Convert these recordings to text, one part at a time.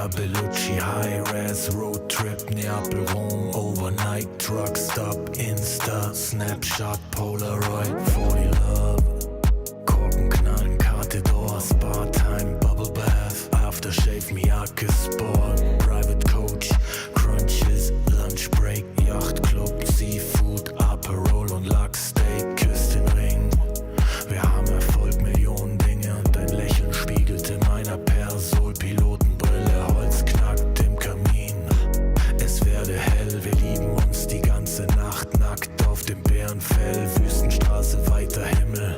Monica Bellucci, High-Res, Roadtrip, Neapel, Rom, Overnight, Truck Stop, Insta, Snapshot, Polaroid, 40 Love, Korken knallen, Karte Door, Spa-Time, Bubble Bath, Aftershave, Miyake Sport, Private Coach, Crunches, Lunch Break, Yacht Club, Seafood, Aperol und Lachsteak, küsst den Ring. Wir haben Erfolg, Millionen Dinge und dein Lächeln spiegelt in meiner Persol, Pilotenbrille, Holz knackt im Kamin. Es werde hell, wir lieben uns die ganze Nacht, nackt auf dem Bärenfell, Wüstenstraße, weiter Himmel.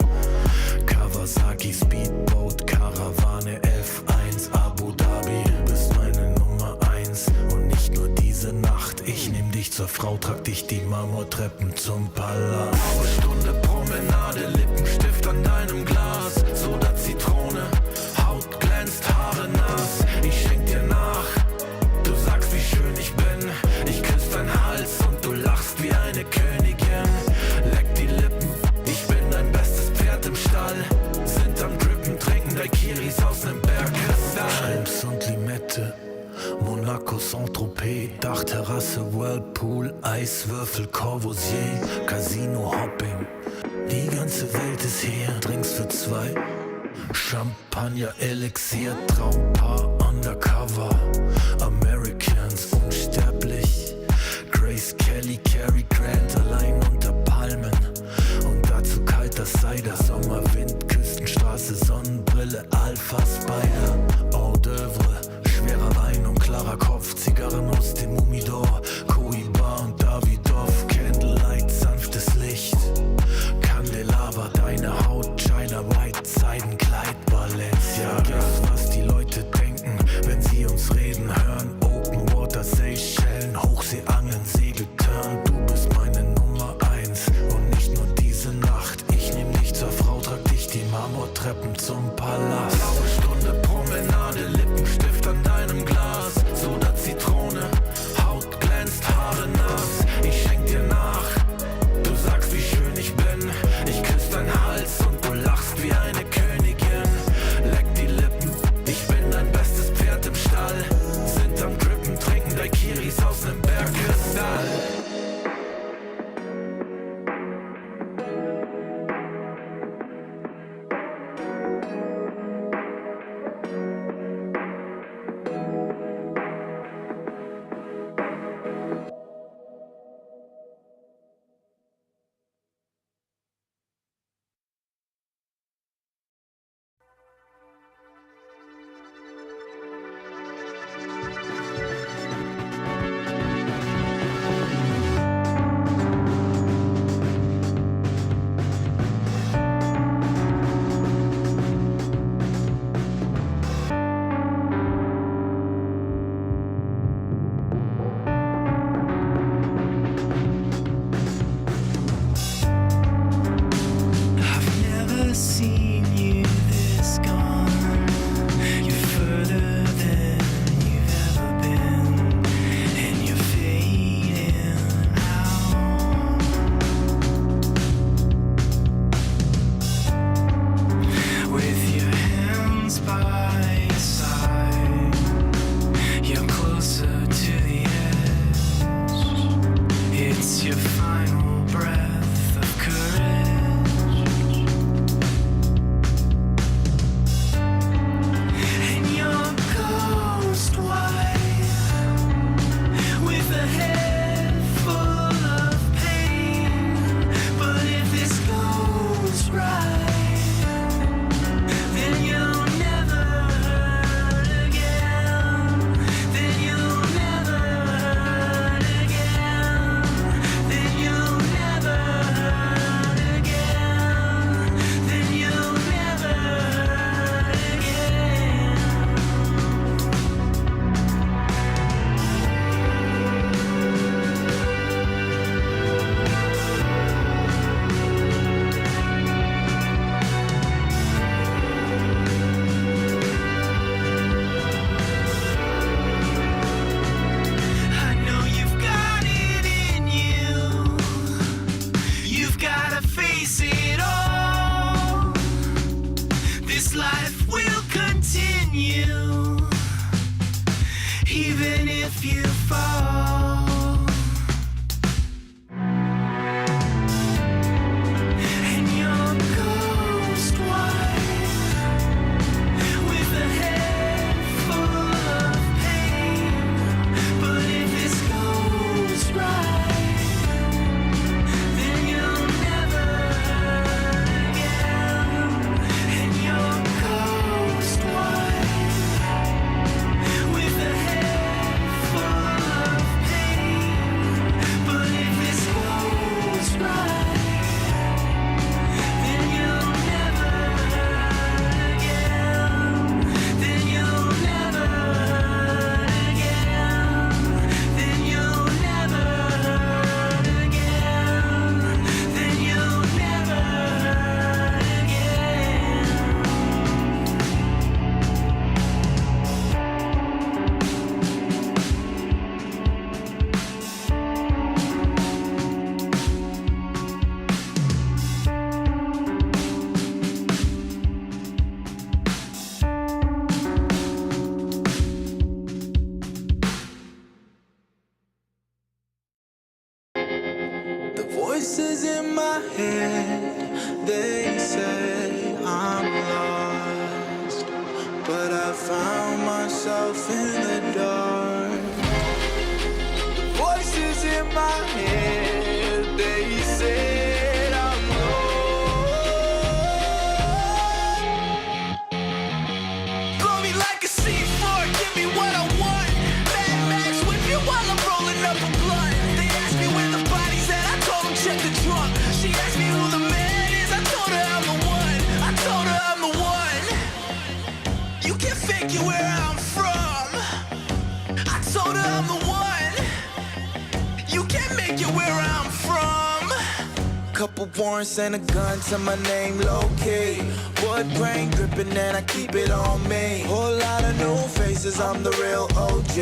Kawasaki, Speedboat, Karawane, F1, Abu Dhabi. Du bist meine Nummer 1 und nicht nur diese Nacht. Ich nehm dich zur Frau, trag dich die Marmortreppen zum Palast. Halbe Stunde Promenade, Lippenstift an deinem Glas. Soda, Zitrone, Haut glänzt, Haare nass. Ich schenk dir nach, du sagst wie schön ich bin. Ich küss deinen Hals und du lachst wie eine Königin. Leck die Lippen, ich bin dein bestes Pferd im Stall. Sind am Drippen, trinken Daiquiris aus nem Bergkristall. Schrimps und Limette, Monaco, Saint-Tropez, Dachterrasse, Whirlpool, Eiswürfel, Corbusier, Casino, Hopping. Die ganze Welt ist hier, Drinks für zwei, Champagner, Elixier, Traumpaar, Undercover, Americans, unsterblich, Grace Kelly, Cary Grant, allein unter Palmen. Und dazu kalter Cider, Sommerwind, Küstenstraße, Sonnenbrille, Alpha Spider, Hors d'oeuvre, schwerer Wein und klarer Kopf, Zigarren aus dem Humidor, Cohiba und Davidoff, Candlelight, sanftes Licht, Candelabra, deine Haut, China White, Seidenkleid, Balenciaga. Was die Leute denken, wenn sie uns reden hören, Open Water, Seychellen, Hochseeangeln, Segeltörn. Du bist meine Nummer 1 und nicht nur diese Nacht. Ich nehm dich zur Frau, trag dich die Marmortreppen zum Palast. Blaue Stunde Promenade, Lippenstift an deinem Glas. Soda, Zitrone, Haut glänzt, Haare nass. Ich schenk dir nach, du sagst wie schön ich bin. Ich küss deinen Hals und du lachst wie eine Königin. Leck die Lippen, ich bin dein bestes Pferd im Stall. Sind am Drippen, trinken Daiquiris aus nem Bergkristall. fall. And your ghost wife with a head full of pain. But if this goes right, then you'll never hurt again. And your ghost wife with a head full of pain. But if this goes right, then you'll never hurt again. Then you'll never hurt again. Then you'll never hurt again. Then you'll never hurt again. The voices in my head, they say I'm lost, but I found myself in the dark. The voices in my head, they said I'm lost. Blow me like a C4, give me what I want. Mad Max with you while I'm rolling up a blunt. They asked me where the body's at, I told them check the trunk. She asked me who the man is, I told her I'm the one. I told her I'm the one. You can figure where I'm from. I told her I'm the one. You can't make it where I'm from. Couple warrants and a gun to my name, low-key. Wood grain dripping and I keep it on me. Whole lot of new faces, I'm the real OG.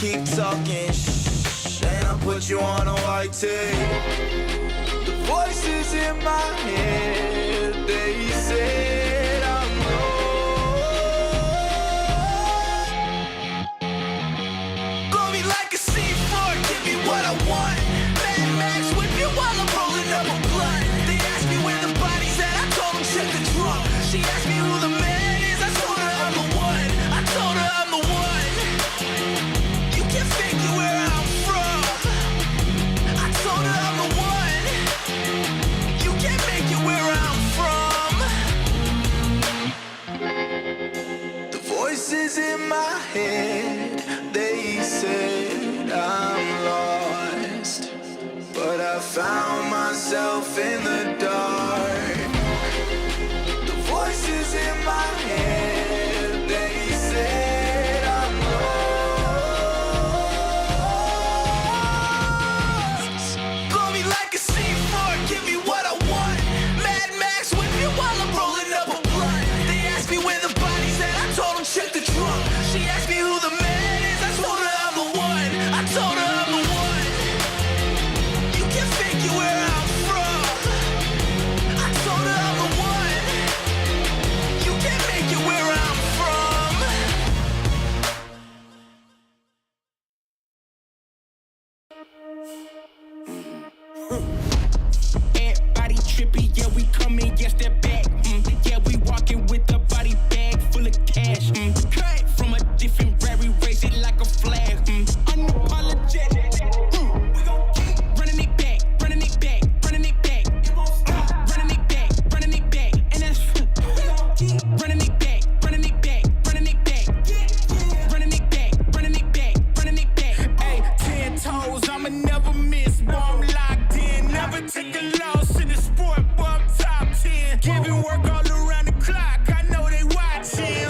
Keep talking shh, and I'll put you on a white tee. The voices in my head, they said I'm lost. Blow me like a C4, give me what I want. Mad Max with you while I'm rolling up a blunt. They asked me where the body's at, I told them check the trunk. She asked me who the man is, I told her I'm the one. I told her I'm the one. You can figure where I'm from. I told her I'm the one. You can't make it where I'm from. The voices in my head, they said I'm lost, but I found myself in the dark. The voices in my head, they said I'm lost. Blow me like a C4, give me what I want. Mad Max with me while I'm rolling up a blunt. They asked me where the body's at, I told them check the trunk. She asked me who the man is, I told her I'm the one. I told her I'm the one. You can figure where I'm from. I told her I'm the one. You can't make it where I'm from. Everybody trippy, yeah, we come in, yes, they're back. Yeah, we walking with a body bag full of cash. Cut from a different rare, we raise it like a flag. Unapologetic. We gon' keep running it back, running it back, running it back. Running it back, running it back. And that's we gon' keep running it back, running it back, running it back. Running it back, running it back, running it back. Hey, 10 toes, I'ma never miss. Boy, I'm locked in, never take a loss in the sport, but I'm top 10. Giving work all around the clock, I know they watching.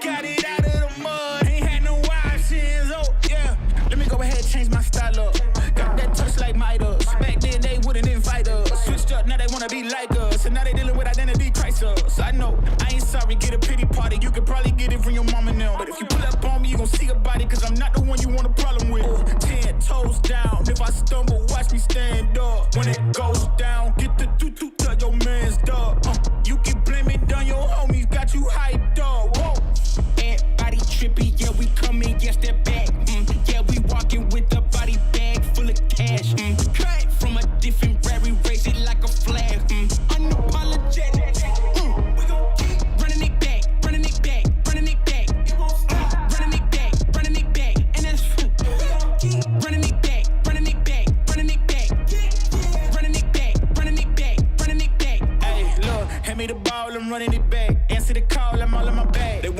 Got it out of the mud, ain't had no options. Oh, yeah. Let me go ahead and change my style up. Got that touch like Midas. Back then they wouldn't invite us. Switched up, now they wanna be like us. And now they dealing with identity crisis. I know, I ain't sorry, get a pity party. You could probably get it from your mama now. But if you pull up on me, you gon' see a body, cause I'm not the one you want a problem with. 10 toes down, if I stumble, watch me stand up. When it goes down, get the toot to your man's dog. You can blame it on your homies, got you hyped up. Whoa. Everybody trippy, yeah, we come in, yes, they're back. Yeah, we walking with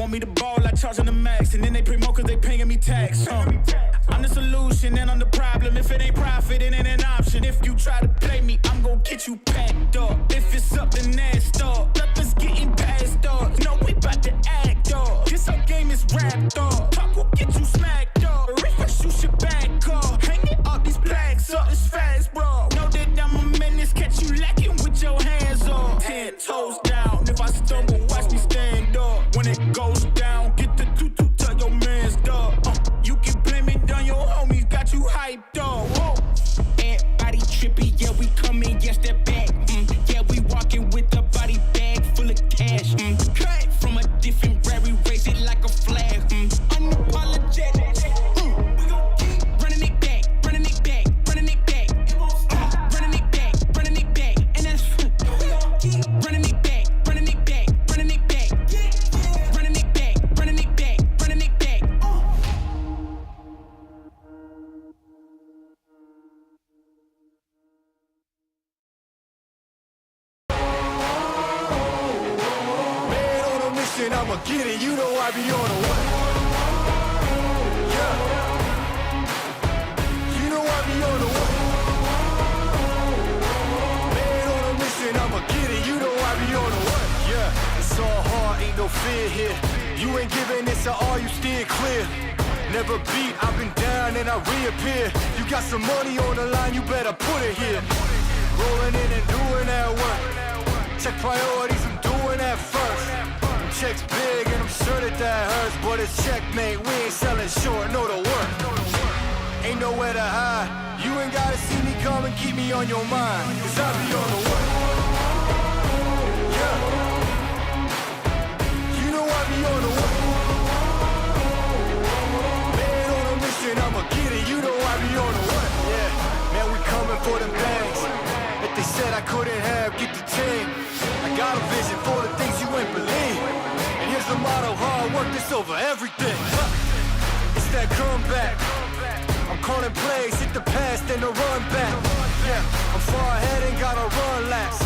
Want me to ball, I charge on the max. And then they pay more cause they paying me tax. I'm the solution and I'm the problem. If it ain't profit, it ain't an option. If you try to play me, I'm gon' get you packed up. If it's up, then that's up. Nothing's getting past up. No, we bout to act up. This whole game is wrapped up. Talk will get you smacked up. Reflex, you should back up. Hanging up these plaques up, it's fast, bro. Know that I'm a menace, catch you lacking with your hands up. 10 toes down. If I stumble, watch me stand up. When it goes down, get the tutu, tell your man's dog. You can blame it on your homies, got you hyped up. Whoa. Everybody trippy, yeah, we coming, yes, that back. Yeah, we walking with a body bag full of cash. Cut from a different rare, we raise it like a flag. Unapologetic. We gon' keep running it back, running it back, running it back. Running it back, running it back. And that's we gon' keep running it back, running it back, running it back. Running it back, running it back, running it back. Man on a mission, I'ma get it, you know I be on the way. Yeah. You know I be on the way. Man on a mission, I'ma get it, you know I be on the way. Yeah, it's all hard, ain't no fear here. You ain't giving this at all, you steer clear. Never beat, I've been down and I reappear. You got some money on the line, you better put it here. Rolling in and doing that work. Check priorities, I'm doing that first. Checks big and I'm sure that hurts. But it's checkmate, we ain't selling short, know the work. Ain't nowhere to hide. You ain't gotta see me come and keep me on your mind. Cause I be on the way. Yeah. You know I be on the way. Man on a mission, I'ma get it, you know I be on the way. Yeah, man, we coming for them bangs. If they said I couldn't have, get the team. I got a vision for the things you ain't believe. And here's the motto, hard work, this over everything. It's that comeback. I'm calling plays, hit the pass, then the run back. Yeah, I'm far ahead and gotta run laps.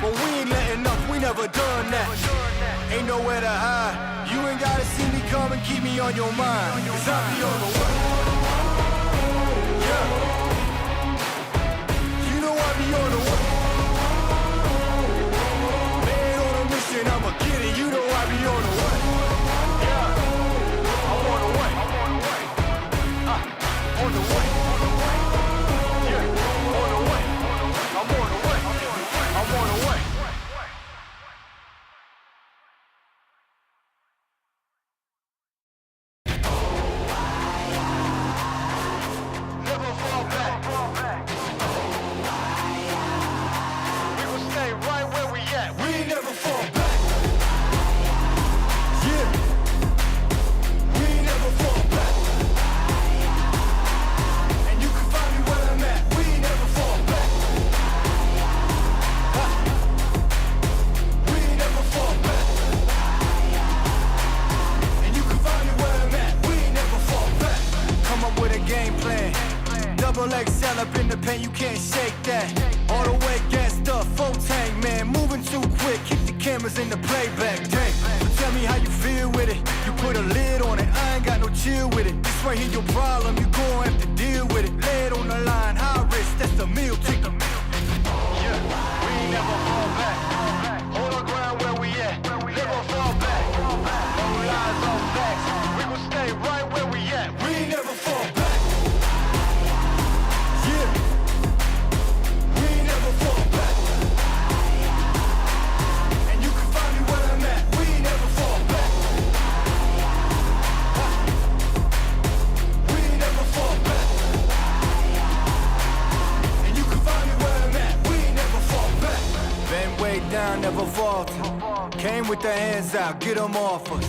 But we ain't letting up, we never done that. Ain't nowhere to hide. You ain't gotta see me come and keep me on your mind. Cause I be on the way. Yeah. You know I be on the way. Man on a mission, I'ma get it, you know I be on the way. Yeah, I'm on the way. On the way. Yeah, on the way. I'm on the way. I'm on the way. Never fall back. We gon' stay right where we at. We ain't never fall back. Yeah. We ain't never fall back. And you can find me where I'm at. We ain't never fall back. We ain't never fall back. And you can find me where I'm at. We ain't never fall back. Come up with a game plan. Double XL up in the pen, you can't shake that. All the way gassed up, full tank, man. Moving too quick, keep the cameras in the playback. Dang, so tell me how you feel with it. You put a lid on it, I ain't got no chill with it. This right here your problem, you gon' have to deal with it. Lay it on the line, high risk, that's the meal ticket. Yeah, we ain't never fall back. Hold our ground where we at. Never fall back. No lies, no facts. We gon' stay right where we at. We ain't never fall back. Yeah. We ain't never fall back. And you can find me where I'm at. We ain't never fall back. We ain't never fall back. And you can find me where I'm at. We ain't never fall back. Been way down, never falter. Came with the hands out, get them off us.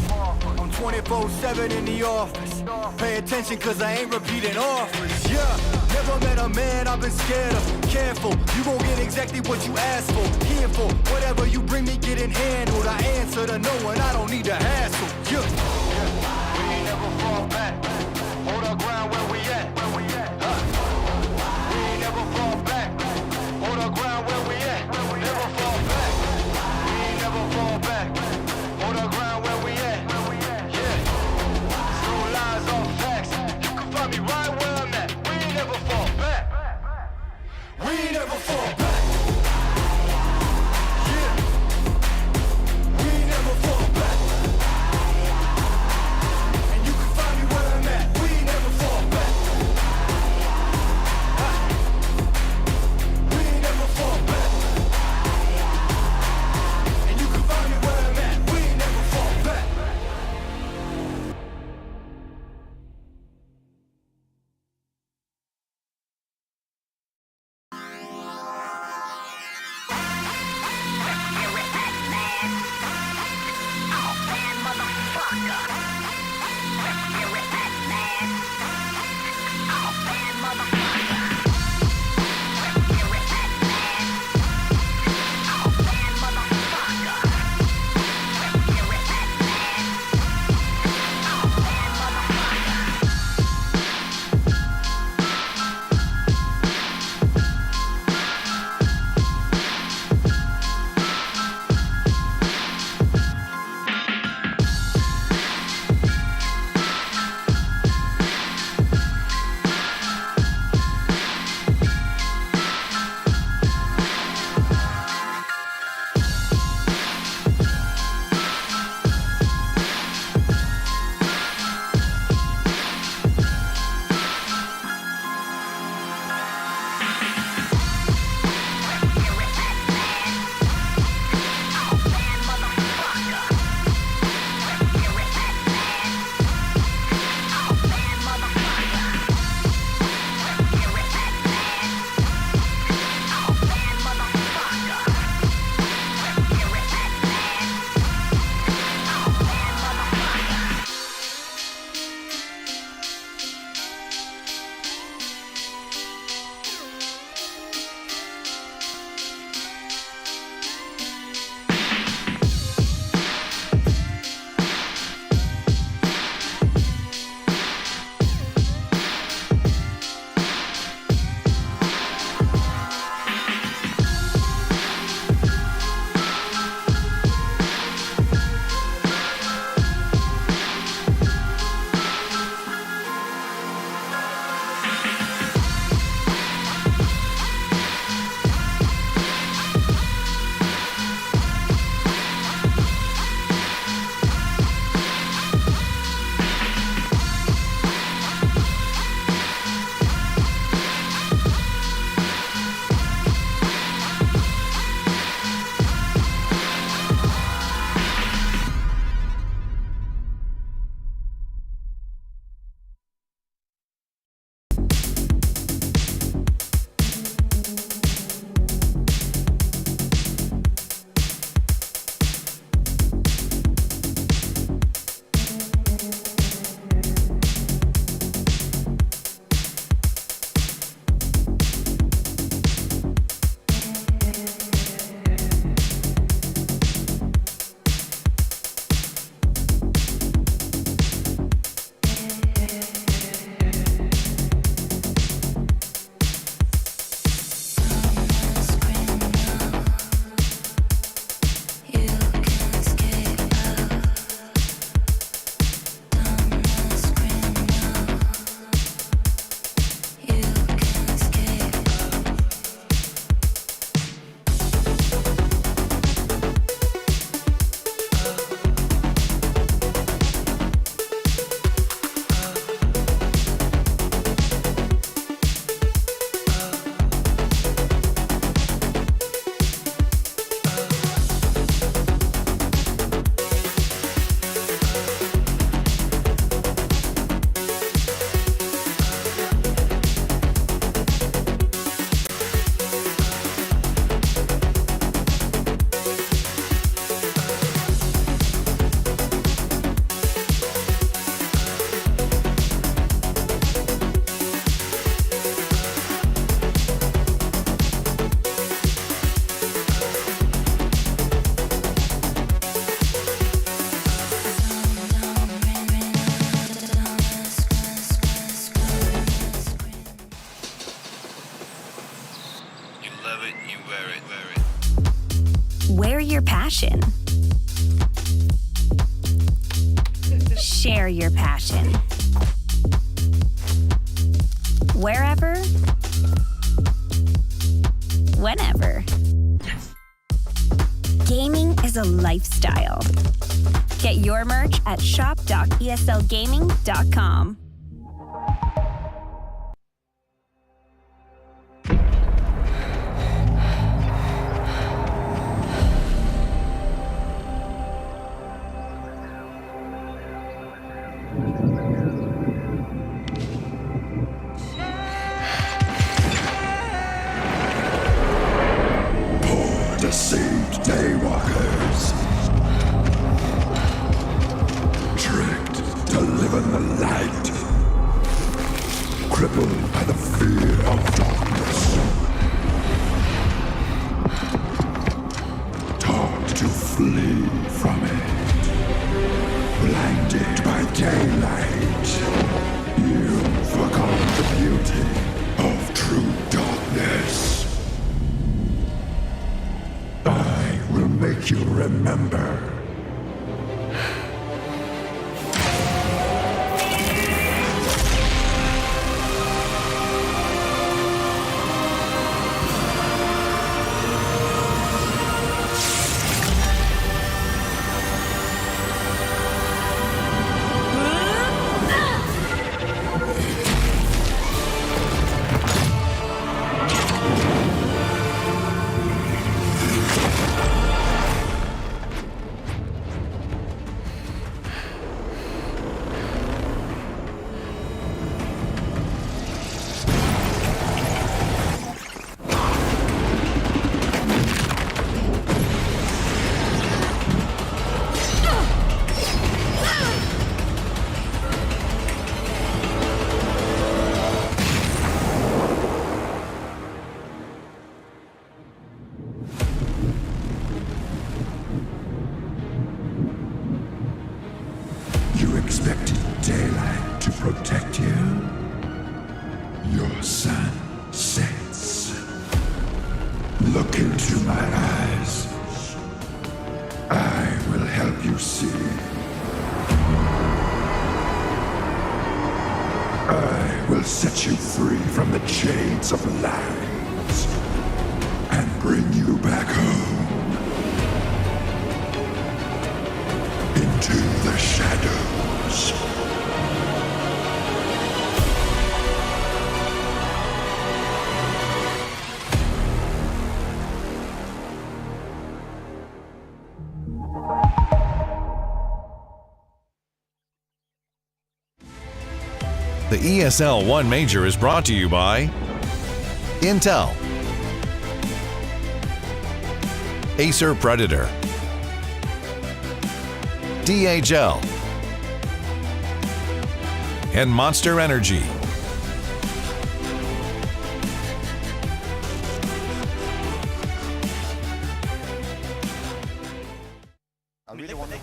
I'm 24/7 in the office. Pay attention cause I ain't repeating offers. Yeah, never met a man I've been scared of. Careful, you gon' get exactly what you asked for. Here for whatever you bring me getting handled. I answer to no one, I don't need the hassle. Yeah, we ain't never fall back. Hold our ground where we at. We ain't never fall back. Hold our ground where we at. Never fall back. We ain't never fall back. Hold our ground where we at. passion. Share your passion. Wherever, whenever. Gaming is a lifestyle. Get your merch at shop.eslgaming.com. Deceived daywalkers, tricked to live in the light, crippled by the fear of darkness, taught to flee from it, blinded by daylight. You forgot the beauty of true darkness. I will make you remember. You expected daylight to protect you? Your sun sets. Look into my eyes. I will help you see. I will set you free from the chains of lies and bring you back home. Into the shadows. The ESL One Major is brought to you by Intel, Acer Predator, DHL, and Monster Energy.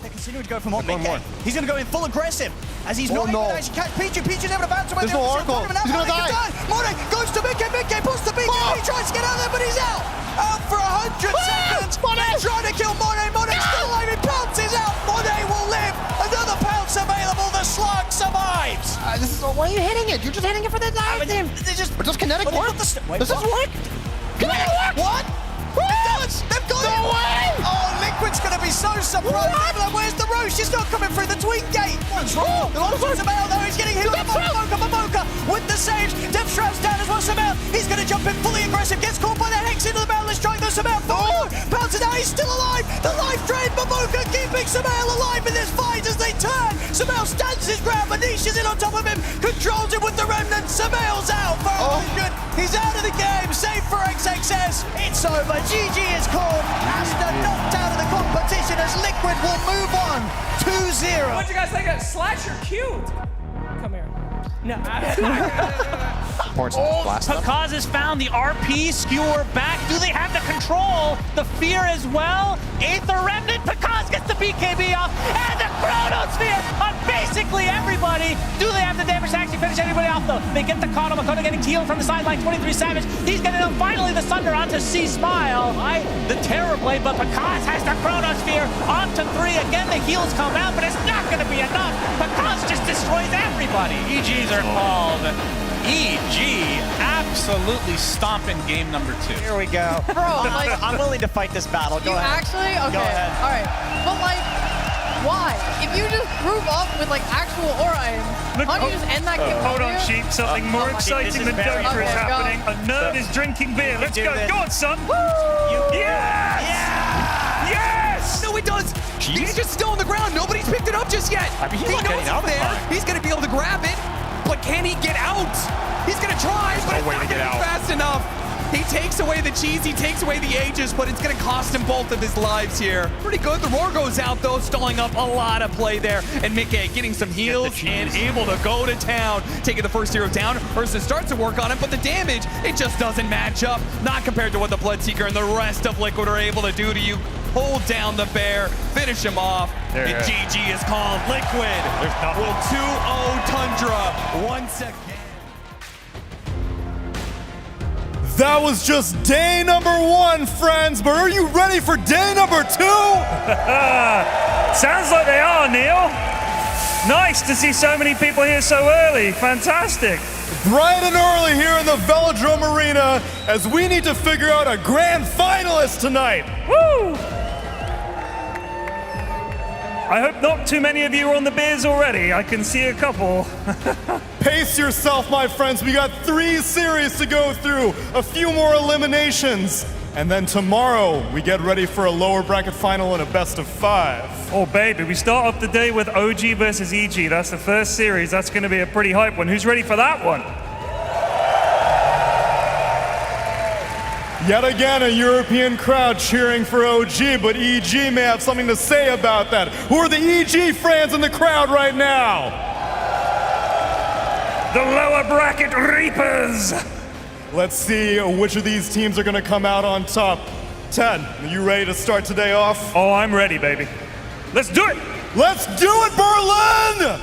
They continue to go for more mid game. He's going to go in full aggressive as he's not able to actually catch Peachy. Peachy's able to bounce away. There's no Oracle. He's going to die. Mone goes to mid game pulls the beat. He tries to get out there, but he's out. Out for 100 seconds. They're trying to kill Mone. Mone's still alive. He pounces out. Mone will live. Another pounce available. The slug survives. Why are you hitting it? You're just hitting it for the dive. But does kinetic work? Does this work? Kinetic work? What? It does! They've got it! No way! Oh, Liquid's gonna be so surprised. Like, where's the Roche? She's not coming through the tweet gate. What's wrong? Samel, though, he's getting hit with Momoka with the saves. Death Shroud's down as well. Samel, he's gonna jump in fully aggressive. Gets caught by the Hex into the Boundless Strike. Though Samel, bounces out. He's still alive. The life drain. Momoka keeping Samel alive in this fight as they turn. Samel stands his ground. Manish is in on top of him. Controls him with the Remnant. Samel's out for 100. He's out of the game. Save for XXS. It's over. GG is called. Asta knocked out of the competition as Liquid will move on 2-0. What do you guys think of Slash? You're cute. Come here. No. Pakaz has found the RP skewer back. Do they have the control? The fear as well. Aether Remnant. Pakaz gets the BKB off. And the Chronosphere on basically everybody. Do they have the damage? to actually finish anybody off, though. They get the Kono. Makoto getting healed from the sideline. 23 Savage. He's getting them. Finally, the Sunder onto C Smile. The Terror Blade, but Picaz has the Chronosphere onto 3. Again, the heals come out, but it's not going to be enough. Picaz just destroys everybody. EGs are called. EG absolutely stomping game number 2. Here we go. Bro, like, I'm willing to fight this battle. Go you ahead. actually? Okay. Go ahead. All right. But like, why? If you just group up with like actual aura items, why don't you just end that game? Hold on, Sheep. Something more exciting than Dota is happening. A nerd is drinking beer. Let's go. Go on, son. Yes! Yes! No, he does. He's just still on the ground. Nobody's picked it up just yet. I mean, he's he not knows getting out it's there. He's going to be able to grab it, but can he get out? He's going to try, but it's not going to be fast enough. He takes away the cheese, he takes away the ages, but it's going to cost him both of his lives here. Pretty good. The roar goes out, though, stalling up a lot of play there. And Mickey getting some heals and able to go to town, taking the first hero down. Ursa starts to work on it, but the damage, it just doesn't match up. Not compared to what the Bloodseeker and the rest of Liquid are able to do to you. Hold down the bear, finish him off, and GG is called. Liquid will 2-0 Tundra once again. That was just day number 1, friends, but are you ready for day number 2? Sounds like they are, Neil. Nice to see so many people here so early. Fantastic. Bright and early here in the Velodrome Arena as we need to figure out a grand finalist tonight. Woo! I hope not too many of you are on the beers already. I can see a couple. Pace yourself, my friends. We got 3 series to go through, a few more eliminations. And then tomorrow, we get ready for a lower bracket final and a best of 5. Oh, baby, we start off the day with OG versus EG. That's the first series. That's going to be a pretty hype one. Who's ready for that one? Yet again, a European crowd cheering for OG, but EG may have something to say about that. Who are the EG fans in the crowd right now? The lower bracket Reapers! Let's see which of these teams are going to come out on top. Ted, are you ready to start today off? Oh, I'm ready, baby. Let's do it! Let's do it, Berlin!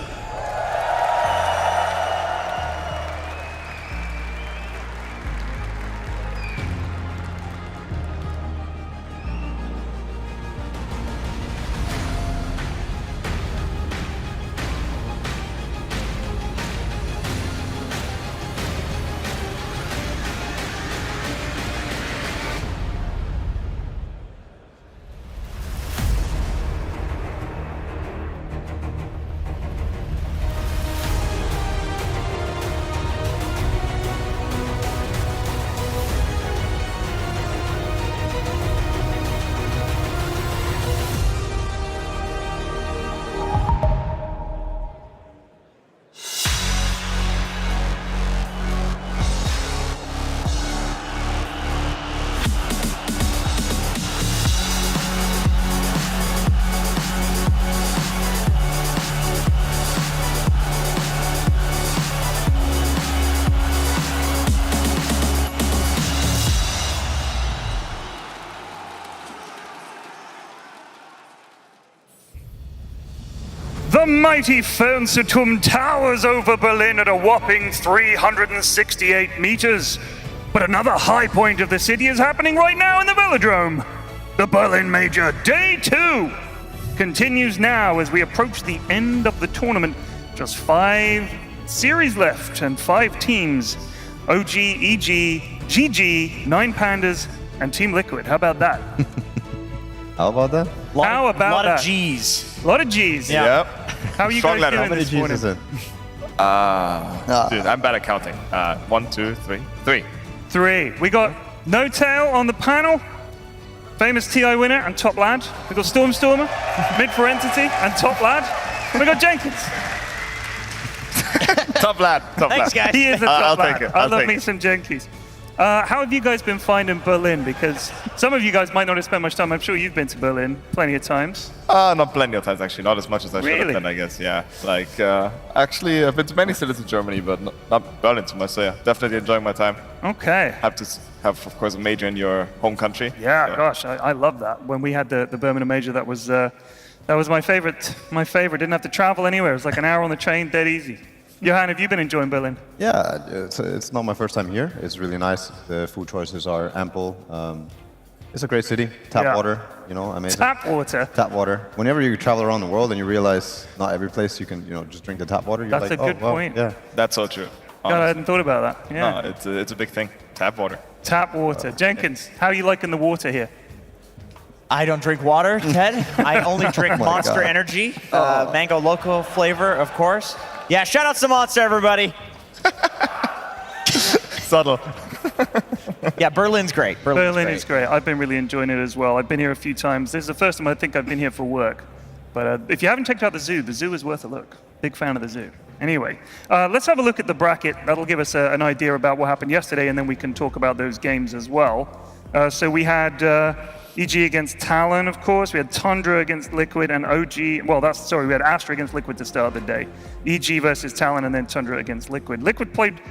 The mighty Fernsturm towers over Berlin at a whopping 368 meters. But another high point of the city is happening right now in the Velodrome. The Berlin Major Day 2 continues now as we approach the end of the tournament. Just 5 series left and 5 teams. OG, EG, GG, 9 Pandas, and Team Liquid. How about that? How about that? How about that? A lot of G's. A lot of G's. Yeah. Yep. How are you Strong guys letter. doing How many this G's morning? is it? Dude, I'm bad at counting. 1, 2, 3. 3. 3. We got No Tail on the panel. Famous TI winner and top lad. We got Stormer, mid for Entity and top lad. And we got Jenkins. Top lad. Top Thanks, lad. guys. He is a top I'll lad. take it. I I'll love take me it. some Jenkins. How have you guys been finding Berlin? Because some of you guys might not have spent much time. I'm sure you've been to Berlin plenty of times. Not plenty of times, actually. Not as much as I should Really? have done, I guess. Yeah. Like, actually, I've been to many cities in Germany, but not Berlin too much. So, yeah, definitely enjoying my time. Okay. Have to have, of course, a major in your home country. Yeah, gosh, I love that. When we had the Birmingham Major, that was my favorite. My favorite. Didn't have to travel anywhere. It was like an hour on the train, dead easy. Johan, have you been enjoying Berlin? Yeah, it's not my first time here. It's really nice. The food choices are ample. It's a great city. Tap water, you know, amazing. Tap water? Tap water. Whenever you travel around the world and you realize not every place you can, you know, just drink the tap water, you're That's like, a good point. Yeah. That's so true. God, I hadn't thought about that. Yeah. No, it's a big thing. Tap water. Tap water. Jenkins, how are you liking the water here? I don't drink water, Ted. I only drink Monster Energy, mango loco flavor, of course. Yeah, shout out to Monster, everybody. Subtle. Yeah, Berlin's great. Berlin is great. I've been really enjoying it as well. I've been here a few times. This is the first time I think I've been here for work. But if you haven't checked out the zoo is worth a look. Big fan of the zoo. Anyway, let's have a look at the bracket. That'll give us an idea about what happened yesterday, and then we can talk about those games as well. So we had EG against Talon, of course. We had Tundra against Liquid and OG. Well, we had Astra against Liquid to start the day. EG versus Talon, and then Tundra against Liquid. Liquid played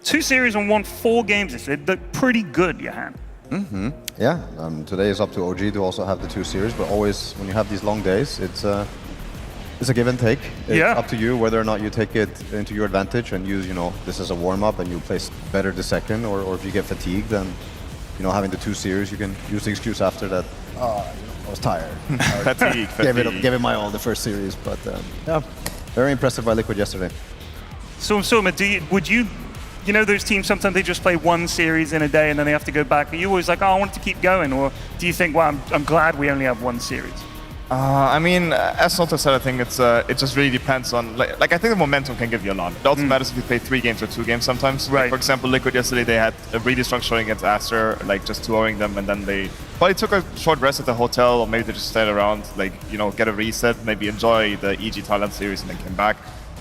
2 series and won 4 games. They looked pretty good, Johan. Mm-hmm. Yeah, today is up to OG to also have the 2 series, but always when you have these long days, it's a give and take. It's up to you whether or not you take it into your advantage and use, you know, this as a warm-up and you play better the second, or if you get fatigued, then, you know, having the 2 series, you can use the excuse after that, I was tired. Fatigue. Gave it my all the first series, but yeah, very impressive by Liquid yesterday. So Soma, would you know those teams, sometimes they just play 1 series in a day and then they have to go back. Are you always like, oh, I want to keep going? Or do you think, well, I'm glad we only have 1 series? I mean, as Soto said, I think it just really depends on, like I think the momentum can give you a lot. It also matters if you play 3 games or 2 games sometimes. Right. Like, for example, Liquid yesterday, they had a really strong showing against Aster, like just 2-0ing them, and then they probably took a short rest at the hotel, or maybe they just stayed around, like, you know, get a reset, maybe enjoy the EG Thailand series and then came back.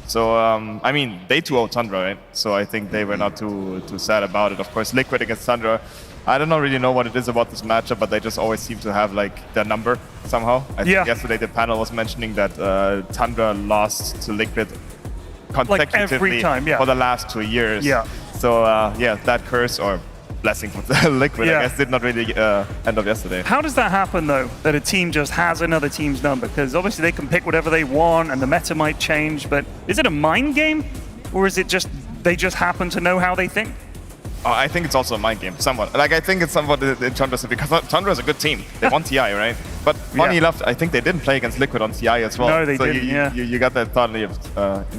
So, I mean, they 2-0 Tundra, right? So I think they were not too sad about it. Of course, Liquid against Tundra, I don't really know what it is about this matchup, but they just always seem to have like their number somehow. I think yesterday the panel was mentioning that Tundra lost to Liquid consecutively like every time, for the last 2 years. Yeah. So yeah, that curse or blessing for Liquid, I guess, did not really end up yesterday. How does that happen though, that a team just has another team's number? Because obviously they can pick whatever they want and the meta might change, but is it a mind game? Or is it just, they just happen to know how they think? I think it's also a mind game, somewhat. Like, I think it's somewhat in Tundra, because Tundra is a good team. They won TI, right? But funny enough, I think they didn't play against Liquid on TI as well. No, they didn't, You got that thought in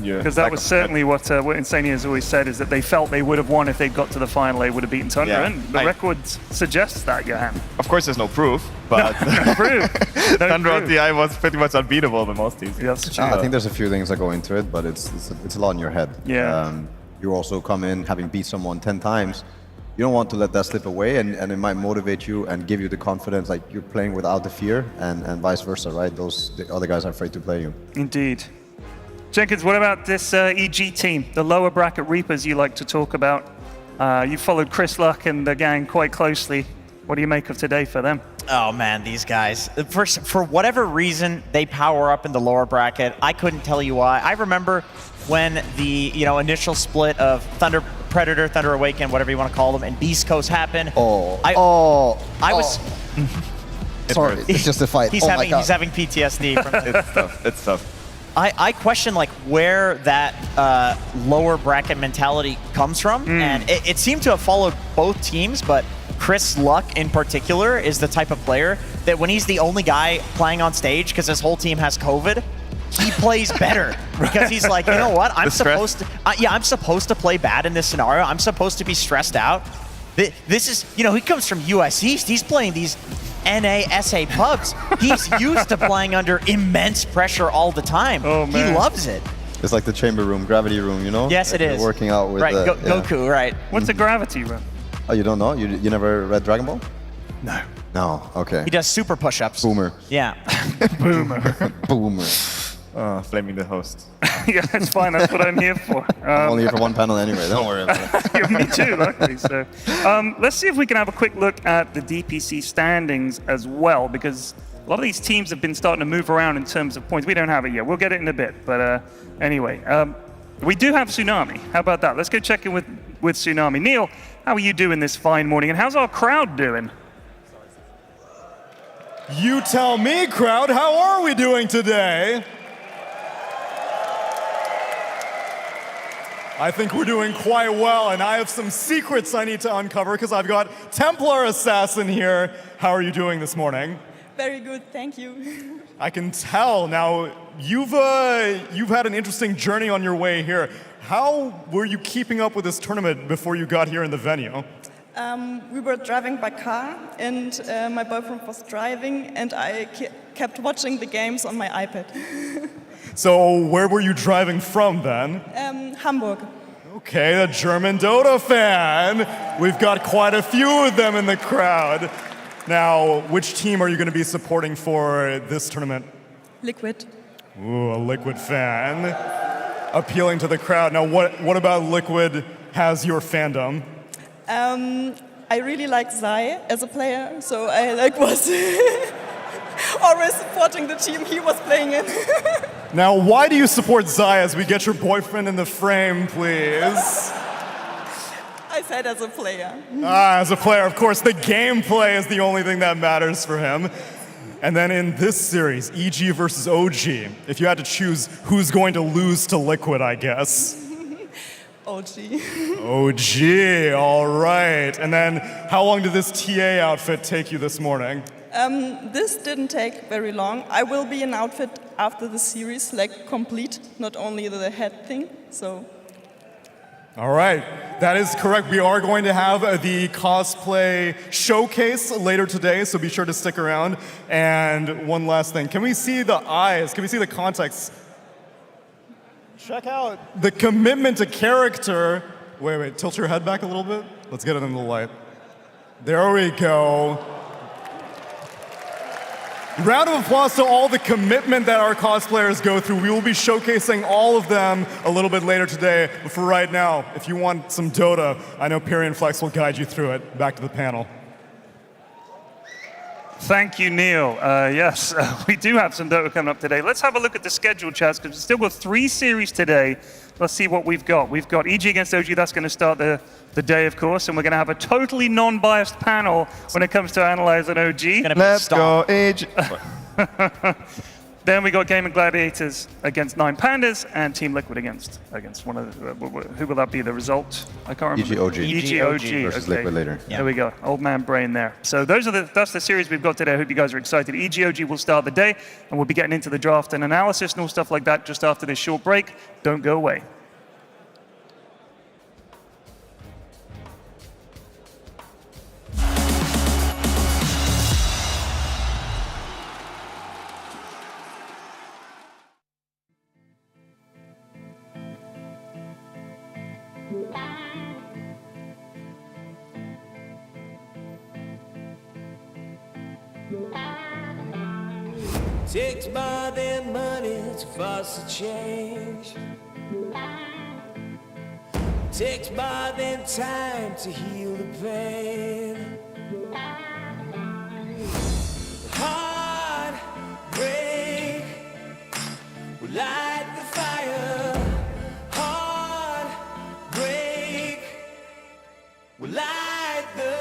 your because that was certainly what Insania has always said, is that they felt they would have won if they'd got to the final, they would have beaten Tundra, and the record suggests that, Johan. Of course, there's no proof, but no proof. Tundra on TI was pretty much unbeatable in most teams. That's true. I think there's a few things that go into it, but it's a lot in your head. Yeah. You also come in having beat someone 10 times. You don't want to let that slip away, and it might motivate you and give you the confidence, like you're playing without the fear, and vice versa, right? The other guys are afraid to play you. Indeed. Jenkins, what about this EG team, the lower bracket Reapers you like to talk about? You followed Chris Luck and the gang quite closely. What do you make of today for them? Oh man, these guys. For whatever reason, they power up in the lower bracket. I couldn't tell you why. I remember when the initial split of Thunder Predator, Thunder Awaken, whatever you want to call them, and Beast Coast happened. I was. Sorry, it's just a fight. He's having PTSD from it. It's tough. It's tough. I question like where that lower bracket mentality comes from, and it seemed to have followed both teams, but Chris Luck in particular is the type of player that when he's the only guy playing on stage because his whole team has COVID, he plays better because he's like, you know what? I'm supposed to play bad in this scenario. I'm supposed to be stressed out. This is, he comes from US East. He's playing these NA, SA pubs. He's used to playing under immense pressure all the time. Oh, man. He loves it. It's like the chamber room, gravity room, you know? Yes, it is. Working out with Goku, right. What's a gravity room? Oh, you don't know? You never read Dragon Ball? No. No, okay. He does super push-ups. Boomer. Yeah. Boomer. Boomer. Flaming the host. Yeah, it's fine. That's what I'm here for. I'm only here for one panel anyway. Don't worry about it. Me too, luckily. So, let's see if we can have a quick look at the DPC standings as well, because a lot of these teams have been starting to move around in terms of points. We don't have it yet. We'll get it in a bit. But anyway, we do have Tsunami. How about that? Let's go check in with Tsunami. Neil, how are you doing this fine morning? And how's our crowd doing? You tell me, crowd. How are we doing today? I think we're doing quite well, and I have some secrets I need to uncover because I've got Templar Assassin here. How are you doing this morning? Very good, thank you. I can tell. Now, you've had an interesting journey on your way here. How were you keeping up with this tournament before you got here in the venue? We were driving by car, and my boyfriend was driving, and I kept watching the games on my iPad. So where were you driving from then? Hamburg. Okay, a German Dota fan. We've got quite a few of them in the crowd. Now, which team are you going to be supporting for this tournament? Liquid. Ooh, a Liquid fan. Appealing to the crowd. Now, what about Liquid has your fandom? I really like Zai as a player, so I was always supporting the team he was playing in. Now, why do you support Zai as we get your boyfriend in the frame, please? I said as a player. As a player, of course, the gameplay is the only thing that matters for him. And then in this series, EG versus OG, if you had to choose who's going to lose to Liquid, I guess. OG. OG, all right. And then how long did this TA outfit take you this morning? This didn't take very long. I will be in outfit after the series, like complete, not only the head thing, so. All right, that is correct. We are going to have the cosplay showcase later today, so be sure to stick around. And one last thing, can we see the eyes? Can we see the context? Check out the commitment to character. Wait, tilt your head back a little bit. Let's get it in the light. There we go. Round of applause to all the commitment that our cosplayers go through. We will be showcasing all of them a little bit later today. But for right now, if you want some Dota, I know Perry and Flex will guide you through it. Back to the panel. Thank you, Neil. Yes, we do have some Dota coming up today. Let's have a look at the schedule, Chaz, because we've still got 3 series today. Let's see what we've got. We've got EG against OG. That's going to start the day, of course, and we're going to have a totally non-biased panel when it comes to analyzing OG. Let's go, EG. Then we got Game and Gladiators against 9 Pandas and Team Liquid against one of the, who will that be the result? I can't remember. EG OG. Versus Liquid later. Yeah. There we go. Old man brain there. So that's the series we've got today. I hope you guys are excited. EG OG will start the day, and we'll be getting into the draft and analysis and all stuff like that just after this short break. Don't go away. Takes more than money to force a change. Takes more than time to heal the pain. Heartbreak will light the fire. Heartbreak will light the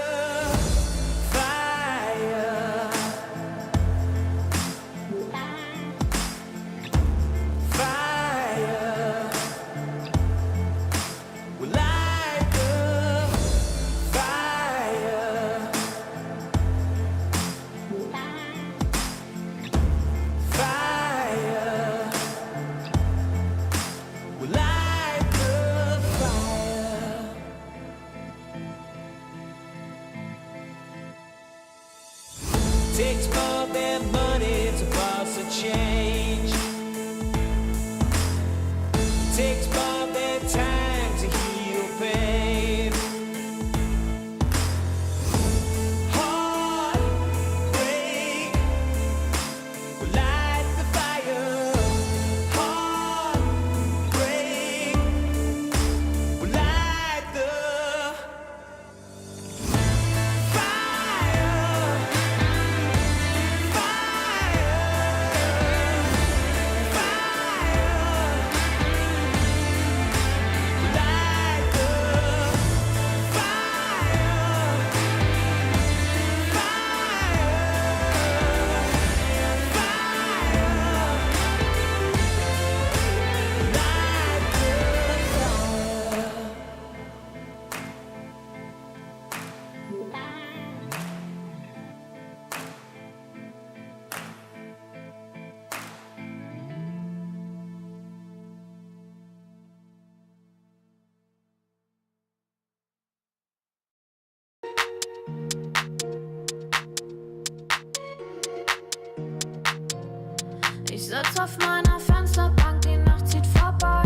sitz auf meiner Fensterbank, die Nacht zieht vorbei.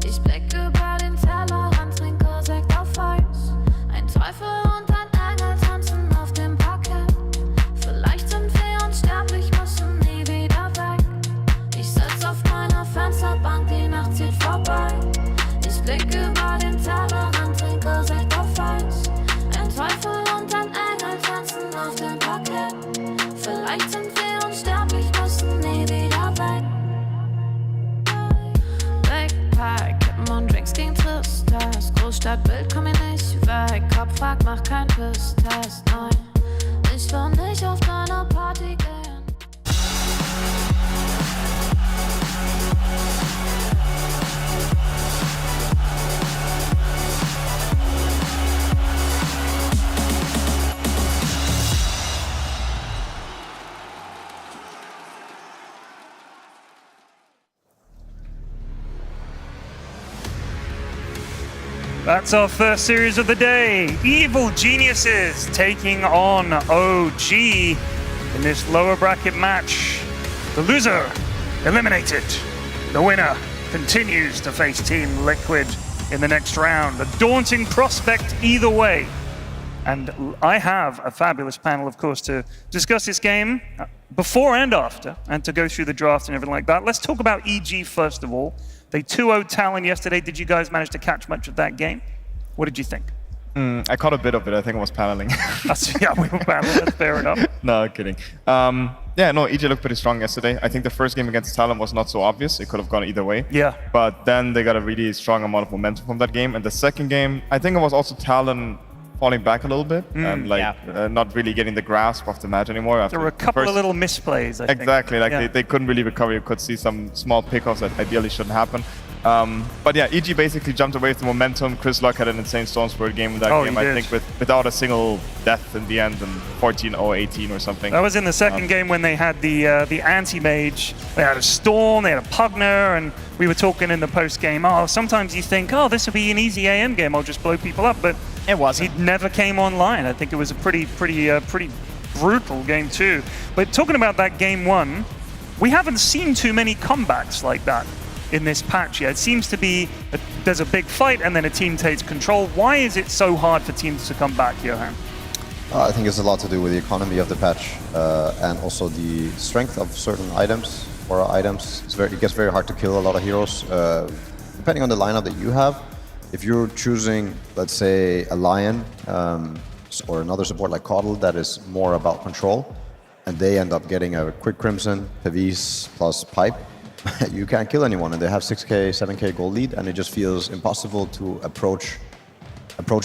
Ich blick über den Tellerrand, trinke Sekt auf Eis. Ein Teufel und ein Engel tanzen auf dem Parkett. Vielleicht sind wir unsterblich, müssen nie wieder weg. Ich sitz auf meiner Fensterbank, die Nacht zieht vorbei. Ich blick über den Tellerrand, trinke Sekt auf Eis. Ein Teufel und ein Engel tanzen auf dem Parkett. Vielleicht sind wir unsterblich, müssen nie wieder weg. Backpack, Kippen und Drinks gegen Tristesse. Großstadtbild, komm mir nicht weg. Kopf fragt, mach kein Pisstest, nein. Ich will nicht auf deiner Party gehen. That's our first series of the day. Evil Geniuses taking on OG in this lower bracket match. The loser eliminated. The winner continues to face Team Liquid in the next round. A daunting prospect either way. And I have a fabulous panel, of course, to discuss this game before and after, and to go through the draft and everything like that. Let's talk about EG first of all. They 2-0'd Talon yesterday. Did you guys manage to catch much of that game? What did you think? I caught a bit of it. I think I was paneling. Yeah, we were paneling. That's fair enough. No, kidding. Yeah, no, EG looked pretty strong yesterday. I think the first game against Talon was not so obvious. It could have gone either way. Yeah. But then they got a really strong amount of momentum from that game. And the second game, I think it was also Talon falling back a little bit and not really getting the grasp of the match anymore. There were a couple of little misplays, I think. Exactly, like they couldn't really recover. You could see some small pickoffs that ideally shouldn't happen. But yeah, EG basically jumped away with the momentum. Chris Luck had an insane Stonespirit game in that game, I think, without a single death in the end, and 14-0-18 or something. That was in the second game when they had the anti-mage. They had a Storm, they had a Pugner, and we were talking in the post-game, sometimes you think, this will be an easy AM game, I'll just blow people up, but it wasn't. He never came online. I think it was a pretty brutal game too. But talking about that game one, we haven't seen too many comebacks like that in this patch yet. It seems to be there's a big fight and then a team takes control. Why is it so hard for teams to come back, Johan? I think it's a lot to do with the economy of the patch and also the strength of certain items or items. It gets very hard to kill a lot of heroes. Depending on the lineup that you have, if you're choosing, let's say, a Lion or another support like Coddle that is more about control, and they end up getting a quick Crimson, Pavis plus Pipe, you can't kill anyone, and they have 6k, 7k gold lead, and it just feels impossible to approach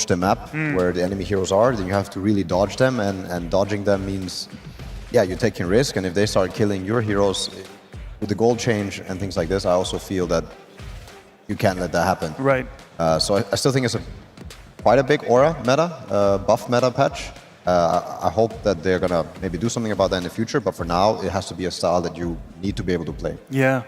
the map where the enemy heroes are. Then you have to really dodge them, and dodging them means, you're taking risk, and if they start killing your heroes with the gold change and things like this, I also feel that you can't let that happen. Right. So I still think it's quite a big aura meta, buff meta patch. I hope that they're gonna maybe do something about that in the future, but for now, it has to be a style that you need to be able to play. Yeah.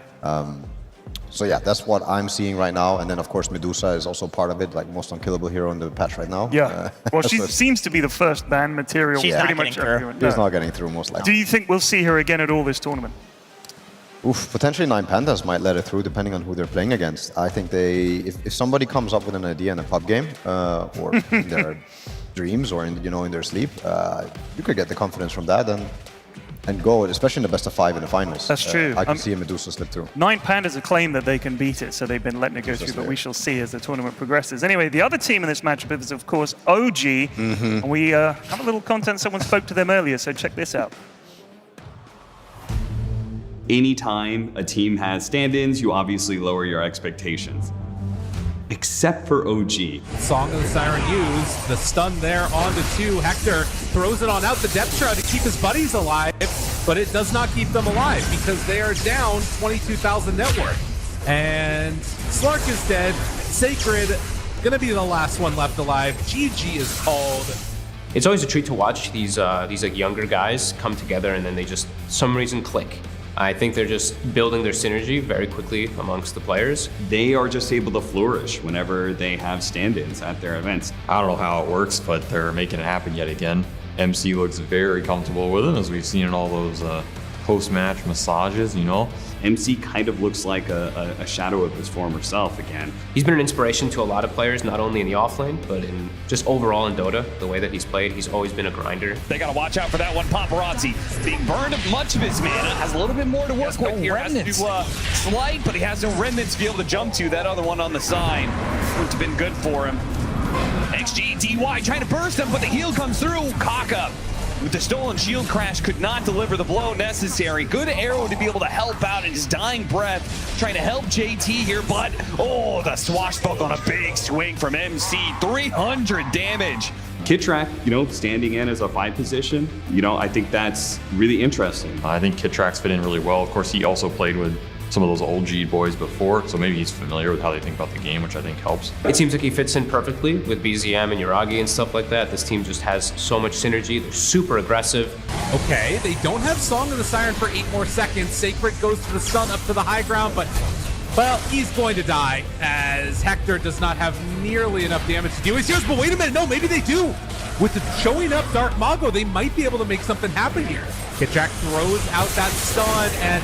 So yeah, that's what I'm seeing right now. And then of course Medusa is also part of it, like most unkillable hero in the patch right now. Yeah. Well, she seems to be the first ban material. She's pretty not much getting through. She's not getting through most likely. Do you think we'll see her again at all this tournament? Oof, potentially 9 Pandas might let it through depending on who they're playing against. I think if somebody comes up with an idea in a pub game or in their dreams or in their sleep, you could get the confidence from that and go, especially in the best of 5 in the finals. That's true. I can see a Medusa slip through. 9 Pandas have claimed that they can beat it, so they've been letting it go through, but we shall see as the tournament progresses. Anyway, the other team in this matchup is, of course, OG. And we have a little content. Someone spoke to them earlier, so check this out. Anytime a team has stand-ins, you obviously lower your expectations. Except for OG. Song of the Siren used, the stun there onto 2. Hector throws it on out the depth shroud to keep his buddies alive, but it does not keep them alive because they are down 22,000 net worth. And Slark is dead. Sacred gonna be the last one left alive. GG is called. It's always a treat to watch these like younger guys come together and then they just, some reason, click. I think they're just building their synergy very quickly amongst the players. They are just able to flourish whenever they have stand-ins at their events. I don't know how it works, but they're making it happen yet again. MC looks very comfortable with it, as we've seen in all those post-match massages, MC kind of looks like a shadow of his former self again. He's been an inspiration to a lot of players, not only in the offlane, but in just overall in Dota, the way that he's played. He's always been a grinder. They got to watch out for that one. Paparazzi being burned of much of his mana, has a little bit more to work with here. Has to slight, but he has no remnants to be able to jump to. That other one on the side wouldn't have been good for him. XG, DY trying to burst him, but the heal comes through. Kaka with the stolen shield crash could not deliver the blow necessary. Good arrow to be able to help out in his dying breath, trying to help JT here, but oh, the swashbuckle on a big swing from MC, 300 damage. Kittrack, standing in as a 5 position, I think that's really interesting. I think Kittrack's fit in really well. Of course, he also played with some of those OG boys before, so maybe he's familiar with how they think about the game, which I think helps. It seems like he fits in perfectly with BZM and Yuragi and stuff like that. This team just has so much synergy. They're super aggressive. Okay, they don't have Song of the Siren for 8 more seconds. Sacred goes to the stun up to the high ground, but, well, he's going to die as Hector does not have nearly enough damage to deal with heroes. But wait a minute, no, maybe they do. With the showing up Dark Mago, they might be able to make something happen here. Kittrack throws out that stun and,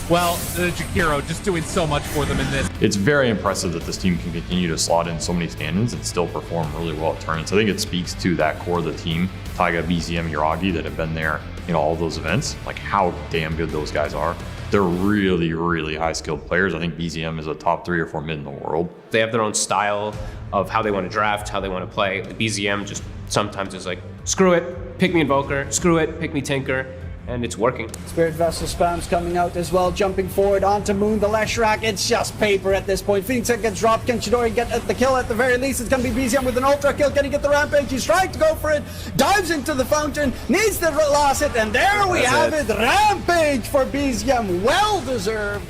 well, Jakiro just doing so much for them in this. It's very impressive that this team can continue to slot in so many stand-ins and still perform really well at tournaments. I think it speaks to that core of the team, Taiga, BZM, Yuragi, that have been there in all of those events, like how damn good those guys are. They're really, really high-skilled players. I think BZM is a top 3 or 4 mid in the world. They have their own style of how they want to draft, how they want to play. The BZM just sometimes is like, screw it, pick me Invoker, screw it, pick me Tinker. And it's working. Spirit Vessel spams coming out as well, jumping forward onto Moon, the Leshrac. It's just paper at this point. Phoenix gets dropped. Can Chidori get the kill at the very least? It's going to be BZM with an ultra kill. Can he get the rampage? He's trying to go for it. Dives into the fountain. Needs the last hit. And there we have it. Rampage for BZM. Well deserved.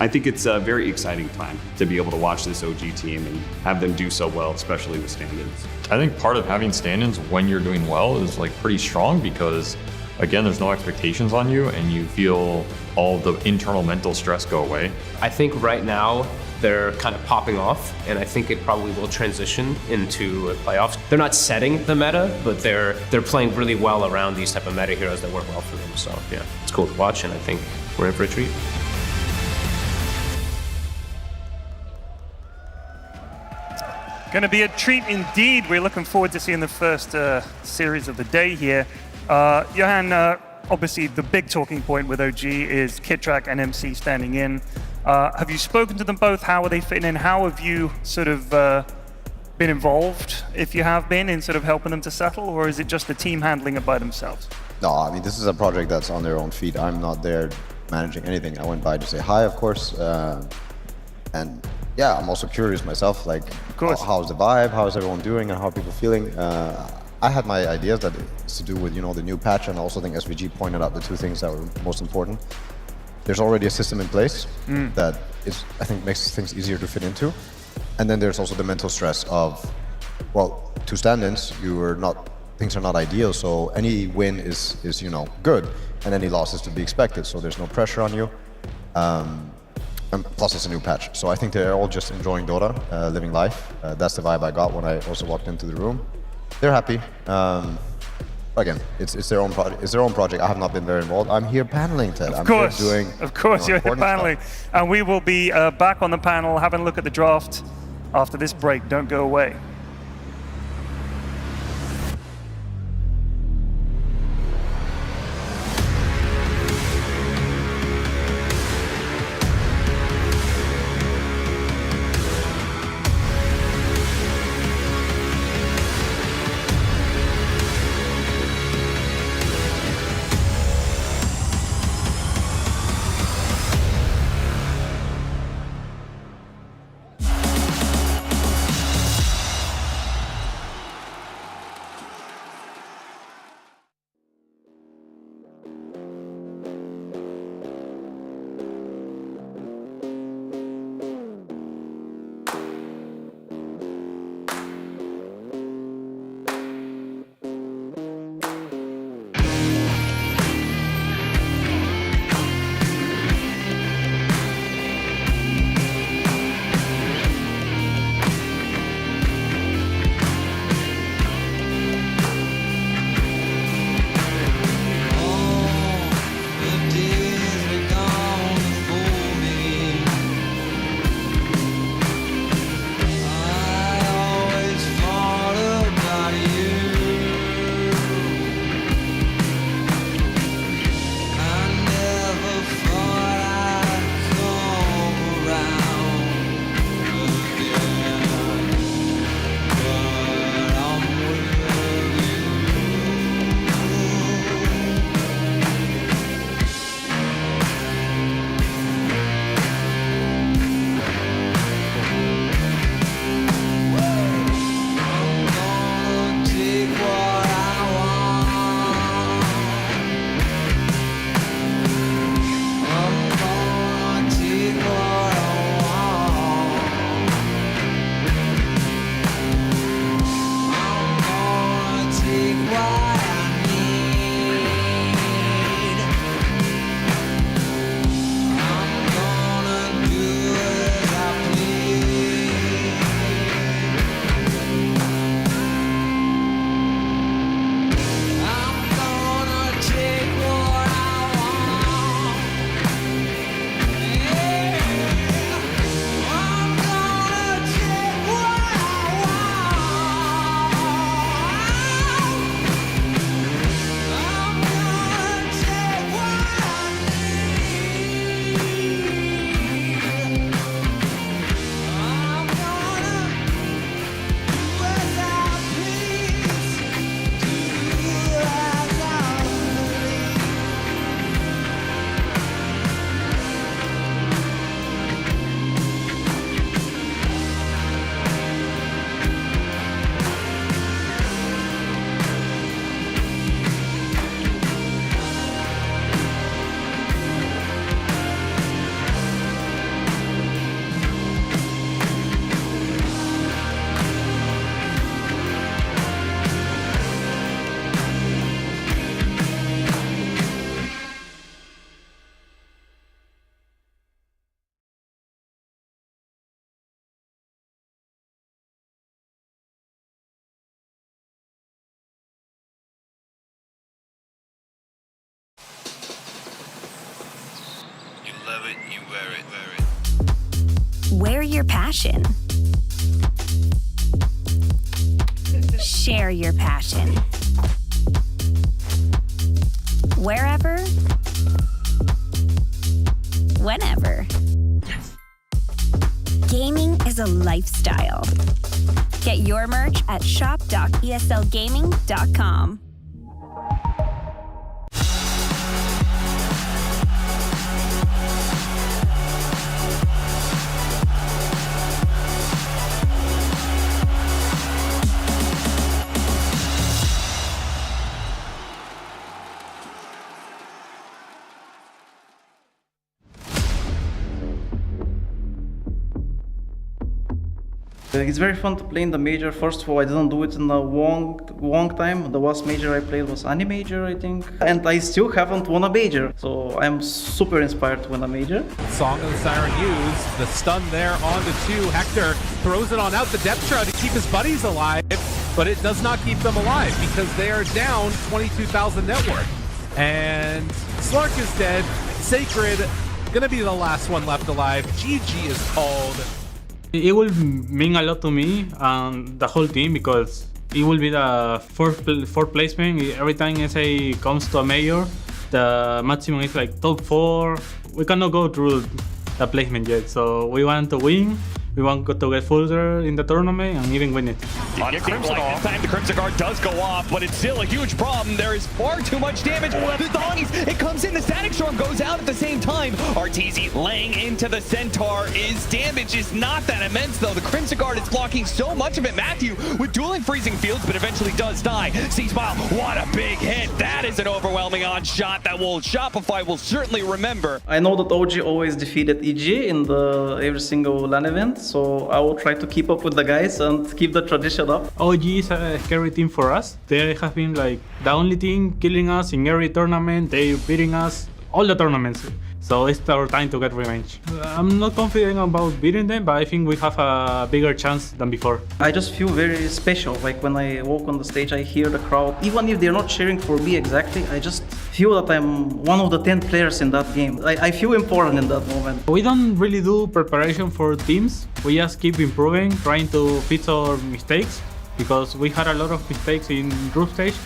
I think it's a very exciting time to be able to watch this OG team and have them do so well, especially with stand-ins. I think part of having stand-ins when you're doing well is like pretty strong because, again, there's no expectations on you and you feel all the internal mental stress go away. I think right now they're kind of popping off, and I think it probably will transition into playoffs. They're not setting the meta, but they're playing really well around these type of meta heroes that work well for them. So yeah, it's cool to watch, and I think we're in for a treat. Going to be a treat indeed. We're looking forward to seeing the first series of the day here. Johan, obviously the big talking point with OG is Kittrack and MC standing in. Have you spoken to them both? How are they fitting in? How have you sort of been involved, if you have been, in sort of helping them to settle, or is it just the team handling it by themselves? No, I mean, this is a project that's on their own feet. I'm not there managing anything. I went by to say hi, of course, and yeah, I'm also curious myself, like, how's the vibe, how's everyone doing, and how are people feeling? I had my ideas that it's to do with, the new patch, and I also think SVG pointed out the 2 things that were most important. There's already a system in place that I think makes things easier to fit into. And then there's also the mental stress of, well, 2 stand-ins, things are not ideal, so any win is good, and any loss is to be expected, so there's no pressure on you. And plus it's a new patch. So I think they're all just enjoying Dota, living life. That's the vibe I got when I also walked into the room. They're happy. Again, it's their own project. It's their own project. I have not been very involved. I'm here paneling, Ted. Of course, you're here paneling. And we will be back on the panel having a look at the draft after this break. Don't go away. it, you wear it, wear it. Wear your passion. Share your passion. Wherever, whenever. Gaming is a lifestyle. Get your merch at shop.eslgaming.com. It's very fun to play in the major. First of all, I didn't do it in a long time. The last major I played was Ani Major, I think. And I still haven't won a major. So I'm super inspired to win a major. Song of the Siren used. The stun there onto 2. Hector throws it on out the depth shroud to keep his buddies alive, but it does not keep them alive because they are down 22,000 net worth. And Slark is dead. Sacred gonna be the last one left alive. GG is called. It will mean a lot to me and the whole team because it will be the fourth placement. Every time SA comes to a major, the maximum is like top 4. We cannot go through the placement yet, so we want to win. We want to get further in the tournament and even win it. It seems like this time the Crimson Guard does go off, but it's still a huge problem. There is far too much damage. The Donnies, it comes in, the Static Storm goes out at the same time. RTZ laying into the Centaur. His damage is not that immense, though. The Crimson Guard is blocking so much of it. Matthew with dueling freezing fields, but eventually does die. C-Smile, what a big hit. That is an overwhelming on-shot that Shopify will certainly remember. I know that OG always defeated EG in every single LAN event. So I will try to keep up with the guys and keep the tradition up. OG is a scary team for us. They have been like the only team killing us in every tournament. They're beating us all the tournaments. So it's our time to get revenge. I'm not confident about beating them, but I think we have a bigger chance than before. I just feel very special. Like when I walk on the stage, I hear the crowd. Even if they're not cheering for me exactly, I just feel that I'm one of the 10 players in that game. I feel important in that moment. We don't really do preparation for teams. We just keep improving, trying to fix our mistakes, because we had a lot of mistakes in group stage,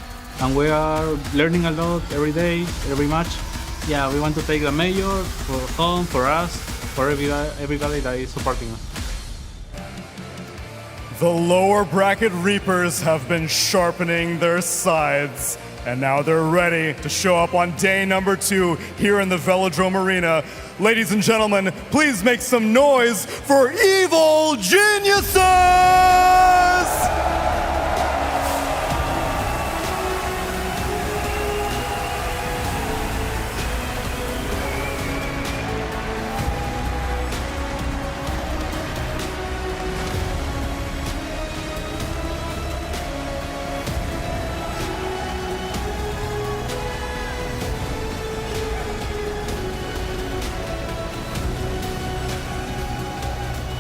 and we are learning a lot every day, every match. Yeah, we want to take the major for home, for us, for everybody that is supporting us. The lower bracket Reapers have been sharpening their sides, and now they're ready to show up on day number 2 here in the Velodrome Arena. Ladies and gentlemen, please make some noise for Evil Geniuses!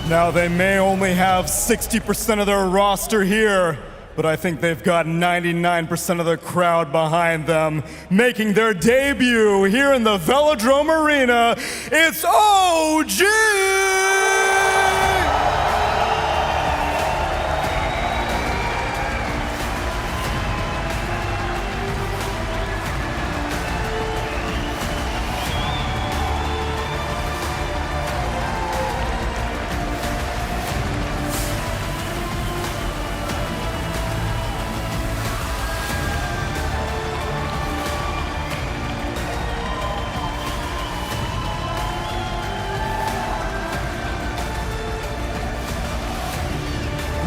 Now, they may only have 60% of their roster here, but I think they've got 99% of the crowd behind them. Making their debut here in the Velodrome Arena, it's OG!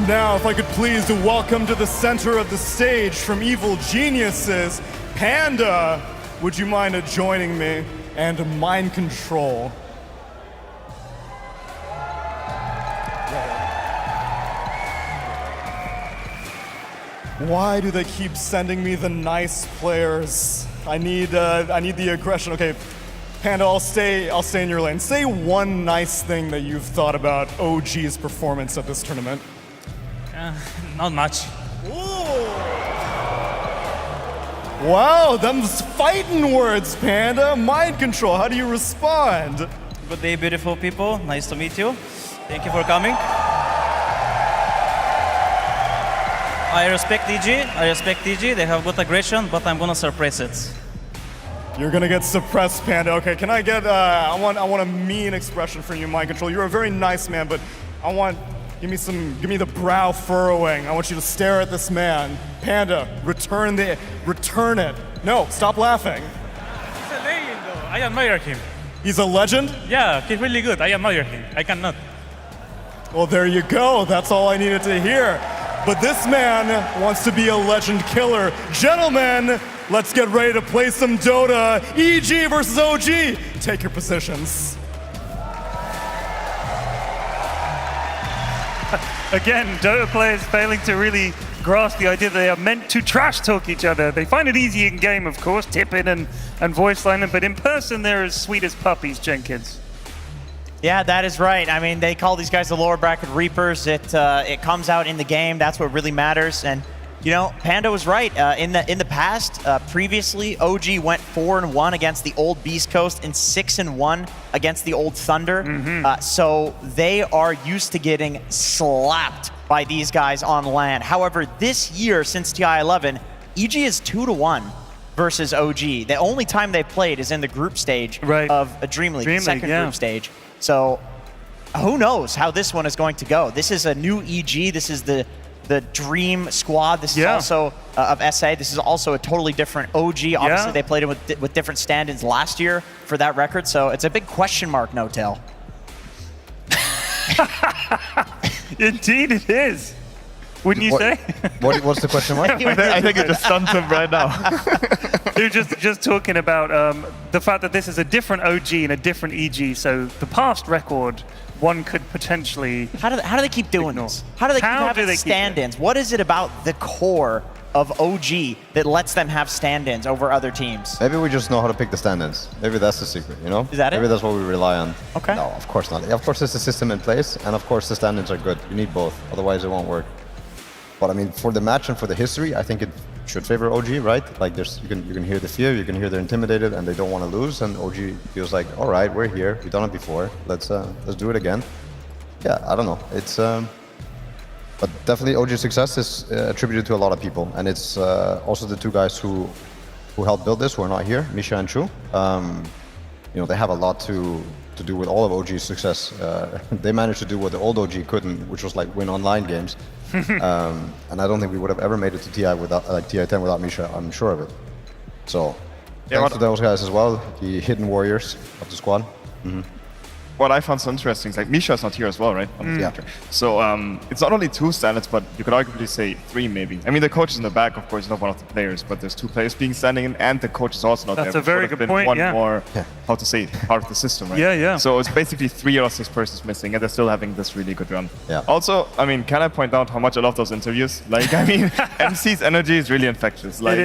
Now, if I could please welcome to the center of the stage from Evil Geniuses, Panda, would you mind joining me? And Mind Control. Why do they keep sending me the nice players? I need the aggression. Okay, Panda, I'll stay in your lane. Say one nice thing that you've thought about OG's performance at this tournament. Not much. Wow, them's fighting words, Panda. Mind Control, how do you respond? Good day, beautiful people. Nice to meet you. Thank you for coming. I respect EG. They have good aggression, but I'm gonna suppress it. You're gonna get suppressed, Panda. Okay, can I get? I want a mean expression from you, Mind Control. You're a very nice man, but give me the brow furrowing. I want you to stare at this man. Panda, return it. No, stop laughing. He's a legend, though. I admire him. He's a legend? Yeah, he's really good. I admire him. I cannot. Well, there you go. That's all I needed to hear. But this man wants to be a legend killer. Gentlemen, let's get ready to play some Dota. EG versus OG. Take your positions. Again, Dota players failing to really grasp the idea that they are meant to trash talk each other. They find it easy in game, of course, tipping and voice lining, but in person they're as sweet as puppies, Jenkins. Yeah, that is right. I mean, they call these guys the lower bracket Reapers. It comes out in the game. That's what really matters. And you know, Panda was right. In the past, previously, OG went 4-1 against the old Beast Coast and 6-1 against the old Thunder. So they are used to getting slapped by these guys on LAN. However, this year, since TI11, EG is 2-1 versus OG. The only time they played is in the group stage of a Dream League, the second group stage. So who knows how this one is going to go. This is a new EG. This is the Dream squad. This is also of SA. This is also a totally different OG. Obviously, they played it with different stand-ins last year for that record. So it's a big question mark, No-Tail. Indeed it is. Wouldn't you say? What's the question mark? I think it just stuns him right now. You're just talking about the fact that this is a different OG and a different EG, so the past record, one could potentially... How do they keep doing this? How do they keep having stand-ins? What is it about the core of OG that lets them have stand-ins over other teams? Maybe we just know how to pick the stand-ins. Maybe that's the secret, you know? Is that Maybe it? that's what we rely on. Okay. No, of course not. Of course there's a system in place, and of course the stand-ins are good. You need both, otherwise it won't work. But I mean, for the match and for the history, I think it should favor OG, right? Like, you can hear the fear, you can hear they're intimidated, and they don't want to lose. And OG feels like, all right, we're here, we've done it before, let's do it again. Yeah, I don't know. It's but definitely OG's success is attributed to a lot of people, and it's also the two guys who helped build this, who are not here, Misha and Chu. You know, they have a lot to do with all of OG's success. They managed to do what the old OG couldn't, which was like win online games. And I don't think we would have ever made it to TI without TI10 without Misha. I'm sure of it. So thanks to those guys as well, the hidden warriors of the squad. What I found so interesting is like Misha's not here as well, right? So it's not only two standards, but you could arguably say three maybe. I mean, the coach is in the back, of course, not one of the players, but there's two players being standing in, and the coach is also not there. That's a very good point, One more, how to say, part of the system, right? Yeah. So it's basically 3 or 6 persons missing, and they're still having this really good run. Yeah. Also, I mean, can I point out how much I love those interviews? Like, I mean, MC's energy is really infectious. Like,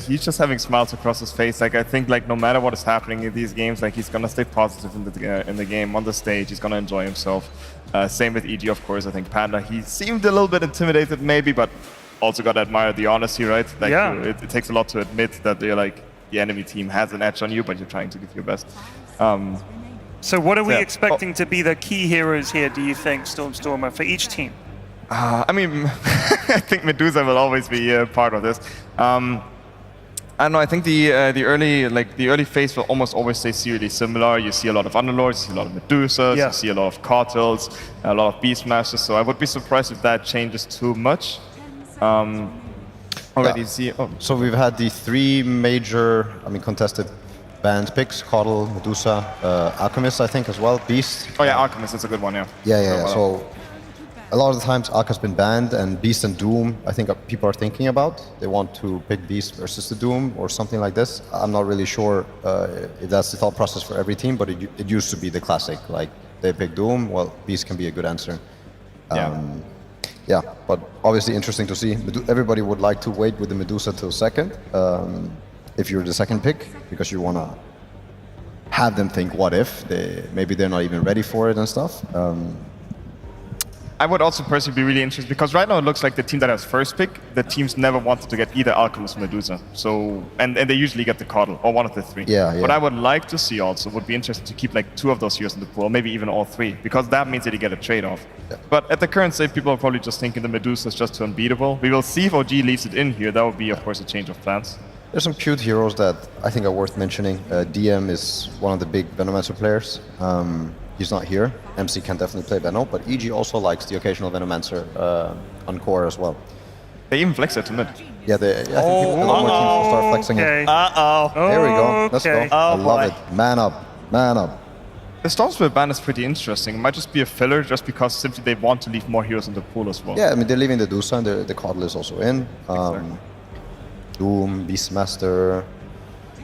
he's just having smiles across his face. Like, I think, like, no matter what is happening in these games, like, he's gonna stay positive in the game, on the stage. He's gonna enjoy himself. Same with EG, of course. I think Panda, he seemed a little bit intimidated maybe, but also gotta admire the honesty, right? Like, it takes a lot to admit that they're like, the enemy team has an edge on you, but you're trying to give your best. So what are we expecting to be the key heroes here, do you think, Stormstormer, for each team? I mean, I think Medusa will always be part of this. I don't know, I think the early phase will almost always stay serially similar. You see a lot of Underlords, you see a lot of Medusas, you see a lot of Cartels, a lot of Beastmasters, so I would be surprised if that changes too much. So we've had the 3 major, contested banned picks: Cartel, Medusa, Alchemist, I think, as well, Beast. Oh yeah, Alchemist, that's a good one, yeah. Yeah. So a lot of the times Alka's been banned, and Beast and Doom, I think people are thinking about. They want to pick Beast versus the Doom or something like this. I'm not really sure if that's the thought process for every team, but it used to be the classic. Like, they pick Doom, well, Beast can be a good answer. Yeah, but obviously interesting to see. Everybody would like to wait with the Medusa till second, if you're the second pick, because you want to have them think, what if? Maybe they're not even ready for it and stuff. I would also personally be really interested because right now it looks like the team that has first pick, the teams never wanted to get either Alchemist or Medusa. So, and they usually get the Coddle or one of the three. Yeah. What I would like to see also would be interesting to keep like 2 of those heroes in the pool, maybe even all 3, because that means that you get a trade-off. Yeah. But at the current state, people are probably just thinking the Medusa is just too unbeatable. We will see if OG leaves it in here. That would be, of course, a change of plans. There's some cute heroes that I think are worth mentioning. DM is one of the big Venomancer players. He's not here. MC can definitely play Veno, but EG also likes the occasional Venomancer on core as well. They even flex it to mid. Yeah, I think a lot more teams will start flexing it. There we go. Let's go. I love it. Man up. Man up. The Stormspear ban is pretty interesting. It might just be a filler just because simply they want to leave more heroes in the pool as well. Yeah, I mean, they're leaving the Dusa and the Coddle is also in. Doom, Beastmaster.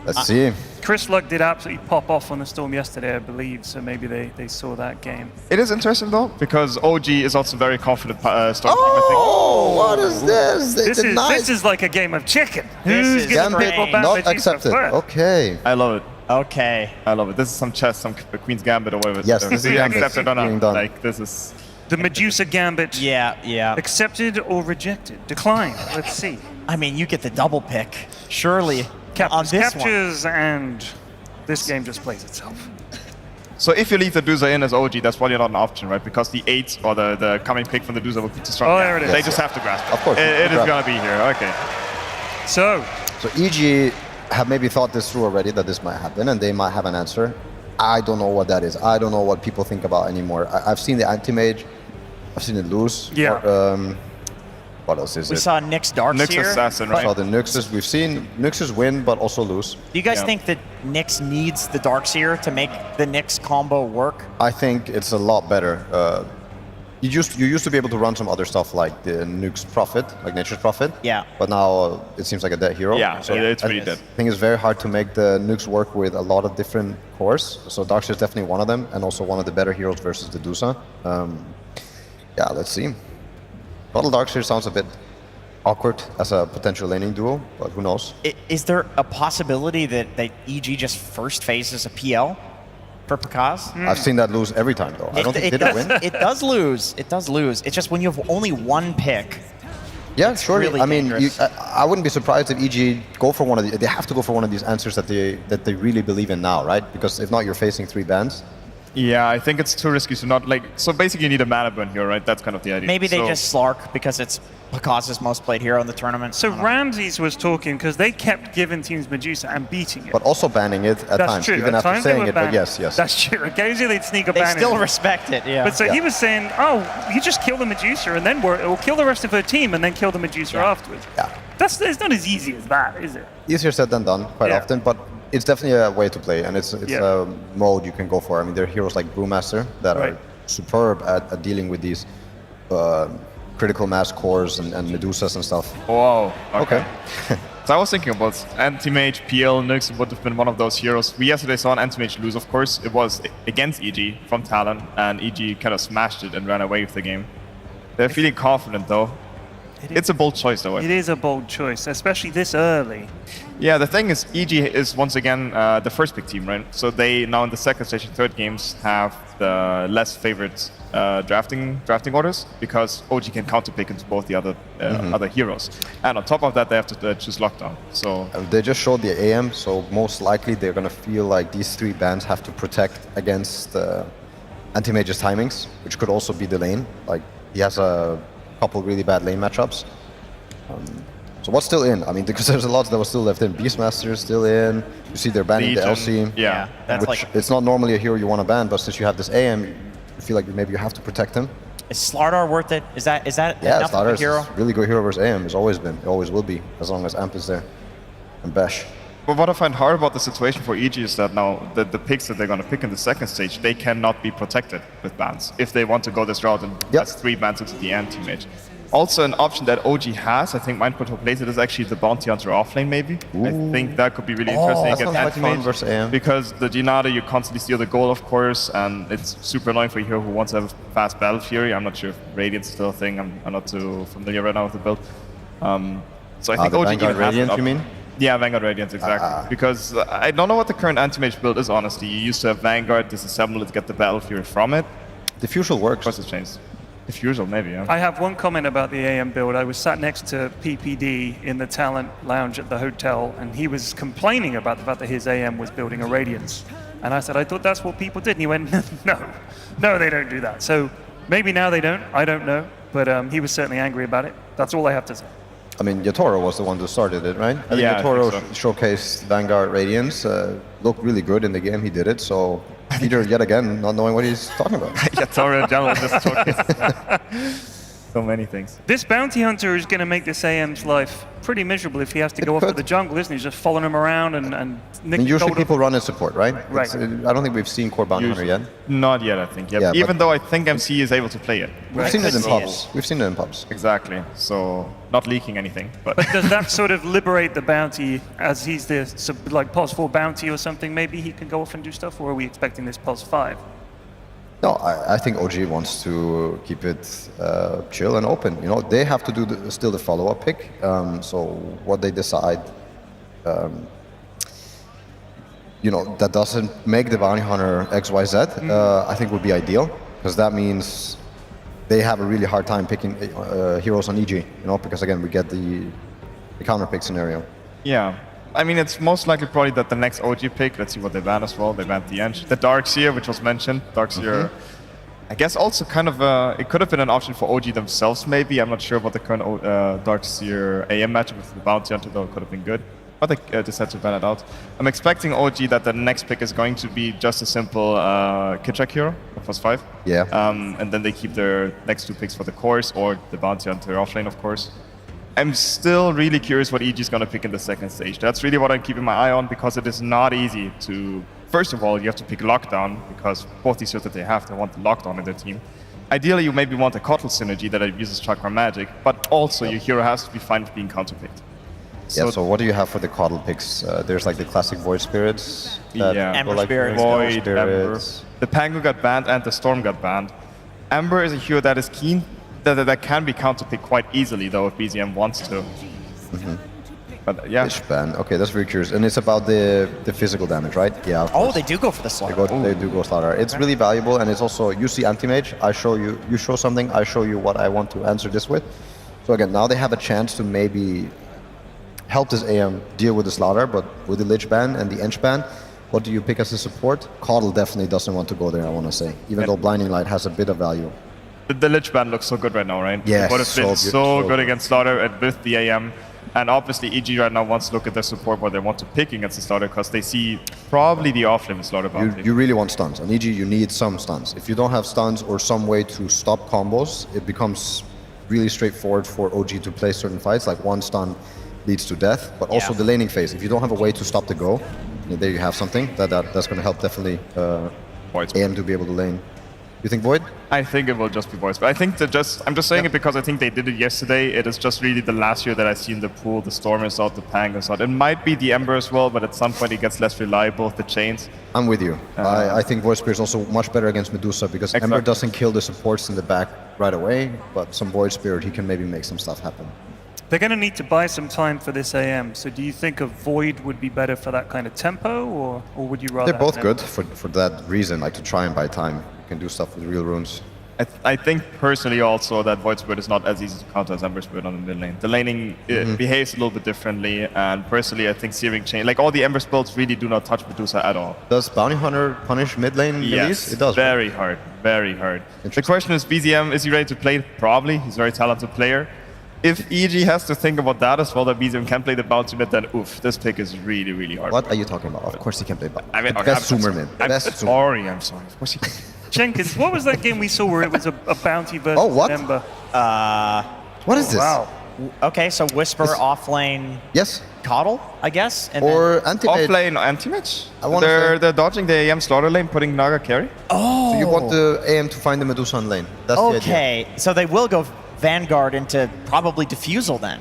Let's see. Chris Luck did absolutely pop off on the Storm yesterday, I believe, so maybe they saw that game. It is interesting though, because OG is also very confident Storm team, I think. Oh, what is this? This is like a game of chicken. Who's going to Gambit not accepted. Okay. I love it. Okay. I love it. This is some chess, some Queen's Gambit or whatever. Yes, this is Gambit. Accepted or being not. done. Like, this is... The Medusa Gambit. Yeah. Accepted or rejected? Decline. Let's see. I mean, you get the double pick, surely. On this Captures and this game just plays itself. So if you leave the Dusa in as OG, that's probably not an option, right? Because the 8 or the coming pick from the Dusa will be too strong. Oh, there it is. They just have to grasp it. Of course. It is going to be here. Okay. So EG have maybe thought this through already, that this might happen, and they might have an answer. I don't know what that is. I don't know what people think about anymore. I've seen the Anti-Mage. I've seen it lose. Yeah. What else is we it? saw Nyx Darkseer. Nyx Assassin, right? We saw the Nyxes. We've seen Nyxes win, but also lose. Do you guys think that Nyx needs the Darkseer to make the Nyx combo work? I think it's a lot better. You used to be able to run some other stuff like the Nyx Prophet, like Nature's Prophet. Yeah. But now it seems like a dead hero. Yeah, so it's pretty dead. I think it's very hard to make the Nyx work with a lot of different cores. So Darkseer is definitely one of them, and also one of the better heroes versus the Dusa. Yeah, let's see. Total Darkseer sounds a bit awkward as a potential laning duo, but who knows? Is there a possibility that EG just first phases a PL for Pakaz? I've seen that lose every time, though. I don't think did it win? It does lose. It does lose. It's just when you have only one pick. Yeah, sure. Really I mean, dangerous. I wouldn't be surprised if EG go for one of the. They have to go for one of these answers that they really believe in now, right? Because if not, you're facing 3 bans. Yeah, I think it's too risky to not like. So basically, you need a mana burn here, right? That's kind of the idea. Maybe they just Slark because it's Pakaz's most played hero in the tournament. So Ramses was talking because they kept giving teams Medusa and beating it. But also banning it at That's times, true. even At after times they saying were it. But banning. yes. That's true. Occasionally they'd sneak a They ban still in. respect it, yeah. But so he was saying, oh, you just kill the Medusa and then or kill the rest of her team and then kill the Medusa afterwards. Yeah. It's not as easy as that, is it? Easier said than done, quite often. But it's definitely a way to play, and it's a mode you can go for. I mean, there are heroes like Brewmaster that are superb at dealing with these critical mass cores and Medusas and stuff. Whoa. Okay. So I was thinking about Anti-Mage, PL, Nyx would have been one of those heroes. We yesterday saw an Anti-Mage lose, of course. It was against EG from Talon, and EG kind of smashed it and ran away with the game. They're feeling confident, though. It's a bold choice, though. It is a bold choice, especially this early. Yeah, the thing is, EG is once again the first pick team, right? So they now in the second stage and third games have the less favored drafting orders because OG can counterpick into both the other heroes, and on top of that, they have to choose lockdown. So they just showed the AM, so most likely they're gonna feel like these 3 bans have to protect against Anti-Mage's timings, which could also be the lane. Like he has a couple really bad lane matchups. So what's still in? I mean, because there's a lot that was still left in. Beastmaster is still in. You see they're banning the LC. Yeah, that's which it's not normally a hero you want to ban, but since you have this AM, you feel like maybe you have to protect him. Is Slardar worth it? Is that yeah, enough of a Slardar hero? is a really good hero versus AM. It's always been. It always will be, as long as Amp is there. And Bash. But what I find hard about the situation for EG is that now the picks that they're going to pick in the second stage, they cannot be protected with bans if they want to go this route, and that's 3 bans into the Anti-Mage. Also, an option that OG has, I think Mind Control plays it, is actually the Bounty Hunter offlane, maybe. Ooh. I think that could be really interesting That against sounds like fun versus AM. because the Ginada, you constantly steal the goal, of course, and it's super annoying for a hero who wants to have a fast Battle Fury. I'm not sure if Radiant's still a thing. I'm not too familiar right now with the build. So I think the OG Vanguard even has Radiant, it you mean? Yeah, Vanguard Radiance, exactly. Because I don't know what the current Anti-Mage build is, honestly. You used to have Vanguard, disassemble it, get the Battle Fury from it. Diffusal works. Of course it's changed. Diffusal, maybe, yeah. I have one comment about the AM build. I was sat next to PPD in the talent lounge at the hotel, and he was complaining about the fact that his AM was building a Radiance. And I said, I thought that's what people did. And he went, no, they don't do that. So maybe now they don't. I don't know. But he was certainly angry about it. That's all I have to say. I mean, Yatoro was the one who started it, right? I think Yatoro showcased Vanguard Radiance, looked really good in the game, he did it, so Peter, yet again, not knowing what he's talking about. Yatoro in general just showcased so many things. This Bounty Hunter is going to make this AM's life pretty miserable if he has to go off to the jungle, isn't he? He's just following him around and nicking usually people run in support, right? Right. I don't think we've seen Core Bounty Hunter yet. Not yet, I think. Yeah, even though I think MC is able to play it. We've seen it in pubs. We've seen it in pubs. Exactly. So not leaking anything. But does that sort of liberate the bounty as he's the like Pulse 4 bounty or something? Maybe he can go off and do stuff, or are we expecting this Pulse 5? No, I think OG wants to keep it chill and open. You know, they have to do still the follow-up pick. So what they decide, you know, that doesn't make the Bounty Hunter XYZ, I think would be ideal, because that means they have a really hard time picking heroes on EG. You know, because again, we get the counter pick scenario. Yeah. I mean, it's most likely probably that the next OG pick, let's see what they ban as well. They banned the Eng. The Darkseer, which was mentioned. Darkseer, I guess also kind of, it could have been an option for OG themselves maybe. I'm not sure about the current Darkseer AM matchup with the Bounty Hunter, though it could have been good. But they decided to ban it out. I'm expecting OG that the next pick is going to be just a simple Kitrak hero, +5. Yeah. And then they keep their next two picks for the cores or the Bounty Hunter offlane, of course. I'm still really curious what EG is going to pick in the second stage. That's really what I'm keeping my eye on, because it is not easy to... First of all, you have to pick Lockdown, because both these heroes that they have, they want the Lockdown in their team. Ideally, you maybe want a Kotl synergy that uses Chakra Magic, but also your hero has to be fine with being counterpicked. Yeah, so what do you have for the Kotl picks? There's like the classic Void Spirits. Ember like Spirits. Void, Ember. The Pango got banned and the Storm got banned. Ember is a hero that is keen, that can be counterpicked quite easily, though, if BZM wants to. But yeah. Fish ban. Okay, that's very curious. And it's about the physical damage, right? Yeah. Oh, they do go for the slaughter. They do go slaughter. It's really valuable, and it's also, you see anti-mage, I show you, you show something, I show you what I want to answer this with. So again, now they have a chance to maybe help this AM deal with the slaughter, but with the Lich ban and the Eng ban, what do you pick as a support? Kotl definitely doesn't want to go there, I want to say, even though Blinding Light has a bit of value. The Lich ban looks so good right now, right? Yes, it would have been so good against Slaughter and with the AM. And obviously EG right now wants to look at their support where they want to pick against the Slaughter, because they see probably the off-limit Slaughter bounty. You really want stuns. On EG, you need some stuns. If you don't have stuns or some way to stop combos, it becomes really straightforward for OG to play certain fights. Like one stun leads to death, but also the laning phase. If you don't have a way to stop the go, there you have something. That's going to help definitely AM to be able to lane. You think Void? I think it will just be Void. But I think I'm just saying it because I think they did it yesterday. It is just really the last year that I've seen the pool. The Storm is out, the Pang is out. It might be the Ember as well, but at some point it gets less reliable, the chains. I'm with you. I think Void Spirit is also much better against Medusa, because Ember doesn't kill the supports in the back right away, but some Void Spirit, he can maybe make some stuff happen. They're going to need to buy some time for this AM, so do you think a Void would be better for that kind of tempo, or would you rather... They're both good for that reason, like to try and buy time. You can do stuff with real runes. I think personally also that Void Spirit is not as easy to counter as Ember Spirit on the mid lane. The laning behaves a little bit differently, and personally I think Searing Chain, like all the Ember spells really do not touch Medusa at all. Does Bounty Hunter punish mid lane release? It does. Very hard, very hard. The question is, BZM, is he ready to play? Probably. He's a very talented player. If EG has to think about that as well, that BZM can play the bounty mid, then oof, this pick is really, really hard. What are you talking about? Of course he can play bounty. I mean, best zoomer mid. I'm sorry. Of course he can. Jenkins, what was that game we saw where it was a bounty versus Ember? What is this? Wow. Okay, so Whisper offlane. Yes. Kotl, I guess. And or anti-mage. Offlane anti-mage? They're dodging the AM slaughter lane, putting Naga carry. Oh. So you want the AM to find the Medusa on lane. That's the idea. Okay, so they will go Vanguard into probably Diffusal then.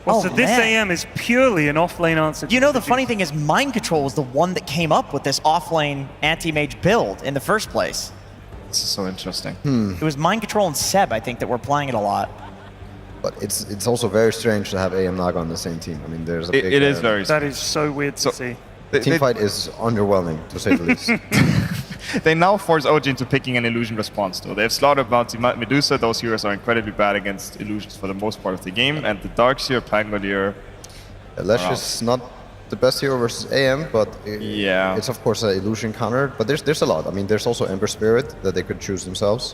Well, so this AM is purely an off-lane answer. You know, the funny thing is Mind Control was the one that came up with this off-lane anti-mage build in the first place. This is so interesting. It was Mind Control and Seb, I think, that were playing it a lot. But it's also very strange to have AM Naga on the same team. I mean, there's a big... It is very strange. That is so weird to see. The team fight is underwhelming, to say the least. They now force OG into picking an illusion response, though. They have Slaughter, Bounty, Medusa. Those heroes are incredibly bad against illusions for the most part of the game. And the Darkseer, Pangolier... Lesh is not the best hero versus AM, but it's of course an illusion counter. But there's a lot. I mean, there's also Ember Spirit that they could choose themselves.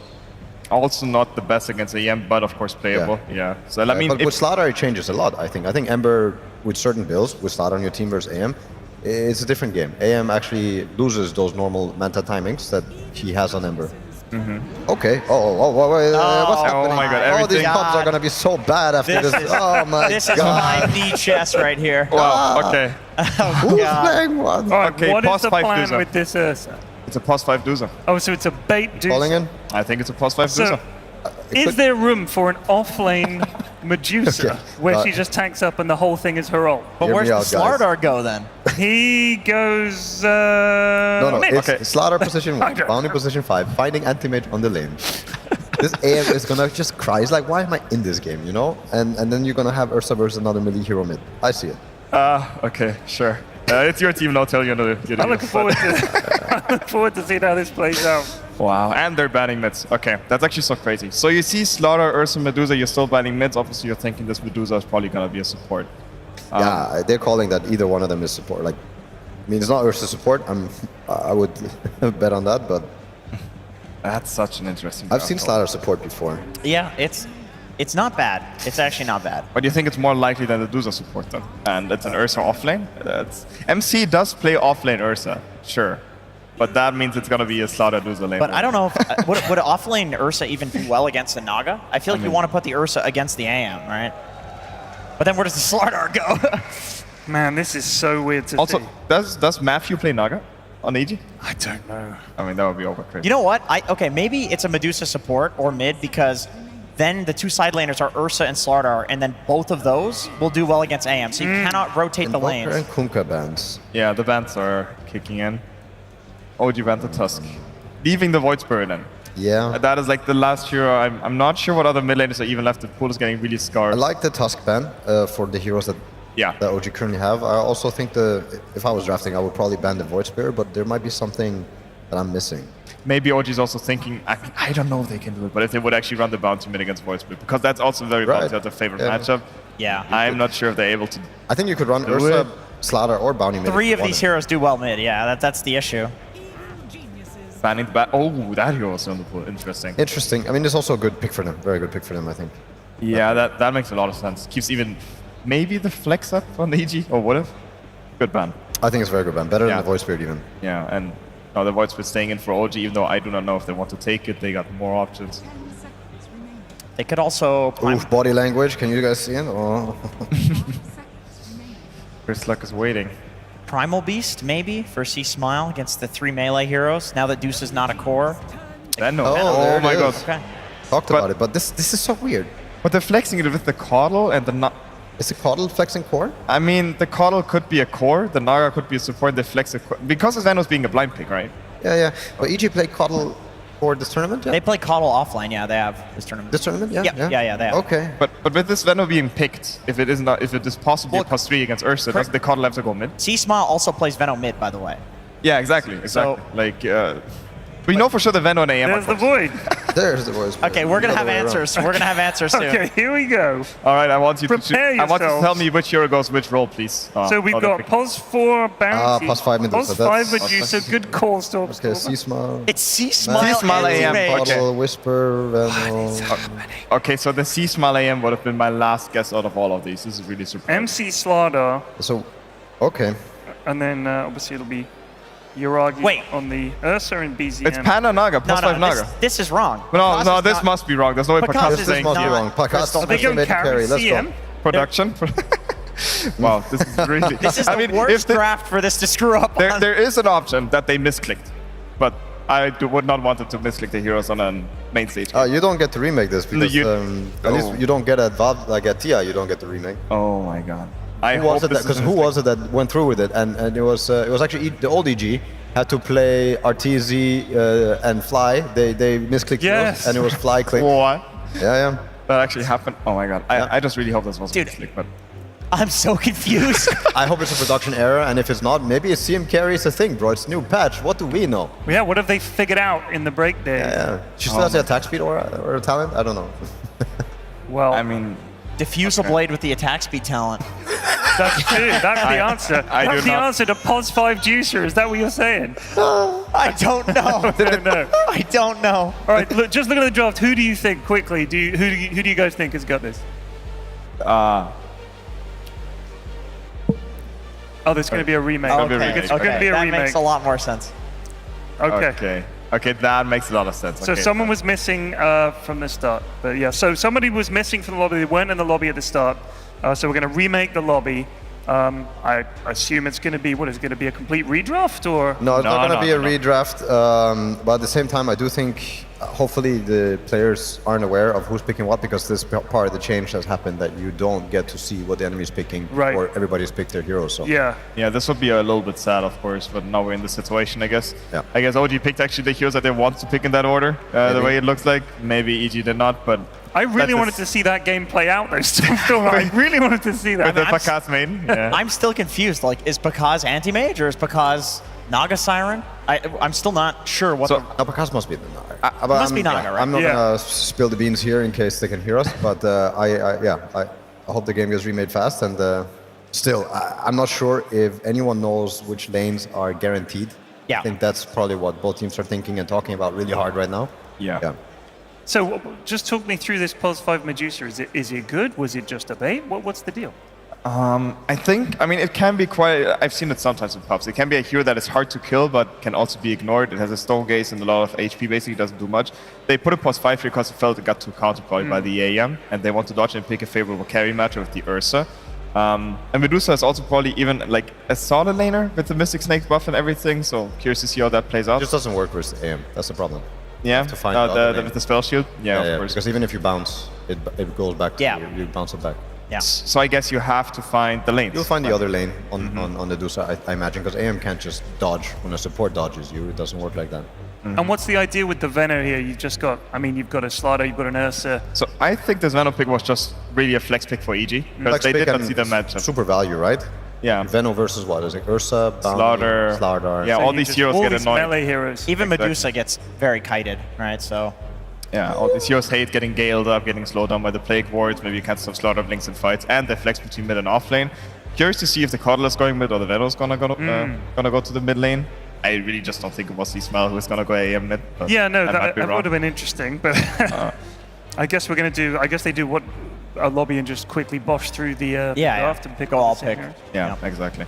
Also not the best against AM, but of course playable. Yeah. So I mean, but with Slaughter it changes a lot. I think Ember with certain builds with Slaughter on your team versus AM, it's a different game. AM actually loses those normal Manta timings that he has on Ember. Okay. What's happening? Oh my god! All these pubs are gonna be so bad after this. Oh my god! This is my knee chest right here. Wow. Okay. Who's playing one? All right, Okay, what is pause the 5 plan Dusa. with this Ursa? It's a +5 Dusa. Oh, so it's a bait Dusa. Calling in? I think it's a +5 So, Dusa. is there room for an offlane Medusa Okay. where she just tanks up and the whole thing is her ult? But Hear where's me the out, guys. Slardar go then? He goes. No, mid. it's Slaughter position 1, Okay. Bounty position 5, finding anti-mage on the lane. This AM is gonna just cry. He's like, why am I in this game, you know? And then you're gonna have Ursa versus another melee hero mid. I see it. Okay, sure. It's your team, and I'll tell you another. I'm looking forward to. I look forward to seeing how this plays out. Wow, and they're banning mids. Okay, that's actually so crazy. So you see Slaughter, Ursa, Medusa, you're still banning mids. Obviously, you're thinking this Medusa is probably gonna be a support. Yeah, they're calling that either one of them is support. Like, I mean, it's not Ursa support. I would bet on that, but That's such an interesting. I've seen Slaughter support before. Yeah, it's not bad. It's actually not bad. But you think it's more likely than the Dusa support then? And it's an Ursa offlane? MC does play offlane Ursa, sure. But that means it's gonna be a Slaughter Dusa lane. But I don't know if would offlane Ursa even do well against the Naga? I feel like you want to put the Ursa against the AM, right? But then where does the Slardar go? Man, this is so weird to Also, see. does Matthew play Naga on EG? I don't know. I mean, that would be over crazy. You know what? Okay, maybe it's a Medusa support or mid because then the two side laners are Ursa and Slardar, and then both of those will do well against AM. So you cannot rotate the lanes. And Kunkka bans. Yeah, the bans are kicking in. OG banned the Tusk. Leaving the Void Spirit in. Yeah. That is like the last hero. I'm not sure what other mid laners are even left. The pool is getting really scarred. I like the Tusk ban for the heroes that OG currently have. I also think if I was drafting, I would probably ban the Void Spirit, but there might be something that I'm missing. Maybe OG is also thinking, I don't know if they can do it, but if they would actually run the Bounty mid against Void Spirit, because that's also very Bounty as a favorite matchup. Yeah. I'm not sure if they're able to. I think you could run Ursa, Slaughter, or Bounty mid. Three of these heroes do well mid. Yeah, that's the issue. Banning the Oh, that hero is on the pool. Interesting. Interesting. I mean, it's also a good pick for them. Very good pick for them, I think. Yeah, that makes a lot of sense. Keeps even maybe the flex up on the EG, or what if? Good ban. I think it's a very good ban. Better than the Void Spirit even. Yeah, and now the Void Spirit staying in for OG, even though I do not know if they want to take it. They got more options. They could also... Oof, body language. Can you guys see it? Oh. Chris Luck is waiting. Primal Beast, maybe, for C Smile against the 3 melee heroes, now that Deuce is not a core. Venom. Oh, my god. Okay. Talked about it, but this is so weird. But they're flexing it with the Caudal and the not. Is the Caudal flexing core? I mean, the Caudal could be a core, the Naga could be a support, they flex it. Because of Venom's being a blind pick, right? Yeah. But EG played Caudal for this tournament? Yeah? They play Caudal offline, yeah, they have this tournament. This tournament? Yeah. Yeah, they have. Okay. But with this Venom being picked, if it is possibly a +3 against Ursa, does the Caudal have to go mid? C Smile also plays Venom mid, by the way. Yeah, exactly. We know for sure the Venom and AM. There's the Void. There's the Void. Okay, we're gonna have answers. We're gonna have answers soon. Okay, here we go. All right, I want you Prepare I want you to yourselves. tell me which hero goes which role, please. So we've got +4 Bounty, +5 Medusa. +5 Medusa, good calls to Okay, C-Smile. It's C-Smile C-Smile AM. Caudal, Whisper, Venom. Okay, so the C-Smile AM would have been my last guess out of all of these. This is really surprising. MC Slardar, So, okay. and then obviously it'll be Yuragi on the Ursa and BZM. It's Panda Naga, +5 Naga. This is wrong. No, this must be wrong. There's no way Pakas is saying This must be wrong. Pakas made carry. Let's go. Production. Wow, this is really. This is the worst draft for this to screw up on. There is an option that they misclicked, but I would not want them to misclick the heroes on a main stage. You don't get to remake this because at least you don't get a Valve like a TIA. You don't get to remake. Oh my god. Who was it that went through with it? And it was actually the old EG had to play RTZ and Fly. They misclicked heroes, and it was Fly click. What? Yeah. That actually happened. Oh my god. I just really hope this wasn't misclicked, but. I'm so confused. I hope it's a production error, and if it's not, maybe a CM carry is a thing, bro. It's a new patch. What do we know? Yeah, what have they figured out in the break days? Yeah. She still has the attack speed or a talent? I don't know. Well, I mean, diffuse a blade with the attack speed talent. That's true. That's the answer. That's the answer to POS 5 Juicer. Is that what you're saying? I don't know. I don't know. I don't know. All right, look, just look at the draft. Who do you think, quickly, who do you guys think has got this? Oh, there's going to be a remake. Okay, It's going to be a that remake. makes a lot more sense. Okay. Okay, that makes a lot of sense. So okay. someone was missing from the start. But yeah, so somebody was missing from the lobby. They weren't in the lobby at the start. So we're going to remake the lobby. I assume it's going to be, what is it going to be, a complete redraft or? No, it's not going to be a redraft. But at the same time, I do think hopefully the players aren't aware of who's picking what, because this part of the change has happened that you don't get to see what the enemy's picking, or everybody's picked their heroes. So yeah, this would be a little bit sad, of course, but now we're in this situation, I guess. Yeah. I guess OG picked actually the heroes that they want to pick in that order, the way it looks like. Maybe EG did not, but I really wanted to see that game play out, though. Still, I really wanted to see that. With the Pakaz main. Yeah. I'm still confused. Like, is Pakaz anti-mage or is Pakaz Naga Siren? I'm still not sure what. No, Pakaz must be the Naga. Must be Naga, right? I'm not gonna spill the beans here in case they can hear us, but I hope the game gets remade fast. And still, I'm not sure if anyone knows which lanes are guaranteed. Yeah. I think that's probably what both teams are thinking and talking about really hard right now. Yeah. So just talk me through this POS 5 Medusa. Is it good? Was it just a bait? What's the deal? I think, it can be quite, I've seen it sometimes in pubs. It can be a hero that is hard to kill, but can also be ignored. It has a stone gaze and a lot of HP, basically doesn't do much. They put a POS 5 here because it felt it got too countered probably by the AM, and they want to dodge and pick a favorable carry match with the Ursa. And Medusa is also probably even like a solid laner with the Mystic Snake buff and everything, so curious to see how that plays out. It just doesn't work with AM, that's the problem. Yeah, to find with the spell shield. Yeah, of course. Because even if you bounce, it goes back to you. You bounce it back. Yeah. So I guess you have to find the lanes. You'll find the other lane on the Dusa, I imagine, because AM can't just dodge when a support dodges you. It doesn't work like that. And what's the idea with the Venom here? You've just got, you've got a Slider, you've got an Ursa. So I think this Venom pick was just really a flex pick for EG, because they did not see the matchup. Super value, right? Yeah. Venom versus what? Is it Ursa, Slardar. Yeah, so all these heroes get annoyed. Melee heroes. Even Medusa gets very kited, right? So. Yeah, all these heroes hate getting galed up, getting slowed down by the Plague Wards. Maybe you can't some Slaughter Blinks in fights, and they flex between mid and off lane. Curious to see if the Coddle is going mid or the Venom is gonna go to the mid lane. I really just don't think it was Smell who is gonna go AM mid. Yeah, no, that would have been interesting, but I guess we're gonna do. I guess they do what a lobby and just quickly bosh through the draft and pick all pick. Yeah, exactly.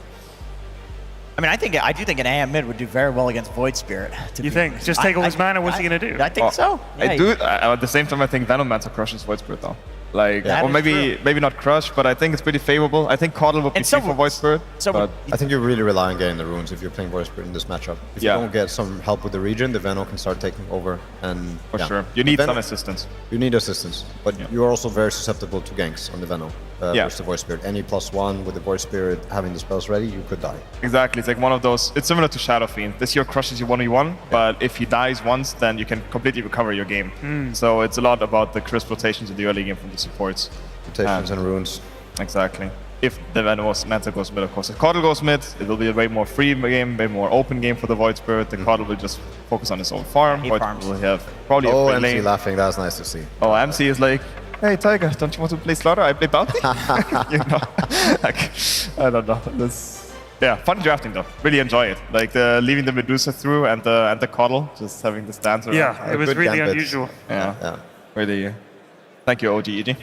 I do think an AM mid would do very well against Void Spirit. You think? Just take all his mana, what's he going to do? I think so. Yeah, I do. At the same time, I think Venom Manta crushes Void Spirit though. Or maybe not crush, but I think it's pretty favorable. I think Coddle would be free for Void Spirit. But I think you really rely on getting the runes if you're playing Void Spirit in this matchup. If you don't get some help with the region, the Venom can start taking over. And for sure, you need some assistance. You need assistance, but you're also very susceptible to ganks on the Venom. Versus the Void Spirit. Any +1 with the Void Spirit having the spells ready, you could die. Exactly, it's like one of those. It's similar to Shadow Fiend. This hero crushes you 1v1, but if he dies once, then you can completely recover your game. So it's a lot about the crisp rotations in the early game from the supports. Rotations and runes. Exactly. If the Venomous Manta goes mid, of course. If Coddle goes mid, it will be a way more free game, way more open game for the Void Spirit. The Coddle will just focus on his own farm. Void Spirit will have probably a free MC lane. laughing, that's nice to see. Oh, MC is like, hey Tiger, don't you want to play Slaughter? I play Bounty. I don't know. Fun drafting though. Really enjoy it. Like leaving the Medusa through and the Coddle, just having this dance around. Yeah, it was really unusual. Yeah. Really. Thank you, OG EG.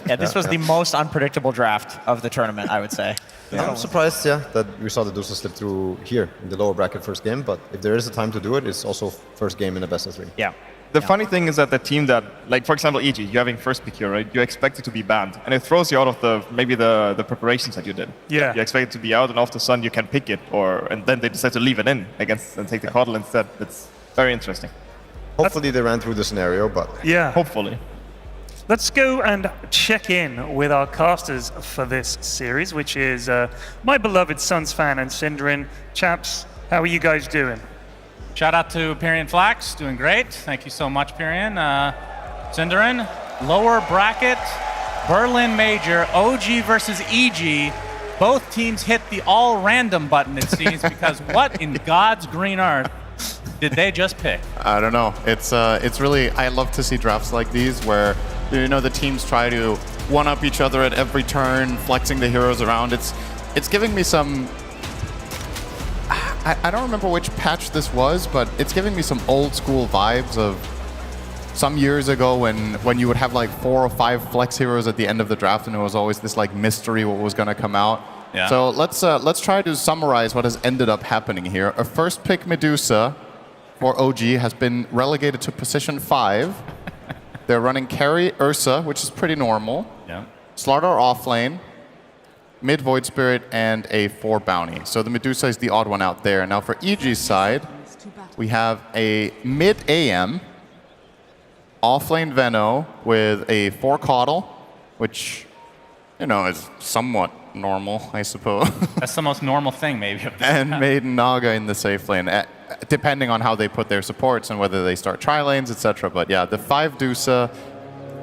This was the most unpredictable draft of the tournament, I would say. I'm surprised, that we saw the Dusa slip through here in the lower bracket first game, but if there is a time to do it, it's also first game in the best of 3. Yeah. The funny thing is that the team that, like for example EG, you're having first pick here, right? You expect it to be banned, and it throws you out of the preparations that you did. Yeah. You expect it to be out, and all of a sudden you can pick it, and then they decide to leave it in against and take the Coddle instead. It's very interesting. Hopefully they ran through the scenario, but hopefully. Let's go and check in with our casters for this series, which is my beloved Suns fan and Synderin. Chaps, how are you guys doing? Shout out to Pyrian Flax, doing great. Thank you so much, Pyrian. Synderin, lower bracket Berlin Major, OG versus EG. Both teams hit the all random button, it seems, because what in God's green earth did they just pick? I don't know. It's really, I love to see drafts like these where, you know, the teams try to one-up each other at every turn, flexing the heroes around. It's giving me some, I don't remember which patch this was, but it's giving me some old school vibes of some years ago when you would have like 4 or 5 flex heroes at the end of the draft, and it was always this like mystery what was going to come out. Yeah. So let's try to summarize what has ended up happening here. A first pick Medusa for OG has been relegated to position 5. They're running carry Ursa, which is pretty normal. Yeah. Slardar off lane, mid Void Spirit, and a 4 bounty. So the Medusa is the odd one out there. Now for EG's side, we have a mid AM, off lane Veno with a 4 Caudal, which, you know, is somewhat normal, I suppose. That's the most normal thing, maybe. And Maiden Naga in the safe lane, depending on how they put their supports and whether they start tri-lanes, etc. But yeah, the 5 Dusa,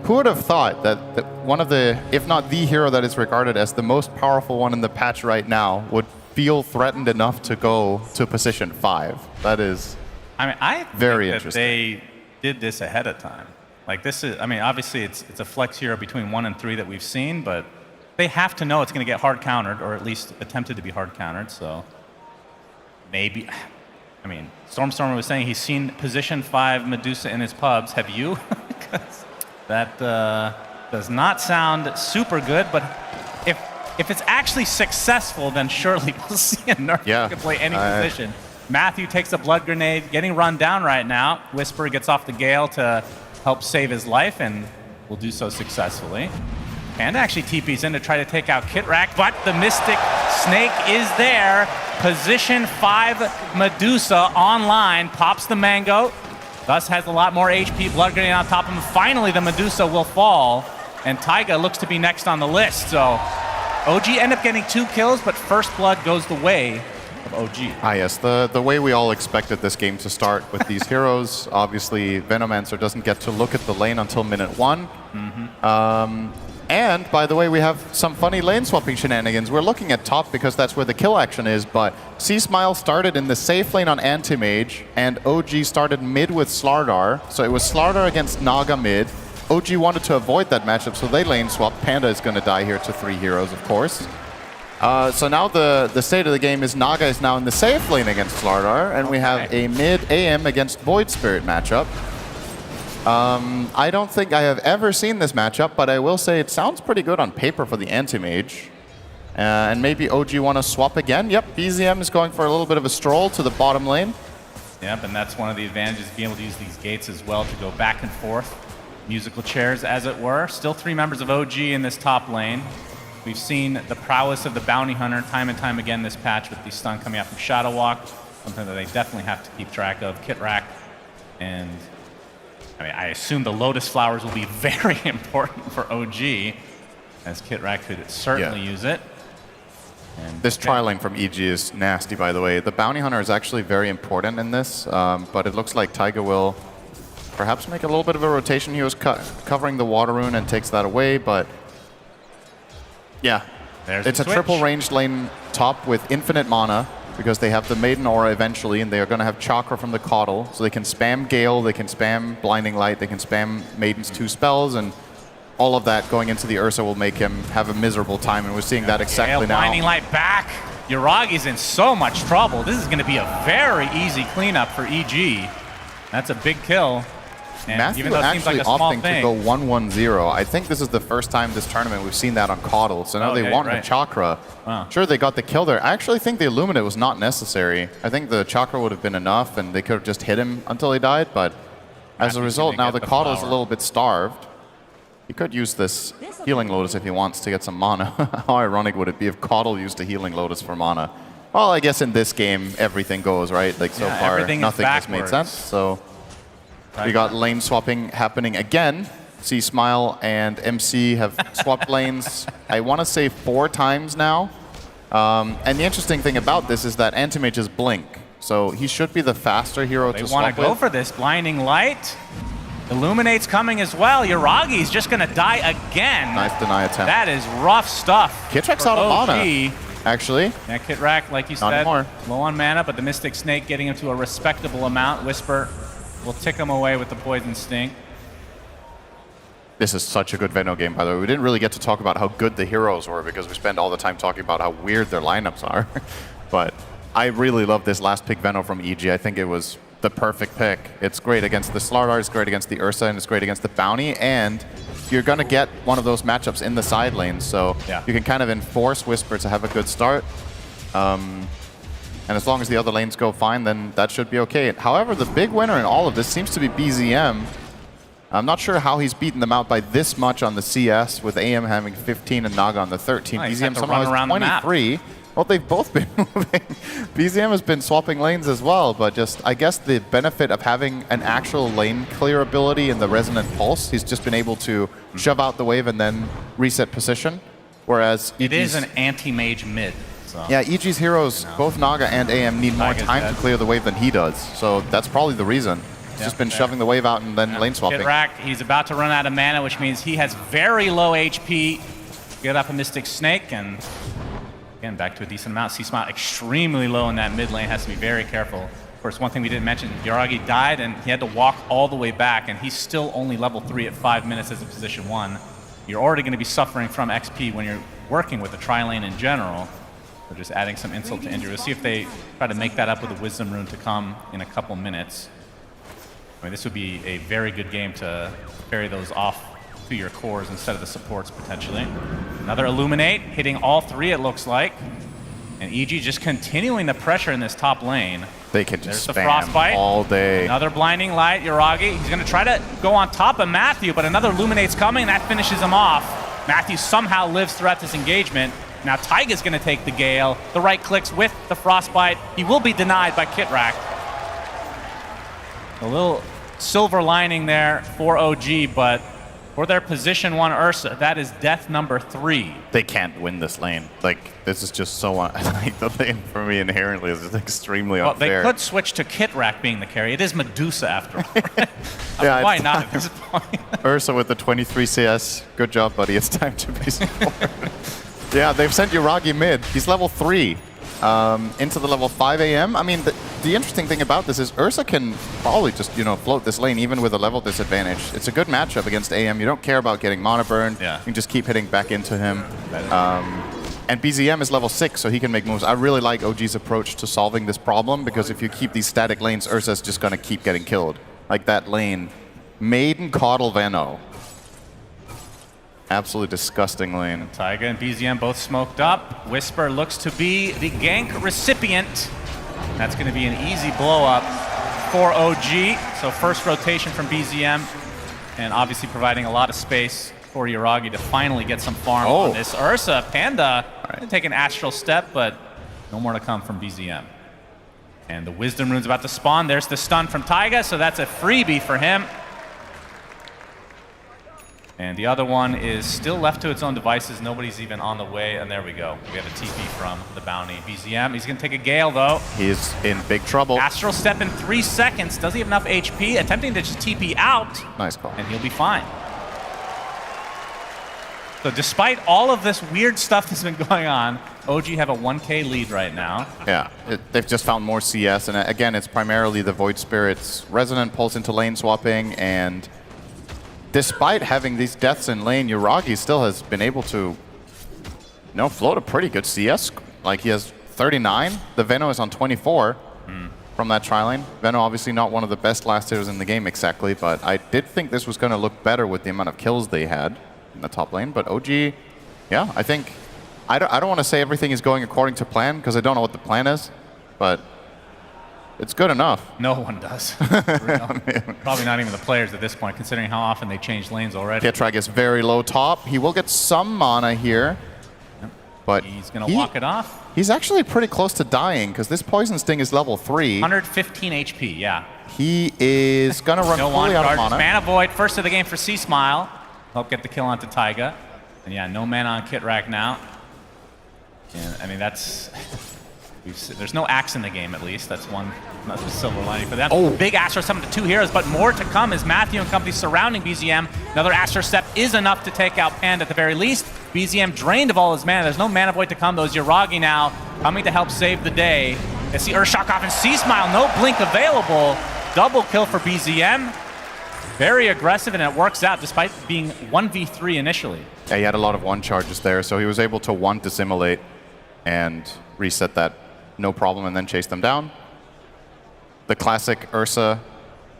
who would have thought that one of the, if not the hero that is regarded as the most powerful one in the patch right now would feel threatened enough to go to position 5? That is very interesting. That they did this ahead of time. Like this is, I mean, obviously it's a flex hero between 1 and 3 that we've seen, but they have to know it's going to get hard countered, or at least attempted to be hard countered. So maybe, I mean, Stormstormer was saying he's seen position 5 Medusa in his pubs. Have you? That does not sound super good, but if it's actually successful, then surely we'll see a nerf that can play any position. Matthew takes a blood grenade, getting run down right now. Whisper gets off the Gale to help save his life, and will do so successfully. Panda actually TP's in to try to take out Kitrak, but the Mystic Snake is there. Position 5 Medusa online, pops the Mango, thus has a lot more HP. Blood grenade on top of him. Finally, the Medusa will fall, and Taiga looks to be next on the list. So OG end up getting 2 kills, but first blood goes the way of OG. Ah yes, the way we all expected this game to start with these heroes. Obviously, Venomancer doesn't get to look at the lane until minute 1. And, by the way, we have some funny lane swapping shenanigans. We're looking at top because that's where the kill action is, but C-Smile started in the safe lane on Anti-Mage, and OG started mid with Slardar. So it was Slardar against Naga mid. OG wanted to avoid that matchup, so they lane swapped. Panda is going to die here to 3 heroes, of course. So now the state of the game is Naga is now in the safe lane against Slardar, and we have a mid AM against Void Spirit matchup. I don't think I have ever seen this matchup, but I will say it sounds pretty good on paper for the Anti-Mage. And maybe OG want to swap again. Yep, BZM is going for a little bit of a stroll to the bottom lane. Yep, and that's one of the advantages, being able to use these gates as well to go back and forth. Musical chairs, as it were. Still 3 members of OG in this top lane. We've seen the prowess of the Bounty Hunter time and time again this patch with the stun coming out from Shadow Walk. Something that they definitely have to keep track of. Kitrak, and I mean, I assume the Lotus Flowers will be very important for OG, as Kitrak could certainly use it. And this tri-lane from EG is nasty, by the way. The Bounty Hunter is actually very important in this, but it looks like Taiga will perhaps make a little bit of a rotation. He was covering the Water Rune and takes that away, but yeah. It's a triple ranged lane top with infinite mana, because they have the Maiden Aura eventually, and they are going to have Chakra from the Caudal, so they can spam Gale, they can spam Blinding Light, they can spam Maiden's 2 spells, and all of that going into the Ursa will make him have a miserable time, and we're seeing that exactly now. Blinding Light back. Yuragi's in so much trouble. This is going to be a very easy cleanup for EG. That's a big kill. And Matthew even though it seems like actually a small opting thing, to go 1-1-0. I think this is the first time this tournament we've seen that on Caudal, so now they want a Chakra. Wow. Sure, they got the kill there. I actually think the Illuminate was not necessary. I think the Chakra would have been enough, and they could have just hit him until he died, but as a result, now the Caudal is a little bit starved. He could use this Healing Lotus if he wants to get some mana. How ironic would it be if Caudal used a Healing Lotus for mana? Well, I guess in this game, everything goes, right? Like, so far, nothing has made sense, so we got lane swapping happening again. C-Smile and MC have swapped lanes, I want to say 4 times now. And the interesting thing about this is that Anti-Mage is Blink, so he should be the faster hero to swap with. They want to go for this Blinding Light. Illuminate's coming as well. Yuragi's just going to die again. Nice deny attempt. That is rough stuff. Kitrak's out of mana, actually. Yeah, Kitrak, like you said, low on mana, but the Mystic Snake getting him to a respectable amount. Whisper will tick him away with the Poison Sting. This is such a good Veno game, by the way. We didn't really get to talk about how good the heroes were because we spend all the time talking about how weird their lineups are. But I really love this last pick Veno from EG. I think it was the perfect pick. It's great against the Slardar, it's great against the Ursa, and it's great against the Bounty, and you're going to get one of those matchups in the side lanes, so you can kind of enforce Whisper to have a good start. And as long as the other lanes go fine, then that should be okay. However, the big winner in all of this seems to be BZM. I'm not sure how he's beaten them out by this much on the CS, with AM having 15 and Naga on the 13. BZM somehow has 23. Well, they've both been moving. BZM has been swapping lanes as well, but just, I guess the benefit of having an actual lane clear ability in the Resonant Pulse, he's just been able to shove out the wave and then reset position, whereas it is an anti-mage mid. So. Yeah, EG's heroes, both Naga and AM, need more time to clear the wave than he does, so that's probably the reason. He's just been shoving the wave out and then lane swapping. Kitrak, he's about to run out of mana, which means he has very low HP. Get up a Mystic Snake, and again, back to a decent amount. C-Smile extremely low in that mid lane, has to be very careful. Of course, one thing we didn't mention, Yuragi died and he had to walk all the way back, and he's still only level 3 at 5 minutes as a position 1. You're already going to be suffering from XP when you're working with the tri-lane in general. So just adding some insult to injury. We'll see if they try to make that up with a Wisdom Rune to come in a couple minutes. I mean, this would be a very good game to carry those off to your cores instead of the supports, potentially. Another Illuminate, hitting all 3, it looks like. And EG just continuing the pressure in this top lane. They can just There's the spam Frostbite all day. Another Blinding Light, Yuragi. He's going to try to go on top of Matthew, but another Illuminate's coming, that finishes him off. Matthew somehow lives throughout this engagement. Now Taiga's going to take the Gale. The right clicks with the Frostbite. He will be denied by Kitrak. A little silver lining there for OG, but for their position 1 Ursa, that is death number 3. They can't win this lane. Like, this is just so like the lane for me inherently is just extremely unfair. They could switch to Kitrak being the carry. It is Medusa after all. Yeah, why not at this point? Ursa with the 23 CS. Good job, buddy. It's time to be support. Yeah, they've sent Yuragi mid. He's level 3. Into the level 5 AM. I mean, the interesting thing about this is Ursa can probably just, float this lane even with a level disadvantage. It's a good matchup against AM. You don't care about getting mana burn. You can just keep hitting back into him. And BZM is level 6, so he can make moves. I really like OG's approach to solving this problem, because if you keep these static lanes, Ursa's just going to keep getting killed. Like that lane. Maiden Caudal Veno. Absolutely disgusting lane. Taiga and BZM both smoked up. Whisper looks to be the gank recipient. That's going to be an easy blow up for OG. So first rotation from BZM, and obviously providing a lot of space for Yuragi to finally get some farm on this. Ursa, Panda, take an astral step, but no more to come from BZM. And the Wisdom Rune's about to spawn. There's the stun from Taiga, so that's a freebie for him. And the other one is still left to its own devices. Nobody's even on the way, and there we go. We have a TP from the Bounty. BZM, he's going to take a Gale, though. He's in big trouble. Astral Step in 3 seconds. Does he have enough HP? Attempting to just TP out. Nice call. And he'll be fine. So despite all of this weird stuff that's been going on, OG have a 1K lead right now. Yeah, they've just found more CS, and again, it's primarily the Void Spirit's Resonant Pulse into lane swapping, and despite having these deaths in lane, Yuragi still has been able to, float a pretty good CS. Like, he has 39. The Veno is on 24 from that tri-lane. Veno obviously not one of the best last hitters in the game exactly, but I did think this was going to look better with the amount of kills they had in the top lane. But OG, yeah, I think, I don't want to say everything is going according to plan, because I don't know what the plan is, but it's good enough. No one does. Probably not even the players at this point, considering how often they change lanes already. Kitrak is very low top. He will get some mana here, but he's going to walk it off. He's actually pretty close to dying, because this Poison Sting is level 3. 115 HP, yeah. He is going to run fully out of mana. Mana Void, first of the game for C-Smile. Help get the kill onto Taiga. And yeah, no mana on Kitrak now. And I mean, that's There's no axe in the game, at least. That's the silver lining for them. Oh, big Astro Summon to 2 heroes, but more to come as Matthew and company surrounding BZM. Another Astro Step is enough to take out Panda at the very least. BZM drained of all his mana. There's no mana void to come, though. Yuragi now coming to help save the day. Let's see Urshak off and C-Smile, no blink available. Double kill for BZM. Very aggressive, and it works out despite being 1v3 initially. Yeah, he had a lot of 1 charges there, so he was able to 1 dissimulate and reset that no problem and then chase them down. The classic Ursa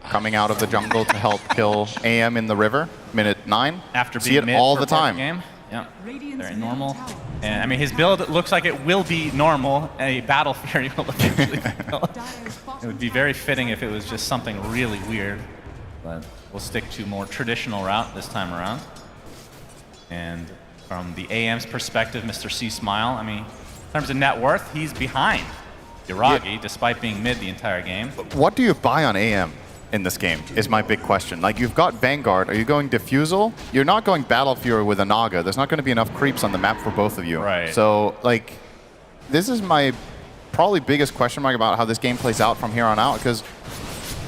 coming out of the jungle to help kill AM in the river, minute 9. After being see it mid all for the time. Game. Yeah, very normal. And I mean, his build looks like it will be normal. A Battle Fury will eventually It would be very fitting if it was just something really weird. But we'll stick to more traditional route this time around. And from the AM's perspective, Mr. C-Smile, I mean, in terms of net worth, he's behind Yuragi, despite being mid the entire game. What do you buy on AM in this game is my big question. Like, you've got Vanguard. Are you going Diffusal? You're not going Battle Fury with a Naga. There's not going to be enough creeps on the map for both of you. Right. So, like, this is my probably biggest question mark about how this game plays out from here on out, because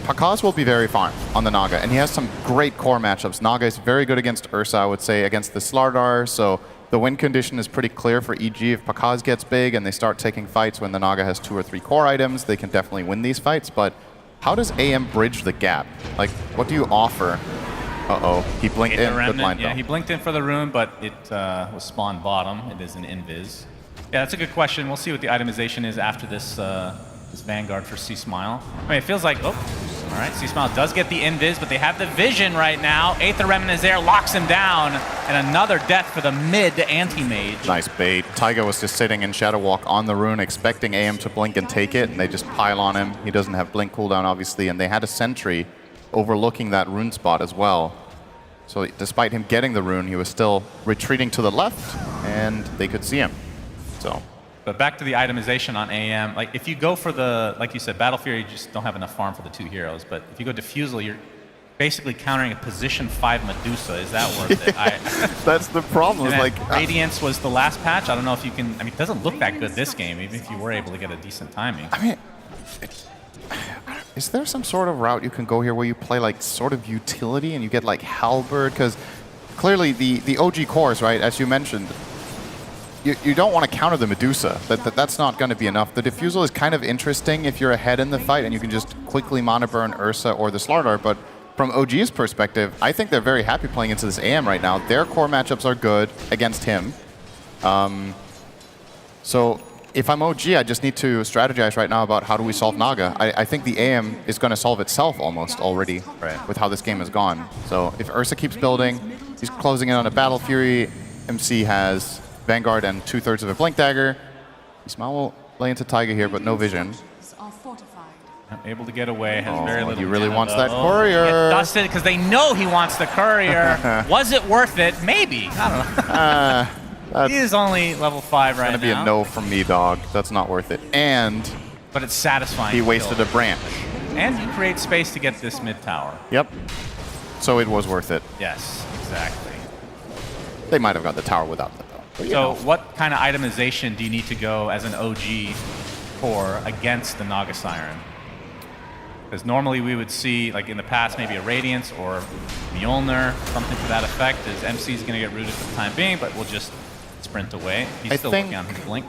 Pakaz will be very farm on the Naga, and he has some great core matchups. Naga is very good against Ursa, I would say, against the Slardar, so the win condition is pretty clear for EG. If Pakaz gets big and they start taking fights when the Naga has 2 or 3 core items, they can definitely win these fights, but how does AM bridge the gap? Like, what do you offer? Uh-oh, he blinked in, good blind Yeah, he blinked in for the rune, but it was spawned bottom. It is an invis. Yeah, that's a good question. We'll see what the itemization is after this this Vanguard for C-Smile. I mean, it feels like, oh, all right, C-Smile does get the invis, but they have the vision right now. Aether Remnant is there, locks him down, and another death for the mid anti-mage. Nice bait. Taiga was just sitting in Shadow Walk on the rune, expecting AM to blink and take it, and they just pile on him. He doesn't have blink cooldown, obviously, and they had a sentry overlooking that rune spot as well. So despite him getting the rune, he was still retreating to the left, and they could see him. So. But back to the itemization on AM, like if you go for the, like you said, Battle Fury, you just don't have enough farm for the 2 heroes. But if you go Diffusal, you're basically countering a position 5 Medusa. Is that worth it? That's the problem. Like Radiance was the last patch. I don't know if you can. I mean, it doesn't look that good this game, even if you were able to get a decent timing. I mean, is there some sort of route you can go here where you play like sort of utility and you get like Halberd? Because clearly the OG cores, right, as you mentioned, you don't want to counter the Medusa. That's not going to be enough. The Diffusal is kind of interesting if you're ahead in the fight and you can just quickly mana burn Ursa or the Slardar, but from OG's perspective, I think they're very happy playing into this AM right now. Their core matchups are good against him. So if I'm OG, I just need to strategize right now about how do we solve Naga. I think the AM is going to solve itself almost already with how this game has gone. So if Ursa keeps building, he's closing in on a Battle Fury. MC has Vanguard and 2/3 of a Blink Dagger. Ismail will lay into Taiga here, but no vision. Able to get away, has very little. He really mana, wants though. that courier. Dusted because they know he wants the courier. Was it worth it? Maybe. I don't know. He is only level 5 right now. It's gonna be a no from me, dog. That's not worth it. And but it's satisfying. He wasted a branch. And you create space to get this mid tower. Yep. So it was worth it. Yes, exactly. They might have got the tower without that, though. But, so what kind of itemization do you need to go as an OG core against the Naga Siren? Because normally we would see, like in the past, maybe a Radiance or Mjolnir, something to that effect. As MC is going to get rooted for the time being, but we'll just sprint away. He's still working on his blink.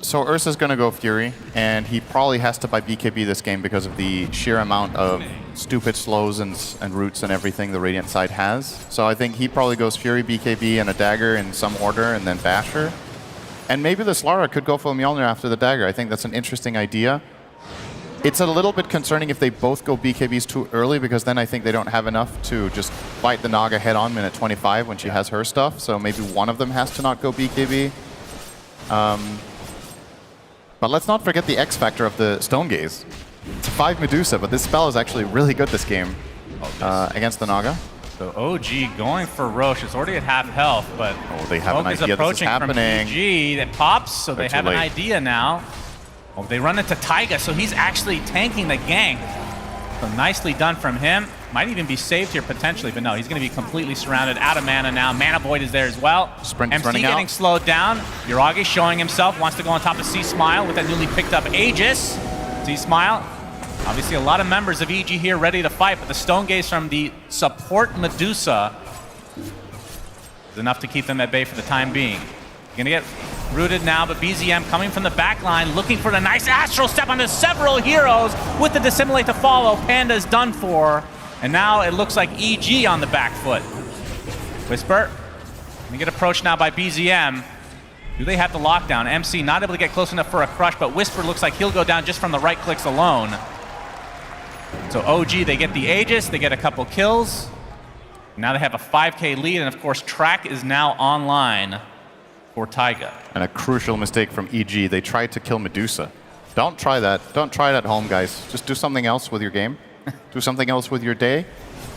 So Ursa's going to go Fury, and he probably has to buy BKB this game because of the sheer amount of stupid slows and roots and everything the Radiant side has. So I think he probably goes Fury, BKB, and a dagger in some order, and then Basher. And maybe the Slardar could go for Mjolnir after the dagger. I think that's an interesting idea. It's a little bit concerning if they both go BKBs too early, because then I think they don't have enough to just fight the Naga head on minute 25 when she has her stuff. So maybe one of them has to not go BKB. But let's not forget the X factor of the Stone Gaze. It's 5 Medusa, but this spell is actually really good this game against the Naga. So OG going for Roche. It's already at half health, but they have an idea this is happening. From EG that pops, so they have an idea now. Oh, they run into Taiga, so he's actually tanking the gank. So nicely done from him. Might even be saved here potentially, but no, he's going to be completely surrounded. Out of mana now. Mana Void is there as well. Sprint's MC running getting out. slowed down. Yuragi showing himself. Wants to go on top of C-Smile with that newly picked up Aegis. C-Smile. Obviously a lot of members of EG here ready to fight, but the Stone Gaze from the support Medusa is enough to keep them at bay for the time being. Gonna get rooted now, but BZM coming from the back line, looking for the nice astral step onto several heroes with the dissimulate to follow. Panda's done for, and now it looks like EG on the back foot. Whisper, gonna get approached now by BZM. Do they have the lockdown? MC not able to get close enough for a crush, but Whisper looks like he'll go down just from the right clicks alone. So OG, they get the Aegis, they get a couple kills. Now they have a 5K lead, and of course Track is now online for Taiga. And a crucial mistake from EG. They tried to kill Medusa. Don't try that. Don't try it at home, guys. Just do something else with your game. Do something else with your day.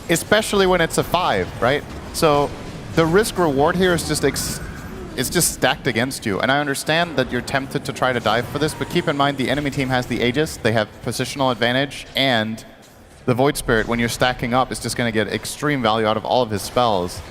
Especially when it's a 5, right? So the risk reward here is just it's just stacked against you. And I understand that you're tempted to try to dive for this, but keep in mind the enemy team has the Aegis, they have positional advantage, and the Void Spirit, when you're stacking up, is just going to get extreme value out of all of his spells.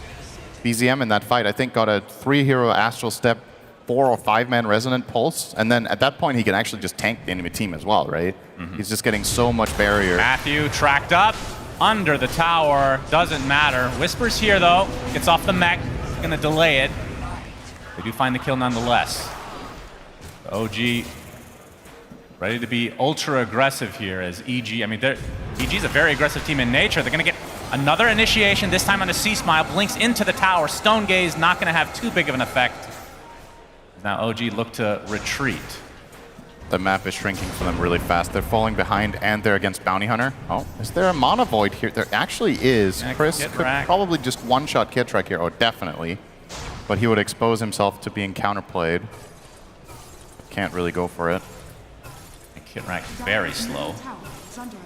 BZM in that fight, I think, got a 3-hero Astral Step, 4 or 5-man Resonant Pulse, and then at that point he can actually just tank the enemy team as well, right? He's just getting so much barrier. Matthew tracked up under the tower, doesn't matter. Whisper's here though, gets off the mech, gonna delay it. They do find the kill nonetheless. The OG ready to be ultra aggressive here as EG, I mean, EG's a very aggressive team in nature. They're gonna get another initiation, this time on the C-Smile, blinks into the tower. Stone Gaze not gonna have too big of an effect. Now OG look to retreat. The map is shrinking for them really fast. They're falling behind, and they're against Bounty Hunter. Oh, is there a Mana Void here? There actually is. Yeah, Chris could probably just one-shot Kitrak here. Oh, definitely. But he would expose himself to being counterplayed. Can't really go for it. Kitrak very slow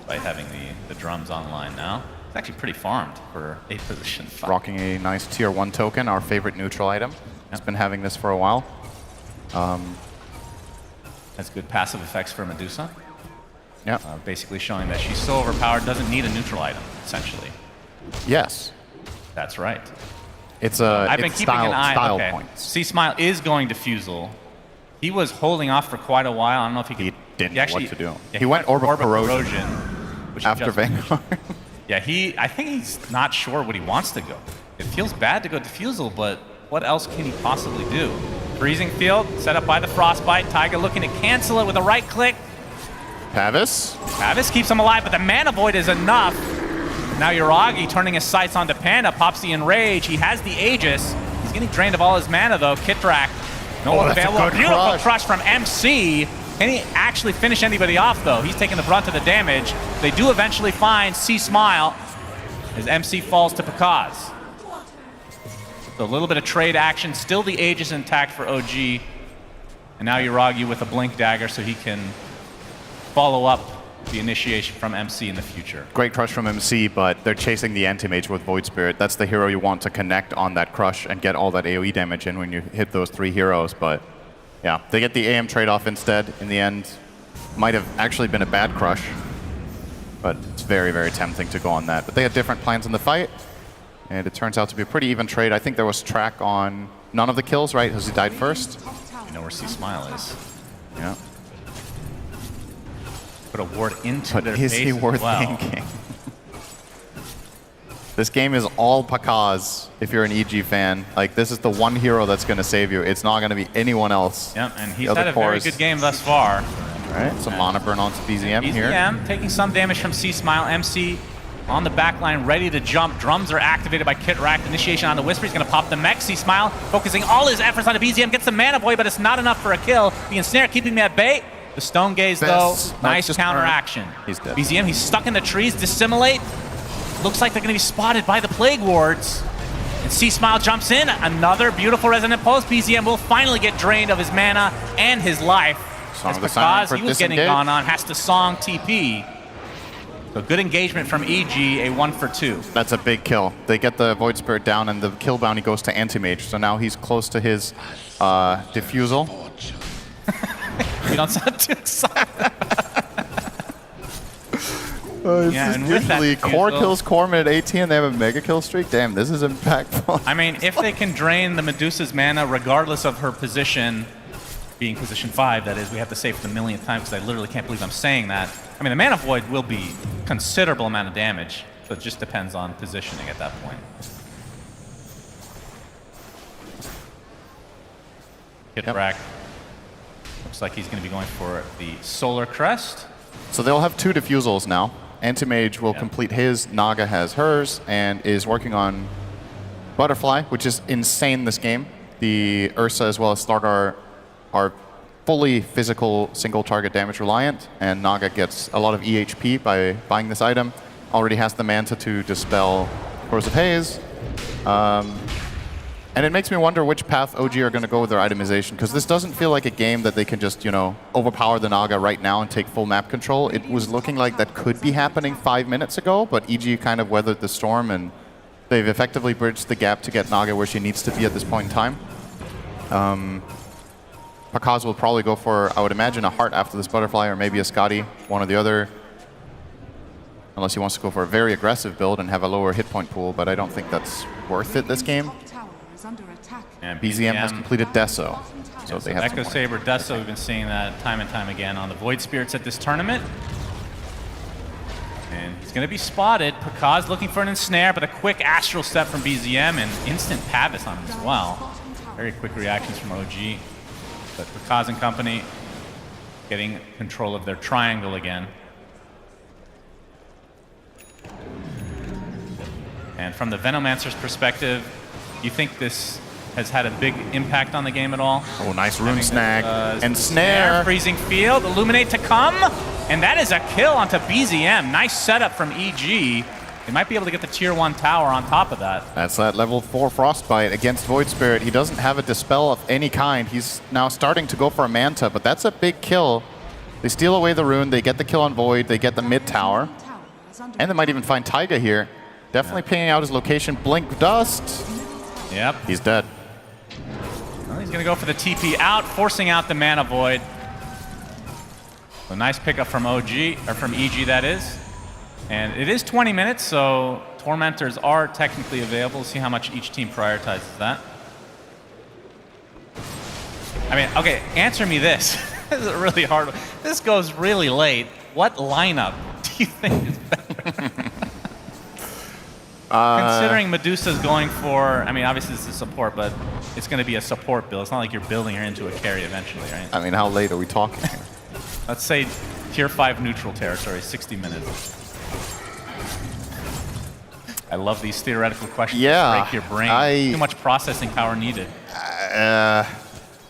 by having the drums online now. It's actually pretty farmed for a position 5. Rocking a nice tier 1 token, our favorite neutral item. He's been having this for a while. Has good passive effects for Medusa. Yeah. Basically showing that she's so overpowered, doesn't need a neutral item, essentially. Yes. That's right. It's I've been it's keeping an eye. style Okay. points. C-Smile is going Diffusal. He was holding off for quite a while. I don't know if he could. He didn't know what to do. Yeah, he went Orb of Corrosion which after just- Vanguard. Yeah, I think he's not sure what he wants to go. It feels bad to go Diffusal, but what else can he possibly do? Freezing Field, set up by the Frostbite. Taiga looking to cancel it with a right click. Pavis? Pavis keeps him alive, but the Mana Void is enough. Now Yuragi turning his sights onto Panda, pops the Enrage. He has the Aegis. He's getting drained of all his mana though. Kitrak, no one available. Beautiful crush from MC. Can he actually finish anybody off though? He's taking the brunt of the damage. They do eventually find C-Smile as MC falls to Pakaz. So a little bit of trade action, still the Aegis intact for OG. And now Yuragi with a Blink Dagger so he can follow up the initiation from MC in the future. Great crush from MC, but they're chasing the Anti-Mage with Void Spirit. That's the hero you want to connect on that crush and get all that AoE damage in when you hit those 3 heroes. But yeah, they get the AM trade-off instead. In the end, might have actually been a bad crush, but it's very, very tempting to go on that. But they had different plans in the fight, and it turns out to be a pretty even trade. I think there was Track on none of the kills, right? Because he died first. You know where C-Smile is. Yeah. Put a ward into But their is face he as worth well. thinking? This game is all Pakaz if you're an EG fan. Like, this is the one hero that's going to save you. It's not going to be anyone else. Yep, and he's The had other a very cores- good game thus far. All right, some mana burn onto BZM here. BZM taking some damage from C-Smile. MC on the back line, ready to jump. Drums are activated by Kitrak. Initiation on the Whisper. He's going to pop the mech. C-Smile focusing all his efforts on the BZM. Gets the Mana Void, but it's not enough for a kill. The Ensnare keeping me at bay. The Stone Gaze, though, nice counteraction. He's dead. BZM, he's stuck in the trees. Dissimulate. Looks like they're going to be spotted by the Plague Wards. And C-Smile jumps in. Another beautiful Resonant Pulse. BZM will finally get drained of his mana and his life. Song As of the Siren Pakaz, for he was getting disengage. gone on, has to Song TP. So good engagement from EG, a 1 for 2. That's a big kill. They get the Void Spirit down, and the kill bounty goes to Anti-Mage. So now he's close to his Diffusal. You don't sound too excited. Yeah, and usually core kills core mid 18 and they have a mega kill streak. Damn, this is impactful. I mean, if they can drain the Medusa's mana regardless of her position, being position 5, that is, we have to say for the millionth time because I literally can't believe I'm saying that. I mean, the Mana Void will be considerable amount of damage, so it just depends on positioning at that point. Hit rack. Looks like he's going to be going for the Solar Crest. So they'll have 2 diffusals now. Anti-Mage will complete his, Naga has hers, and is working on Butterfly, which is insane this game. The Ursa as well as Slardar are fully physical single target damage reliant, and Naga gets a lot of EHP by buying this item. Already has the Manta to dispel Corrosive Haze. And it makes me wonder which path OG are going to go with their itemization, because this doesn't feel like a game that they can just, you know, overpower the Naga right now and take full map control. It was looking like that could be happening 5 minutes ago, but EG kind of weathered the storm, and they've effectively bridged the gap to get Naga where she needs to be at this point in time. Pakaz will probably go for, I would imagine, a Heart after this Butterfly, or maybe a Scotty, one or the other. Unless he wants to go for a very aggressive build and have a lower hit point pool, but I don't think that's worth it this game. And BZM has completed Deso. So they have Echo Saber, Deso, we've been seeing that time and time again on the Void Spirits at this tournament. And he's going to be spotted. Pakaz looking for an ensnare, but a quick Astral Step from BZM and instant Pavis on him as well. Very quick reactions from OG. But Pakaz and company getting control of their triangle again. And from the Venomancer's perspective, you think this has had a big impact on the game at all? Oh, nice rune snag. And snare. Freezing field, illuminate to come. And that is a kill onto BZM. Nice setup from EG. They might be able to get the tier 1 tower on top of that. That's that level 4 Frostbite against Void Spirit. He doesn't have a dispel of any kind. He's now starting to go for a Manta, but that's a big kill. They steal away the rune, they get the kill on Void, they get the mid tower. And they might even find Taiga here. Definitely pinging out his location. Blink Dust. Yep. He's dead. Well, he's going to go for the TP out, forcing out the Mana Void. A nice pickup from OG, or from EG, that is. And it is 20 minutes, so Tormentors are technically available. See how much each team prioritizes that. I mean, okay, answer me this. This is a really hard one. This goes really late. What lineup do you think is better? Considering Medusa's going for, I mean, obviously this is support, but it's going to be a support build. It's not like you're building her into a carry eventually, right? I mean, how late are we talking here? Let's say tier 5 neutral territory, 60 minutes. I love these theoretical questions. Yeah. Break your brain. Too much processing power needed. Yep.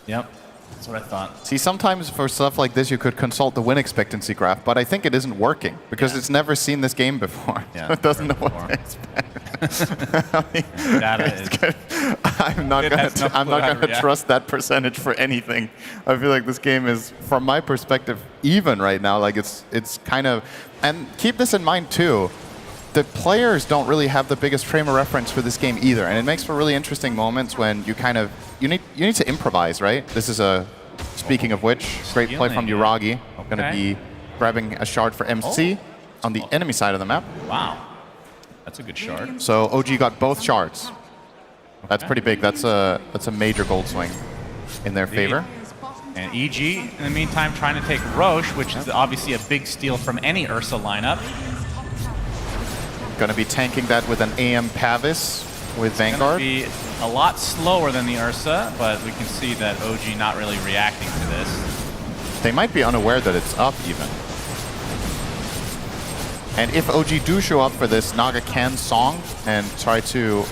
That's what I thought. See, sometimes for stuff like this, you could consult the win expectancy graph, but I think it isn't working because it's never seen this game before. Yeah, so it doesn't know what to expect. I'm not going to trust that percentage for anything. I feel like this game is, from my perspective, even right now. Like it's kind of, and keep this in mind too. The players don't really have the biggest frame of reference for this game either, and it makes for really interesting moments when you kind of you need to improvise, right? This is a, speaking of which, great play from Uragi. Going to be grabbing a shard for MC on the enemy side of the map. Wow, that's a good shard. So OG got both shards. That's pretty big. That's a major gold swing in their favor. And EG, in the meantime, trying to take Roche, which is obviously a big steal from any Ursa lineup. Going to be tanking that with an AM Pavis with Vanguard. It's going to be a lot slower than the Ursa, but we can see that OG not really reacting to this. They might be unaware that it's up even. And if OG do show up for this, Naga can Song and try to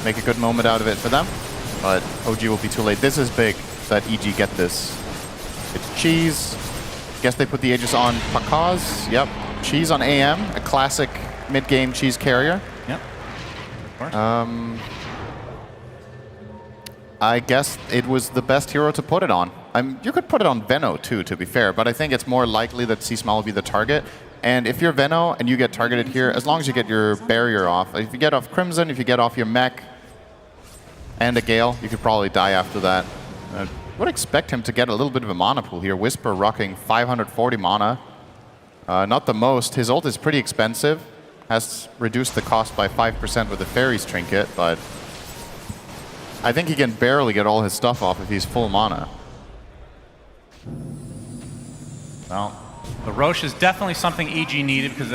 make a good moment out of it for them. But OG will be too late. This is big that EG get this. It's Cheese. Guess they put the Aegis on Pakaz. Yep. Cheese on AM, a classic mid-game Cheese carrier. Yep. Of course. I guess it was the best hero to put it on. You could put it on Veno too, to be fair, but I think it's more likely that C-Smile will be the target. And if you're Veno and you get targeted here, as long as you get your barrier off, if you get off Crimson, if you get off your mech and a Gale, you could probably die after that. I would expect him to get a little bit of a mana pool here. Whisper rocking 540 mana. Not the most. His ult is pretty expensive. Has reduced the cost by 5% with the Fairies Trinket, but I think he can barely get all his stuff off if he's full mana. Well, the Roche is definitely something EG needed because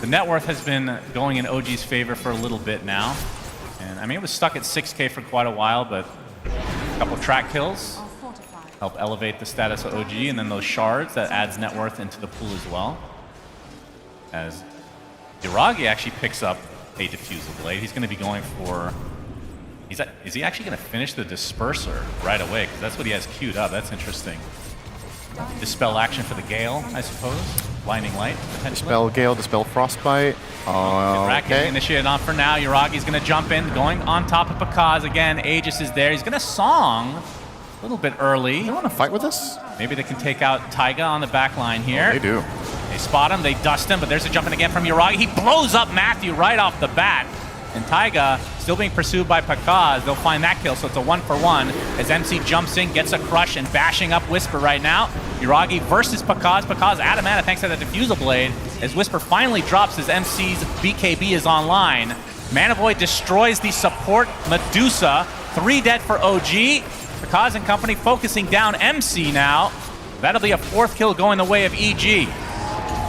the net worth has been going in OG's favor for a little bit now. And I mean, it was stuck at 6K for quite a while, but a couple track kills help elevate the status of OG, and then those shards that adds net worth into the pool as well. As Yuragi actually picks up a Diffusal Blade, he's going to be going for... Is he actually going to finish the Disperser right away? Because that's what he has queued up. That's interesting. Dispel action for the Gale, I suppose. Blinding Light, potentially. Dispel Gale, Dispel Frostbite. Rack getting initiated on for now. Yuragi's going to jump in, going on top of Pakaz again. Aegis is there. He's going to Song a little bit early. They want to fight with us? Maybe they can take out Taiga on the back line here. Oh, they do. They spot him, they dust him, but there's a jump in again from Yuragi. He blows up Matthew right off the bat. And Taiga still being pursued by Pakaz. They'll find that kill, so it's a 1-for-1 as MC jumps in, gets a crush, and bashing up Whisper right now. Yuragi versus Pakaz. Pakaz out of mana thanks to the Diffusal Blade as Whisper finally drops as MC's BKB is online. Mana Void destroys the support Medusa. 3 dead for OG. Pakaz and company focusing down MC now. That'll be a 4th kill going the way of EG.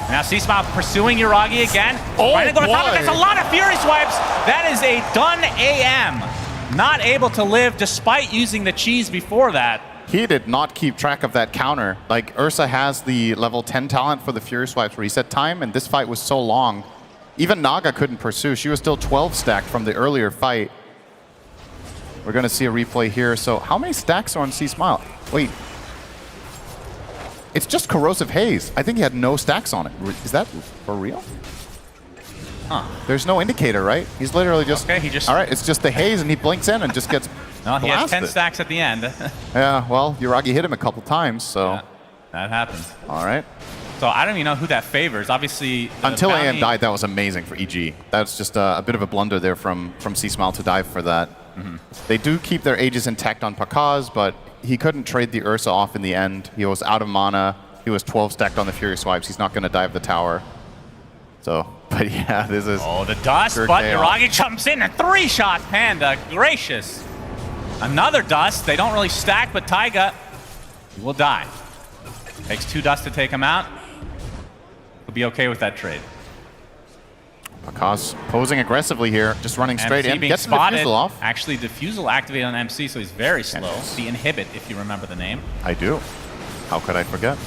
Now C-Smile pursuing Yuragi again. Trying to go to top of it. That's a lot of Fury Swipes. That is a done AM. Not able to live despite using the cheese before that. He did not keep track of that counter. Like, Ursa has the level 10 talent for the Fury Swipes reset time, and this fight was so long. Even Naga couldn't pursue. She was still 12 stacked from the earlier fight. We're going to see a replay here. So how many stacks are on C-Smile? Wait. It's just Corrosive Haze. I think he had no stacks on it. Is that for real? Huh. There's no indicator, right? He's literally just... Okay, he just... All right, it's just the haze, and he blinks in and just gets No, he has 10 blasted. stacks at the end. Yeah, well, Yuragi hit him a couple times, so... Yeah, that happens. All right. So I don't even know who that favors. Obviously... Until bounty... AM died, that was amazing for EG. That's just a bit of a blunder there from C-Smile to dive for that. They do keep their Aegis intact on Pakaz, but he couldn't trade the Ursa off in the end. He was out of mana. He was 12 stacked on the Fury Swipes. He's not going to dive the tower. So, but yeah, this is... Oh, the dust, but Yuragi jumps in, a 3-shot Panda. Gracious. Another dust. They don't really stack, but Taiga will die. Takes 2 dust to take him out. He'll be okay with that trade. Pakaz posing aggressively here, just running straight MC in. being Gets the spotted. Diffusal off. Actually, Diffusal activated on MC, so he's very slow. The Inhibit, if you remember the name. I do. How could I forget?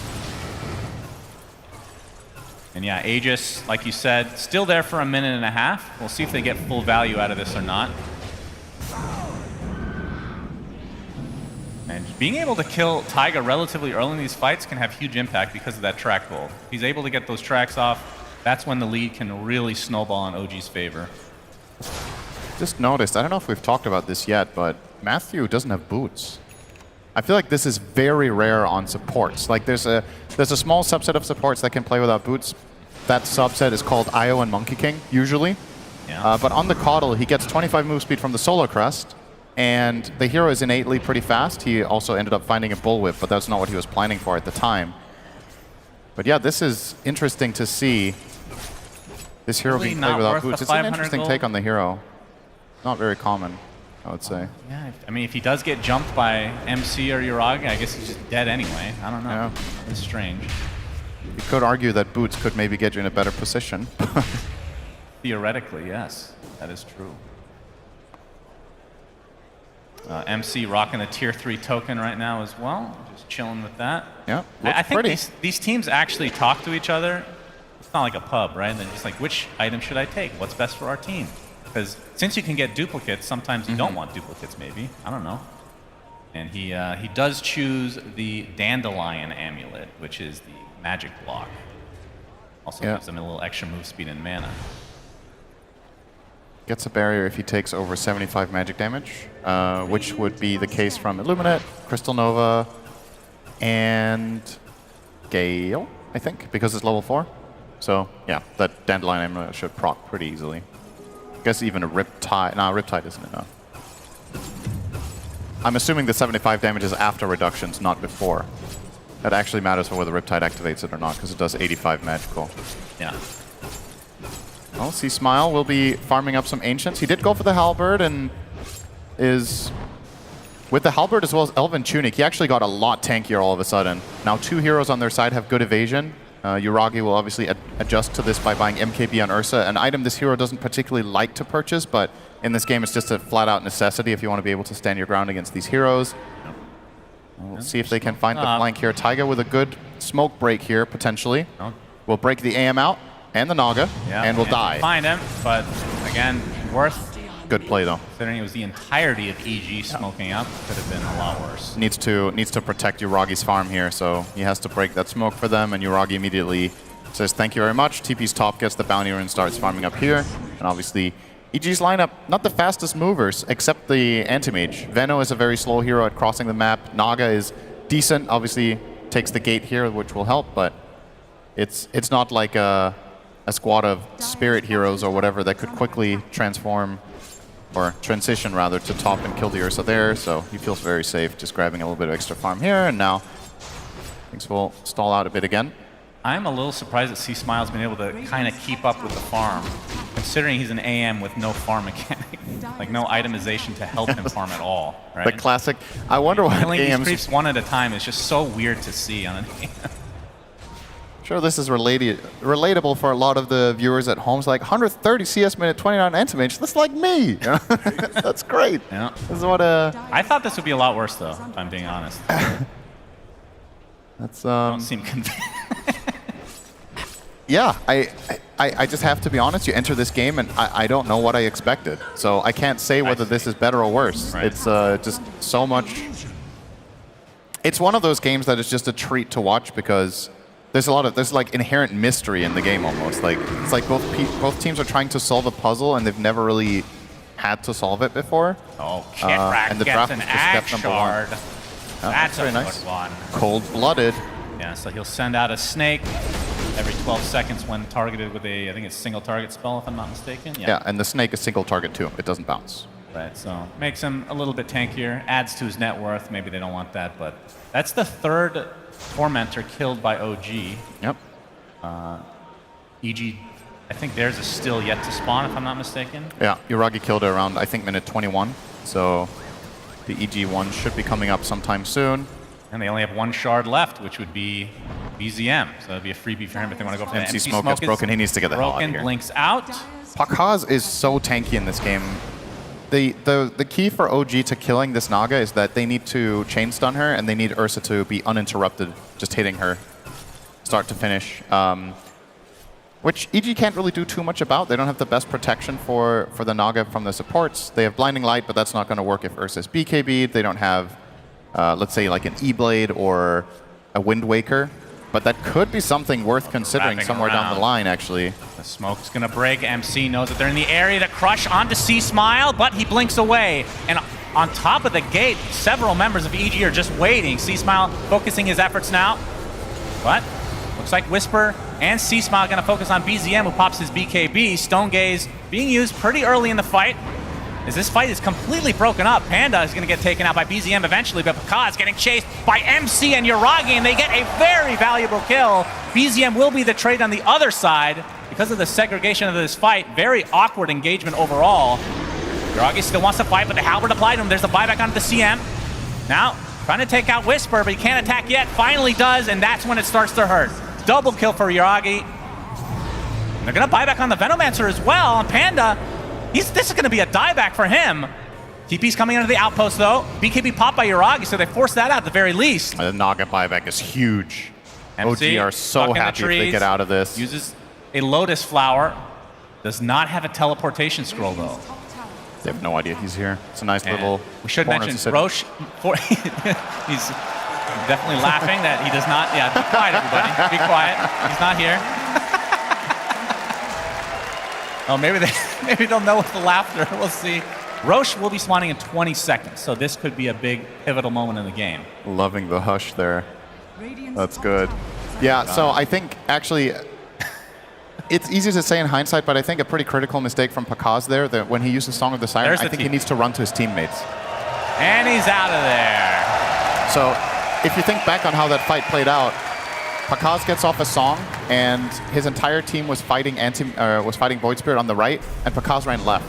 And yeah, Aegis, like you said, still there for a minute and a half. We'll see if they get full value out of this or not. And being able to kill Taiga relatively early in these fights can have huge impact because of that track goal. If he's able to get those tracks off, that's when the lead can really snowball in OG's favor. Just noticed, I don't know if we've talked about this yet, but Matthew doesn't have boots. I feel like this is very rare on supports. Like there's a small subset of supports that can play without boots. That subset is called Io and Monkey King, usually. Yeah. But on the Caudle, he gets 25 move speed from the Solar Crest, and the hero is innately pretty fast. He also ended up finding a Bullwhip, but that's not what he was planning for at the time. But yeah, this is interesting to see. This hero Really being not played without worth boots. the It's an 500 interesting gold. take on the hero. Not very common, I would say. Yeah, I mean, if he does get jumped by MC or Yuragi, I guess he's just dead anyway. I don't know. Yeah. It's strange. You could argue that boots could maybe get you in a better position. Theoretically, yes. That is true. MC rocking a tier 3 token right now as well. Just chilling with that. Yeah, I think pretty. these teams actually talk to each other. It's not like a pub, right? And they're just like, which item should I take? What's best for our team? Because since you can get duplicates, sometimes you don't want duplicates, maybe. I don't know. And he does choose the Dandelion Amulet, which is the magic block. Also gives him a little extra move speed and mana. Gets a barrier if he takes over 75 magic damage, which would be the case from Illuminate, Crystal Nova, and Gale, I think, because it's level 4. So yeah, that Dandelion Amulet should proc pretty easily. I guess even a Riptide. No, Riptide isn't enough. I'm assuming the 75 damage is after reductions, not before. That actually matters for whether Riptide activates it or not, because it does 85 magical. Yeah. Well, see, Smile will be farming up some Ancients. He did go for the Halberd and is... With the Halberd as well as Elven Tunic, he actually got a lot tankier all of a sudden. Now 2 heroes on their side have good evasion. Yuragi will obviously adjust to this by buying MKB on Ursa, an item this hero doesn't particularly like to purchase, but in this game it's just a flat-out necessity if you want to be able to stand your ground against these heroes. We'll see if they can find the flank here. Taiga with a good smoke break here, potentially. Will break the AM out and the Naga, and will die. Find him, but again, worth. Good play, though. Considering it was the entirety of EG smoking up, could have been a lot worse. Needs to protect Uragi's farm here, so he has to break that smoke for them, and Uragi immediately says thank you very much. TP's top, gets the bounty and starts farming up here. And obviously, EG's lineup, not the fastest movers, except the Anti-Mage. Veno is a very slow hero at crossing the map. Naga is decent, obviously takes the gate here, which will help, but it's not like a squad of spirit heroes or whatever that could quickly transform, or transition rather, to top and kill the Ursa there, so he feels very safe just grabbing a little bit of extra farm here, and now things will stall out a bit again. I'm a little surprised that C-Smile's been able to kind of keep up with the farm, considering he's an AM with no farm mechanic, like no itemization to help him farm at all, right? The classic, I wonder what killing AMs... these creeps one at a time is just so weird to see on an AM. Sure, this is relatable for a lot of the viewers at home. It's like 130 CS minute, 29 Anti-Mage. That's like me. That's great. Yeah. This is what I thought this would be a lot worse, though, if I'm being honest. That's Don't seem convinced. Yeah, I just have to be honest. You enter this game, and I don't know what I expected. So I can't say whether this is better or worse. Right. It's just so much. It's one of those games that is just a treat to watch because there's like inherent mystery in the game almost. Like it's like both teams are trying to solve a puzzle and they've never really had to solve it before. Oh, Kitrack and the gets draft an is just step Axe number Shard. one. That's very a nice. good one. Cold-blooded. Yeah, so he'll send out a snake every 12 seconds when targeted with a, I think it's single target spell, if I'm not mistaken. Yeah, and the snake is single target too. It doesn't bounce. Right, so makes him a little bit tankier, adds to his net worth. Maybe they don't want that, but that's the third Tormentor killed by OG. Yep. EG, I think theirs is still yet to spawn, if I'm not mistaken. Yeah, Yuragi killed it around, I think, minute 21. So the EG one should be coming up sometime soon. And they only have one shard left, which would be BZM. So that'd be a freebie for him if they want to go for the MC Smoke is broken. He needs to get the hell out of here. Blinks out. Pakaz is so tanky in this game. The key for OG to killing this Naga is that they need to chain stun her and they need Ursa to be uninterrupted, just hitting her start to finish. Which EG can't really do too much about. They don't have the best protection for the Naga from the supports. They have Blinding Light, but that's not going to work if Ursa's BKB'd. They don't have, let's say, like an E-Blade or a Wind Waker. But that could be something worth considering somewhere down the line, actually. The smoke's going to break. MC knows that they're in the area to crush onto C-Smile, but he blinks away. And on top of the gate, several members of EG are just waiting. C-Smile focusing his efforts now. But looks like Whisper and C-Smile going to focus on BZM, who pops his BKB. Stone Gaze being used pretty early in the fight. As this fight is completely broken up, Panda is going to get taken out by BZM eventually, but Pakaz getting chased by MC and Yuragi, and they get a very valuable kill. BZM will be the trade on the other side because of the segregation of this fight. Very awkward engagement overall. Yuragi still wants to fight, but the halberd applied to him. There's the buyback onto the CM. Now, trying to take out Whisper, but he can't attack yet. Finally does, and that's when it starts to hurt. Double kill for Yuragi. And they're going to buy back on the Venomancer as well, and Panda, this is going to be a dieback for him. TP's coming into the outpost, though. BKB popped by Yuragi, so they forced that out at the very least. The Naga buyback is huge. MC, OG are so happy if they get out of this. Uses a Lotus Flower. Does not have a teleportation scroll, though. They have no idea he's here. It's a nice little We should corner mention to sit. Roche, he's definitely laughing that he does not. Yeah, be quiet, everybody. Be quiet. He's not here. Oh, maybe they'll know with the laughter. We'll see. Roche will be spawning in 20 seconds, so this could be a big pivotal moment in the game. Loving the hush there. That's good. Yeah, so I think actually it's easy to say in hindsight, but I think a pretty critical mistake from Pakaz there, that when he uses Song of the Siren, I think he needs to run to his teammates. And he's out of there. So if you think back on how that fight played out, Pakaz gets off a song, and his entire team was fighting Void Spirit on the right, and Pakaz ran left.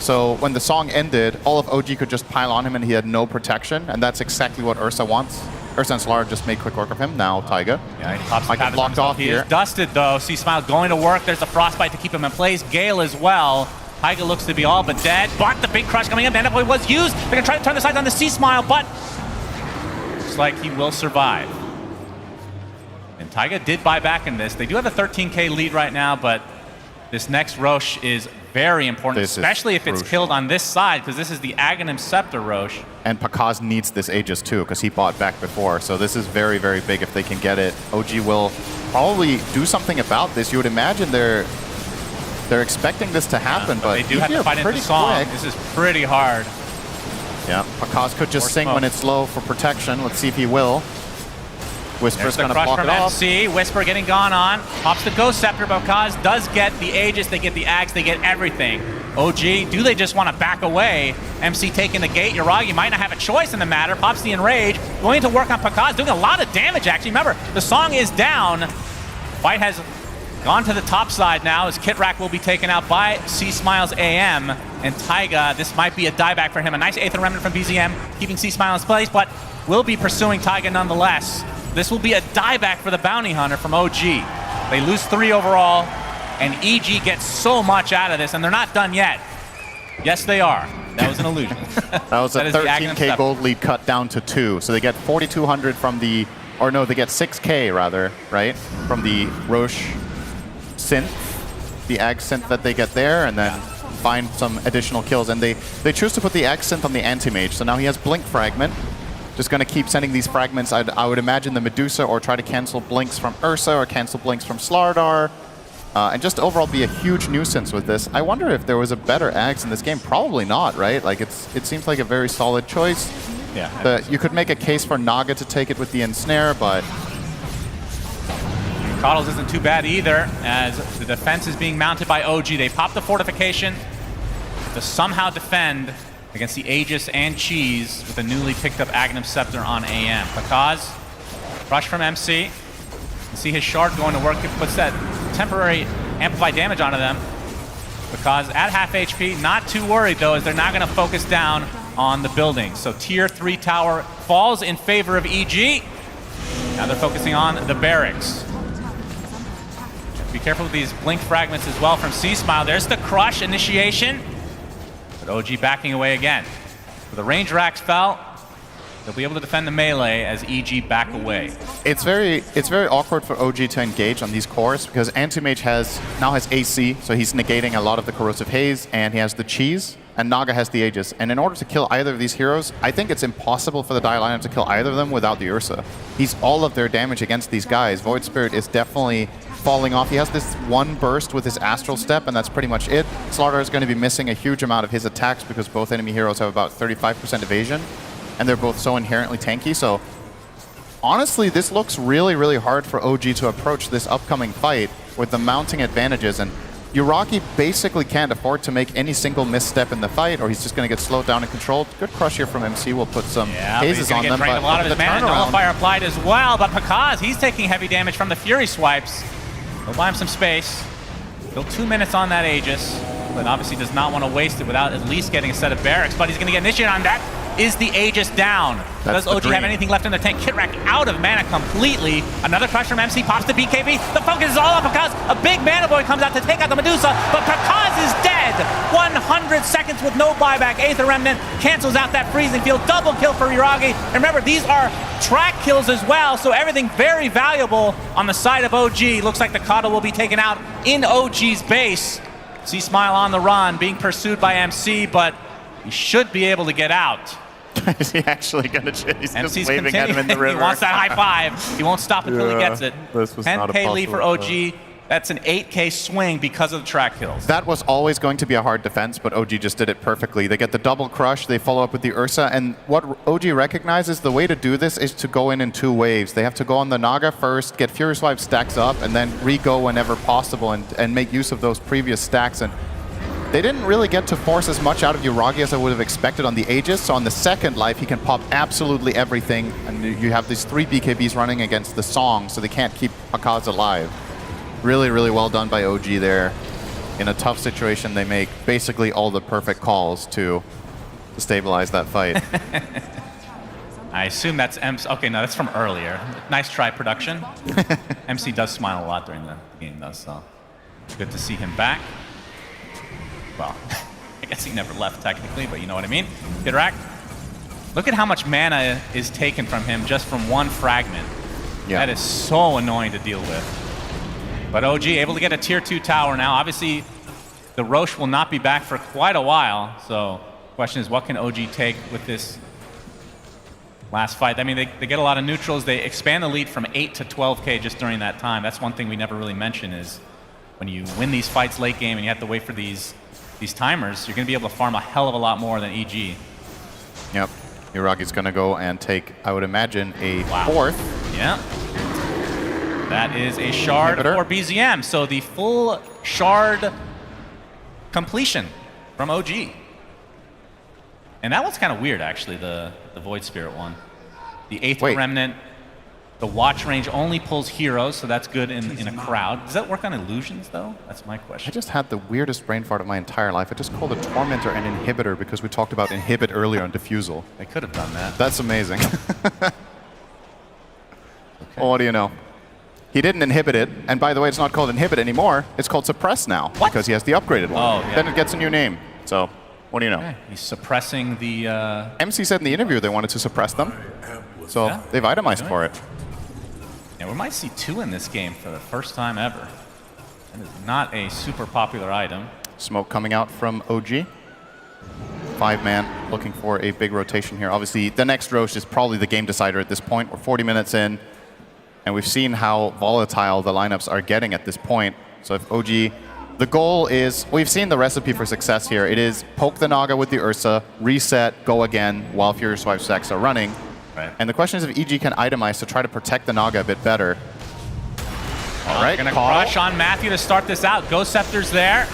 So when the song ended, all of OG could just pile on him, and he had no protection, and that's exactly what Ursa wants. Ursa and Slar just made quick work of him. Now Taiga. Yeah, he pops Might get blocked off he here. is dusted though. C-Smile going to work. There's the Frostbite to keep him in place. Gale as well. Taiga looks to be all but dead. Bart, the big crush coming in. Bandaboy was used. They're going to try to turn the sides on the C-Smile, but looks like he will survive. And Taiga did buy back in this. They do have a 13k lead right now, but this next Rosh is very important, especially if it's killed on this side, because this is the Aghanim Scepter Rosh. And Pakaz needs this Aegis too, because he bought back before. So this is very, very big if they can get it. OG will probably do something about this. You would imagine they're expecting this to happen, but they do have to fight into song. This is pretty hard. Yeah, Pakaz could just sing when it's low for protection. Let's see if he will. Whisper's going to block it off. MC. Whisper getting gone on. Pops the Ghost Scepter, but Kaz does get the Aegis, they get the Axe, they get everything. OG, do they just want to back away? MC taking the gate. Yuragi might not have a choice in the matter. Pops the Enrage. Going to work on Pakaz, doing a lot of damage, actually. Remember, the song is down. Fight has gone to the top side now, as Kitrak will be taken out by C-Smile's AM. And Taiga, this might be a dieback for him. A nice Aether Remnant from BZM, keeping C-Smile in place, but will be pursuing Taiga nonetheless. This will be a dieback for the Bounty Hunter from OG. They lose 3 overall, and EG gets so much out of this, and they're not done yet. Yes, they are. That was an illusion. That was a 13k gold lead cut down to 2. So they get 4,200 from the, or no, they get 6k rather, right? From the Roche synth, the Ag synth that they get there, and then find some additional kills. And they choose to put the Ag synth on the Anti-Mage. So now he has Blink Fragment. Just going to keep sending these fragments. I would imagine the Medusa, or try to cancel blinks from Ursa, or cancel blinks from Slardar. And just overall be a huge nuisance with this. I wonder if there was a better Axe in this game. Probably not, right? Like it seems like a very solid choice. Yeah. You could make a case for Naga to take it with the Ensnare, but Coddles isn't too bad either, as the defense is being mounted by OG. They pop the fortification to somehow defend against the Aegis and Cheese with a newly picked up Aghanim Scepter on AM. Pakaz, crush from MC. You see his shard going to work. It puts that temporary amplified damage onto them. Pakaz at half HP, not too worried though, as they're not going to focus down on the building. So tier 3 tower falls in favor of EG. Now they're focusing on the barracks. Be careful with these blink fragments as well from C-Smile. There's the crush initiation. But OG backing away again. So the range racks fell. They'll be able to defend the melee as EG back away. It's very awkward for OG to engage on these cores, because Anti-Mage now has AC, so he's negating a lot of the Corrosive Haze, and he has the Cheese, and Naga has the Aegis. And in order to kill either of these heroes, I think it's impossible for the Dire lineup to kill either of them without the Ursa. He's all of their damage against these guys. Void Spirit is definitely falling off. He has this one burst with his Astral Step, and that's pretty much it. Slardar is going to be missing a huge amount of his attacks because both enemy heroes have about 35% evasion, and they're both so inherently tanky. So honestly, this looks really, really hard for OG to approach this upcoming fight with the mounting advantages. And Yuragi basically can't afford to make any single misstep in the fight, or he's just going to get slowed down and controlled. Good crush here from MC. Will put some hazes on them. But a lot of his mana. Nullifier applied as well, but Pakaz, he's taking heavy damage from the Fury swipes. They'll buy him some space. Still 2 minutes on that Aegis, but obviously does not want to waste it without at least getting a set of barracks, but he's going to get initiated on that. Is the Aegis down? Does OG have anything left in their tank? Kitrak out of mana completely. Another crush from MC, pops the BKB. The focus is all on Pakaz. A big mana boy comes out to take out the Medusa, but Pakaz is dead. 100 seconds with no buyback. Aether Remnant cancels out that freezing field. Double kill for Yuragi. And remember, these are track kills as well, so everything very valuable on the side of OG. Looks like the Kata will be taken out in OG's base. C-Smile on the run, being pursued by MC, but he should be able to get out. Is he actually going to chase? He's MC's just waving at him in the river. He wants that high five. He won't stop until he gets it. This was not a 10k lead for OG. possible. That's an 8k swing because of the track kills. That was always going to be a hard defense, but OG just did it perfectly. They get the double crush, they follow up with the Ursa, and what OG recognizes, the way to do this is to go in 2 waves. They have to go on the Naga first, get Fury Swipe stacks up, and then re-go whenever possible and make use of those previous stacks. And They didn't really get to force as much out of Yuragi as I would have expected on the Aegis, so on the second life he can pop absolutely everything, and you have these 3 BKBs running against the Song, so they can't keep Hakaz alive. Really, really well done by OG there. In a tough situation, they make basically all the perfect calls to stabilize that fight. I assume that's MC. Okay, no, that's from earlier. Nice try, production. MC does smile a lot during the game, though, so good to see him back. Well, I guess he never left technically, but you know what I mean. Interact. Look at how much mana is taken from him just from one fragment. Yeah. That is so annoying to deal with. But OG able to get a tier 2 tower now. Obviously, the Roche will not be back for quite a while. So the question is, what can OG take with this last fight? I mean, they get a lot of neutrals. They expand the lead from 8 to 12K just during that time. That's one thing we never really mention is when you win these fights late game and you have to wait for these timers, you're going to be able to farm a hell of a lot more than EG. Yep. Yuragi's going to go and take, I would imagine, a fourth. Yeah. That is a shard for BZM. So the full shard completion from OG. And that one's kind of weird, actually, the Void Spirit one. The 8th Remnant. The watch range only pulls heroes, so that's good in a crowd. Does that work on illusions, though? That's my question. I just had the weirdest brain fart of my entire life. I just called a Tormentor an inhibitor because we talked about inhibit earlier on Diffusal. They could have done that. That's amazing. Well, what do you know? He didn't inhibit it, and by the way, it's not called inhibit anymore. It's called suppress now because he has the upgraded one. Oh, yeah. Then it gets a new name. So, what do you know? Okay. He's suppressing the... MC said in the interview they wanted to suppress them, so they've itemized for it. Yeah, we might see 2 in this game for the first time ever. That is not a super popular item. Smoke coming out from OG. 5-man looking for a big rotation here. Obviously, the next Roche is probably the game decider at this point. We're 40 minutes in, and we've seen how volatile the lineups are getting at this point. So if OG, the goal is, we've seen the recipe for success here. It is poke the Naga with the Ursa, reset, go again while Furious Wife stacks are running. Right. And the question is if EG can itemize to try to protect the Naga a bit better. All right, gonna crush on Matthew to start this out. Ghost Scepter's there.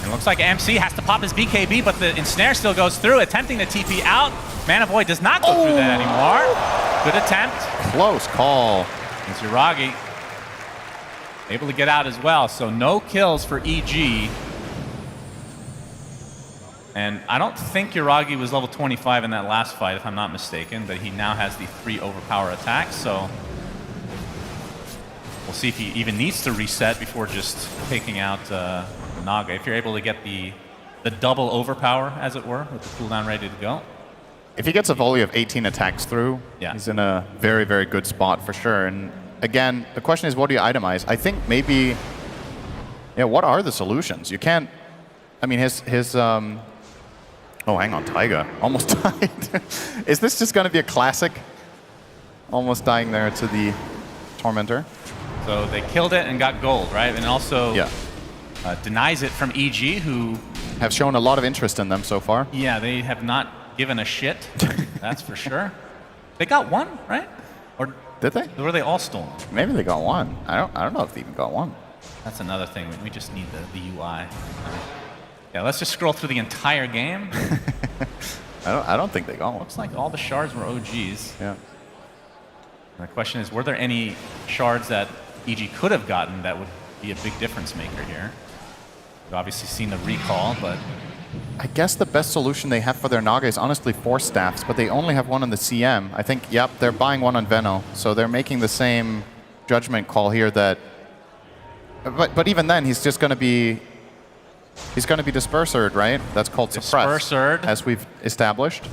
It looks like MC has to pop his BKB, but the ensnare still goes through, attempting to TP out. Mana Void does not go through that anymore. Good attempt. Close call. It's Yuragi able to get out as well, so no kills for EG. And I don't think Yuragi was level 25 in that last fight, if I'm not mistaken, but he now has the 3 overpower attacks, so we'll see if he even needs to reset before just taking out Naga. If you're able to get the double overpower, as it were, with the cooldown ready to go. If he gets a volley of 18 attacks through, he's in a very, very good spot for sure. And again, the question is, what do you itemize? I think maybe, what are the solutions? You can't, I mean, oh, hang on, Taiga almost died. Is this just going to be a classic? Almost dying there to the Tormentor. So they killed it and got gold, right? And also denies it from EG, who have shown a lot of interest in them so far. Yeah, they have not given a shit. That's for sure. They got one, right? Or did they? Or were they all stolen? Maybe they got one. I don't know if they even got one. That's another thing. We just need the UI. Yeah, let's just scroll through the entire game. I don't think they got one. Looks like all the shards were OGs. Yeah. And the question is, were there any shards that EG could have gotten that would be a big difference maker here? We've obviously seen the recall, but I guess the best solution they have for their Naga is honestly 4 staffs, but they only have one on the CM. I think, yep, they're buying one on Veno, so they're making the same judgment call here that... But even then, he's just going to be... He's going to be Dispersered, right? That's called Suppress, Dispersered, as we've established.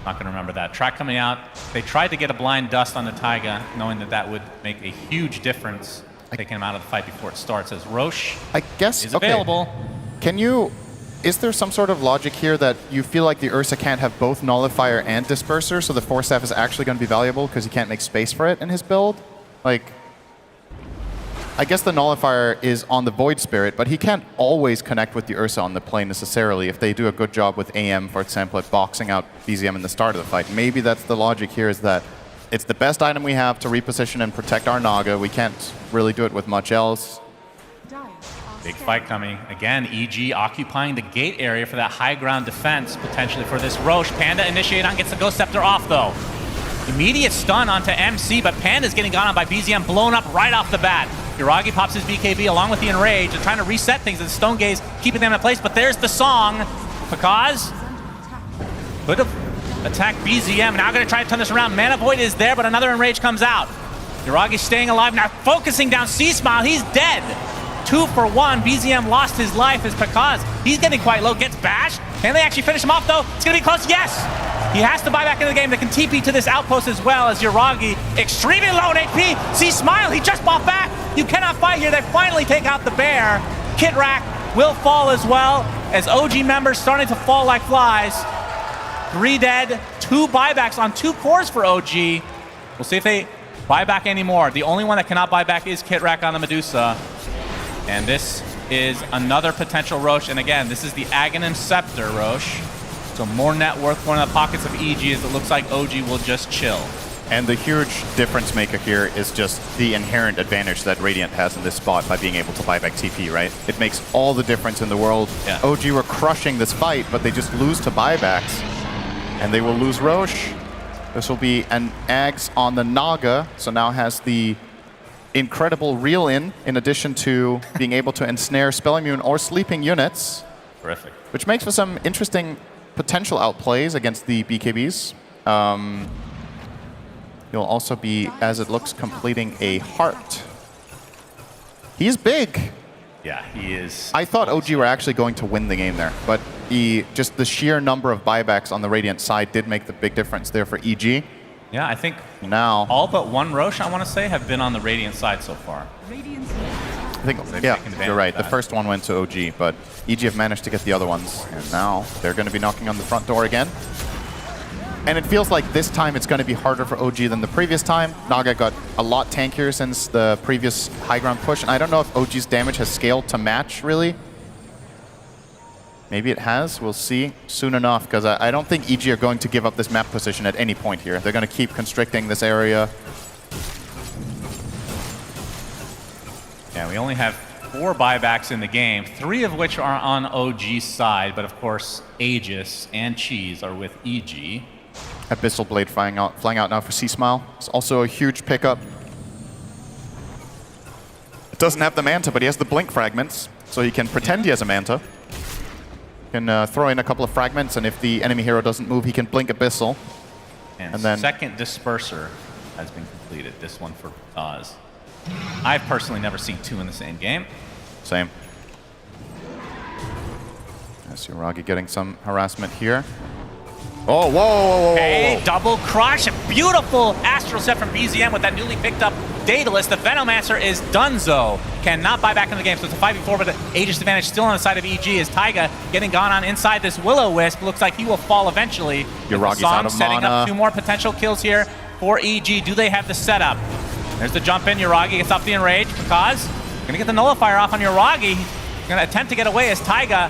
Not going to remember that. Track coming out. They tried to get a blind dust on the Taiga, knowing that that would make a huge difference, taking him out of the fight before it starts, as Roche is available. Can you... Is there some sort of logic here that you feel like the Ursa can't have both Nullifier and Disperser, so the 4-staff is actually going to be valuable because he can't make space for it in his build? Like, I guess the Nullifier is on the Void Spirit, but he can't always connect with the Ursa on the plane necessarily if they do a good job with AM, for example, at boxing out BZM in the start of the fight. Maybe that's the logic here, is that it's the best item we have to reposition and protect our Naga. We can't really do it with much else. Big fight coming. Again, EG occupying the gate area for that high ground defense, potentially for this Roche. Panda initiate on, gets the Ghost Scepter off though. Immediate stun onto MC, but Panda's getting gone on by BZM, blown up right off the bat. Yuragi pops his BKB along with the Enrage and trying to reset things, and Stone Gaze keeping them in place, but there's the song. Pakaz could have attacked BZM, now gonna try to turn this around. Mana Void is there, but another Enrage comes out. Yuragi staying alive, now focusing down C-Smile, he's dead. 2 for 1, BZM lost his life as Pakaz. He's getting quite low, gets bashed. Can they actually finish him off though? It's gonna be close, yes! He has to buy back into the game. They can TP to this outpost as well as Yuragi, extremely low in HP. See Smile, he just bought back. You cannot fight here. They finally take out the bear. Kitrak will fall as well as OG members starting to fall like flies. 3 dead, 2 buybacks on 2 cores for OG. We'll see if they buy back anymore. The only one that cannot buy back is Kitrak on the Medusa. And this is another potential Roche. And again, this is the Aghanim Scepter Roche. So more net worth, one of the pockets of EG is it looks like OG will just chill. And the huge difference maker here is just the inherent advantage that Radiant has in this spot by being able to buy back TP, right? It makes all the difference in the world. Yeah. OG were crushing this fight, but they just lose to buybacks. And they will lose Roche. This will be an Ags on the Naga, so now has the incredible reel in addition to being able to ensnare Spell Immune or sleeping units. Terrific. Which makes for some interesting potential outplays against the BKBs. He'll also be, as it looks, completing a heart. He's big. Yeah, he is. I thought OG were actually going to win the game there, but just the sheer number of buybacks on the Radiant side did make the big difference there for EG. Yeah, I think now all but 1 Roche, I want to say, have been on the Radiant side so far. I think, yeah, you're right. The first one went to OG, but EG have managed to get the other ones, and now they're going to be knocking on the front door again. And it feels like this time it's going to be harder for OG than the previous time. Naga got a lot tankier since the previous high ground push, and I don't know if OG's damage has scaled to match, really. Maybe it has. We'll see soon enough, because I don't think EG are going to give up this map position at any point here. They're going to keep constricting this area. Yeah, we only have 4 buybacks in the game, 3 of which are on OG's side, but of course Aegis and Cheese are with EG. Abyssal Blade flying out now for C-Smile. It's also a huge pickup. It doesn't have the Manta, but he has the Blink Fragments, so he can pretend he has a Manta. Can throw in a couple of fragments, and if the enemy hero doesn't move, he can Blink Abyssal. And then second Disperser has been completed, this one for Oz. I've personally never seen 2 in the same game. Same. I see Yuragi getting some harassment here. Oh, whoa! Hey, double crush, a beautiful astral set from BZM with that newly picked up Daedalus. The Venomancer is donezo. Cannot buy back in the game, so it's a 5v4, but the Aegis advantage still on the side of EG as Taiga getting gone on inside this Will-O-Wisp. Looks like he will fall eventually. Yuragi's out of setting mana. up 2 more potential kills here for EG. Do they have the setup? There's the jump in. Yuragi gets off the Enrage. Pakaz gonna get the Nullifier off on Yuragi. Gonna attempt to get away as Taiga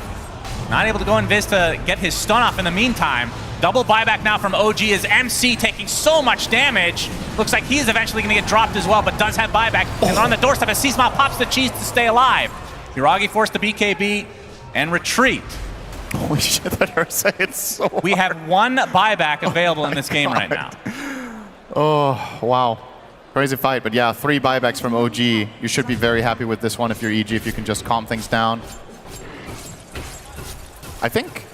not able to go invis to get his stun off in the meantime. Double buyback now from OG as MC taking so much damage. Looks like he's eventually gonna get dropped as well, but does have buyback. And on the doorstep as C-Smile pops the cheese to stay alive. Yuragi forced the BKB and retreat. Holy shit, that hurts. It's so hard. We have 1 buyback available in this game right now. Oh, wow. Crazy fight, but yeah, 3 buybacks from OG. You should be very happy with this one if you're EG, if you can just calm things down. I think...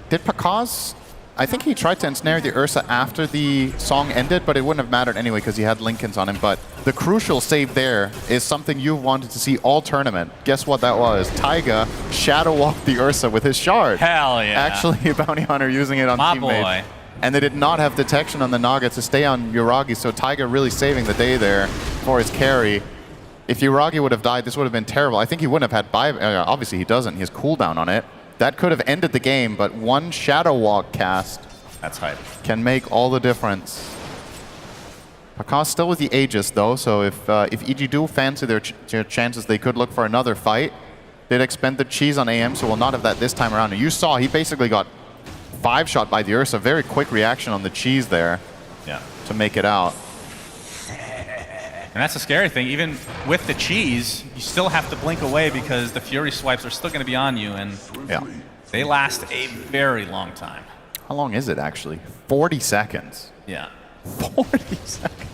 Did Pakaz... I think he tried to ensnare the Ursa after the song ended, but it wouldn't have mattered anyway because he had Lincolns on him. But the crucial save there is something you've wanted to see all tournament. Guess what that was? Taiga shadow walked the Ursa with his shard. Hell yeah. Actually, a bounty hunter using it on My teammate. boy. And they did not have detection on the Naga to stay on Yuragi, so Taiga really saving the day there for his carry. If Yuragi would have died, this would have been terrible. I think he wouldn't have had buyback. Obviously, he doesn't. He has cooldown on it. That could have ended the game, but 1 Shadow Walk cast that's hype. Can make all the difference. Pakaz still with the Aegis, though, so if EG do fancy their chances, they could look for another fight. Did expend the cheese on AM, so we'll not have that this time around. And you saw he basically got 5-shot by the Ursa. Very quick reaction on the cheese there to make it out. And that's the scary thing. Even with the cheese, you still have to blink away because the Fury swipes are still going to be on you, and they last a very long time. How long is it, actually? 40 seconds. Yeah. 40 seconds.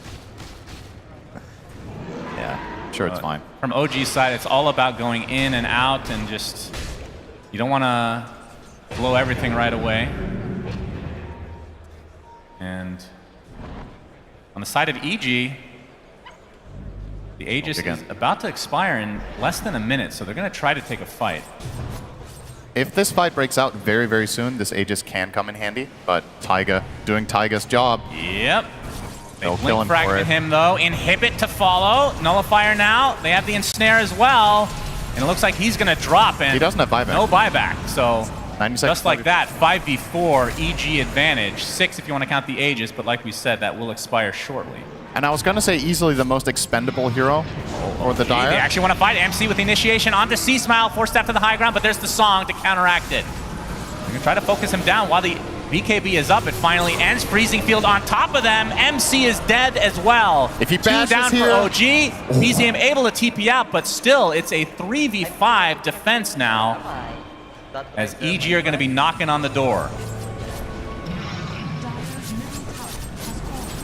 Yeah, sure, it's fine. From OG's side, it's all about going in and out and just... You don't want to blow everything right away. And on the side of EG, the Aegis is about to expire in less than a minute, so they're going to try to take a fight. If this fight breaks out very, very soon, this Aegis can come in handy, but Taiga doing Taiga's job. Yep. They'll Blink kill him for fragment it. him, though. Inhibit to follow. Nullifier now. They have the ensnare as well. And it looks like he's going to drop in. He doesn't have buyback. No buyback, so 90 seconds, just like that, 5v4, EG advantage. 6 if you want to count the Aegis, but like we said, that will expire shortly. And I was going to say easily the most expendable hero, or the Dire. They actually want to fight MC with the initiation onto C-Smile, 4-step to the high ground, but there's the song to counteract it. They're going to try to focus him down while the BKB is up. It finally ends. Freezing Field on top of them. MC is dead as well. If he 2 bashes down here, for OG. BZM able to TP out, but still, it's a 3v5 defense now, as EG are going to be knocking on the door.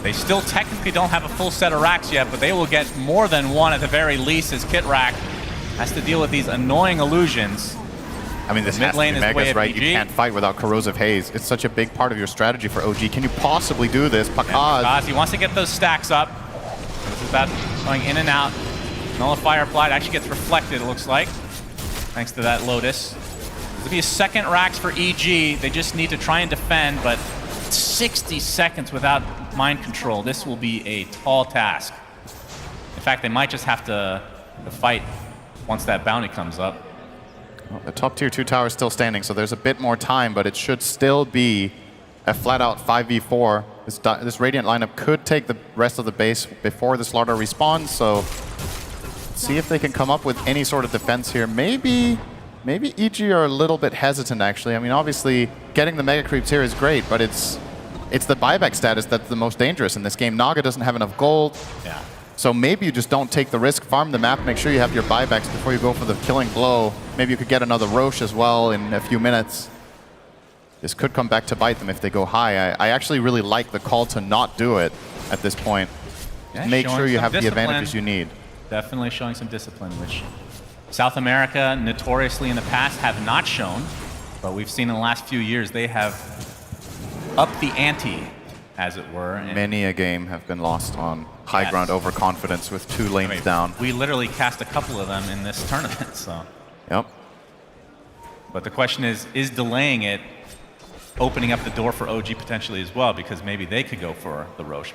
They still technically don't have a full set of racks yet, but they will get more than one at the very least, as Kitrack has to deal with these annoying illusions. I mean, this mid has to lane be is way Megas, of right? EG. You can't fight without Corrosive Haze. It's such a big part of your strategy for OG. Can you possibly do this? Pakaz. He wants to get those stacks up. This is about going in and out. Nullifier applied, actually gets reflected, it looks like, thanks to that Lotus. This will be a second racks for EG. They just need to try and defend, but 60 seconds without mind control. This will be a tall task. In fact, they might just have to fight once that bounty comes up. Well, the top tier 2 tower is still standing, so there's a bit more time, but it should still be a flat-out 5v4. This Radiant lineup could take the rest of the base before the Slaughter respawns, so see if they can come up with any sort of defense here. Maybe EG are a little bit hesitant, actually. I mean, obviously, getting the Mega Creeps here is great, but it's the buyback status that's the most dangerous in this game. Naga doesn't have enough gold. Yeah. So maybe you just don't take the risk, farm the map, make sure you have your buybacks before you go for the killing blow. Maybe you could get another Roche as well in a few minutes. This could come back to bite them if they go high. I actually really like the call to not do it at this point. Yeah, make sure you have the discipline. advantages you need. Definitely showing some discipline, which South America notoriously in the past have not shown, but we've seen in the last few years they have upped the ante, as it were. And Many a game have been lost on high ground overconfidence with 2 lanes down. we literally cast a couple of them in this tournament, so. Yep. But the question is delaying it opening up the door for OG potentially as well, because maybe they could go for the Roche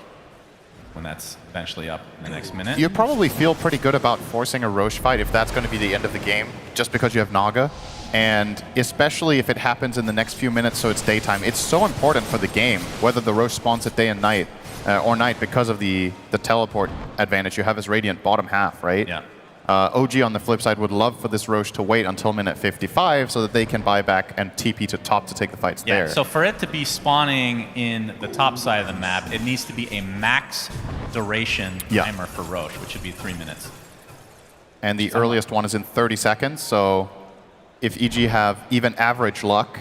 when that's eventually up in the next minute. You probably feel pretty good about forcing a Roche fight if that's going to be the end of the game, just because you have Naga. And especially if it happens in the next few minutes, so it's daytime. It's so important for the game, whether the Roche spawns at day and night, or night, because of the teleport advantage you have as Radiant bottom half, right? Yeah. OG on the flip side would love for this Roche to wait until minute 55 so that they can buy back and TP to top to take the fights there. So for it to be spawning in the top side of the map, it needs to be a max duration timer for Roche, which should be 3 minutes. And the earliest one is in 30 seconds, so if EG have even average luck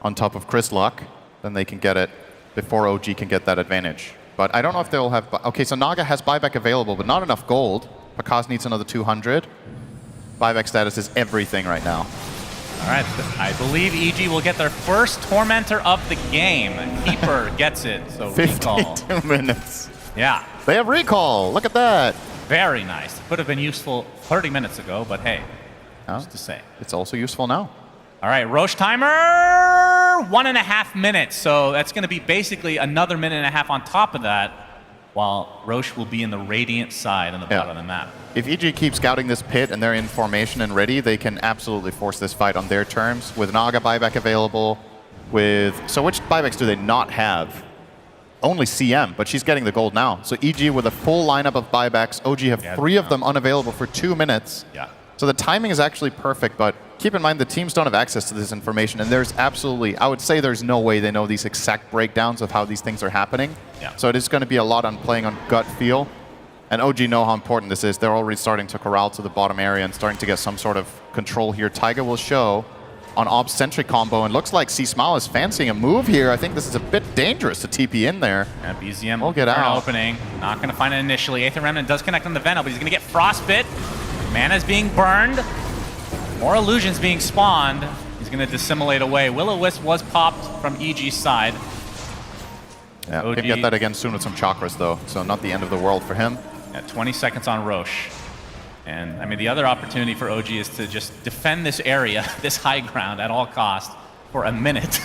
on top of Chris luck, then they can get it before OG can get that advantage. But I don't know if they'll have... Okay, so Naga has buyback available, but not enough gold. Pakaz needs another 200. Buyback status is everything right now. All right, I believe EG will get their first Tormentor of the game. Keeper gets it, so 52 recall. minutes. Yeah. They have recall, look at that. Very nice. Could have been useful 30 minutes ago, but hey, just to say. It's also useful now. All right, Roche timer, 1.5 minutes. So that's going to be basically another minute and a half on top of that, while Roche will be in the Radiant side on the bottom of the map. If EG keeps scouting this pit and they're in formation and ready, they can absolutely force this fight on their terms. With Naga buyback available, so which buybacks do they not have? Only CM, but she's getting the gold now. So EG with a full lineup of buybacks, OG have 3 of them unavailable for 2 minutes. Yeah. So the timing is actually perfect, but keep in mind the teams don't have access to this information, and there's absolutely, I would say there's no way they know these exact breakdowns of how these things are happening. Yeah. So it is going to be a lot on playing on gut feel. And OG know how important this is. They're already starting to corral to the bottom area and starting to get some sort of control here. Taiga will show on Ob's Sentry combo, and looks like C-Smile is fancying a move here. I think this is a bit dangerous to TP in there. Yeah, BZM will get out. Opening. Not going to find it initially. Aether Remnant does connect on the Venom, but he's going to get Frostbit. Mana's being burned. More illusions being spawned. He's going to dissimulate away. Will-O-Wisp was popped from EG's side. Yeah, we can get that again soon with some chakras, though, so not the end of the world for him. Yeah, 20 seconds on Roche. And, I mean, the other opportunity for OG is to just defend this area, this high ground, at all costs for a minute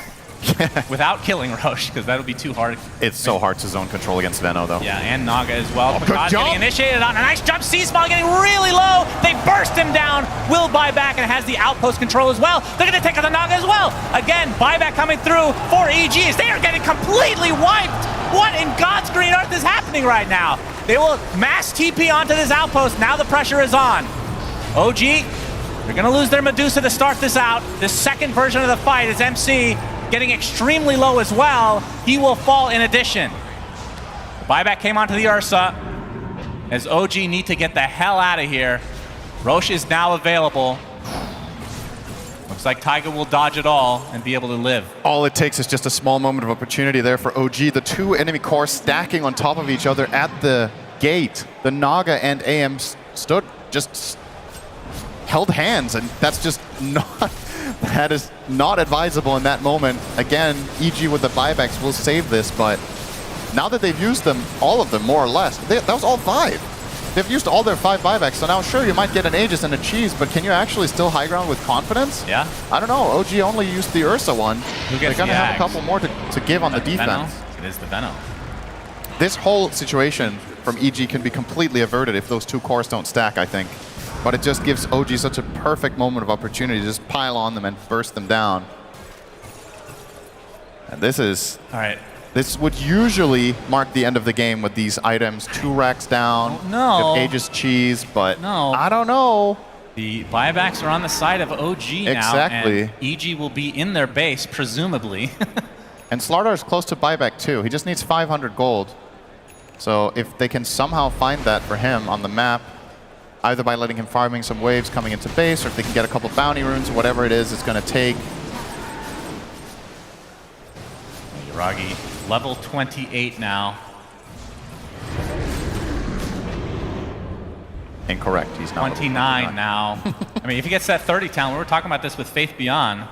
without killing Roche, because that'll be too hard. It's so hard to zone control against Veno, though. Yeah, and Naga as well. Oh, good jump. Getting initiated on a nice jump. C-Smile getting really low. They burst him down. Will buyback and has the outpost control as well. They're going to take out the Naga as well. Again, buyback coming through for EGs. They are getting completely wiped. What in God's green earth is happening right now? They will mass TP onto this outpost. Now the pressure is on. OG, they're going to lose their Medusa to start this out. The second version of the fight is MC getting extremely low as well. He will fall in addition. The buyback came onto the Ursa as OG need to get the hell out of here. Roche is now available. Looks like Taiga will dodge it all and be able to live. All it takes is just a small moment of opportunity there for OG. The two enemy cores stacking on top of each other at the gate. The Naga and AM stood just held hands, and that's just not, that is not advisable in that moment. Again, EG with the buybacks will save this, but now that they've used them, all of them more or less, that was all 5. They've used all their 5 buybacks, so now sure, you might get an Aegis and a Cheese, but can you actually still high ground with confidence? Yeah. I don't know. OG only used the Ursa one. They're going to have a couple more to give on the defense. It is the Venom. This whole situation from EG can be completely averted if those 2 cores don't stack, I think. But it just gives OG such a perfect moment of opportunity to just pile on them and burst them down. And this is... All right. This would usually mark the end of the game with these items. 2 racks down, no. Aegis Cheese, but no. I don't know. The buybacks are on the side of OG now. Exactly. And EG will be in their base, presumably. And Slardar is close to buyback too. He just needs 500 gold. So if they can somehow find that for him on the map, either by letting him farming some waves coming into base, or if they can get a couple bounty runes, whatever it is it's going to take. Yuragi, level 28 now. Incorrect, he's not. 29 now. I mean, if he gets that 30 talent, we were talking about this with Faith Beyond.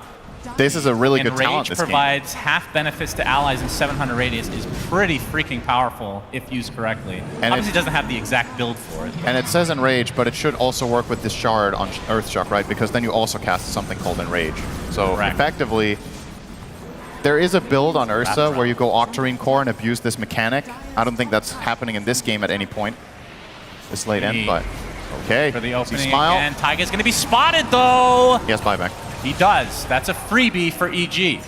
This is a really good talent. Rage provides half benefits to allies in 700 radius is pretty freaking powerful if used correctly. And obviously, it doesn't have the exact build for it. And it says Enrage, but it should also work with this shard on Earthshock, right? Because then you also cast something called Enrage. So effectively, there is a build on Ursa where you go Octarine Core and abuse this mechanic. I don't think that's happening in this game at any point this late in, but okay. For the opening Smile. again, Taiga's going to be spotted though. Yes, buyback. He does. That's a freebie for EG.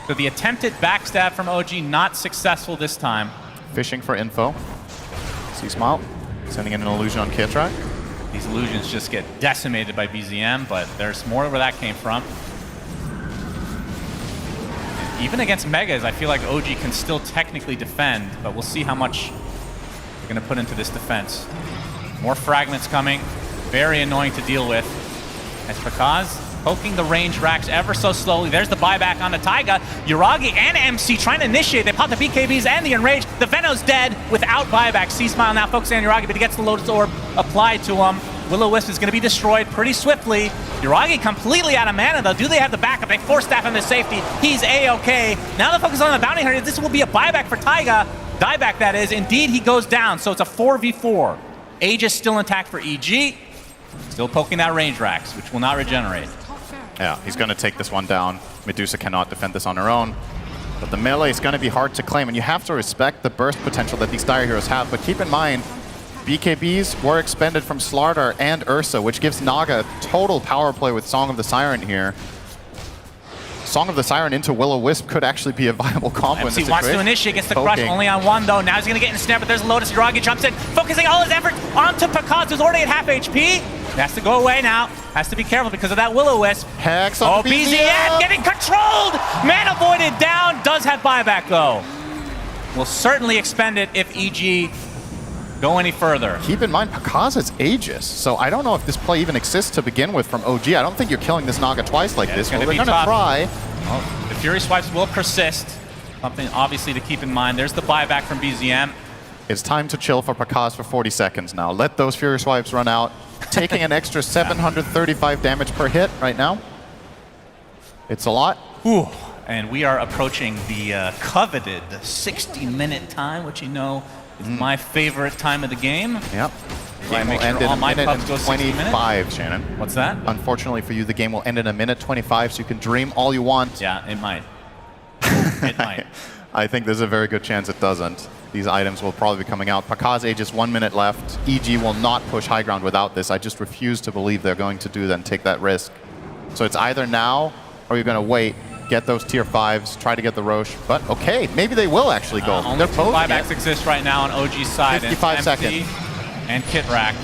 So the attempted backstab from OG not successful this time. Fishing for info. C-Smile sending in an illusion on Kitrak. These illusions just get decimated by BZM, but there's more where that came from. And even against Megas, I feel like OG can still technically defend, but we'll see how much they're going to put into this defense. More fragments coming. Very annoying to deal with. As Pakaz poking the range racks ever so slowly. There's the buyback onto Taiga. Yuragi and MC trying to initiate. They pop the BKBs and the Enrage. The Veno's dead without buyback. C-Smile now focusing on Yuragi, but he gets the Lotus Orb applied to him. Will-O-Wisp is going to be destroyed pretty swiftly. Yuragi completely out of mana, though. Do they have the backup? They force staff him to safety. He's A-okay. Now the focus on the bounty hunter. This will be a buyback for Taiga. Dieback, that is. Indeed, he goes down, so it's a 4v4. Aegis still intact for EG. Still poking that range racks, which will not regenerate. Yeah, he's going to take this one down. Medusa cannot defend this on her own. But the melee is going to be hard to claim, and you have to respect the burst potential that these Dire Heroes have. But keep in mind, BKBs were expended from Slardar and Ursa, which gives Naga total power play with Song of the Siren here. Song of the Siren into Will-O-Wisp could actually be a viable combo in this situation. wants to initiate, gets the crush only on one though. Now he's going to get ensnared, but there's Lotus. Yuragi jumps in, focusing all his effort onto Pakaz, who's already at half HP. He has to go away now. Has to be careful because of that Will-O-Wisp. Hex on BZM getting controlled! Man avoided down, does have buyback though. Will certainly expend it if EG go any further. Keep in mind, Pakaz has Aegis, so I don't know if this play even exists to begin with from OG. I don't think you're killing this Naga twice like this. Well, they're going to try. Well, the Fury swipes will persist. Something obviously to keep in mind. There's the buyback from BZM. It's time to chill for Pakaz for 40 seconds now. Let those Fury swipes run out. Taking an extra 735 damage per hit right now. It's a lot. Ooh. And we are approaching the coveted 60-minute time, which you know is my favorite time of the game. Yep. I make sure all my pubs go 60 minutes. Shannon. What's that? Unfortunately for you, the game will end in 1:25, so you can dream all you want. Yeah, it might. It might. I think there's a very good chance it doesn't. These items will probably be coming out. Pakaz Aegis 1 minute left. EG will not push high ground without this. I just refuse to believe they're going to do that and take that risk. So it's either now or you're going to wait, get those tier 5s, try to get the Roche. But okay, maybe they will actually go. Only 2 buybacks exist right now on OG's side. 55 seconds. And Kit Rack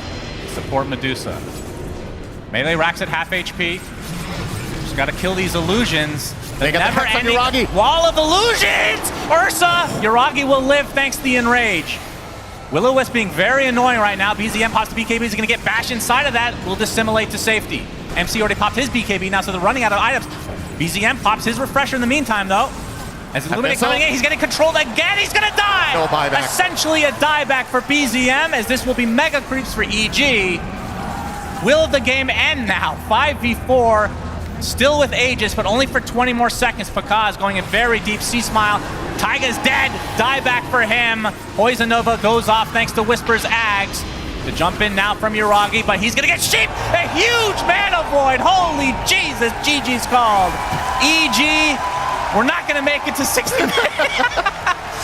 support Medusa. Melee Rack's at half HP. Just got to kill these illusions. They got the hex on Yuragi. Wall of illusions! Ursa! Yuragi will live thanks to the Enrage. Will-O-Wisp being very annoying right now. BZM pops the BKB. He's going to get bashed inside of that. Will dissimulate to safety. MC already popped his BKB now, so they're running out of items. BZM pops his refresher in the meantime, though. As Illuminate coming in, he's getting controlled again. He's going to die! No buyback. Essentially a dieback for BZM, as this will be mega creeps for EG. Will the game end now? 5v4. Still with Aegis, but only for 20 more seconds. Pakaz going in very deep. C-Smile. Taiga's dead. Dieback for him. Poison Nova goes off thanks to Whisper's Ags. To jump in now from Yuragi, but he's going to get sheep. A huge mana void. Holy Jesus, GG's called. EG, we're not going to make it to 60 minutes.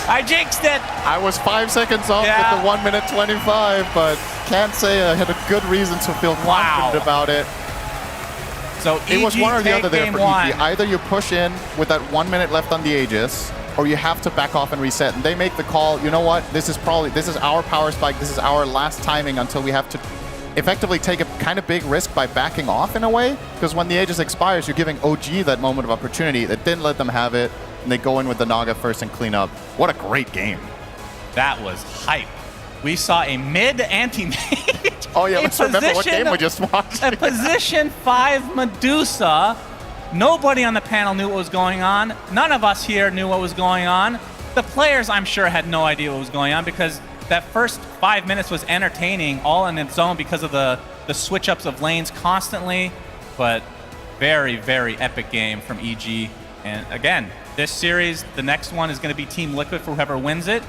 I jinxed it. I was 5 seconds off with the 1:25, but can't say I had a good reason to feel confident about it. So it was one or the other there for EG. EG. Either you push in with that 1 minute left on the Aegis, or you have to back off and reset. And they make the call, you know what, this is our power spike, this is our last timing until we have to effectively take a kind of big risk by backing off in a way. Because when the Aegis expires, you're giving OG that moment of opportunity. That didn't let them have it, and they go in with the Naga first and clean up. What a great game. That was hype. We saw a mid anti-mage. Oh yeah, let's remember what game we just watched. A position 5 Medusa. Nobody on the panel knew what was going on. None of us here knew what was going on. The players, I'm sure, had no idea what was going on because that first 5 minutes was entertaining all in its own because of the switch-ups of lanes constantly. But very, very epic game from EG. And again, this series, the next one is going to be Team Liquid for whoever wins it.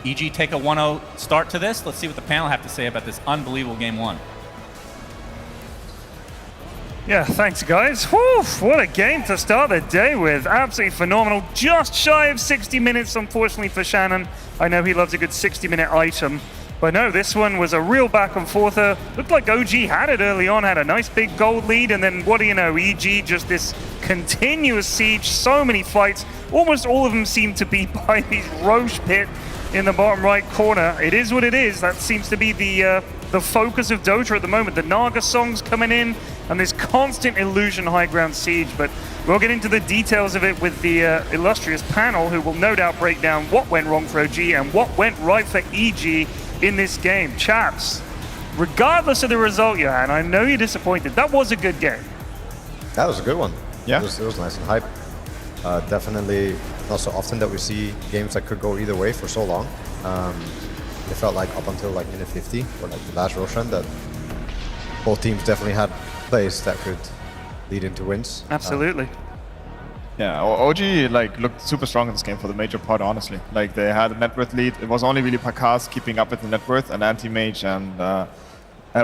EG take a 1-0 start to this. Let's see what the panel have to say about this unbelievable game 1. Yeah, thanks, guys. Whew, what a game to start the day with. Absolutely phenomenal. Just shy of 60 minutes, unfortunately, for Shannon. I know he loves a good 60-minute item. But no, this one was a real back and forth. Looked like OG had it early on, had a nice big gold lead, and then what do you know, EG just this continuous siege, so many fights. Almost all of them seem to be by the Roche pit in the bottom right corner. It is what it is. That seems to be the focus of Dota at the moment. The Naga songs coming in, and this constant illusion high ground siege. But we'll get into the details of it with the illustrious panel, who will no doubt break down what went wrong for OG and what went right for EG in this game. Chaps, regardless of the result, Johan, I know you're disappointed. That was a good game. That was a good one. Yeah. It was nice and hype. Definitely not so often that we see games that could go either way for so long. It felt like up until like minute 50 or like the last Roshan that both teams definitely had plays that could lead into wins. Absolutely. Yeah, OG like looked super strong in this game for the major part, honestly. Like they had a net worth lead. It was only really Pakaz keeping up with the net worth, and Anti-Mage and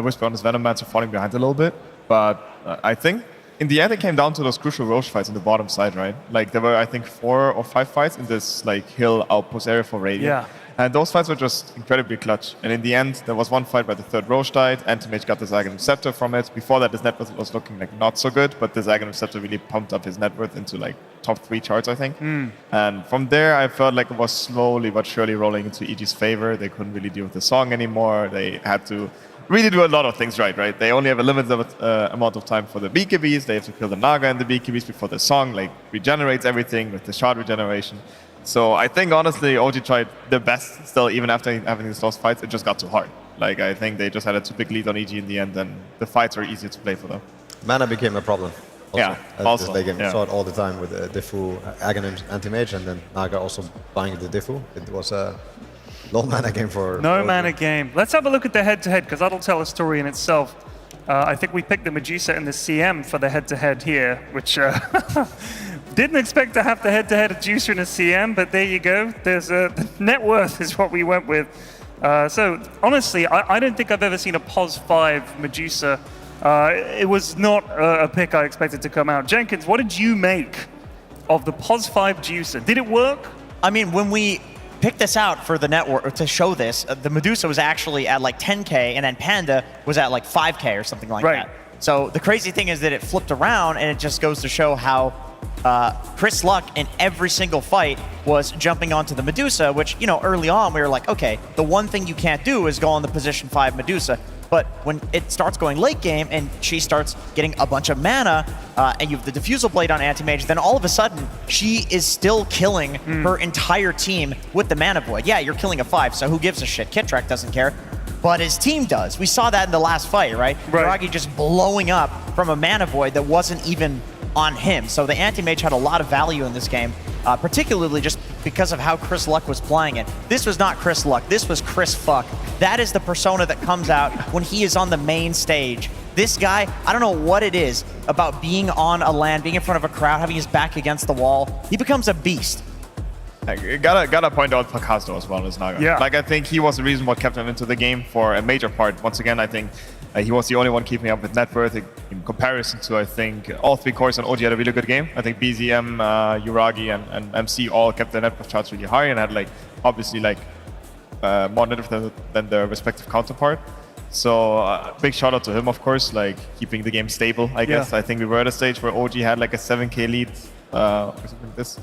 Whisper on his Venom Mats are falling behind a little bit. But I think in the end it came down to those crucial Roche fights on the bottom side, right? Like there were, I think, 4 or 5 fights in this like hill outpost area for Radiant. Yeah. And those fights were just incredibly clutch. And in the end, there was one fight where the third Roche died. Anti-Mage got this Aghanim Scepter from it. Before that, his net worth was looking like not so good, but this Aghanim Scepter really pumped up his net worth into like top 3 charts, I think. And from there, I felt like it was slowly but surely rolling into EG's favor. They couldn't really deal with the song anymore. They had to really do a lot of things right? They only have a limited amount of time for the BKBs. They have to kill the Naga and the BKBs before the song like regenerates everything with the shard regeneration. So I think honestly, OG tried their best still, even after having these lost fights. It just got too hard. Like I think they just had a too big lead on EG in the end, and the fights were easier to play for them. Mana became a problem. Also, Yeah, also, This game. yeah. Saw it all the time with Diffu, Aghanim, anti-mage, and then Naga also buying the Diffu. It was a low mana game for... No for mana game. Let's have a look at the head-to-head, because that'll tell a story in itself. I think we picked the Medusa and the CM for the head-to-head here, which didn't expect to have the head-to-head of Juicer and a CM, but there you go. There's the net worth is what we went with. So honestly, I don't think I've ever seen a POS 5 Medusa. It was not a pick I expected to come out. Jenkins, what did you make of the POS 5 Juicer? Did it work? I mean, when we picked this out for the network to show this, the Medusa was actually at like 10K, and then Panda was at like 5K or something like that. So the crazy thing is that it flipped around, and it just goes to show how Chris Luck in every single fight was jumping onto the Medusa, which, you know, early on we were like, okay, the one thing you can't do is go on the position 5 Medusa. But when it starts going late game and she starts getting a bunch of mana and you have the Diffusal Blade on Anti-Mage, then all of a sudden she is still killing her entire team with the Mana Void. Yeah, you're killing a 5, so who gives a shit? Kitrak doesn't care. But his team does. We saw that in the last fight, right? Yuragi just blowing up from a Mana Void that wasn't even on him. So the Anti-Mage had a lot of value in this game, particularly just because of how Chris Luck was playing it. This was not Chris Luck, this was Chris Fuck. That is the persona that comes out when he is on the main stage. This guy, I don't know what it is about being on a LAN, being in front of a crowd, having his back against the wall. He becomes a beast. Gotta point out Pakasto as well as Naga. Yeah. Like I think he was the reason what kept him into the game for a major part. Once again, I think he was the only one keeping up with net worth in comparison to, I think, all 3 cores, and OG had a really good game. I think BZM, Yuragi, and MC all kept their net worth charts really high and had like obviously like more net worth than their respective counterpart. So big shout out to him, of course, like keeping the game stable, I guess. I think we were at a stage where OG had like a 7K lead or something like this.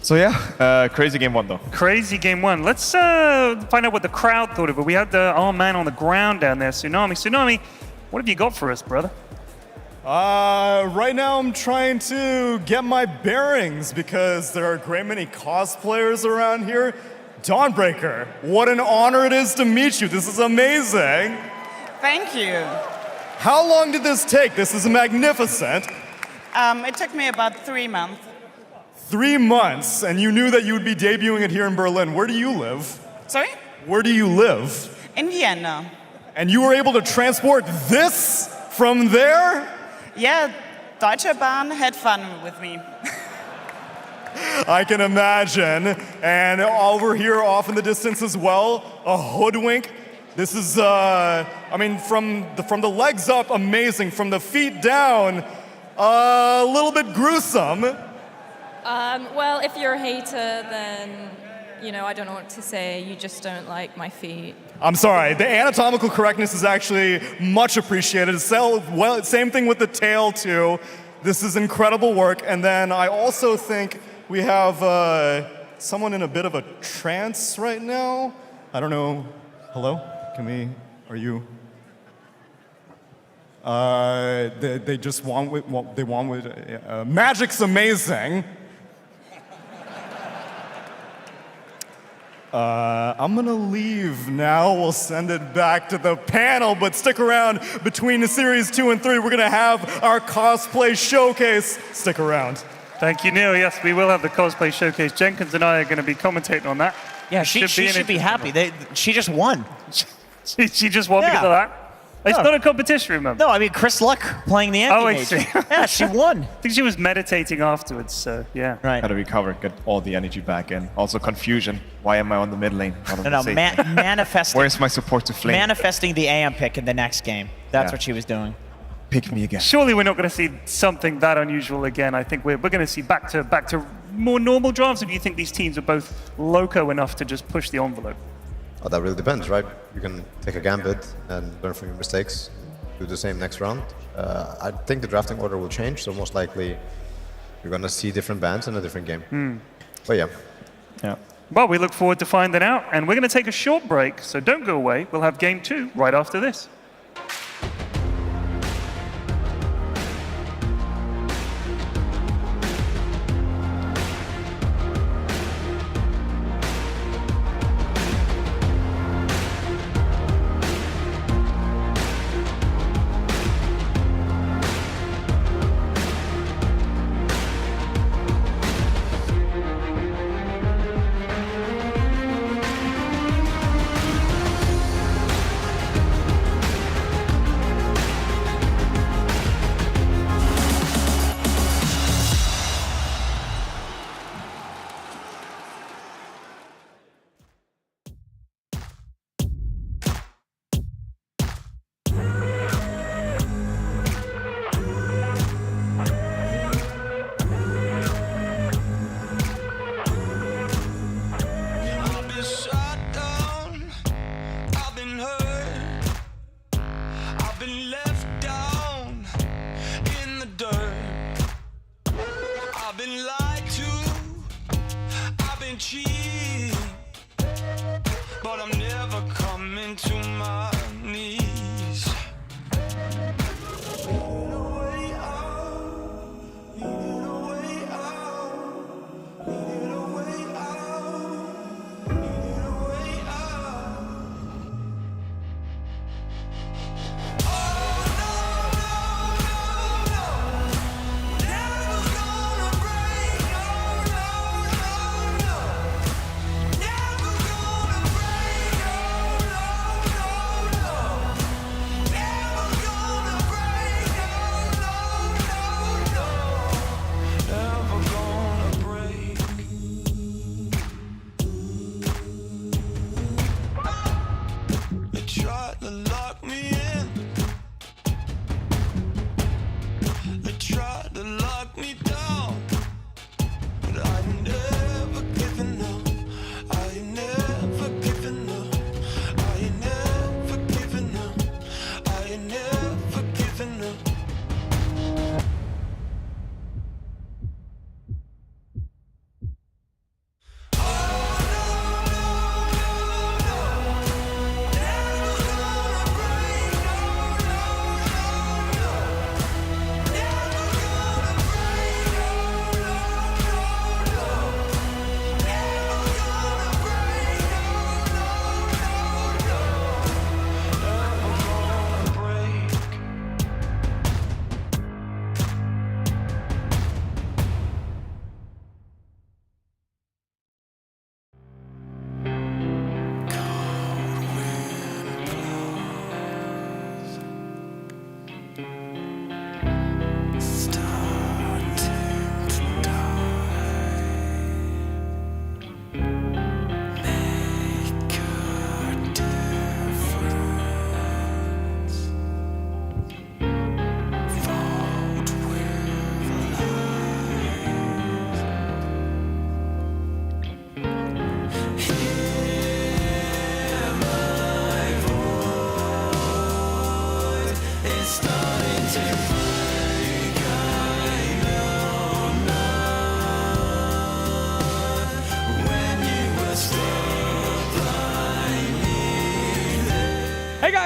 So yeah, crazy game 1 though. Crazy game 1. Let's find out what the crowd thought of it. We had our man on the ground down there, Tsunami. Tsunami, what have you got for us, brother? Right now I'm trying to get my bearings because there are a great many cosplayers around here. Dawnbreaker, what an honor it is to meet you. This is amazing. Thank you. How long did this take? This is magnificent. It took me about 3 months. 3 months, and you knew that you would be debuting it here in Berlin. Where do you live? Sorry? Where do you live? In Vienna. And you were able to transport this from there? Yeah, Deutsche Bahn had fun with me. I can imagine. And over here off in the distance as well, a hoodwink. This is, I mean, from the legs up, amazing. From the feet down, a little bit gruesome. Well, if you're a hater, then, you know, I don't know what to say. You just don't like my feet. I'm sorry, the anatomical correctness is actually much appreciated. Well, same thing with the tail, too. This is incredible work. And then I also think we have someone in a bit of a trance right now. I don't know. Hello? Are you? They just want with, magic's amazing. I'm gonna leave now. We'll send it back to the panel, but stick around between the series 2 and 3. We're gonna have our cosplay showcase. Stick around. Thank you, Neil. Yes, we will have the cosplay showcase. Jenkins and I are going to be commentating on that. Yeah, she should be happy. She just won. She just won because of that? It's not a competition, remember? No, I mean, Chris Luck playing the Anti-Mage. Oh, I see. Yeah, she won. I think she was meditating afterwards, so yeah. Right. Gotta recover, get all the energy back in. Also confusion. Why am I on the mid lane? Manifesting. Where's my support to flame? Manifesting the AM pick in the next game. That's what she was doing. Pick me again. Surely we're not going to see something that unusual again. I think we're going to see back to more normal drafts. If you think these teams are both loco enough to just push the envelope. Oh, that really depends, right? You can take a gambit and learn from your mistakes, do the same next round. I think the drafting order will change, so most likely you're going to see different bans in a different game. But yeah. Well, we look forward to finding out, and we're going to take a short break, so don't go away. We'll have game 2 right after this.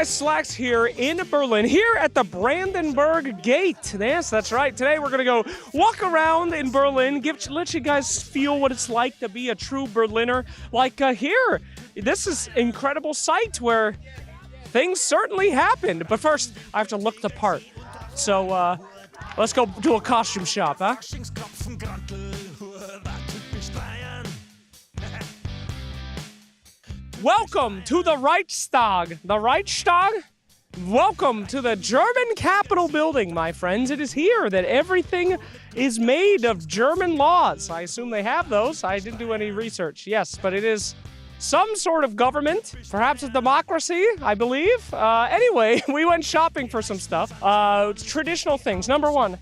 guys, Slacks here in Berlin, here at the Brandenburg Gate. Yes, that's right. Today we're going to go walk around in Berlin, let you guys feel what it's like to be a true Berliner. Like here, this is an incredible site where things certainly happened. But first, I have to look the part. So let's go do a costume shop, huh? Welcome to the Reichstag. The Reichstag? Welcome to the German Capitol building, my friends. It is here that everything is made of German laws. I assume they have those. I didn't do any research. Yes, but it is some sort of government, perhaps a democracy, I believe. Anyway, we went shopping for some stuff. Traditional things. Number one,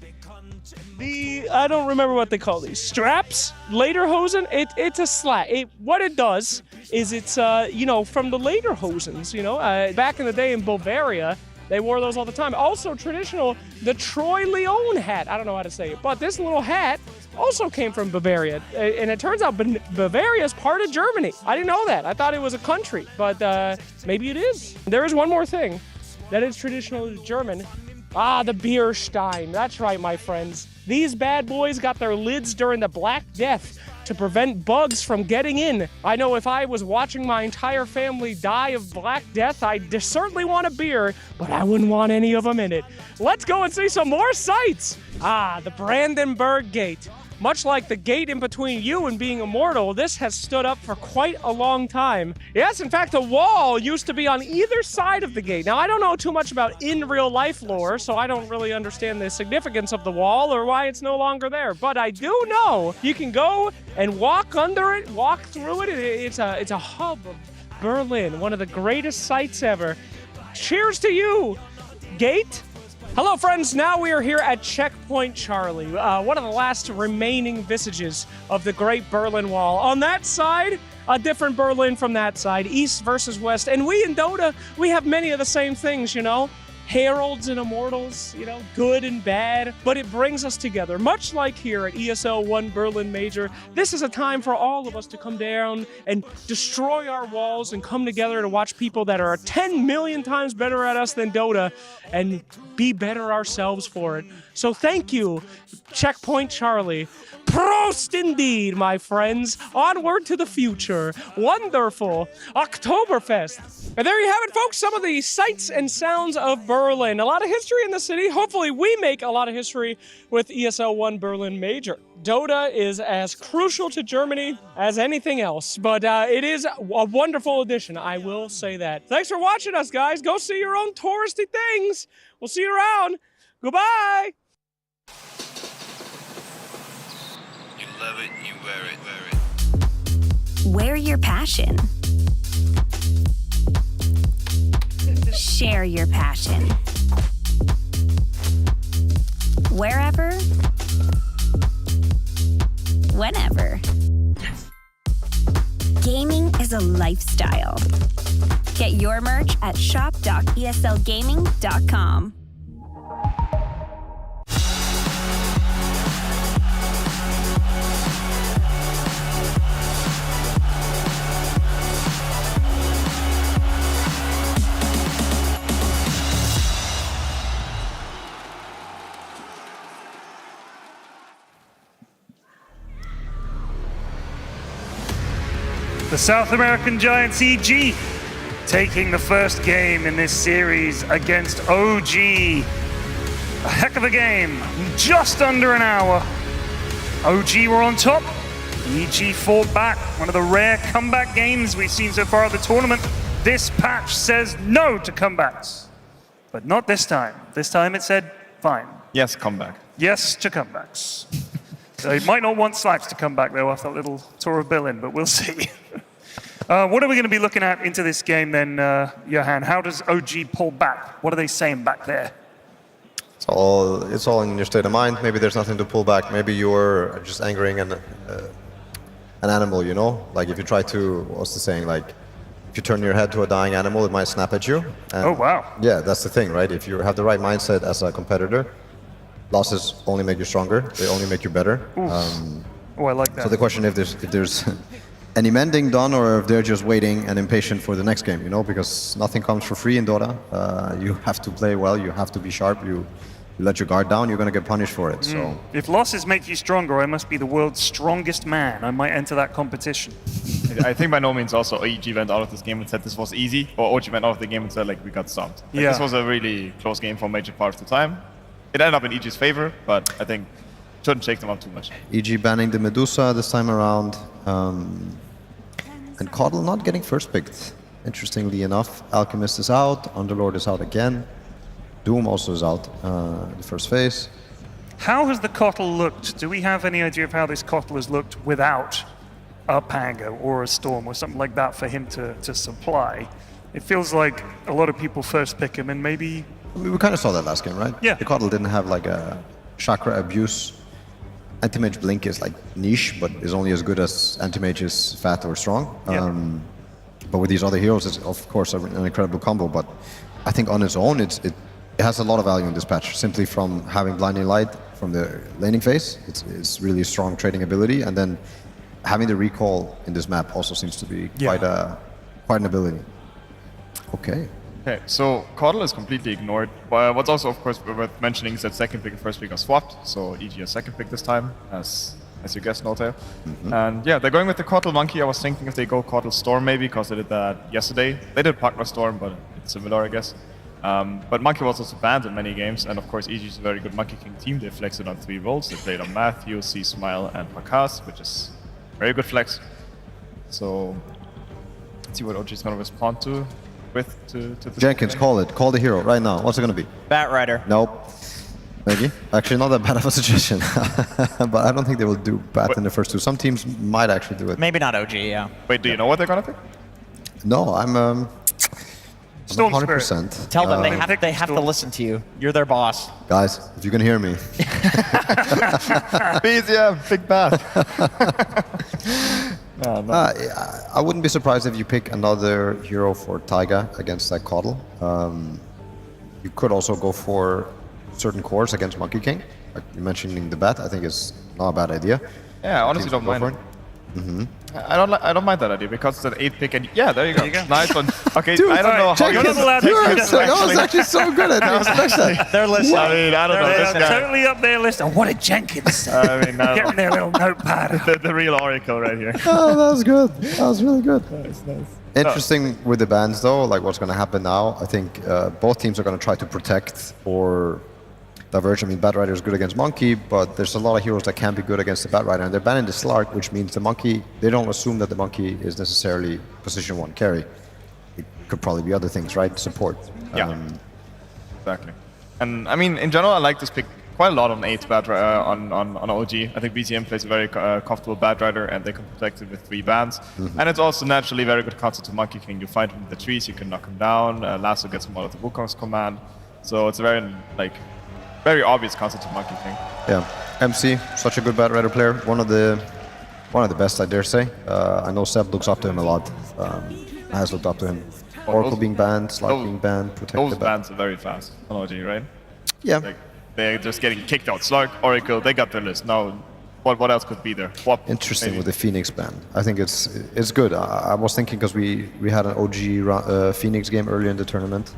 I don't remember what they call these. Straps? Lederhosen? It's a slat. What it does is it's, from the Lederhosens, back in the day in Bavaria, they wore those all the time. Also traditional, the Troy Leone hat. I don't know how to say it, but this little hat also came from Bavaria. And it turns out Bavaria is part of Germany. I didn't know that. I thought it was a country, but maybe it is. There is one more thing that is traditional German. The beer stein. That's right, my friends. These bad boys got their lids during the Black Death to prevent bugs from getting in. I know if I was watching my entire family die of Black Death, I'd certainly want a beer, but I wouldn't want any of them in it. Let's go and see some more sights. The Brandenburg Gate. Much like the gate in between you and being immortal, this has stood up for quite a long time. Yes, in fact, a wall used to be on either side of the gate. Now, I don't know too much about in real life lore, so I don't really understand the significance of the wall or why it's no longer there. But I do know you can go and walk under it, walk through it. It's a hub of Berlin, one of the greatest sights ever. Cheers to you, Gate. Hello, friends. Now we are here at Checkpoint Charlie, one of the last remaining vestiges of the Great Berlin Wall. On that side, a different Berlin from that side, east versus west. And we in Dota, we have many of the same things, heralds and immortals, good and bad, but it brings us together. Much like here at ESL One Berlin Major, this is a time for all of us to come down and destroy our walls and come together to watch people that are 10 million times better at us than Dota and be better ourselves for it. So thank you, Checkpoint Charlie. Prost indeed, my friends. Onward to the future. Wonderful. Oktoberfest. And there you have it, folks. Some of the sights and sounds of Berlin. A lot of history in the city. Hopefully we make a lot of history with ESL One Berlin Major. Dota is as crucial to Germany as anything else, but it is a wonderful addition. I will say that. Thanks for watching us, guys. Go see your own touristy things. We'll see you around. Goodbye. Love it, you wear it. Wear your passion. Share your passion. Wherever, whenever. Gaming is a lifestyle. Get your merch at shop.eslgaming.com. The South American Giants EG taking the first game in this series against OG. A heck of a game, just under an hour. OG were on top, EG fought back. One of the rare comeback games we've seen so far at the tournament. This patch says no to comebacks, but not this time. This time it said fine. Yes, comeback. Yes to comebacks. They might not want Slacks to come back though after that little tour of Berlin, but we'll see. What are we going to be looking at into this game then, Johan? How does OG pull back? What are they saying back there? It's all in your state of mind. Maybe there's nothing to pull back. Maybe you're just angering an animal, Like if you try to, what's the saying? Like if you turn your head to a dying animal, it might snap at you. And oh, wow. Yeah, that's the thing, right? If you have the right mindset as a competitor, losses only make you stronger. They only make you better. I like that. So the question if there's any mending done, or if they're just waiting and impatient for the next game, you know, because nothing comes for free in Dota. You have to play well, you have to be sharp, you let your guard down, you're going to get punished for it. So if losses make you stronger, I must be the world's strongest man. I might enter that competition. I think by no means also EG went out of this game and said this was easy, or OG went out of the game and said like we got stomped. Like, this was a really close game for a major part of the time. It ended up in EG's favor, but I think shouldn't shake them up too much. EG banning the Medusa this time around, and Coddle not getting first picked. Interestingly enough, Alchemist is out, Underlord is out again, Doom also is out the first phase. How has the Kotl looked? Do we have any idea of how this Kotl has looked without a Pango or a Storm or something like that for him to supply? It feels like a lot of people first pick him and maybe... We kind of saw that last game, right? Yeah. The Kotl didn't have like a chakra abuse. Anti-Mage Blink is like niche, but is only as good as Anti-Mage is fat or strong. But with these other heroes, it's of course an incredible combo, but I think on its own, it has a lot of value in this patch, simply from having Blinding Light from the laning phase. It's really a strong trading ability, and then having the recall in this map also seems to be quite an ability. Okay, so Kotl is completely ignored. What's also, of course, worth mentioning is that second pick and first pick are swapped, so EG has second pick this time, as you guessed, Notail. And yeah, they're going with the Kotl Monkey. I was thinking if they go Kotl Storm maybe, because they did that yesterday. They did Partner Storm, but it's similar, I guess. But Monkey was also banned in many games, and of course EG is a very good Monkey King team. They flexed it on 3 roles. They played on Matthew, C-Smile, and Pakas, which is very good flex. So let's see what OG is going to respond to this Jenkins, call it. Call the hero right now. What's it going to be? Bat Rider. Nope. Maybe. Actually, not that bad of a suggestion. But I don't think they will do Bat in the first 2. Some teams might actually do it. Maybe not OG, yeah. Wait, do you know what they're going to pick? No, I'm Storm 100%. Tell them they have to listen to you. You're their boss. Guys, if you can hear me. BZM, big bat. I wouldn't be surprised if you pick another hero for Taiga against that Kotl. You could also go for certain cores against Monkey King. Like you mentioning the bat, I think is not a bad idea. Yeah, I honestly don't mind it. I don't mind that idea because it's an 8 pick and yeah, there you go. Nice one. Okay, Dude, I don't know how you're not allowed to that was actually so good. I didn't expect that. They're listening. I mean, I don't know. This guy. Totally up their list. And what did Jenkins say? I mean, Getting their little notepad. the real oracle right here. Oh, that was good. That was really good. Nice. Interesting with the bans though, like what's going to happen now. I think both teams are going to try to protect or diverge. I mean, Bat Rider is good against Monkey, but there's a lot of heroes that can be good against the Bat Rider, and they're banning the Slark, which means the Monkey, they don't assume that the Monkey is necessarily position 1 carry. It could probably be other things, right? Support. Yeah, exactly. And I mean, in general, I like this pick quite a lot on 8 Bat on OG. I think BZM plays a very comfortable Bat Rider, and they can protect it with 3 bans. And it's also naturally very good counter to Monkey King. You find him in the trees, you can knock him down. Lasso gets him out of the Wukong's command. So it's a very obvious counter to Monkey King. Yeah, MC, such a good Bat Rider player. One of the best, I dare say. I know Seb looks up to him a lot. Has looked up to him. Oracle being banned, Slark being banned, protect those the bat. bans are very fast on OG, right? Yeah. Like, they're just getting kicked out. Slark, Oracle, they got their list. Now, what else could be there? Swap, Interesting maybe. with the Phoenix ban. I think it's good. I was thinking because we had an OG Phoenix game earlier in the tournament.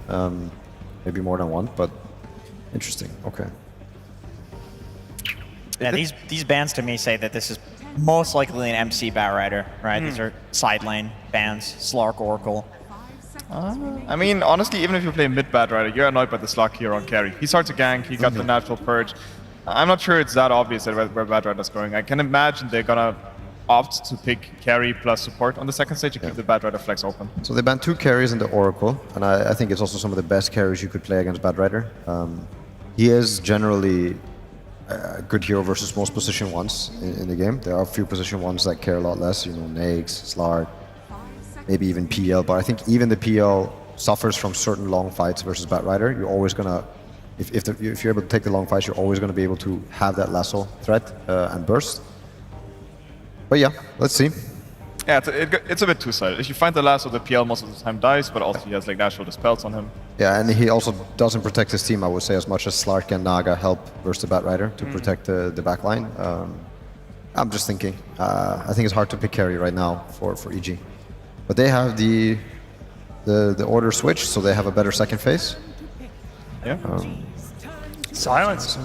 Maybe more than one, but interesting. Okay. Yeah, these bans to me say that this is most likely an MC Bat Rider, right? These are side lane bans, Slark, Oracle. I mean, honestly, even if you play mid Bat Rider, you're annoyed by the Slark here on carry. He's hard to gank, he got the natural purge. I'm not sure it's that obvious that where Bat Rider's going. I can imagine they're gonna opt to pick carry plus support on the second stage and keep the Bat Rider flex open. So they banned 2 carries in the Oracle, and I think it's also some of the best carries you could play against Bat Rider. He is generally a good hero versus most position 1s in the game. There are a few position 1s that care a lot less, you know, Nags, Slark, maybe even PL, but I think even the PL suffers from certain long fights versus Bat Rider. You're always gonna, if you're able to take the long fights, you're always gonna be able to have that lasso threat and burst. But yeah, let's see. Yeah, it's a bit two-sided. If you find the lasso, the PL most of the time dies, but also he has like natural dispels on him. Yeah, and he also doesn't protect his team, I would say, as much as Slark and Naga help versus the Bat Rider to protect the backline. I'm just thinking. I think it's hard to pick carry right now for EG. But they have the order switch, so they have a better second phase. Yeah. Silencer.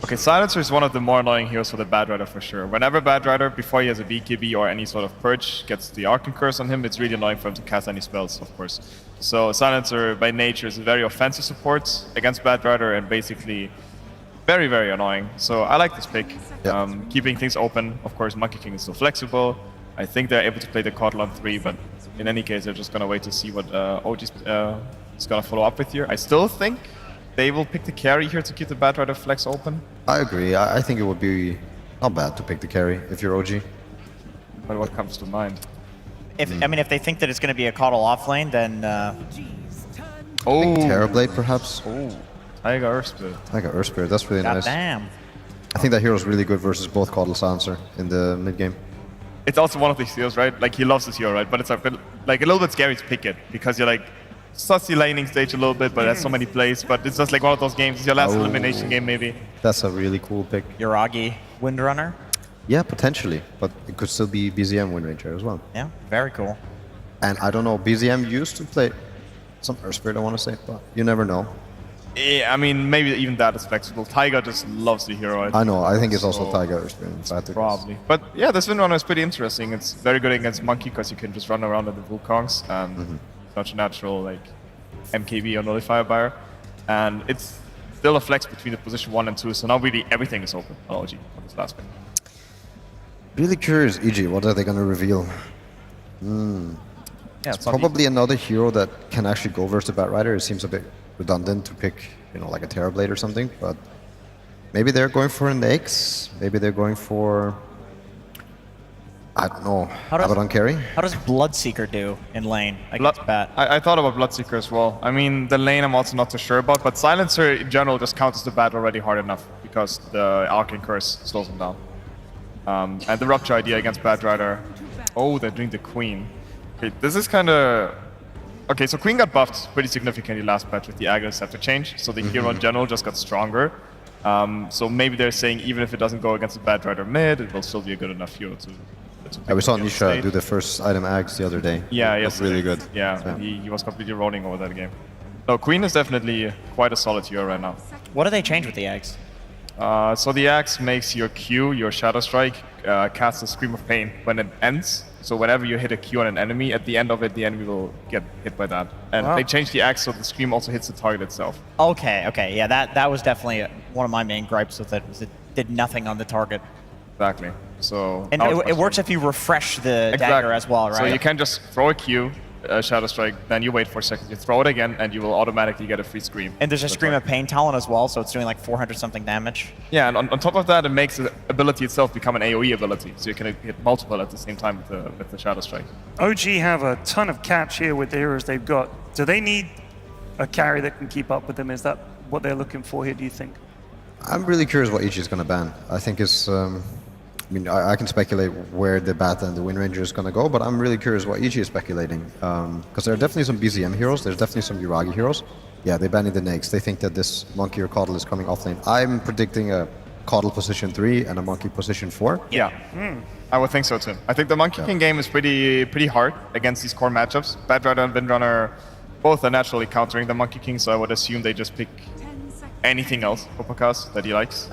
Okay, Silencer is one of the more annoying heroes for the Bad Rider for sure. Whenever Bad Rider, before he has a BKB or any sort of purge, gets the Arcane Curse on him, it's really annoying for him to cast any spells, of course. So Silencer, by nature, is a very offensive support against Bad Rider and basically very, very annoying. So I like this pick. Keeping things open. Of course, Monkey King is still flexible. I think they're able to play the Caudle on 3, but in any case, they're just going to wait to see what OG is going to follow up with here. I still think they will pick the carry here to keep the Bad Rider flex open. I agree. I think it would be not bad to pick the carry if you're OG. But what comes to mind? I mean, if they think that it's going to be a Caudle off lane, then... Terrorblade, perhaps? Oh, Taiga Earthspirit. Taiga Earthspirit, that's really nice. Damn. I think that hero's really good versus both Caudle Silencer in the mid-game. It's also one of these heroes, right? Like, he loves this hero, right? But it's a little bit scary to pick it, because you're like, sussy laning stage a little bit, but there's so many plays. But it's just like one of those games. It's your last elimination game, maybe. That's a really cool pick. Yuragi Windrunner? Yeah, potentially. But it could still be BZM Windranger as well. Yeah, very cool. And I don't know, BZM used to play some Earthspirit, I want to say, but you never know. Yeah, I mean, maybe even that is flexible. Taiga just loves the hero. I know, I think it's also Taiga Earthspirit. Probably. But yeah, this Windrunner is pretty interesting. It's very good against Monkey because you can just run around in the Wukongs and such a natural like MKB or Nullifier buyer. And it's still a flex between the position 1 and 2, so now really everything is open on OG on this last pick. Really curious, EG, what are they going to reveal? It's probably another hero that can actually go versus the Bat Rider. It seems a bit redundant to pick, you know, like a Terrorblade or something, but maybe they're going for an X. Maybe they're going for, I don't know, Abaddon carry? How does Bloodseeker do in lane against Bat? I thought about Bloodseeker as well. I mean, the lane I'm also not too sure about, but Silencer in general just counters the Bat already hard enough because the Arcane Curse slows him down. And the Rupture idea against Bad Rider. Oh, they're doing the Queen. Okay, this is kind of... Okay, so Queen got buffed pretty significantly last patch with the Aggro Scepter change, so the hero in general just got stronger. So maybe they're saying even if it doesn't go against the Bad Rider mid, it will still be a good enough hero to we saw Nisha do the first item Ags the other day. Yeah, yes. Really good. Yeah, he was completely rolling over that game. No, Queen is definitely quite a solid hero right now. What do they change with the Ags? So the axe makes your Q, your Shadow Strike, cast a Scream of Pain when it ends. So whenever you hit a Q on an enemy, at the end of it, the enemy will get hit by that. And they changed the axe so the Scream also hits the target itself. Okay, yeah, that was definitely one of my main gripes with it, was it did nothing on the target. Exactly. So and it works if you refresh the dagger as well, right? So you can just throw a Q, Shadow Strike, then you wait for a second, you throw it again, and you will automatically get a free Scream. And there's a Scream of Pain talent as well, so it's doing like 400 something damage. Yeah, and on top of that, it makes the ability itself become an AoE ability, so you can hit multiple at the same time with the Shadow Strike. OG have a ton of catch here with the heroes they've got. Do they need a carry that can keep up with them? Is that what they're looking for here, do you think? I'm really curious what EG is going to ban. I think it's... I mean, I can speculate where the Bat and the Windranger is going to go, but I'm really curious what EG is speculating. Because there are definitely some BZM heroes, there's definitely some Yuragi heroes. Yeah, they're banning the Nakes. They think that this Monkey or Caudle is coming off lane. I'm predicting a Caudle position 3 and a Monkey position 4. Yeah, I would think so too. I think the Monkey King game is pretty hard against these core matchups. Bad Rider and Windrunner both are naturally countering the Monkey King, so I would assume they just pick anything else, Opakas, that he likes.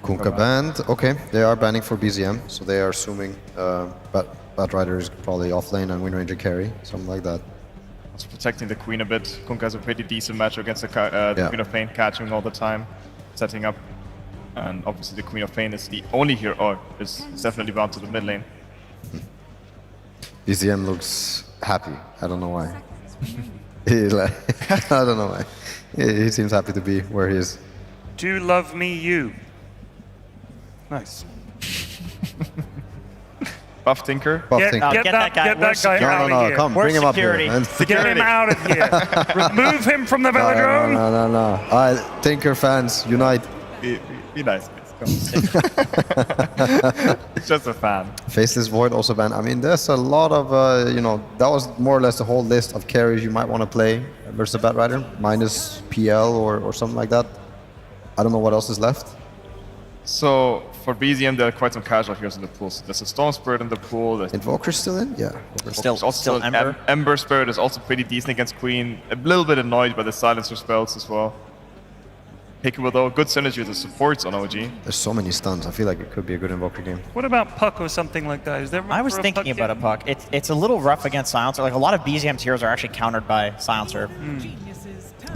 Kunkka banned. Okay, they are banning for BZM, so they are assuming Bat Rider is probably off lane and Windranger carry, something like that. Also protecting the Queen a bit. Kunkka has a pretty decent match against the Queen of Pain, catching all the time, setting up. And obviously the Queen of Pain is the only hero, or is definitely bound to the mid lane. BZM looks happy. I don't know why. I don't know why. He seems happy to be where he is. Do love me you. Nice. Buff Tinker. Get that guy out of here. Come, bring him up here. Get him out of here. Remove him from the velodrome. No. All right, Tinker fans, unite. Be nice, guys. Just a fan. Faceless Void also banned. I mean, there's a lot of, that was more or less the whole list of carries you might want to play versus Bat Rider, minus PL or something like that. I don't know what else is left. So for BZM, there are quite some casual heroes in the pool. So there's a Storm Spirit in the pool. Invoker's still in? Yeah. Still Ember. Ember Spirit is also pretty decent against Queen. A little bit annoyed by the Silencer spells as well. Hikubo though, good synergy with the supports on OG. There's so many stuns. I feel like it could be a good Invoker game. What about Puck or something like that? Is there? I was thinking about a Puck. It's a little rough against Silencer. Like a lot of BZM's heroes are actually countered by Silencer.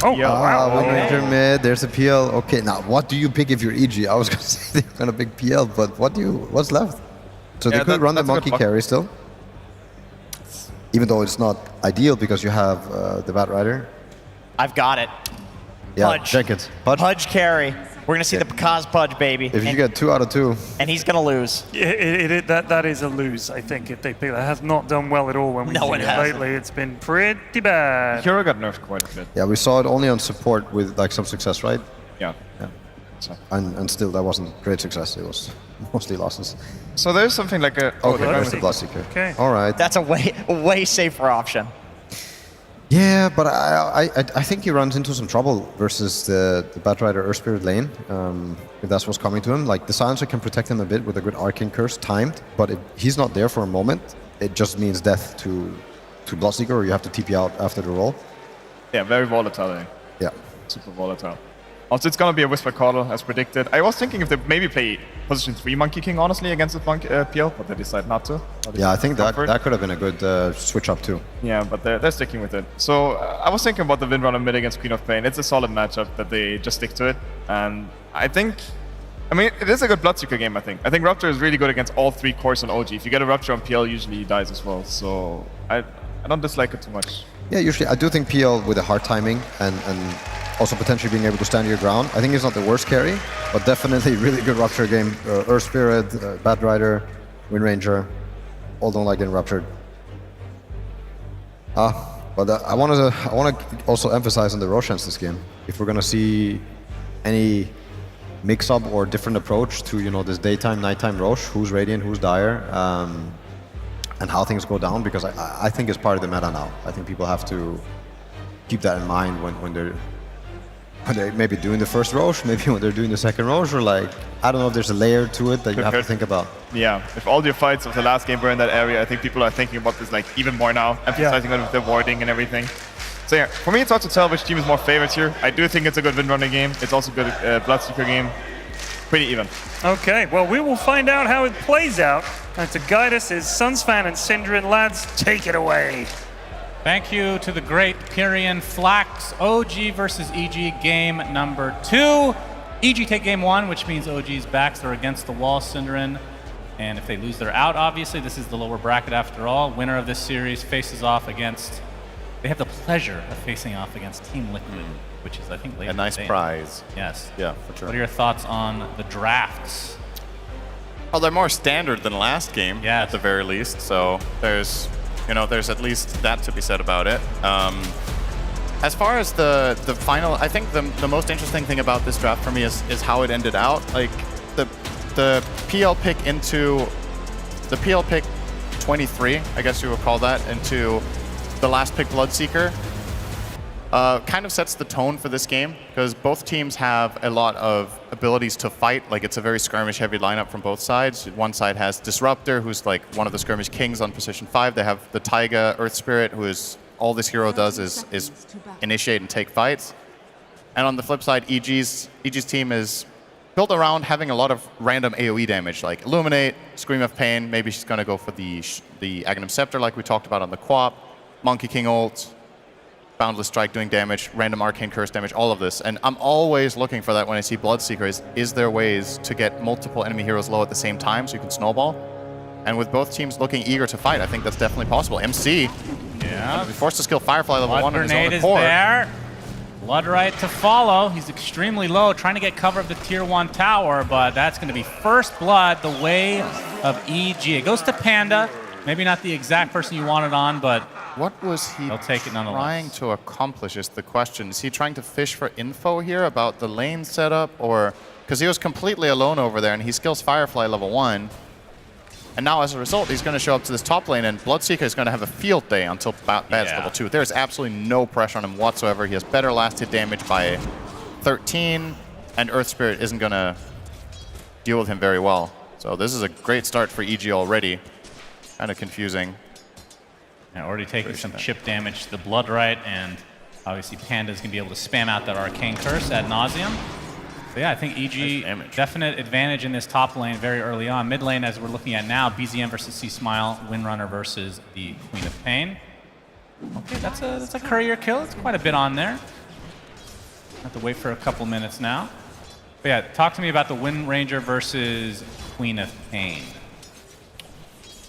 Oh, wow. Wind Ranger mid, there's a PL. Okay, now what do you pick if you're EG? I was going to say they're going to pick PL, but what's left? So they could run the monkey carry still. Even though it's not ideal because you have the Bat Rider. I've got it. Yeah, Pudge. Jenkins. Pudge carry. We're going to see the Pakaz Pudge, baby. If you get 2 out of 2. And he's going to lose. That is a lose, I think, if they pick that. Has not done well at all when we've seen it lately. It's been pretty bad. Hero got nerfed quite a bit. Yeah, we saw it only on support with like some success, right? Yeah. So. And still, that wasn't great success. It was mostly losses. So there's something like a... Okay, there's the Bloodseeker. Okay. All right. That's a way safer option. Yeah, but I think he runs into some trouble versus the Bat Rider Earth Spirit lane, if that's what's coming to him. Like, the Silencer can protect him a bit with a good Arcane Curse timed, but if he's not there for a moment, it just means death to Bloodseeker, or you have to TP out after the roll. Yeah, very volatile. Yeah. Super volatile. Also, it's going to be a Whisper Coddle, as predicted. I was thinking if they maybe play position 3 Monkey King, honestly, against the PL, but they decided not to. Yeah, I think that could have been a good switch up too. Yeah, but they're sticking with it. So I was thinking about the Windrunner mid against Queen of Pain. It's a solid matchup that they just stick to it. And I mean, it is a good Bloodseeker game, I think. I think Rupture is really good against all 3 cores on OG. If you get a Rupture on PL, usually he dies as well. So I don't dislike it too much. Yeah, usually I do think PL with a hard timing and also potentially being able to stand your ground. I think it's not the worst carry, but definitely really good Rupture game. Earth Spirit, Bat Rider, Wind Ranger, all don't like getting ruptured. But I want to also emphasize on the Roshans this game. If we're gonna see any mix-up or different approach to this daytime, nighttime Rosh, who's Radiant, who's Dire, and how things go down, because I think it's part of the meta now. I think people have to keep that in mind when they're maybe doing the first Rosh, maybe when they're doing the second Rosh, or like, I don't know if there's a layer to it that you have to think about. Yeah, if all your fights of the last game were in that area, I think people are thinking about this like even more now, emphasizing on the warding and everything. So yeah, for me it's hard to tell which team is more favored here. I do think it's a good Windrunner game. It's also a good Bloodseeker game. Pretty even. Okay, well, we will find out how it plays out. And to guide us is Sunsfan and Syndrin. Lads, take it away. Thank you to the great Kyrian Flax. OG versus EG game number 2. EG take game 1, which means OG's backs are against the wall, Syndrin. And if they lose, they're out, obviously. This is the lower bracket after all. Winner of this series faces off against... They have the pleasure of facing off against Team Liquid, which is, I think, later a nice today. prize. Yes. Yeah, for sure. What are your thoughts on the drafts? Well, they're more standard than last game, at the very least. So there's at least that to be said about it. As far as the final, I think the most interesting thing about this draft for me is how it ended out. Like the PL pick 23, I guess you would call that, into the last pick Bloodseeker, kind of sets the tone for this game, because both teams have a lot of abilities to fight. Like, it's a very skirmish-heavy lineup from both sides. One side has Disruptor, who's like one of the skirmish kings on position 5. They have the Taiga Earth Spirit, who is all this hero does is initiate and take fights. And on the flip side, EG's team is built around having a lot of random AoE damage, like Illuminate, Scream of Pain. Maybe she's going to go for the Aghanim Scepter, like we talked about on the Quap. Monkey King ult, Boundless Strike doing damage, random Arcane Curse damage, all of this. And I'm always looking for that when I see Bloodseeker. Is there ways to get multiple enemy heroes low at the same time so you can snowball? And with both teams looking eager to fight, I think that's definitely possible. MC, forced to skill Firefly level 1 on his own accord. There. Bloodright to follow. He's extremely low, trying to get cover of the tier 1 tower, but that's going to be first blood the way of EG. It goes to Panda. Maybe not the exact person you wanted on, but what was he trying to accomplish is the question. Is he trying to fish for info here about the lane setup? Or because he was completely alone over there and he skills Firefly level 1. And now as a result, he's going to show up to this top lane and Bloodseeker is going to have a field day until Bad's level 2. There's absolutely no pressure on him whatsoever. He has better last hit damage by 13 and Earth Spirit isn't going to deal with him very well. So this is a great start for EG already. Kind of confusing. Yeah, already taking some chip damage to the Blood Right, and obviously Panda's going to be able to spam out that Arcane Curse ad nauseum. So yeah, I think EG, definite advantage in this top lane very early on. Mid lane, as we're looking at now, BZM versus C-Smile, Windrunner versus the Queen of Pain. Okay, that's a courier kill. It's quite a bit on there. Have to wait for a couple minutes now. But yeah, talk to me about the Wind Ranger versus Queen of Pain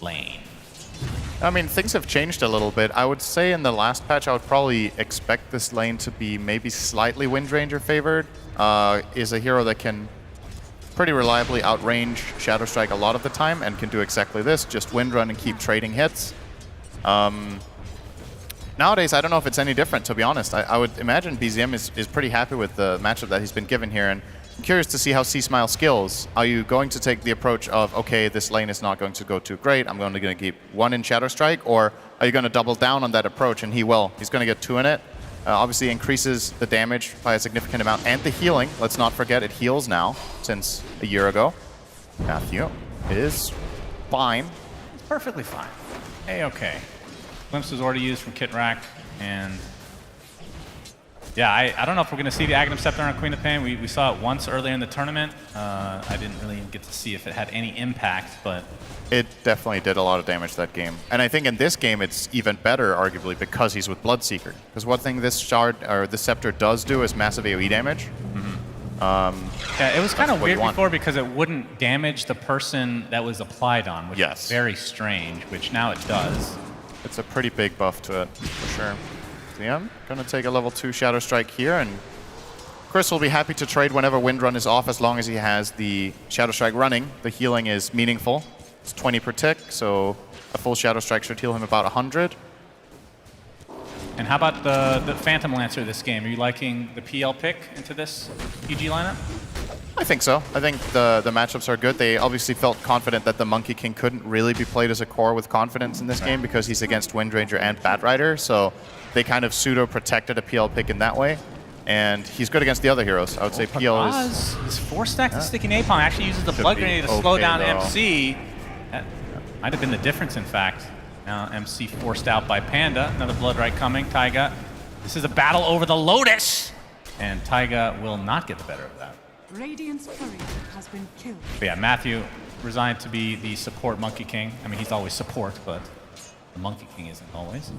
lane. I mean, things have changed a little bit. I would say in the last patch, I would probably expect this lane to be maybe slightly Wind Ranger favored. Is a hero that can pretty reliably outrange Shadow Strike a lot of the time and can do exactly this, just Wind Run and keep trading hits. Nowadays, I don't know if it's any different, to be honest. I would imagine BZM is pretty happy with the matchup that he's been given here, and I'm curious to see how C-Smile skills. Are you going to take the approach of, okay, this lane is not going to go too great, I'm only going to keep 1 in Shadow Strike, or are you going to double down on that approach? And he will. He's going to get 2 in it. Obviously increases the damage by a significant amount, and the healing. Let's not forget it heals now, since a year ago. Matthew is fine. It's perfectly fine. A-okay. Glimpse was already used from Kitrak, and yeah, I don't know if we're going to see the Aghanim Scepter on Queen of Pain. We saw it once earlier in the tournament. I didn't really get to see if it had any impact, but it definitely did a lot of damage that game. And I think in this game it's even better, arguably, because he's with Bloodseeker. Because one thing this shard or this scepter does do is massive AoE damage. Yeah, it was kind of weird before because it wouldn't damage the person that was applied on, which is very strange, which now it does. It's a pretty big buff to it, for sure. So yeah, gonna take a level 2 Shadow Strike here, and Chris will be happy to trade whenever Windrun is off as long as he has the Shadow Strike running. The healing is meaningful. It's 20 per tick, so a full Shadow Strike should heal him about 100. And how about the Phantom Lancer this game? Are you liking the PL pick into this EG lineup? I think so. I think the matchups are good. They obviously felt confident that the Monkey King couldn't really be played as a core with confidence in this game because he's against Wind Ranger and Bat Rider, so they kind of pseudo-protected a PL pick in that way. And he's good against the other heroes. I would say PL is... He's 4-stacked to Sticky Napalm, actually uses the Blood Grenade to slow down MC. That might have been the difference, in fact. Now MC forced out by Panda. Another Blood Right coming. Taiga. This is a battle over the Lotus! And Taiga will not get the better of that. Radiant's courier has been killed. But yeah, Matthew resigned to be the support Monkey King. I mean, he's always support, but the Monkey King isn't always.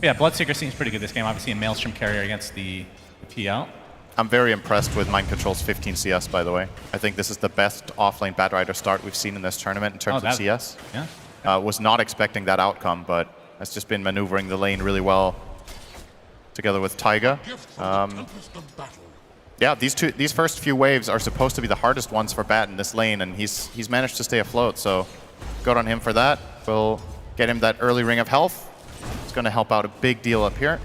But yeah, Bloodseeker seems pretty good this game. Obviously a Maelstrom carrier against the PL. I'm very impressed with Mind Control's 15 CS, by the way. I think this is the best offlane Bat Rider start we've seen in this tournament in terms of CS. Yeah. Was not expecting that outcome, but has just been maneuvering the lane really well together with Taiga. Yeah, these first few waves are supposed to be the hardest ones for Bat in this lane, and he's managed to stay afloat, so good on him for that. We'll get him that early ring of health. It's going to help out a big deal up here.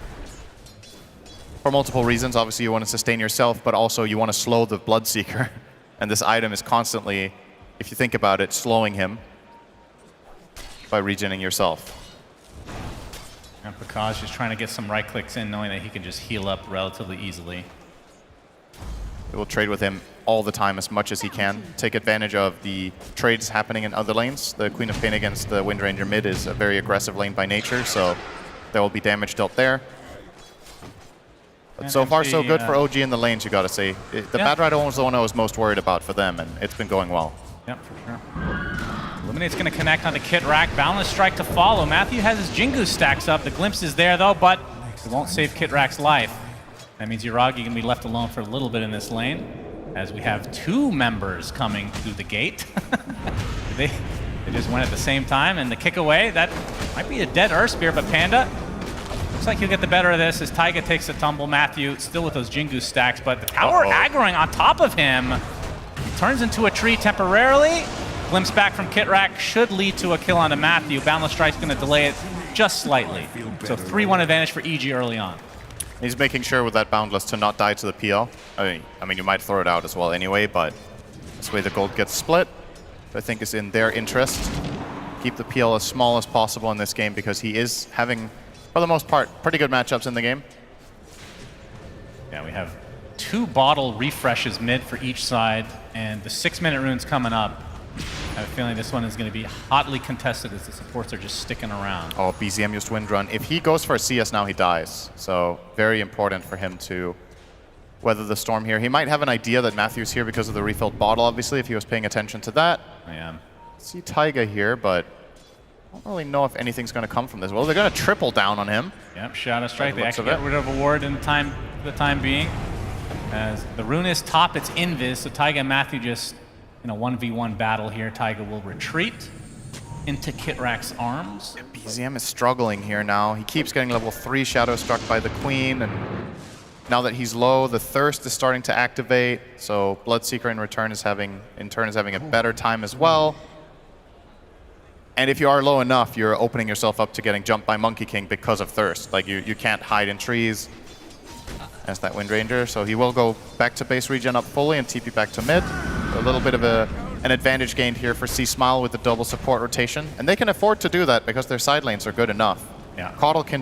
For multiple reasons. Obviously, you want to sustain yourself, but also you want to slow the Bloodseeker. And this item is constantly, if you think about it, slowing him by regening yourself. And Prakash just trying to get some right clicks in, knowing that he can just heal up relatively easily. He will trade with him all the time as much as he can. Take advantage of the trades happening in other lanes. The Queen of Pain against the Wind Ranger mid is a very aggressive lane by nature, so there will be damage dealt there. But and so far, so good for OG in the lanes, you gotta say. The Bat Rider was the one I was most worried about for them, and it's been going well. Yep, for sure. Eliminate's gonna connect onto Kitrak. Boundless Strike to follow. Matthew has his Jingu stacks up. The Glimpse is there though, but it won't save Kitrak's life. That means Yuragi can be left alone for a little bit in this lane, as we have 2 members coming through the gate. they just went at the same time, and the kick away, that might be a dead Earthspear, but Panda looks like he'll get the better of this as Taiga takes a tumble. Matthew still with those Jingu stacks, but the tower aggroing on top of him. He turns into a tree temporarily. Glimpse back from Kitrak should lead to a kill onto Matthew. Boundless Strike's going to delay it just slightly. So 3-1 advantage for EG early on. He's making sure with that Boundless to not die to the PL. I mean, you might throw it out as well anyway, but this way the gold gets split. I think is in their interest. Keep the PL as small as possible in this game because he is having, for the most part, pretty good matchups in the game. Yeah, we have 2 2 bottle refreshes mid for each side, and the 6-minute rune's coming up. I have a feeling this one is going to be hotly contested as the supports are just sticking around. Oh, BZM used Wind Run. If he goes for a CS now, he dies. So very important for him to weather the storm here. He might have an idea that Matthew's here because of the refilled bottle, obviously, if he was paying attention to that. I am. See Taiga here, but I don't really know if anything's going to come from this. Well, they're going to triple down on him. Yep, Shadow Strike. They actually get rid of a ward for the time being. As the rune is top, it's invis, so Taiga and Matthew just in a 1v1 battle here. Taiga will retreat into Kitrak's arms. BZM is struggling here now. He keeps getting level 3 Shadow Struck by the Queen, and now that he's low, the Thirst is starting to activate, so Bloodseeker in turn is having a better time as well. And if you are low enough, you're opening yourself up to getting jumped by Monkey King because of Thirst. Like, you can't hide in trees as that Wind Ranger, so he will go back to base regen up fully and TP back to mid. A little bit of an advantage gained here for C-Smile with the double support rotation. And they can afford to do that because their side lanes are good enough. Yeah. Caudle can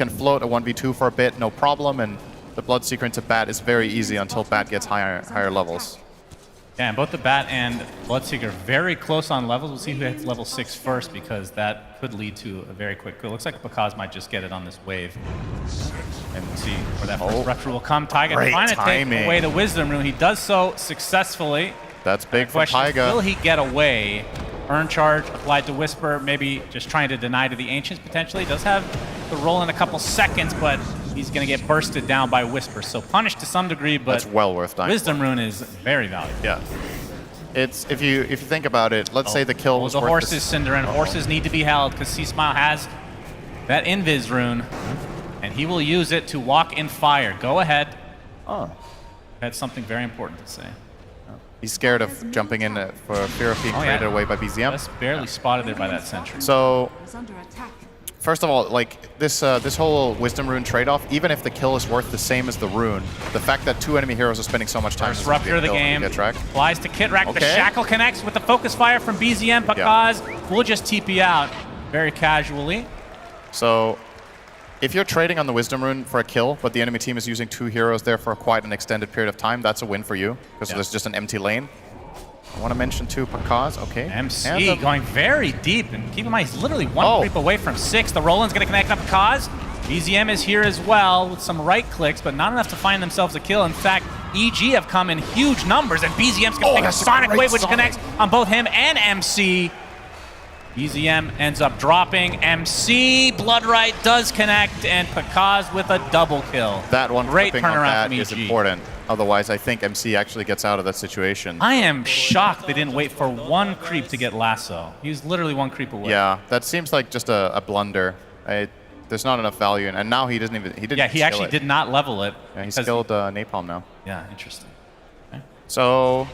float a 1v2 for a bit, no problem, and the Bloodseeker into Bat is very easy until Bat gets higher levels. Yeah, and both the Bat and Bloodseeker very close on levels. We'll see who hits level 6 first, because that could lead to a very quick kill. Looks like Bakaz might just get it on this wave. And we'll see where that first rupture will come. Taiga trying to take away the Wisdom Rune. He does so successfully. That's big for Taiga. Will he get away? Earn charge applied to Whisper, maybe just trying to deny to the Ancients potentially. Does have the roll in a couple seconds, but he's going to get bursted down by Whisper. So punished to some degree, but that's well worth dying. Wisdom Rune is very valuable. Yeah. It's if you think about it, let's say the kill was the worth horses, Cinder, and horses need to be held because C-Smile has that Invis Rune, and he will use it to walk in fire. Go ahead. Oh. That's something very important to say. He's scared of jumping in for fear of being traded away by BZM. Just barely spotted there by that sentry. So, first of all, like this whole Wisdom Rune trade-off, even if the kill is worth the same as the rune, the fact that 2 enemy heroes are spending so much time. First rupture of the game. Flies to Kitrak. Okay. The Shackle connects with the focus fire from BZM. Bakaz will just TP out very casually. So, if you're trading on the Wisdom Rune for a kill, but the enemy team is using 2 heroes there for quite an extended period of time, that's a win for you, because there's just an empty lane. I want to mention too, Bakaz, okay. MC going very deep, and keep in mind, he's literally one creep away from 6. The Roland's going to connect up Bakaz. BZM is here as well with some right clicks, but not enough to find themselves a kill. In fact, EG have come in huge numbers, and BZM's going to take a Sonic Wave, which connects on both him and MC. BZM ends up dropping. MC, Bloodright does connect, and Bakaz with a double kill. That one great flipping on turnaround that from EG. is important. Otherwise, I think MC actually gets out of that situation. I am shocked they didn't wait for 1 creep to get lasso. He was literally 1 creep away. Yeah, that seems like just a blunder. There's not enough value, and now he didn't. Yeah, he actually did not level it. Yeah, he skilled Napalm now. Yeah, interesting. Okay. So.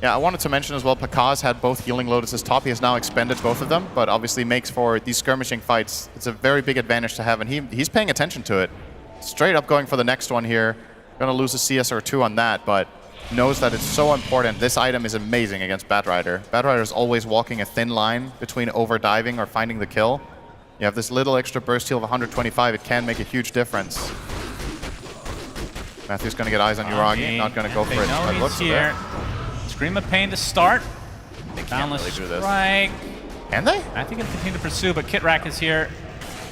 Yeah, I wanted to mention as well, Bakaz had both Healing Lotuses top. He has now expended both of them, but obviously makes for these skirmishing fights. It's a very big advantage to have, and he's paying attention to it. Straight up going for the next one here. Gonna lose a CS or 2 on that, but knows that it's so important. This item is amazing against Batrider. Batrider is always walking a thin line between overdiving or finding the kill. You have this little extra burst heal of 125. It can make a huge difference. Matthew's gonna get eyes on Uragi, not gonna go for it. Know he's here. Scream of Pain to start. They can't really do this. Strike. Can they? I think it'll continue to pursue, but Kitrak is here.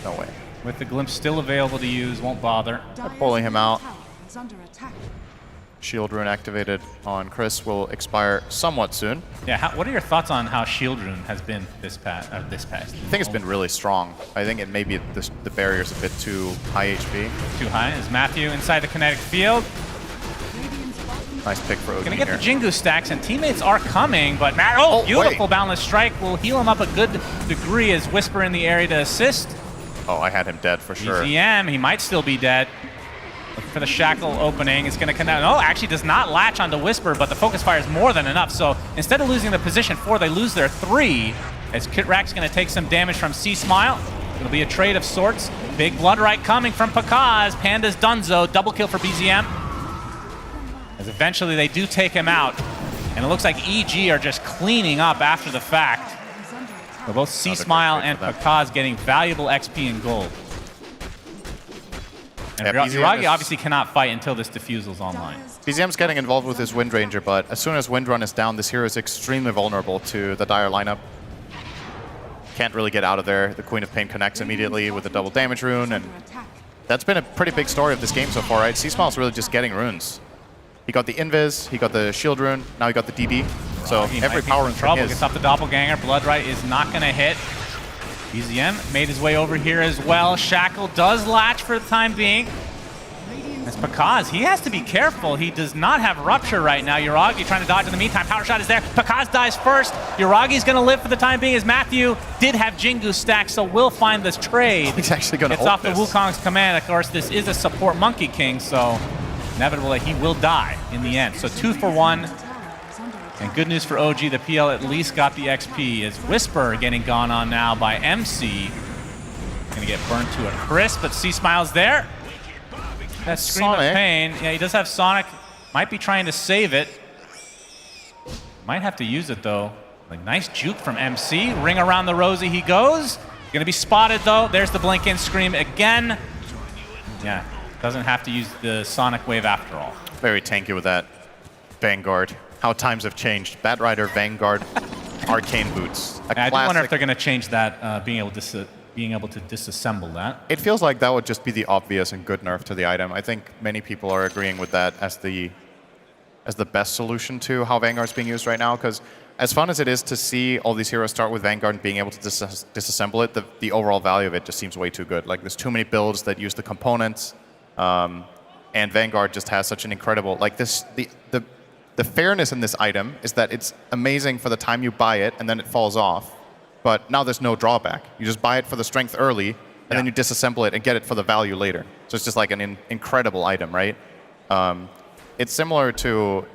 No way. With the glimpse still available to use, won't bother. They're pulling him out. Shield Rune activated on Chris will expire somewhat soon. Yeah, what are your thoughts on how Shield Rune has been this past? I think it's been really strong. I think it maybe the barrier's a bit too high HP. Too high. Is Matthew inside the kinetic field? Nice pick for OG Gonna get here. the Jingu stacks, and teammates are coming, but beautiful Boundless Strike will heal him up a good degree as Whisper in the area to assist. Oh, I had him dead for sure. BZM, he might still be dead. Looking for the Shackle opening. It's gonna connect. No, actually does not latch onto Whisper, but the focus fire is more than enough. So instead of losing the position 4, they lose their 3. As Kitrak's gonna take some damage from C-Smile. It'll be a trade of sorts. Big Bloodright coming from Bakaz. Panda's Dunzo, double kill for BZM. As eventually they do take him out. And it looks like EG are just cleaning up after the fact. So both C-Smile and Bakaz getting valuable XP and gold. And Yuragi obviously cannot fight until this diffusal's online. BZM's getting involved with his Wind Ranger, but as soon as Wind Run is down, this hero is extremely vulnerable to the Dire lineup. Can't really get out of there. The Queen of Pain connects immediately with a double damage rune, and that's been a pretty big story of this game so far, right? C-Smile's really just getting runes. He got the Invis, he got the Shield rune, now he got the DD. So every power rune from his. Gets off the Doppelganger. Bloodright is not going to hit. BZM made his way over here as well. Shackle does latch for the time being. That's Pakaz. He has to be careful. He does not have Rupture right now. Yuragi trying to dodge in the meantime. Power shot is there. Pakaz dies first. Yuragi's going to live for the time being as Matthew did have Jingu stack, so will find this trade. He's actually going to It's off the Wukong's command. Of course, this is a support Monkey King, so inevitably he will die in the end. So 2 for 1. And good news for OG, the PL at least got the XP. Is Whisper getting gone on now by MC. Gonna get burned to a crisp, but C-Smile's there. That Scream of Pain. Yeah, he does have Sonic. Might be trying to save it. Might have to use it though. Like nice juke from MC. Ring around the Rosie he goes. Gonna be spotted though. There's the blink in Scream again. Yeah, doesn't have to use the Sonic Wave after all. Very tanky with that Vanguard. How times have changed. Batrider, Vanguard, Arcane Boots. I do wonder if they're going to change that, being able to disassemble that. It feels like that would just be the obvious and good nerf to the item. I think many people are agreeing with that as the best solution to how Vanguard's being used right now, because as fun as it is to see all these heroes start with Vanguard and being able to disassemble it, the overall value of it just seems way too good. Like there's too many builds that use the components, and Vanguard just has such an incredible, like the fairness in this item is that it's amazing for the time you buy it and then it falls off. But now there's no drawback. You just buy it for the strength early and then you disassemble it and get it for the value later. So it's just like an incredible item, right? It's similar to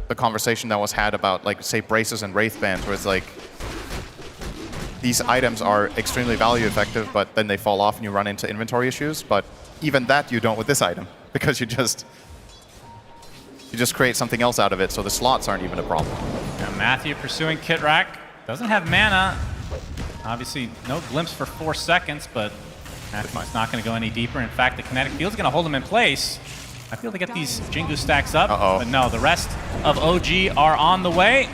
the conversation that was had about, like, say, braces and wraith bands, where it's like these items are extremely value effective, but then they fall off and you run into inventory issues. But even that you don't with this item, because you just create something else out of it, so the slots aren't even a problem. Now Matthew pursuing Kitrak. Doesn't have mana. Obviously, no glimpse for 4 seconds, but Matthew's not going to go any deeper. In fact, the kinetic field's going to hold him in place. I feel to get these Jingu stacks up, but no, the rest of OG are on the way.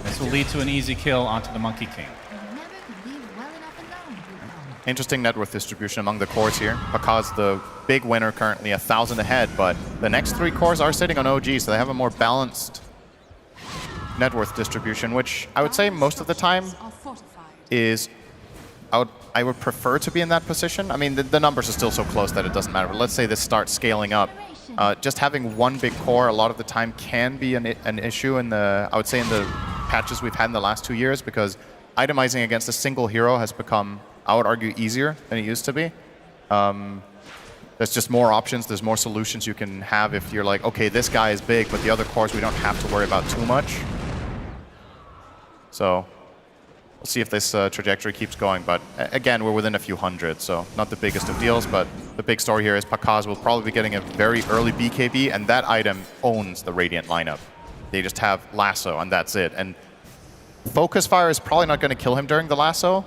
This will lead to an easy kill onto the Monkey King. Interesting net worth distribution among the cores here. Pakaz, the big winner, currently 1,000 ahead, but the next 3 cores are sitting on OG, so they have a more balanced net worth distribution, which I would say most of the time is I would prefer to be in that position. I mean, the numbers are still so close that it doesn't matter, but let's say this starts scaling up. Just having one big core a lot of the time can be an issue in the, I would say, in the patches we've had in the last 2 years, because itemizing against a single hero has become, I would argue, easier than it used to be. There's just more options, there's more solutions you can have if you're like, okay, this guy is big, but the other cores we don't have to worry about too much. So we'll see if this trajectory keeps going, but again, we're within a few hundred, so not the biggest of deals, but the big story here is Pakaz will probably be getting a very early BKB, and that item owns the Radiant lineup. They just have Lasso, and that's it. And Focus Fire is probably not going to kill him during the Lasso.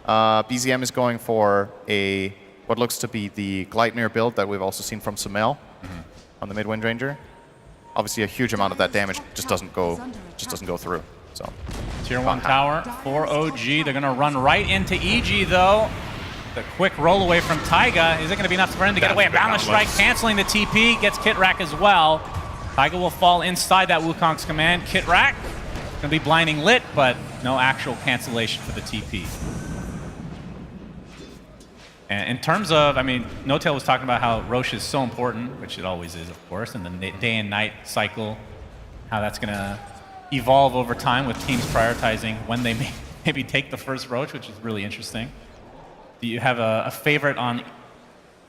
BZM is going for what looks to be the Gleipnir build that we've also seen from Sumail on the mid-Wind Ranger. Obviously, a huge amount of that damage just doesn't go through. So Tier 1 tower for OG. They're going to run right into EG, though. The quick roll away from Taiga. Is it going to be enough for him to get away? Boundless Strike canceling the TP. Gets Kitrak as well. Taiga will fall inside that Wukong's command. Kitrak going to be blinding lit, but no actual cancellation for the TP. And in terms of, I mean, No-Tail was talking about how Roche is so important, which it always is, of course, and the day and night cycle, how that's going to evolve over time with teams prioritizing when they maybe take the first Roche, which is really interesting. Do you have a favorite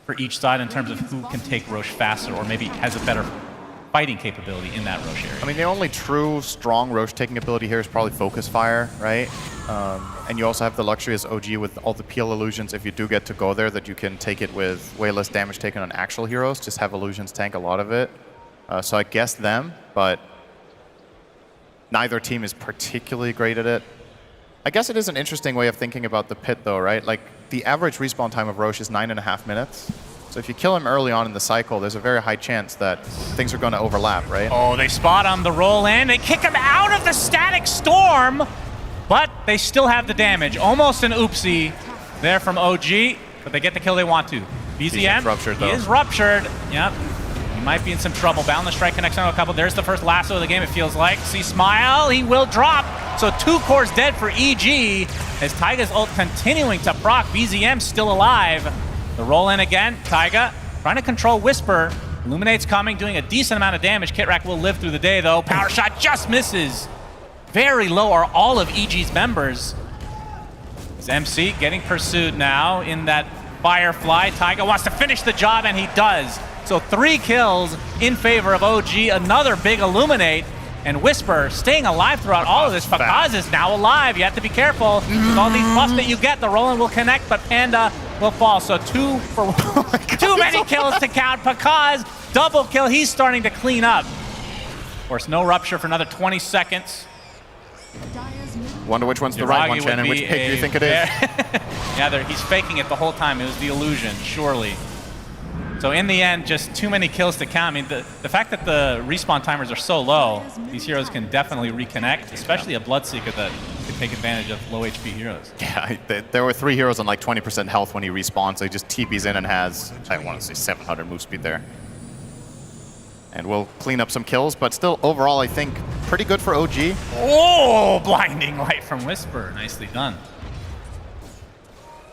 for each side in terms of who can take Roche faster or maybe has a better fighting capability in that Roche area? I mean, the only true strong Roche taking ability here is probably Focus Fire, right? And you also have the luxury as OG with all the peel illusions, if you do get to go there, that you can take it with way less damage taken on actual heroes, just have illusions tank a lot of it. So I guess them, but neither team is particularly great at it. I guess it is an interesting way of thinking about the pit though, right? Like, the average respawn time of Roche is 9.5 minutes. So if you kill him early on in the cycle, there's a very high chance that things are going to overlap, right? Oh, they spot him, the roll in. They kick him out of the static storm, but they still have the damage. Almost an oopsie there from OG, but they get the kill they want to. BZM ruptured, though. He is ruptured. Yep. He might be in some trouble. Boundless Strike connects on a couple. There's the first lasso of the game, it feels like. See Smile, he will drop. So 2 cores dead for EG as Taiga's ult continuing to proc. BZM still alive. The roll in again. Taiga trying to control Whisper. Illuminate's coming, doing a decent amount of damage. Kitrak will live through the day though. Power shot just misses. Very low are all of EG's members. Is MC getting pursued now in that Firefly. Taiga wants to finish the job and he does. So 3 kills in favor of OG. Another big Illuminate. And Whisper staying alive throughout all of this. Pakaz is now alive. You have to be careful. With all these buffs that you get, the Roland will connect, but Panda will fall. So 2 for 1. Too many kills to count. Pakaz, double kill. He's starting to clean up. Of course, no rupture for another 20 seconds. Wonder which one's the right one, Shannon. Which pick do you think it is? Yeah, he's faking it the whole time. It was the illusion, surely. So in the end, just too many kills to count. I mean, the fact that the respawn timers are so low, these heroes can definitely reconnect, especially a Bloodseeker that could take advantage of low HP heroes. Yeah, there were 3 heroes on like 20% health when he respawns, so he just TPs in and has, I want to say 700 move speed there. And we'll clean up some kills, but still overall, I think, pretty good for OG. Oh, blinding light from Whisper. Nicely done.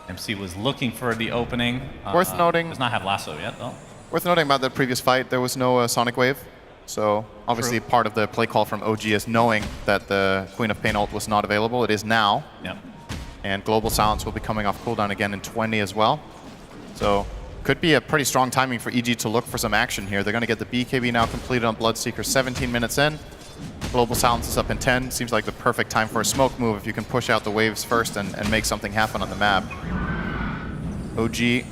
MC was looking for the opening. Worth noting. Does not have lasso yet, though. Worth noting about the previous fight, there was no Sonic Wave. So obviously part of the play call from OG is knowing that the Queen of Pain ult was not available. It is now. Yep. And Global Silence will be coming off cooldown again in 20 as well. So could be a pretty strong timing for EG to look for some action here. They're going to get the BKB now completed on Bloodseeker 17 minutes in. Global Silence is up in 10. Seems like the perfect time for a smoke move if you can push out the waves first and make something happen on the map. OG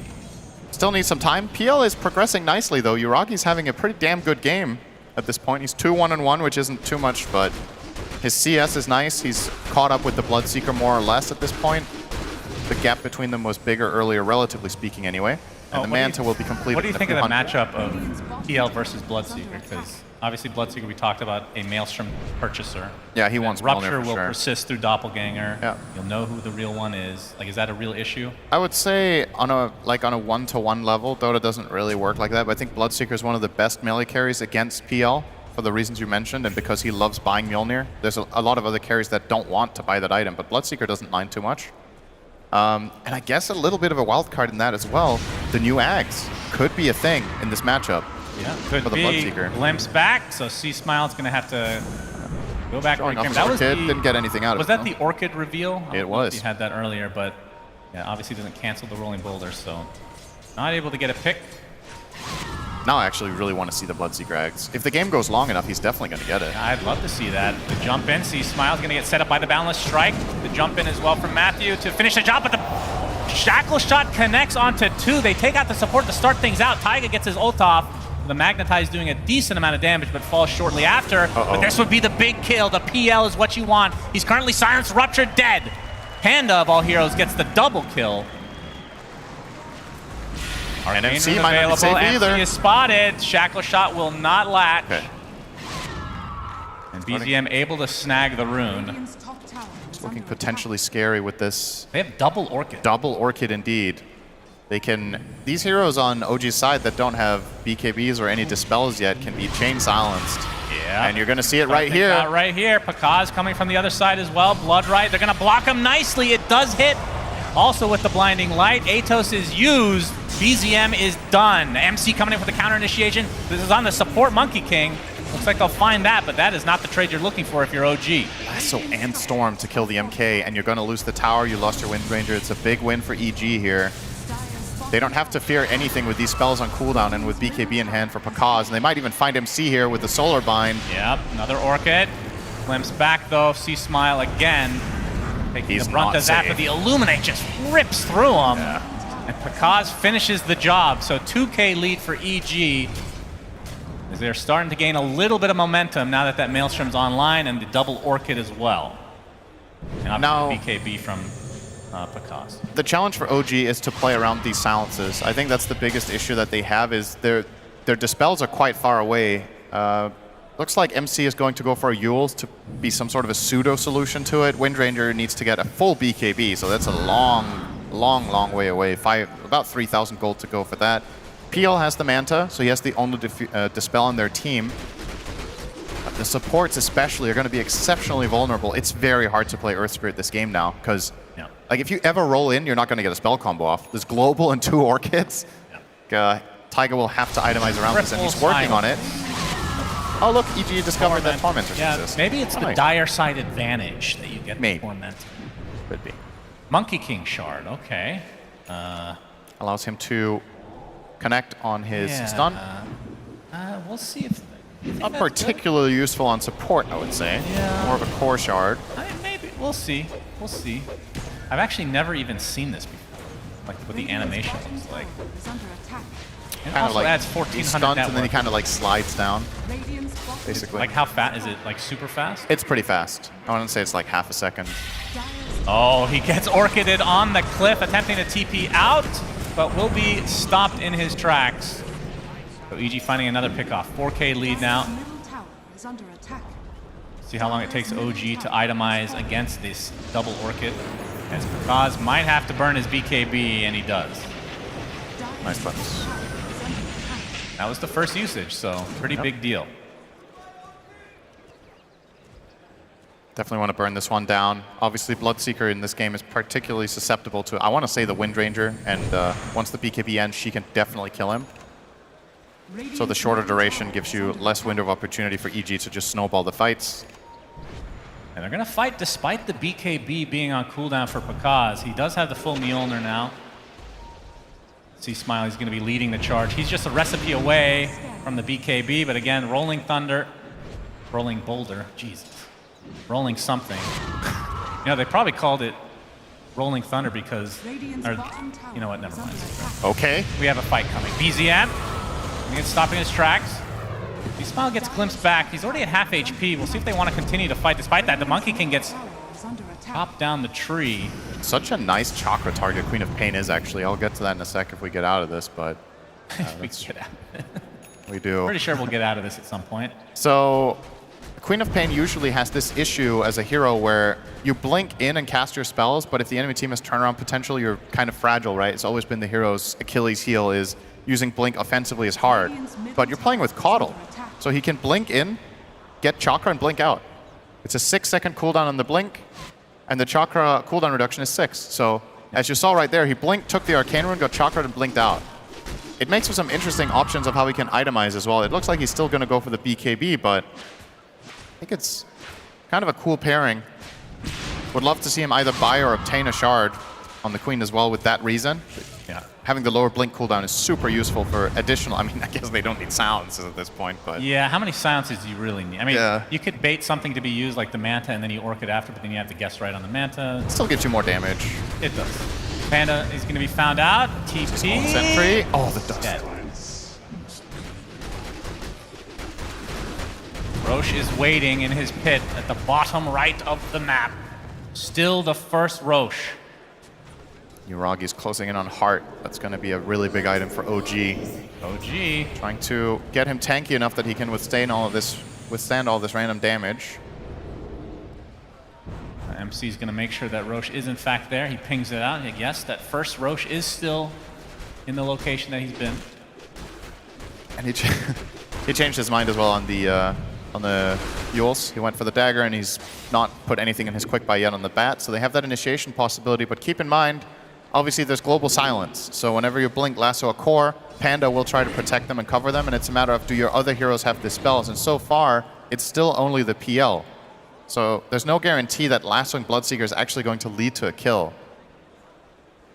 still needs some time. PL is progressing nicely though. Uragi's having a pretty damn good game at this point. He's 2-1-1, which isn't too much, but his CS is nice. He's caught up with the Bloodseeker more or less at this point. The gap between them was bigger earlier, relatively speaking anyway. And the Manta will be completed. What do you think of the matchup of PL versus Bloodseeker? Because obviously Bloodseeker, we talked about a Maelstrom purchaser. Yeah, he wants Rupture Mjolnir will for sure. persist through Doppelganger. Yeah. You'll know who the real one is. Like, is that a real issue? I would say on a 1-to-1 level, Dota doesn't really work like that, but I think Bloodseeker is one of the best melee carries against PL for the reasons you mentioned, and because he loves buying Mjolnir. There's a lot of other carries that don't want to buy that item, but Bloodseeker doesn't mind too much. And I guess a little bit of a wild card in that as well. The new Ags could be a thing in this matchup. Yeah, could for the be. Bloodseeker. Glimpse back, so C-Smile's going to have to go back. That was didn't get anything out of it. Was that the Orchid reveal? It was. You had that earlier, but yeah, obviously doesn't cancel the Rolling Boulder, so not able to get a pick. Now I actually really want to see the Bloodseeker Ags. If the game goes long enough, he's definitely going to get it. I'd love to see that. The jump in, C-Smile's going to get set up by the Boundless Strike. The jump in as well from Matthew to finish the job, but the Shackle Shot connects onto 2. They take out the support to start things out. Taiga gets his ult off. The Magnetize doing a decent amount of damage, but falls shortly after. But this would be the big kill. The PL is what you want. He's currently silenced, ruptured, dead. Panda, of all heroes, gets the double kill. And MC might not be safe either. MC is spotted. Shackle Shot will not latch. Okay. And BZM able to snag the rune. It's looking potentially scary with this. They have double Orchid. Double Orchid indeed. They can, these heroes on OG's side that don't have BKBs or any dispels yet can be chain silenced. Yeah. And you're going to see it right here. Right here. Pakaz coming from the other side as well. Blood right. They're going to block him nicely. It does hit. Also with the blinding light. Atos is used. BZM is done. MC coming in with the counter initiation. This is on the support Monkey King. Looks like they'll find that, but that is not the trade you're looking for if you're OG. Lasso and Storm to kill the MK, and you're going to lose the tower. You lost your Wind Ranger. It's a big win for EG here. They don't have to fear anything with these spells on cooldown and with BKB in hand for Pakaz, and they might even find MC here with the Solar Bind. Yep, another Orchid. Glimpse back though, C-Smile again. Taking the brunt of that, but the Illuminate just rips through him. Yeah. And Pakaz finishes the job, so 2K lead for EG. As they're starting to gain a little bit of momentum now that that Maelstrom's online and the double Orchid as well. And now BKB from Pakaz. The challenge for OG is to play around these silences. I think that's the biggest issue that they have is their dispels are quite far away. Looks like MC is going to go for a Yules to be some sort of a pseudo solution to it. Windranger needs to get a full BKB, so that's a long way away. About 3,000 gold to go for that. PL has the Manta, so he has the only dispel on their team. The supports especially are going to be exceptionally vulnerable. It's very hard to play Earth Spirit this game now, because like if you ever roll in, you're not going to get a spell combo off. There's Global and 2 Orchids. Taiga will have to itemize around this, and he's working on it. Oh look, EG discovered that Tormentors exist. Maybe it's the dire side advantage that you get with Tormentor. Could be. Monkey King Shard, okay. Allows him to connect on his stun. We'll see if... Not particularly useful on support, I would say. More of a core shard. Maybe. We'll see. We'll see. I've actually never even seen this before. Like what the animation looks like. And Kind of also like adds he 1,400 stuns network. and then he kind of like slides down. Basically. Like how fast? Is it like super fast? It's pretty fast. I want to say it's like half a second. Oh, he gets Orchided on the cliff, attempting to TP out, but will be stopped in his tracks. So EG finding another pickoff. 4K lead now. See how long it takes OG to itemize against this double Orchid. As Pakaz might have to burn his BKB, and he does. Nice buttons. That was the first usage, so pretty big deal. Definitely want to burn this one down. Obviously, Bloodseeker in this game is particularly susceptible to, I want to say, the Windranger, and once the BKB ends, she can definitely kill him. So the shorter duration gives you less window of opportunity for EG to just snowball the fights. And they're going to fight despite the BKB being on cooldown for Pakaz. He does have the full Mjolnir now. See Smiley's going to be leading the charge. He's just a recipe away from the BKB, but again, Rolling Thunder, Rolling Boulder, Jesus, Rolling something. You know, they probably called it Rolling Thunder because, or, you know what, never mind. Okay. We have a fight coming. BZM, he's stopping his tracks. Smile gets glimpsed back. He's already at half HP. We'll see if they want to continue to fight. Despite that, the Monkey King gets chopped down the tree. Such a nice chakra target Queen of Pain is, actually. I'll get to that in a sec if we get out of this, but... we get out. We do. Pretty sure we'll get out of this at some point. So, Queen of Pain usually has this issue as a hero where you blink in and cast your spells, but if the enemy team has turnaround potential, you're kind of fragile, right? It's always been the hero's Achilles heel is using blink offensively is hard. But you're playing with Caudle, so he can blink in, get chakra, and blink out. It's a 6-second cooldown on the blink, and the chakra cooldown reduction is 6. So, as you saw right there, he blinked, took the Arcane Rune, got chakra, and blinked out. It makes for some interesting options of how he can itemize as well. It looks like he's still going to go for the BKB, but I think it's kind of a cool pairing. Would love to see him either buy or obtain a shard on the Queen as well with that reason. Yeah. Having the lower blink cooldown is super useful for additional... I mean, I guess they don't need silences at this point, but... Yeah, how many silences do you really need? I mean, you could bait something to be used like the Manta and then you Orchid after, but then you have to guess right on the Manta. It still gives you more damage. It does. Panda is going to be found out. TP. Sentry. Oh, the dust. Dead. Roche is waiting in his pit at the bottom right of the map. Still the first Roche. Uragi's closing in on Heart. That's going to be a really big item for OG. OG. Trying to get him tanky enough that he can withstand all this random damage. MC is going to make sure that Roche is in fact there. He pings it out. Yes, that first Roche is still in the location that he's been. And he changed his mind as well on the Yules. He went for the dagger, and he's not put anything in his quick buy yet on the bat. So they have that initiation possibility. But keep in mind, obviously there's global silence. So whenever you blink lasso a core, Panda will try to protect them and cover them. And it's a matter of, do your other heroes have the spells? And so far, it's still only the PL. So there's no guarantee that lassoing Bloodseeker is actually going to lead to a kill.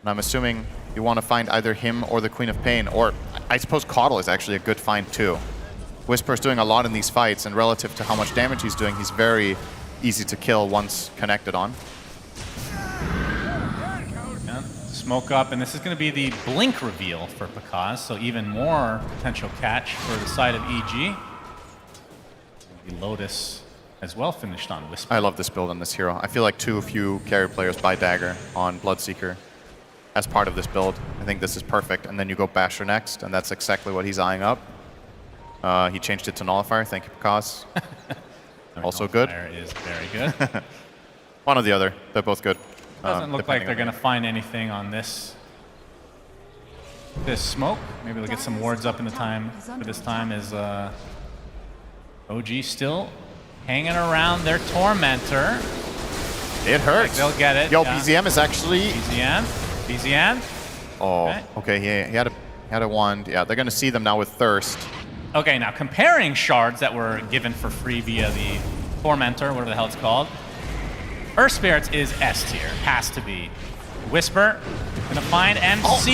And I'm assuming you want to find either him or the Queen of Pain, or I suppose Caudle is actually a good find too. Whisper's doing a lot in these fights, and relative to how much damage he's doing, he's very easy to kill once connected on. Yeah, smoke up, and this is going to be the blink reveal for Pakaz, so even more potential catch for the side of EG. The Lotus as well finished on Whisper. I love this build on this hero. I feel like too few carry players buy Dagger on Bloodseeker as part of this build. I think this is perfect. And then you go Basher next, and that's exactly what he's eyeing up. He changed it to Nullifier. Thank you, Picasso. Also good. Is very good. One or the other. They're both good. Doesn't look like they're going to find anything on this smoke. Maybe they'll get some wards up in the time. But this time is OG still hanging around their Tormentor. It hurts. Like they'll get it. Yo, yeah. BZM is actually... BZM. Oh, okay. He had a wand. Yeah, they're going to see them now with Thirst. Okay, now comparing shards that were given for free via the Tormentor, whatever the hell it's called. Earth Spirits is S tier. Has to be. Whisper. Gonna find MC.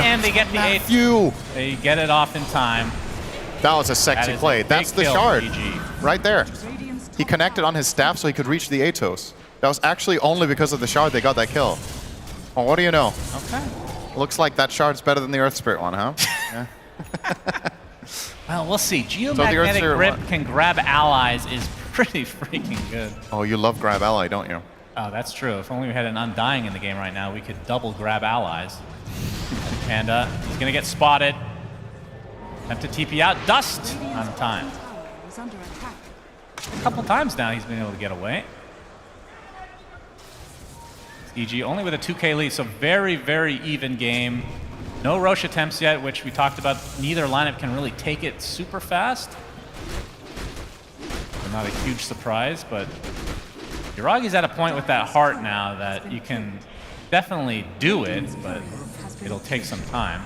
And they get the 8th. They get it off in time. That was a sexy play. That's the shard. Right there. He connected on his staff so he could reach the Atos. That was actually only because of the shard they got that kill. Well, what do you know? Okay. Looks like that shard's better than the Earth Spirit one, huh? Yeah. Well, we'll see. Geomagnetic Grip can grab allies is pretty freaking good. Oh, you love grab ally, don't you? Oh, that's true. If only we had an Undying in the game right now, we could double grab allies. And he's going to get spotted. Attempt to TP out. Dust on time. A couple times now he's been able to get away. EG only with a 2K lead, so very, very even game. No Roche attempts yet, which we talked about. Neither lineup can really take it super fast. So not a huge surprise, but Yuragi's at a point with that heart now that you can definitely do it, but it'll take some time.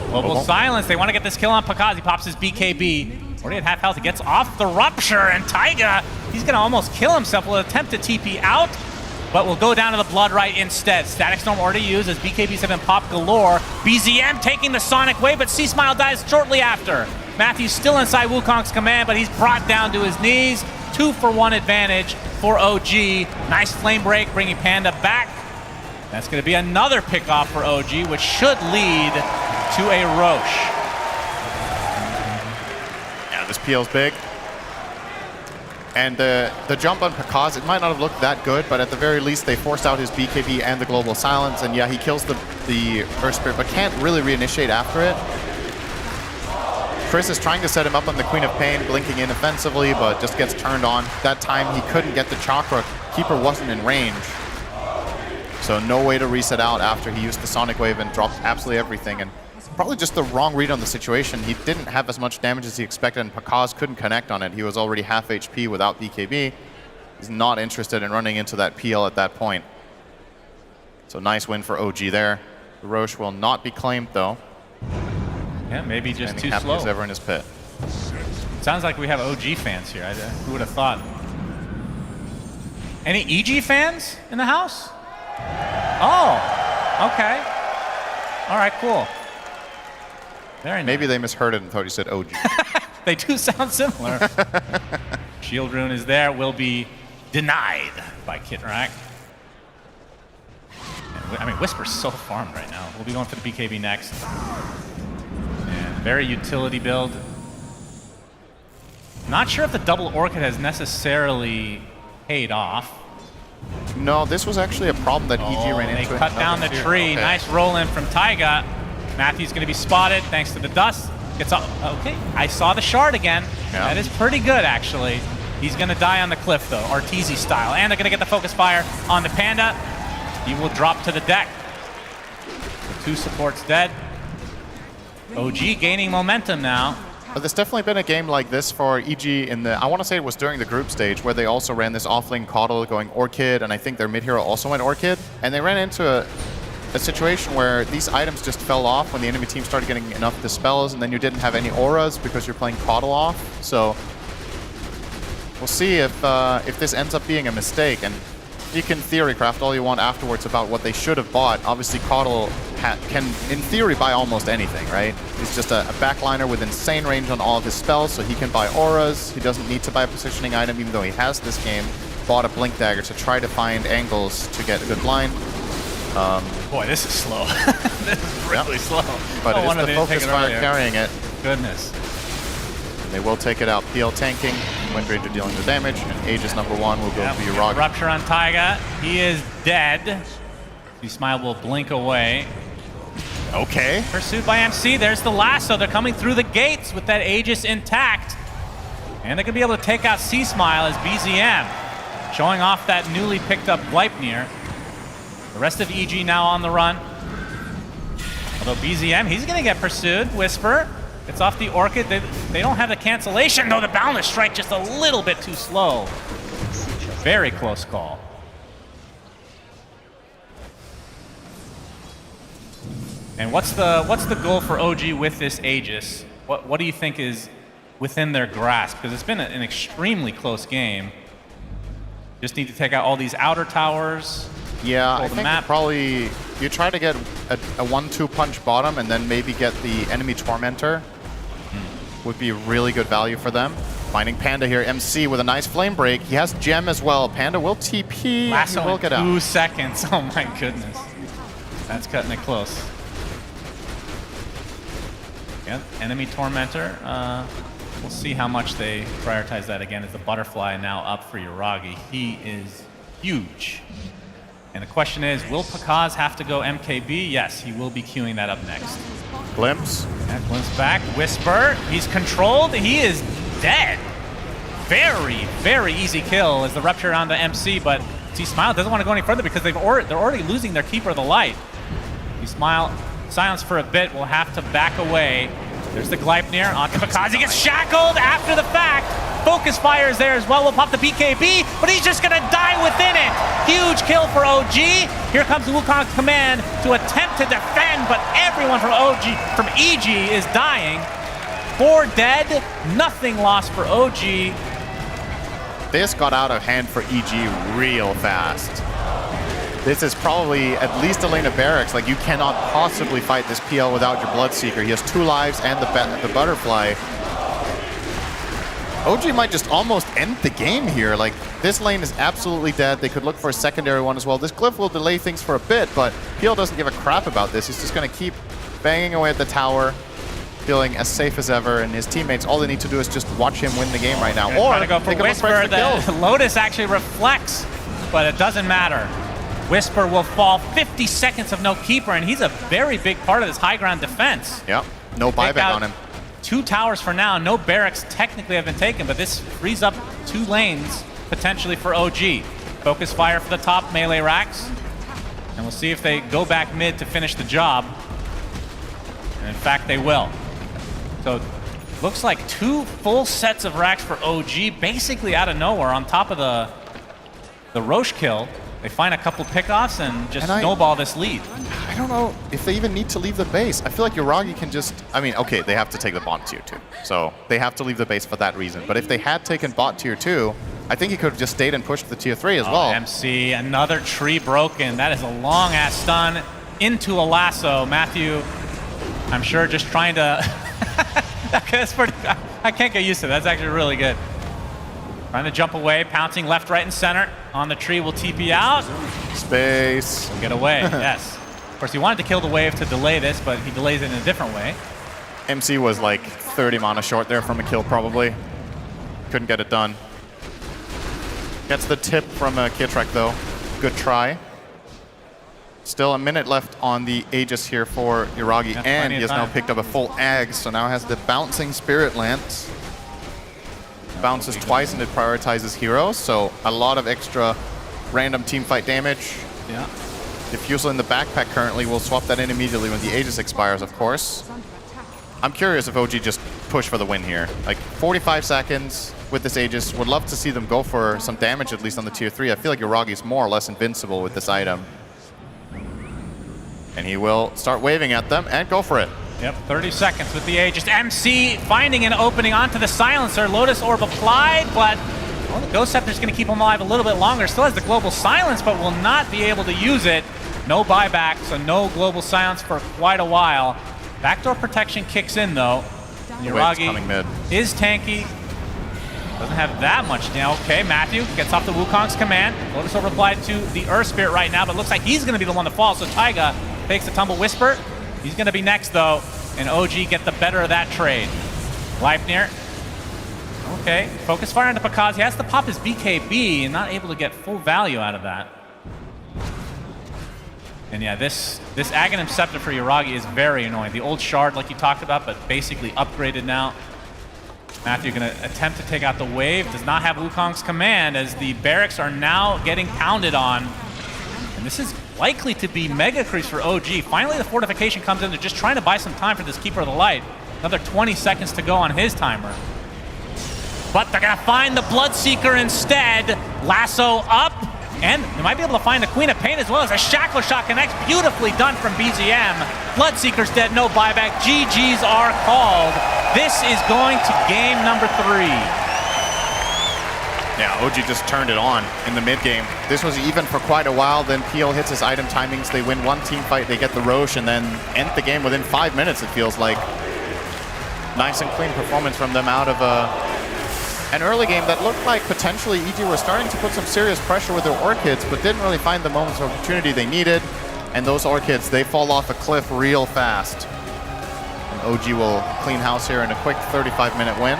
Global Silence, they want to get this kill on Pakazi. He pops his BKB. Already at half health, he gets off the Rupture, and Taiga, he's going to almost kill himself. Will attempt to TP out, but will go down to the Blood Right instead. Static Storm already used as BKBs have been popped galore. BZM taking the Sonic Wave, but C-Smile dies shortly after. Matthew's still inside Wukong's command, but he's brought down to his knees. 2-for-1 advantage for OG. Nice flame break, bringing Panda back. That's going to be another pick-off for OG, which should lead to a Roche. Yeah, this peel's big. And the jump on Pekaz, it might not have looked that good, but at the very least they forced out his BKB and the Global Silence, and yeah, he kills the Earth Spirit, but can't really reinitiate after it. Chris is trying to set him up on the Queen of Pain, blinking in offensively, but just gets turned on. That time he couldn't get the Chakra. Keeper wasn't in range. So no way to reset out after he used the Sonic Wave and dropped absolutely everything. And probably just the wrong read on the situation. He didn't have as much damage as he expected, and Pekaz couldn't connect on it. He was already half HP without BKB. He's not interested in running into that PL at that point. So nice win for OG there. The Roche will not be claimed though. Yeah, maybe just too slow. As ever in his pit. Sounds like we have OG fans here. Who would have thought? Any EG fans in the house? Oh, okay. All right, cool. Very nice. Maybe they misheard it and thought you said OG. They do sound similar. Shield Rune is there, will be denied by Kitrak. I mean, Whisper's so farmed right now. We'll be going for the BKB next. And very utility build. Not sure if the double Orchid has necessarily paid off. No, this was actually a problem that EG ran into. They cut down the tree. Okay. Nice roll in from Taiga. Matthew's going to be spotted thanks to the dust. Gets up. Okay, I saw the shard again. Yeah. That is pretty good, actually. He's going to die on the cliff, though, Arteezy style. And they're going to get the focus fire on the Panda. He will drop to the deck. The 2 supports dead. OG gaining momentum now. But there's definitely been a game like this for EG in the, I want to say it was during the group stage, where they also ran this offlane Coddle going Orchid, and I think their mid hero also went Orchid. And they ran into a situation where these items just fell off when the enemy team started getting enough dispels, and then you didn't have any auras because you're playing Coddle off. So we'll see if this ends up being a mistake. And you can theory craft all you want afterwards about what they should have bought. Obviously, Coddle can, in theory, buy almost anything, right? He's just a backliner with insane range on all of his spells, so he can buy auras. He doesn't need to buy a positioning item, even though he has this game. Bought a Blink Dagger to try to find angles to get a good line. Boy, this is slow. This is really slow. But it is the focus fire carrying it. Goodness. And they will take it out. PL tanking. Wind Ranger dealing the damage, and Aegis #1 will go to Uragi. Rupture on Taiga. He is dead. Smile will blink away. Okay. Pursued by MC. There's the lasso. They're coming through the gates with that Aegis intact. And they're going to be able to take out C-Smile as BZM, showing off that newly picked up Gleipnir. The rest of EG now on the run. Although BZM, he's going to get pursued. Whisper. It's off the Orchid. They don't have the cancellation, though the Boundless Strike just a little bit too slow. Very close call. And what's the goal for OG with this Aegis? What do you think is within their grasp? Because it's been an extremely close game. Just need to take out all these outer towers. Yeah, I think probably you try to get a 1-2 punch bottom and then maybe get the enemy Tormentor. Would be really good value for them. Finding Panda here, MC with a nice flame break. He has Gem as well. Panda will TP. Lasso he will get out. 2 seconds. Oh my goodness. That's cutting it close. Yeah, enemy Tormentor. We'll see how much they prioritize that again as the Butterfly now up for Uragi. He is huge. And the question is, will Pakaz have to go MKB? Yes, he will be queuing that up next. Glimpse. Yeah, Glimpse back. Whisper. He's controlled. He is dead. Very, very easy kill as the Rupture on the MC, but T-Smile doesn't want to go any further because they're already losing their Keeper of the Light. T-Smile, silence for a bit, will have to back away. There's the Gleipnir onto Pakaz. He gets shackled after the fact. Focus Fire is there as well. We'll pop the BKB, but he's just going to die within it. Huge kill for OG. Here comes Wukong's command to attempt to defend, but everyone from EG is dying. 4 dead, nothing lost for OG. This got out of hand for EG real fast. This is probably at least a lane of barracks. Like, you cannot possibly fight this PL without your Bloodseeker. He has 2 lives and the Butterfly. OG might just almost end the game here. Like, this lane is absolutely dead. They could look for a secondary one as well. This Glyph will delay things for a bit, but PL doesn't give a crap about this. He's just going to keep banging away at the tower, feeling as safe as ever, and his teammates, all they need to do is just watch him win the game right now. Or to go for Whisper. The Lotus actually reflects, but it doesn't matter. Whisper will fall. 50 seconds of no Keeper, and he's a very big part of this high ground defense. Yep, no buyback on him. 2 towers for now. No barracks technically have been taken, but this frees up 2 lanes potentially for OG. Focus Fire for the top melee racks, and we'll see if they go back mid to finish the job. And in fact, they will. So looks like 2 full sets of racks for OG, basically out of nowhere on top of the Roche kill. They find a couple pickoffs and just snowball this lead. I don't know if they even need to leave the base. I feel like Uragi can just, I mean, okay, they have to take the bot tier 2. So they have to leave the base for that reason. But if they had taken bot tier 2, I think he could have just stayed and pushed the tier 3 as well. MC, another tree broken. That is a long ass stun into a lasso. Matthew, I'm sure just trying to, that's pretty, I can't get used to that. That's actually really good. Trying to jump away, pouncing left, right, and center. On the tree will TP out. Space. Get away, yes. Of course, he wanted to kill the wave to delay this, but he delays it in a different way. MC was like 30 mana short there from a kill, probably. Couldn't get it done. Gets the tip from Kitrek, though. Good try. Still a minute left on the Aegis here for Uragi, and he has now picked up a full Ag, so now has the Bouncing Spirit Lance. Bounces twice and it prioritizes heroes, so a lot of extra random team fight damage. Yeah. Diffusal in the backpack currently. We'll swap that in immediately when the Aegis expires, of course. I'm curious if OG just push for the win here. Like 45 seconds with this Aegis. Would love to see them go for some damage at least on the tier 3. I feel like Uragi's more or less invincible with this item. And he will start waving at them and go for it. Yep, 30 seconds with the Aegis. MC finding an opening onto the Silencer. Lotus Orb applied, but well, the Ghost Scepter's going to keep him alive a little bit longer. Still has the Global Silence, but will not be able to use it. No buyback, so no Global Silence for quite a while. Backdoor protection kicks in, though. Uragi is tanky. Doesn't have that much now. Okay, Matthew gets off the Wukong's command. Lotus Orb applied to the Earth Spirit right now, but looks like he's going to be the one to fall, so Taiga takes the Tumble Whisper. He's going to be next, though, and OG get the better of that trade. Gleipnir Okay, focus fire into Pakazi. He has to pop his BKB and not able to get full value out of that. And yeah, this Aghanim Scepter for Yuragi is very annoying. The old shard, like you talked about, but basically upgraded now. Matthew going to attempt to take out the wave. Does not have Wukong's command as the barracks are now getting pounded on. And this is likely to be Mega Creeps for OG. Finally, the fortification comes in. They're just trying to buy some time for this Keeper of the Light. Another 20 seconds to go on his timer. But they're going to find the Bloodseeker instead. Lasso up. And they might be able to find the Queen of Pain as well as a Shackler Shot connects. Beautifully done from BZM. Bloodseeker's dead, no buyback. GGs are called. This is going to game number 3. Yeah, OG just turned it on in the mid game. This was even for quite a while. Then PL hits his item timings. They win one team fight, they get the Roche, and then end the game within 5 minutes, it feels like. Nice and clean performance from them out of an early game that looked like potentially EG were starting to put some serious pressure with their Orchids, but didn't really find the moments of opportunity they needed. And those Orchids, they fall off a cliff real fast. And OG will clean house here in a quick 35-minute win.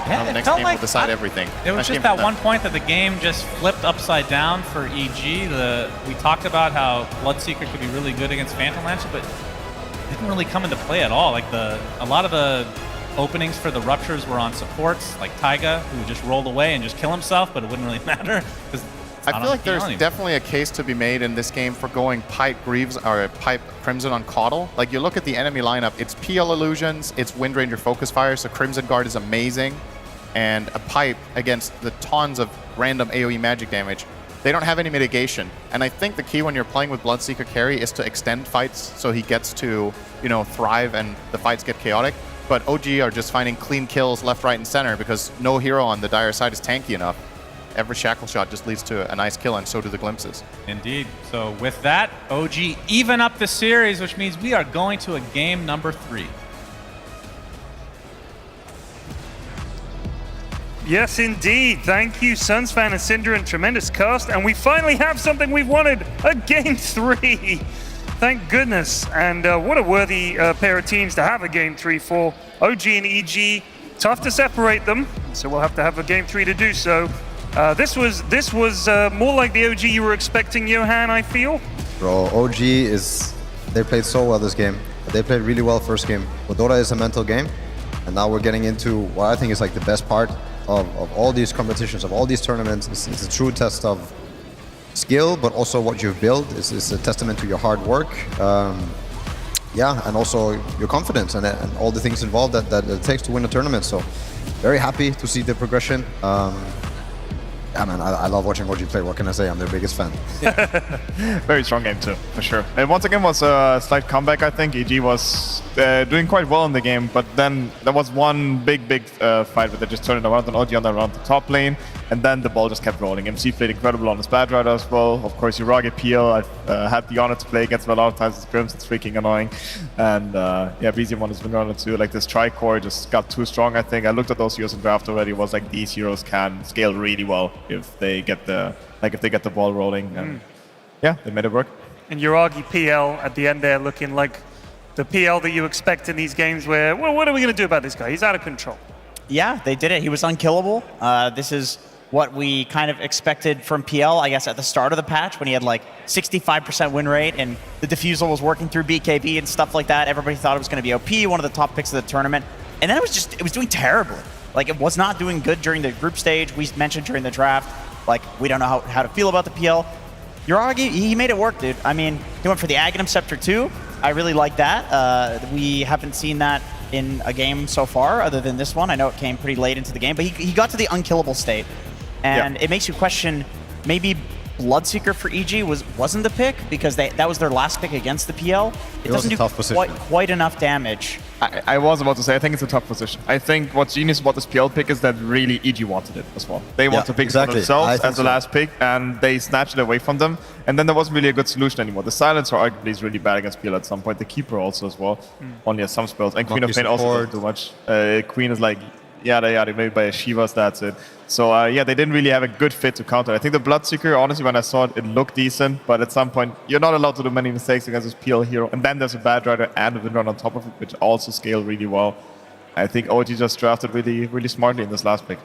Yeah, the it next felt game like will decide everything. It was just that one point that the game just flipped upside down for EG. We talked about how Bloodseeker could be really good against Phantom Lancer, but it didn't really come into play at all. Like a lot of the openings for the Ruptures were on supports, like Taiga, who would just roll away and just kill himself, but it wouldn't really matter. I feel like there's definitely a case to be made in this game for going Pipe Greaves or Pipe Crimson on Caudle. Like, you look at the enemy lineup, it's PL Illusions, it's Windranger Focus Fire, so Crimson Guard is amazing, and a Pipe against the tons of random AoE magic damage. They don't have any mitigation, and I think the key when you're playing with Bloodseeker carry is to extend fights so he gets to, thrive and the fights get chaotic. But OG are just finding clean kills left, right, and center because no hero on the dire side is tanky enough. Every Shackle Shot just leads to a nice kill, and so do the Glimpses. Indeed. So with that, OG even up the series, which means we are going to a game number 3. Yes, indeed. Thank you, Sunsfan and Syndra, and tremendous cast. And we finally have something we've wanted, a game 3. Thank goodness. And what a worthy pair of teams to have a game 3 for. OG and EG, tough to separate them, so we'll have to have a game 3 to do so. This was more like the OG you were expecting, Johan, I feel. Bro, OG they played so well this game. They played really well first game. But Dota is a mental game, and now we're getting into what I think is like the best part of all these competitions, of all these tournaments. It's a true test of skill, but also what you've built. It's a testament to your hard work. And also your confidence and all the things involved that it takes to win a tournament. So very happy to see the progression. Man, I love watching OG play. What can I say? I'm their biggest fan. Very strong game too, for sure. And once again was a slight comeback, I think. EG was doing quite well in the game, but then there was one big fight where they just turned it around and OG on around the top lane, and then the ball just kept rolling. MC played incredible on his Bad Rider as well. Of course, Yuragi PL, I've had the honor to play against him a lot of times. It's Crimson, it's freaking annoying. And BZM won his win runner too. Like, this Tricore just got too strong, I think. I looked at those heroes in draft already. It was like these heroes can scale really well if they get the ball rolling. And yeah, they made it work. And Yuragi PL at the end there looking like the PL that you expect in these games where, well, what are we going to do about this guy? He's out of control. Yeah, they did it. He was unkillable. This is what we kind of expected from PL, I guess, at the start of the patch when he had like 65% win rate and the defusal was working through BKB and stuff like that. Everybody thought it was going to be OP, one of the top picks of the tournament. And then it was doing terribly. Like, it was not doing good during the group stage. We mentioned during the draft, like, we don't know how to feel about the PL. Yuragi, he made it work, dude. I mean, he went for the Aghanim Scepter too. I really like that. We haven't seen that in a game so far, other than this one. I know it came pretty late into the game, but he got to the unkillable state. And it makes you question, maybe Bloodseeker for EG wasn't the pick, because that was their last pick against the PL. It doesn't do quite enough damage. I was about to say, I think it's a tough position. I think what's genius about this PL pick is that really EG wanted it as well. They want to pick for themselves as the last pick, and they snatched it away from them. And then there wasn't really a good solution anymore. The Silencer arguably is really bad against PL at some point. The Keeper also as well, only has some spells. And Queen of Pain also doesn't do much. Queen is like, yada, maybe by a Shivas, that's it. So they didn't really have a good fit to counter. I think the Bloodseeker, honestly, when I saw it, it looked decent, but at some point, you're not allowed to do many mistakes against this PL hero. And then there's a Bad Rider and a Windrun on top of it, which also scale really well. I think OG just drafted really, really smartly in this last pick.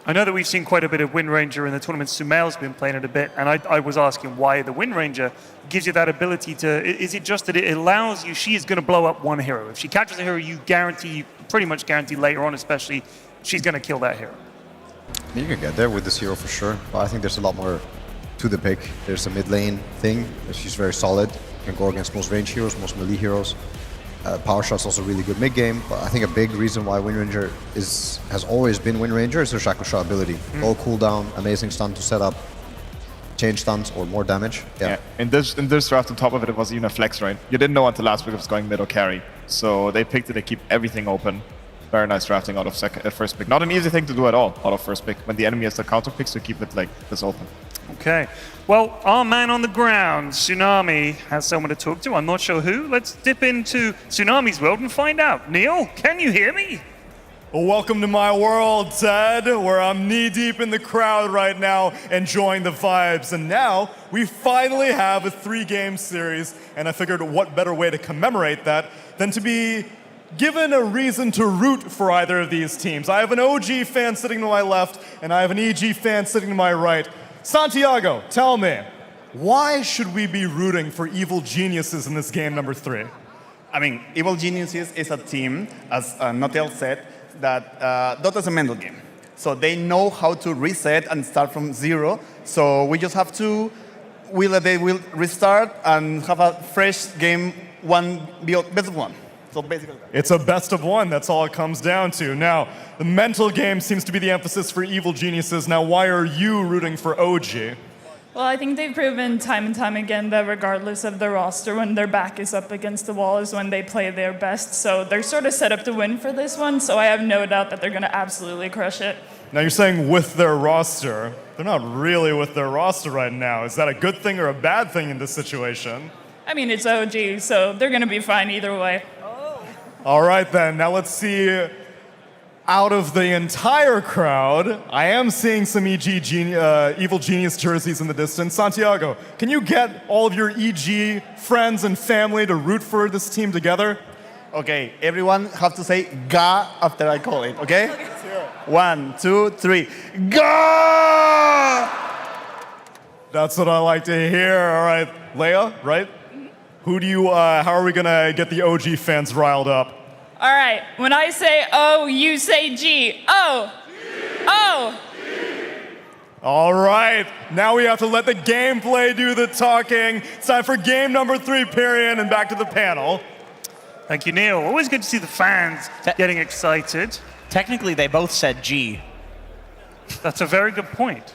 I know that we've seen quite a bit of Wind Ranger in the tournament. Sumail's been playing it a bit, and I was asking why the Wind Ranger gives you that ability to... Is it just that it allows you... She is going to blow up one hero. If she catches a hero, you pretty much guarantee later on especially, she's going to kill that hero. You can get there with this hero for sure, but I think there's a lot more to the pick. There's a mid lane thing. She's very solid. You can go against most range heroes, most melee heroes. Power Shot's also really good mid-game, but I think a big reason why Wind Ranger has always been Wind Ranger is her Shackle Shot ability. Low cooldown, amazing stun to set up, change stuns or more damage. Yeah. In this draft, on top of it, it was even a flex, right? You didn't know until last week if it was going mid or carry. So they picked it to keep everything open. Very nice drafting out of first pick. Not an easy thing to do at all out of first pick when the enemy has the counter picks to keep it like this open. Okay. Well, our man on the ground, Tsunami, has someone to talk to. I'm not sure who. Let's dip into Tsunami's world and find out. Neil, can you hear me? Well, welcome to my world, Ted, where I'm knee-deep in the crowd right now, enjoying the vibes. And now, we finally have a 3-game series, and I figured what better way to commemorate that than to be given a reason to root for either of these teams. I have an OG fan sitting to my left, and I have an EG fan sitting to my right. Santiago, tell me, why should we be rooting for Evil Geniuses in this game number 3? I mean, Evil Geniuses is a team, as Notel said, that Dota is a mental game. So they know how to reset and start from zero. So we just have to will that they will restart and have a fresh game, best of one. So basically it's a best of one, that's all it comes down to. Now, the mental game seems to be the emphasis for Evil Geniuses. Now, why are you rooting for OG? Well, I think they've proven time and time again that regardless of the roster, when their back is up against the wall is when they play their best. So they're sort of set up to win for this one, so I have no doubt that they're going to absolutely crush it. Now, you're saying with their roster. They're not really with their roster right now. Is that a good thing or a bad thing in this situation? I mean, it's OG, so they're going to be fine either way. All right, then. Now let's see. Out of the entire crowd, I am seeing some Evil Genius jerseys in the distance. Santiago, can you get all of your EG friends and family to root for this team together? Okay, everyone have to say "ga" after I call it, okay? 1, 2, 3. Ga! That's what I like to hear. All right, Leia, right? How are we gonna get the OG fans riled up? All right, when I say O, you say G. O! O! All right, now we have to let the gameplay do the talking. It's time for game number 3, period, and back to the panel. Thank you, Neil. Always good to see the fans getting excited. Technically, they both said G. That's a very good point.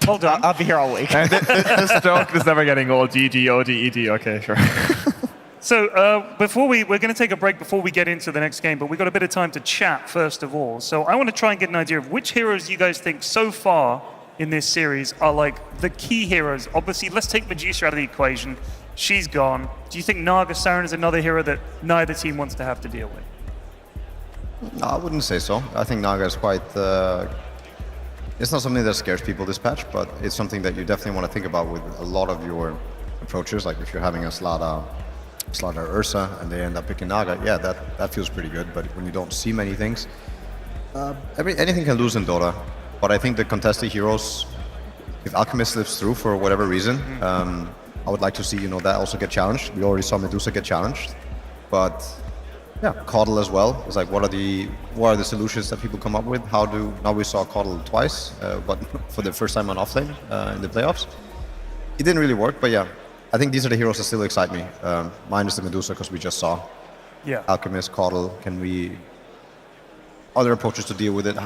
Well done. I'll be here all week. This joke is never getting old. GG, OG, EG. Okay, sure. So we're going to take a break before we get into the next game, but we've got a bit of time to chat first of all. So I want to try and get an idea of which heroes you guys think so far in this series are like the key heroes. Obviously, let's take Medusa out of the equation. She's gone. Do you think Naga Siren is another hero that neither team wants to have to deal with? No, I wouldn't say so. I think Naga is quite... it's not something that scares people this patch, but it's something that you definitely want to think about with a lot of your approaches. Like if you're having a Slada Ursa and they end up picking Naga, yeah, that feels pretty good. But when you don't see many things, anything can lose in Dota. But I think the contested heroes, if Alchemist slips through for whatever reason, I would like to see that also get challenged. We already saw Medusa get challenged, but yeah, Caudle as well. It's like what are the solutions that people come up with? Now we saw Caudle twice, but for the first time on offlane in the playoffs. It didn't really work, but yeah. I think these are the heroes that still excite me, minus the Medusa, because we just saw. Yeah. Alchemist, Caudle, other approaches to deal with it?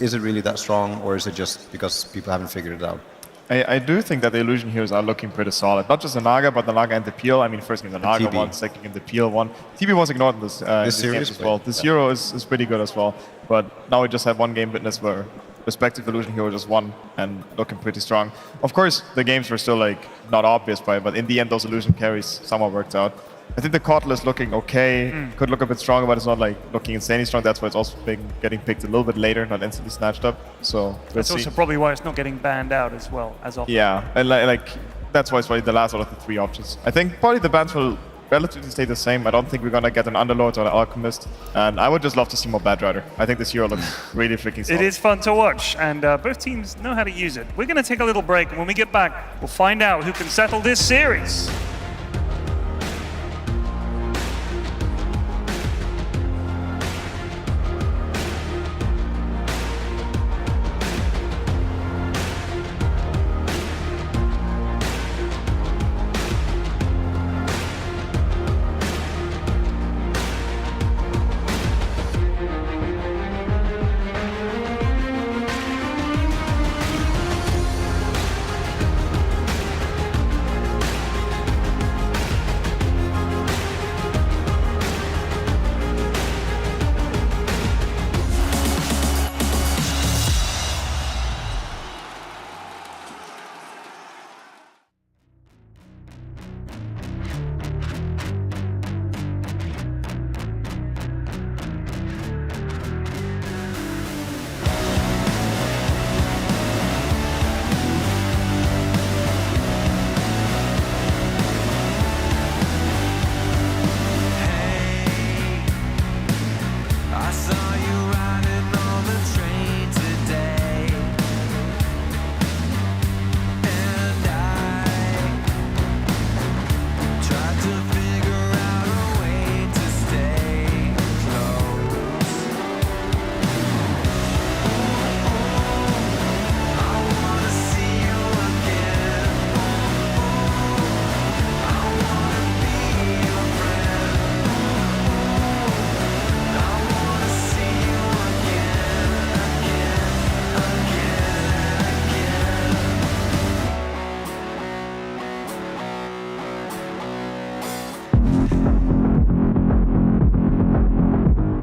Is it really that strong, or is it just because people haven't figured it out? I do think that the illusion heroes are looking pretty solid. Not just the Naga, but the Naga and the Peel. I mean, first game the Naga one, second game the Peel one. TB was ignored in this series as well. This hero is pretty good as well. But now we just have one game witness where respective illusion hero just won and looking pretty strong. Of course, the games were still like not obvious by it, but in the end, those illusion carries somehow worked out. I think the Caudle is looking okay. Could look a bit stronger, but it's not like looking insanely strong. That's why it's also getting picked a little bit later, not instantly snatched up. So that's also probably why it's not getting banned out as well as often. Yeah, and like that's why it's probably the last out of the 3 options. I think probably the bans will relatively stay the same. I don't think we're gonna get an Underlord or an Alchemist, and I would just love to see more Bad Rider. I think this hero looks really freaking solid. It is fun to watch, and both teams know how to use it. We're gonna take a little break, and when we get back, we'll find out who can settle this series.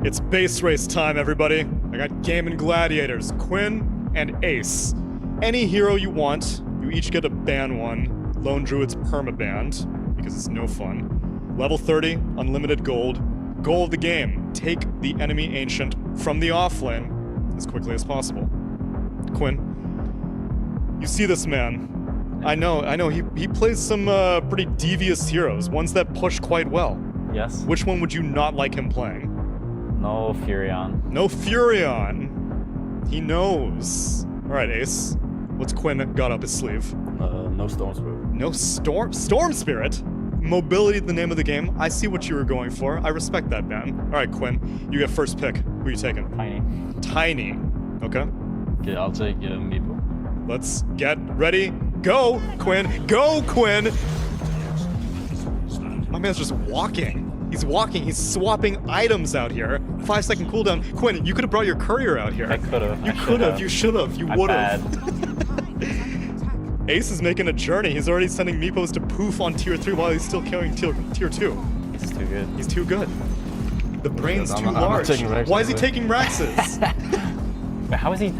It's base race time, everybody. I got Game & Gladiators, Quinn and Ace. Any hero you want, you each get to ban one. Lone Druid's perma-banned, because it's no fun. Level 30, unlimited gold. Goal of the game, take the enemy Ancient from the offlane as quickly as possible. Quinn, you see this man. I know, he plays some pretty devious heroes, ones that push quite well. Yes. Which one would you not like him playing? No Furion. No Furion. He knows. All right, Ace. What's Quinn got up his sleeve? No Storm Spirit. No Storm Spirit? Mobility, the name of the game. I see what you were going for. I respect that, man. All right, Quinn. You get first pick. Who are you taking? Tiny. Tiny. Okay. Okay, I'll take Meepo. Let's get ready. Go, Quinn. Go, Quinn. My man's just walking. He's walking. He's swapping items out here. 5-second cooldown. Quinn, you could have brought your courier out here. I could have. You could have. You should have. You would have. Ace is making a journey. He's already sending Meepos to poof on tier 3 while he's still carrying tier 2. He's too good. He's too good. The brain's too I'm not large. taking Rexes, Why is he taking Rexes? But how is he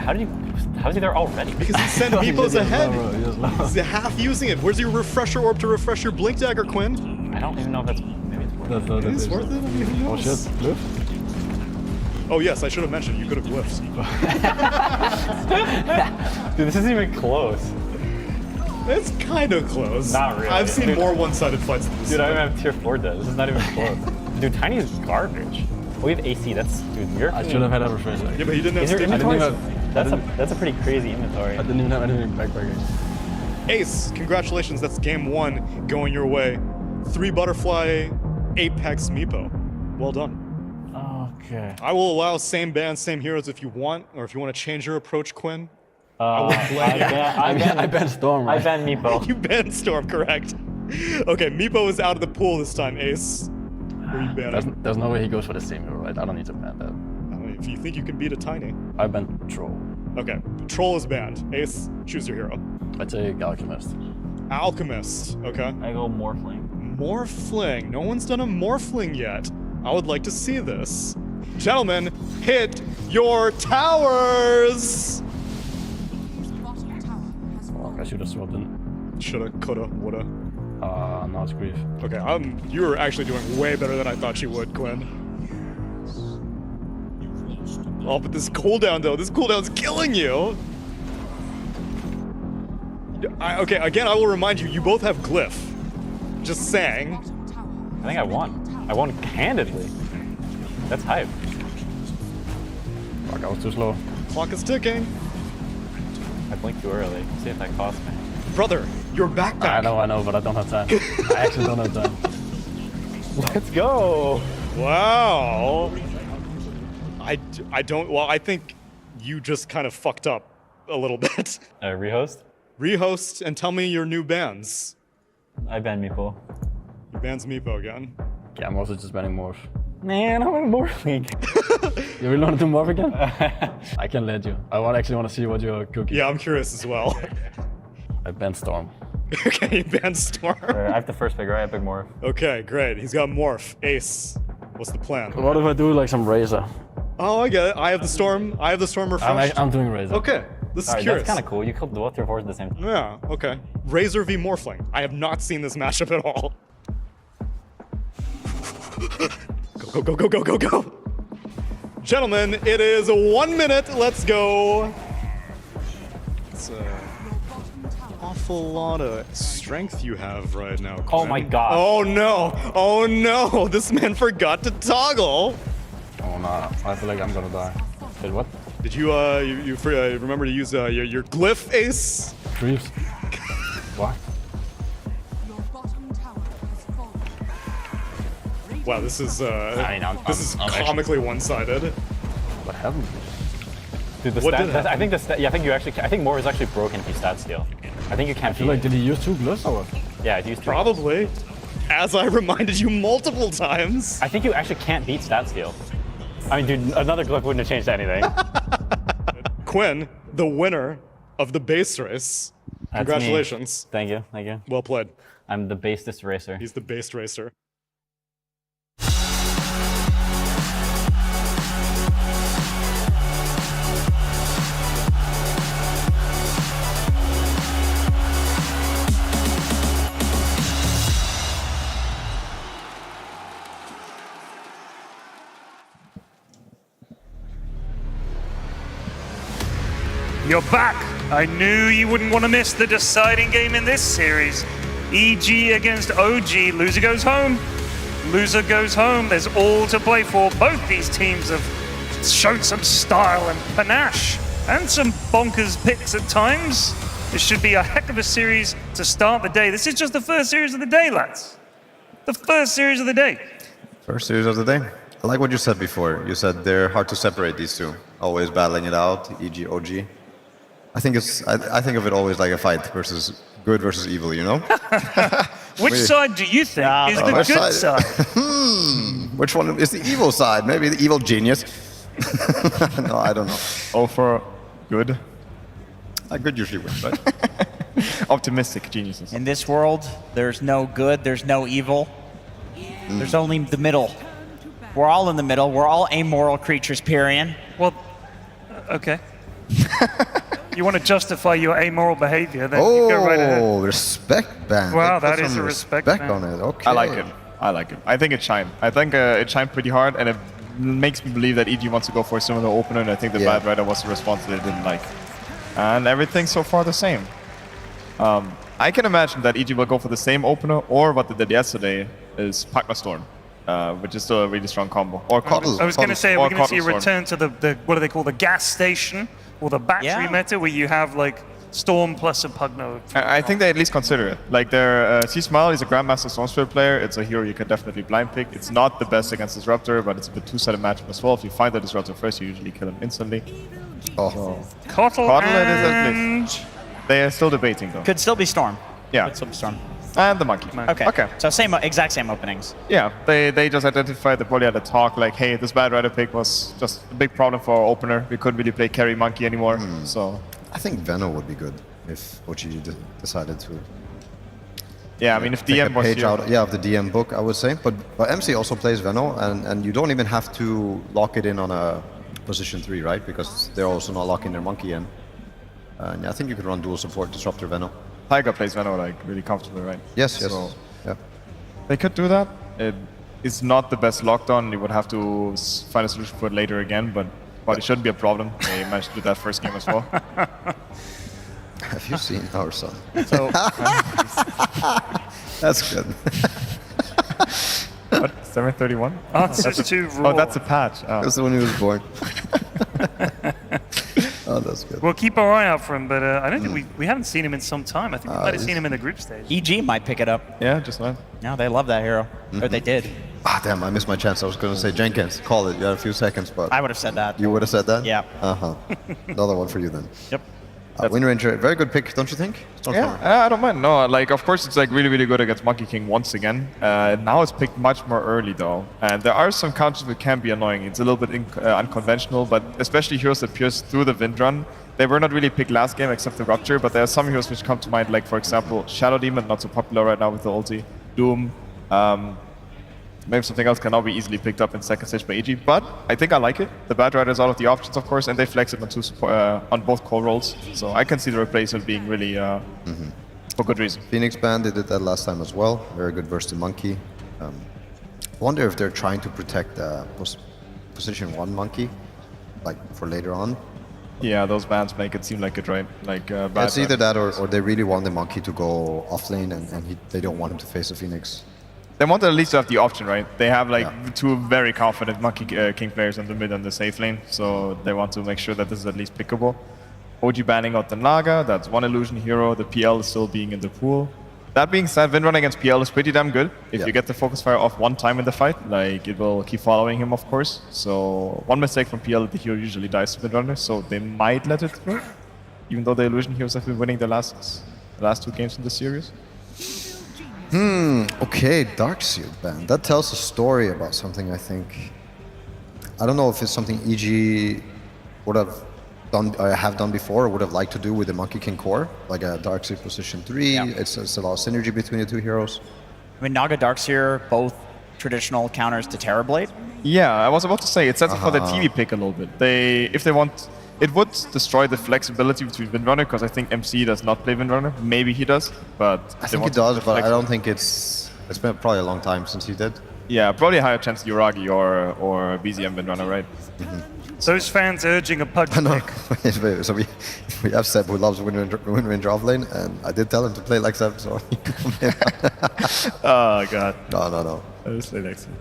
there already? Because he sent Meepos ahead. He's half using it. Where's your refresher orb to refresh your Blink Dagger, Quinn? I don't even know if that's... Maybe it's worth it. It's worth it? I mean, who knows? Oh shit, glyph? Oh yes, I should have mentioned, you could have glyphs. Dude, this isn't even close. It's kind of close. Not really. I've seen Dude, more one-sided fights than this. Dude, I don't even have tier 4 dead. This is not even close. Dude, Tiny is garbage. We have AC, that's... Dude, you're... I should have had a refresher. Yeah, but he didn't have... Is your inventory... That's That's a pretty crazy inventory. I didn't even have anything backbreaking. Ace, congratulations, that's game 1 going your way. 3 Butterfly, Apex Meepo. Well done. Okay. I will allow same band, same heroes if you want, or if you want to change your approach, Quinn. I ban Storm. Right? I ban Meepo. You ban Storm, correct. Okay, Meepo is out of the pool this time, Ace. Who are you banning? There's no way he goes for the same hero, right? I don't need to ban that. I mean, if you think you can beat a Tiny. I ban Troll. Okay, Troll is banned. Ace, choose your hero. I take Alchemist. Alchemist, okay. I go Morphling. Morphling. No one's done a Morphling yet. I would like to see this. Gentlemen, hit your towers! Fuck, I should have swapped in. Shoulda, coulda, woulda. No, it's Grief. Okay, you were actually doing way better than I thought you would, Quinn. Oh, but this cooldown, though. This cooldown's killing you! Okay, again, I will remind you, you both have Glyph. Just saying. I think I won. I won handedly. That's hype. Fuck, I was too slow. Clock is ticking. I blinked too early. See if that cost me. Brother, your backpack. I know, but I don't have time. I actually don't have time. Let's go. Wow. I don't, well, I think you just kind of fucked up a little bit. Rehost? Rehost and tell me your new bans. I banned Meepo. You bans Meepo again? Yeah, I'm also just banning Morph. Man, I'm in Morph League. You really want to do Morph again? I can let you. Actually want to see what you're cooking. Yeah, I'm curious as well. I banned Storm. Okay, you banned Storm. I have the first pick, right? I pick Morph. Okay, great. He's got Morph. Ace. What's the plan? What if I do like some Razor? Oh, I get it. I have the Storm. I have the Storm refreshed. I'm doing Razor. Okay, this is curious. That's kind of cool. You killed both your forces at the same time. Yeah, okay. Razor v Morphling. I have not seen this matchup at all. Go, go, go, go, go, go, go. Gentlemen, it is 1 minute. Let's go. It's an awful lot of strength you have right now, Quinn. Oh my god. Oh no. Oh no. This man forgot to toggle. Oh no. I feel like I'm gonna die. Wait, what? Did you remember to use your glyph, Ace? Creeps. What? Wow, this is this is I'm comically one-sided. What happened? Dude, What did happen? I think more is actually broken if you stat steal. I think you can't. I feel like, did he use 2 glyphs or what? Yeah, he used 2. Probably. As I reminded you multiple times. I think you actually can't beat stat steal. I mean, dude, another glyph wouldn't have changed anything. Quinn, the winner of the base race. That's Congratulations. Me. Thank you, thank you. Well played. I'm the basest racer. He's the based racer. You're back. I knew you wouldn't want to miss the deciding game in this series. EG against OG. Loser goes home. Loser goes home. There's all to play for. Both these teams have shown some style and panache and some bonkers picks at times. This should be a heck of a series to start the day. This is just the first series of the day, lads. The first series of the day. First series of the day. I like what you said before. You said they're hard to separate, these two. Always battling it out, e.g. OG. I think of it always like a fight versus good versus evil, you know? Which side do you think is the good side? Which one is the evil side? Maybe the evil genius. No, I don't know. Oh, for good? Good usually wins, right? Optimistic geniuses. In this world, there's no good, there's no evil. There's only the middle. We're all in the middle. We're all amoral creatures, Pyrian. Well, okay. You want to justify your amoral behavior, then you go right ahead. Oh, respect band. Wow, that is a respect band. on it. Okay. I like it. I like it. I think it shined. I think it shined pretty hard, and it makes me believe that EG wants to go for a similar opener, and I think the Bad Rider was the response that they didn't like. And everything's so far the same. I can imagine that EG will go for the same opener, or what they did yesterday is Pagma Storm, which is still a really strong combo. Or Coddle. I was going to say, we're going to see a Storm. return to the what do they call, the gas station, or the battery meta, where you have like Storm plus a Pugno. I think they at least consider it. Like their C-Smile is a Grandmaster Stormspirit player. It's a hero you can definitely blind pick. It's not the best against Disruptor, but it's a bit two-sided matchup as well. If you find the Disruptor first, you usually kill him instantly. Oh. Coddle it is at least. They are still debating though. Could still be Storm. Yeah. Could still be Storm. And the Monkey. Okay. So exact same openings. Yeah, they just identified the probably had a talk like, hey, this Bad Rider pick was just a big problem for our opener. We couldn't really play carry Monkey anymore. So I think Venno would be good if OG decided to. Yeah, I mean, if take DM a was page here. out, of the DM book, I would say. But MC also plays Venno, and you don't even have to lock it in on a position 3, right? Because they're also not locking their Monkey in. And I think you could run dual support Disruptor Venno. Tiger plays Venno like really comfortably, right? Yes. Yeah. They could do that. It is not the best lockdown. You would have to find a solution for it later again, but it shouldn't be a problem. They managed to do that first game as well. Have you seen our son? So that's good. 731? Oh, this is too raw. Oh, that's a patch. Oh. That's the one who was born. Oh, that's good. We'll keep our eye out for him, but I don't think we haven't seen him in some time. I think we might have seen him in the group stage. EG might pick it up. Yeah, just one. No, they love that hero. Or they did. Ah, damn, I missed my chance. I was going to say Jenkins, call it. You had a few seconds, but... I would have said that. You would have said that? Yeah. Uh-huh. Another one for you then. Yep. Wind Ranger, very good pick, don't you think? Yeah, I don't mind. No, like, of course, it's like really, really good against Monkey King once again. Now it's picked much more early, though. And there are some counters that can be annoying. It's a little bit unconventional, but especially heroes that pierce through the Windrun. They were not really picked last game except the Rupture, but there are some heroes which come to mind, like, for example, Shadow Demon, not so popular right now with the ulti. Doom. Maybe something else can now be easily picked up in second stage by EG, but I think I like it. The Bad Rider is out of the options, of course, and they flex it on both core roles. So I can see the replacement being really for good reason. Phoenix Band, they did that last time as well. Very good versus the Monkey. I wonder if they're trying to protect position 1 Monkey, like for later on. Yeah, those bans make it seem like it, right? Like it's either that or they really want the Monkey to go off lane and they don't want him to face the Phoenix. They want at least to have the option, right? They have like two very confident Monkey King players in the mid and the safe lane, so they want to make sure that this is at least pickable. OG banning out the Naga, that's one illusion hero. The PL is still being in the pool. That being said, Windrun against PL is pretty damn good. If you get the focus fire off one time in the fight, like it will keep following him, of course. So one mistake from PL, the hero usually dies to Windrunner, so they might let it through, even though the illusion heroes have been winning the last 2 games in the series. Okay, Darkseer ban. That tells a story about something, I think. I don't know if it's something EG would have done before or would have liked to do with the Monkey King core, like a Darkseer position 3. Yeah. It's a lot of synergy between the two heroes. I mean, Naga, Darkseer, both traditional counters to Terrorblade. Yeah, I was about to say, it sets up for the TV pick a little bit. If they want... It would destroy the flexibility between Windrunner, because I think MC does not play Windrunner. Maybe he does, but... I think he does, but I don't think it's been probably a long time since he did. Yeah, probably a higher chance Yuragi or BZM Windrunner, right? Those fans urging a pudge pick. So we have Seb who loves Wind Ranger off lane, and I did tell him to play like Seb, so he can come in. Oh, God. No. I just play like Seb.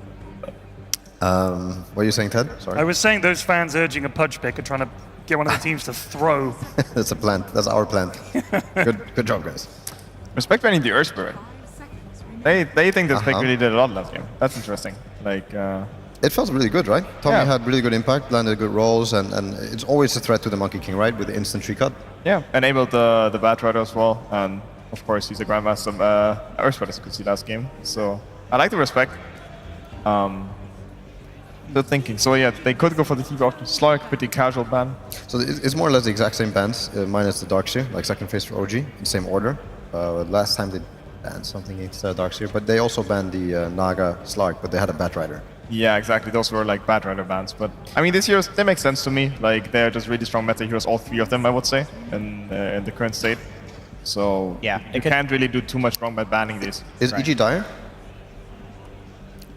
What are you saying, Ted? Sorry. I was saying those fans urging a pudge pick are trying to get one of the teams to throw. That's a plant. That's our plant. Good job, guys. Respect banning the Earth Spirit. They think this pick really did a lot last game. That's interesting. Like it felt really good, right? Tommy had really good impact, landed good rolls, and it's always a threat to the Monkey King, right? With the instant tree cut. Yeah, enabled the Bat Rider as well, and of course he's a Grandmaster Earth Spirit, as you could see last game. So I like the respect. Good thinking. So yeah, they could go for the TV option. Slark, pretty casual ban. So it's more or less the exact same bans, minus the Darkseer, like second phase for OG, in same order. Last time they banned something against Darkseer, but they also banned the Naga Slark, but they had a Bat Rider. Yeah, exactly. Those were like Bat Rider bans. But I mean, these heroes, they make sense to me. Like they're just really strong meta heroes, all 3 of them, I would say, in the current state. So yeah, you can't really do too much wrong by banning these. Is EG Dire?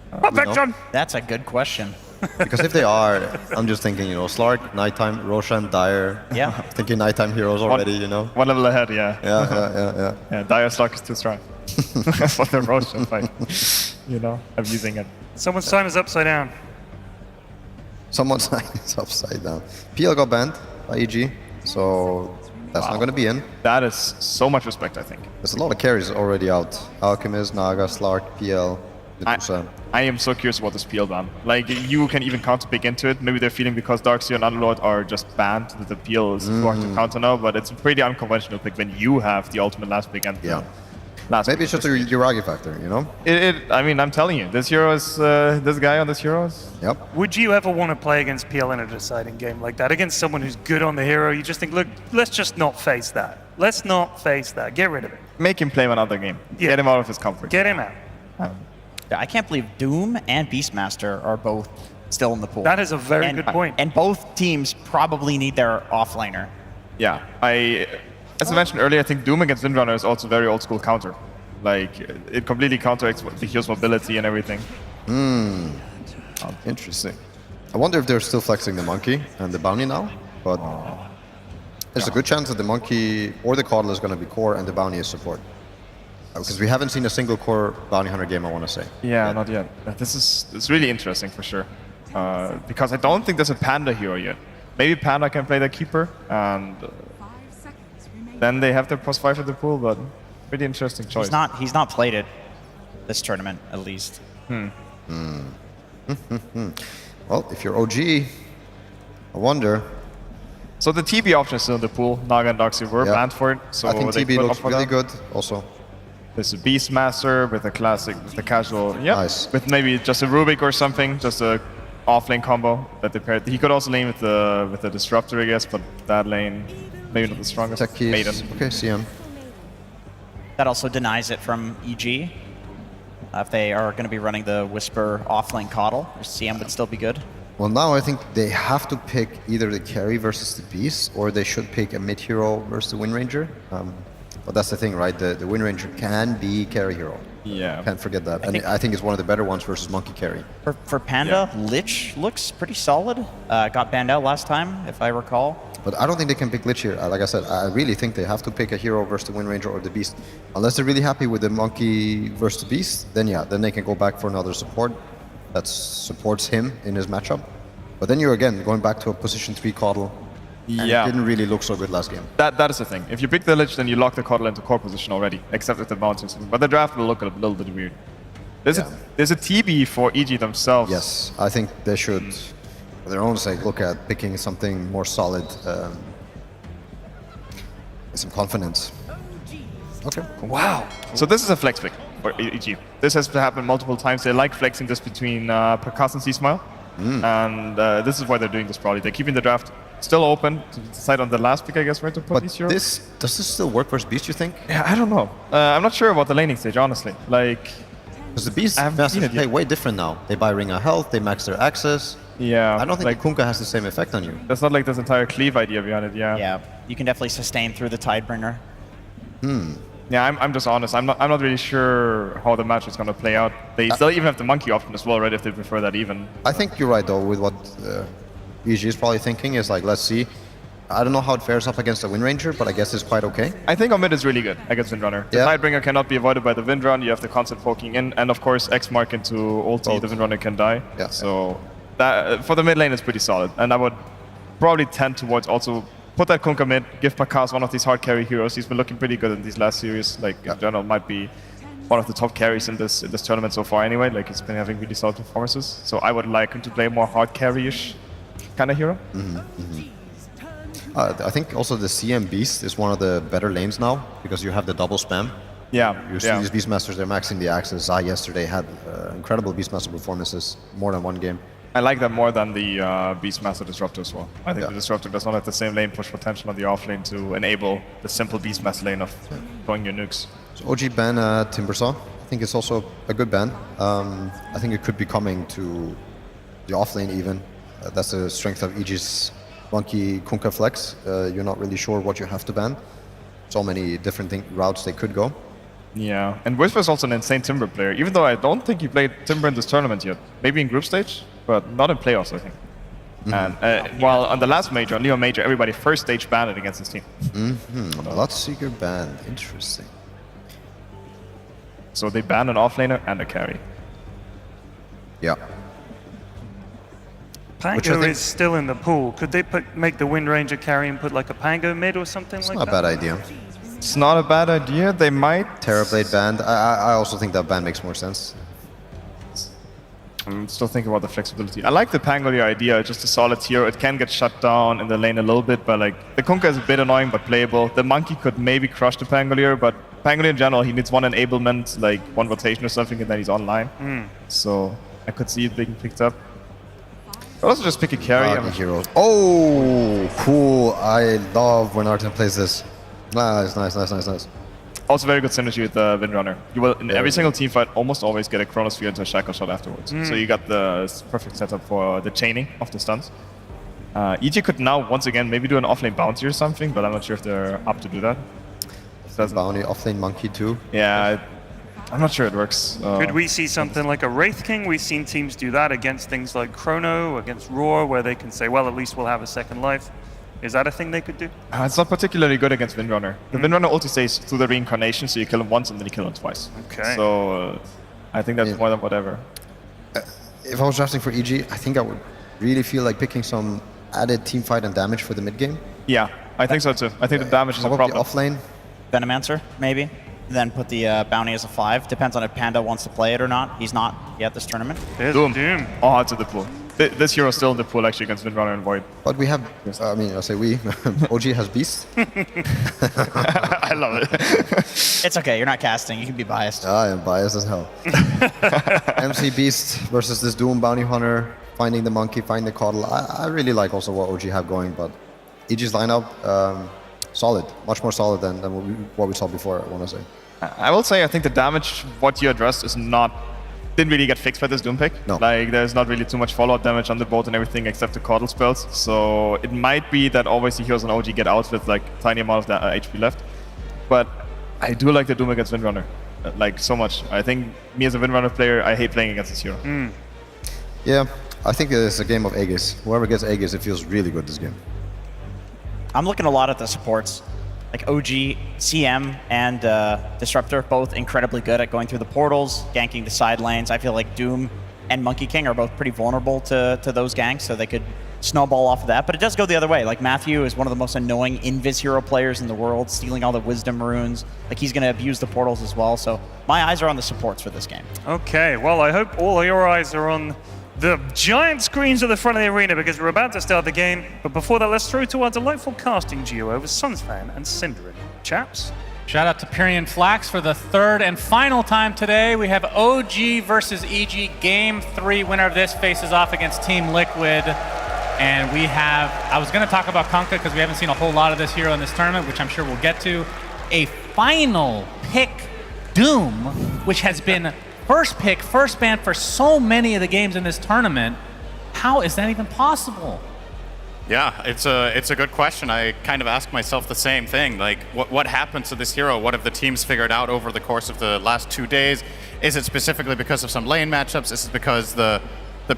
Perfection! That's a good question. Because if they are, I'm just thinking, Slark, Nighttime, Roshan, Dire. Yeah. Thinking Nighttime heroes already, One level ahead, yeah. Yeah. Dire Slark is too strong. For the Roshan fight. I'm using it. Someone's time is upside down. Someone's time is upside down. PL got banned by EG, so that's not going to be in. That is so much respect, I think. There's a lot of carries already out. Alchemist, Naga, Slark, PL. I am so curious about this PL ban. Like, you can even counter pick into it. Maybe they're feeling because Darkseer and Underlord are just banned that the PL is too hard to counter now, but it's a pretty unconventional pick when you have the ultimate last pick and maybe it's just a Yuragi factor, I mean, I'm telling you, this hero is, this guy on this hero is... Yep. Would you ever want to play against PL in a deciding game like that? Against someone who's good on the hero, you just think, look, let's just not face that. Let's not face that. Get rid of it. Make him play another game. Yeah. Get him out of his comfort. Get him out. I can't believe Doom and Beastmaster are both still in the pool. That is a very good point. And both teams probably need their offlaner. Yeah, as I mentioned earlier, I think Doom against Windrunner is also very old school counter. Like, it completely counteracts the hero's mobility and everything. Interesting. I wonder if they're still flexing the Monkey and the Bounty now, but there's a good chance that the Monkey or the Caudle is going to be core and the Bounty is support. Because we haven't seen a single core bounty hunter game, I want to say. Yeah, not yet. It's really interesting for sure. Because I don't think there's a Panda hero yet. Maybe Panda can play the keeper, and then they have their +5 at the pool, but pretty interesting choice. He's not played it this tournament, at least. Well, if you're OG, I wonder. So the TB option is still in the pool. Naga and Doxy were banned for it. So I think they TB put looks up for really that. good also. There's a Beastmaster with a classic, with a casual, Nice. with maybe just a Rubik or something, just a off-lane combo that they paired. He could also lane with the Disruptor, I guess, but that lane, maybe not the strongest. Tech keys. Maiden. Okay, CM. That also denies it from EG. If they are going to be running the Whisper offlane Coddle, CM would still be good. Well, now I think they have to pick either the carry versus the beast, or they should pick a mid hero versus the Wind Ranger. But that's the thing, right? The Wind Ranger can be carry hero. Yeah. Can't forget that. And I think it's one of the better ones versus Monkey Carry. For Panda, Lich looks pretty solid. Got banned out last time, if I recall. But I don't think they can pick Lich here. Like I said, I really think they have to pick a hero versus the Wind Ranger or the Beast. Unless they're really happy with the Monkey versus the Beast, then yeah, then they can go back for another support that supports him in his matchup. But then you're again going back to a position 3 Coddle. And it didn't really look so good last game. That is the thing. If you pick the Lich, then you lock the Coddle into core position already, except with the bounce. But the draft will look a little bit weird. There's a TB for EG themselves. Yes, I think they should, for their own sake, look at picking something more solid, with some confidence. Okay. Wow. So this is a flex pick for EG. This has happened multiple times. They like flexing this between Percuss and C-Smile. And this is why they're doing this probably. They're keeping the draft still open to decide on the last pick, I guess, where to put these heroes. Does this still work versus Beast, you think? Yeah, I don't know. I'm not sure about the laning stage, honestly. Like, because the Beast masters play way different now. They buy Ring of Health, they max their access. Yeah. I don't think the Kunkka has the same effect on you. That's not like this entire cleave idea behind it, yeah. Yeah, you can definitely sustain through the Tidebringer. Yeah, I'm just honest. I'm not really sure how the match is going to play out. They still even have the monkey option as well, right? If they prefer that even. I think you're right though with what EG is probably thinking is like, let's see. I don't know how it fares up against the Wind Ranger, but I guess it's quite okay. I think on mid is really good against Windrunner. The Tidebringer cannot be avoided by the Windrun. You have the constant poking in, and of course X mark into ulti. The Windrunner can die. Yeah. So that for the mid lane is pretty solid, and I would probably tend towards also put that Kunkka mid, give Percuss one of these hard carry heroes. He's been looking pretty good in these last series. Like in general, might be one of the top carries in this tournament so far. Anyway, like he's been having really solid performances. So I would like him to play more hard carry-ish kind of hero. I think also the CM Beast is one of the better lanes now because you have the double spam. Yeah. You see these Beastmasters, they're maxing the access. Yesterday had incredible Beastmaster performances, more than one game. I like that more than the Beastmaster Disruptor as well. I think the Disruptor does not have the same lane push potential on the off lane to enable the simple Beastmaster lane of throwing your nukes. So OG ban Timbersaw. I think it's also a good ban. I think it could be coming to the off lane even. That's the strength of EG's Monkey Kunkka flex. You're not really sure what you have to ban. So many different routes they could go. Yeah, and Whisper is also an insane Timber player, even though I don't think he played Timber in this tournament yet. Maybe in group stage, but not in playoffs, I think. And while on the last major, on Leo Major, everybody first stage banned it against his team. Bloodseeker banned, interesting. So they banned an offlaner and a carry. Yeah. Pango is still in the pool. Could they make the Wind Ranger carry and put like a Pango mid or something like that? Not a bad idea. It's not a bad idea. They might. Terrorblade banned. I also think that ban makes more sense. I'm still thinking about the flexibility. I like the Pangolier idea, just a solid hero. It can get shut down in the lane a little bit, but like the Kunkka is a bit annoying but playable. The Monkey could maybe crush the Pangolier, but Pangolier in general, he needs one enablement, like one rotation or something, and then he's online. So I could see it being picked up. I'll also just pick a carry. Heroes. Oh, cool. I love when Artem plays this. Nice. Also very good synergy with the Windrunner. You will, in every single team fight, almost always get a Chronosphere into a Shackle Shot afterwards. So you got the perfect setup for the chaining of the stuns. EG could now, once again, maybe do an offlane bounty or something, but I'm not sure if they're up to do that. Bounty, offlane Monkey too. Yeah, I'm not sure it works. Could we see something like a Wraith King? We've seen teams do that against things like Chrono, against Roar, where they can say, well, at least we'll have a second life. Is that a thing they could do? It's not particularly good against Windrunner. The Windrunner ulti stays through the reincarnation, so you kill him once and then you kill him twice. Okay. So I think that's more than whatever. If I was drafting for EG, I think I would really feel like picking some added team fight and damage for the mid game. Yeah, I think so too. I think the damage is a problem. Off lane. Venomancer, maybe. Then put the bounty as a 5. Depends on if Panda wants to play it or not. He's not yet this tournament. Doom. Oh, it's in the pool. This hero's still in the pool actually against Windrunner and Void. But we have, I mean, I say we, OG has Beast. I love it. It's okay, you're not casting. You can be biased. I am biased as hell. MC Beast versus this Doom Bounty Hunter, finding the monkey, finding the Coddle. I really like also what OG have going, but EG's lineup, solid, much more solid than what we saw before, I want to say. I will say I think the damage, what you addressed, didn't really get fixed by this Doom pick. No. Like, there's not really too much follow-up damage on the boat and everything except the Coddle spells. So it might be that always the heroes on OG get out with like tiny amount of HP left. But I do like the Doom against Windrunner, like so much. I think me as a Windrunner player, I hate playing against this hero. Yeah, I think it's a game of Aegis. Whoever gets Aegis, it feels really good this game. I'm looking a lot at the supports. Like OG, CM, and Disruptor, both incredibly good at going through the portals, ganking the side lanes. I feel like Doom and Monkey King are both pretty vulnerable to those ganks, so they could snowball off of that. But it does go the other way. Like Matthew is one of the most annoying Invis hero players in the world, stealing all the Wisdom runes. Like he's going to abuse the portals as well. So my eyes are on the supports for this game. Okay, well, I hope all your eyes are on the giant screens at the front of the arena because we're about to start the game. But before that, let's throw to our delightful casting duo of Sunsfan and Synderen. Chaps? Shout out to Pyrian Flax for the third and final time today. We have OG versus EG. Game 3 winner of this faces off against Team Liquid. And we have, I was going to talk about Kunkka because we haven't seen a whole lot of this hero in this tournament, which I'm sure we'll get to. A final pick Doom, which has been first pick, first ban for so many of the games in this tournament. How is that even possible? Yeah, it's a good question. I kind of ask myself the same thing. Like, what happened to this hero? What have the teams figured out over the course of the last 2 days? Is it specifically because of some lane matchups? Is it because the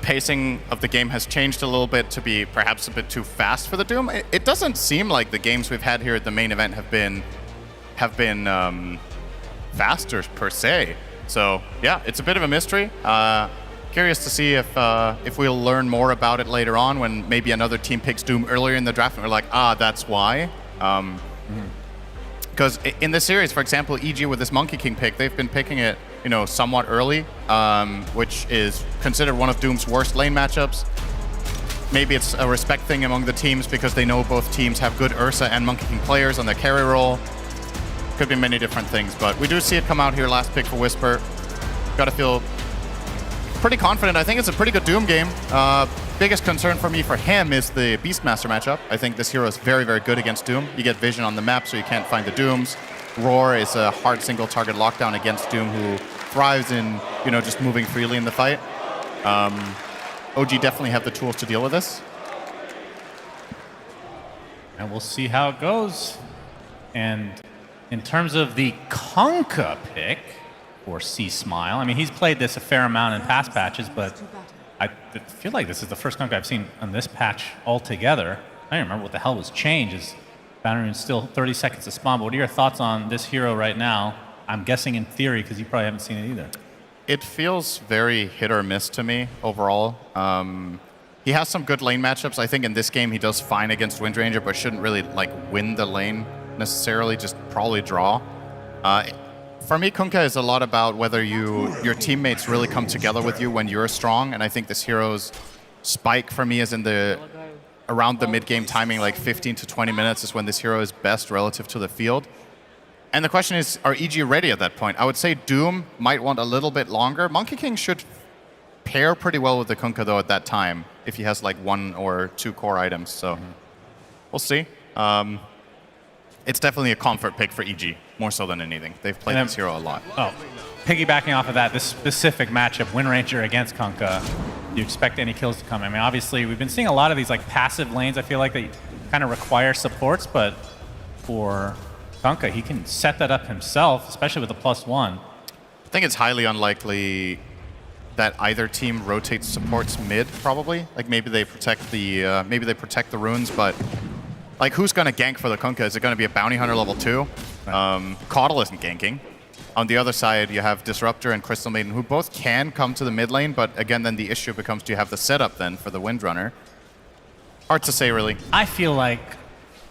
pacing of the game has changed a little bit to be perhaps a bit too fast for the Doom? It doesn't seem like the games we've had here at the main event have been faster per se. So yeah, it's a bit of a mystery. Curious to see if we'll learn more about it later on when maybe another team picks Doom earlier in the draft and we're like, that's why. Because in this series, for example, EG with this Monkey King pick, they've been picking it, somewhat early, which is considered one of Doom's worst lane matchups. Maybe it's a respect thing among the teams because they know both teams have good Ursa and Monkey King players on their carry role. Could be many different things, but we do see it come out here last pick for Whisper. Gotta feel pretty confident. I think it's a pretty good Doom game. Biggest concern for me for him is the Beastmaster matchup. I think this hero is very, very good against Doom. You get vision on the map, so you can't find the Dooms. Roar is a hard single target lockdown against Doom, who thrives in, just moving freely in the fight. OG definitely have the tools to deal with this. And we'll see how it goes. And in terms of the Kunkka pick for C-Smile, I mean, he's played this a fair amount in past patches, but I feel like this is the first Kunkka I've seen on this patch altogether. I don't remember what the hell was changed. Is Banner's still 30 seconds to spawn, but what are your thoughts on this hero right now? I'm guessing in theory, because you probably haven't seen it either. It feels very hit or miss to me overall. He has some good lane matchups. I think in this game he does fine against Windranger, but shouldn't really win the lane necessarily, just probably draw. For me, Kunkka is a lot about whether your teammates really come together with you when you're strong, and I think this hero's spike for me is in around the mid-game timing, like 15 to 20 minutes is when this hero is best relative to the field. And the question is, are EG ready at that point? I would say Doom might want a little bit longer. Monkey King should pair pretty well with the Kunkka though at that time, if he has 1 or 2 core items, so we'll see. It's definitely a comfort pick for EG, more so than anything. They've played this hero a lot. Oh, piggybacking off of that, this specific matchup, Windranger against Kunkka, do you expect any kills to come? I mean, obviously, we've been seeing a lot of these passive lanes, I feel like, that kind of require supports, but for Kunkka, he can set that up himself, especially with the +1. I think it's highly unlikely that either team rotates supports mid, probably. Maybe they protect the runes, but Like, who's going to gank for the Kunkka? Is it going to be a Bounty Hunter level 2? Caudle isn't ganking. On the other side, you have Disruptor and Crystal Maiden, who both can come to the mid lane, but again, then the issue becomes, do you have the setup then for the Windrunner? Hard to say, really. I feel like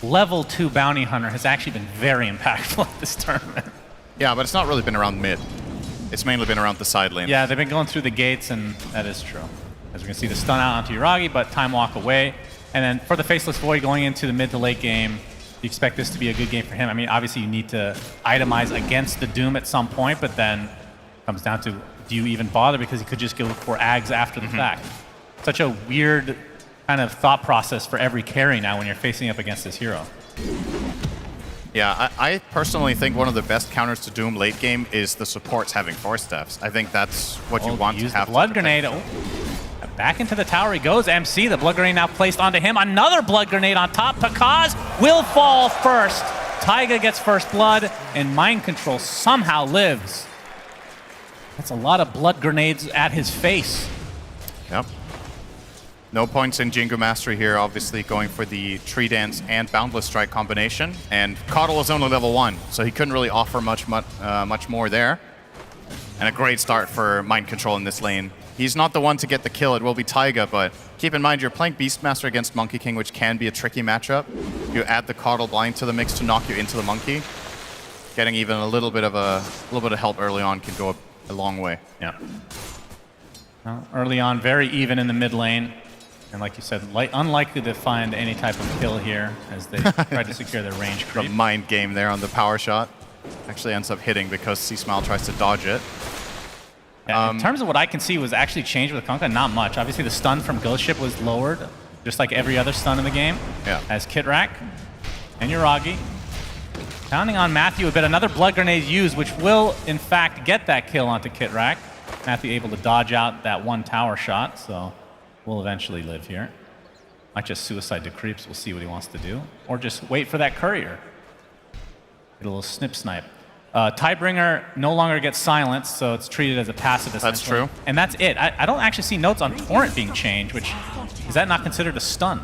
level 2 Bounty Hunter has actually been very impactful at this tournament. Yeah, but it's not really been around mid. It's mainly been around the side lane. Yeah, they've been going through the gates, and that is true. As we can see, the stun out onto Yuragi, but time walk away. And then for the Faceless Void going into the mid to late game, you expect this to be a good game for him. I mean, obviously you need to itemize against the Doom at some point, but then it comes down to, do you even bother? Because he could just go for Ags after the fact. Such a weird kind of thought process for every carry now when you're facing up against this hero. Yeah, I personally think one of the best counters to Doom late game is the supports having Force Staffs. I think that's what you want to have. The Blood Grenade. Oh. Back into the tower he goes. MC, the Blood Grenade now placed onto him. Another Blood Grenade on top. Pakaz will fall first. Taiga gets first blood, and Mind Control somehow lives. That's a lot of Blood Grenades at his face. Yep. No points in Jingu Mastery here, obviously going for the Tree Dance and Boundless Strike combination. And Caudle is only level 1, so he couldn't really offer much more there. And a great start for Mind Control in this lane. He's not the one to get the kill, it will be Taiga, but keep in mind you're playing Beastmaster against Monkey King, which can be a tricky matchup. You add the Caudle Blind to the mix to knock you into the Monkey. Getting even a little bit of help early on can go a long way. Yeah. Well, early on, very even in the mid lane. And like you said, unlikely to find any type of kill here as they try to secure their range creep. The mind game there on the power shot. Actually ends up hitting because C-Smile tries to dodge it. Yeah, in terms of what I can see was actually changed with Kunkka, not much. Obviously the stun from Ghost Ship was lowered, just like every other stun in the game. Yeah. As Kitrak and Yuragi. Counting on Matthew a bit, another Blood Grenade used, which will in fact get that kill onto Kitrak. Matthew able to dodge out that one tower shot, so we'll eventually live here. Might just suicide to creeps, we'll see what he wants to do. Or just wait for that courier. Get a little snip snipe. Tidebringer no longer gets silenced, so it's treated as a passive essentially. That's true. And that's it. I don't actually see notes on Torrent being changed, which, is that not considered a stun?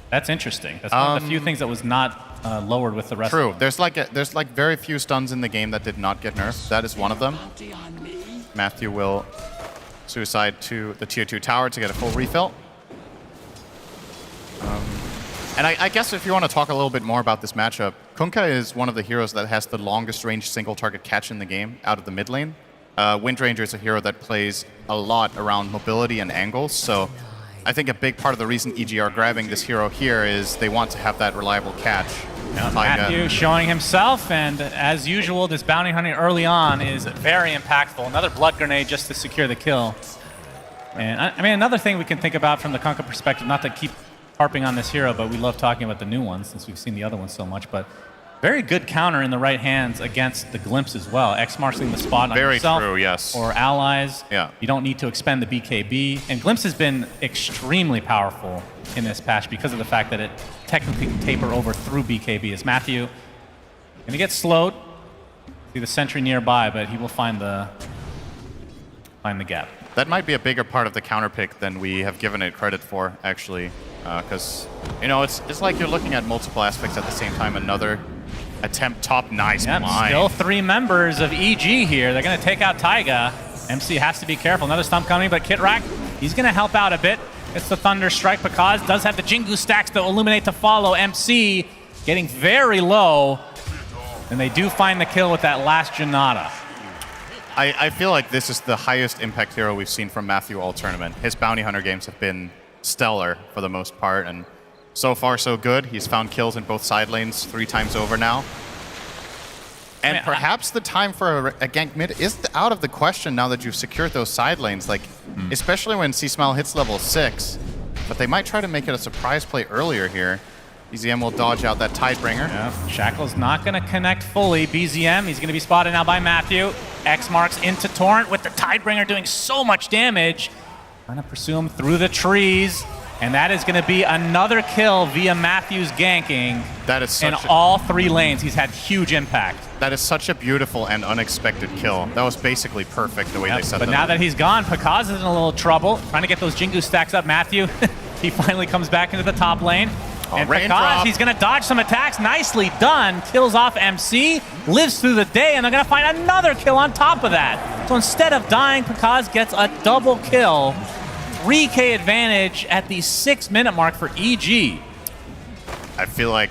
That's interesting. That's one of the few things that was not lowered with the rest of them. There's like very few stuns in the game that did not get nerfed. That is one of them. Matthew will suicide to the tier 2 tower to get a full refill. And I guess if you want to talk a little bit more about this matchup, Kunkka is one of the heroes that has the longest range single target catch in the game out of the mid lane. Windranger is a hero that plays a lot around mobility and angles, so I think a big part of the reason EG are grabbing this hero here is they want to have that reliable catch. Matthew showing himself, and as usual, this bounty hunting early on is very impactful. Another Blood Grenade just to secure the kill. And I mean, another thing we can think about from the Kunkka perspective, not to keep harping on this hero, but we love talking about the new ones since we've seen the other ones so much, but very good counter in the right hands against the Glimpse as well. X-marking the spot on yourself true, yes. or allies. Yeah. You don't need to expend the BKB. And Glimpse has been extremely powerful in this patch because of the fact that it technically can taper over through BKB. As Matthew gonna get slowed. See the sentry nearby, but he will find the gap. That might be a bigger part of the counter pick than we have given it credit for, actually. Because, you know, it's like you're looking at multiple aspects at the same time. Another attempt top, nice blind. Still 3 members of EG here. They're going to take out Taiga. MC has to be careful. Another stump coming, but Kitrak, he's going to help out a bit. It's the Thunder Strike. Pakaz does have the Jingu stacks to illuminate to follow. MC getting very low. And they do find the kill with that last Janata. I feel like this is the highest impact hero we've seen from Matthew all tournament. His bounty hunter games have been stellar for the most part, and so far so good. He's found kills in both side lanes 3 times over now. And perhaps the time for a gank mid is out of the question now that you've secured those side lanes, like especially when C-Smile hits level 6. But they might try to make it a surprise play earlier here. BZM will dodge out that Tidebringer. Yeah, Shackle's not going to connect fully. BZM, he's going to be spotted now by Matthew. X marks into Torrent with the Tidebringer doing so much damage. Trying to pursue him through the trees. And that is going to be another kill via Matthew's ganking. That is in all 3 lanes. He's had huge impact. That is such a beautiful and unexpected kill. That was basically perfect the way they set that up. But now that he's gone, Pakaz is in a little trouble. Trying to get those Jingu stacks up. Matthew, he finally comes back into the top lane. and because he's going to dodge some attacks. Nicely done. Kills off MC, lives through the day, and they're going to find another kill on top of that. So instead of dying, Pakaz gets a double kill. 3K advantage at the 6-minute mark for EG. I feel like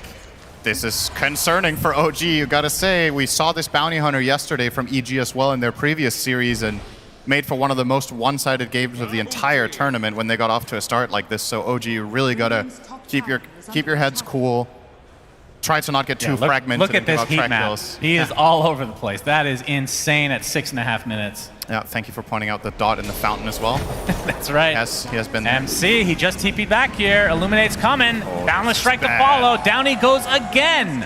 this is concerning for OG, you gotta say. We saw this bounty hunter yesterday from EG as well in their previous series and made for one of the most one-sided games of the entire tournament when they got off to a start like this. So OG, you really gotta keep your heads cool. Try to not get too fragmented. Look at this heat map. He is all over the place. That is insane at 6.5 minutes. Yeah, thank you for pointing out the dot in the fountain as well. That's right. Yes, he has been there. MC, he just TP'd back here. Illuminate's coming. Boundless strike to follow. Down he goes again.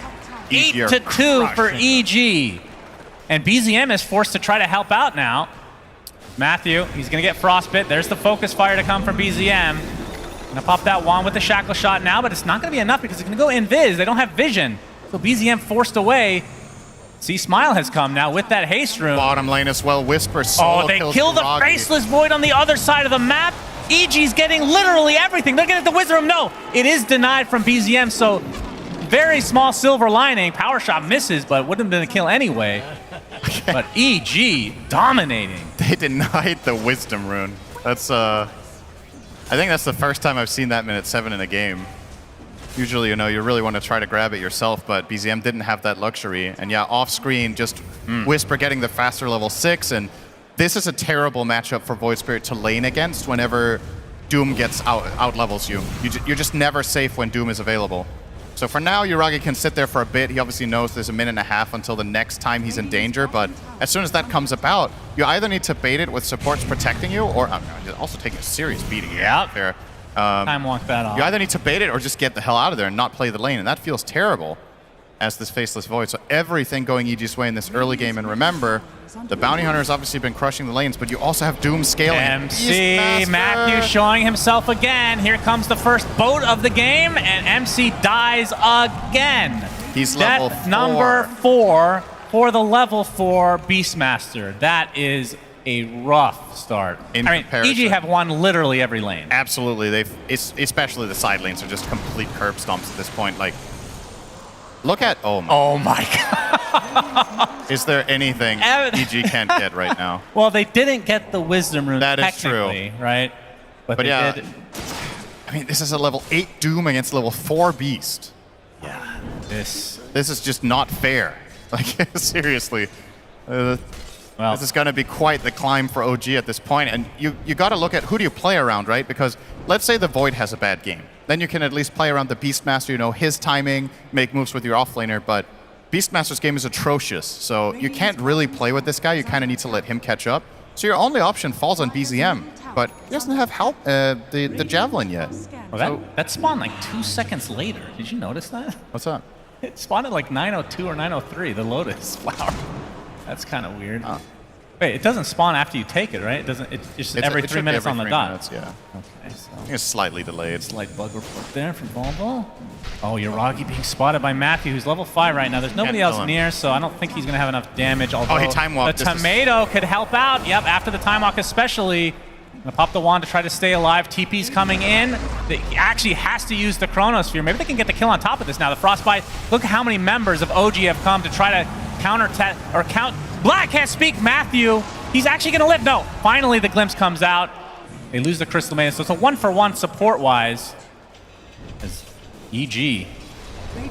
8-2 for EG. And BZM is forced to try to help out now. Matthew, he's going to get frostbit. There's the focus fire to come from BZM. Gonna pop that wand with the shackle shot now, but it's not gonna be enough because it's gonna go invis. They don't have vision. So BZM forced away. See, Smile has come now with that haste rune. Bottom lane as well, Whisper solo they kill the Faceless Void on the other side of the map. EG's getting literally everything. They're getting the Wizard Room. No, it is denied from BZM, so very small silver lining. Power shot misses, but wouldn't have been a kill anyway. But EG dominating. They denied the Wisdom Rune. That's I think that's the first time I've seen that minute 7 in a game. Usually, you know, you really want to try to grab it yourself, but BZM didn't have that luxury. And yeah, off screen, just Whisper getting the faster level 6. And this is a terrible matchup for Void Spirit to lane against whenever Doom gets out levels you. You're just never safe when Doom is available. So for now, Yuragi can sit there for a bit. He obviously knows there's a minute and a half until the next time he's in danger, but as soon as that comes about, you either need to bait it with supports protecting you, or also taking a serious beating. Yeah. There. Time walk that off. You either need to bait it or just get the hell out of there and not play the lane, and that feels terrible as this Faceless Void. So everything going EG's way in this early game, and remember, the Bounty Hunter has obviously been crushing the lanes, but you also have Doom scaling. MC, Matthew showing himself again. Here comes the first boat of the game, and MC dies again. He's level 4. Number 4 for the level 4 Beastmaster. That is a rough start. EG have won literally every lane. Absolutely. Especially the side lanes are just complete curb stomps at this point. Like, look at, oh my God. Is there anything EG can't get right now? Well, they didn't get the Wisdom Rune. That is true, right? But they did. I mean, this is a level 8 Doom against level 4 Beast. Yeah. This is just not fair. Like, seriously. This is going to be quite the climb for OG at this point. And you got to look at who do you play around, right? Because let's say the Void has a bad game. Then you can at least play around the Beastmaster, you know, his timing, make moves with your offlaner. But Beastmaster's game is atrocious, so you can't really play with this guy. You kind of need to let him catch up. So your only option falls on BZM, but he doesn't have help the Javelin yet. Well, that spawned like 2 seconds later. Did you notice that? What's up? It spawned at like 9:02 or 9:03, the Lotus flower. That's kind of weird. Wait, it doesn't spawn after you take it, right? It doesn't. It's just every 3 minutes on the dot. Minutes, yeah. Okay, so I think it's slightly delayed. Slight bug report there from Volvo. Oh, Yuragi being spotted by Matthew, who's level 5 right now. There's nobody else near, so I don't think he's going to have enough damage. Although he time walked. The tomato could help out. Yep, after the time walk especially. Gonna pop the wand to try to stay alive. TP's coming in. He actually has to use the Chronosphere. Maybe they can get the kill on top of this now. The Frostbite. Look how many members of OG have come to try to count. Black can't speak. Matthew. He's actually gonna live. No. Finally, the glimpse comes out. They lose the Crystal Maiden. So it's a 1-for-1 support-wise. As EG.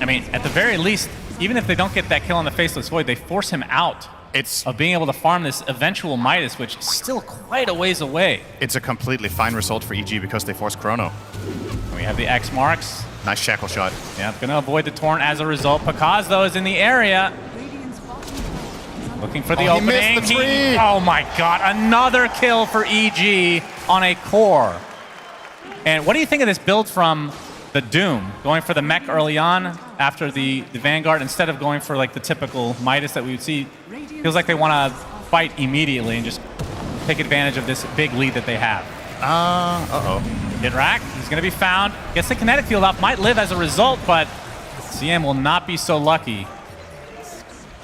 I mean, at the very least, even if they don't get that kill on the Faceless Void, they force him out of being able to farm this eventual Midas, which is still quite a ways away. It's a completely fine result for EG because they force Chrono. And we have the X marks. Nice shackle shot. Yeah, gonna avoid the Torrent as a result. Pakaz, though, is in the area. Looking for the opening. He missed the tree. Oh my God, another kill for EG on a core. And what do you think of this build from the Doom? Going for the mech early on after the Vanguard instead of going for like the typical Midas that we would see. Feels like they want to fight immediately and just take advantage of this big lead that they have. Hit rack, he's going to be found. Gets the kinetic field off, might live as a result, but CM will not be so lucky.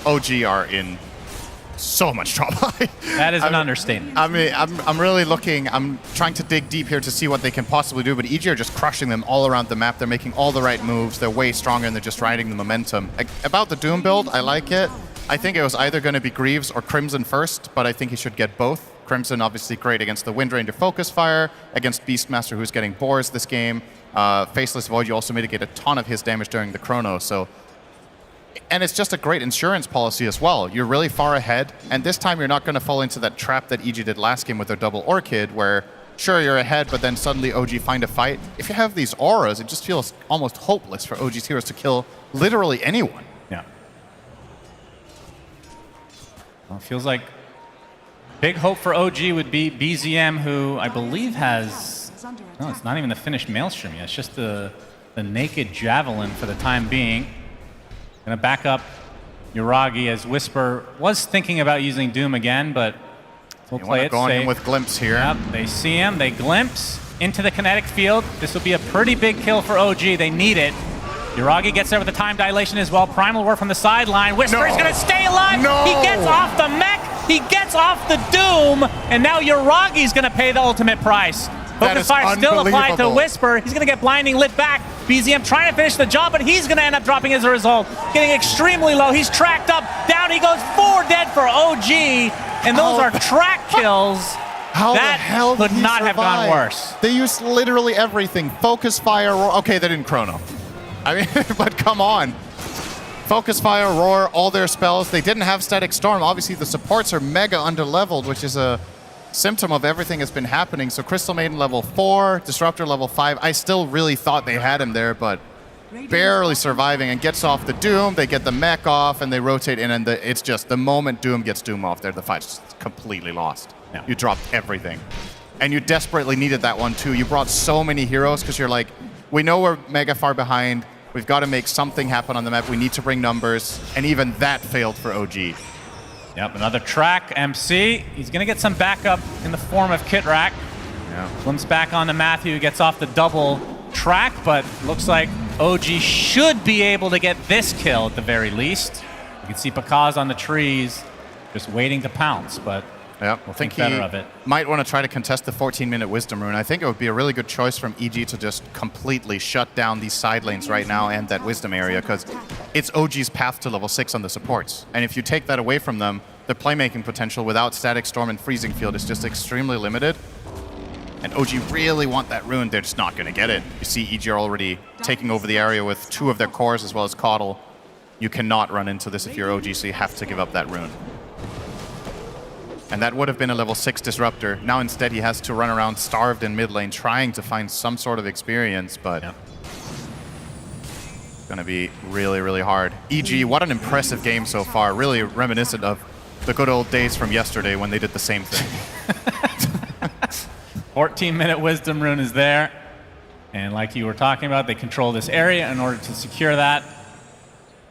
OG are in so much trouble. That is an understatement. I mean, I'm really looking, I'm trying to dig deep here to see what they can possibly do, but EG are just crushing them all around the map. They're making all the right moves. They're way stronger and they're just riding the momentum. About the Doom build, I like it. I think it was either going to be Greaves or Crimson first, but I think he should get both. Crimson obviously great against the Wind Ranger Focus Fire, against Beastmaster who's getting Boars this game. Faceless Void, you also mitigate a ton of his damage during the Chrono, so... And it's just a great insurance policy as well. You're really far ahead, and this time you're not going to fall into that trap that EG did last game with their double Orchid, where sure, you're ahead, but then suddenly OG find a fight. If you have these auras, it just feels almost hopeless for OG's heroes to kill literally anyone. Yeah. Well, it feels like big hope for OG would be BZM, who I believe has... No, it's not even the finished Maelstrom yet. It's just the naked Javelin for the time being. Gonna back up Yuragi as Whisper was thinking about using Doom again, but we'll play it going safe. in with Glimpse here. Yep, they see him, they glimpse into the kinetic field. This will be a pretty big kill for OG, they need it. Yuragi gets there with the time dilation as well. Primal War from the sideline. Whisper's gonna stay alive! No. He gets off the mech, he gets off the Doom, and now Yuragi's gonna pay the ultimate price. Focus Fire still applied to Whisper. He's gonna get blinding lit back. BZM trying to finish the job, but he's gonna end up dropping as a result. Getting extremely low. He's tracked up. Down he goes. 4 dead for OG. And those are track kills. How that the hell could did he not have gone survive? worse. They used literally everything. Focus Fire, Roar. Okay, they didn't Chrono. I mean, but come on. Focus Fire, Roar, all their spells. They didn't have Static Storm. Obviously, the supports are mega underleveled, which is a symptom of everything that's been happening. So Crystal Maiden level 4, Disruptor level 5. I still really thought they had him there, but barely surviving, and gets off the Doom. They get the mech off and they rotate in, and it's just the moment Doom gets Doom off there, the fight's completely lost. Yeah. You dropped everything. And you desperately needed that one too. You brought so many heroes because you're like, we know we're mega far behind. We've got to make something happen on the map. We need to bring numbers. And even that failed for OG. Yep, another track, MC. He's going to get some backup in the form of Kitrak. Yeah. Glimpse back onto Matthew, who gets off the double track, but looks like OG should be able to get this kill at the very least. You can see Pakaz on the trees, just waiting to pounce, but yep. we'll think better of it. Might want to try to contest the 14-minute Wisdom Rune. I think it would be a really good choice from EG to just completely shut down these side lanes right now and that Wisdom area, because it's OG's path to level 6 on the supports. And if you take that away from them, their playmaking potential without Static Storm and Freezing Field is just extremely limited. And OG really want that rune, they're just not going to get it. You see EG are already taking over the area with 2 of their cores as well as Caudle. You cannot run into this if you're OG, so you have to give up that rune. And that would have been a level 6 Disruptor. Now instead he has to run around starved in mid lane trying to find some sort of experience, but it's going to be really, really hard. EG, what an impressive game so far. Really reminiscent of the good old days from yesterday when they did the same thing. 14-minute Wisdom Rune is there. And like you were talking about, they control this area in order to secure that.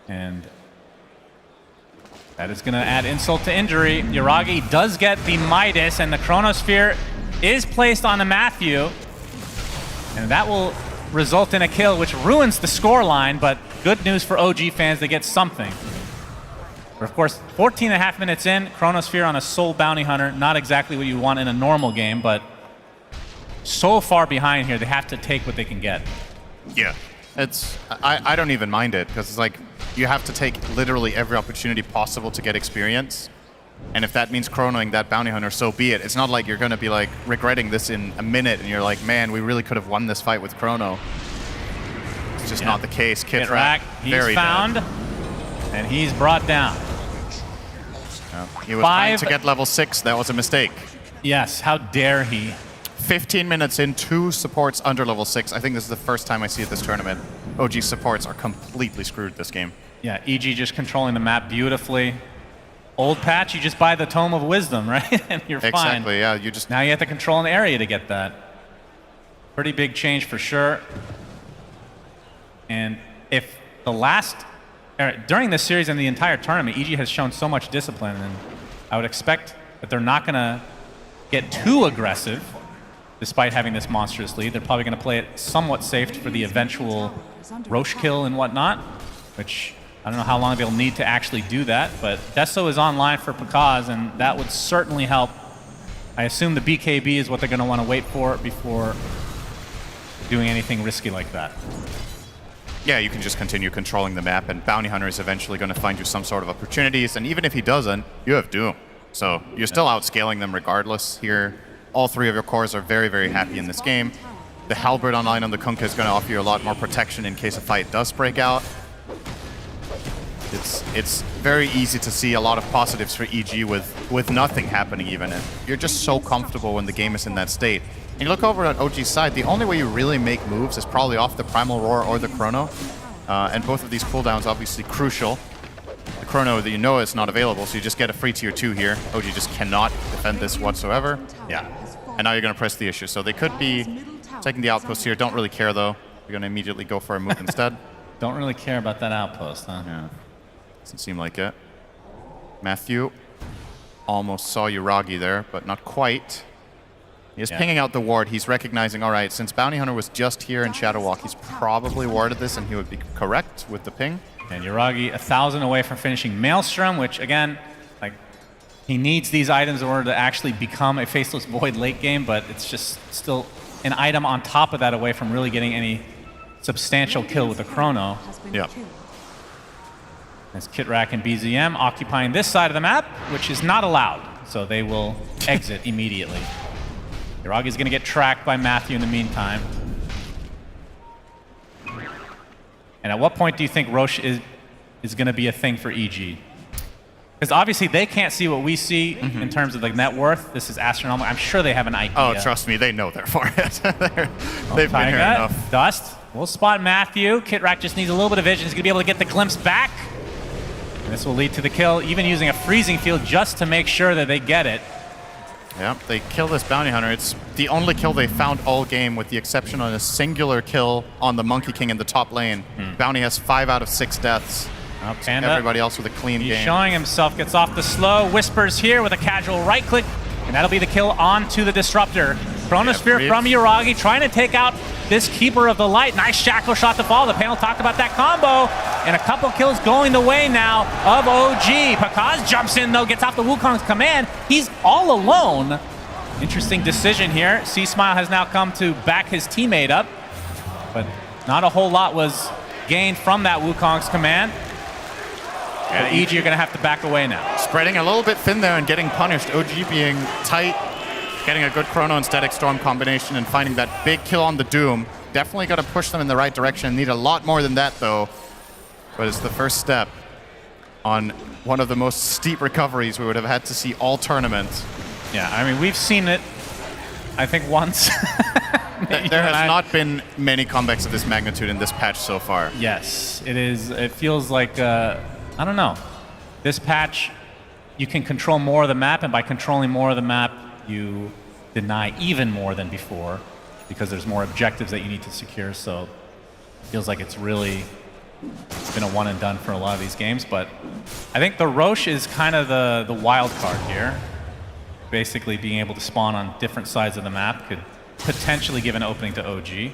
And that is going to add insult to injury. Yuragi does get the Midas, and the Chronosphere is placed on the Matthew. And that will result in a kill, which ruins the scoreline, but good news for OG fans, they get something. But of course, 14.5 minutes in, Chronosphere on a Soul Bounty Hunter, not exactly what you want in a normal game, but so far behind here, they have to take what they can get. Yeah, I don't even mind it, because it's like, you have to take literally every opportunity possible to get experience. And if that means chronoing that bounty hunter, so be it. It's not like you're going to be like regretting this in a minute and you're like, man, we really could have won this fight with chrono. It's just not the case. Kitrak, he's found, dead. And he's brought down. He was trying to get level 6. That was a mistake. Yes, how dare he. 15 minutes in, 2 supports under level 6. I think this is the first time I see it this tournament. OG supports are completely screwed this game. Yeah, EG just controlling the map beautifully. Old patch, you just buy the Tome of Wisdom, right? And you're fine. Exactly, yeah. You just now you have to control an area to get that. Pretty big change for sure. And if the during this series and the entire tournament, EG has shown so much discipline, and I would expect that they're not going to get too aggressive despite having this monstrous lead. They're probably going to play it somewhat safe for the eventual Roche kill and whatnot, which I don't know how long they'll need to actually do that, but Deso is online for Pakaz, and that would certainly help. I assume the BKB is what they're going to want to wait for before doing anything risky like that. Yeah, you can just continue controlling the map, and Bounty Hunter is eventually going to find you some sort of opportunities, and even if he doesn't, you have Doom. So you're still outscaling them regardless here. All three of your cores are very, very happy in this game. The Halberd online on the Kunkka is going to offer you a lot more protection in case a fight does break out. It's very easy to see a lot of positives for EG with nothing happening even. And you're just so comfortable when the game is in that state. And you look over at OG's side, the only way you really make moves is probably off the Primal Roar or the Chrono. And both of these cooldowns obviously crucial. The Chrono that you know is not available, so you just get a free tier 2 here. OG just cannot defend this whatsoever. Yeah. And now you're going to press the issue. So they could be taking the outpost here. Don't really care though. You're going to immediately go for a move instead. Don't really care about that outpost, huh? Yeah. Doesn't seem like it. Matthew almost saw Yuragi there, but not quite. He is pinging out the ward. He's recognizing, all right, since Bounty Hunter was just here in Shadow Walk, he's probably warded this, and he would be correct with the ping. And Yuragi 1,000 away from finishing Maelstrom, which again, like, he needs these items in order to actually become a Faceless Void late game, but it's just still an item on top of that away from really getting any substantial kill with the Chrono. Yeah. As Kitrak and BZM occupying this side of the map, which is not allowed, so they will exit immediately. Yuragi's going to get tracked by Matthew in the meantime. And at what point do you think Roche is going to be a thing for EG? Because obviously they can't see what we see in terms of the net worth. This is astronomical. I'm sure they have an idea. Oh, trust me, they know they're for it. They've been here enough. Dust. We'll spot Matthew. Kitrak just needs a little bit of vision. He's going to be able to get the glimpse back. And this will lead to the kill, even using a freezing field just to make sure that they get it. Yeah, they kill this Bounty Hunter. It's the only kill they found all game, with the exception of a singular kill on the Monkey King in the top lane. Bounty has 5 out of 6 deaths. Panda, everybody else with a clean game. He's showing himself, gets off the slow. Whispers here with a casual right click, and that'll be the kill onto the Disruptor. Chronosphere from Yuragi, trying to take out this Keeper of the Light. Nice Shackle shot to fall. The panel talked about that combo, and a couple kills going the way now of OG. Pakaz jumps in though, gets off the Wukong's command. He's all alone. Interesting decision here. C-Smile has now come to back his teammate up, but not a whole lot was gained from that Wukong's command. Yeah, EG are going to have to back away now. Spreading a little bit thin there and getting punished. OG being tight, getting a good Chrono and Static Storm combination and finding that big kill on the Doom. Definitely got to push them in the right direction. Need a lot more than that though. But it's the first step on one of the most steep recoveries we would have had to see all tournament. Yeah, I mean, we've seen it, I think, once. There has not been many comebacks of this magnitude in this patch so far. Yes, it is. It feels like, I don't know. This patch, you can control more of the map, and by controlling more of the map, you deny even more than before, because there's more objectives that you need to secure. So it feels like it's really been a one and done for a lot of these games. But I think the Roche is kind of the wild card here. Basically being able to spawn on different sides of the map could potentially give an opening to OG.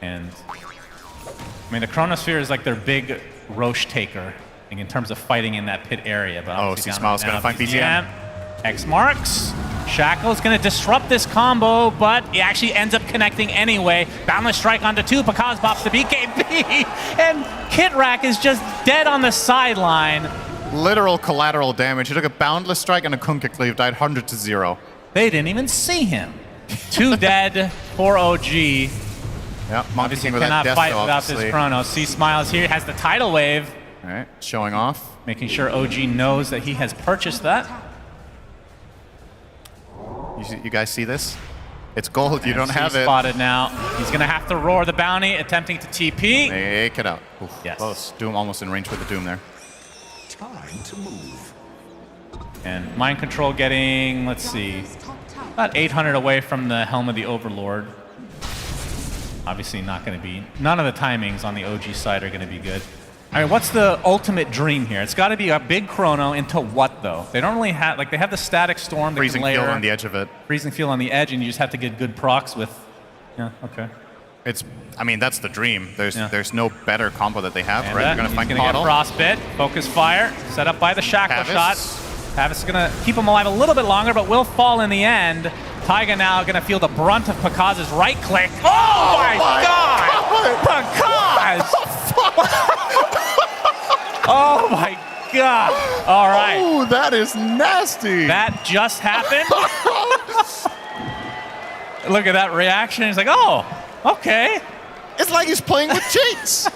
And I mean, the Chronosphere is like their big Roche taker in terms of fighting in that pit area. But C-Smile's going to find BZM. X marks. Shackle's going to disrupt this combo, but he actually ends up connecting anyway. Boundless Strike onto 2. Pakaz pops the BKB, and Kitrak is just dead on the sideline. Literal collateral damage. He took a Boundless Strike and a Kunkka Cleave, died 100 to 0. They didn't even see him. 2 dead for OG. Yeah, obviously cannot fight without this Chrono. C-Smiles here, has the tidal wave. All right, showing off. Making sure OG knows that he has purchased that. You guys see this? It's gold, you don't have it. Spotted now. He's going to have to roar the bounty, attempting to TP. Make it out. Oof, yes. Close. Doom almost in range with the Doom there. Time to move. And Mind Control getting, let's see, about 800 away from the Helm of the Overlord. Obviously not going to be, none of the timings on the OG side are going to be good. All right, what's the ultimate dream here? It's got to be a big Chrono into what, though? They don't really have, like, they have the Static Storm. Freezing field on the edge of it. Freezing field on the edge, and you just have to get good procs with, yeah, okay. I mean, that's the dream. There's no better combo that they have, And right? They're going to find Coddle. Get Frostbit, focus fire, set up by the shackle shot. Pavis is going to keep him alive a little bit longer, but will fall in the end. Taiga now going to feel the brunt of Pakaz's right click. Oh my God! Pakaz! Oh my God! All right. Oh, that is nasty. That just happened. Look at that reaction. He's like, oh, okay. It's like he's playing with cheats.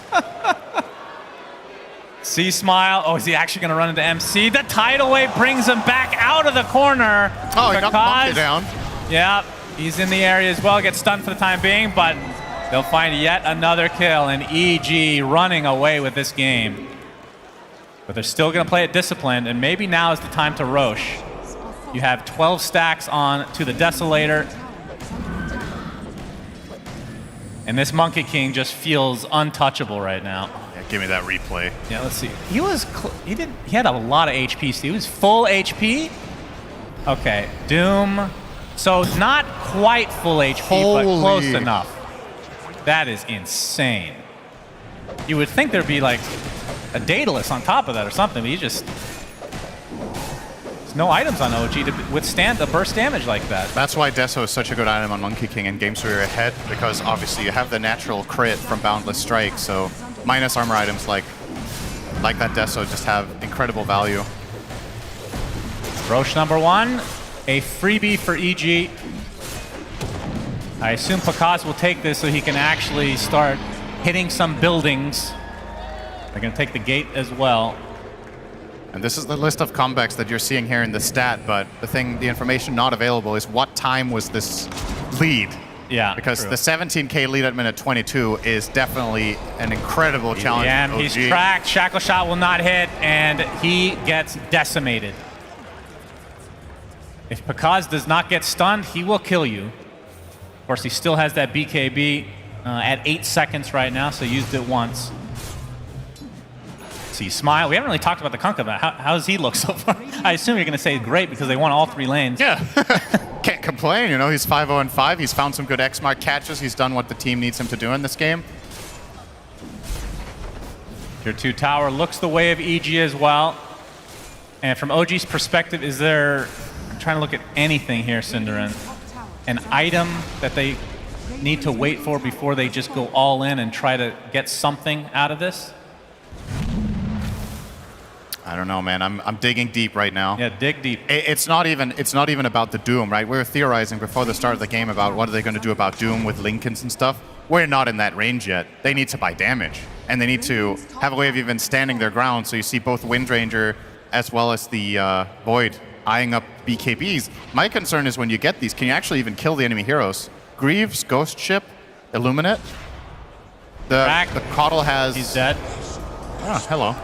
C Smile. Oh, is he actually going to run into MC? The tidal wave brings him back out of the corner. Oh, he got knocked down. Yeah, he's in the area as well. Gets stunned for the time being, but they'll find yet another kill. And EG running away with this game. But they're still going to play it disciplined, and maybe now is the time to Roche. You have 12 stacks on to the Desolator. And this Monkey King just feels untouchable right now. Yeah, give me that replay. Yeah, let's see. He had a lot of HP. He was full HP. Okay, Doom. So not quite full HP, but close enough. That is insane. You would think there'd be like a Daedalus on top of that or something, but there's no items on OG to withstand a burst damage like that. That's why Deso is such a good item on Monkey King in games where you're ahead, because obviously you have the natural crit from Boundless Strike, so minus armor items like that Deso just have incredible value. Roche number 1, a freebie for EG. I assume Pakaz will take this so he can actually start hitting some buildings. They're going to take the gate as well. And this is the list of comebacks that you're seeing here in the stat, but the information not available is what time was this lead? Yeah, because true. the 17K lead at minute 22 is definitely an incredible challenge. Yeah, he's tracked. Shackle shot will not hit, and he gets decimated. If Pakaz does not get stunned, he will kill you. Of course, he still has that BKB at 8 seconds right now, so used it once. See, Smile. We haven't really talked about the Kunkka, but how does he look so far? I assume you're going to say great because they won all 3 lanes. Yeah. Can't complain, you know, he's 5-0-5. He's found some good X-Mark catches. He's done what the team needs him to do in this game. Tier 2 tower looks the way of EG as well. And from OG's perspective, is there, I'm trying to look at anything here, Cinderin, an item that they need to wait for before they just go all in and try to get something out of this? I don't know, man. I'm digging deep right now. Yeah, dig deep. It's not even about the Doom, right? We were theorizing before the start of the game about what are they going to do about Doom with Lincolns and stuff. We're not in that range yet. They need to buy damage, and they need to have a way of even standing their ground. So you see both Windranger as well as the Void eyeing up BKBs. My concern is when you get these, can you actually even kill the enemy heroes? Greaves, Ghost Ship, Illuminate. The Coddle has... He's dead. Oh, hello.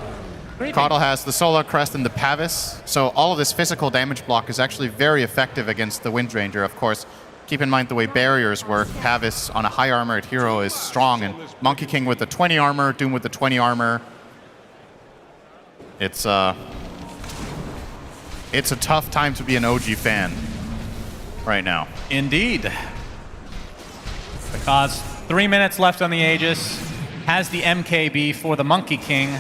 Coddle has the Solar Crest and the Pavis, so all of this physical damage block is actually very effective against the Windranger. Of course, keep in mind the way barriers work. Pavis on a high armored hero is strong, and Monkey King with the 20 armor, Doom with the 20 armor. It's a tough time to be an OG fan right now. Indeed. Because 3 minutes left on the Aegis, has the MKB for the Monkey King.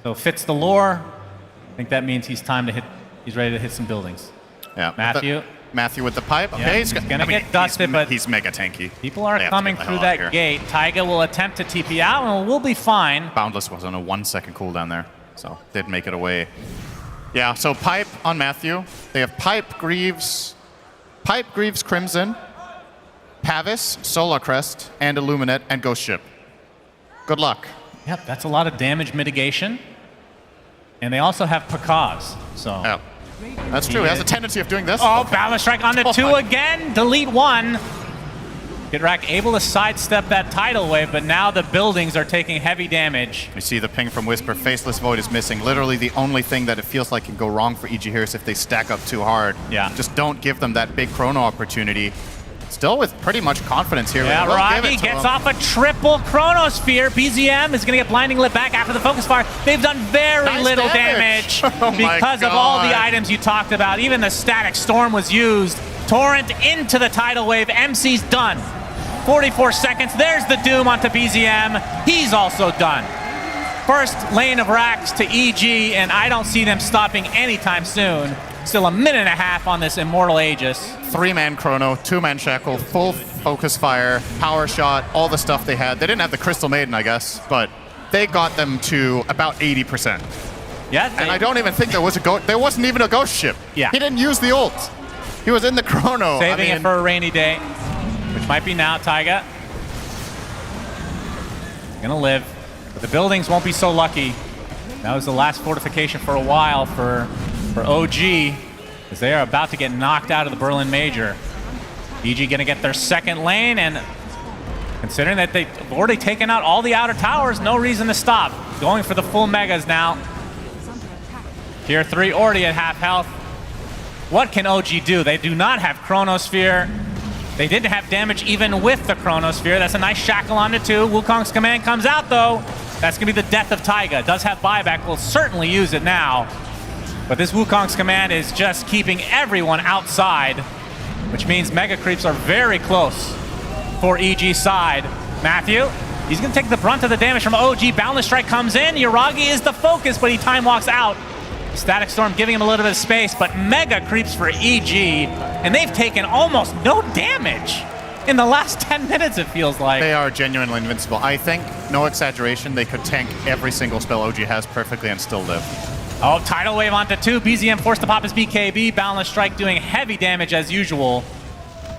So fits the lore. I think that means he's time to hit. He's ready to hit some buildings. Yeah, Matthew. Matthew with the pipe. Okay, Yeah, he's gonna get dusted, but he's mega tanky. People are coming through that gate. Taiga will attempt to TP out, and we'll be fine. Boundless was on a 1 second cooldown there, so did make it away. Yeah, so pipe on Matthew. They have pipe, Greaves, Crimson, Pavis, Solar Crest, and Illuminate, and Ghost Ship. Good luck. Yep, that's a lot of damage mitigation. And they also have Pakaz, so... Yeah. That's true, he has a tendency of doing this. Oh, Balance Strike on the 2 again, delete 1. Gitrak able to sidestep that tidal wave, but now the buildings are taking heavy damage. You see the ping from Whisper, Faceless Void is missing. Literally the only thing that it feels like can go wrong for EG here is if they stack up too hard. Yeah. Just don't give them that big chrono opportunity. Still with pretty much confidence here. Yeah, Rocky gets off a triple Chronosphere. BZM is going to get blinding lit back after the focus fire. They've done very little damage because of all the items you talked about. Even the Static Storm was used. Torrent into the tidal wave. MC's done. 44 seconds. There's the Doom onto BZM. He's also done. First lane of racks to EG, and I don't see them stopping anytime soon. Still a minute and a half on this Immortal Aegis. 3-man Chrono, 2-man Shackle, full focus fire, power shot, all the stuff they had. They didn't have the Crystal Maiden, I guess, but they got them to about 80%. Yeah. And I don't even think there was a ghost. There wasn't even a ghost ship. Yeah. He didn't use the ult. He was in the Chrono. Saving it for a rainy day, which might be now. Taiga gonna live, but the buildings won't be so lucky. That was the last fortification for a while for OG, as they are about to get knocked out of the Berlin Major. EG gonna get their second lane, and considering that they've already taken out all the outer towers, no reason to stop. Going for the full megas now. Tier 3 already at half health. What can OG do? They do not have Chronosphere. They didn't have damage even with the Chronosphere. That's a nice shackle onto 2. Wukong's command comes out though. That's gonna be the death of Taiga. Does have buyback, will certainly use it now. But this Wukong's command is just keeping everyone outside, which means mega creeps are very close for EG's side. Matthew, he's gonna take the brunt of the damage from OG. Boundless Strike comes in. Yuragi is the focus, but he time walks out. Static Storm giving him a little bit of space, but mega creeps for EG, and they've taken almost no damage in the last 10 minutes, it feels like. They are genuinely invincible. I think, no exaggeration, they could tank every single spell OG has perfectly and still live. Oh, Tidal Wave onto 2. BZM forced to pop his BKB. Boundless Strike doing heavy damage as usual.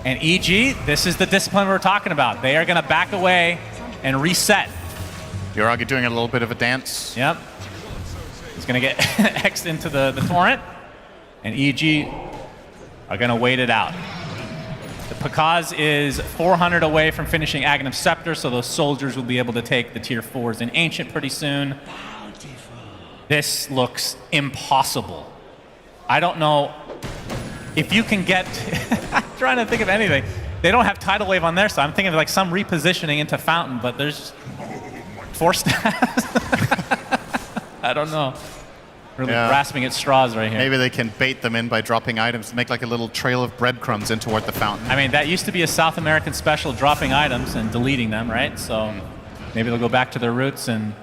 And EG, this is the discipline we're talking about. They are going to back away and reset. Yuragi doing a little bit of a dance. Yep. He's going to get X'd into the torrent. And EG are going to wait it out. The Pakaz is 400 away from finishing Aghanim Scepter, so those soldiers will be able to take the tier 4s in Ancient pretty soon. This looks impossible. I don't know if you can get... I'm trying to think of anything. They don't have Tidal Wave on their side. I'm thinking of like some repositioning into Fountain, but there's 4 stats. I don't know. Really grasping at straws right here. Maybe they can bait them in by dropping items to make like a little trail of breadcrumbs in toward the fountain. I mean, that used to be a South American special, dropping items and deleting them, right? So maybe they'll go back to their roots and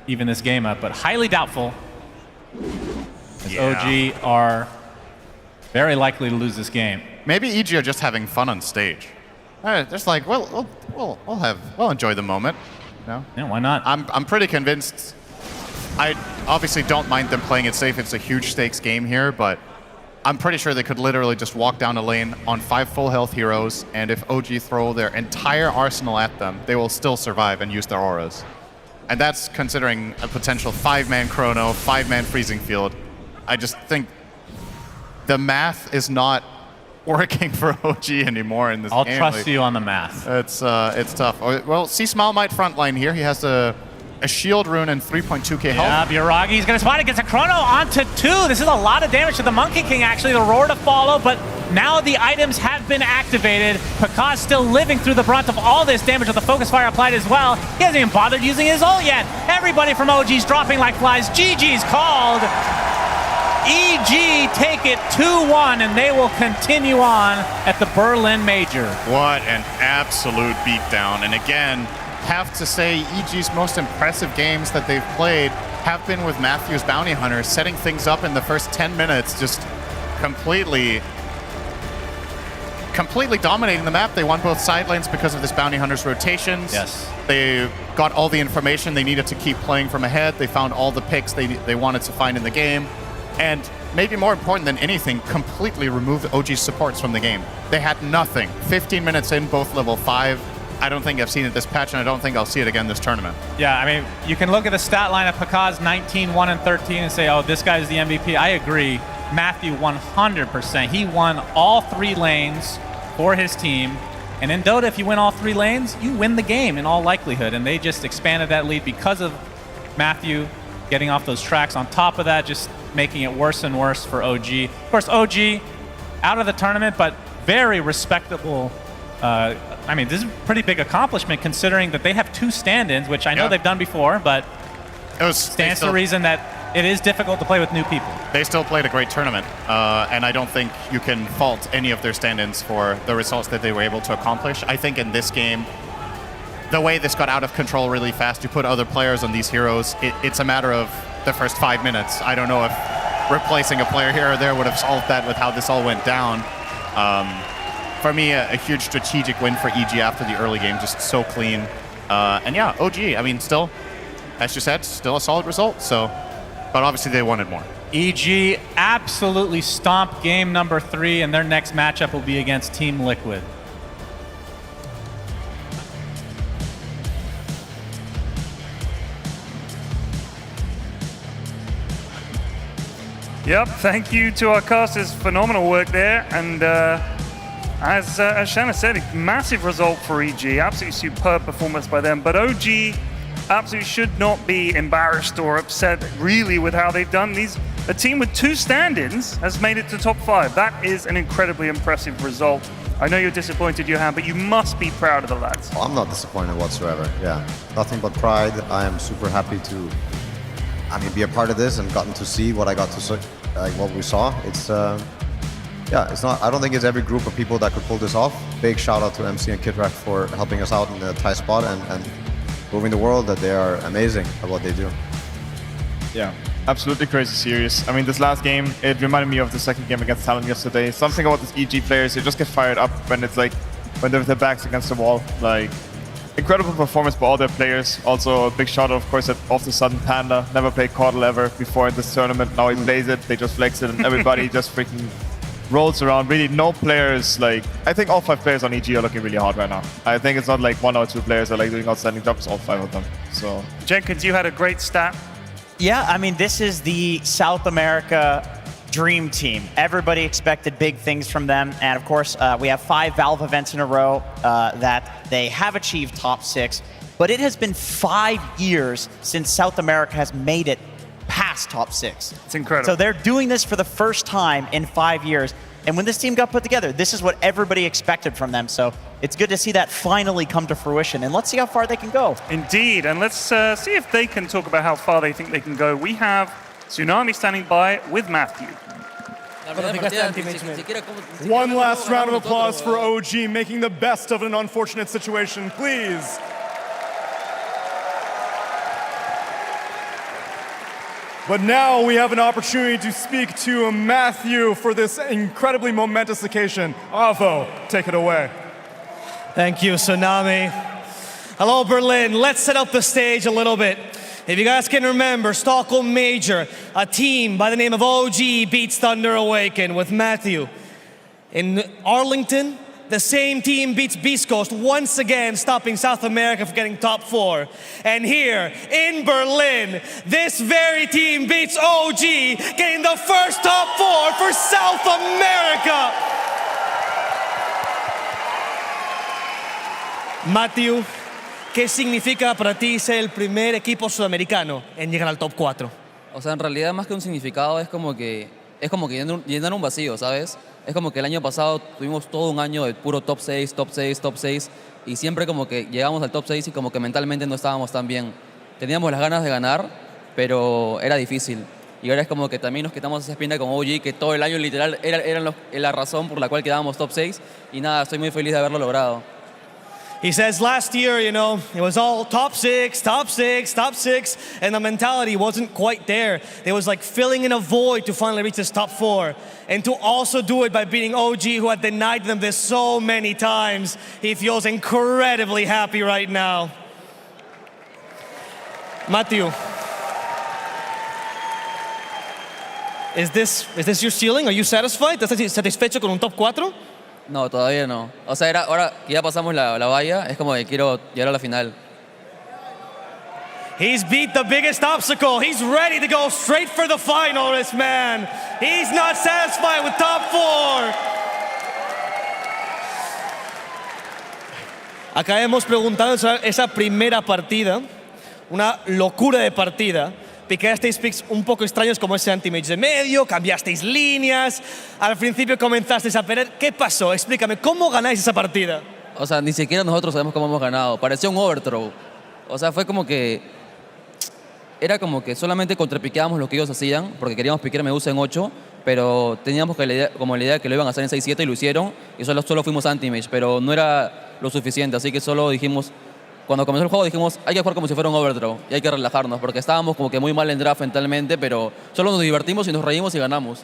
even this game up, but highly doubtful. As OG are very likely to lose this game. Maybe EG are just having fun on stage. Just like, we'll enjoy the moment. No? Yeah, why not? I'm pretty convinced. I obviously don't mind them playing it safe. It's a huge stakes game here, but I'm pretty sure they could literally just walk down a lane on 5 full health heroes, and if OG throw their entire arsenal at them, they will still survive and use their auras. And that's considering a potential 5-man Chrono, 5-man Freezing Field. I just think the math is not working for OG anymore in this game. I'll trust you on the math. It's tough. Well, C-Smile might frontline here. He has a shield rune and 3.2k health. Yeah, Yuragi's gonna spot it, gets a Chrono onto 2. This is a lot of damage to the Monkey King, actually. The roar to follow, but now the items have been activated. Pakaz still living through the brunt of all this damage with the Focus Fire applied as well. He hasn't even bothered using his ult yet. Everybody from OG's dropping like flies. GG's called. EG take it 2-1, and they will continue on at the Berlin Major. What an absolute beatdown. And again, have to say EG's most impressive games that they've played have been with Matthew's Bounty Hunter, setting things up in the first 10 minutes, just completely dominating the map. They won both side lanes because of this Bounty Hunter's rotations. Yes. They got all the information they needed to keep playing from ahead. They found all the picks they wanted to find in the game. And maybe more important than anything, completely removed OG's supports from the game. They had nothing. 15 minutes in, both level 5. I don't think I've seen it this patch, and I don't think I'll see it again this tournament. Yeah, I mean, you can look at the stat line of Pakaz 19, 1, and 13 and say, oh, this guy's the MVP. I agree. Matthew 100%. He won all 3 lanes for his team. And in Dota, if you win all 3 lanes, you win the game in all likelihood. And they just expanded that lead because of Matthew getting off those tracks. On top of that, just making it worse and worse for OG. Of course, OG out of the tournament, but very respectable. I mean, this is a pretty big accomplishment considering that they have 2 stand-ins, which I know they've done before, but stands to reason that it is difficult to play with new people. They still played a great tournament, and I don't think you can fault any of their stand-ins for the results that they were able to accomplish. I think in this game, the way this got out of control really fast, you put other players on these heroes, it's a matter of the first 5 minutes. I don't know if replacing a player here or there would have solved that with how this all went down. For me, a huge strategic win for EG after the early game, just so clean. And yeah, OG, I mean, still, as you said, still a solid result, so, but obviously they wanted more. EG absolutely stomped game number 3, and their next matchup will be against Team Liquid. Yep, thank you to our casters. Phenomenal work there. And as Shanna said, a massive result for EG. Absolutely superb performance by them. But OG absolutely should not be embarrassed or upset really with how they've done. A team with 2 stand-ins has made it to top 5. That is an incredibly impressive result. I know you're disappointed, Johan, but you must be proud of the lads. Oh, I'm not disappointed whatsoever. Yeah, nothing but pride. I am super happy to, be a part of this and gotten to see what I got to see, what we saw. It's it's not. I don't think it's every group of people that could pull this off. Big shout out to MC and Kidrak for helping us out in the tight spot and proving the world that they are amazing at what they do. Yeah, absolutely crazy series. I mean, this last game, it reminded me of the second game against Talon yesterday. Something about these EG players, they just get fired up when it's like, when they're with their backs against the wall. Like, incredible performance by all their players. Also, a big shout out, of course, at Off the Sudden Panda. Never played Caudle ever before in this tournament. Now he plays it, they just flex it, and everybody just freaking rolls around. Really, no players, like, I think all 5 players on EG are looking really hard right now. I think it's not like 1 or 2 players are like doing outstanding jobs, all 5 of them. So, Jenkins, you had a great stat. Yeah, I mean, this is the South America dream team. Everybody expected big things from them. And of course, we have 5 Valve events in a row that they have achieved top 6. But it has been 5 years since South America has made it past top 6. It's incredible. So they're doing this for the first time in 5 years. And when this team got put together, this is what everybody expected from them. So it's good to see that finally come to fruition. And let's see how far they can go. Indeed. And let's see if they can talk about how far they think they can go. We have Tsunami standing by with Matthew. One last round of applause for OG, making the best of an unfortunate situation, please. But now we have an opportunity to speak to Matthew for this incredibly momentous occasion. Avo, take it away. Thank you, Tsunami. Hello, Berlin. Let's set up the stage a little bit. If you guys can remember, Stockholm Major, a team by the name of OG beats Thunder Awaken with Matthew. In Arlington, the same team beats Beast Coast once again, stopping South America from getting top 4. And here in Berlin, this very team beats OG, getting the first top 4 for South America. Matthew, ¿qué significa para ti ser el primer equipo sudamericano en llegar al top 4? O sea, en realidad más que un significado es como que llenar un vacío, ¿sabes? Es como que el año pasado tuvimos todo un año de puro top 6, top 6, top 6 y siempre como que llegamos al top 6 y como que mentalmente no estábamos tan bien. Teníamos las ganas de ganar, pero era difícil. Y ahora es como que también nos quitamos esa espina con OG, que todo el año literal era la razón por la cual quedábamos top 6 y nada, estoy muy feliz de haberlo logrado. He says last year, it was all top 6, top 6, top 6, and the mentality wasn't quite there. It was like filling in a void to finally reach this top 4. And to also do it by beating OG, who had denied them this so many times, he feels incredibly happy right now. Matthew, is this your ceiling? Are you satisfied? ¿Estás satisfecho con un top 4? No, todavía no. O sea, ahora que ya pasamos la valla, es como que quiero llegar a la final. He's beat the biggest obstacle. He's ready to go straight for the final, this man. He's not satisfied with top 4. Acá hemos preguntado esa primera partida, una locura de partida. Picasteis picks un poco extraños como ese anti-mage de medio, cambiasteis líneas, al principio comenzasteis a perder. ¿Qué pasó? Explícame, ¿cómo ganáis esa partida? O sea, ni siquiera nosotros sabemos cómo hemos ganado. Parecía un overthrow. O sea, fue como que... era como que solamente contrapiqueábamos lo que ellos hacían, porque queríamos piquear Medusa en 8, pero teníamos que como la idea que lo iban a hacer en 6-7 y lo hicieron, y solo fuimos anti-mage, pero no era lo suficiente, así que solo dijimos, cuando comenzó el juego dijimos, hay que jugar como si fuera un overthrow, y hay que relajarnos, porque estábamos como que muy mal en draft mentalmente, pero solo nos divertimos y nos reímos y ganamos.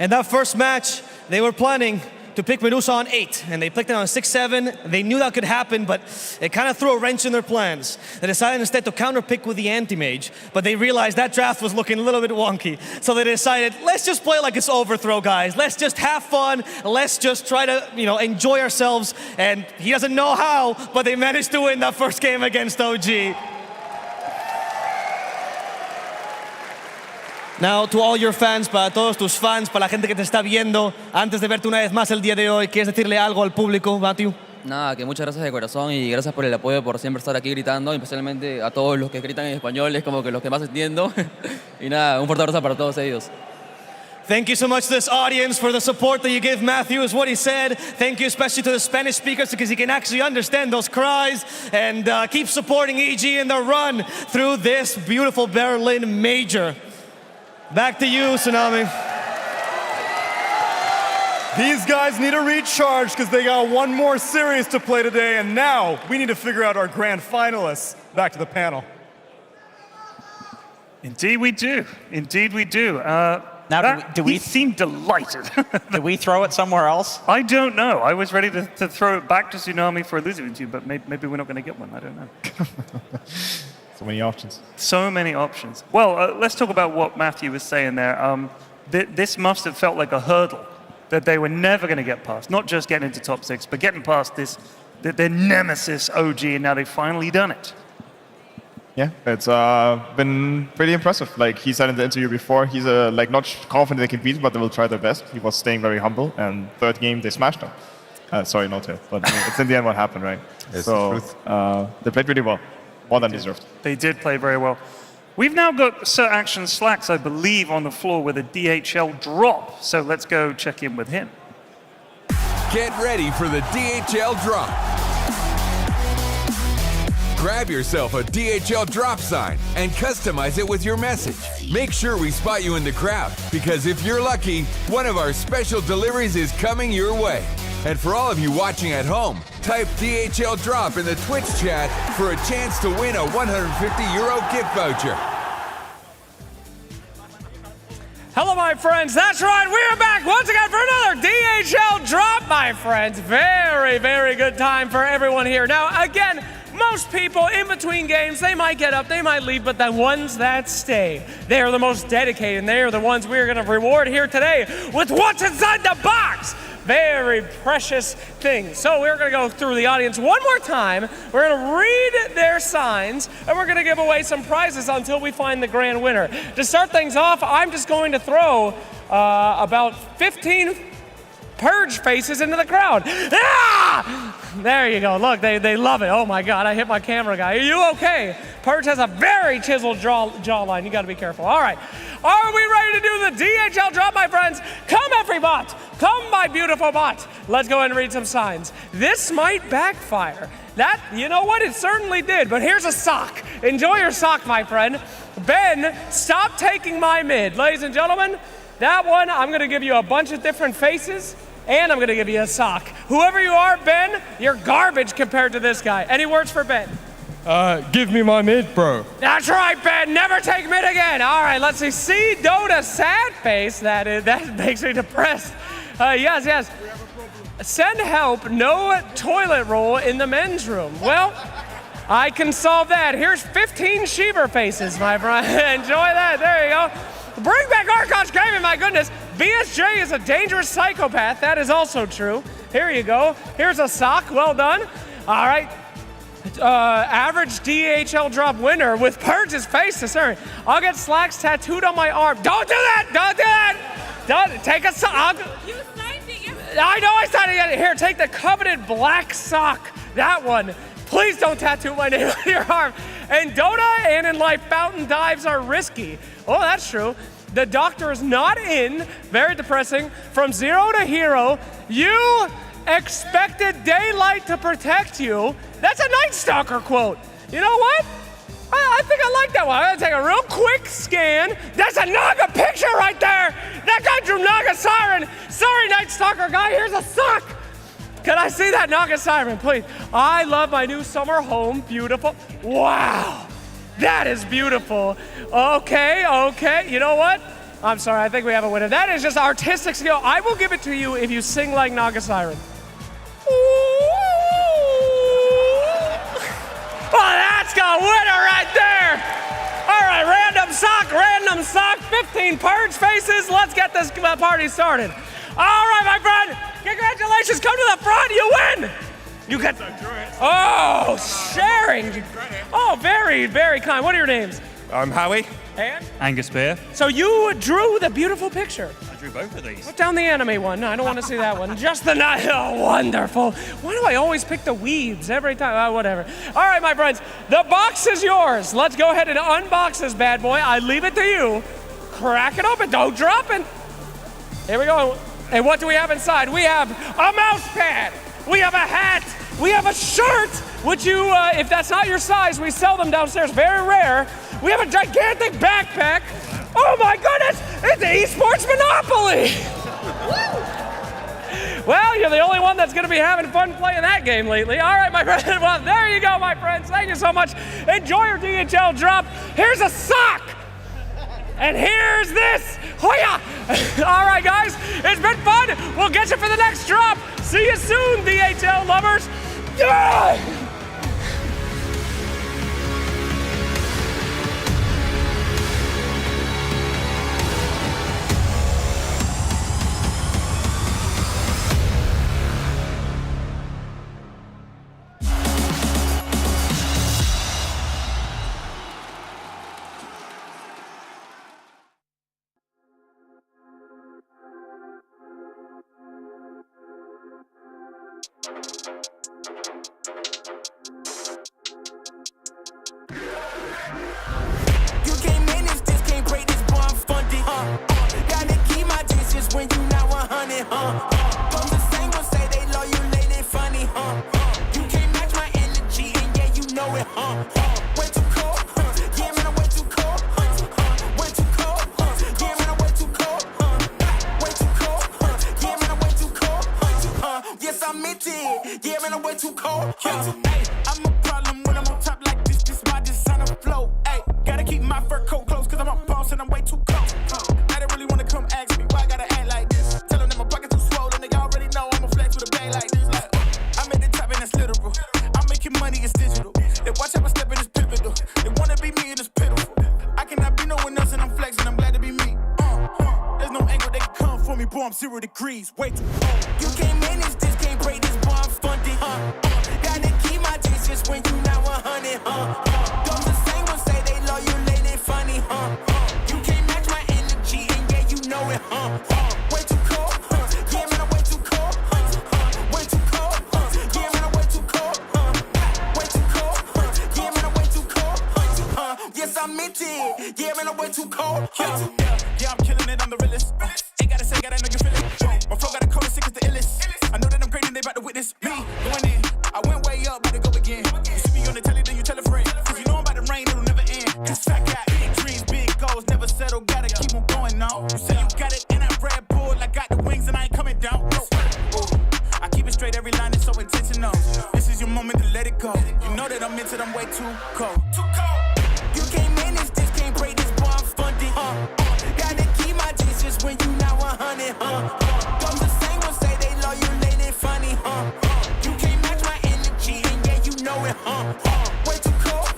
In that first match, they were planning to pick Medusa on 8, and they picked it on 6-7. They knew that could happen, but it kind of threw a wrench in their plans. They decided instead to counter-pick with the anti-mage, but they realized that draft was looking a little bit wonky. So they decided, let's just play like it's overthrow, guys. Let's just have fun. Let's just try to, enjoy ourselves. And he doesn't know how, but they managed to win that first game against OG. Now, to all your fans, para todos tus fans, para la gente que te está viendo, antes de verte una vez más el día de hoy, ¿quieres decirle algo al público, Matthew? Nada, que muchas gracias de corazón y gracias por el apoyo, por siempre estar aquí gritando, especialmente a todos los que gritan en español, es como que los que más entiendo. Y nada, un fuerte abrazo para todos ellos. Thank you so much to this audience for the support that you give Matthew, is what he said. Thank you especially to the Spanish speakers because he can actually understand those cries. And keep supporting EG in the run through this beautiful Berlin major. Back to you, Tsunami. These guys need a recharge because they got one more series to play today, and now we need to figure out our grand finalists. Back to the panel. Indeed we do. Indeed we do. Now, he seemed delighted. Do we throw it somewhere else? I don't know. I was ready to throw it back to Tsunami for a losing interview, but maybe we're not going to get one. I don't know. So many options. So many options. Well, let's talk about what Matthew was saying there. This must have felt like a hurdle that they were never going to get past. Not just getting into top 6, but getting past their nemesis OG, and now they've finally done it. Yeah, it's been pretty impressive. Like he said in the interview before, he's not confident they can beat him, but they will try their best. He was staying very humble, and third game they smashed them. Sorry, no tail, but it's in the end what happened, right? It's so the truth. They played really well, more than deserved. They did play very well. We've now got Sir Action Slacks, I believe, on the floor with a DHL drop. So let's go check in with him. Get ready for the DHL drop. Grab yourself a DHL drop sign and customize it with your message. Make sure we spot you in the crowd, because if you're lucky, one of our special deliveries is coming your way. And for all of you watching at home, type DHL drop in the Twitch chat for a chance to win a €150 gift voucher. Hello, my friends. That's right. We are back once again for another DHL drop, my friends. Very, very good time for everyone here. Now, again, most people in between games, they might get up, they might leave, but the ones that stay, they are the most dedicated, and they are the ones we're going to reward here today with what's inside the box. Very precious things. So we're going to go through the audience one more time. We're going to read their signs, and we're going to give away some prizes until we find the grand winner. To start things off, I'm just going to throw about 15 Purge faces into the crowd. Ah! There you go. Look, they love it. Oh my God, I hit my camera guy. Are you okay? Purge has a very chiseled jawline. You got to be careful. All right. Are we ready to do the DHL drop, my friends? Come, every bot. Come, my beautiful bot. Let's go ahead and read some signs. This might backfire. That, you know what? It certainly did. But here's a sock. Enjoy your sock, my friend. Ben, stop taking my mid. Ladies and gentlemen, that one, I'm going to give you a bunch of different faces. And I'm going to give you a sock. Whoever you are, Ben, you're garbage compared to this guy. Any words for Ben? Give me my mid, bro. That's right, Ben. Never take mid again. All right, let's see. See Dota sad face. That makes me depressed. Yes. Send help. No toilet roll in the men's room. Well, I can solve that. Here's 15 Sheever faces, my friend. Enjoy that. There you go. Bring back Archon Craven, my goodness. BSJ is a dangerous psychopath. That is also true. Here you go. Here's a sock. Well done. All right. Average DHL drop winner with Purge's face to serve. I'll get Slacks tattooed on my arm. Don't do that. Don't do that. Don't take a sock. You signed it. I know I signed it. Here, take the coveted black sock. That one. Please don't tattoo my name on your arm. And Dota and in life, fountain dives are risky. Oh, that's true. The doctor is not in. Very depressing. From zero to hero, you expected daylight to protect you. That's a Night Stalker quote. You know what? I think I like that one. I'm gonna take a real quick scan. That's a Naga picture right there. That guy drew Naga Siren. Sorry, Night Stalker guy, here's a sock. Can I see that Naga Siren, please? I love my new summer home, beautiful. Wow, that is beautiful. Okay, you know what? I'm sorry, I think we have a winner. That is just artistic skill. I will give it to you if you sing like Naga Siren. Oh, that's got a winner right there. All right, random sock, 15 purge faces. Let's get this party started. All right, my friend, congratulations, come to the front, you win. You get the dress. Oh, sharing. Oh, very, very kind. What are your names? I'm Howie. And? Angus Beer. So you drew the beautiful picture. I drew both of these. Put down the anime one. No, I don't want to see that one. Just the night. Oh, wonderful. Why do I always pick the weebs every time? Oh, whatever. All right, my friends, the box is yours. Let's go ahead and unbox this bad boy. I leave it to you. Crack it open. Don't drop it. Here we go. And what do we have inside? We have a mouse pad. We have a hat. We have a shirt, which you, if that's not your size, we sell them downstairs. Very rare. We have a gigantic backpack. Oh my goodness, it's esports Monopoly. Well, you're the only one that's gonna be having fun playing that game lately. All right, my friend, well, there you go, my friends. Thank you so much. Enjoy your DHL drop. Here's a sock. And here's this. Hoya! All right, guys, it's been fun. We'll get you for the next drop. See you soon, DHL lovers. Yeah! You can't manage this, can't break this, boy, I'm funded. Gotta keep my distance when you not 100, From the same will say they love you, late and funny, You can't match my energy, and yeah, you know it, Way too cold, yeah, man, I'm way too cold, Way too cold, yeah, man, I'm way too cold, Way too cold, yeah, man, I'm way too cold, Yes, I meant it, yeah, man, I'm way too cold, Hey, I'm a problem when I'm on top like this why I just sign a flow, ayy. Gotta keep my fur coat close, cause I'm a boss and I'm way too close. I don't really wanna come ask me why I gotta act like this. Tell them that my pocket too swollen, they already know I'm a flex with a bag like this. Like, I'm at the top and that's literal. I'm making money, it's digital. They watch how I step in, it's pivotal. They wanna be me and it's pitiful. I cannot be no one else and I'm flexing, I'm glad to be me. There's no angle they can come for me, boy, I'm 0 degrees. Way too cold. You can't manage this, can't break this, boy, I'm funded, Gotta keep my distance when you not 100, Don't the same will say they love you, late and funny, You can't match my energy, and yeah, you know it, Way too cold, yeah, man, I'm way too cold, Way too cold, yeah, man, I'm way too cold, Way too cold, yeah, man, I'm way too cold, Yes, I meant it, yeah, man, I'm way too cold, Yeah, I'm killing it, I'm the realest. Ain't gotta say, gotta know you feel it. My flow got a code, sick as the illest. I know that I'm great and they about to witness me going in. I went way up, about to go again. You see me on the telly, then you tell a friend. Cause you know I'm about to rain, it'll never end. Cause I got big dreams, big goals, never settle, gotta keep on going on. You say you got it, and I'm Red Bull, I got the wings and I ain't coming down. No. I keep it straight, every line is so intentional. This is your moment to let it go. You know that I'm into it, I'm way too cold. Too cold. You can't manage this, can't break this, boy, I'm funded, Gotta keep my distance when you not 100, Don't the same will say they love you, late and funny, You can't match my energy, and yeah, you know it, Way too cold,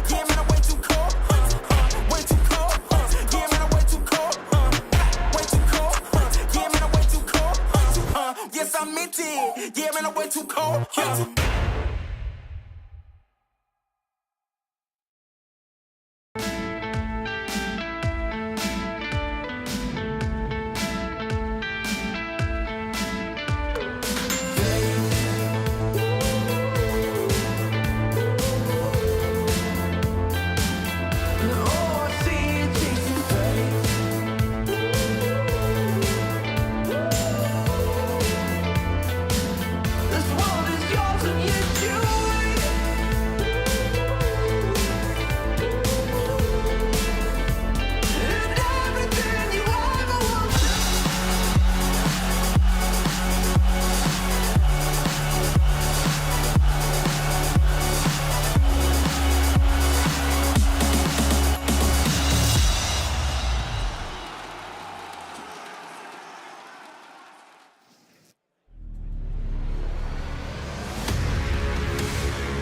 yeah, man, I'm way too cold, Way too cold, yeah, man, I'm way too cold, Way too cold, yeah, man, I'm way too cold, Yes, I meant it, yeah, man, I'm way too cold, This world is yours and you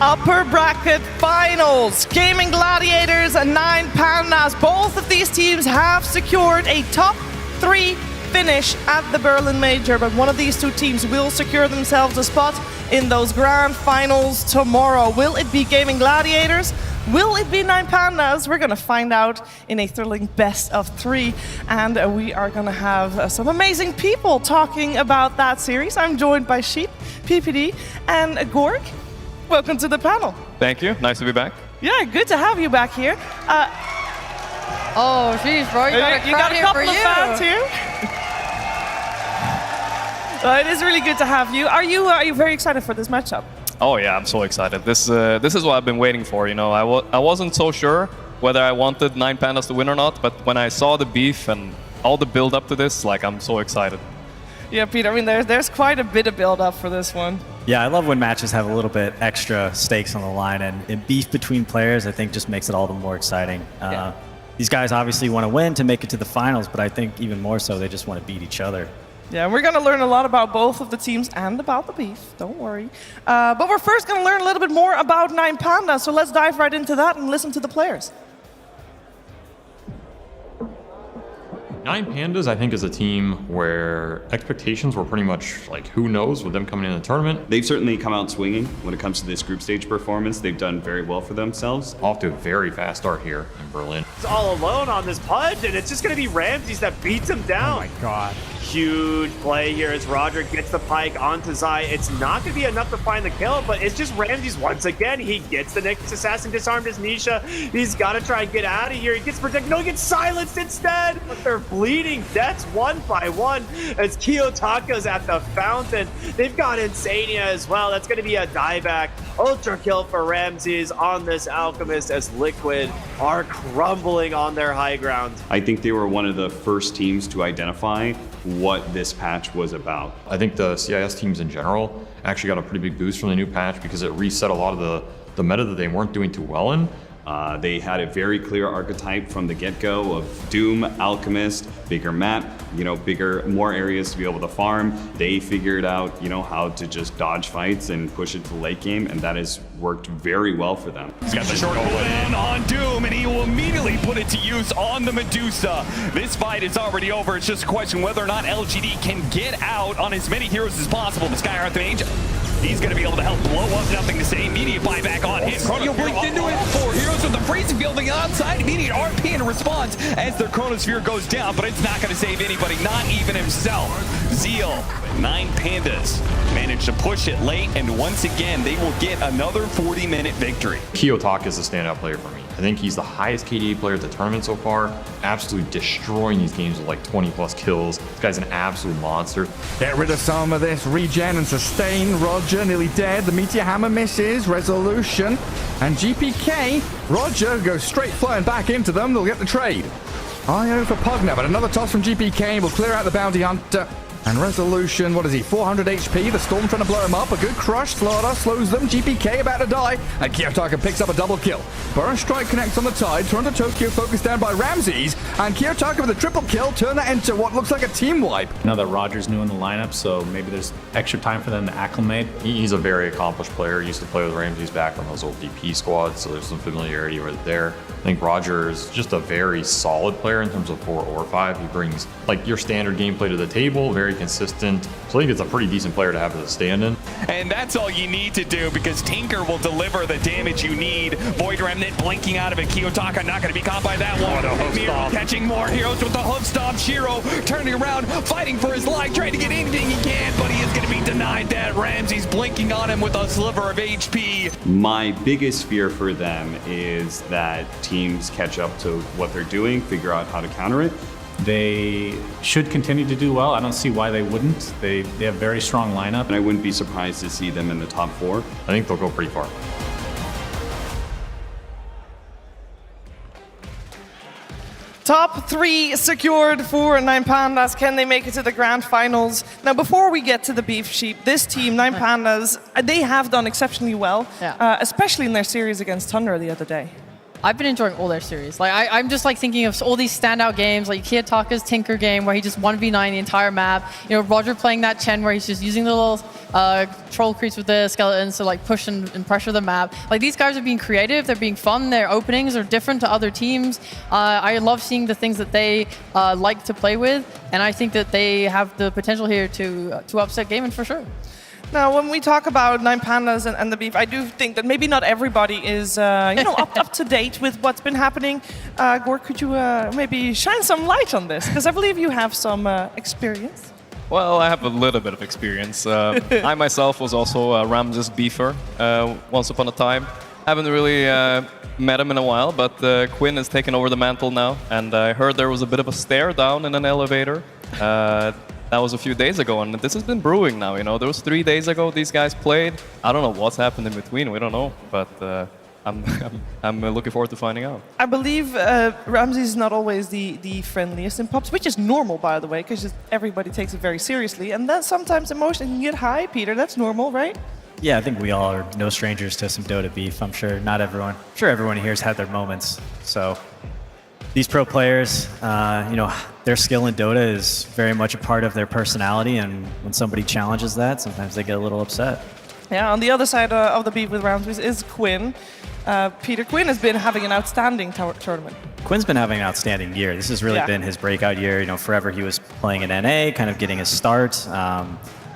upper bracket finals. Gaming Gladiators and 9 Pandas. Both of these teams have secured a top 3 finish at the Berlin Major, but one of these two teams will secure themselves a spot in those grand finals tomorrow. Will it be Gaming Gladiators? Will it be 9 Pandas? We're going to find out in a thrilling best of 3, and we are going to have some amazing people talking about that series. I'm joined by Sheep, PPD, and Gorg. Welcome to the panel. Thank you. Nice to be back. Yeah, good to have you back here. Oh, geez, bro, you got a couple of fans here. It is really good to have you. Are you very excited for this matchup? Oh yeah, I'm so excited. This is what I've been waiting for. You know, I wasn't so sure whether I wanted 9 Pandas to win or not, but when I saw the beef and all the build up to this, like, I'm so excited. Yeah, Peter, I mean, there's quite a bit of build up for this one. Yeah, I love when matches have a little bit extra stakes on the line, and beef between players, I think, just makes it all the more exciting. These guys obviously want to win to make it to the finals, but I think even more so, they just want to beat each other. Yeah, we're going to learn a lot about both of the teams and about the beef, don't worry. But we're first going to learn a little bit more about 9 Pandas, so let's dive right into that and listen to the players. 9 Pandas, I think, is a team where expectations were pretty much like, who knows with them coming in the tournament. They've certainly come out swinging when it comes to this group stage performance. They've done very well for themselves. Off to a very fast start here in Berlin. He's all alone on this pudge, and it's just going to be Ramses that beats him down. Oh my god. Huge play here as Roger gets the pike onto Zai. It's not going to be enough to find the kill, but it's just Ramses once again. He gets the next assassin, disarmed his Nisha. He's got to try and get out of here. He gets protected. No, he gets silenced instead. But they're bleeding deaths one by one as Kiyotaka's at the fountain. They've got Insania as well. That's going to be a dieback. Ultra kill for Ramses on this Alchemist as Liquid are crumbling on their high ground. I think they were one of the first teams to identify what this patch was about. I think the CIS teams in general actually got a pretty big boost from the new patch because it reset a lot of the meta that they weren't doing too well in. They had a very clear archetype from the get-go of Doom, Alchemist, bigger map, more areas to be able to farm. They figured out, how to just dodge fights and push it to the late game, and that has worked very well for them. He's got the short cooldown on Doom, and he will immediately put it to use on the Medusa. This fight is already over. It's just a question whether or not LGD can get out on as many heroes as possible. The Skyheart Mage, he's going to be able to help blow up Nothing to Say. Immediate buyback on him. Chrono blinked into it. 4 heroes with the freezing field on the outside. Immediate RP in response as their Chronosphere goes down, but it's not going to save anybody, not even himself. Zeal, 9 Pandas managed to push it late, and once again, they will get another 40-minute victory. Kiyotaka is a standout player for me. I think he's the highest KDA player at the tournament so far, absolutely destroying these games with like 20+ kills. This guy's an absolute monster. Get rid of some of this regen and sustain. Roger nearly dead. The Meteor Hammer misses. Resolution. And GPK, Roger goes straight flying back into them. They'll get the trade. IO for Pugner, but another toss from GPK will clear out the Bounty Hunter. And Resolution, what is he, 400 HP? The Storm trying to blow him up. A good crush. Slaughter slows them. GPK about to die. And Kiyotaka picks up a double kill. Burst Strike connects on the tide. Toronto Tokyo focused down by Ramses. And Kiyotaka with a triple kill. Turn that into what looks like a team wipe. I know that Roger's new in the lineup, so maybe there's extra time for them to acclimate. He's a very accomplished player. He used to play with Ramses back on those old DP squads, so there's some familiarity right there. I think Roger is just a very solid player in terms of 4 or 5. He brings like your standard gameplay to the table, very consistent. So I think it's a pretty decent player to have as a stand-in. And that's all you need to do because Tinker will deliver the damage you need. Void Remnant blinking out of it. Kiyotaka not going to be caught by that one. Miro catching more heroes with the hoof stomp. Shiro turning around, fighting for his life, trying to get anything he can, but he is going to be denied that. Ramses blinking on him with a sliver of HP. My biggest fear for them is that teams catch up to what they're doing, figure out how to counter it. They should continue to do well. I don't see why they wouldn't. They have very strong lineup. And I wouldn't be surprised to see them in the top 4. I think they'll go pretty far. Top 3 secured for 9 Pandas. Can they make it to the grand finals? Now, before we get to the beef sheep, this team, 9 Pandas, they have done exceptionally well, especially in their series against Thunder the other day. I've been enjoying all their series. Like I'm just like thinking of all these standout games, like Kiyotaka's Tinker game where he just 1v9 the entire map. You know, Roger playing that Chen where he's just using the little troll creeps with the skeletons to like push and pressure the map. Like these guys are being creative, they're being fun, their openings are different to other teams. I love seeing the things that they like to play with, and I think that they have the potential here to upset Gaming for sure. Now, when we talk about Nine Pandas and the beef, I do think that maybe not everybody is, up to date with what's been happening. Gor, could you maybe shine some light on this? Because I believe you have some experience. Well, I have a little bit of experience. I myself was also a Ramses beefer once upon a time. Haven't really met him in a while, but Quinn has taken over the mantle now, and I heard there was a bit of a stare down in an elevator. That was a few days ago, and this has been brewing now, you know. There was 3 days ago these guys played. I don't know what's happened in between, we don't know, but I'm looking forward to finding out. I believe Ramses is not always the friendliest in pubs, which is normal, by the way, because everybody takes it very seriously, and then sometimes emotion can get high, Peter, that's normal, right? Yeah, I think we all are no strangers to some Dota beef. I'm sure everyone here has had their moments, so... These pro players, their skill in Dota is very much a part of their personality, and when somebody challenges that, sometimes they get a little upset. Yeah, on the other side of the beef with Ramses is Quinn. Peter, Quinn has been having an outstanding tournament. Quinn's been having an outstanding year. This has really been his breakout year. You know, forever he was playing in NA, kind of getting his start.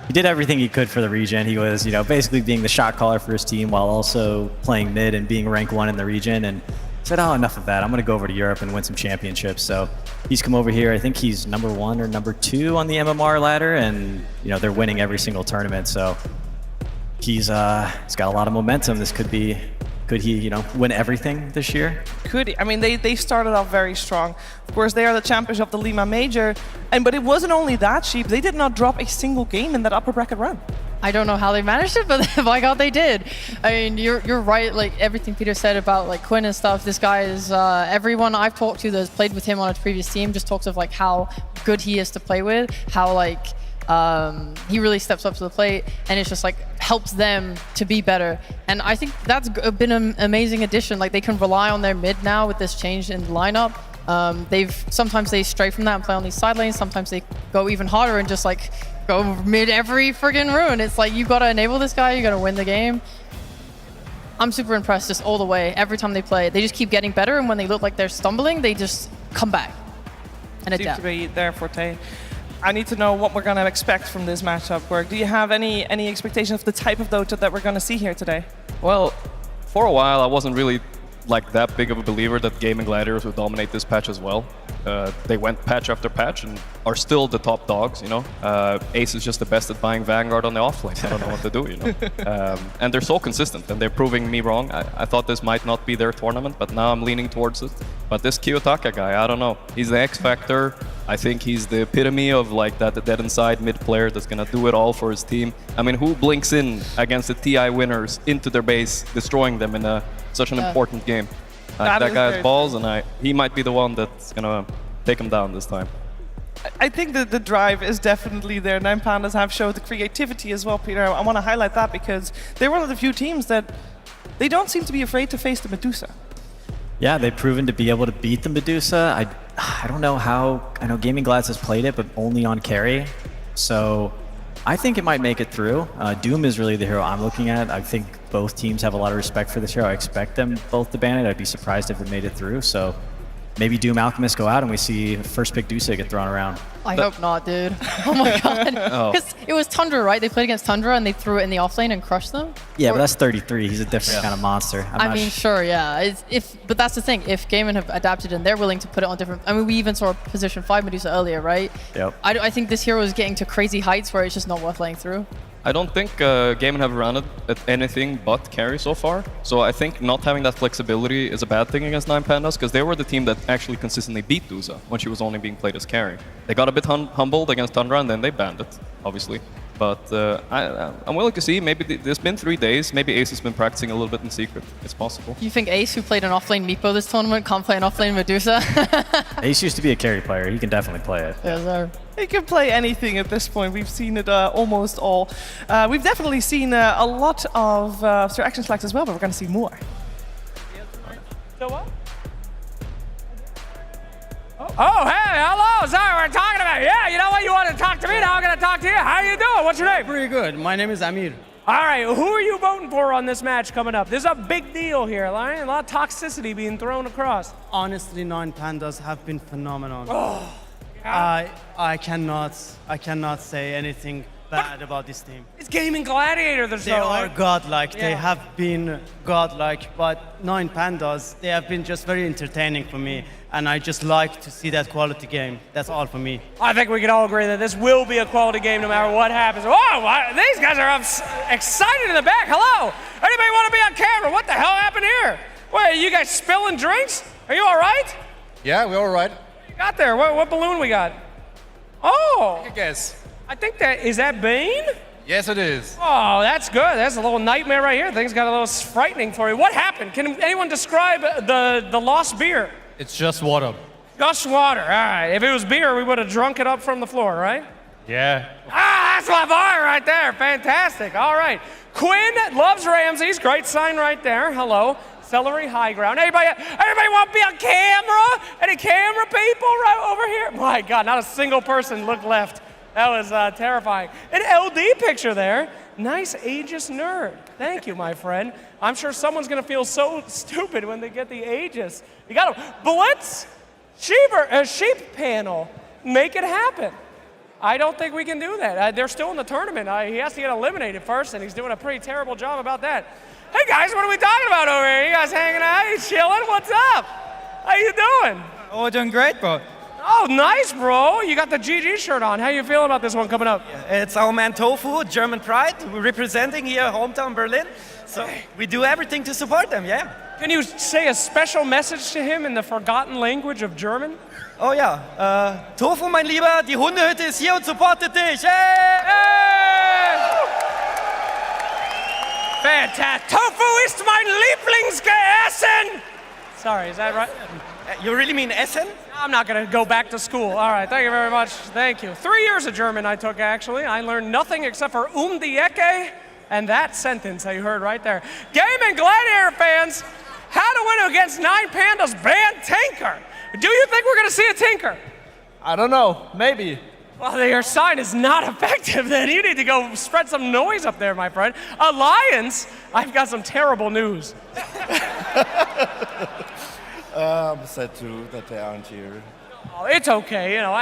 He did everything he could for the region. He was, basically being the shot caller for his team while also playing mid and being rank 1 in the region. And said, oh, enough of that. I'm going to go over to Europe and win some championships. So he's come over here. I think he's number 1 or number 2 on the MMR ladder, and they're winning every single tournament. So he's got a lot of momentum. This could he win everything this year? Could he? I mean, they started off very strong. Of course, they are the champions of the Lima Major, but it wasn't only that, Sheep. They did not drop a single game in that upper bracket run. I don't know how they managed it, but my God, they did. I mean, you're right. Like everything Peter said about like Quinn and stuff. This guy is everyone I've talked to that's played with him on his previous team just talks of like how good he is to play with, how like he really steps up to the plate, and it's just like helps them to be better. And I think that's been an amazing addition. Like they can rely on their mid now with this change in the lineup. Sometimes they stray from that and play on these side lanes. Sometimes they go even harder and just like go mid every friggin' rune. It's like you gotta enable this guy, you gotta win the game. I'm super impressed just all the way. Every time they play, they just keep getting better, and when they look like they're stumbling, they just come back and adapt. Seems to be their forte. I need to know what we're gonna expect from this matchup. Greg, do you have any expectation of the type of Dota that we're gonna see here today? Well, for a while, I wasn't really like that big of a believer that Gaming Gladiators would dominate this patch as well. They went patch after patch and are still the top dogs, Ace is just the best at buying Vanguard on the offlane. I don't know what to do, And they're so consistent, and they're proving me wrong. I thought this might not be their tournament, but now I'm leaning towards it. But this Kiyotaka guy, I don't know. He's the X Factor. I think he's the epitome of like that dead inside mid player that's gonna do it all for his team. I mean, who blinks in against the TI winners into their base, destroying them in such an important game? That guy has balls, and he might be the one that's gonna take him down this time. I think that the drive is definitely there. Nine Pandas have showed the creativity as well, Peter. I want to highlight that because they're one of the few teams that they don't seem to be afraid to face the Medusa. Yeah, they've proven to be able to beat the Medusa. I don't know how. I know Gaming Glads has played it, but only on carry. So I think it might make it through. Doom is really the hero I'm looking at. I think both teams have a lot of respect for this hero. I expect them both to ban it. I'd be surprised if it made it through. So maybe Doom Alchemist go out and we see first pick Dusa get thrown around. I hope not, dude. Oh my God. Because it was Tundra, right? They played against Tundra and they threw it in the offlane and crushed them? Yeah, but that's 33. He's a different kind of monster. I mean, sure, yeah. But that's the thing. If Gaimin have adapted and they're willing to put it on different... I mean, we even saw a position 5 Medusa earlier, right? Yep. I think this hero is getting to crazy heights where it's just not worth laying through. I don't think Gaimin have run it at anything but carry so far. So I think not having that flexibility is a bad thing against Nine Pandas, because they were the team that actually consistently beat Dusa when she was only being played as carry. They got a bit humbled against Tundra and then they banned it, obviously. But I'm willing to see. Maybe there's been 3 days. Maybe Ace has been practicing a little bit in secret. It's possible. You think Ace, who played an offlane Meepo this tournament, can't play an offlane Medusa? Ace used to be a carry player. He can definitely play it. Yes, sir. He can play anything at this point. We've seen it almost all. We've definitely seen a lot of Sir Action Flags as well, but we're going to see more. So what? Oh, hey, hello. Sorry, we're talking about you. Yeah, you know what? You want to talk to me? Now I'm going to talk to you. How you doing? What's your name? Pretty good. My name is Amir. All right, who are you voting for on this match coming up? This is a big deal here, right? A lot of toxicity being thrown across. Honestly, 9 Pandas have been phenomenal. Oh, yeah. I cannot say anything bad about this team. It's Gaming Gladiator. They are godlike. They have been godlike, but 9 Pandas, they have been just very entertaining for me, and I just like to see that quality game. That's all for me. I think we can all agree that this will be a quality game no matter what happens. Whoa, these guys are excited in the back. Hello. Anybody want to be on camera? What the hell happened here? Wait, you guys spilling drinks? Are you all right? Yeah, we're all right. What you got there? What balloon we got? Oh. I guess. I think is that Bane? Yes, it is. Oh, that's good. That's a little nightmare right here. Things got a little frightening for you. What happened? Can anyone describe the lost beer? It's just water. Just water. All right. If it was beer, we would have drunk it up from the floor, right? Yeah. Ah, that's my bar right there. Fantastic. All right. Quinn loves Ramses. Great sign right there. Hello. Celery high ground. Anybody want to be on camera? Any camera people right over here? My God, not a single person looked left. That was terrifying. An LD picture there. Nice Aegis nerd. Thank you, my friend. I'm sure someone's going to feel so stupid when they get the Aegis. You got to Blitz, sheep panel. Make it happen. I don't think we can do that. They're still in the tournament. He has to get eliminated first, and he's doing a pretty terrible job about that. Hey, guys, what are we talking about over here? You guys hanging out? You chilling? What's up? How you doing? Oh, doing great, bro. Oh, nice, bro. You got the GG shirt on. How you feeling about this one coming up? It's our man Tofu, German pride. We're representing here, hometown Berlin. So we do everything to support them, yeah. Can you say a special message to him in the forgotten language of German? Oh ja, Tofu, mein Lieber, die Hundehütte ist hier und supportet dich. Hey! Fantastic. Tofu ist mein Lieblingsessen. Sorry, is that right? You really mean Essen? I'm not going to go back to school. All right, thank you very much. Thank you. 3 years of German I took, actually. I learned nothing except for die Ecke and that sentence that you heard right there. Gaming Gladiator fans, how to win against 9 Pandas ban Tinker. Do you think we're going to see a Tinker? I don't know. Maybe. Well, your sign is not effective then. You need to go spread some noise up there, my friend. Alliance, I've got some terrible news. I'm sad too that they aren't here. Oh, it's okay, you know.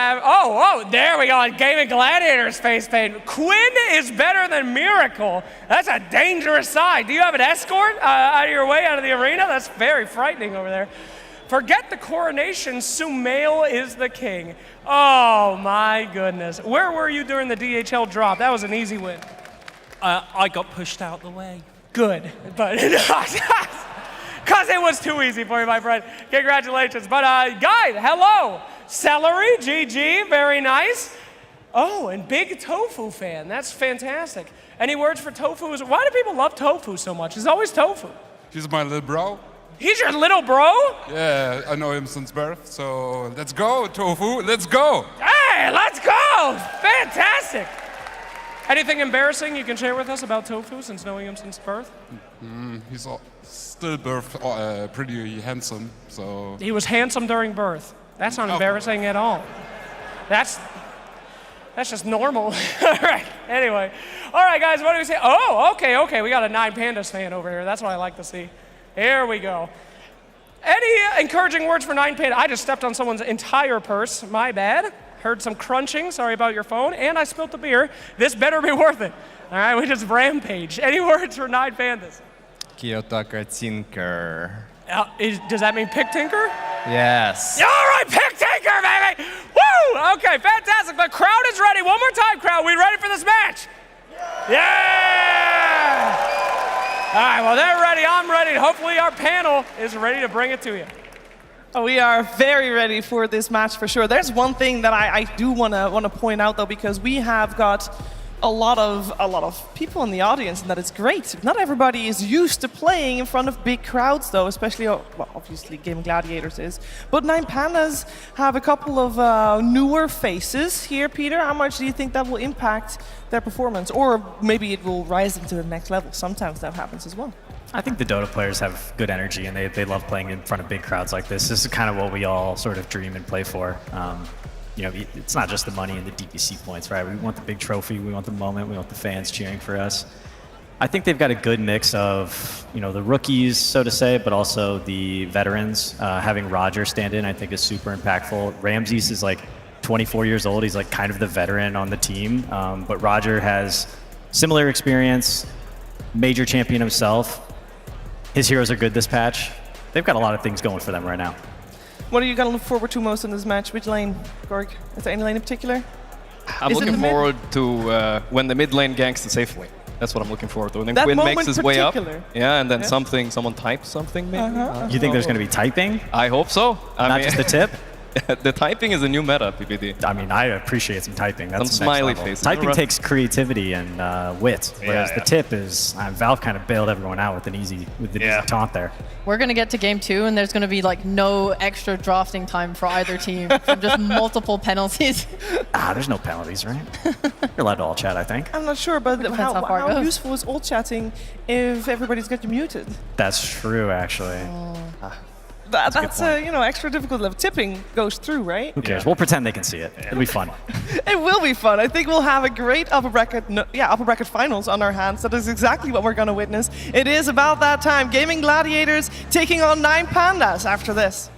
There we go. Gaming Gladiator's face paint. Quinn is better than Miracle. That's a dangerous side. Do you have an escort out of your way out of the arena? That's very frightening over there. Forget the coronation. Sumail is the king. Oh my goodness. Where were you during the DHL drop? That was an easy win. I got pushed out the way. Good, but because it was too easy for you, my friend. Congratulations. But Guy, hello. Celery, GG, very nice. Oh, and big Tofu fan. That's fantastic. Any words for Tofu? Why do people love Tofu so much? It's always Tofu. He's my little bro. He's your little bro? Yeah, I know him since birth, so let's go, Tofu, let's go! Hey, let's go! Fantastic! Anything embarrassing you can share with us about Tofu since knowing him since birth? He's still pretty handsome, so... He was handsome during birth. That's not embarrassing at all. That's just normal. All right, anyway. All right, guys, what do we say? Oh, okay, we got a 9 Pandas fan over here. That's what I like to see. Here we go. Any encouraging words for 9 Pandas? I just stepped on someone's entire purse. My bad. Heard some crunching. Sorry about your phone. And I spilled the beer. This better be worth it. All right, we just rampage. Any words for 9 Pandas? Kiyotaka Tinker. Does that mean pick Tinker? Yes. All right, pick Tinker, baby! Woo! Okay, fantastic. The crowd is ready. One more time, crowd. We ready for this match? Yeah! All right, well, they're ready. I'm ready. Hopefully our panel is ready to bring it to you. We are very ready for this match for sure. There's one thing that I do want to point out though, because we have got a lot of people in the audience, and that is great. Not everybody is used to playing in front of big crowds though, especially, well, obviously Gaming Gladiators is. But 9 Pandas have a couple of newer faces here. Peter, how much do you think that will impact their performance? Or maybe it will rise them to the next level. Sometimes that happens as well. I think the Dota players have good energy, and they love playing in front of big crowds like this. This is kind of what we all sort of dream and play for. You know, it's not just the money and the DPC points, right? We want the big trophy, we want the moment, we want the fans cheering for us. I think they've got a good mix of, you know, the rookies, so to say, but also the veterans. Having Roger stand in, I think, is super impactful. Ramses is like 24 years old. He's like kind of the veteran on the team, but Roger has similar experience, major champion himself. His heroes are good this patch. They've got a lot of things going for them right now. What are you going to look forward to most in this match? Which lane, Gorg? Is there any lane in particular? I'm looking forward to when the mid lane ganks the safe lane. That's what I'm looking forward to. When That Quinn moment makes his way up. particular. Yeah, and then Yeah. someone types something maybe. You think there's going to be typing? I hope so. Not just the tip? The typing is a new meta, PPD. I mean, I appreciate some typing. That's Some next smiley level. faces. Typing takes creativity and wit, whereas Yeah, the tip is Valve kind of bailed everyone out with an easy taunt there. We're going to get to game 2, and there's going to be like no extra drafting time for either team from just multiple penalties. There's no penalties, right? You're allowed to all chat, I think. I'm not sure, but Depends how far it how goes. useful is all chatting if everybody's got you muted? That's true, actually. That's you know, extra difficult level. Tipping goes through, right? Who cares? We'll pretend they can see it. It'll be fun. It will be fun. I think we'll have a great upper bracket finals on our hands. That is exactly what we're going to witness. It is about that time. Gaming Gladiators taking on 9 Pandas after this.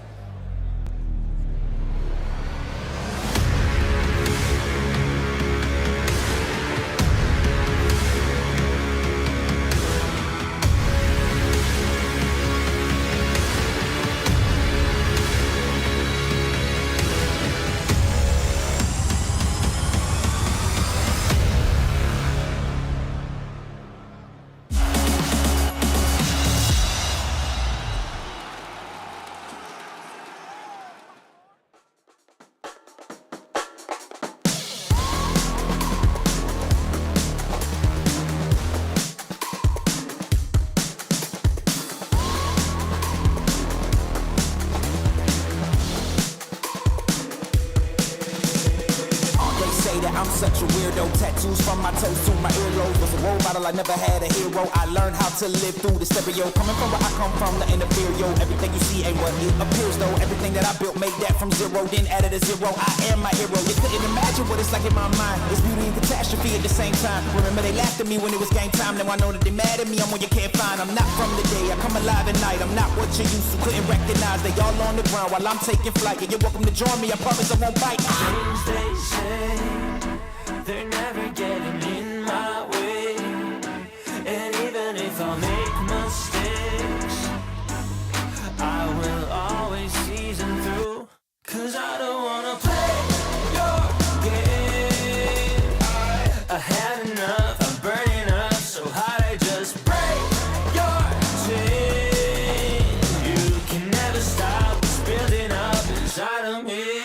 I'm such a weirdo. Tattoos from my toes to my earlobes. Was a role model, I never had a hero. I learned how to live through the stereo. Coming from where I come from, the inferior. Everything you see ain't what it appears though. Everything that I built made that from zero, then added a zero. I am my hero. You couldn't imagine what it's like in my mind. It's beauty and catastrophe at the same time. Remember they laughed at me when it was game time. Now I know that they mad at me. I'm what you can't find. I'm not from the day. I come alive at night. I'm not what you used to. Couldn't recognize. They all on the ground while I'm taking flight. And you're welcome to join me. I promise I won't bite. Things they say, they're never getting in my way. And even if I make mistakes, I will always season through. Cause I don't wanna play your game. I had enough, I'm burning up so hot I just break your chain. You can never stop what's building up inside of me.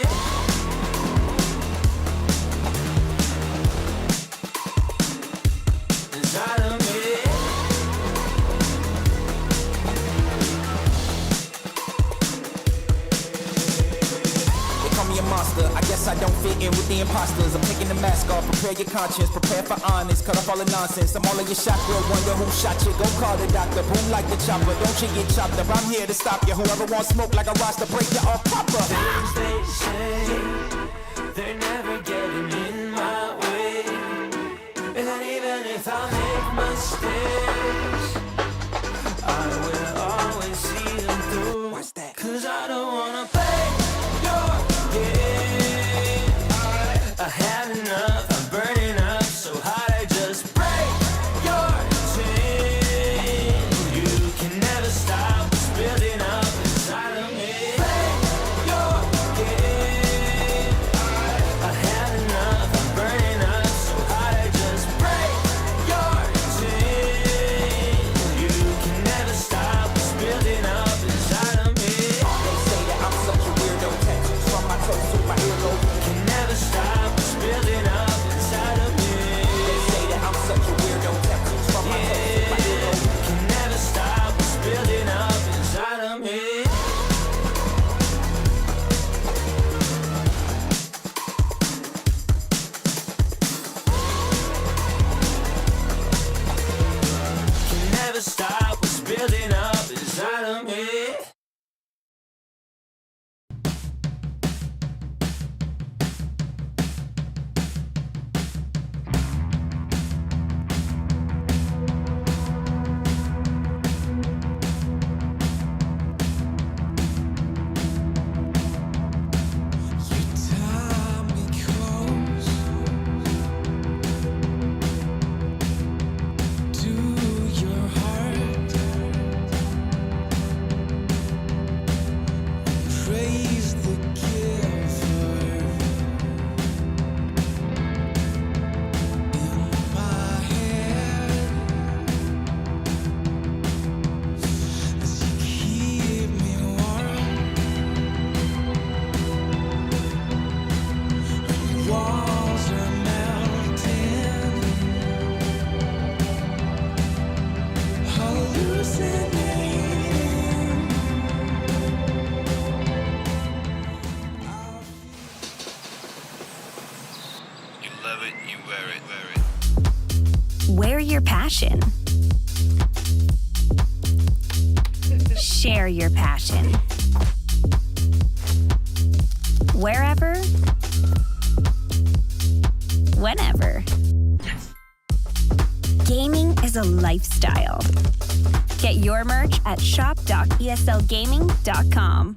I guess I don't fit in with the imposters. I'm taking the mask off, prepare your conscience, prepare for honest, cut off all the nonsense. I'm all of your shot, girl, wonder who shot you. Go call the doctor, boom like the chopper. Don't you get chopped up, I'm here to stop you. Whoever wants smoke like a roster, break you off proper. Things they say, they're never getting in my way. And even if I make mistakes, I will always see them through. What's that? Cause I don't wanna play your game. I had enough, I'm burning up so hot I just break your chain. You can never stop what's building up inside of me. Play your game. I had enough, I'm burning up so hot I just break your chain. passion. Share your passion. Wherever, whenever. Gaming is a lifestyle. Get your merch at shop.eslgaming.com.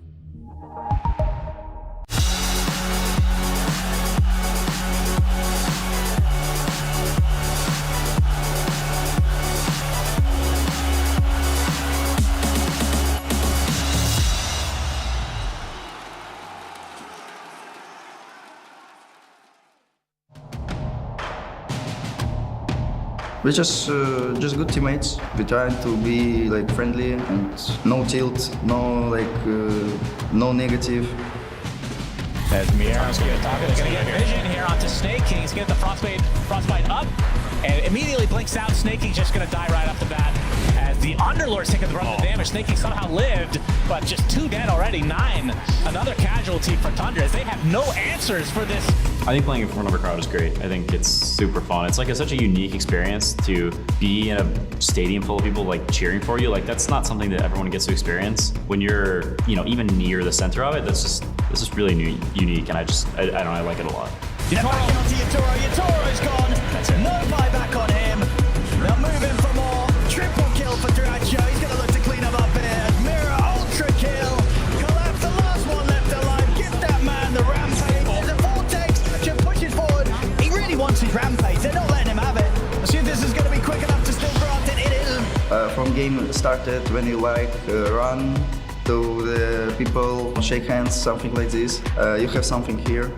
We're just good teammates. We try to be like friendly and no tilt, no negative. As Miero's going to get vision here onto Snake King. He's going to get the frostbite up and immediately blinks out. Snake King's just going to die right off the bat as the Underlord's taking the brunt of the damage. Snake King somehow lived, but just 2 dead already. 9, another casualty for Tundra as they have no answers for this. I think playing in front of a crowd is great. I think it's super fun. It's like such a unique experience to be in a stadium full of people like cheering for you. Like that's not something that everyone gets to experience when you're, even near the center of it. This is really unique, and I like it a lot. Yetoro onto Yetoro. Yetoro is gone. No buyback on him. They'll move him for more. Triple kill for Dracho. He's going to look to clean him up here. Mira ultra kill. Collapse, the last one left alive. Give that man the rampage. There's a vortex. Just pushes forward. He really wants his rampage. They're not letting him have it. I assume this is going to be quick enough to still grant it. It isn't. From game started when you run to the people, shake hands, something like this. You have something here,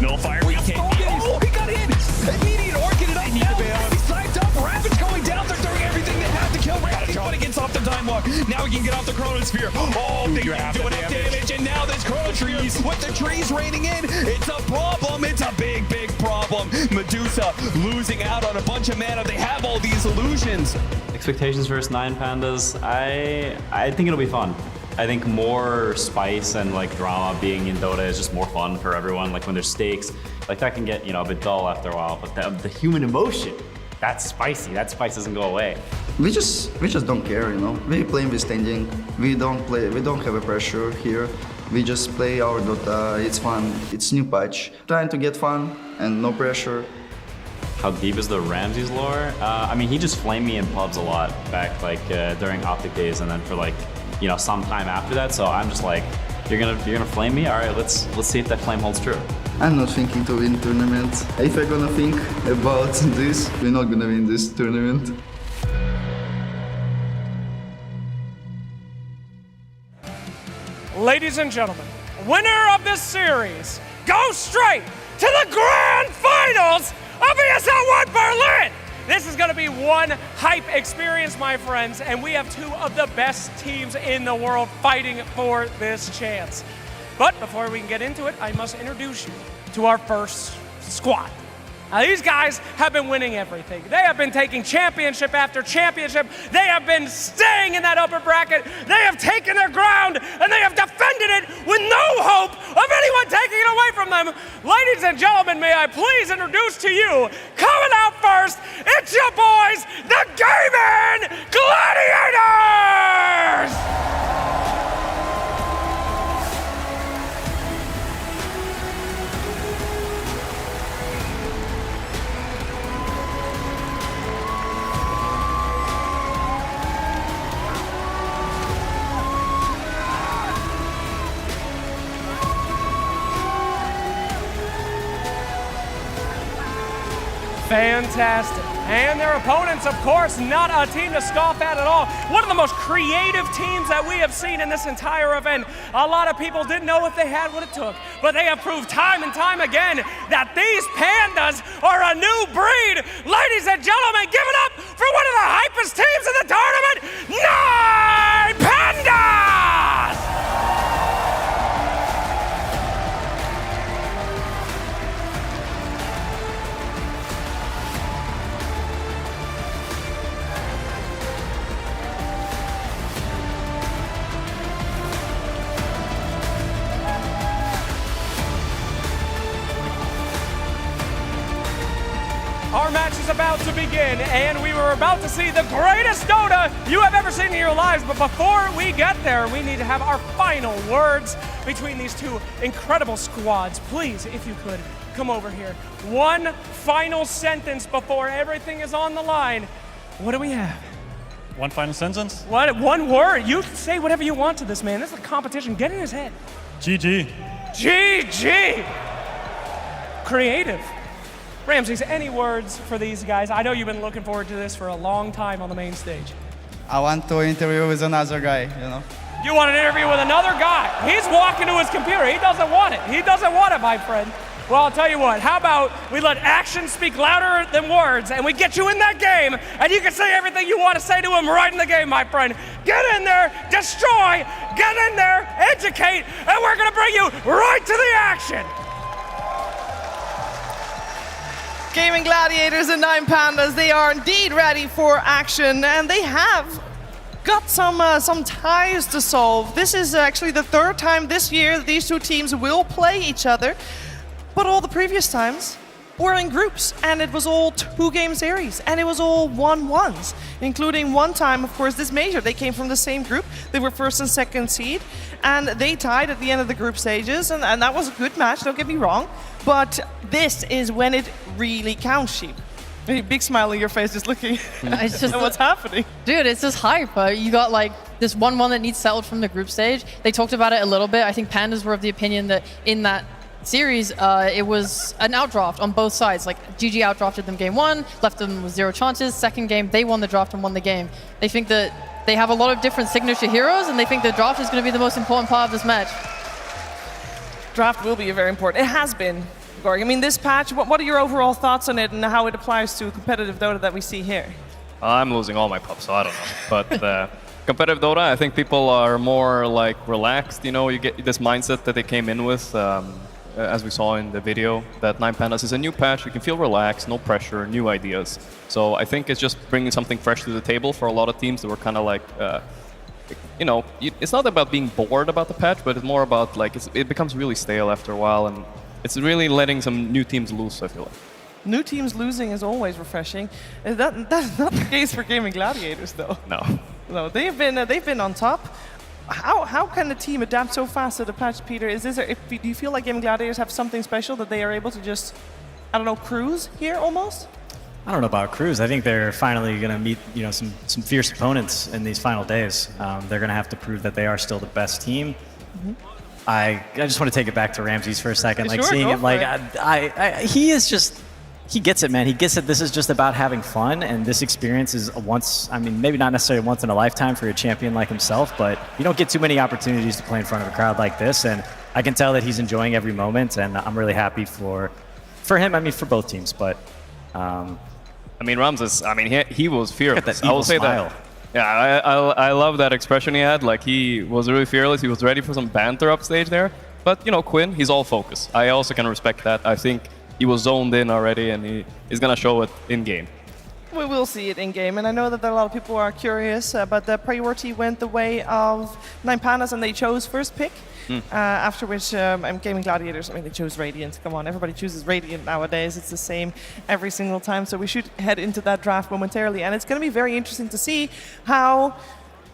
No fire. Oh, he got in! Immediate orchid it up now. He's sniped up. Ravage going down. They're doing everything they have to kill Ravage, but he gets off the time walk. Now he can get off the Chronosphere. Oh, they doing enough damage, and now there's Chronosphere with the trees raining in. It's a problem. It's a big, big problem. Medusa losing out on a bunch of mana. They have all these illusions. Expectations versus 9 Pandas. I think it'll be fun. I think more spice and drama being in Dota is just more fun for everyone. Like when there's stakes, that can get a bit dull after a while. But the human emotion, that's spicy. That spice doesn't go away. We just don't care, We play with standing. We don't have a pressure here. We just play our Dota. It's fun. It's new patch. Trying to get fun and no pressure. How deep is the Ramses lore? He just flamed me in pubs a lot back during Optic days, and then for some time after that. So I'm just like, you're gonna flame me? All right, let's see if that flame holds true. I'm not thinking to win tournament. If I'm gonna think about this, we're not gonna win this tournament. Ladies and gentlemen, winner of this series goes straight to the grand finals of ESL One Berlin. This is going to be one hype experience, my friends, and we have 2 of the best teams in the world fighting for this chance. But before we can get into it, I must introduce you to our first squad. Now, these guys have been winning everything. They have been taking championship after championship. They have been staying in that upper bracket. They have taken their ground, and they have defended it with no hope of anyone taking it away from them. Ladies and gentlemen, may I please introduce to you, coming out first, it's your boys, the Gaming Gladiators! Fantastic. And their opponents, of course, not a team to scoff at all. One of the most creative teams that we have seen in this entire event. A lot of people didn't know if they had what it took, but they have proved time and time again that these Pandas are a new breed. Ladies and gentlemen, give it up for one of the hypest teams in the tournament, 9 Pandas! Our match is is about to begin, and we were about to see the greatest Dota you have ever seen in your lives. But before we get there, we need to have our final words between these two incredible squads. Please, if you could, come over here. One final sentence before everything is on the line. What do we have? One final sentence? One word. You say whatever you want to this man. This is a competition. Get in his head. GG. GG. Creative. Ramses, any words for these guys? I know you've been looking forward to this for a long time on the main stage. I want to interview with another guy, you know. You want an interview with another guy? He's walking to his computer. He doesn't want it. He doesn't want it, my friend. Well, I'll tell you what, how about we let actions speak louder than words, and we get you in that game, and you can say everything you want to say to him right in the game, my friend. Get in there, destroy, get in there, educate, and we're going to bring you right to the action. Gaming Gladiators and 9Pandas, they are indeed ready for action, and they have got some ties to solve. This is actually the third time this year that these two teams will play each other. But all the previous times were in groups, and it was all 2-game series, and it was all 1-1s, including one time, of course, this major. They came from the same group. They were first and second seed, and they tied at the end of the group stages, and that was a good match, don't get me wrong. But this is when it really counts, Sheep. A big smile on your face just looking It's just at what's happening. Dude, it's just hype. You got like this 1-1 that needs settled from the group stage. They talked about it a little bit. I think Pandas were of the opinion that in that series, it was an outdraft on both sides. Like GG outdrafted them game 1, left them with 0 chances. Second game, they won the draft and won the game. They think that they have a lot of different signature heroes, and they think the draft is going to be the most important part of this match. Draft will be very important. It has been, Gorg. I mean, this patch, what are your overall thoughts on it and how it applies to competitive Dota that we see here? I'm losing all my pups, so I don't know. But competitive Dota, I think people are more like relaxed. You know, you get this mindset that they came in with. As we saw in the video, that 9Pandas is a new patch. You can feel relaxed, no pressure, new ideas. So I think it's just bringing something fresh to the table for a lot of teams that were kind of like, you know, it's not about being bored about the patch, but it's more about like it becomes really stale after a while, and it's really letting some new teams loose, I feel like. New teams losing is always refreshing. That's not the case for Gaming Gladiators, though. No. No, they've been on top. How can the team adapt so fast to the patch, Peter? Do you feel like Gaming Gladiators have something special that they are able to just, I don't know, cruise here almost? I don't know about cruise. I think they're finally going to meet, you know, some fierce opponents in these final days. They're going to have to prove that they are still the best team. Mm-hmm. I just want to take it back to Ramses for a second. Like sure, seeing him, like he is just. He gets it, man. He gets it. This is just about having fun, and this experience is maybe not necessarily once in a lifetime for a champion like himself, but you don't get too many opportunities to play in front of a crowd like this, and I can tell that he's enjoying every moment, and I'm really happy for him. I mean, for both teams, but I mean, Ramses. I mean, he was fearless. I will say that. Yeah, I love that expression he had. Like he was really fearless. He was ready for some banter upstage there. But you know, Quinn, he's all focus. I also can respect that. I think he was zoned in already, and he's going to show it in-game. We will see it in-game, and I know that a lot of people are curious, but the priority went the way of 9Pandas, and they chose first pick, after which Gaming Gladiators, I mean, they chose Radiant. Come on, everybody chooses Radiant nowadays. It's the same every single time, so we should head into that draft momentarily, and it's going to be very interesting to see how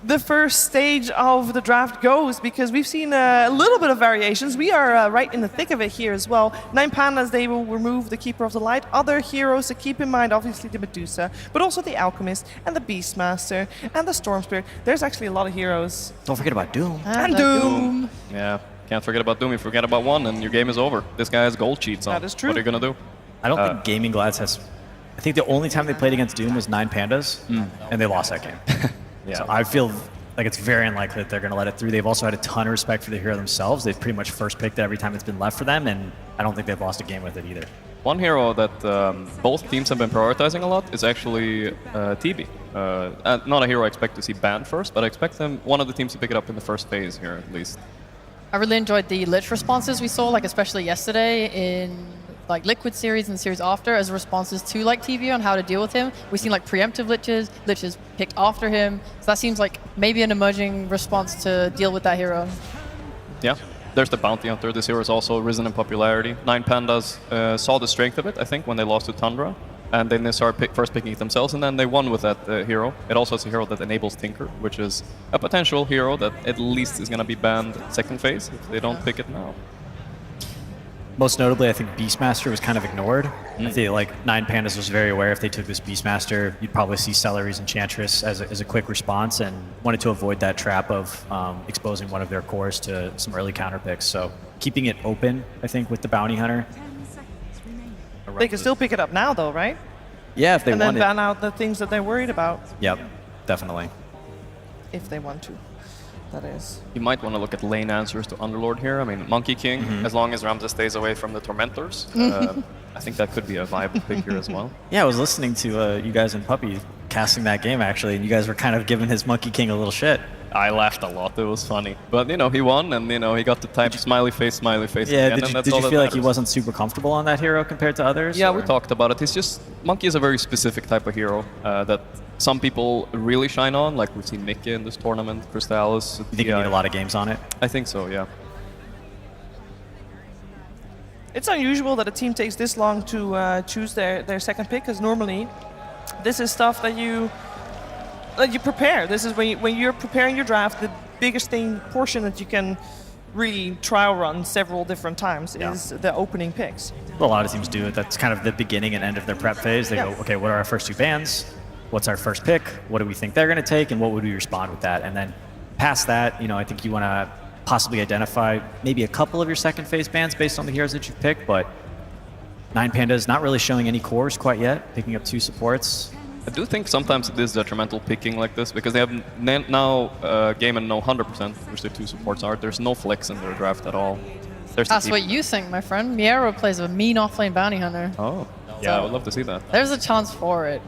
the first stage of the draft goes, because we've seen a little bit of variations. We are right in the thick of it here as well. 9Pandas, they will remove the Keeper of the Light. Other heroes to keep in mind, obviously the Medusa, but also the Alchemist and the Beastmaster and the Storm Spirit. There's actually a lot of heroes. Don't forget about Doom. And Doom. Yeah, can't forget about Doom. You forget about one, and your game is over. This guy has gold cheats on. That is true. What are you going to do? I don't think Gaming Glads has. I think the only time they played against Doom was 9Pandas, and they lost that game. Yeah. So I feel like it's very unlikely that they're going to let it through. They've also had a ton of respect for the hero themselves. They've pretty much first picked it every time it's been left for them, and I don't think they've lost a game with it either. One hero that both teams have been prioritizing a lot is actually TB. Not a hero I expect to see banned first, but I expect one of the teams to pick it up in the first phase here at least. I really enjoyed the Lich responses we saw, like especially yesterday in like Liquid series and the series after, as responses to like TV on how to deal with him. We've seen like preemptive liches picked after him. So that seems like maybe an emerging response to deal with that hero. Yeah, there's the Bounty Hunter. This hero has also risen in popularity. 9Pandas saw the strength of it, I think, when they lost to Tundra. and then they started first picking it themselves, and then they won with that hero. It also has a hero that enables Tinker, which is a potential hero that at least is going to be banned second phase if they don't pick it now. Most notably, I think Beastmaster was kind of ignored. I feel like Nine Pandas was very aware if they took this Beastmaster, you'd probably see Celery's Enchantress as a quick response, and wanted to avoid that trap of exposing one of their cores to some early counter picks. So keeping it open, I think, with the Bounty Hunter. They can still pick it up now, though, right? Yeah, if they and want then ban out the things that they're worried about. Yep, definitely. If they want to, that is. You might want to look at lane answers to Underlord here. I mean, Monkey King, as long as Ramses stays away from the Tormentors, I think that could be a viable pick here as well. Yeah, I was listening to you guys and Puppy casting that game, actually, and you guys were kind of giving his Monkey King a little shit. I laughed a lot. It was funny. But, you know, he won, and, you know, he got to type smiley face Yeah, again, and that's did all you that feel like he matters. wasn't super comfortable on that hero compared to others? Yeah, or? we talked about it. He's just... Monkey is a very specific type of hero that some people really shine on, like we've seen Mickey in this tournament, Crystalis. You think you need a lot of games on it? I think so, yeah. It's unusual that a team takes this long to choose their second pick, because normally this is stuff that you prepare. This is when you're preparing your draft, the biggest portion that you can really trial run several different times is the opening picks. Well, a lot of teams do it. That's kind of the beginning and end of their prep phase. They go, okay, what are our first two bans? What's our first pick? What do we think they're going to take? And what would we respond with that? And then past that, you know, I think you want to possibly identify maybe a couple of your second phase bans based on the heroes that you pick, but Nine Pandas not really showing any cores quite yet, picking up 2 supports. I do think sometimes it is detrimental picking like this, because they have now Game and no 100%, which their 2 supports are. There's no flex in their draft at all. That's what you think, my friend. Miero plays a mean offlane bounty hunter. Oh, yeah, I would love to see that. There's a chance for it.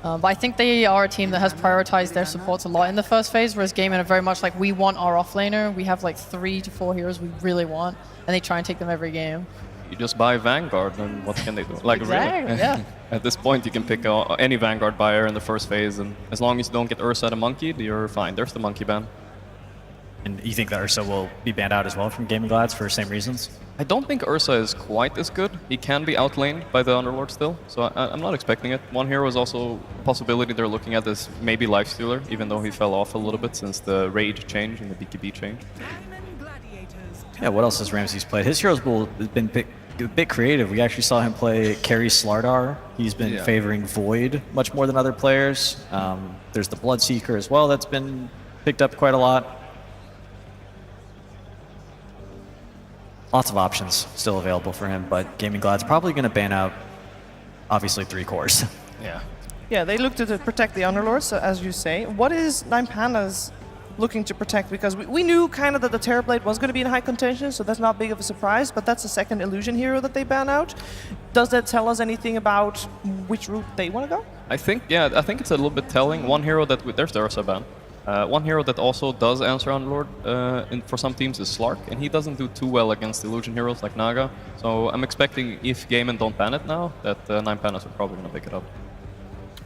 But I think they are a team that has prioritized their supports a lot in the first phase, whereas Gaimin are very much like, we want our offlaner. We have like 3 to 4 heroes we really want, and they try and take them every game. You just buy Vanguard, and what can they do? Like, Exactly, really? yeah. At this point, you can pick any Vanguard buyer in the first phase, and as long as you don't get Ursa the Monkey, you're fine. There's the Monkey ban. And you think that Ursa will be banned out as well from Gaming Glads for the same reasons? I don't think Ursa is quite as good. He can be outlaned by the Underlord still, so I'm not expecting it. One hero is also a possibility they're looking at is maybe Lifestealer, even though he fell off a little bit since the Rage change and the BKB change. Yeah, what else has Ramses played? His heroes have been a bit creative. We actually saw him play Carry Slardar. He's been favoring Void much more than other players. There's the Bloodseeker as well that's been picked up quite a lot. Lots of options still available for him, but Gaming Glad's probably going to ban out, obviously, 3 cores. Yeah. Yeah, they look to protect the Underlords, as you say. What is Nine Pandas looking to protect? Because we knew kind of that the Terrorblade was going to be in high contention, so that's not big of a surprise, but that's the second illusion hero that they ban out. Does that tell us anything about which route they want to go? I think it's a little bit telling. One hero there's the Ursa ban. One hero that also does answer Underlord for some teams is Slark, and he doesn't do too well against illusion heroes like Naga. So I'm expecting if Gaimin don't ban it now, that Nine Pandas are probably going to pick it up.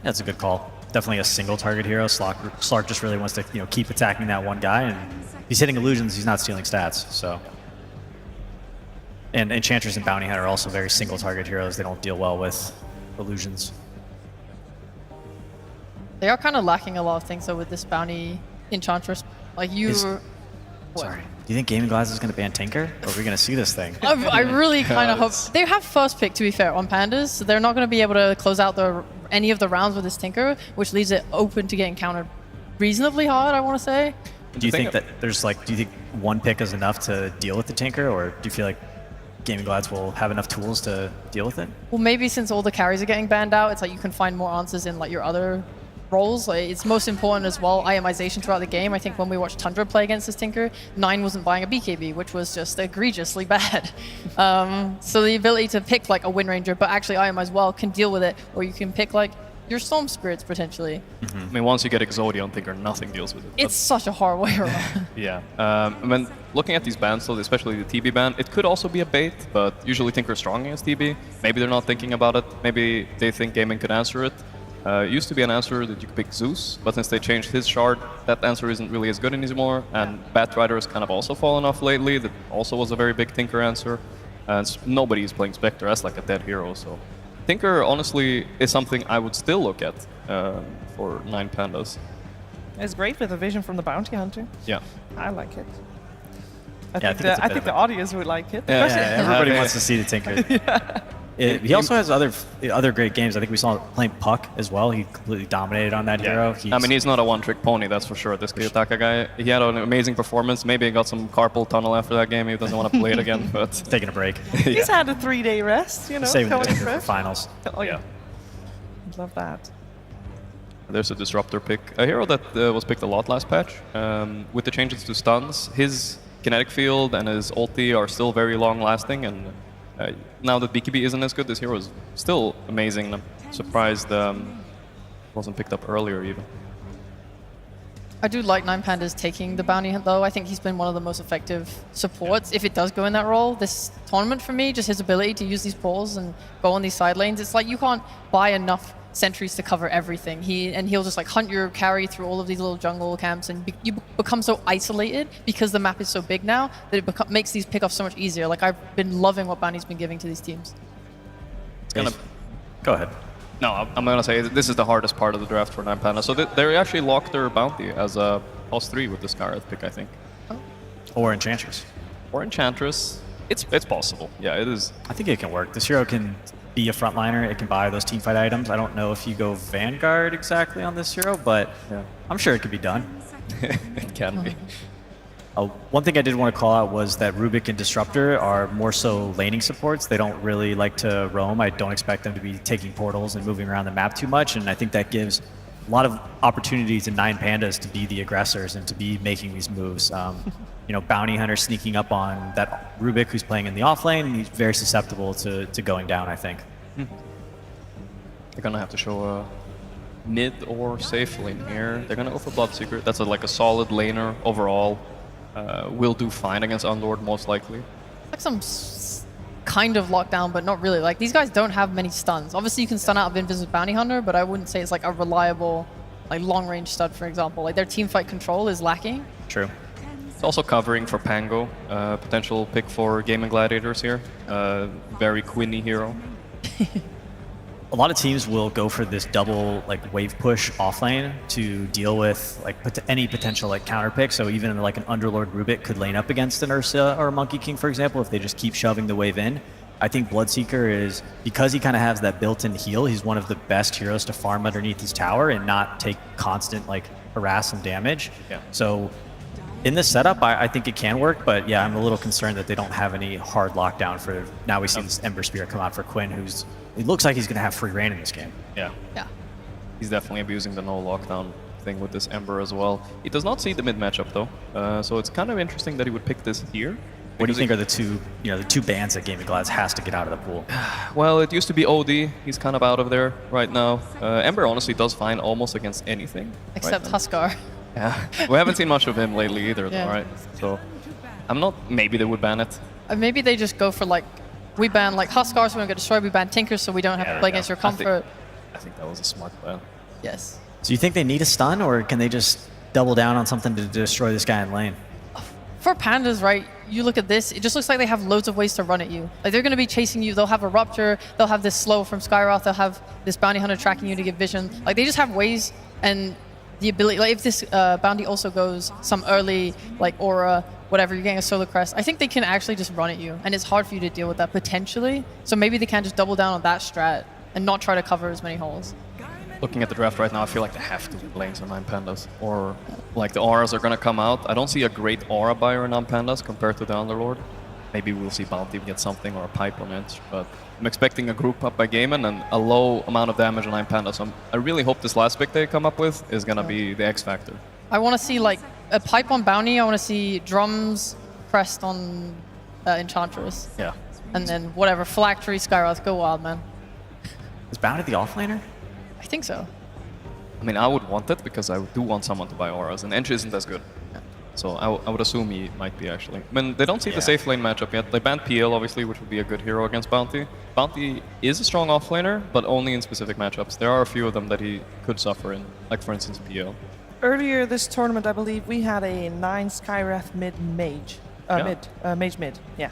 That's a good call. Definitely a single target hero. Slark just really wants to keep attacking that one guy, and he's hitting illusions, he's not stealing stats. So, and Enchantress and Bounty Hunter are also very single target heroes. They don't deal well with illusions. They are kind of lacking a lot of things though with this bounty Enchantress. Like Sorry. Do you think Gaming Glass is going to ban Tinker? Or are we going to see this thing? I really kind of hope they have first pick, to be fair, on Pandas, so they're not going to be able to close out any of the rounds with this Tinker, which leaves it open to getting countered reasonably hard, I want to say. Do you think that there's do you think one pick is enough to deal with the Tinker, or do you feel like Gaming Glads will have enough tools to deal with it? Well, maybe since all the carries are getting banned out, it's like you can find more answers in like your other roles. Like, it's most important as well, itemization throughout the game. I think when we watched Tundra play against this Tinker, 9 wasn't buying a BKB, which was just egregiously bad. So the ability to pick like a Wind Ranger, but actually itemize well, can deal with it, or you can pick like your Storm Spirits potentially. I mean, once you get Exodia, Tinker, nothing deals with it. It's such a hard way around. Yeah. I mean, looking at these bans, so especially the TB ban, it could also be a bait, but usually Tinker's strong against TB. Maybe they're not thinking about it. Maybe they think Gaming could answer it. It used to be an answer that you could pick Zeus, but since they changed his shard, that answer isn't really as good anymore. And Batrider has kind of also fallen off lately. That also was a very big Tinker answer. And nobody's playing Spectre. That's like a dead hero. So Tinker, honestly, is something I would still look at for 9 Pandas. It's great with a vision from the bounty hunter. Yeah. I like it. I I think the audience would like it. Everybody wants to see the Tinker. He also has other great games. I think we saw him playing Puck as well. He completely dominated on that hero. I mean, he's not a one-trick pony, that's for sure. This Kiyotaka guy, he had an amazing performance. Maybe he got some carpal tunnel after that game. He doesn't want to play it again, but taking a break. He's had a 3-day rest, you know. Saving the going Tinker for fresh. finals. Oh yeah. Love that. There's a disruptor pick. A hero that was picked a lot last patch. With the changes to stuns, his kinetic field and his ulti are still very long-lasting, and now that BKB isn't as good, this hero is still amazing. I'm surprised wasn't picked up earlier even. I do like 9 Pandas taking the bounty hunt though. I think he's been one of the most effective supports if it does go in that role. This tournament for me, just his ability to use these balls and go on these side lanes, it's like you can't buy enough sentries to cover everything. He'll just like hunt your carry through all of these little jungle camps, and you become so isolated because the map is so big now that it makes these pickoffs so much easier. Like I've been loving what Bounty's been giving to these teams. It's gonna go ahead. No, I'm gonna say this is the hardest part of the draft for 9 Pandas. So they actually locked their bounty as a +3 with the Skywrath pick, I think. Or Enchantress. Or Enchantress. It's possible. Yeah, it is. I think it can work. This hero can be a frontliner. It can buy those teamfight items. I don't know if you go Vanguard exactly on this hero, but I'm sure it could be done. It can be. One thing I did want to call out was that Rubik and Disruptor are more so laning supports. They don't really like to roam. I don't expect them to be taking portals and moving around the map too much, and I think that gives a lot of opportunities in 9 Pandas to be the aggressors and to be making these moves. You know, Bounty Hunter sneaking up on that Rubik who's playing in the off lane, and he's very susceptible to going down, I think. They're gonna have to show a mid or safe lane here. They're gonna go for Bloodseeker. That's like a solid laner overall. Will do fine against Unlord, most likely. Like some kind of lockdown, but not really. Like these guys don't have many stuns. Obviously, you can stun out of Invis with Bounty Hunter, but I wouldn't say it's like a reliable, like long-range stun, for example. Like their team fight control is lacking. True. It's also covering for Pango, potential pick for Gaming Gladiators here. Very Quinny hero. A lot of teams will go for this double like wave push offlane to deal with like any potential like counter pick. So even like an Underlord Rubik could lane up against an Ursa or a Monkey King, for example, if they just keep shoving the wave in. I think Bloodseeker is, because he kind of has that built-in heal, he's one of the best heroes to farm underneath his tower and not take constant like harass and damage. Yeah. So in this setup, I think it can work, but yeah, I'm a little concerned that they don't have any hard lockdown for, now we see this Ember Spirit come out for Quinn, who's, it looks like he's going to have free reign in this game. Yeah. Yeah. He's definitely abusing the no lockdown thing with this Ember as well. He does not see the mid matchup though, so it's kind of interesting that he would pick this here. What do you think are the two bans that Gaming Glads has to get out of the pool? Well, it used to be OD. He's kind of out of there right now. Ember honestly does fine almost against anything. Except right Huskar. Yeah, we haven't seen much of him lately either, Yeah. though, right? So I'm not. Maybe they would ban it. Maybe they just go for like, we ban like Huskar, so we don't get destroyed. We ban Tinker, so we don't have to play against your comfort. I think that was a smart plan. Yes. So you think they need a stun, or can they just double down on something to destroy this guy in lane? For Pandas, right, you look at this, it just looks like they have loads of ways to run at you. Like they're going to be chasing you, they'll have a Rupture, they'll have this slow from Skywrath, they'll have this Bounty Hunter tracking you to get vision. Like they just have ways and the ability, like if this Bounty also goes some early, like Aura, whatever, you're getting a Solar Crest, I think they can actually just run at you, and it's hard for you to deal with that potentially. So maybe they can just double down on that strat and not try to cover as many holes. Looking at the draft right now, I feel like they have to win lanes on 9 Pandas. Or like the auras are going to come out. I don't see a great aura buyer in 9 Pandas compared to the Underlord. Maybe we'll see Bounty get something or a pipe on it. But I'm expecting a group up by Gaiman and a low amount of damage on 9 Pandas. So I really hope this last pick they come up with is going to be the X factor. I want to see like a pipe on Bounty, I want to see drums pressed on Enchantress. Yeah. And then whatever, Phylactery, Skywrath, go wild, man. Is Bounty the offlaner? I think so. I mean, I would want it because I do want someone to buy auras, and Ench isn't as good. So I would assume he might be actually. I mean, they don't see the safe lane matchup yet. They banned PL, obviously, which would be a good hero against Bounty. Bounty is a strong offlaner, but only in specific matchups. There are a few of them that he could suffer in, like for instance PL. Earlier this tournament, I believe we had a 9 Skywrath mid mage. Mage mid, yeah.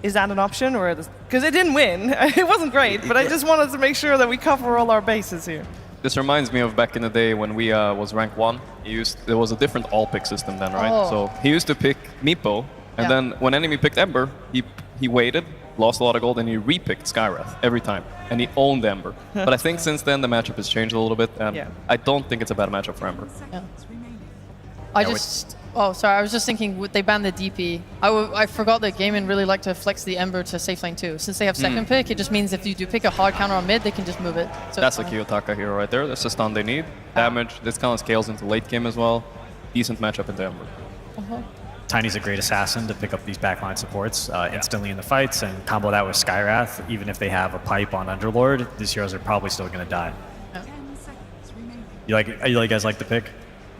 Is that an option, or because it didn't win, it wasn't great, but I just wanted to make sure that we cover all our bases here. This reminds me of back in the day when we was rank 1. There was a different all-pick system then, right? Oh. So he used to pick Meepo, and then when enemy picked Ember, he waited, lost a lot of gold, and he re-picked Skywrath every time, and he owned Ember. But I think since then the matchup has changed a little bit, and I don't think it's a bad matchup for Ember. Yeah. I was just thinking, would they ban the DP? I forgot that Gaimin really like to flex the Ember to safe lane too. Since they have second pick, it just means if you do pick a hard counter on mid, they can just move it. So that's a Kiyotaka hero right there. That's the stun they need. Damage, this kind of scales into late game as well. Decent matchup into Ember. Tiny's a great assassin to pick up these backline supports instantly in the fights, and combo that with Skywrath. Even if they have a pipe on Underlord, these heroes are probably still going to die. You guys like the pick?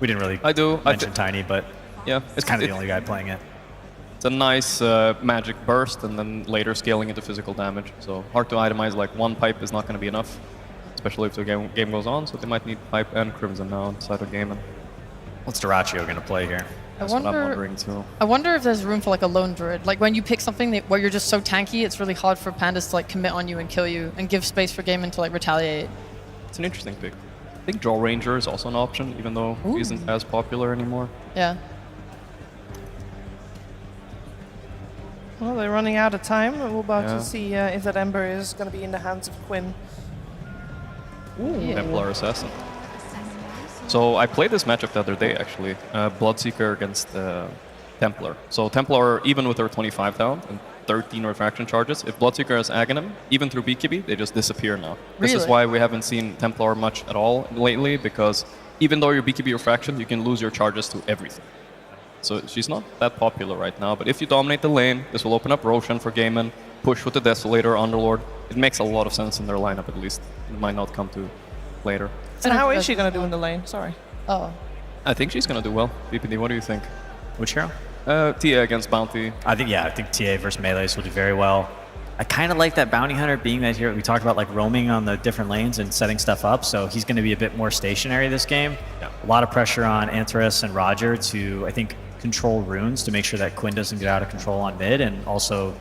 We didn't really mention Tiny, but yeah, it's kind of the only guy playing it. It's a nice magic burst, and then later scaling into physical damage. So hard to itemize, like one pipe is not going to be enough, especially if the game goes on, so they might need pipe and Crimson now inside of game. What's Duraccio going to play here? That's what I'm wondering too. I wonder if there's room for like a lone druid. Like when you pick something where you're just so tanky, it's really hard for pandas to like commit on you and kill you and give space for Gaimin to like retaliate. It's an interesting pick. I think Draw Ranger is also an option, even though he isn't as popular anymore. Yeah. Well, they're running out of time. We're about to see if that Ember is going to be in the hands of Quinn. Templar Assassin. So I played this matchup the other day, actually. Bloodseeker against Templar. So Templar, even with their 25 talent and 13 refraction charges, if Bloodseeker has Aghanim, even through BKB, they just disappear now. Really? This is why we haven't seen Templar much at all lately, because even though you're BKB refraction, you can lose your charges to everything. So she's not that popular right now, but if you dominate the lane, this will open up Roshan for Gaimin, push with the Desolator, Underlord. It makes a lot of sense in their lineup, at least. It might not come to later. And how is she going to do in the lane? Sorry. Oh. I think she's going to do well. BPD, what do you think? Which hero? TA against Bounty. I think TA versus Melees will do very well. I kind of like that Bounty Hunter being that hero. We talked about like roaming on the different lanes and setting stuff up, so he's going to be a bit more stationary this game. Yeah. A lot of pressure on Antares and Roger to, I think, control runes to make sure that Quinn doesn't get out of control on mid, and also,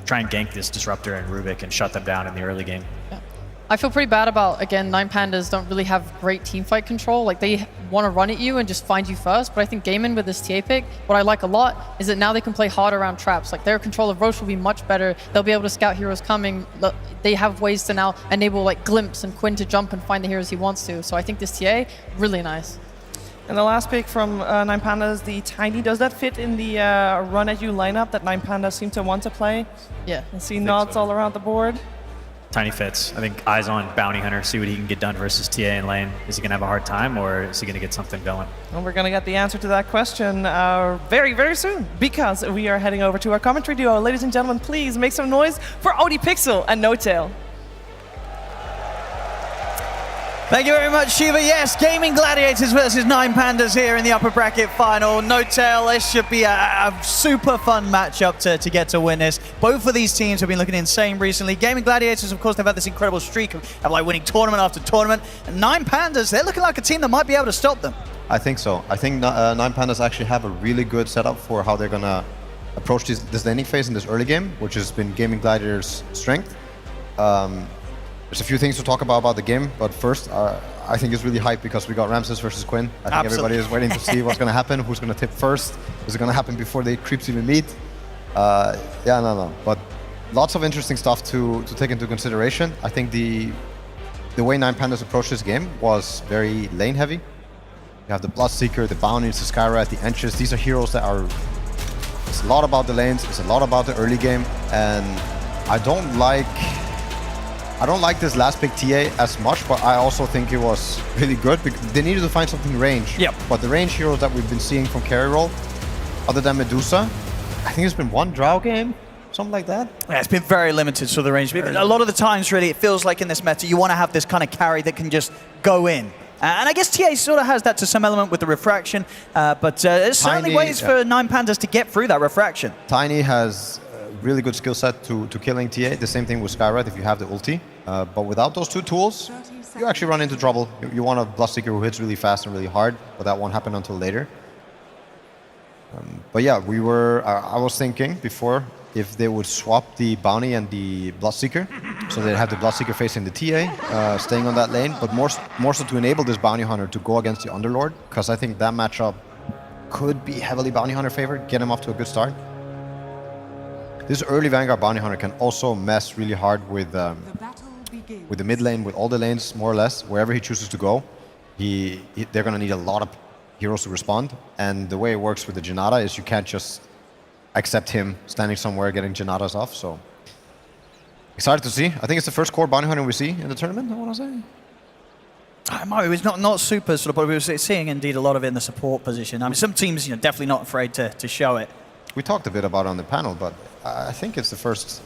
try and gank this Disruptor and Rubik and shut them down in the early game. Yeah. I feel pretty bad about, again, 9Pandas don't really have great teamfight control. Like, they want to run at you and just find you first, but I think Gaimin with this TA pick, what I like a lot is that now they can play hard around traps. Like, their control of Roche will be much better. They'll be able to scout heroes coming. They have ways to now enable, like, Glimpse and Quinn to jump and find the heroes he wants to. So I think this TA, really nice. And the last pick from 9Pandas, the Tiny. Does that fit in the run at you lineup that 9Pandas seem to want to play? Yeah. I see nods all around the board. Tiny fits. I think eyes on Bounty Hunter, see what he can get done versus TA in lane. Is he going to have a hard time, or is he going to get something going? And we're going to get the answer to that question very, very soon, because we are heading over to our commentary duo. Ladies and gentlemen, please make some noise for Odie Pixel and No Tail. Thank you very much, Shiva. Yes, Gaming Gladiators versus 9Pandas here in the upper bracket final. No Tail, this should be a super fun matchup to get to win this. Both of these teams have been looking insane recently. Gaming Gladiators, of course, they've had this incredible streak of like winning tournament after tournament. And 9Pandas, they're looking like a team that might be able to stop them. I think so. I think 9Pandas actually have a really good setup for how they're going to approach this laning phase in this early game, which has been Gaming Gladiators' strength. There's a few things to talk about the game, but first, I think it's really hype because we got Ramses versus Quinn. I think everybody is waiting to see what's going to happen, who's going to tip first. Is it going to happen before the creeps even meet? But lots of interesting stuff to take into consideration. I think the way 9Pandas approached this game was very lane heavy. You have the Bloodseeker, the Bounties, the Skywrath, the Enches. These are heroes that are... It's a lot about the lanes, it's a lot about the early game, and I don't like this last pick TA as much, but I also think it was really good because they needed to find something range. Yep. But the range heroes that we've been seeing from carry roll, other than Medusa, I think it's been one Drow game, something like that. Yeah, it's been very limited to the range. A lot of the times, really, it feels like in this meta, you want to have this kind of carry that can just go in. And I guess TA sort of has that to some element with the refraction, but there's certainly ways for 9Pandas to get through that refraction. Tiny has a really good skill set to killing TA. The same thing with Skywrath if you have the ulti. But without those two tools, you actually run into trouble. You want a Bloodseeker who hits really fast and really hard, but that won't happen until later. But yeah, we were. I was thinking before if they would swap the bounty and the Bloodseeker, so they'd have the Bloodseeker facing the TA, staying on that lane, but more so to enable this bounty hunter to go against the Underlord, because I think that matchup could be heavily bounty hunter favored, get him off to a good start. This early Vanguard bounty hunter can also mess really hard with the mid lane, with all the lanes more or less, wherever he chooses to go. They're gonna need a lot of heroes to respond, and the way it works with the Janata is you can't just accept him standing somewhere getting Janatas off, so excited to see. I think it's the first core bounty hunter we see in the tournament, I want to say. It was not super sort of, but we were seeing indeed a lot of it in the support position. I mean, some teams, definitely not afraid to show it. We talked a bit about it on the panel, but I think it's the first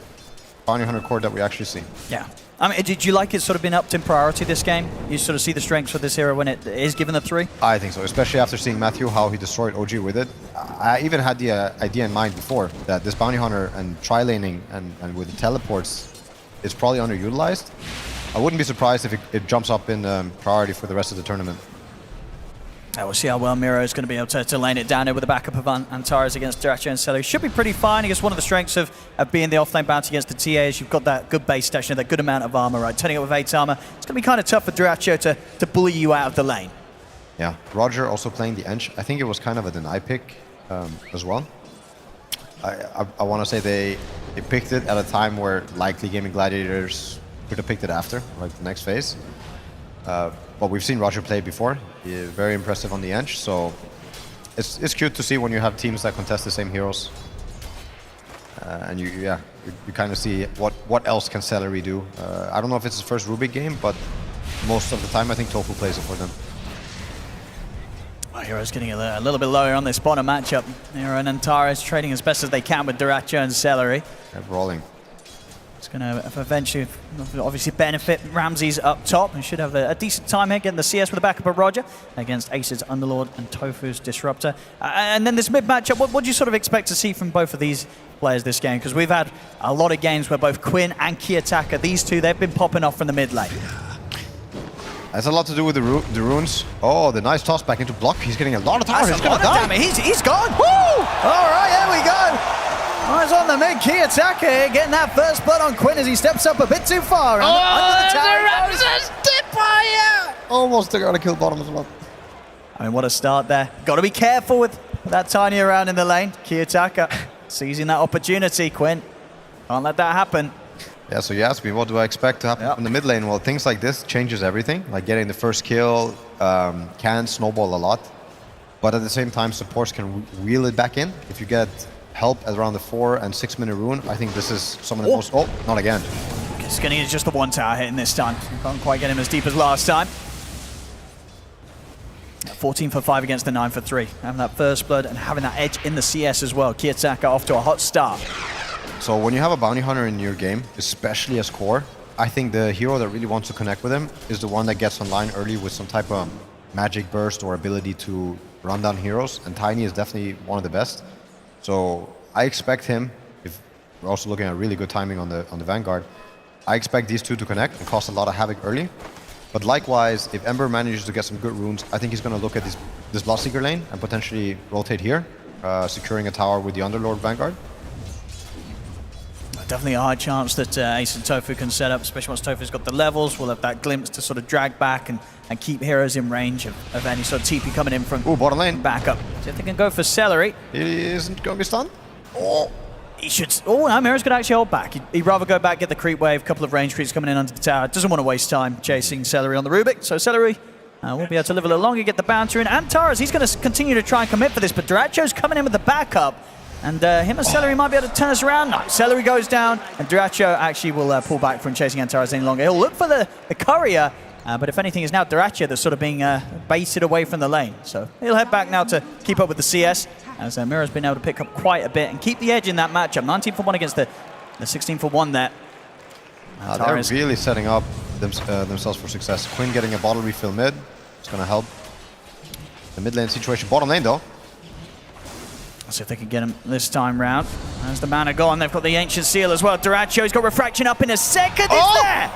bounty hunter core that we actually see. Yeah. I mean, did you like it sort of been upped in priority this game? You sort of see the strengths of this hero when it is given the 3? I think so, especially after seeing Matthew, how he destroyed OG with it. I even had the idea in mind before that this bounty hunter and tri-laning and with the teleports is probably underutilized. I wouldn't be surprised if it jumps up in priority for the rest of the tournament. We'll see how well Miro is going to be able to lane it down here with the backup of Antares against Duracho and Celery. Should be pretty fine. I guess one of the strengths of being the offlane bounty against the TA is you've got that good base station, that good amount of armor, right? Turning up with 8 armor, it's going to be kind of tough for Duracho to bully you out of the lane. Yeah, Roger also playing the Ench. I think it was kind of a deny pick as well. I want to say they picked it at a time where likely Gaming Gladiators could have picked it after, like the next phase. But we've seen Roger play before. He's very impressive on the Ench, so it's cute to see when you have teams that contest the same heroes. And you kind of see what else can Celery do. I don't know if it's his first Rubik game, but most of the time I think Tofu plays it for them. Hero's getting a little bit lower on this bottom matchup. Hero and Antares trading as best as they can with Duracho and Celery. Yeah, brawling. It's going to eventually obviously benefit Ramses up top and should have a decent time here getting the CS with the backup of Roger against Ace's Underlord and Tofu's Disruptor. And then this mid matchup, what do you sort of expect to see from both of these players this game? Because we've had a lot of games where both Quinn and Kiyotaka, these two, they've been popping off from the mid lane. Has a lot to do with the runes. Oh, the nice toss back into block. He's getting a lot of tower. He's gonna die. He's gone. Woo! All right, there we go. Eyes on the mid, Kiyotaka here, getting that first blood on Quinn as he steps up a bit too far. Under the tower. Almost got a kill bottom as well. I mean, what a start there. Got to be careful with that tiny around in the lane. Kiyotaka seizing that opportunity. Quinn, can't let that happen. Yeah, so you asked me, what do I expect to happen in the mid lane? Well, things like this changes everything. Like getting the first kill can snowball a lot. But at the same time, supports can wheel it back in. If you get help at around the 4 and 6 minute rune, I think this is some of the most... Oh, not again. It's going to use just the one tower hitting this time. Can't quite get him as deep as last time. 14 for 5 against the 9 for 3. Having that first blood and having that edge in the CS as well. Kiyotaka off to a hot start. So when you have a bounty hunter in your game, especially as core, I think the hero that really wants to connect with him is the one that gets online early with some type of magic burst or ability to run down heroes, and Tiny is definitely one of the best. So I expect him, if we're also looking at really good timing on the Vanguard, I expect these two to connect and cause a lot of havoc early. But likewise, if Ember manages to get some good runes, I think he's going to look at this Bloodseeker lane and potentially rotate here, securing a tower with the Underlord Vanguard. Definitely a high chance that Ace and Tofu can set up, especially once Tofu's got the levels. We'll have that glimpse to sort of drag back and keep heroes in range of any sort of TP coming in from bottom lane. Back up. See if they can go for Celery. He isn't going to be stunned. Oh, he should. Oh, no, Mira's going to actually hold back. He'd rather go back, get the creep wave, a couple of range creeps coming in under the tower. Doesn't want to waste time chasing Celery on the Rubik. So Celery will be able to live a little longer, get the bouncer in. Antares, he's going to continue to try and commit for this, but Duracho's coming in with the backup. And him and Celery might be able to turn us around. No, Celery goes down, and Duracho actually will pull back from chasing Antares any longer. He'll look for the courier, but if anything, it's now Duracho that's sort of being baited away from the lane. So he'll head back now to keep up with the CS, as Mira's been able to pick up quite a bit and keep the edge in that matchup. 19 for 1 against the 16 for 1 there. They're really setting up themselves for success. Quinn getting a bottle refill mid. It's going to help the mid lane situation. Bottom lane, though. Let's see if they can get him this time round. There's the mana gone. They've got the Ancient Seal as well. Duracho's got Refraction up in a second. It's there!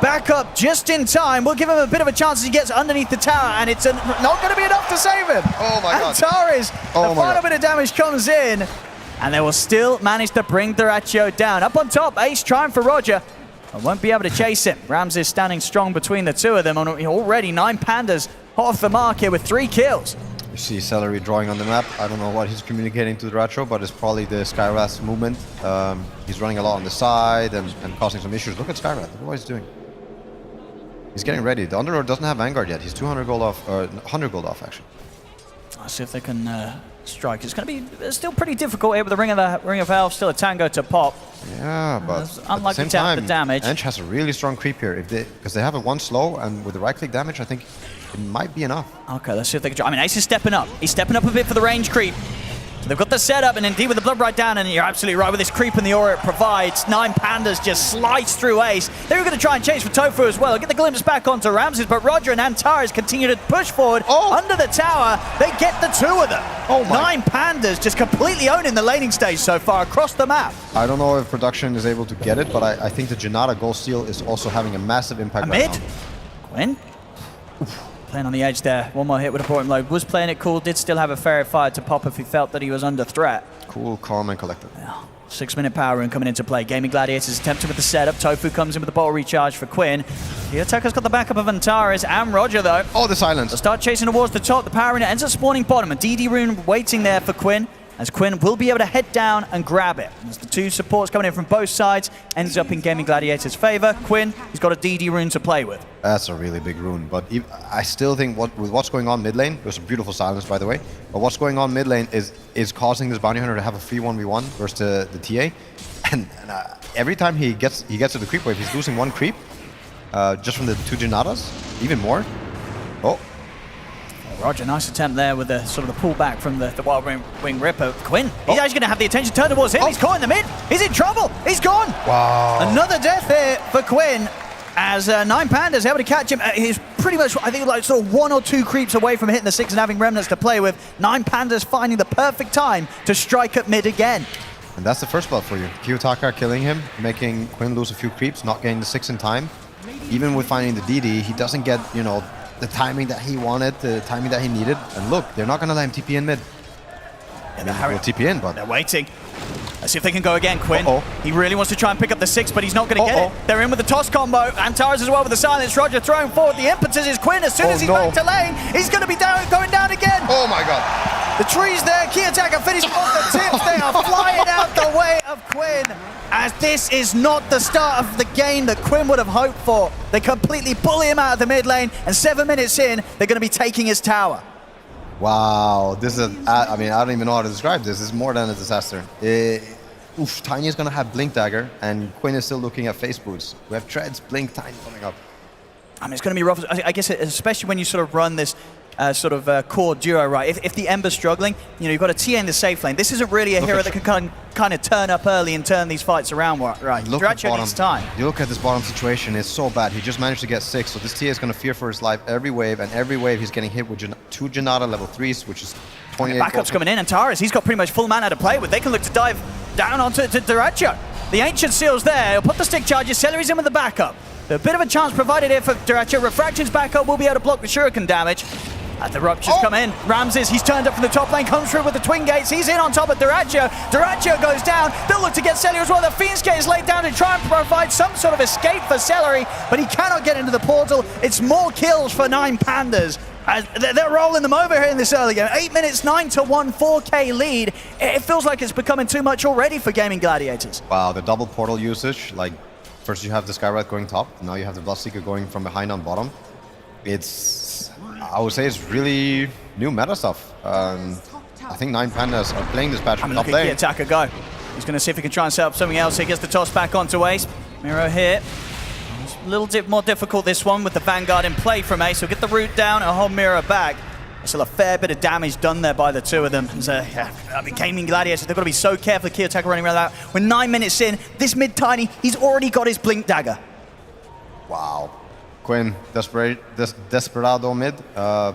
back up just in time. We'll give him a bit of a chance as he gets underneath the tower, and it's not going to be enough to save him. Oh my god. Antares, the final bit of damage comes in, and they will still manage to bring Dyrachyo down. Up on top, Ace trying for Roger. I won't be able to chase him. Rams is standing strong between the two of them, and already 9 Pandas off the mark here with 3 kills. You see Celery drawing on the map. I don't know what he's communicating to the Dyrachyo, but it's probably the Skywrath's movement. He's running a lot on the side and causing some issues. Look at Skywrath. Look what he's doing. He's getting ready. The Underlord doesn't have Vanguard yet. He's 200 gold off, or 100 gold off actually. Let's see if they can strike. It's going to be still pretty difficult here with the Ring of Health. Still a Tango to pop. Yeah, but unlikely to have the damage. Ench has a really strong creep here. Because they have a 1 slow, and with the right-click damage, I think it might be enough. Okay, let's see if they can. I mean, Ace is stepping up. He's stepping up a bit for the range creep. So they've got the setup, and indeed with the blood right down, and you're absolutely right with this creep and the aura it provides. 9 Pandas just slice through Ace. They were going to try and chase for Tofu as well. Get the glimpse back onto Ramses, but Roger and Antares continue to push forward under the tower. They get the 2 of them. 9 Pandas just completely owning the laning stage so far across the map. I don't know if production is able to get it, but I think the Janata gold steal is also having a massive impact right now. Quinn? Playing on the edge there. One more hit with a bottom load. Was playing it cool. Did still have a fairy fire to pop if he felt that he was under threat. Cool, calm, and collected. Yeah. 6-minute power rune coming into play. Gaming Gladiators attempting with the setup. Tofu comes in with the bottle recharge for Quinn. The attacker's got the backup of Antares and Roger though. Oh, the silence. They'll start chasing towards the top. The power rune ends up spawning bottom. A DD rune waiting there for Quinn, as Quinn will be able to head down and grab it. As the 2 supports coming in from both sides, ends up in Gaming Gladiators' favor. Quinn, he's got a DD rune to play with. That's a really big rune, but I still think with what's going on mid lane, there's a beautiful silence by the way, but what's going on mid lane is causing this bounty hunter to have a free 1v1 versus the TA, and every time he gets to the creep wave, he's losing 1 creep, just from the 2 Janatas, even more. Oh. Roger, nice attempt there with the sort of the pullback from the Wild Wing Ripper. Quinn, he's actually going to have the attention turned towards him. He's caught in the mid. He's in trouble. He's gone. Wow. Another death here for Quinn, as 9 Pandas able to catch him. He's pretty much, I think, like sort of 1 or 2 creeps away from hitting the 6 and having remnants to play with. 9 Pandas finding the perfect time to strike at mid again. And that's the first blood for you. Kiyotaka killing him, making Quinn lose a few creeps, not getting the 6 in time. Even with finding the DD, he doesn't get, you know, the timing that he wanted, the timing that he needed. And look, they're not going to let him TP in mid. Yeah, they'll TP in, but... They're waiting. Let's see if they can go again, Quinn. He really wants to try and pick up the 6, but he's not going to get it. They're in with the toss combo. Antares as well with the silence. Roger throwing forward. The impetus is Quinn. As soon as he's back to lane, he's going to be going down again. Oh my god. The trees there. Kiyotaka finishing off the tips. They are flying out the way of Quinn. As this is not the start of the game that Quinn would have hoped for. They completely bully him out of the mid lane, and 7 minutes in, they're going to be taking his tower. Wow, this is I mean, I don't even know how to describe this. It's more than a disaster. Tiny is going to have Blink Dagger, and Quinn is still looking at Face Boots. We have Treads, Blink, Tiny coming up. I mean, it's going to be rough. I guess, especially when you sort of run this sort of core duo, right? If the Ember's struggling, you know, you've got a TA in the safe lane. This isn't really a hero that can kind of turn up early and turn these fights around, right? Look at bottom. Needs time. You look at this bottom situation, it's so bad. He just managed to get 6, so this TA is going to fear for his life every wave, and every wave he's getting hit with 2 Janata level 3s, which is 28 Backup's coming in, and Taras, he's got pretty much full mana to play with. They can look to dive down onto Dyrachyo. The Ancient Seal's there. He'll put the stick charges. Celery's in with the backup. A bit of a chance provided here for Dyrachyo. Refraction's backup will be able to block the Shuriken damage. The Ruptures come in. Ramses, he's turned up from the top lane, comes through with the Twin Gates. He's in on top of Dyrachyo. Dyrachyo goes down. They'll look to get Celery as well. The Fiend's Gate is laid down to try and provide some sort of escape for Celery, but he cannot get into the portal. It's more kills for 9 Pandas. They're rolling them over here in this early game. 8 minutes, 9-1, 4K lead. It feels like it's becoming too much already for Gaming Gladiators. Wow, the double portal usage. Like, first you have the Skywrath going top, now you have the Bloodseeker going from behind on bottom. I would say it's really new meta stuff. I think 9 Pandas are playing this patch from top lane. Look at Kiyotaka go. He's going to see if he can try and set up something else. He gets the toss back onto Ace. Miro here. It's a little bit more difficult this one with the Vanguard in play from Ace. He'll get the root down and hold Miro back. Still a fair bit of damage done there by the 2 of them. I mean, Gaming Gladiators, they've got to be so careful. Kiyotaka running around that. We're 9 minutes in. This mid-tiny, he's already got his Blink Dagger. Wow. Quinn, Desperado mid,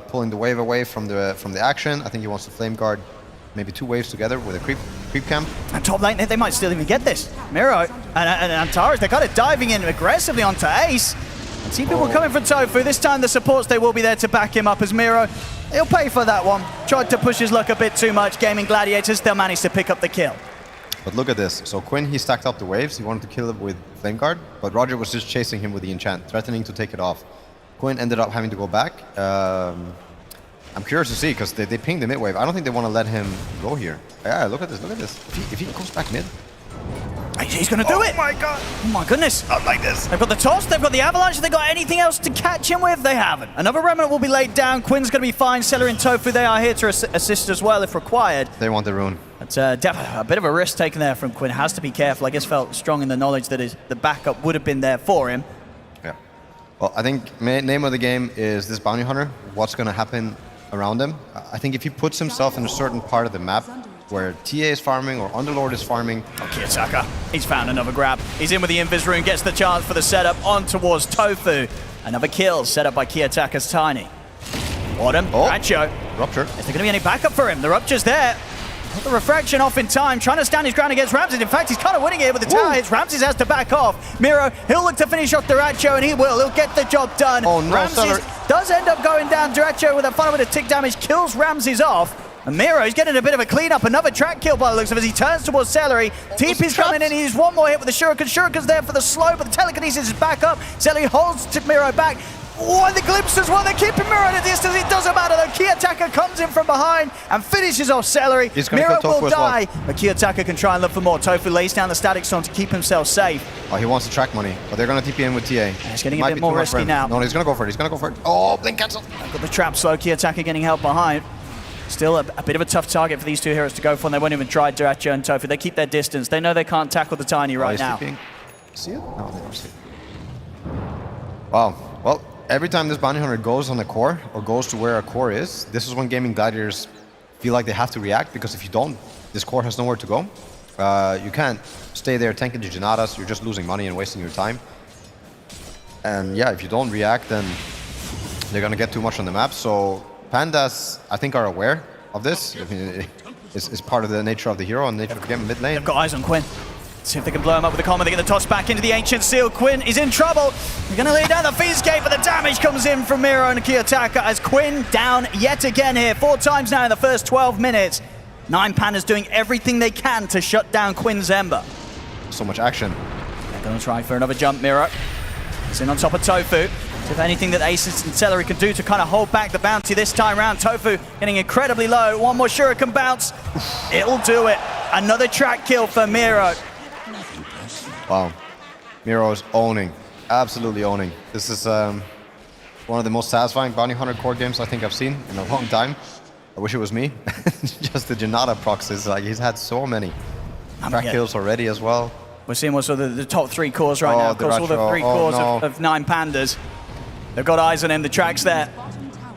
pulling the wave away from the action. I think he wants to Flame Guard maybe 2 waves together with a creep camp. And top lane, they might still even get this. Miro and Antares, they're kind of diving in aggressively onto Ace. And see people coming from Tofu. This time the supports, they will be there to back him up as Miro. He'll pay for that one. Tried to push his luck a bit too much. Gaming Gladiators still managed to pick up the kill. But look at this. So Quinn, he stacked up the waves. He wanted to kill him with Flame Guard, but Roger was just chasing him with the enchant, threatening to take it off. Quinn ended up having to go back. I'm curious to see, because they pinged the mid wave. I don't think they want to let him go here. Yeah, look at this, look at this. If he goes back mid. He's going to do it! Oh my god! Oh my goodness! Not like this. They've got the toss, they've got the avalanche, have they got anything else to catch him with? They haven't. Another remnant will be laid down. Quinn's going to be fine. Seller and Tofu, they are here to assist as well if required. They want the rune. It's a bit of a risk taken there from Quinn. Has to be careful. I guess felt strong in the knowledge that the backup would have been there for him. Yeah. Well, I think name of the game is this bounty hunter. What's going to happen around him? I think if he puts himself in a certain part of the map where TA is farming or Underlord is farming. Oh, Kiyotaka, he's found another grab. He's in with the Invis rune, gets the chance for the setup on towards Tofu. Another kill set up by Kiyotaka's Tiny. Autumn, Racho. Rupture. Is there going to be any backup for him? The Rupture's there. Got the refraction off in time, trying to stand his ground against Ramses. In fact, he's kind of winning it with the tower hits. Ramses has to back off. Miro, he'll look to finish off Duracho, and he will. He'll get the job done. Oh, no, Ramses does end up going down. Duracho with a final bit of tick damage kills Ramses off. And Miro is getting a bit of a cleanup. Another track kill by the looks of it as he turns towards Celery. TP's coming in. He uses one more hit with the Shuriken. Shuriken's there for the slow, but the telekinesis is back up. Celery holds Miro back. Oh, and the glimpse as well. They're keeping Miro at a distance. It doesn't matter though. Kiyotaka comes in from behind and finishes off Celery. Miro will die, but Kiyotaka can try and look for more. Tofu lays down the static storm to keep himself safe. Oh, he wants the track money, but they're going to TP in with TA. He's getting a bit more risky now. No, he's going to go for it. He's going to go for it. Oh, blink cancel. Got the trap slow. Kiyotaka getting held behind. Still a bit of a tough target for these two heroes to go for, and they won't even try Duracho and Tofu. They keep their distance. They know they can't tackle the Tiny right now. See it? No, they don't see it. Wow. Well, every time this bounty hunter goes on the core, or goes to where a core is, this is when Gaming Gladiators feel like they have to react, because if you don't, this core has nowhere to go. You can't stay there tanking the Janadas. You're just losing money and wasting your time. And yeah, if you don't react, then they're going to get too much on the map. So Pandas, I think, are aware of this. I mean, it's part of the nature of the hero and nature of the game mid lane. They've got eyes on Quinn. See if they can blow him up with the common. They get the toss back into the Ancient Seal. Quinn is in trouble. They're going to lay down the Feast Gate, but the damage comes in from Miro and Kiyotaka as Quinn down yet again here. 4 times now in the first 12 minutes. 9 Pandas doing everything they can to shut down Quinn's Ember. So much action. They're going to try for another jump, Miro. He's in on top of Tofu. So if anything that Aces and Celery can do to kind of hold back the bounty this time around. Tofu getting incredibly low. One more Shuriken bounce. It'll do it. Another track kill for Miro. Wow. Miro is owning. Absolutely owning. This is one of the most satisfying bounty hunter core games I think I've seen in a long time. I wish it was me. Just the Janata proxies. Like, he's had so many track kills already as well. We're seeing what's the top 3 cores right now. Of course, all the 3 cores of 9 Pandas. They've got eyes on him. The track's there.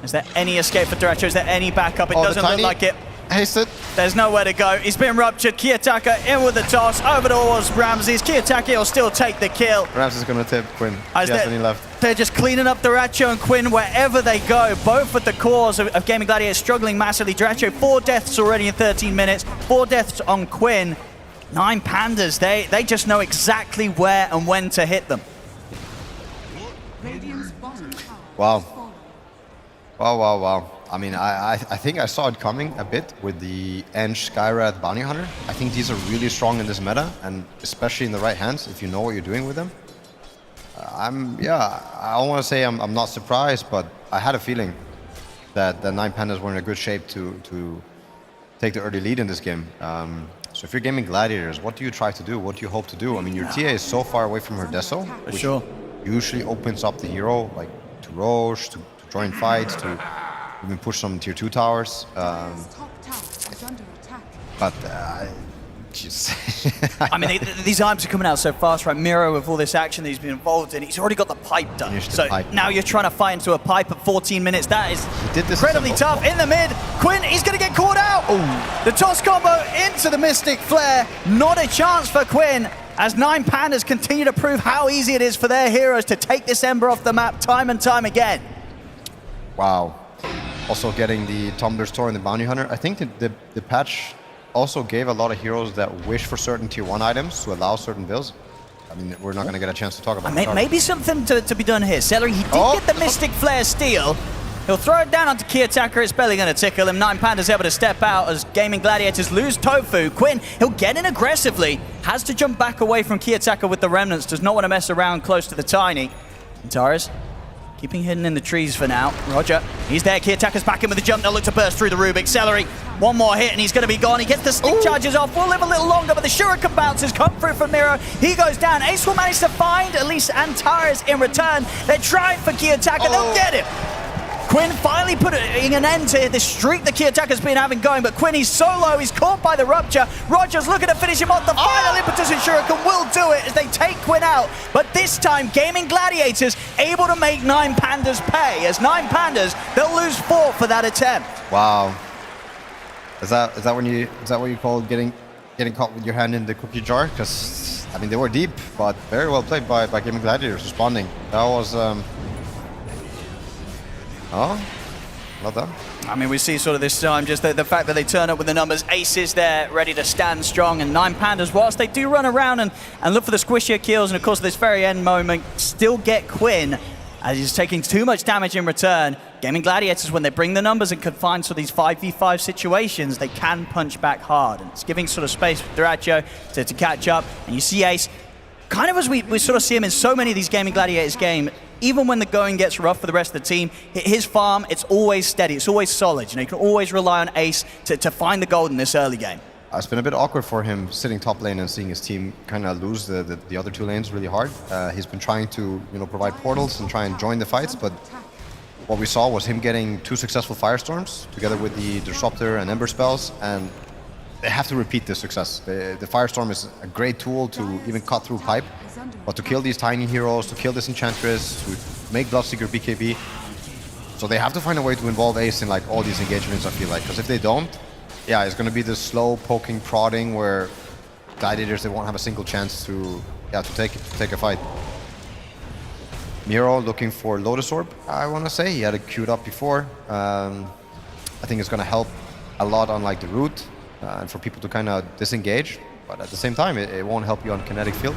Is there any escape for Duracho? Is there any backup? It doesn't look like it. Hasted. There's nowhere to go. He's been ruptured. Kiyotaka in with the toss. Over towards Ramses. Kiyotaka will still take the kill. Ramses is going to tip Quinn. He has any left. They're just cleaning up Duracho and Quinn wherever they go. Both with the cores of Gaming Gladiators struggling massively. Duracho, 4 deaths already in 13 minutes. 4 deaths on Quinn. 9 Pandas. They just know exactly where and when to hit them. Wow. Wow. I mean, I think I saw it coming a bit with the Enge, Skywrath, Bounty Hunter. I think these are really strong in this meta, and especially in the right hands, if you know what you're doing with them. I don't want to say I'm not surprised, but I had a feeling that the 9 Pandas were in a good shape to take the early lead in this game. So if you're Gaming Gladiators, what do you try to do? What do you hope to do? I mean, your TA is so far away from her Deso, which usually opens up the hero, like to Roche, to join fights, to even push some tier 2 towers. But I mean, these items are coming out so fast, right? Miro, with all this action that he's been involved in, he's already got the pipe done. So now you're trying to fight into a pipe at 14 minutes. That is incredibly tough. In the mid, Quinn, he's going to get caught out. The toss combo into the Mystic Flare. Not a chance for Quinn, as 9 Pandas continue to prove how easy it is for their heroes to take this Ember off the map time and time again. Wow. Also getting the Tumbler's Tor and the Bounty Hunter. I think that the patch also gave a lot of heroes that wish for certain tier 1 items to allow certain builds. I mean, we're not going to get a chance to talk about it. Maybe something to be done here. Celery, he did get the Mystic Flare steal. He'll throw it down onto Kiyotaka. It's barely going to tickle him. 9Panda's able to step out as Gaming Gladiators lose Tofu. Quinn, he'll get in aggressively. Has to jump back away from Kiyotaka with the Remnants. Does not want to mess around close to the Tiny. Antares keeping hidden in the trees for now. Roger, he's there. Kiyotaka's back in with the jump. They'll look to burst through the Rubik. Celery, one more hit and he's going to be gone. He gets the stick charges off. Will live a little longer, but the Shuriken bounces come through from Miro. He goes down. Ace will manage to find at least Antares in return. They're trying for Kiyotaka. They'll get him. Quinn finally putting an end to the streak that Kiyotaka's been having going, but Quinn, he's so low, he's caught by the Rupture. Rogers looking to finish him off. The final impetus and Shuriken will do it as they take Quinn out. But this time, Gaming Gladiators able to make 9Pandas pay. As 9Pandas, they'll lose 4 for that attempt. Wow. Is that what you call getting caught with your hand in the cookie jar? Because I mean, they were deep, but very well played by Gaming Gladiators responding. That was oh, well done. I mean, we see sort of this time just the fact that they turn up with the numbers. Ace is there, ready to stand strong, and 9Pandas, whilst they do run around and look for the squishier kills, and of course this very end moment, still get Quinn as he's taking too much damage in return. Gaming Gladiators, when they bring the numbers and can find sort of these 5v5 situations, they can punch back hard, and it's giving sort of space for Duracho to catch up. And you see Ace, kind of as we sort of see him in so many of these Gaming Gladiators games, even when the going gets rough for the rest of the team, his farm, it's always steady, it's always solid. You know, you can always rely on Ace to find the gold in this early game. It's been a bit awkward for him sitting top lane and seeing his team kind of lose the other 2 lanes really hard. He's been trying to provide portals and try and join the fights, but what we saw was him getting 2 successful Firestorms together with the Disruptor and Ember spells, and they have to repeat this success. The Firestorm is a great tool to even cut through pipe, but to kill these tiny heroes, to kill this Enchantress, to make Bloodseeker BKB. So they have to find a way to involve Ace in like all these engagements, I feel like, because if they don't, yeah, it's going to be this slow poking, prodding where Gladiators, they won't have a single chance to take a fight. Miro looking for Lotus Orb, I want to say. He had it queued up before. I think it's going to help a lot on like the route and for people to kind of disengage, but at the same time, it won't help you on kinetic field.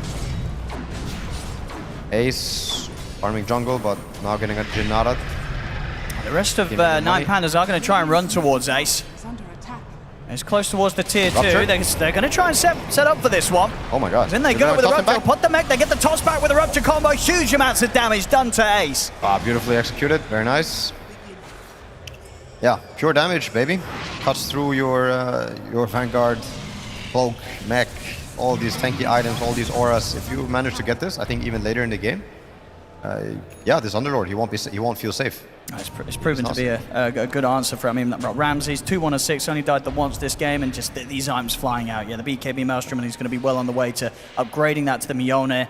Ace farming jungle, but now getting a Jinnadat. The rest of 9Pandas are going to try and run towards Ace. It's close towards the tier 2. They're going to try and set up for this one. Oh my god. Then they go with the Rupture, put the mech, they get the toss back with the Rupture combo. Huge amounts of damage done to Ace. Beautifully executed, very nice. Yeah, pure damage, baby. Cuts through your Vanguard, Cloak, mech, all these tanky items, all these auras. If you manage to get this, I think even later in the game, yeah, this Underlord, he won't feel safe. It's proven to be a good answer for him. I mean, Ramses, 2-1-6, only died the once this game, and just these items flying out. Yeah, the BKB Maelstrom, and he's going to be well on the way to upgrading that to the Mjolnir.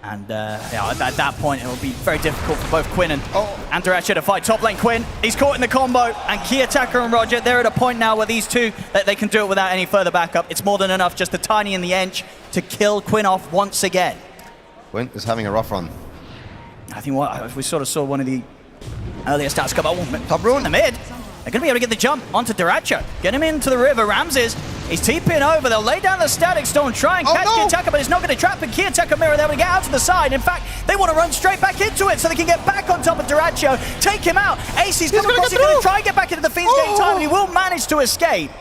And yeah, at that point, it will be very difficult for both Quinn and Duracho to fight top lane. Quinn, he's caught in the combo, and Kiyotaka and Roger, they're at a point now where these two, they can do it without any further backup. It's more than enough, just the Tiny and the Ench to kill Quinn off once again. Quinn is having a rough run. I think we sort of saw one of the earlier stats come out. Top row in the mid. They're going to be able to get the jump onto Duracho. Get him into the river. Ramses, he's TPing over. They'll lay down the Static Stone, try and catch Kiyotaka, but it's not going to trap. And Kiyotaka Mirror, they're going to get out to the side. In fact, they want to run straight back into it so they can get back on top of Duracho, take him out. Ace, he's coming across. He's going to try and get back into the Fiend's Gate time, and he will manage to escape.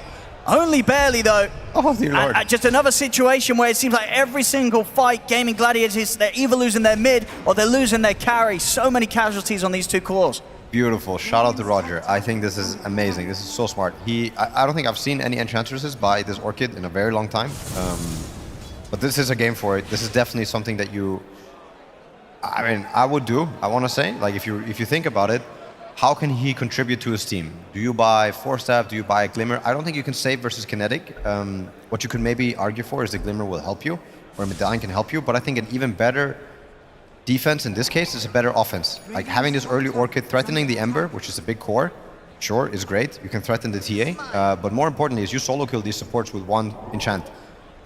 Only barely, though. Oh, dear Lord. Just another situation where it seems like every single fight, Gaming Gladiators, they're either losing their mid or they're losing their carry. So many casualties on these two cores. Beautiful. Shout out to Roger. I think this is amazing. This is so smart. I don't think I've seen any Enchantresses by this Orchid in a very long time. But this is a game for it. This is definitely something that I would do, I want to say. Like, if you think about it, how can he contribute to his team? Do you buy Force Staff? Do you buy a Glimmer? I don't think you can save versus Kinetic. What you could maybe argue for is the Glimmer will help you, or a Medallion can help you, but I think an even better defense in this case is a better offense. Like having this early Orchid threatening the Ember, which is a big core, sure, is great. You can threaten the TA, but more importantly is you solo kill these supports with one enchant.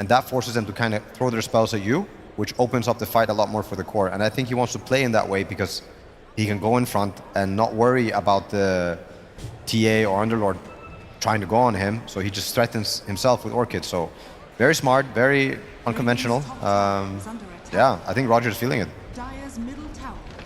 And that forces them to kind of throw their spells at you, which opens up the fight a lot more for the core. And I think he wants to play in that way because he can go in front and not worry about the TA or Underlord trying to go on him, so he just threatens himself with Orchid. So very smart, very unconventional. yeah, I think Roger's feeling it.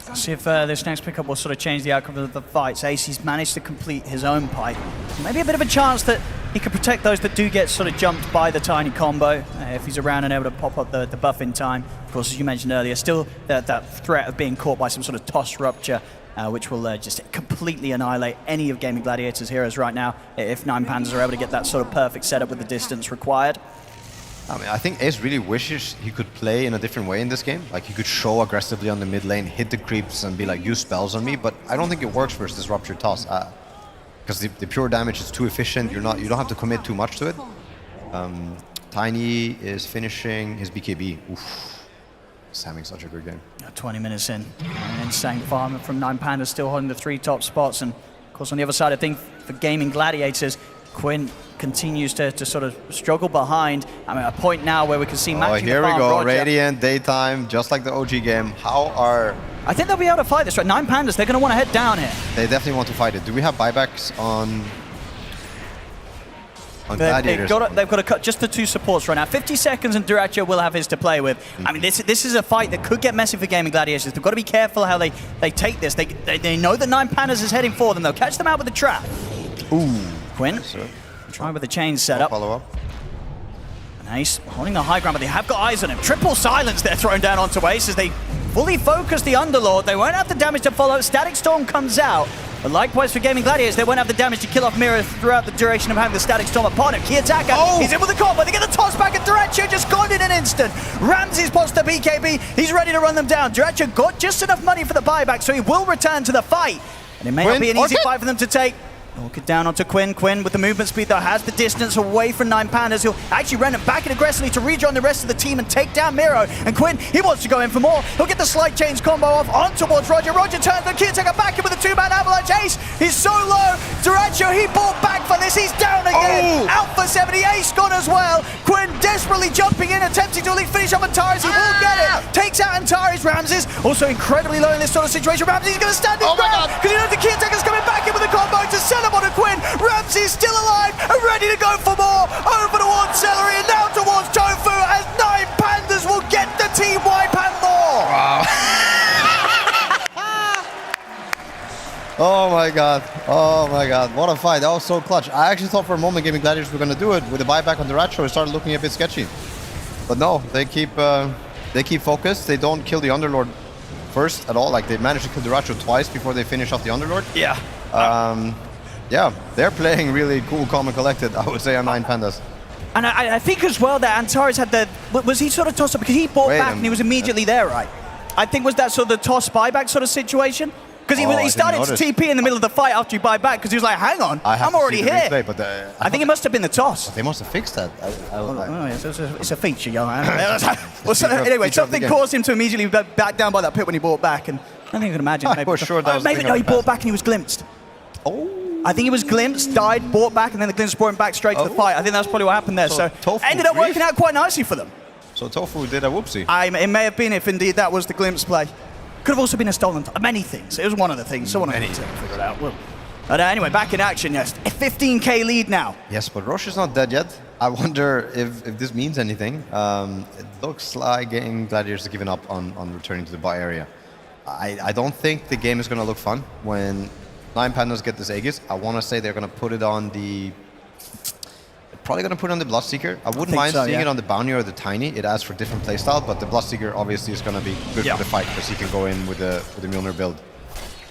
Let's see if this next pickup will sort of change the outcome of the fights. Ace's managed to complete his own pipe. Maybe a bit of a chance that he could protect those that do get sort of jumped by the tiny combo if he's around and able to pop up the buff in time. Of course, as you mentioned earlier, still that threat of being caught by some sort of toss rupture, which will just completely annihilate any of Gaming Gladiators' heroes right now if 9Pandas are able to get that sort of perfect setup with the distance required. I mean, I think Ace really wishes he could play in a different way in this game. Like, he could show aggressively on the mid lane, hit the creeps, and be like, use spells on me. But I don't think it works versus this Rupture Toss. Because the pure damage is too efficient. You don't have to commit too much to it. Tiny is finishing his BKB. Oof. He's having such a good game. 20 minutes in. An insane farm from 9Pandas, still holding the 3 top spots. And of course, on the other side of things, for Gaming Gladiators, Quinn continues to sort of struggle behind. I mean, a point now where we can see matching here the farm. We go, Roger. Radiant, daytime, just like the OG game. How are... I think they'll be able to fight this, right? 9Pandas, they're going to want to head down here. They definitely want to fight it. Do we have buybacks on Gladiators? They've got to cut just the 2 supports right now. 50 seconds and Duracho will have his to play with. I mean, this is a fight that could get messy for Gaming Gladiators. They've got to be careful how they take this. They know that 9Pandas is heading for them. They'll catch them out with the trap. Ooh. Quinn, trying with the chain setup. Follow up. And Ace holding the high ground, but they have got eyes on him. Triple silence they're thrown down onto Ace as they fully focus the Underlord. They won't have the damage to follow. Static Storm comes out. But likewise for Gaming Gladiators, they won't have the damage to kill off Mira throughout the duration of having the Static Storm upon him. Kiyotaka, he's in with the combo. They get the toss back, and Duracho just gone in an instant. Ramses spots the BKB. He's ready to run them down. Duracho got just enough money for the buyback, so he will return to the fight. And it may not be an easy fight for them to take. Walk it down onto Quinn. Quinn with the movement speed though has the distance away from 9Pandas. He'll actually run it back in aggressively to rejoin the rest of the team and take down Miro. And Quinn, he wants to go in for more. He'll get the slight chains combo off on towards Roger. Roger turns the Kiyotaka back in with a 2-man avalanche. Ace, he's so low. Duracho, he bought back for this. He's down again. Alpha 70, Ace gone as well. Quinn desperately jumping in, attempting to at least finish off Antares. He will get it. Takes out Antares. Ramses also incredibly low in this sort of situation. Ramses is going to stand his ground because he knows the Kiyotaka's coming back in with a combo to send him on a Quinn. Ramsey's still alive and ready to go for more. Over towards Celery and now towards Tofu as 9Pandas will get the team wipe and more. Wow. Oh my god. Oh my god. What a fight. That was so clutch. I actually thought for a moment Gaming Gladiators were going to do it with the buyback on the Duracho. It started looking a bit sketchy. But no, they keep focused. They don't kill the Underlord first at all. Like, they managed to kill the Duracho twice before they finish off the Underlord. Yeah. Yeah, they're playing really cool, calm, and collected, I would say, on 9Pandas. And I think as well that Antares had the... Was he sort of tossed up? Because he bought back and he was immediately there, right? I think was that sort of the toss buyback sort of situation? Because he started to TP in the middle of the fight after you buy back because he was like, hang on, I'm already here. Replay, but I think it must have been the toss. They must have fixed that. It's a feature, young man. Anyway, something caused him to immediately back down by that pit when he bought back. And I think you can imagine. I was sure that was maybe no, he bought back and he was glimpsed. Oh. I think he was glimpsed, died, bought back, and then the glimpse brought him back straight to the fight. I think that's probably what happened there. So ended up working out quite nicely for them. So Tofu did a whoopsie. It may have been if indeed that was the glimpse play. Could have also been a stolen many things. It was one of the things. Someone had to figure it out. Well, but anyway, back in action, yes. A 15k lead now. Yes, but Roche is not dead yet. I wonder if this means anything. It looks like Gaming Gladiators are giving up on returning to the buy area. I don't think the game is going to look fun when 9Pandas get this Aegis. I want to say they're going to put it on the... Probably going to put it on the Bloodseeker. I wouldn't mind seeing it on the Bounty or the Tiny. It adds for different playstyle, but the Bloodseeker obviously is going to be good for the fight because he can go in with the Mjolnir build.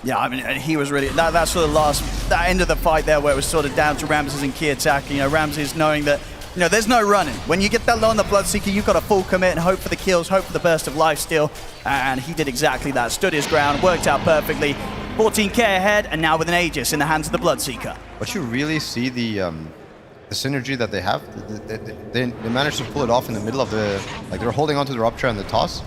Yeah, I mean, he was really... That sort of that end of the fight there where it was sort of down to Ramses and Kiyotaka. You know, Ramses knowing that, you know, there's no running. When you get that low on the Bloodseeker, you've got to full commit and hope for the kills, hope for the burst of lifesteal. And he did exactly that. Stood his ground, worked out perfectly. 14k ahead, and now with an Aegis in the hands of the Bloodseeker. But you really see the synergy that they have. They managed to pull it off in the middle of the... Like, they were holding onto the Rupture and the toss.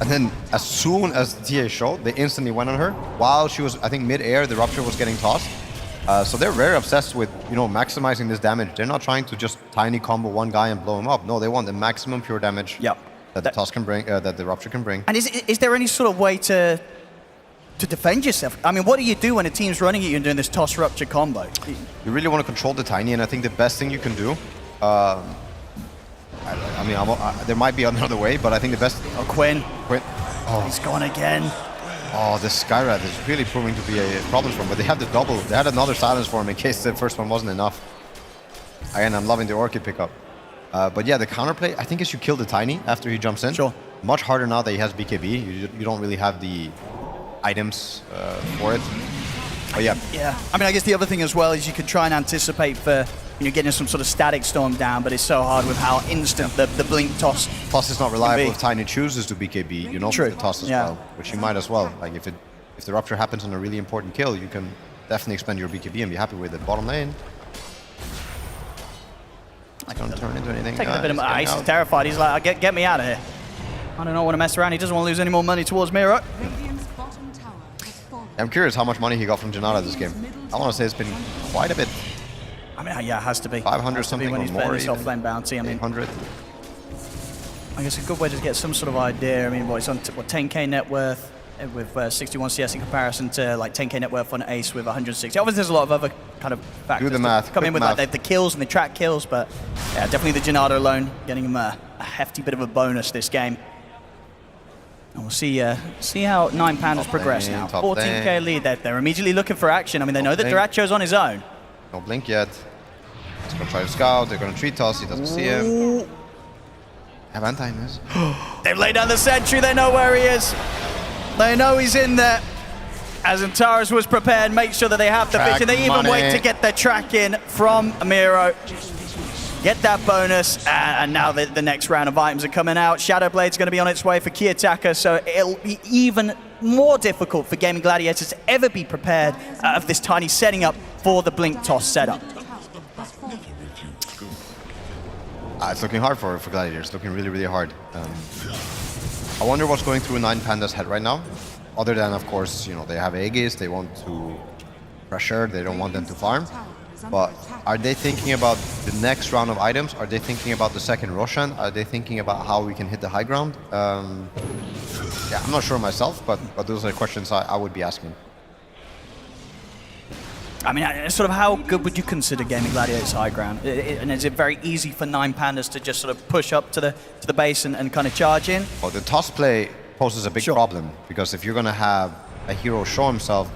And then as soon as TA showed, they instantly went on her. While she was, I think, mid-air, the Rupture was getting tossed. So they're very obsessed with, you know, maximizing this damage. They're not trying to just tiny combo one guy and blow him up. No, they want the maximum pure damage that the toss can bring, that the Rupture can bring. And is there any sort of way to defend yourself? I mean, what do you do when a team's running at you and doing this toss Rupture combo? You really want to control the Tiny, and I think the best thing you can do, I I mean, there might be another way, but I think the best... Oh, Quinn. Oh. He's gone again. Oh, this Skyrat is really proving to be a problem for him, but they have the double. They had another silence for him in case the first one wasn't enough. Again, I'm loving the Orchid pickup. But yeah, the counterplay, I think is you kill the Tiny after he jumps in. Sure. Much harder now that he has BKB. You don't really have the items for it. But yeah. Yeah. I mean, I guess the other thing as well is you could try and anticipate for getting some sort of static storm down, but it's so hard with how instant the blink toss. Plus, it's not reliable if Tiny chooses to BKB, you know, True. the toss as well, which he might as well. Like if the rupture happens on a really important kill, you can definitely expend your BKB and be happy with it. Bottom lane. I don't turn into anything. Taking a bit of ice. He's terrified. He's like, get me out of here. I don't want to mess around. He doesn't want to lose any more money towards Miro. I'm curious how much money he got from Janata this game. I want to say it's been quite a bit. I mean, yeah, it has to be. 500 something when or he's more. playing this off-lane bounty. I mean, 800. I guess a good way to get some sort of idea. I mean, he's on 10k net worth with 61 CS in comparison to like 10k net worth on Ace with 160. Obviously, there's a lot of other kind of factors. Do the math. Come in with like the kills and the track kills, but yeah, definitely the Janata alone getting him a hefty bit of a bonus this game. And we'll see how 9 Pandas progress now. 14k lead. They're immediately looking for action. I mean, they know that Duracho's on his own. No blink yet. He's gonna try to scout. They're gonna treat toss. He doesn't see him. Have anti-miss. They've laid down the sentry. They know where he is. They know he's in there. As Antares was prepared, make sure that they have the vision. They even wait to get their track in from Miro. Get that bonus, and now the next round of items are coming out. Shadowblade's going to be on its way for Kiyotaka, so it'll be even more difficult for Gaming Gladiators to ever be prepared of this Tiny setting up for the blink toss setup. It's looking hard for Gladiators. It's looking really, really hard. I wonder what's going through 9 Pandas' head right now. Other than, of course, they have Aegis. They want to pressure. They don't want them to farm. But are they thinking about the next round of items? Are they thinking about the second Roshan? Are they thinking about how we can hit the high ground? Yeah, I'm not sure myself, but those are questions I would be asking. I mean, sort of how good would you consider Gaming Gladiators high ground? And is it very easy for 9 Pandas to just sort of push up to the base and kind of charge in? Well, the toss play poses a big problem, because if you're going to have a hero show himself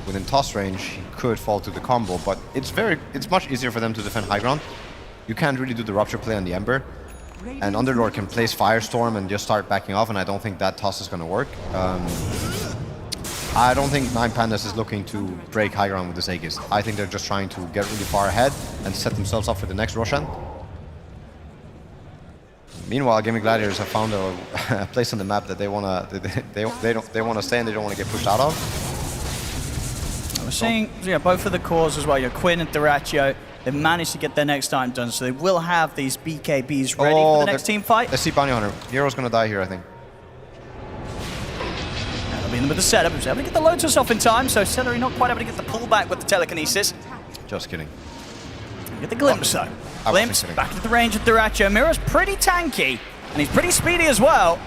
within toss range, he could fall to the combo, but it's much easier for them to defend high ground. You can't really do the rupture play on the Ember, and Underlord can place Firestorm and just start backing off, and I don't think that toss is going to work. I don't think 9 Pandas is looking to break high ground with this Aegis. I think they're just trying to get really far ahead and set themselves up for the next Roshan. Meanwhile, Gaming Gladiators have found a place on the map that they want to stay and they don't want to get pushed out of. We're seeing both of the cores as well. Quinn and Duracho, they've managed to get their next time done, so they will have these BKBs ready for the next team fight. Let's see Bounty Hunter. Hero's going to die here, I think. They'll be in with the setup. He's able to get the Lotus off in time, so Celery not quite able to get the pullback with the telekinesis. Just kidding. Get the Glimpse though. Glimpse back into the range of Duracho. Miro's pretty tanky, and he's pretty speedy as well.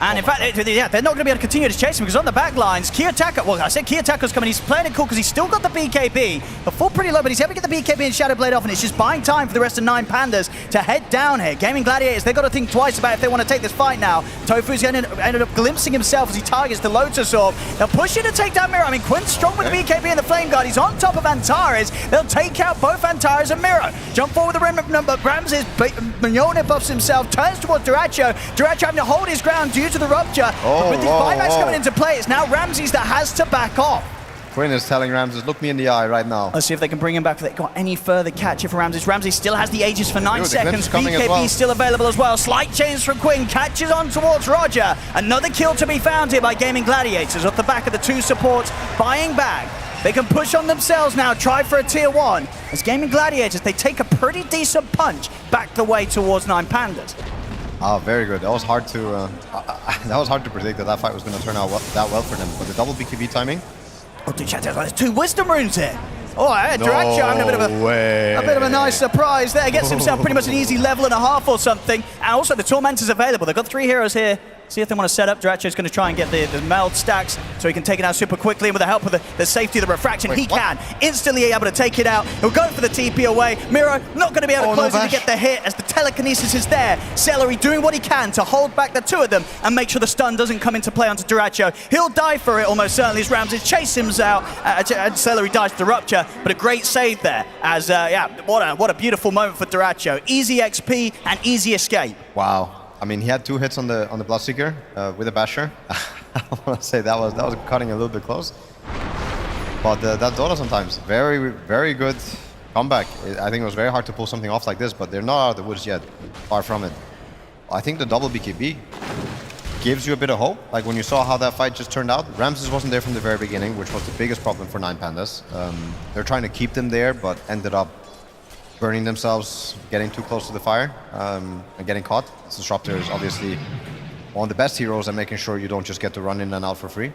And in fact, they're not going to be able to continue to chase him because on the back lines, Kiyotaka, well, I said Kiyotaka's coming. He's playing it cool because he's still got the BKB. The full pretty low, but he's able to get the BKB and Shadowblade off, and it's just buying time for the rest of 9 Pandas to head down here. Gaming Gladiators, they've got to think twice about if they want to take this fight now. Tofu's ended up glimpsing himself as he targets the Lotus Orb. They'll push in to take down Miro. I mean, Quinn's strong with the BKB and the Flame Guard. He's on top of Antares. They'll take out both Antares and Miro. Jump forward with the Remnant number. Ramses, Mignone buffs himself, turns towards Duracho. Duracho having to hold his ground due to the rupture. But with these buybacks coming into play, it's now Ramses that has to back off. Quinn is telling Ramses, look me in the eye right now. Let's see if they can bring him back if they've got any further catch for Ramses. Ramses still has the Aegis for 9 seconds. BKB still available as well. Slight change from Quinn. Catches on towards Roger. Another kill to be found here by Gaming Gladiators off the back of the 2 supports buying back. They can push on themselves now, try for a tier 1. As Gaming Gladiators, they take a pretty decent punch back the way towards 9 Pandas. Oh, very good. That was hard to predict that fight was going to turn out that well for them. But the double BKB timing. Oh, there's 2 wisdom runes here. Oh, Duracho having a bit of a nice surprise there. Gets himself pretty much an easy level and a half or something. And also the Tormentor's available. They've got 3 heroes here. See if they want to set up. Duracho's going to try and get the meld stacks so he can take it out super quickly. And with the help of the safety of the refraction, he can instantly able to take it out. He'll go for the TP away. Miro not going to be able to close it to get the hit as the telekinesis is there. Celery doing what he can to hold back the two of them and make sure the stun doesn't come into play onto Duracho. He'll die for it almost certainly as Ramses chase him out, and Celery dies to the rupture, but a great save there as, yeah, what a beautiful moment for Duracho. Easy XP and easy escape. Wow. I mean, he had 2 hits on the Bloodseeker with a basher. I want to say that was cutting a little bit close. But that Dota sometimes, very good comeback. I think it was very hard to pull something off like this, but they're not out of the woods yet, far from it. I think the double BKB gives you a bit of hope. Like when you saw how that fight just turned out, Ramses wasn't there from the very beginning, which was the biggest problem for 9Pandas. They're trying to keep them there, but ended up burning themselves, getting too close to the fire, and getting caught. This Disruptor is obviously one of the best heroes at making sure you don't just get to run in and out for free.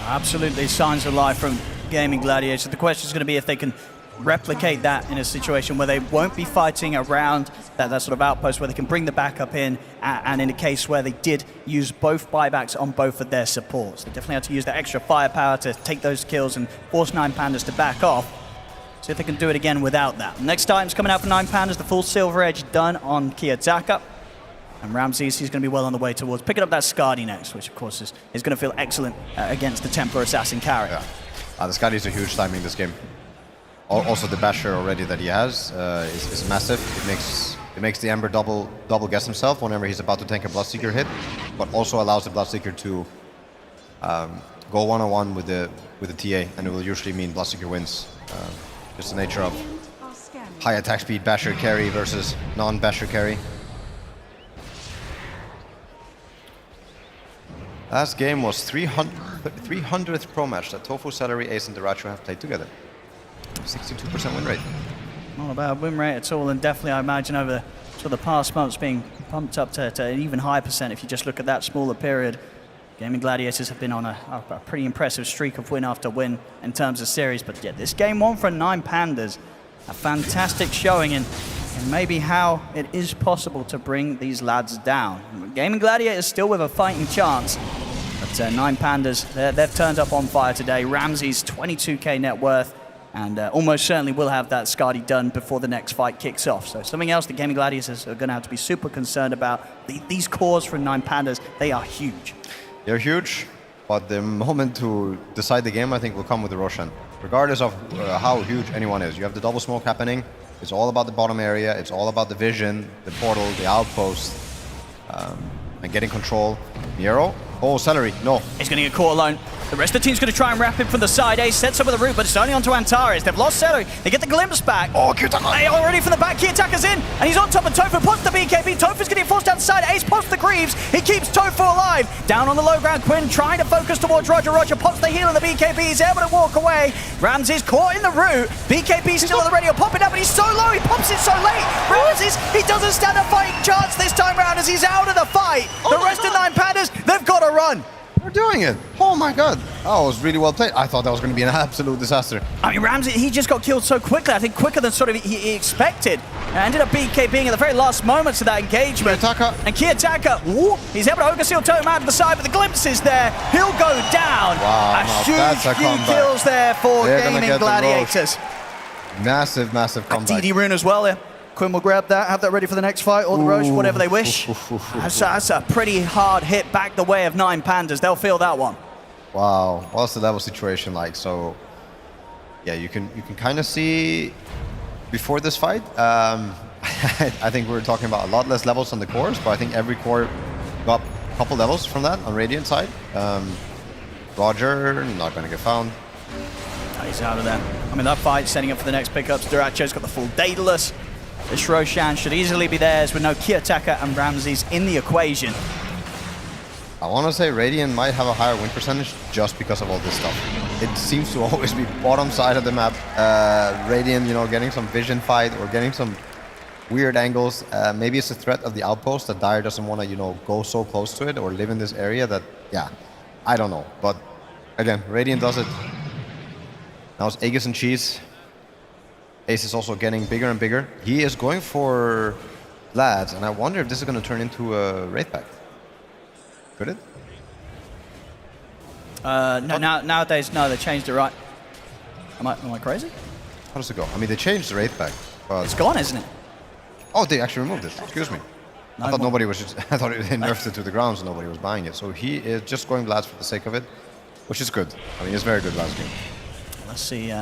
Absolutely, signs of life from Gaming Gladiators. The question is going to be if they can replicate that in a situation where they won't be fighting around that sort of outpost, where they can bring the backup in, and in a case where they did use both buybacks on both of their supports. They definitely had to use that extra firepower to take those kills and force 9Pandas to back off. See if they can do it again without that. Next item's coming out for 9Pandas, the full Silver Edge done on Kiyotaka. And Ramses, he's going to be well on the way towards picking up that Skadi next, which of course is going to feel excellent against the Templar Assassin carry. Yeah. The Skadi's a huge timing this game. Also the basher already that he has is massive. It makes the Ember double guess himself whenever he's about to tank a Bloodseeker hit, but also allows the Bloodseeker to go one-on-one with the TA, and it will usually mean Bloodseeker wins. Just the nature of high attack speed basher carry versus non-basher carry. Last game was 300th pro match that Tofu, Celery, Ace, and Duracho have played together. 62% win rate. Not a bad win rate at all, and definitely I imagine over the past months being pumped up to an even higher percent if you just look at that smaller period. Gaming Gladiators have been on a pretty impressive streak of win after win in terms of series, but yeah, this game 1 for 9Pandas, a fantastic showing in maybe how it is possible to bring these lads down. Gaming Gladiators still with a fighting chance, but 9Pandas, they've turned up on fire today. Ramses, 22k net worth, and almost certainly will have that Skadi done before the next fight kicks off. So something else that Gaming Gladiators are going to have to be super concerned about. These cores from 9Pandas, they are huge. They're huge, but the moment to decide the game, I think, will come with the Roshan. Regardless of how huge anyone is. You have the double smoke happening. It's all about the bottom area. It's all about the vision, the portal, the outpost, and getting control. Nero. Oh, Celery. No. He's going to get caught alone. The rest of the team's going to try and wrap him from the side. Ace sets up with the root, but it's only onto Antares. They've lost Celery. They get the glimpse back. Oh, Kiyotaka. They already from the back. Kiyotaka's in, and he's on top of Tofu. Puts the BKB. Tofu's going to get forced down the side. Ace pops the Greaves. He keeps Tofu alive. Down on the low ground, Quinn trying to focus towards Roger. Roger pops the heal on the BKB. He's able to walk away. Ramses caught in the root. BKB still on the radio, popping up, but he's so low. He pops it so late. Ramses, he doesn't stand a fighting chance this time round as he's out of the fight. The rest of 9Pandas, they've got to run. They're doing it. Oh my god. That was really well played. I thought that was going to be an absolute disaster. I mean, Ramsey, he just got killed so quickly. I think quicker than sort of he expected. And ended up BK being at the very last moments of that engagement. Kiyotaka. And Kiyotaka, he's able to Ogre Seal Totem out to the side, but the glimpse is there. He'll go down. Wow, a huge few kills there for Gaming Gladiators. Massive, massive comeback. DD Rune as well there. Quinn will grab that, have that ready for the next fight, or the Roche, whatever they wish. That's a pretty hard hit back the way of 9Pandas. They'll feel that one. Wow, what's the level situation like? So, yeah, you can kind of see before this fight. I think we were talking about a lot less levels on the cores, but I think every core got a couple levels from that on Radiant side. Roger, not going to get found. He's out of there. I mean, that fight setting up for the next pickups. Duracho's got the full Daedalus. This Roshan should easily be theirs with no Kiyotaka and Ramses in the equation. I want to say Radiant might have a higher win percentage just because of all this stuff. It seems to always be bottom side of the map. Radiant, getting some vision fight or getting some weird angles. Maybe it's a threat of the outpost that Dire doesn't want to, go so close to it or live in this area that, yeah, I don't know. But again, Radiant does it. Now it's Aegis and Cheese. Ace is also getting bigger and bigger. He is going for lads, and I wonder if this is going to turn into a Wraith Pact. Could it? No, nowadays, no, they changed it, right? Am I crazy? How does it go? I mean, they changed the Wraith Pact, but... It's gone, isn't it? Oh, they actually removed it. Excuse me. I thought nobody was just, I thought they nerfed it to the ground, so nobody was buying it. So he is just going Vlads for the sake of it, which is good. I mean, it's very good last game. Let's see.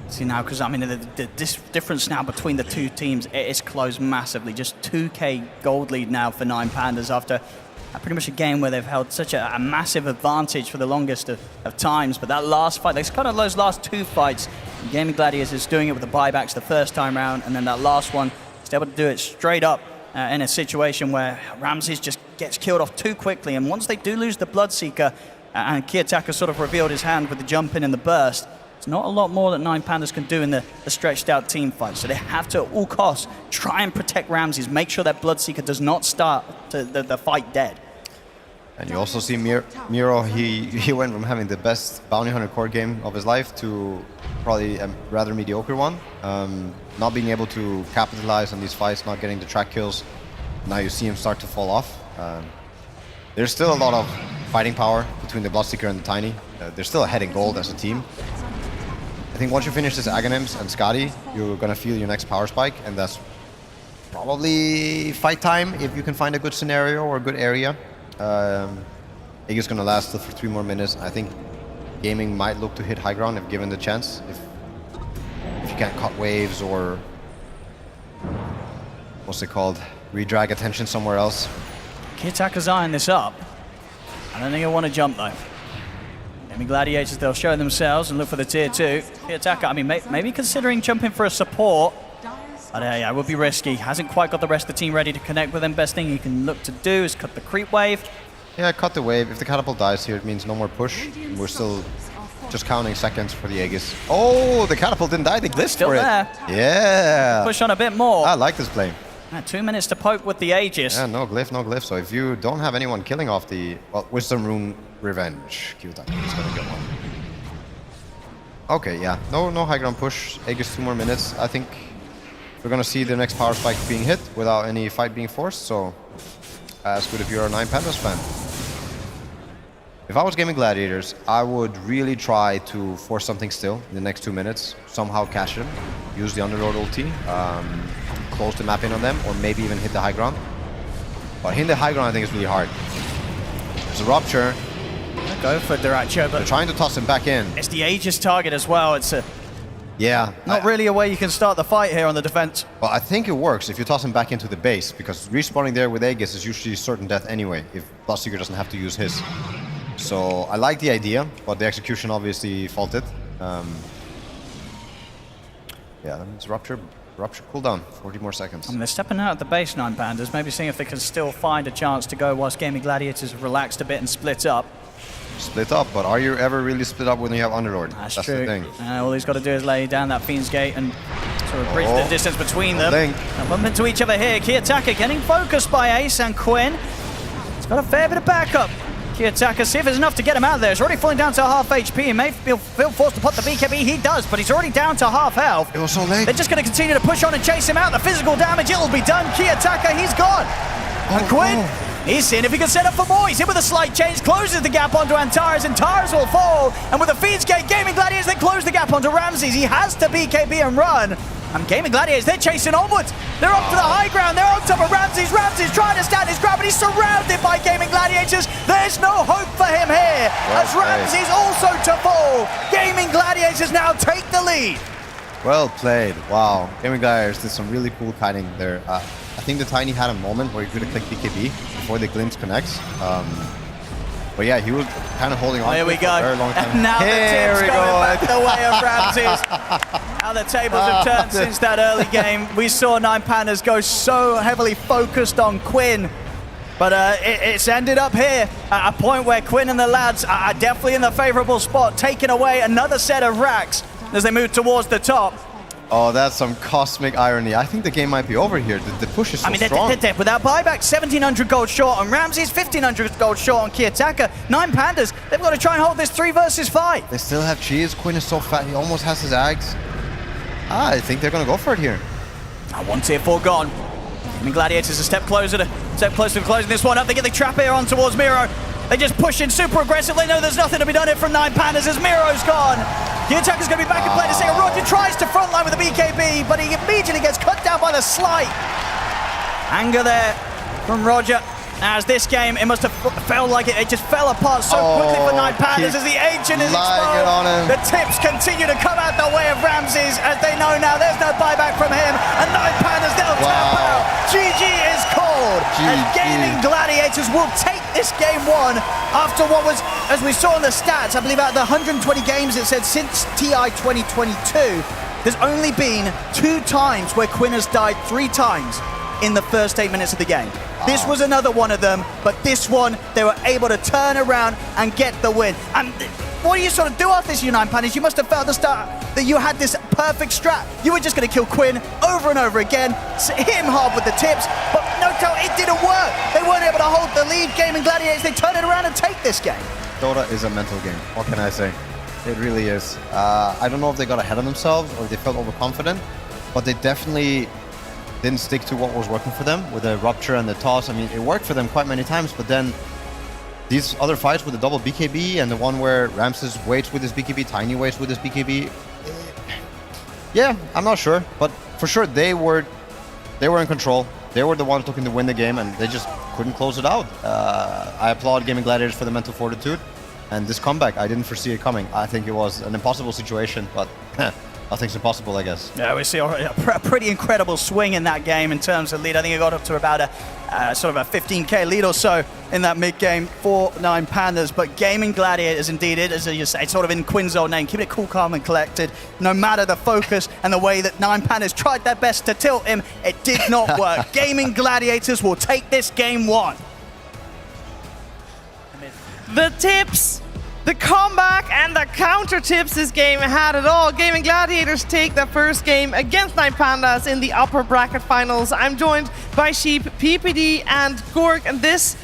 See now, because I mean, the difference now between the two teams, it is closed massively. Just 2k gold lead now for 9Pandas after pretty much a game where they've held such a massive advantage for the longest of times. But that last fight, those last two fights, Gaming Gladiators is doing it with the buybacks the first time round, and then that last one, he's able to do it straight up in a situation where Ramses just gets killed off too quickly. And once they do lose the Bloodseeker, and Kiyotaka sort of revealed his hand with the jump in and the burst, it's not a lot more that 9Pandas can do in the stretched out team fight. So they have to, at all costs, try and protect Ramses, make sure that Bloodseeker does not start the fight dead. And you also see Miro, he went from having the best Bounty Hunter core game of his life to probably a rather mediocre one. Not being able to capitalize on these fights, not getting the track kills. Now you see him start to fall off. There's still a lot of fighting power between the Bloodseeker and the Tiny. They're still ahead in gold as a team. I think once you finish this Aghanims and Skadi, you're gonna feel your next power spike, and that's probably fight time if you can find a good scenario or a good area. Iggy's gonna last still for 3 more minutes. I think Gaming might look to hit high ground if given the chance. If you can't cut waves or what's it called? Redrag attention somewhere else. Kiyotaka's eyeing this up. I don't think he'll want to jump though. Gaming Gladiators, they'll show themselves and look for the tier 2. Kiyotaka, I mean, maybe considering jumping for a support. But yeah, it would be risky. Hasn't quite got the rest of the team ready to connect with him. Best thing he can look to do is cut the creep wave. Yeah, cut the wave. If the catapult dies here, it means no more push. We're still just counting seconds for the Aegis. Oh, the catapult didn't die. They glitched Still for there. it. Yeah. Push on a bit more. I like this play. 2 minutes to poke with the Aegis. Yeah, no glyph, no glyph. So if you don't have anyone killing off the Wisdom Rune Revenge, Kiyotaka is gonna get one. Okay, yeah, no high ground push. Aegis 2 more minutes. I think we're gonna see the next power spike being hit without any fight being forced. So as good if you're a 9Pandas fan. If I was Gaming Gladiators, I would really try to force something still in the next 2 minutes. Somehow cash them, use the Underlord ulti, close the map in on them, or maybe even hit the high ground. But hitting the high ground I think is really hard. There's a Rupture. Go for Duracho, but they're trying to toss him back in. It's the Aegis target as well. It's yeah, not really a way you can start the fight here on the defense. Well, I think it works if you toss him back into the base, because respawning there with Aegis is usually certain death anyway, if Bloodseeker doesn't have to use his. So I like the idea, but the execution obviously faulted. Yeah, it's Rupture cooldown, 40 more seconds. I mean, they're stepping out at the base, 9Pandas, maybe seeing if they can still find a chance to go whilst Gaming Gladiators have relaxed a bit and split up. Split up, but are you ever really split up when you have Underlord? That's true. The thing. All he's got to do is lay down that Fiend's Gate and sort of bridge the distance between them. And bump into each other here. Kiyotaka getting focused by Ace and Quinn. He's got a fair bit of backup. Kiyotaka, see if there's enough to get him out of there. He's already falling down to half HP. He may feel forced to put the BKB. He does, but he's already down to half health. It was so late. They're just going to continue to push on and chase him out. The physical damage, it'll be done. Kiyotaka, he's gone. And Quinn, he's seeing if he can set up for more. He's in with a slight change, closes the gap onto Antares, and Antares will fall. And with the Fiend's Gate, Gaming Gladiators, they close the gap onto Ramses. He has to BKB and run. And Gaming Gladiators, they're chasing onwards. They're up to the high ground. They're on top of Ramses. Ramses trying to stand his ground, but he's surrounded by Gaming Gladiators. There's no hope for him here. As Ramses also to fall. Gaming Gladiators now take the lead. Well played. Wow. Gaming Gladiators did some really cool kiting there. I think the Tiny had a moment where he could have clicked BKB before the glimpse connects. But yeah, he was kind of holding on here to we it go. for a very long time. And now the tip's going back the way of Ramses. Now the tables have turned since that early game. We saw 9Pandas go so heavily focused on Quinn. But it's ended up here at a point where Quinn and the lads are definitely in the favorable spot, taking away another set of racks as they move towards the top. Oh, that's some cosmic irony. I think the game might be over here. The push is so strong. They're without buyback. 1,700 gold short on Ramses, 1,500 gold short on Kiyotaka. 9Pandas, they've got to try and hold this 3 versus 5. They still have cheese. Quinn is so fat. He almost has his Ags. I think they're going to go for it here. One tier 4 gone. Gaming Gladiators a step closer to closing this one up. They get the trap here on towards Miro. They just push in super aggressive. They know there's nothing to be done here from 9Pandas as Miro's gone. Kiyotaka's going to be back in play to say Roger tries to frontline with a BKB, but he immediately gets cut down by the slight. Anger there from Roger. As this game, it must have felt like it just fell apart so quickly for Nine Pandas as the Ancient is exposed. The tips continue to come out the way of Ramses, as they know now there's no buyback from him, and Nine Pandas, they'll tap out. GG is called, and Gaming Gladiators will take this game 1 after what was, as we saw in the stats, I believe out of the 120 games it said since TI 2022, there's only been 2 times where Quinn has died 3 times in the first 8 minutes of the game. This was another one of them, but this one, they were able to turn around and get the win. And what do you sort of do after this, Nine Pandas? You must have felt at the start that you had this perfect strat. You were just going to kill Quinn over and over again, hit him hard with the tips, but no doubt it didn't work. They weren't able to hold the lead. Gaming Gladiators, they turn it around and take this game. Dota is a mental game. What can I say? It really is. I don't know if they got ahead of themselves or they felt overconfident, but they definitely didn't stick to what was working for them with the rupture and the toss. I mean, it worked for them quite many times, but then these other fights with the double BKB and the one where Ramses waits with his BKB, Tiny waits with his BKB. Yeah, I'm not sure, but for sure they were in control. They were the ones looking to win the game, and they just couldn't close it out. I applaud Gaming Gladiators for the mental fortitude, and this comeback, I didn't foresee it coming. I think it was an impossible situation, but nothing's impossible, I guess. Yeah, we see a pretty incredible swing in that game in terms of lead. I think it got up to about a sort of a 15k lead or so in that mid-game for Nine Pandas. But Gaming Gladiators, indeed, it is, as you say, sort of in Quinn's old name, keeping it cool, calm, and collected. No matter the focus and the way that Nine Pandas tried their best to tilt him, it did not work. Gaming Gladiators will take this game 1. The tips, the comeback, and the counter tips this game had it all. Gaming Gladiators take the first game against Nine Pandas in the upper bracket finals. I'm joined by Sheep, PPD, and Gork, and this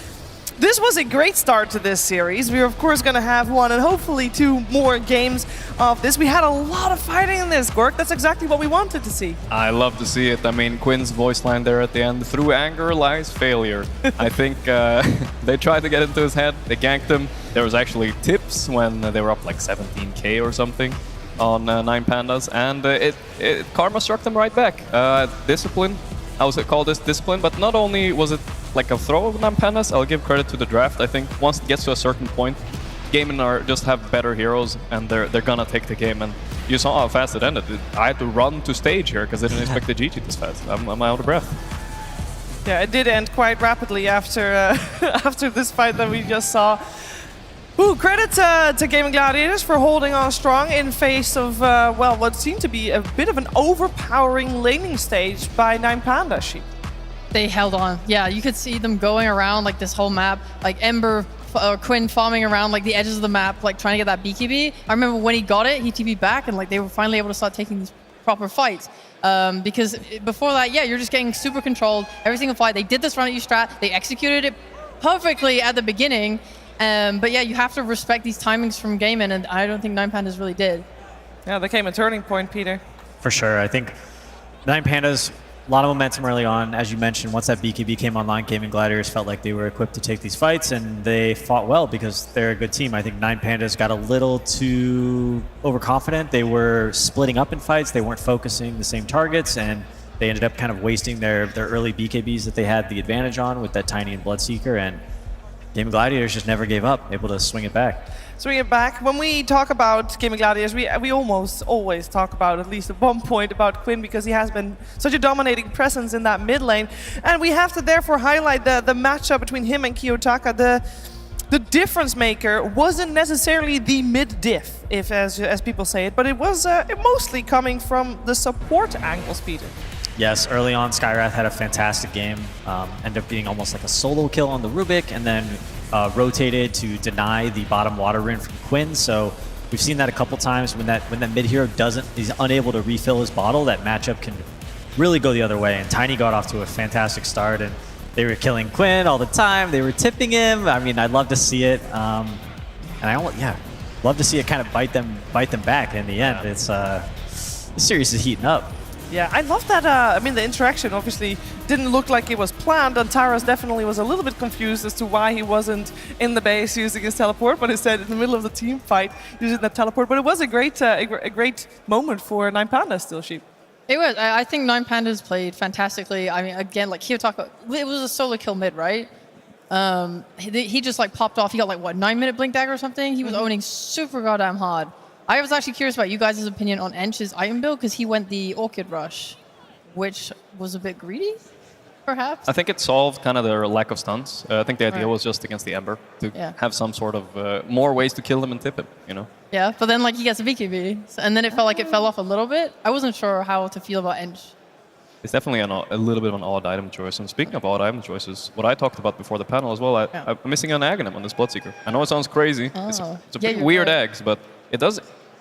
was a great start to this series. We're of course going to have 1 and hopefully 2 more games of this. We had a lot of fighting in this, Gork. That's exactly what we wanted to see. I love to see it. I mean, Quinn's voice line there at the end, through anger lies failure. I think they tried to get into his head, they ganked him. There was actually tips when they were up like 17k or something on Nine Pandas, and karma struck them right back. Discipline, I would call this discipline, but not only was it like a throw of Nine Pandas, I'll give credit to the draft. I think once it gets to a certain point, Gaming are just have better heroes, and they're gonna take the game. And you saw how fast it ended. I had to run to stage here because I didn't expect the GG this fast. I'm out of breath. Yeah, it did end quite rapidly after after this fight that we just saw. Ooh, credit to Gaming Gladiators for holding on strong in face of, well, what seemed to be a bit of an overpowering laning stage by Nine Pandas. Sheep. They held on. Yeah, you could see them going around like this whole map, like Ember or Quinn farming around like the edges of the map, like trying to get that BKB. I remember when he got it, he TP'd back, and like they were finally able to start taking these proper fights. Because before that, yeah, you're just getting super controlled every single fight. They did this run at you strat. They executed it perfectly at the beginning. But yeah, you have to respect these timings from Gaming, and I don't think Nine Pandas really did. Yeah, there came a turning point, Peter. For sure. I think Nine Pandas, a lot of momentum early on. As you mentioned, once that BKB came online, Gaming Gladiators felt like they were equipped to take these fights, and they fought well because they're a good team. I think Nine Pandas got a little too overconfident. They were splitting up in fights. They weren't focusing the same targets, and they ended up kind of wasting their early BKBs that they had the advantage on with that Tiny and Bloodseeker, and Gaming Gladiators just never gave up, able to swing it back. Swing it back. When we talk about Gaming Gladiators, we almost always talk about, at least at one point, about Quinn, because he has been such a dominating presence in that mid lane. And we have to therefore highlight the matchup between him and Kiyotaka. The difference maker wasn't necessarily the mid diff, if as people say it, but it was mostly coming from the support angles, Peter. Yes, early on, Skyrath had a fantastic game. Ended up being almost like a solo kill on the Rubik, and then rotated to deny the bottom water rune from Quinn. So we've seen that a couple times when that mid hero is unable to refill his bottle. That matchup can really go the other way. And Tiny got off to a fantastic start, and they were killing Quinn all the time. They were tipping him. I mean, I'd love to see it, and love to see it kind of bite them back in the end. It's the series is heating up. Yeah, I love that. I mean, the interaction obviously didn't look like it was planned, and Taras definitely was a little bit confused as to why he wasn't in the base using his teleport, but instead in the middle of the team fight using that teleport. But it was a great moment for Nine Pandas still, Sheep. It was. I think Nine Pandas played fantastically. I mean, again, like Kiyotaka, it was a solo kill mid, right? He just like popped off. He got like what 9-minute blink dagger or something. He was owning super goddamn hard. I was actually curious about you guys' opinion on Ench's item build because he went the Orchid Rush, which was a bit greedy, perhaps. I think it solved kind of their lack of stuns. I think the idea Right. was just against the Ember to Yeah. have some sort of more ways to kill him and tip him, you know? Yeah, but then like he gets a BKB, and then it felt like it fell off a little bit. I wasn't sure how to feel about Ench. It's definitely a little bit of an odd item choice. And speaking of odd item choices, what I talked about before the panel as well, I'm missing an Aghanim on this Bloodseeker. I know it sounds crazy. It's a Yeah, pretty you're weird right. eggs, but it does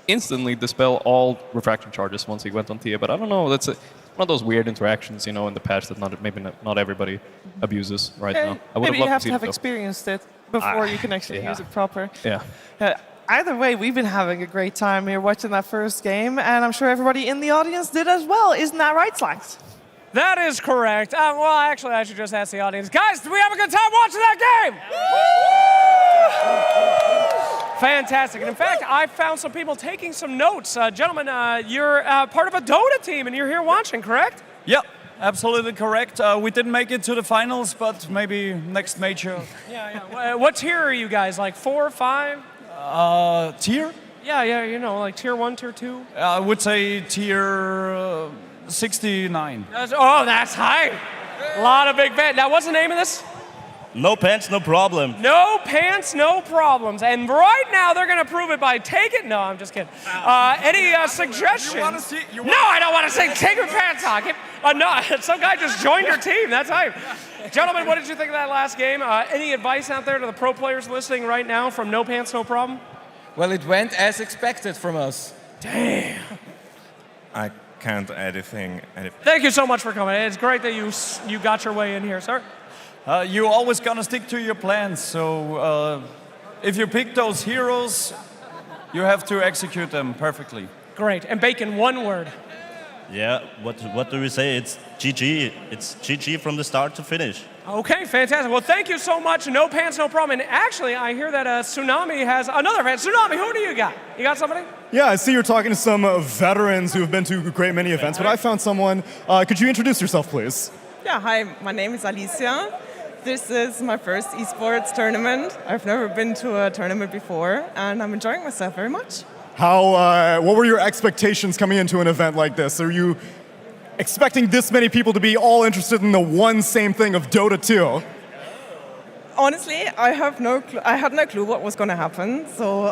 instantly dispel all refraction charges once he went on Tia. But I don't know, that's one of those weird interactions, you know, in the patch that maybe not everybody abuses right now. I would Maybe you loved have see to it, have though. experienced it before you can actually yeah. use it proper. Yeah. Either way, we've been having a great time here watching that first game, and I'm sure everybody in the audience did as well. Isn't that right, Slacks? That is correct. Well, actually, I should just ask the audience. Guys, did we have a good time watching that game? Fantastic. And in fact, I found some people taking some notes. Gentlemen, you're part of a Dota team, and you're here watching, correct? Yep, absolutely correct. We didn't make it to the finals, but maybe next major. Yeah. What tier are you guys? Like 4 or 5? Tier? Yeah, you know, like tier 1, tier 2? I would say tier 69. That's high. A lot of big fans. Now, what's the name of this? No pants, no problem. No pants, no problems. And right now, they're going to prove it by taking... No, I'm just kidding. Any suggestions? You wanna see- you No, I don't want to say take your pants off. No, some guy just joined your team. That's hype. Gentlemen, what did you think of that last game? Any advice out there to the pro players listening right now from No Pants, No Problem? Well, it went as expected from us. Damn. I can't add anything. Thank you so much for coming. It's great that you got your way in here, sir. You're always gonna stick to your plans, so if you pick those heroes, you have to execute them perfectly. Great. And Bacon, one word. Yeah, what do we say? It's GG. It's GG from the start to finish. Okay, fantastic. Well, thank you so much. No pants, no problem. And actually, I hear that Tsunami has another fan. Tsunami, who do you got? You got somebody? Yeah, I see you're talking to some veterans who have been to a great many events, but I found someone. Could you introduce yourself, please? Yeah, hi, my name is Alicia. This is my first esports tournament. I've never been to a tournament before, and I'm enjoying myself very much. What were your expectations coming into an event like this? Are you expecting this many people to be all interested in the one same thing of Dota 2? Honestly, I had no clue what was going to happen, so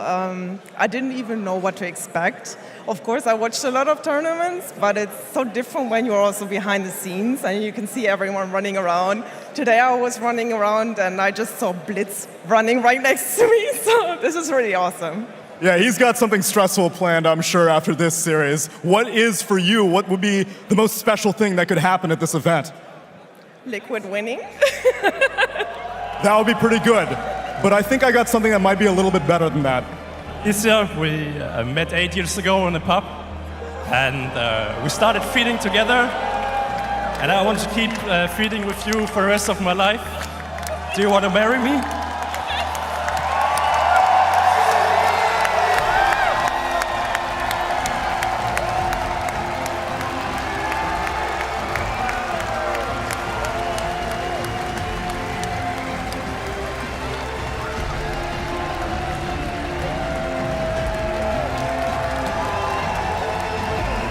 I didn't even know what to expect. Of course, I watched a lot of tournaments, but it's so different when you're also behind the scenes and you can see everyone running around. Today I was running around and I just saw Blitz running right next to me, so this is really awesome. Yeah, he's got something stressful planned, I'm sure, after this series. What is, for you, what would be the most special thing that could happen at this event? Liquid winning. That would be pretty good. But I think I got something that might be a little bit better than that. This year we met 8 years ago in a pub, and we started feeding together. And I want to keep feeding with you for the rest of my life. Do you want to marry me?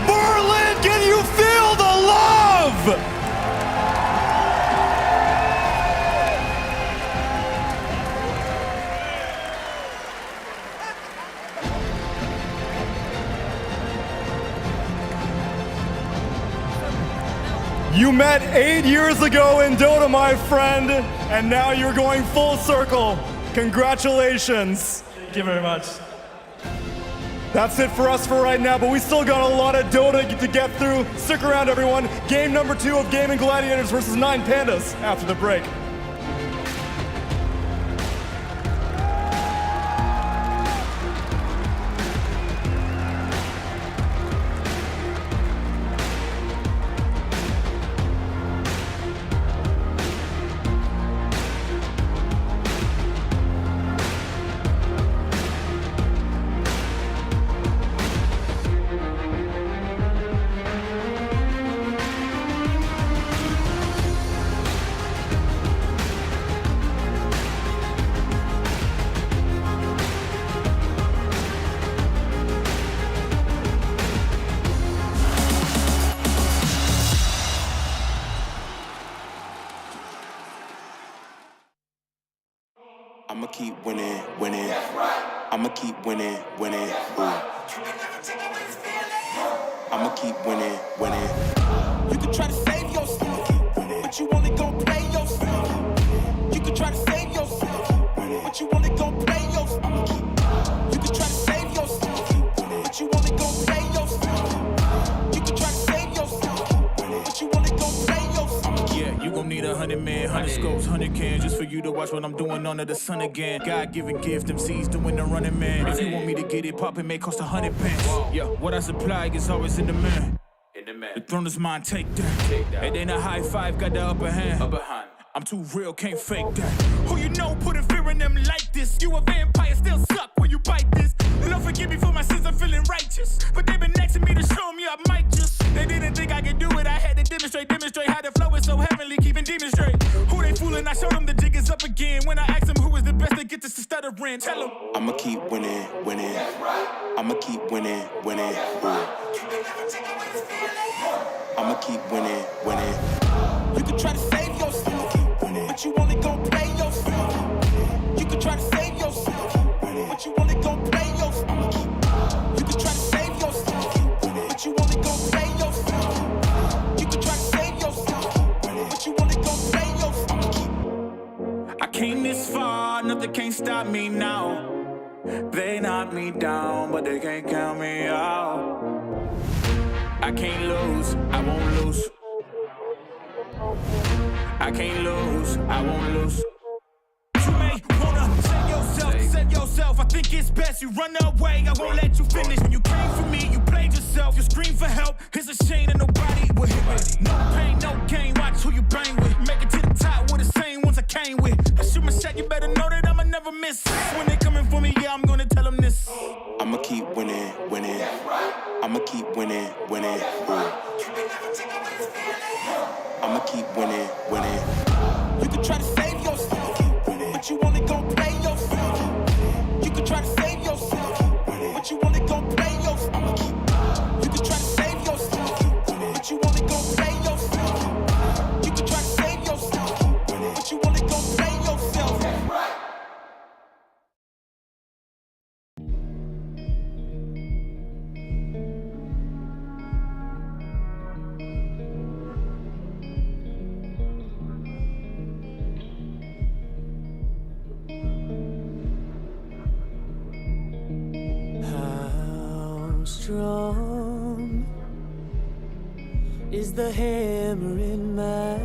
Berlin, can you feel the love? You met 8 years ago in Dota, my friend, and now you're going full circle. Congratulations. Thank you very much. That's it for us for right now, but we still got a lot of Dota to get through. Stick around, everyone. Game number 2 of Gaming Gladiators versus 9 Pandas after the break. I'ma keep winning, winning. I'ma keep winning, winning. I'ma keep winning, winning. You can try to save yourself, but you only gon' play yourself. You can try to save yourself, but you only gon' play yourself. You can try to save yourself, but you only gon' play yourself. You can try to save yourself, but you only gon' play yourself. Yeah, you gon' need 100 men, 100 scopes, 100 cans just for you to watch what I'm doing under the sun again. God-given gift, MCs doing the running man. If you want me to get it poppin', may cost 100 pence. Yeah, what I supply is always in demand. The throne is mine, take that. It ain't a high five, got the upper hand. I'm too real, can't fake that. Who you know putting fear in them like this? You a vampire, still suck when you bite this. Lord forgive me for my sins, I'm feeling righteous. But they been next to me to show me I might just. They didn't think I could do it, I had to demonstrate how the flow is so heavenly, keeping demons straight. Who they fooling? I showed them the jig is up again. When I asked them who is the best to get this to stuttering, tell them I'ma keep winning, winning. I'ma keep winning, winning. I'ma keep winning, winning. You can try to save yourself, but you only gon' play yourself. You can try to save yourself, but you only gon' play yourself. You can try to save yourself, but you only gon' play yourself. You can try to save yourself, but you only gon' play yourself. I came this far, nothing can't stop me now. They knock me down, but they can't count me out. I can't lose, I won't lose. I can't lose, I won't lose. You may wanna save yourself. I think it's best you run away. I won't let you finish. When you came for me, you played yourself. You scream for help. It's a shame that nobody will hit me. No pain, no gain. Watch who you bang with. Make it to the top with the same ones I came with. I shoot my shot, you better know that I'ma never miss. When they coming for me, yeah, I'm gonna tell them this. I'ma keep winning, winning. I'ma keep winning, winning. I'ma keep winning, winning. You can try to save yourself, but you only gon' play yourself. You can try to save yourself, but you only gon' play yourself. You can try to save yourself, but you only gon' play yourself. You can try to save yourself, but you only gon' play yourself. Strong is the hammer in my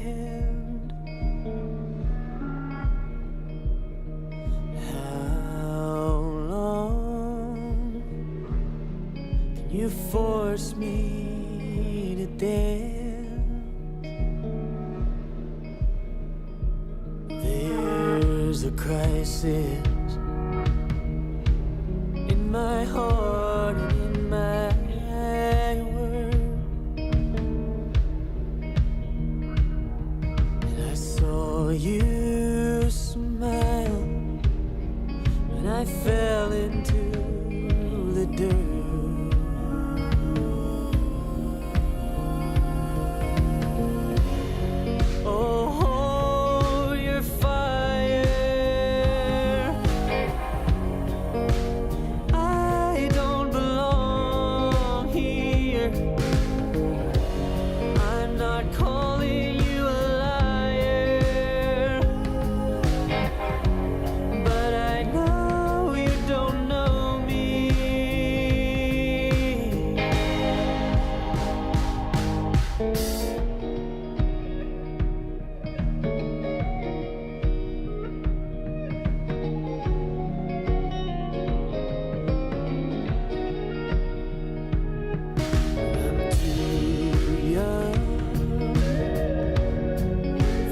hand. How long can you force me to dance? There's a crisis in my heart and in my world, and I saw you smile when I fell into the dirt. Oh, your fire, I don't belong here. I'm not calling you a liar, but I know you don't know me. I'm too young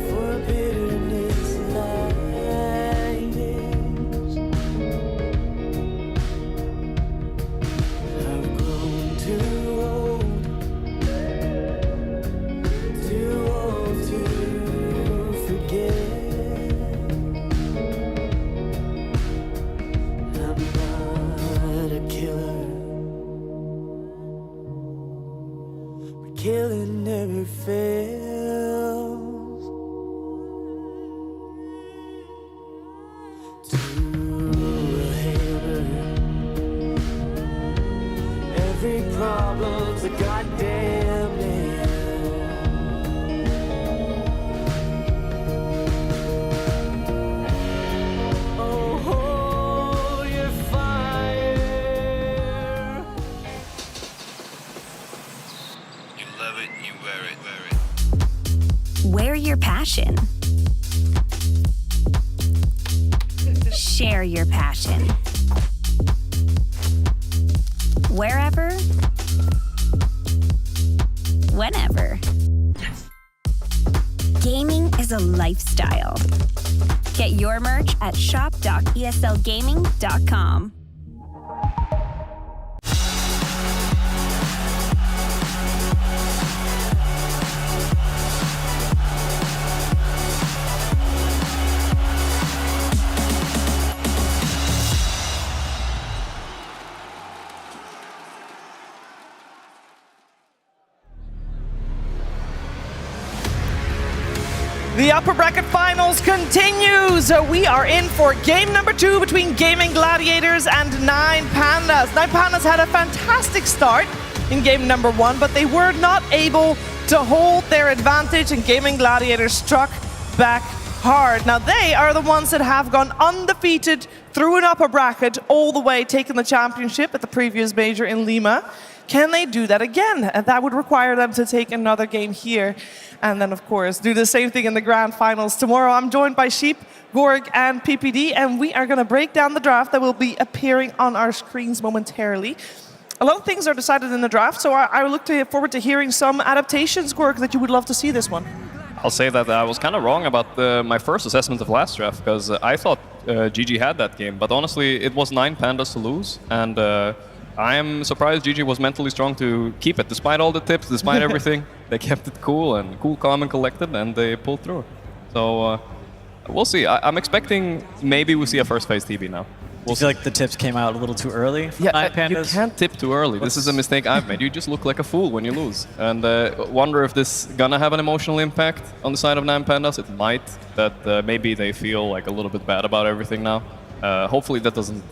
for bitterness like this. I've grown too old to forget. I'm not a killer, but killing never fails. love it, you wear it. Wear your passion. Share your passion. Wherever, whenever. Gaming is a lifestyle. Get your merch at shop.eslgaming.com. The upper bracket finals continues. We are in for game number 2 between Gaming Gladiators and 9 Pandas. 9 Pandas had a fantastic start in game number 1, but they were not able to hold their advantage, and Gaming Gladiators struck back hard. Now they are the ones that have gone undefeated through an upper bracket all the way, taking the championship at the previous major in Lima. Can they do that again? And that would require them to take another game here. And then, of course, do the same thing in the grand finals tomorrow. I'm joined by Sheep, Gorg, and PPD, and we are going to break down the draft that will be appearing on our screens momentarily. A lot of things are decided in the draft, so I look forward to hearing some adaptations, Gorg, that you would love to see this one. I'll say that I was kind of wrong about my first assessment of last draft, because I thought GG had that game, but honestly, it was 9 Pandas to lose, and I am surprised GG was mentally strong to keep it, despite all the tips, despite everything. They kept it cool, calm, and collected, and they pulled through. So we'll see. I'm expecting maybe we'll see a first phase TB now. I feel like the tips came out a little too early for 9 Pandas. You can't tip too early. This is a mistake I've made. You just look like a fool when you lose. And wonder if this gonna have an emotional impact on the side of 9 Pandas. It might, that maybe they feel like a little bit bad about everything now. Hopefully that doesn't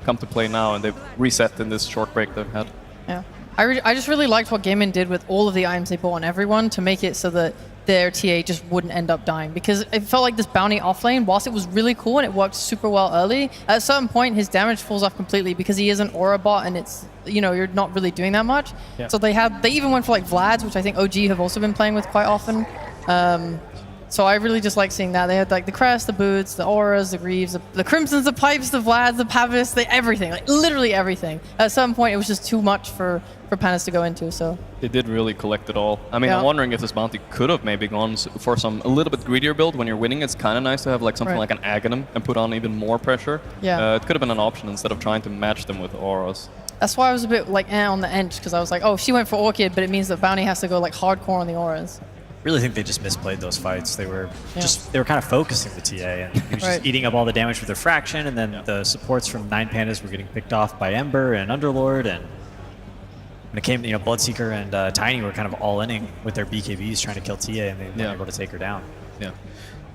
come to play now, and they've reset in this short break they've had. Yeah, I just really liked what Gaming did with all of the items they bought on everyone to make it so that their TA just wouldn't end up dying, because it felt like this bounty offlane, whilst it was really cool and it worked super well early, at a certain point his damage falls off completely because he is an aura bot and it's, you're not really doing that much. Yeah. So they even went for like Vlad's, which I think OG have also been playing with quite often. So I really just like seeing that. They had like the crest, the boots, the auras, the greaves, the crimsons, the pipes, the Vlads, the pavis, everything, like literally everything. At some point it was just too much for Pandas to go into, so. They did really collect it all. I mean, yeah. I'm wondering if this bounty could have maybe gone for a little bit greedier build. When you're winning, it's kind of nice to have like something like an Aghanim and put on even more pressure. Yeah. It could have been an option instead of trying to match them with auras. That's why I was a bit like on the edge, because I was like, oh, she went for Orchid, but it means that bounty has to go like hardcore on the auras. Really think they just misplayed those fights. They were they were kind of focusing the TA, and he was just eating up all the damage with their fraction, and then the supports from 9 Pandas were getting picked off by Ember and Underlord, and when it came, Bloodseeker and Tiny were kind of all-inning with their BKBs trying to kill TA, and they weren't able to take her down. Yeah.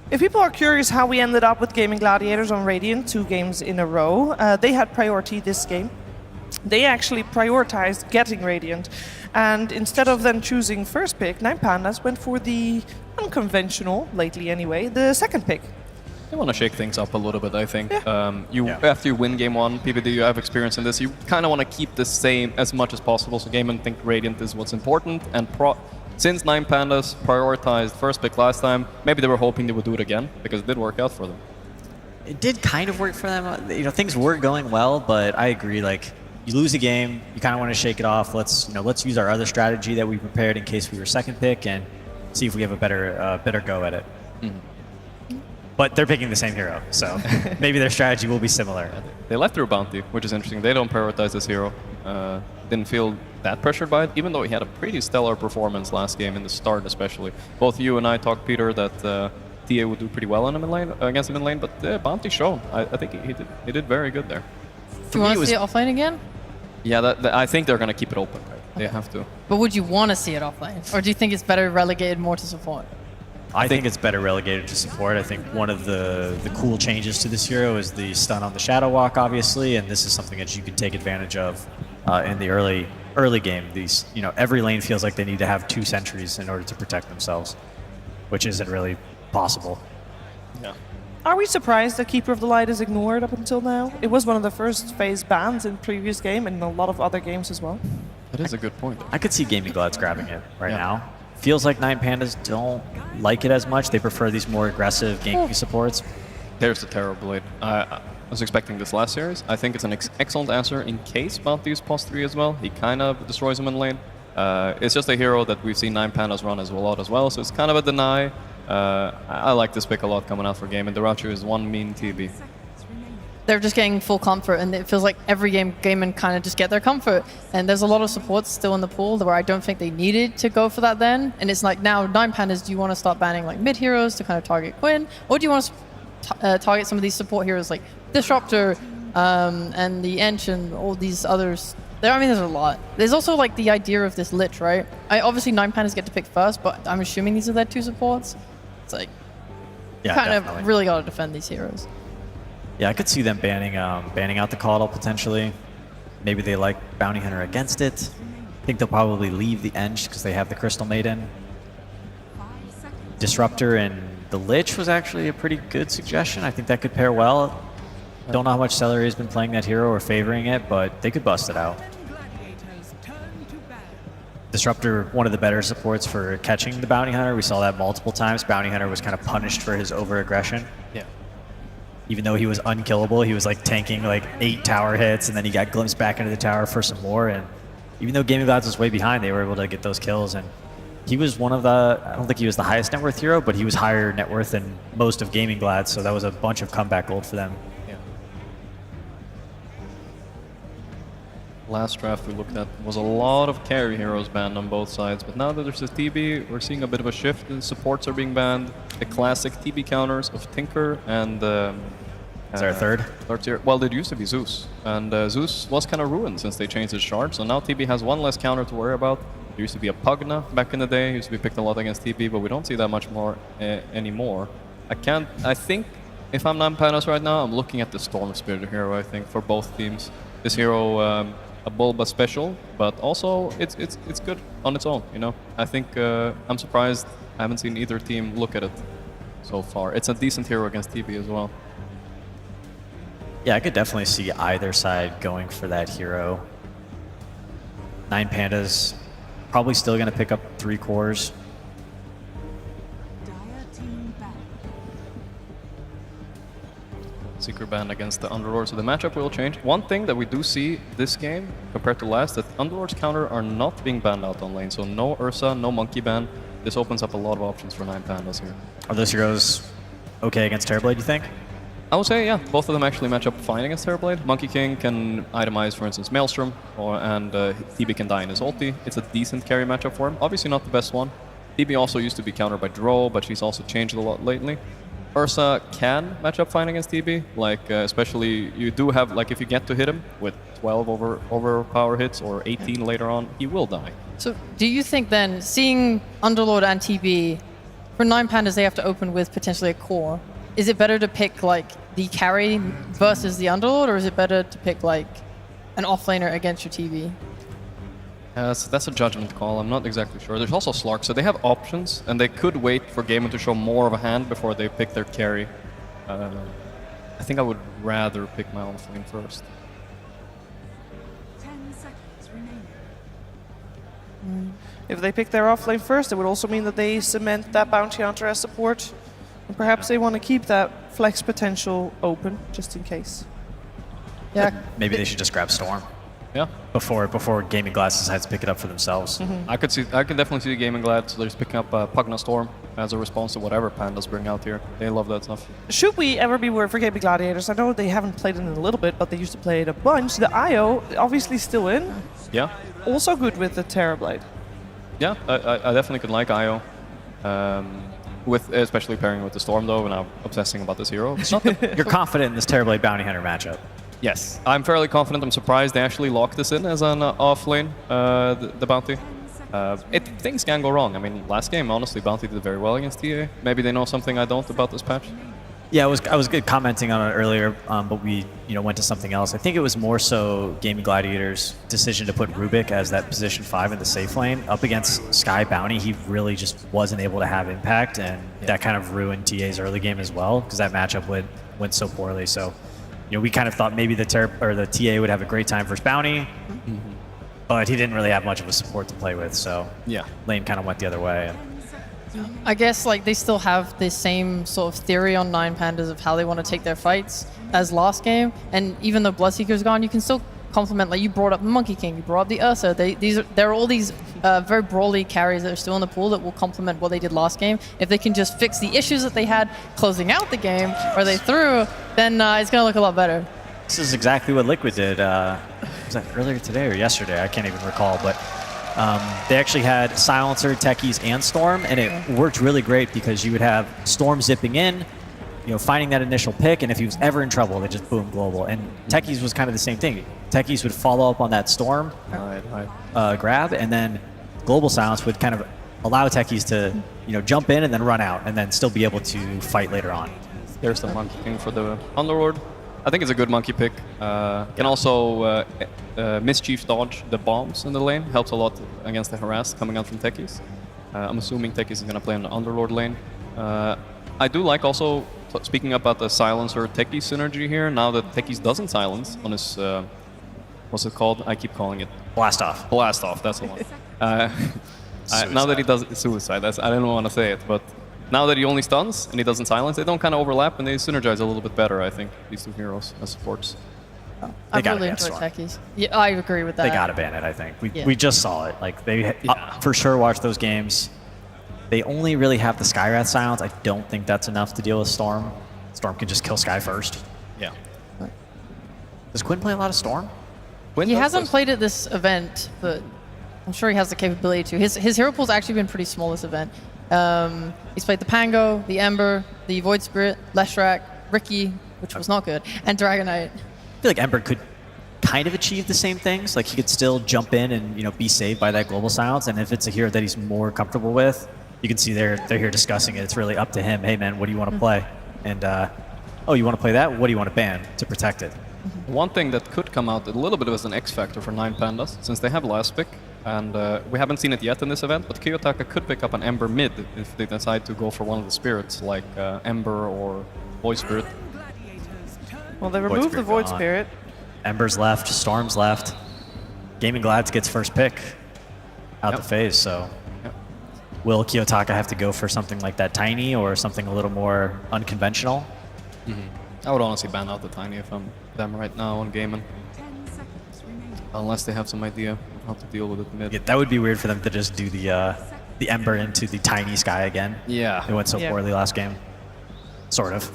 If people are curious how we ended up with Gaming Gladiators on Radiant 2 games in a row, they had priority this game. They actually prioritized getting Radiant. And instead of then choosing first pick, 9 Pandas went for the unconventional, lately anyway, the second pick. They want to shake things up a little bit, I think. Yeah. After you win game 1, PPD, you have experience in this, you kind of want to keep the same as much as possible. So Game and think Radiant is what's important. And since 9 Pandas prioritized first pick last time, maybe they were hoping they would do it again, because it did work out for them. It did kind of work for them. Things were going well, but I agree, you lose a game, you kind of want to shake it off. Let's use our other strategy that we prepared in case we were second pick and see if we have a better go at it. Mm-hmm. But they're picking the same hero, so maybe their strategy will be similar. They left through bounty, which is interesting. They don't prioritize this hero. Didn't feel that pressured by it, even though he had a pretty stellar performance last game in the start, especially. Both you and I talked, Peter, that TA would do pretty well on him in lane, against him in lane, but bounty shown. I think he did very good there. Do you want to see it offlane again? Yeah, I think they're going to keep it open. Right? They have to. But would you want to see it offlane? Or do you think it's better relegated more to support? I think it's better relegated to support. I think one of the cool changes to this hero is the stun on the Shadow Walk, obviously, and this is something that you can take advantage of in the early game. These, every lane feels like they need to have 2 sentries in order to protect themselves, which isn't really possible. Yeah. Are we surprised that Keeper of the Light is ignored up until now? It was one of the first phase bans in previous game and in a lot of other games as well. That is a good point. I could see Gaming Glads grabbing it right now. Feels like Nine Pandas don't like it as much. They prefer these more aggressive ganking supports. There's the Terrorblade. I was expecting this last series. I think it's an excellent answer in case Bounty is pos 3 as well. He kind of destroys him in lane. It's just a hero that we've seen 9 Pandas run as a lot as well, so it's kind of a deny. I like this pick a lot coming out for game, and Durachu is one mean TB. They're just getting full comfort, and it feels like every game kind of just get their comfort. And there's a lot of supports still in the pool where I don't think they needed to go for that then. And it's like now 9 Pandas, do you want to start banning like mid heroes to kind of target Quinn, or do you want to target some of these support heroes like Disruptor and the Ench and all these others? I mean, there's a lot. There's also like the idea of this Lich, right? Obviously 9 Pandas get to pick first, but I'm assuming these are their 2 supports. It's like, you kind of really got to defend these heroes. Yeah, I could see them banning out the Caudal potentially. Maybe they like Bounty Hunter against it. I think they'll probably leave the Ench because they have the Crystal Maiden. Disruptor and the Lich was actually a pretty good suggestion. I think that could pair well. Don't know how much Celery has been playing that hero or favoring it, but they could bust it out. Disruptor, one of the better supports for catching the Bounty Hunter. We saw that multiple times. Bounty Hunter was kind of punished for his over-aggression. Yeah. Even though he was unkillable, he was like tanking like 8 tower hits, and then he got glimpsed back into the tower for some more. And even though Gaming Gods was way behind, they were able to get those kills. And he was one of the, I don't think he was the highest net worth hero, but he was higher net worth than most of Gaming Glads, so that was a bunch of comeback gold for them. Last draft we looked at was a lot of carry heroes banned on both sides, but now that there's a TB, we're seeing a bit of a shift. The supports are being banned. The classic TB counters of Tinker and is there a third? Third tier. Well, it used to be Zeus, and Zeus was kind of ruined since they changed his shard. So now TB has one less counter to worry about. There used to be a Pugna back in the day. Used to be picked a lot against TB, but we don't see that much more anymore. I think if I'm 9 Pandas right now, I'm looking at the Storm Spirit hero. I think for both teams, this hero. A Bulba special, but also it's good on its own, you know. I think I'm surprised I haven't seen either team look at it so far. It's a decent hero against TB as well. Yeah, I could definitely see either side going for that hero. 9 Pandas probably still going to pick up 3 cores. Seeker ban against the Underlord, so the matchup will change. One thing that we do see this game compared to last, that Underlord's counter are not being banned out on lane, so no Ursa, no Monkey ban. This opens up a lot of options for 9 Pandas here. Are those heroes okay against Terrorblade, you think? I would say, yeah, both of them actually match up fine against Terrorblade. Monkey King can itemize, for instance, Maelstrom, and TB can die in his ulti. It's a decent carry matchup for him. Obviously not the best one. TB also used to be countered by Drow, but she's also changed a lot lately. Ursa can match up fine against TB, like especially you do have, like if you get to hit him with 12 overpower hits or 18 later on, he will die. So do you think then, seeing Underlord and TB, for 9 Pandas they have to open with potentially a core, is it better to pick like the carry versus the Underlord, or is it better to pick like an offlaner against your TB? So that's a judgment call. I'm not exactly sure. There's also Slark, so they have options, and they could wait for Gaming to show more of a hand before they pick their carry. I think I would rather pick my offlane first. 10 seconds remaining. If they pick their offlane first, it would also mean that they cement that Bounty Hunter as support. And perhaps they want to keep that flex potential open, just in case. Yeah. Maybe they should just grab Storm. Yeah. Before Gaming Glass decides to pick it up for themselves. I can definitely see the Gaming Glad, so they're just picking up Pugna Storm as a response to whatever Pandas bring out here. They love that stuff. Should we ever be worried for Gaming Gladiators? I know they haven't played it in a little bit, but they used to play it a bunch. The IO, obviously still in. Yeah. Also good with the Terrorblade. Yeah, I definitely could like IO. With especially pairing with the Storm though, and I'm obsessing about this hero. It's not You're confident in this Terrorblade Bounty Hunter matchup? Yes, I'm fairly confident. I'm surprised they actually locked this in as an off-lane, the Bounty. Things can go wrong. I mean, last game, honestly, Bounty did very well against TA. Maybe they know something I don't about this patch. Yeah, I was good commenting on it earlier, but we went to something else. I think it was more so Gaming Gladiators' decision to put Rubik as that position 5 in the safe lane up against Sky Bounty. He really just wasn't able to have impact, and that kind of ruined TA's early game as well because that matchup went so poorly. So, we kind of thought maybe the TA would have a great time versus Bounty. but he didn't really have much of a support to play with, so yeah, lane kind of went the other way. I guess like they still have the same sort of theory on Nine Pandas of how they want to take their fights as last game. And even though Bloodseeker's gone, you can still complement. Like you brought up Monkey King, you brought up the Ursa. There are all these very brawly carries that are still in the pool that will complement what they did last game. If they can just fix the issues that they had closing out the game, where they threw, then it's going to look a lot better. This is exactly what Liquid did. Was that earlier today or yesterday? I can't even recall, but they actually had Silencer, Techies, and Storm, and it worked really great because you would have Storm zipping in, finding that initial pick, and if he was ever in trouble, they just boom global. And Techies was kind of the same thing. Techies would follow up on that Storm grab, and then Global Silence would kind of allow Techies to jump in and then run out, and then still be able to fight later on. There's the Monkey King for the Underlord. I think it's a good monkey pick. Can also mischief dodge the bombs in the lane. Helps a lot against the harass coming out from Techies. I'm assuming Techies is going to play on the Underlord lane. I do like also, speaking about the Silencer Techies synergy here, now that Techies doesn't silence on his, what's it called? I keep calling it Blast Off. Blast Off, that's the one. Now that he does Suicide, I don't want to say it, but now that he only stuns and he doesn't silence, they don't kind of overlap and they synergize a little bit better, I think, these two heroes as supports. I really enjoy Techies. Yeah, I agree with that. They gotta ban it, I think. We just saw it. Like they for sure watched those games. They only really have the Skywrath silence. I don't think that's enough to deal with Storm. Storm can just kill Sky first. Yeah. Does Quinn play a lot of Storm? He hasn't played at this event, but I'm sure he has the capability to. His hero pool's actually been pretty small this event. He's played the Pango, the Ember, the Void Spirit, Leshrac, Ricky, which was not good, and Dragonite. I feel like Ember could kind of achieve the same things. Like he could still jump in and be saved by that global silence. And if it's a hero that he's more comfortable with, you can see they're here discussing it. It's really up to him. Hey man, what do you want to play? And oh, you want to play that? What do you want to ban to protect it? One thing that could come out a little bit as an X factor for Nine Pandas, since they have last pick, and we haven't seen it yet in this event, but Kiyotaka could pick up an Ember mid if they decide to go for one of the spirits, like Ember or Void Spirit. Well, they removed the Void Spirit. Ember's left, Storm's left. Gaming Glads gets first pick out the phase, so will Kiyotaka have to go for something like that Tiny or something a little more unconventional? I would honestly ban out the Tiny if I'm them right now on gaming. Unless they have some idea of how to deal with it mid. Yeah, that would be weird for them to just do the Ember into the Tiny Sky again. Yeah. It went so poorly last game. Sort of.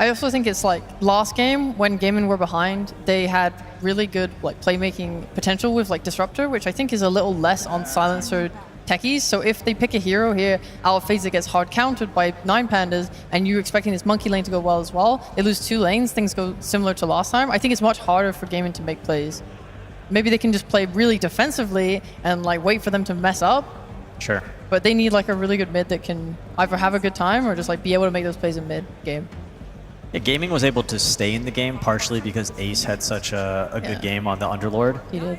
I also think it's like last game when Gaming were behind, they had really good like playmaking potential with like Disruptor, which I think is a little less on Silencer Techies. So if they pick a hero here out of phase that gets hard countered by Nine Pandas and you're expecting this monkey lane to go well as well, they lose 2 lanes, things go similar to last time. I think it's much harder for Gaming to make plays. Maybe they can just play really defensively and like wait for them to mess up. Sure. But they need like a really good mid that can either have a good time or just like be able to make those plays in mid game. Yeah, Gaming was able to stay in the game partially because Ace had such a good game on the Underlord. He did.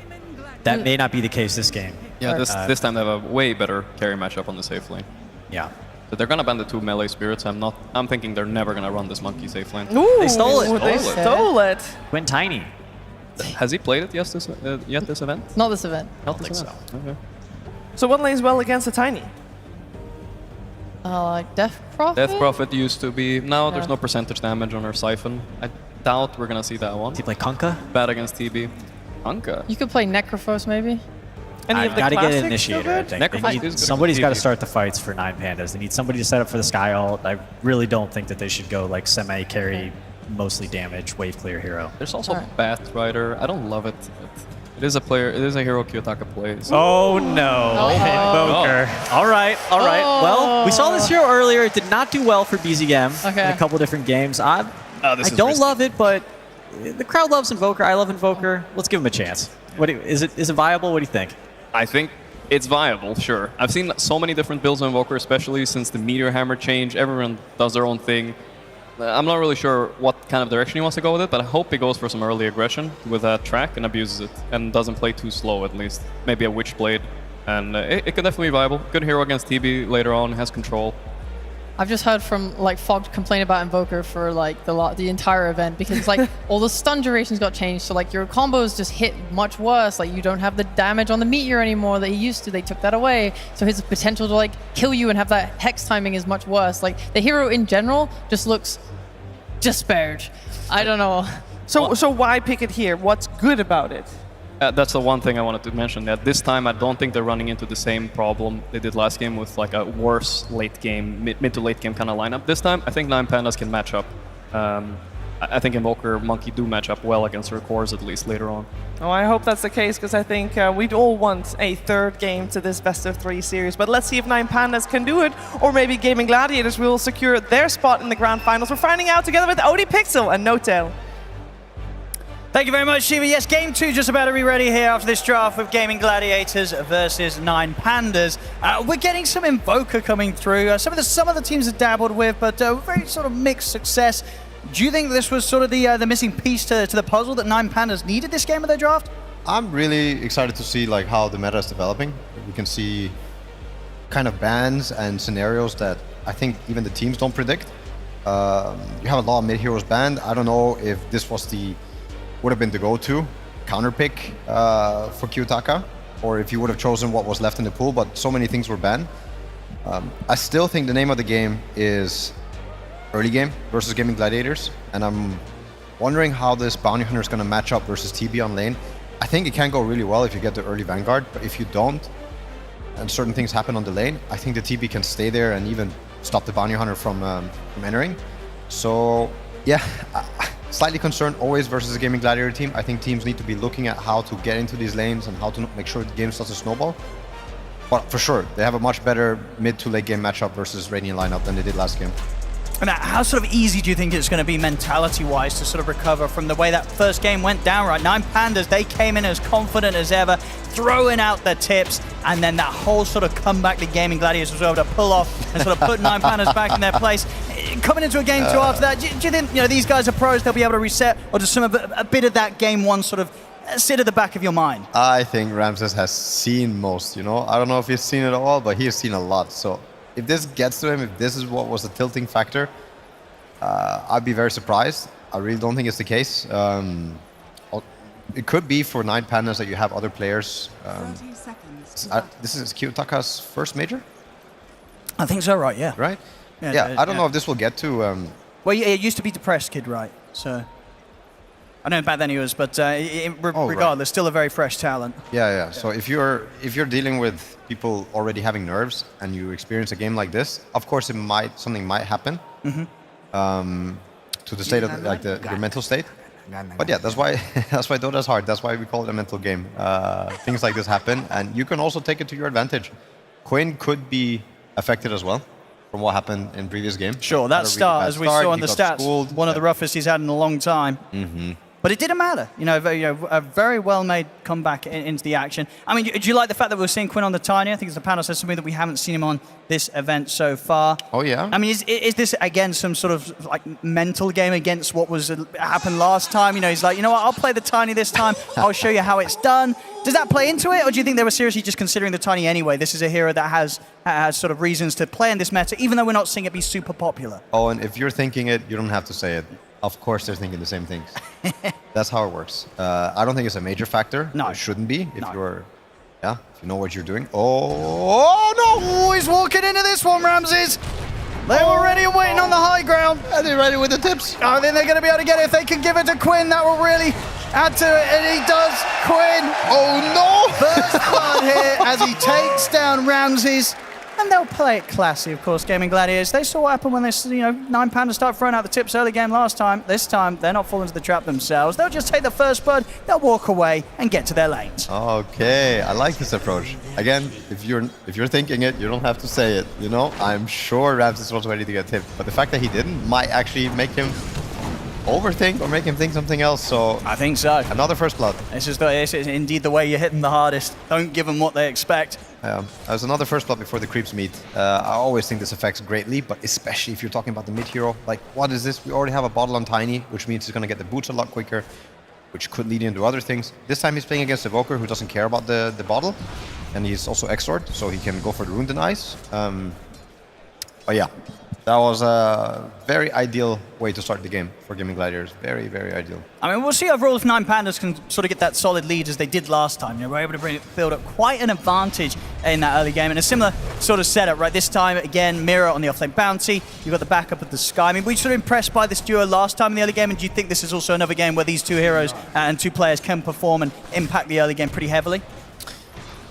That may not be the case this game. Yeah, this time they have a way better carry matchup on the safe lane. Yeah. But they're gonna ban the 2 melee spirits. I'm thinking they're never gonna run this monkey safe lane. Ooh, they stole it. They stole it. Quinn Tiny. Has he played it yet this event? Not this event. I don't think so. Okay. So what lanes well against a Tiny? Like Death Prophet? Death Prophet used to be. Now there's no percentage damage on her Siphon. I doubt we're gonna see that one. Does he play Kunkka? Bad against TB. Kunkka. You could play Necrophos maybe. I've got to get an initiator, I think. Somebody's got to start the fights for Nine Pandas. They need somebody to set up for the Sky ult. I really don't think that they should go like semi-carry, mostly damage, wave clear hero. There's also Bat Rider. I don't love it. It is a hero Kiyotaka plays. Oh no, Invoker. All right. Well, we saw this hero earlier. It did not do well for BZM in a couple different games. I don't love it, but the crowd loves Invoker. I love Invoker. Let's give him a chance. Is it viable? What do you think? I think it's viable, sure. I've seen so many different builds of Invoker, especially since the Meteor Hammer change. Everyone does their own thing. I'm not really sure what kind of direction he wants to go with it, but I hope he goes for some early aggression with that track and abuses it, and doesn't play too slow at least. Maybe a Witchblade, and it could definitely be viable. Good hero against TB later on, has control. I've just heard from like Fog complain about Invoker for like the entire event because like all the stun durations got changed, so like your combos just hit much worse. Like you don't have the damage on the meteor anymore that he used to. They took that away, so his potential to like kill you and have that hex timing is much worse. Like the hero in general just looks despaired. I don't know. So why pick it here? What's good about it? That's the one thing I wanted to mention. That this time I don't think they're running into the same problem they did last game with like a worse late game, mid to late game kind of lineup. This time I think 9Pandas can match up. I think Invoker, Monkey do match up well against their cores at least later on. Oh, I hope that's the case because I think we'd all want a third game to this best of 3 series. But let's see if 9Pandas can do it, or maybe Gaming Gladiators will secure their spot in the grand finals. We're finding out together with Odie Pixel and Notel. Thank you very much, Shiva. Yes, Game 2 just about to be ready here after this draft with Gaming Gladiators versus 9Pandas. We're getting some Invoker coming through. Some of the teams have dabbled with, but very sort of mixed success. Do you think this was sort of the missing piece to the puzzle that 9Pandas needed this game of their draft? I'm really excited to see like how the meta is developing. We can see kind of bans and scenarios that I think even the teams don't predict. You have a lot of mid-heroes banned. I don't know if this would have been the go-to counter pick for Kiyotaka, or if you would have chosen what was left in the pool, but so many things were banned. I still think the name of the game is early game versus Gaming Gladiators, and I'm wondering how this Bounty Hunter is going to match up versus TB on lane. I think it can go really well if you get the early Vanguard, but if you don't, and certain things happen on the lane, I think the TB can stay there and even stop the Bounty Hunter from entering. So, yeah, slightly concerned always versus a Gaming Gladiator team. I think teams need to be looking at how to get into these lanes and how to make sure the game starts to snowball. But for sure, they have a much better mid to late game matchup versus Radiant lineup than they did last game. And how sort of easy do you think it's going to be mentality-wise to sort of recover from the way that first game went down, right? 9Pandas, they came in as confident as ever, throwing out their tips, and then that whole sort of comeback the Gaming Gladiators was able to pull off and sort of put 9Pandas back in their place. Coming into a game 2 after that, do you think these guys are pros, they'll be able to reset, or does a bit of that game 1 sort of sit at the back of your mind? I think Ramses has seen most, I don't know if he's seen it all, but he has seen a lot. So if this gets to him, if this is what was the tilting factor, I'd be very surprised. I really don't think it's the case. It could be for 9Pandas that you have other players. 30 seconds. This is Kiyotaka's first major? I think so, right, yeah. Right? Yeah, I don't know if this will get to... Well, yeah, it used to be Depressed Kid, right? So... I know back then he was, but regardless, still a very fresh talent. Yeah. So if you're dealing with people already having nerves and you experience a game like this, of course something might happen to the state of your mental state. But yeah, that's why Dota is hard. That's why we call it a mental game. Things like this happen, and you can also take it to your advantage. Quinn could be affected as well from what happened in previous games. Sure, that start, as we saw on the stats, one of the roughest he's had in a long time. But it didn't matter. A very well-made comeback into the action. I mean, do you like the fact that we're seeing Quinn on the Tiny? I think as the panel says something that we haven't seen him on this event so far. Oh, yeah? I mean, is this, again, some sort of like mental game against what happened last time? He's like, you know what, I'll play the Tiny this time. I'll show you how it's done. Does that play into it, or do you think they were seriously just considering the Tiny anyway? This is a hero that has sort of reasons to play in this meta, even though we're not seeing it be super popular. Oh, and if you're thinking it, you don't have to say it. Of course they're thinking the same things. That's how it works. I don't think it's a major factor. No. It shouldn't be if you know what you're doing. Oh no! He's walking into this one, Ramses. They're already waiting on the high ground. Are they ready with the tips? I think they're going to be able to get it. If they can give it to Quinn, that will really add to it. And he does. Quinn. Oh no! First blood here as he takes down Ramses. And they'll play it classy, of course, Gaming Gladiators. They saw what happened when 9Pandas start throwing out the tips early game last time. This time, they're not falling into the trap themselves. They'll just take the first blood, they'll walk away and get to their lanes. Okay, I like this approach. Again, if you're thinking it, you don't have to say it. I'm sure Ramses was ready to get tipped, but the fact that he didn't might actually make him overthink or make him think something else. So I think so. Another first blood. This is indeed the way you hit them the hardest. Don't give them what they expect. There's another first blood before the creeps meet. I always think this affects greatly, but especially if you're talking about the mid hero. Like, what is this? We already have a bottle on Tiny, which means he's going to get the boots a lot quicker, which could lead into other things. This time he's playing against Evoker, who doesn't care about the bottle, and he's also Exort, so he can go for the Rune Denies. But yeah, That was a very ideal way to start the game for Gaming Gladiators. Very, very ideal. I mean, we'll see overall if 9 Pandas can sort of get that solid lead as they did last time. They were able to build up quite an advantage in that early game. And a similar sort of setup, right? This time, again, Mirror on the offlane bounty. You've got the backup of the Sky. I mean, were you sort of impressed by this duo last time in the early game? And do you think this is also another game where these two heroes and two players can perform and impact the early game pretty heavily?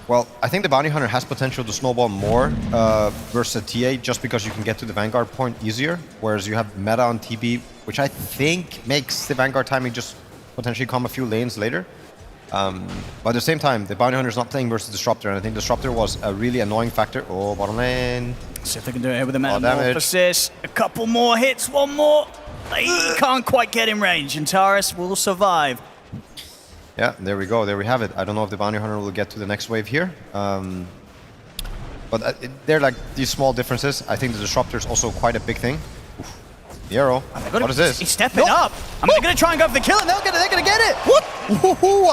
Well, I think the Bounty Hunter has potential to snowball more versus a TA just because you can get to the Vanguard point easier, whereas you have meta on TB, which I think makes the Vanguard timing just potentially come a few lanes later. But at the same time, the Bounty Hunter is not playing versus Disruptor, and I think Disruptor was a really annoying factor. Oh, bottom lane. See if they can do it here with the Metamorphosis. A couple more hits, one more. They can't quite get in range, and Taurus will survive. Yeah, there we go. There we have it. I don't know if the Bounty Hunter will get to the next wave here. But they're like these small differences. I think the Disruptor is also quite a big thing. Oof. The arrow. What is this? He's stepping up. I mean, they're going to try and go for the kill, and they're going to get it. What?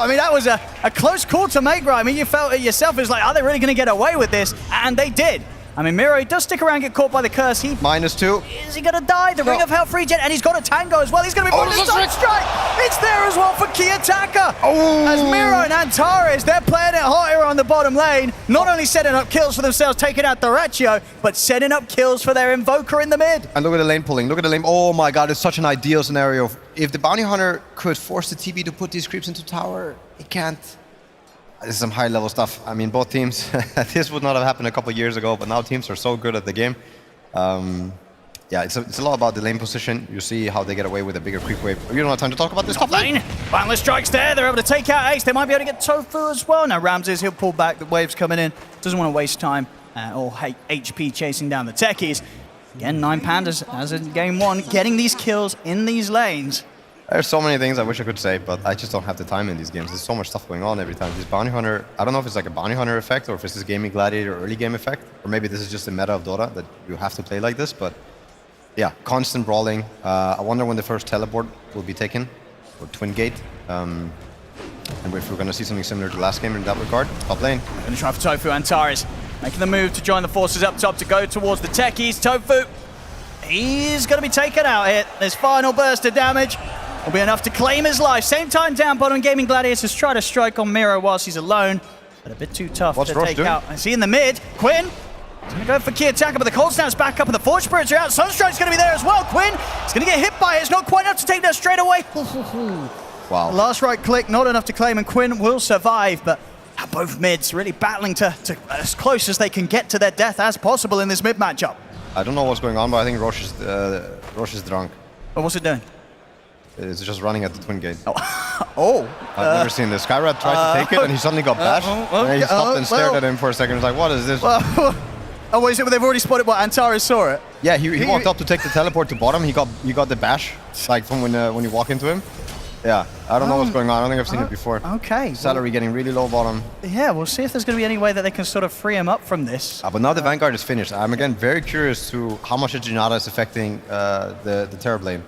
I mean, that was a close call to make, right? I mean, you felt it yourself. It was like, are they really going to get away with this? And they did. I mean, Miro does stick around, get caught by the curse. -2. Is he going to die? The Ring of Hell free gen, and he's got a tango as well. He's going to be put in the side strike. It's there as well for Kiyotaka. As Miro and Antares, they're playing it hot here on the bottom lane. Not only setting up kills for themselves, taking out the Ratio, but setting up kills for their Invoker in the mid. And look at the lane pulling. Look at the lane. Oh my god, it's such an ideal scenario. If the Bounty Hunter could force the TB to put these creeps into tower, it can't. This is some high-level stuff. I mean, both teams, this would not have happened a couple of years ago, but now teams are so good at the game. Yeah, it's a lot about the lane position. You see how they get away with a bigger creep wave. You don't have time to talk about this. Top lane. Boundless strikes there. They're able to take out Ace. They might be able to get Tofu as well. Now, Ramses, he'll pull back. The wave's coming in. Doesn't want to waste time or HP chasing down the techies. Again, 9 Pandas, as in game 1, getting these kills in these lanes. There's so many things I wish I could say, but I just don't have the time in these games. There's so much stuff going on every time. This Bounty Hunter, I don't know if it's like a Bounty Hunter effect or if it's this Gaming Gladiator early game effect, or maybe this is just the meta of Dota that you have to play like this, but yeah, constant brawling. I wonder when the first teleport will be taken, or Twin Gate, and if we're going to see something similar to last game in that regard. Top lane. Going to try for Tofu. Antares making the move to join the forces up top to go towards the techies. Tofu, he's going to be taken out here. This final burst of damage will be enough to claim his life. Same time down bottom, Gaming Gladiators try to strike on Miro whilst he's alone, but a bit too tough to take out. I see in the mid, Quinn. He's going to go for Kiyotaka, but the Cold Snap's back up and the Forge Spirits are out. Sunstrike's going to be there as well. Quinn is going to get hit by it. It's not quite enough to take that straight away. Wow. Last right click, not enough to claim, and Quinn will survive, but both mids really battling to as close as they can get to their death as possible in this mid matchup. I don't know what's going on, but I think Roche is drunk. But what's it doing? It's just running at the Twin Gate. Oh. I've never seen this. Skyrat tried to take it and he suddenly got bashed. And he stopped and stared at him for a second. He was like, what is this? Oh, is it? They've already spotted what? Antares saw it? Yeah, he walked up to take the teleport to bottom. He got the bash, like from when you walk into him. Yeah, I don't know what's going on. I don't think I've seen it before. Okay. Salary getting really low bottom. Yeah, we'll see if there's going to be any way that they can sort of free him up from this. But now the Vanguard is finished. I'm again very curious to how much the Janata is affecting the Terror Blade.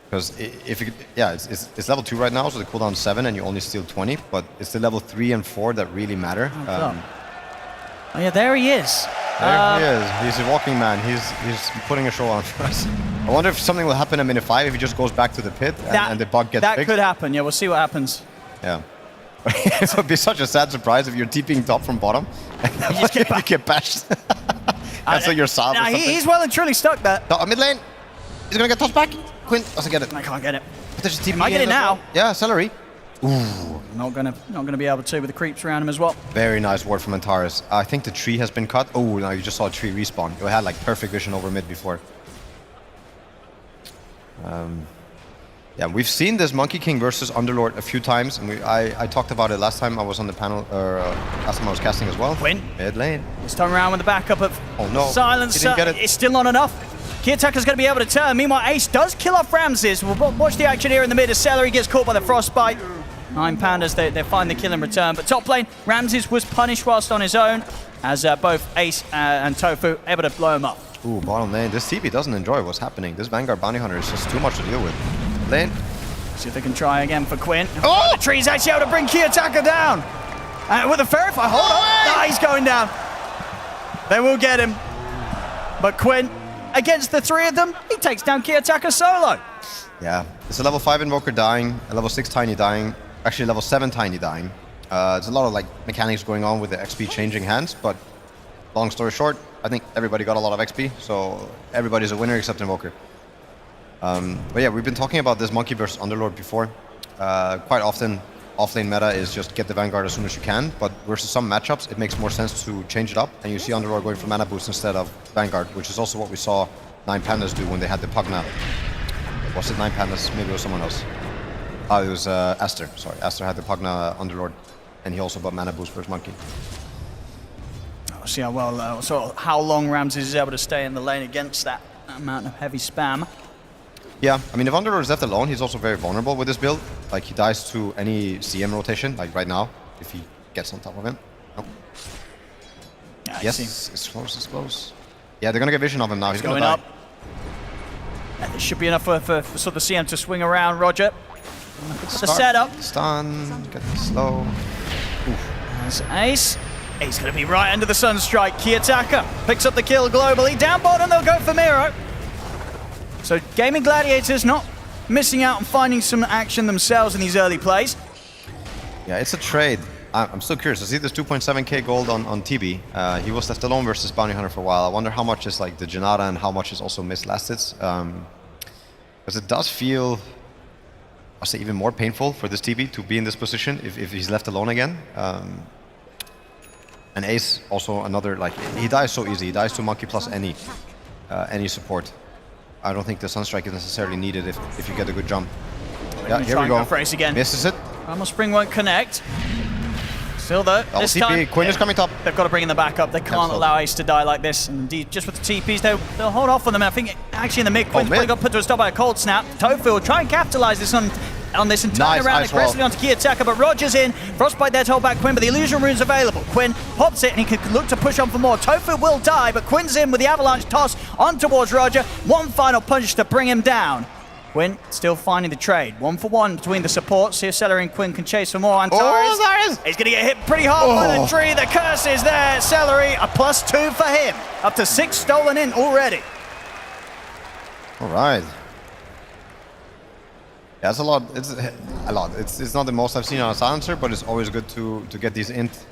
Because it's level 2 right now, so the cooldown is 7 and you only steal 20, but it's the level 3 and 4 that really matter. Oh yeah, there he is. There he is. He's a walking man. He's putting a show on for us. I wonder if something will happen in minute 5 if he just goes back to the pit and the bug gets fixed. That could happen, yeah, we'll see what happens. Yeah. It would be such a sad surprise if you're TPing top from bottom and you get bashed. Cancel your salve or something. He's well and truly stuck there. Mid lane. He's going to get tossed back. Quinn doesn't get it. I can't get it. But there's a TP. He might get it now. Yeah, Celery. Ooh. Not gonna be able to with the creeps around him as well. Very nice ward from Antares. I think the tree has been cut. Oh, no, you just saw a tree respawn. It had like perfect vision over mid before. Yeah, we've seen this Monkey King versus Underlord a few times, and I talked about it last time I was on the panel, or last time I was casting as well. Quinn. Mid lane. This time around with the backup of Silence. He didn't get it. It's still not enough. Kiyotaka's going to be able to turn. Meanwhile, Ace does kill off Ramses. We'll watch the action here in the mid as Celery gets caught by the Frostbite. 9 Pandas, they find the kill in return. But top lane, Ramses was punished whilst on his own, as both Ace and Tofu able to blow him up. Ooh, bottom lane. This TP doesn't enjoy what's happening. This Vanguard Bounty Hunter is just too much to deal with. Lane. See if they can try again for Quinn. Oh! The tree's actually able to bring Kiyotaka down. With a Verify, hold on. He's going down. They will get him. But Quinn, against the three of them, he takes down Kiyotaka solo. Yeah, it's a level 5 Invoker dying, a level 6 Tiny dying, actually level 7 Tiny dying. There's a lot of like mechanics going on with the XP changing hands, but long story short, I think everybody got a lot of XP, so everybody's a winner except Invoker. But yeah, we've been talking about this Monkey versus Underlord before. Quite often, offlane meta is just get the Vanguard as soon as you can, but versus some matchups, it makes more sense to change it up, and you see Underlord going for mana boost instead of Vanguard, which is also what we saw 9 Pandas do when they had the Pugna. Was it 9 Pandas? Maybe it was someone else. Oh, it was Aster. Sorry, Aster had the Pugna Underlord, and he also bought mana boost versus Monkey. We'll see how well, how long Ramses is able to stay in the lane against that amount of heavy spam. Yeah, I mean, if Underlord is left alone, he's also very vulnerable with this build. Like, he dies to any CM rotation, like right now, if he gets on top of him. Nope. Yeah, yes, it's close, it's close. Yeah, they're gonna get vision of him now. He's gonna die. Up. And it should be enough for sort of the CM to swing around, Roger. The setup. Stun, get the slow. Oof. There's Ace. He's going to be right under the Sunstrike. Kiyotaka picks up the kill globally. Down bottom, they'll go for Miro. So Gaming Gladiators not missing out on finding some action themselves in these early plays. Yeah, it's a trade. I'm still curious. I see this 2.7k gold on TB. He was left alone versus Bounty Hunter for a while. I wonder how much is like the Janata and how much is also missed last hits. Because it does feel, I'll say, even more painful for this TB to be in this position if he's left alone again. And Ace, also another, like, he dies so easy. He dies to Monkey plus any support. I don't think the Sunstrike is necessarily needed if you get a good jump. Yeah, here we go. For Ace again. Misses it. Ramos Spring won't connect. Still though, this TP, time, Quinn is coming top. They've got to bring in the backup. They can't allow Ace to die like this. And indeed, just with the TPs, they'll hold off on them. I think actually in the mid, Quinn's probably got put to a stop by a cold snap. Tofu will try and capitalize this on this and turn around aggressively onto Kiyotaka, but Roger's in. Frostbite there to hold back Quinn, but the illusion rune's available. Quinn pops it and he can look to push on for more. Tofu will die, but Quinn's in with the avalanche toss on towards Roger. One final punch to bring him down. Quinn still finding the trade. 1-for-1 between the supports. See if Celery and Quinn can chase for more. Antares, he's going to get hit pretty hard by the tree. The curse is there. Celery, a +2 for him. Up to 6 stolen in already. All right. Yeah, it's a lot. It's a lot. It's not the most I've seen on a silencer, but it's always good to get these int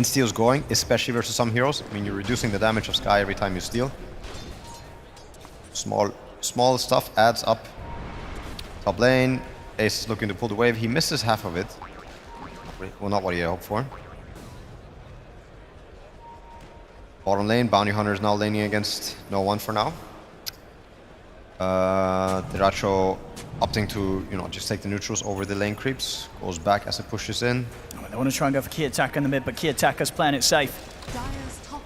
steals going, especially versus some heroes. I mean, you're reducing the damage of Sky every time you steal. Small stuff adds up. Top lane, Ace is looking to pull the wave. He misses half of it. Well, not what he had hoped for. Bottom lane, Bounty Hunter is now laning against no one for now. Deracho opting to, just take the neutrals over the lane creeps. Goes back as it pushes in. They want to try and go for Kiyotaka in the mid, but Kiyotaka's playing it safe.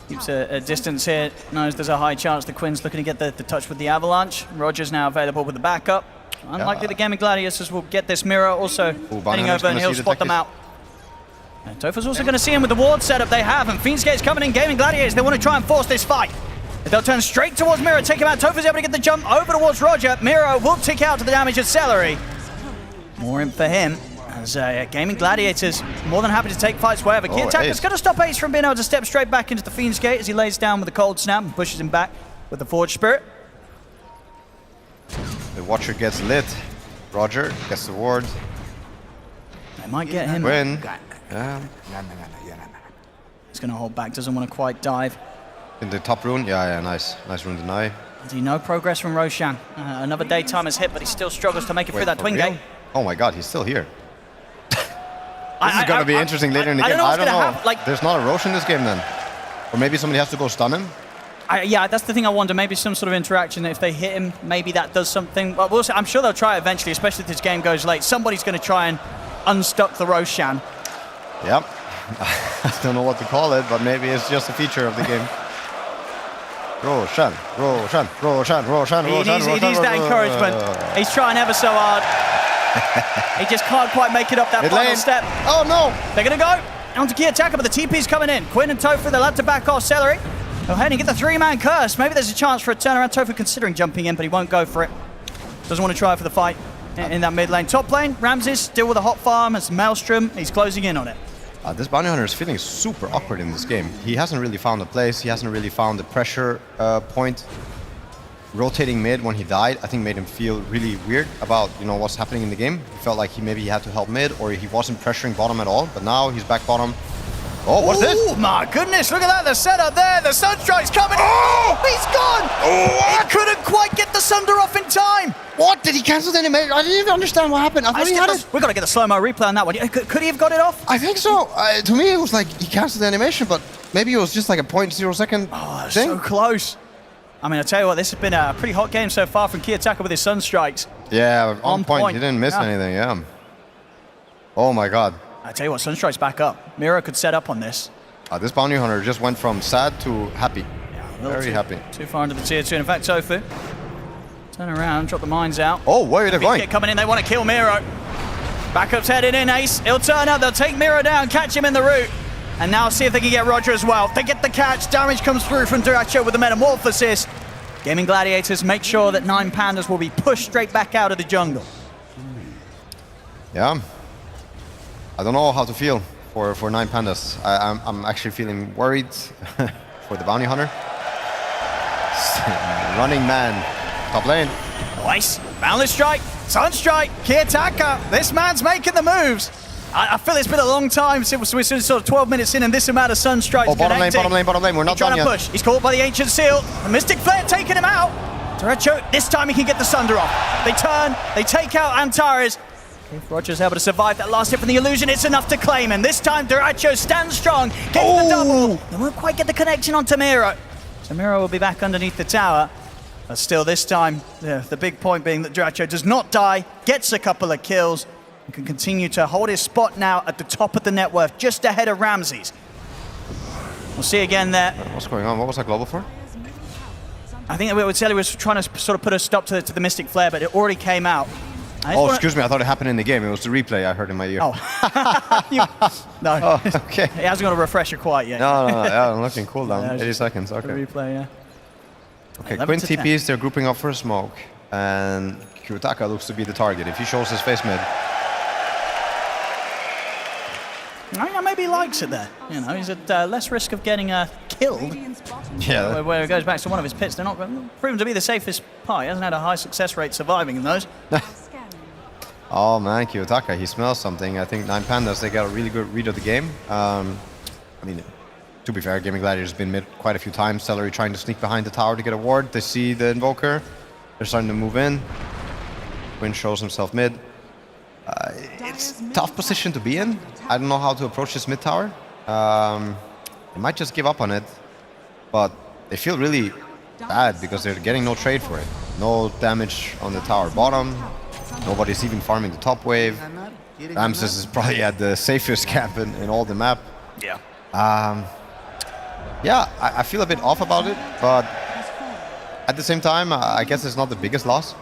Keeps a distance here. Knows there's a high chance that Quinn's looking to get the touch with the avalanche. Roger's now available with the backup. Unlikely the Gaming Gladiators will get this mirror. Also heading over and he'll spot them out. Tofu's also going to see him with the ward setup they have, and Fiend's Gate's coming in. Gaming Gladiators, they want to try and force this fight. They'll turn straight towards Miro, take him out. Tofu's able to get the jump over towards Roger. Miro will tick out to the damage of Celery. More in for him. As Gaming Gladiators more than happy to take fights wherever. Kiyotaka's going to stop Ace from being able to step straight back into the Fiend's Gate as he lays down with the cold snap and pushes him back with the Forge Spirit. The Watcher gets lit. Roger gets the ward. They might get him. Win. He's going to hold back, doesn't want to quite dive. In the top rune, yeah, nice rune deny. No progress from Roshan. Another daytime is hit, but he still struggles to make it through that twin gate. Oh my god, he's still here. This is going to be interesting later in the game. I don't know. Like, there's not a Rosh in this game then. Or maybe somebody has to go stun him. Yeah, that's the thing I wonder. Maybe some sort of interaction. If they hit him, maybe that does something. But we'll see. I'm sure they'll try it eventually, especially if this game goes late. Somebody's going to try and unstuck the Roshan. Yep. I don't know what to call it, but maybe it's just a feature of the game. Roshan. He needs that encouragement. He's trying ever so hard. He just can't quite make it up that final step. Oh no! They're going to go onto Kiyotaka, but the TP's coming in. Quinn and Tofu, they'll have to back off Celery. Go ahead and get the 3-man curse. Maybe there's a chance for a turnaround. Tofu considering jumping in, but he won't go for it. Doesn't want to try for the fight in that mid lane. Top lane, Ramses still with a hot farm. It's Maelstrom. He's closing in on it. This Bounty Hunter is feeling super awkward in this game. He hasn't really found a place. He hasn't really found the pressure point. Rotating mid when he died, I think made him feel really weird about what's happening in the game. He felt like maybe he had to help mid, or he wasn't pressuring bottom at all. But now he's back bottom. Oh, what's this? Oh my goodness, look at that, the setup there, the Sunstrike's coming. Oh, he's gone! Oh, he couldn't quite get the Sunder off in time. What? Did he cancel the animation? I didn't even understand what happened. I thought he had it. We've got to get the slow-mo replay on that one. Could he have got it off? I think so. To me, it was like he canceled the animation, but maybe it was just like a 0.0 second thing. So close. I mean, I tell you what, this has been a pretty hot game so far from Kiyotaka with his Sunstrikes. Yeah, on point. He didn't miss anything, yeah. Oh my god. I tell you what, Sunstrike's back up. Miro could set up on this. This Bounty Hunter just went from sad to happy. Yeah, very happy. Too far into the tier 2. In fact, Tofu, turn around, drop the mines out. Oh, where are they going? Coming in, they want to kill Miro. Backup's headed in, Ace. He'll turn up, they'll take Miro down, catch him in the route. And now see if they can get Roger as well. They get the catch, damage comes through from Duracho with the Metamorphosis. Gaming Gladiators make sure that 9 Pandas will be pushed straight back out of the jungle. Yeah. I don't know how to feel for 9 Pandas. I'm actually feeling worried for the Bounty Hunter. Running man, top lane. Nice, Boundless Strike, Sunstrike, Kiyotaka. This man's making the moves. I feel it's been a long time since we're sort of 12 minutes in and this amount of Sunstrikes bottom lane, we're not done yet. Trying to push, he's caught by the Ancient Seal. The Mystic Flare taking him out. Derecho, this time he can get the Sunder off. They turn, they take out Antares. If Roger's able to survive that last hit from the illusion, it's enough to claim him. This time, Duracho stands strong, gets the double. They won't quite get the connection on Tamiro. Tamiro will be back underneath the tower. But still, this time, the big point being that Duracho does not die, gets a couple of kills, and can continue to hold his spot now at the top of the net worth, just ahead of Ramses. We'll see again there. What's going on? What was that global for? I think he was trying to sort of put a stop to the Mystic Flare, but it already came out. Oh, excuse me, I thought it happened in the game. It was the replay I heard in my ear. Oh. No. Oh, okay. It hasn't got a refresher quite yet. No, yeah, I'm looking cool down. 80 seconds, okay. The replay, yeah. Okay, Quinn TPs, they're grouping up for a smoke. And Kiyotaka looks to be the target. If he shows his face mid. I think maybe he likes it there. He's at less risk of getting killed. Yeah. Where it goes back to one of his pits. They're not proven to be the safest part. He hasn't had a high success rate surviving in those. Oh man, Kiyotaka, he smells something. I think 9 Pandas, they got a really good read of the game. I mean, to be fair, Gaming Gladiator's been mid quite a few times. Celery trying to sneak behind the tower to get a ward. They see the Invoker. They're starting to move in. Quinn shows himself mid. It's a tough position to be in. I don't know how to approach this mid tower. They might just give up on it. But they feel really bad because they're getting no trade for it. No damage on the tower bottom. Nobody's even farming the top wave. Ramses is probably at the safest camp in all the map. Yeah. Yeah, I feel a bit off about it, but at the same time, I guess it's not the biggest loss.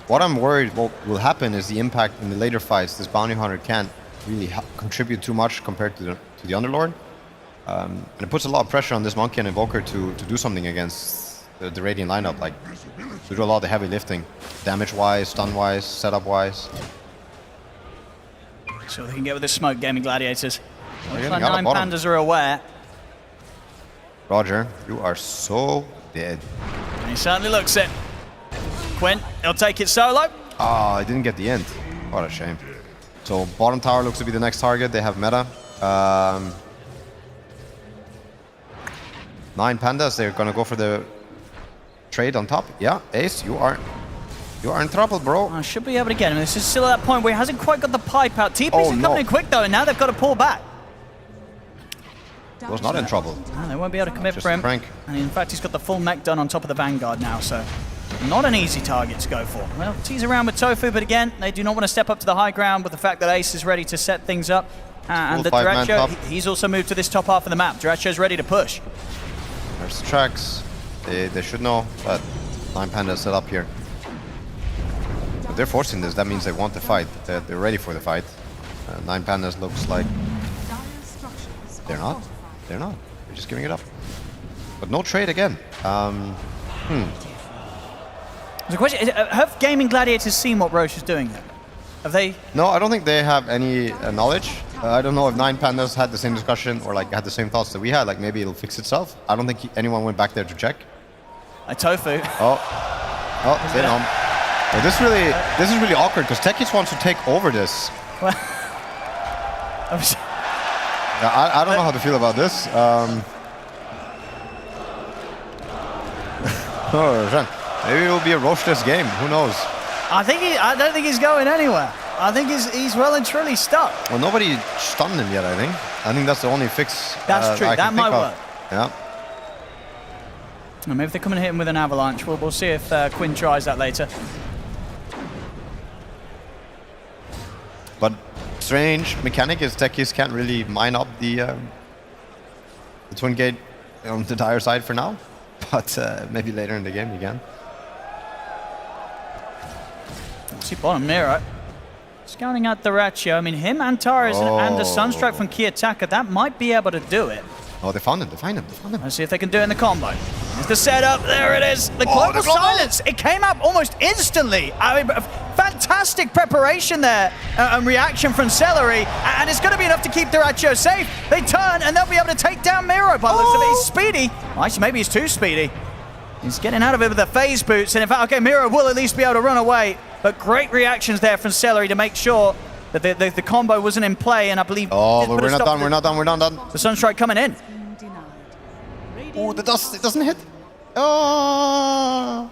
What I'm worried what will happen is the impact in the later fights. This Bounty Hunter can't really contribute too much compared to the Underlord. And it puts a lot of pressure on this Monkey and Invoker to do something against the Radiant lineup, like to do a lot of the heavy lifting, damage-wise, stun-wise, setup-wise. So they can get with this smoke, Gaming Gladiators. Looks like 9 Pandas are aware. Roger, you are so dead. He certainly looks it. Quinn, he'll take it solo. Oh, I didn't get the end. What a shame. So bottom tower looks to be the next target. They have meta. 9 Pandas, they're gonna go for the trade on top. Yeah, Ace, you are in trouble, bro. I should be able to get him. This is still at that point where he hasn't quite got the pipe out. TP's are coming in quick though, and now they've got to pull back. Was not in trouble. No, they won't be able to commit Just for him. Frank. And in fact, he's got the full mech done on top of the Vanguard now, so not an easy target to go for. Well, tease around with Tofu, but again, they do not want to step up to the high ground with the fact that Ace is ready to set things up. And the Duracho, he's also moved to this top half of the map. Duracho's ready to push. There's the tracks. They should know, but 9 Pandas set up here. If they're forcing this, that means they want the fight. They're ready for the fight. 9 Pandas looks like they're not. They're not. They're just giving it up. But no trade again. The question is, have Gaming Gladiators seen what Roche is doing there? Have they? No, I don't think they have any knowledge. I don't know if 9 Pandas had the same discussion or like had the same thoughts that we had. Like maybe it'll fix itself. I don't think anyone went back there to check. A Tofu. Oh, stay home. Well, this is really awkward because Techies wants to take over this. Well, I don't know how to feel about this. Maybe it will be a roachless game. Who knows? I don't think he's going anywhere. I think he's well and truly stuck. Well, nobody stunned him yet. I think that's the only fix. That's true. That might work. Yeah. Well, maybe if they come and hit him with an avalanche. We'll see if Quinn tries that later. But strange mechanic is Techies can't really mine up the twin gate on the dire side for now. But maybe later in the game you can. See bottom mirror. Scouting out the Ratio. I mean, him and Taris and the Sunstrike from Kiyotaka, that might be able to do it. Oh, they found him. Let's see if they can do it in the combo. Here's the setup. There it is. The global silence. It came up almost instantly. I mean, fantastic preparation there and reaction from Celery. And it's going to be enough to keep Duracho safe. They turn and they'll be able to take down Miro by the looks of it. He's speedy. Actually, maybe he's too speedy. He's getting out of it with the phase boots. And in fact, okay, Miro will at least be able to run away. But great reactions there from Celery to make sure that the combo wasn't in play. And I believe... Oh, but we're not done. The Sunstrike coming in. Oh, the dust, it doesn't hit. Oh.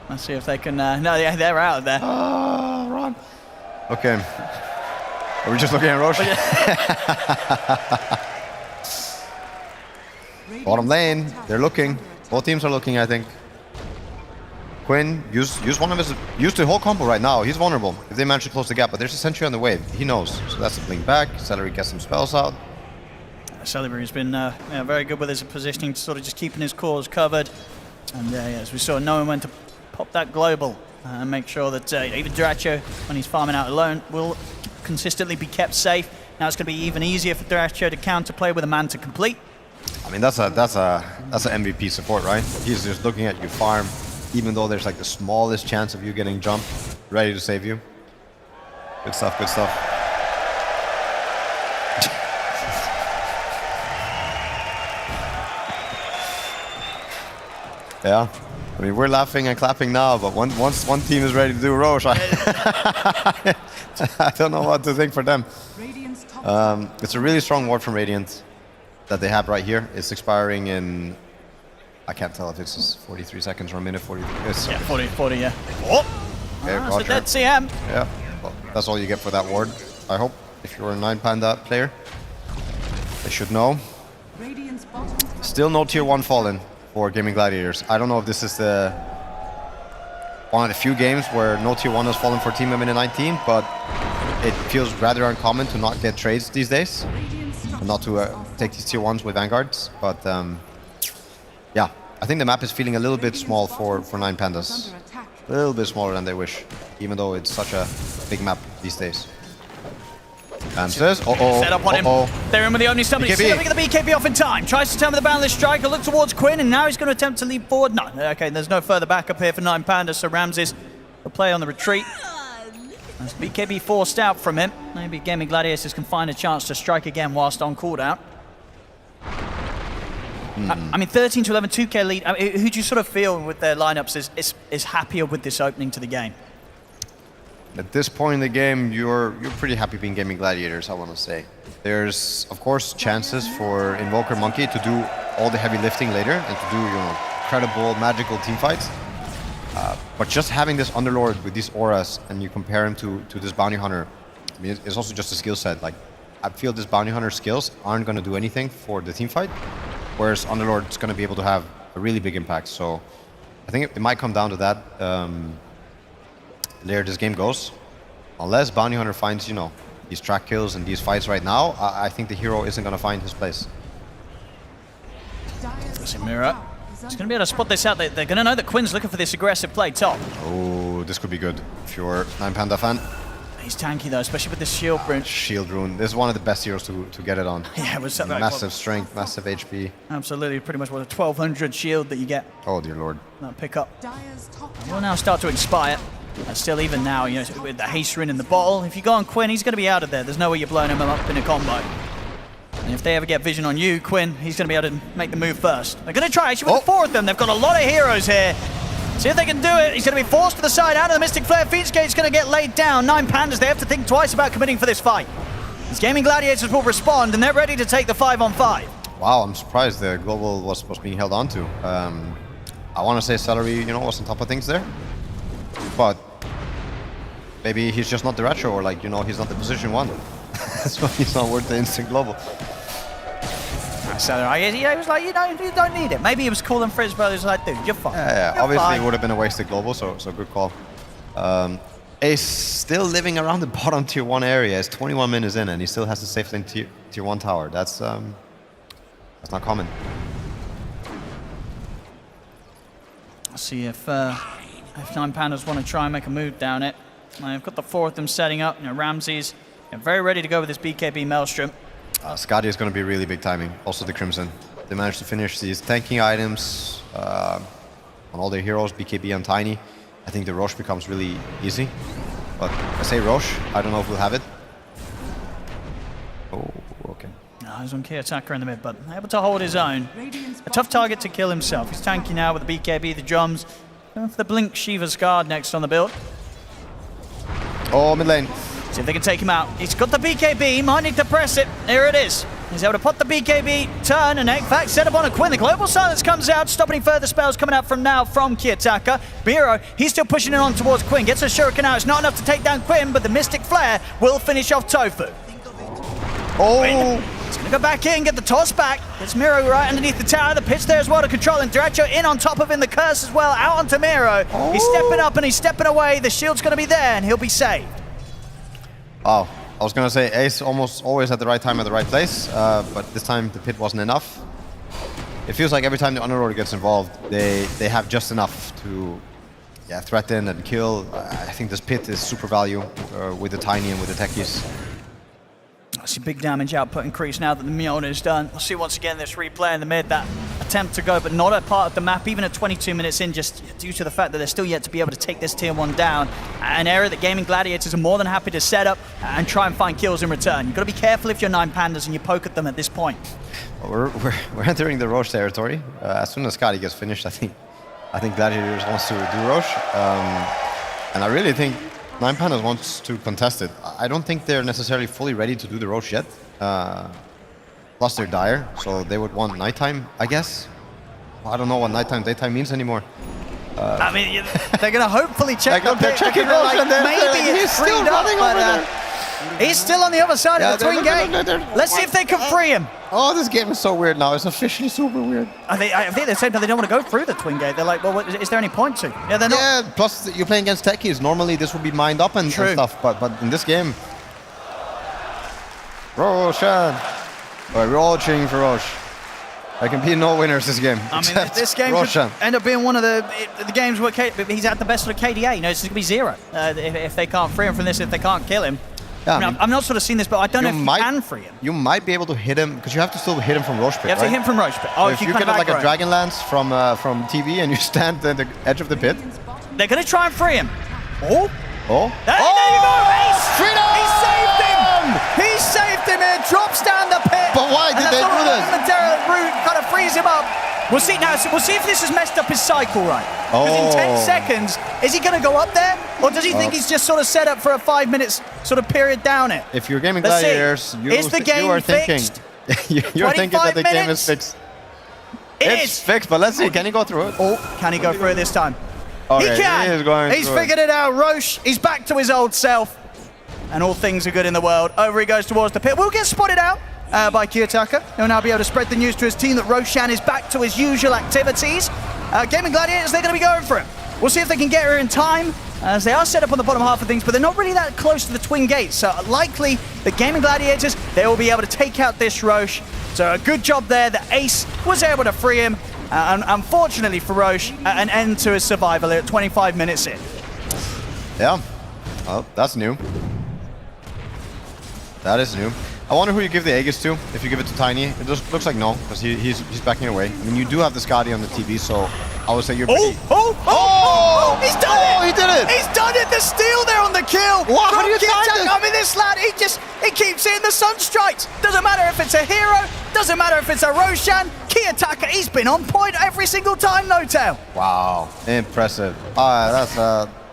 Let's see if they can... no, they're out of there. Oh, run. Okay. Are we just looking at Roche? Bottom lane, they're looking. Both teams are looking, I think. Quinn, use the whole combo right now. He's vulnerable if they manage to close the gap, but there's a sentry on the wave. He knows. So that's a blink back. Celery gets some spells out. Celery's been very good with his positioning, sort of just keeping his cores covered. And as we saw, knowing when to pop that global and make sure that even Duracho, when he's farming out alone, will consistently be kept safe. Now it's going to be even easier for Duracho to counterplay with a man to complete. I mean, that's a MVP support, right? He's just looking at you farm, even though there's like the smallest chance of you getting jumped, ready to save you. Good stuff, good stuff. Yeah, I mean, we're laughing and clapping now, but once one team is ready to do Roche, I don't know what to think for them. It's a really strong ward from Radiant that they have right here. It's expiring in, I can't tell if it's 43 seconds or a minute 43. Yeah, 40, yeah. Oh! So that's CM. Yeah, well, that's all you get for that ward, I hope. If you're a 9 Panda player, they should know. Still no tier 1 fallen for Gaming Gladiators. I don't know if this is one of the few games where no tier 1 has fallen for Team M in 19, but it feels rather uncommon to not get trades these days. And not to take these tier 1s with Vanguards. But yeah, I think the map is feeling a little bit small for 9 Pandas. A little bit smaller than they wish, even though it's such a big map these days. Says, set up on him. They're in with the only somebody. Still get the BKB off in time. Tries to turn with the Boundless Striker. Look towards Quinn, and now he's going to attempt to leap forward. No, okay, there's no further backup here for 9 Pandas, so Ramses will play on the retreat. As BKB forced out from him. Maybe Gaming Gladiators can find a chance to strike again whilst on cooldown. I mean, 13 to 11, 2k lead. I mean, who do you sort of feel with their lineups is happier with this opening to the game? At this point in the game, you're pretty happy being Gaming Gladiators, I want to say. There's, of course, chances for Invoker Monkey to do all the heavy lifting later and to do, incredible, magical team fights. But just having this Underlord with these auras and you compare him to this Bounty Hunter, I mean, it's also just a skill set. Like, I feel this Bounty Hunter skills aren't going to do anything for the team fight, whereas Underlord is going to be able to have a really big impact. So I think it might come down to that. Later this game goes, unless Bounty Hunter finds, these track kills and these fights right now, I think the hero isn't going to find his place. Mira. He's going to be able to spot this out. They're going to know that Quinn's looking for this aggressive play top. Oh, this could be good if you're 9 Panda fan. He's tanky though, especially with this shield rune. Shield rune. This is one of the best heroes to get it on. Yeah, with massive strength, massive HP. Absolutely, pretty much what a 1200 shield that you get. Oh dear lord. That pick up. Will now start to expire. Still, even now, you know, with the haste rune in the bottle, if you go on Quinn, he's going to be out of there. There's no way you're blowing him up in a combo. And if they ever get vision on you, Quinn, he's going to be able to make the move first. They're going to try, actually, with the 4 of them. They've got a lot of heroes here. See if they can do it. He's going to be forced to the side out of the Mystic Flare. Phoenix Gate's going to get laid down. 9 Pandas, they have to think twice about committing for this fight. These Gaming Gladiators will respond, and they're ready to take the 5-on-5. Wow, I'm surprised the global was being held on to. I want to say Celery, you know, was on top of things there. But maybe he's just not the retro, or like, you know, he's not the position 1. So he's not worth the instant global. So he was like, you don't need it. Maybe he was calling for his brothers like, dude, you're fine. Yeah, You're obviously fine. it would have been a wasted global, so good call. Ace still living around the bottom tier 1 area. It's 21 minutes in, and he still has the safe lane tier 1 tower. That's not common. Let's see if 9 Pandas want to try and make a move down it. I've got the 4 of them setting up. You know, Ramses, very ready to go with this BKB Maelstrom. Skadi is going to be really big timing. Also the Crimson. They managed to finish these tanking items on all their heroes, BKB and Tiny. I think the Roche becomes really easy. But I say Roche, I don't know if we'll have it. Oh, okay. No, he's on key attacker in the mid, but able to hold his own. A tough target to kill himself. He's tanky now with the BKB, the drums. Going for the Blink Shiva's Guard next on the build. Oh, mid lane. See if they can take him out. He's got the BKB, might need to press it. Here it is. He's able to put the BKB, turn, and in fact set up on a Quinn. The Global Silence comes out, stopping any further spells coming out from now from Kiyotaka. Miro, he's still pushing it on towards Quinn. Gets a Shuriken out. It's not enough to take down Quinn, but the Mystic Flare will finish off Tofu. Oh! He's going to go back in, get the toss back. It's Miro right underneath the tower. The pitch there as well to control him. Duracho in on top of him. The curse as well out onto Miro. Oh. He's stepping up and he's stepping away. The shield's going to be there and he'll be saved. Oh, I was going to say Ace almost always at the right time at the right place, but this time the pit wasn't enough. It feels like every time the Underlord gets involved, they have just enough to threaten and kill. I think this pit is super value with the Tiny and with the techies. I see big damage output increase now that the Mjolnir is done. We'll see once again this replay in the mid, that attempt to go, but not a part of the map, even at 22 minutes in, just due to the fact that they're still yet to be able to take this tier 1 down. An area that Gaming Gladiators are more than happy to set up and try and find kills in return. You've got to be careful if you're 9 Pandas and you poke at them at this point. Well, we're entering the Roche territory. As soon as Skadi gets finished, I think Gladiators wants to do Roche. And I really think 9 Pandas wants to contest it. I don't think they're necessarily fully ready to do the Roche yet. Plus they're dire, so they would want nighttime, I guess. I don't know what nighttime, daytime means anymore. I mean, they're going to hopefully check the they're pit. checking They're Roche and maybe he's still running over there. He's still on the other side of the twin gate. Let's see if they can free him. Oh, this game is so weird now. It's officially super weird. I think at the same time they don't want to go through the twin gate. They're like, well, is there any point to? Yeah, they're not. Yeah, plus you're playing against techies. Normally this would be mined up and stuff, but in this game, Roshan. We're all cheering for Roche. There can be no winners this game. I mean, this game could end up being one of the games where he's at the best of the KDA. You know, it's going to be 0 if they can't free him from this, if they can't kill him. Yeah, I mean, I'm not sort of seen this, but I don't know if you can free him. You might be able to hit him, because you have to still hit him from Roche Pit, You have to hit him from Roche Pit. Oh, so if you get like a Dragon Lance from TV and you stand at the edge of the pit. They're going to try and free him. Oh. Oh. There you go, Ace! He saved him! He saved him here, drops down the pit. But why did they do this? The route kind of frees him up. We'll see now. We'll see if this has messed up his cycle, right? Because in 10 seconds, is he going to go up there, or does he think he's just sort of set up for a 5 minutes sort of period down it? If you're Gaming Gladiators, you are thinking you're thinking that the game is fixed. It's fixed, but let's see. Can he go through it? Oh, can he go through it this time? Okay, he can. He's figured it out. Roche, he's back to his old self. And all things are good in the world. Over he goes towards the pit. We'll get spotted out by Kiyotaka. He'll now be able to spread the news to his team that Roshan is back to his usual activities. Gaming Gladiators, they're going to be going for him. We'll see if they can get her in time, as they are set up on the bottom half of things, but they're not really that close to the twin gates. So likely, the Gaming Gladiators, they will be able to take out this Roche. So a good job there. The Ace was able to free him. And unfortunately for Roche, an end to his survival at 25 minutes in. Yeah, well, that's new. That is new. I wonder who you give the Aegis to, if you give it to Tiny. It just looks like no, because he's backing away. I mean, you do have the Skadi on the TV, so I would say you're pretty... He's done it! He did did it! He's done it! The steal there on the kill! Wow, how do you find Kiyotaka. it? I mean, this lad, he keeps hitting the sunstrikes. Doesn't matter if it's a hero, doesn't matter if it's a Roshan. Kiyotaka, he's been on point every single time, no tail. Wow, impressive. I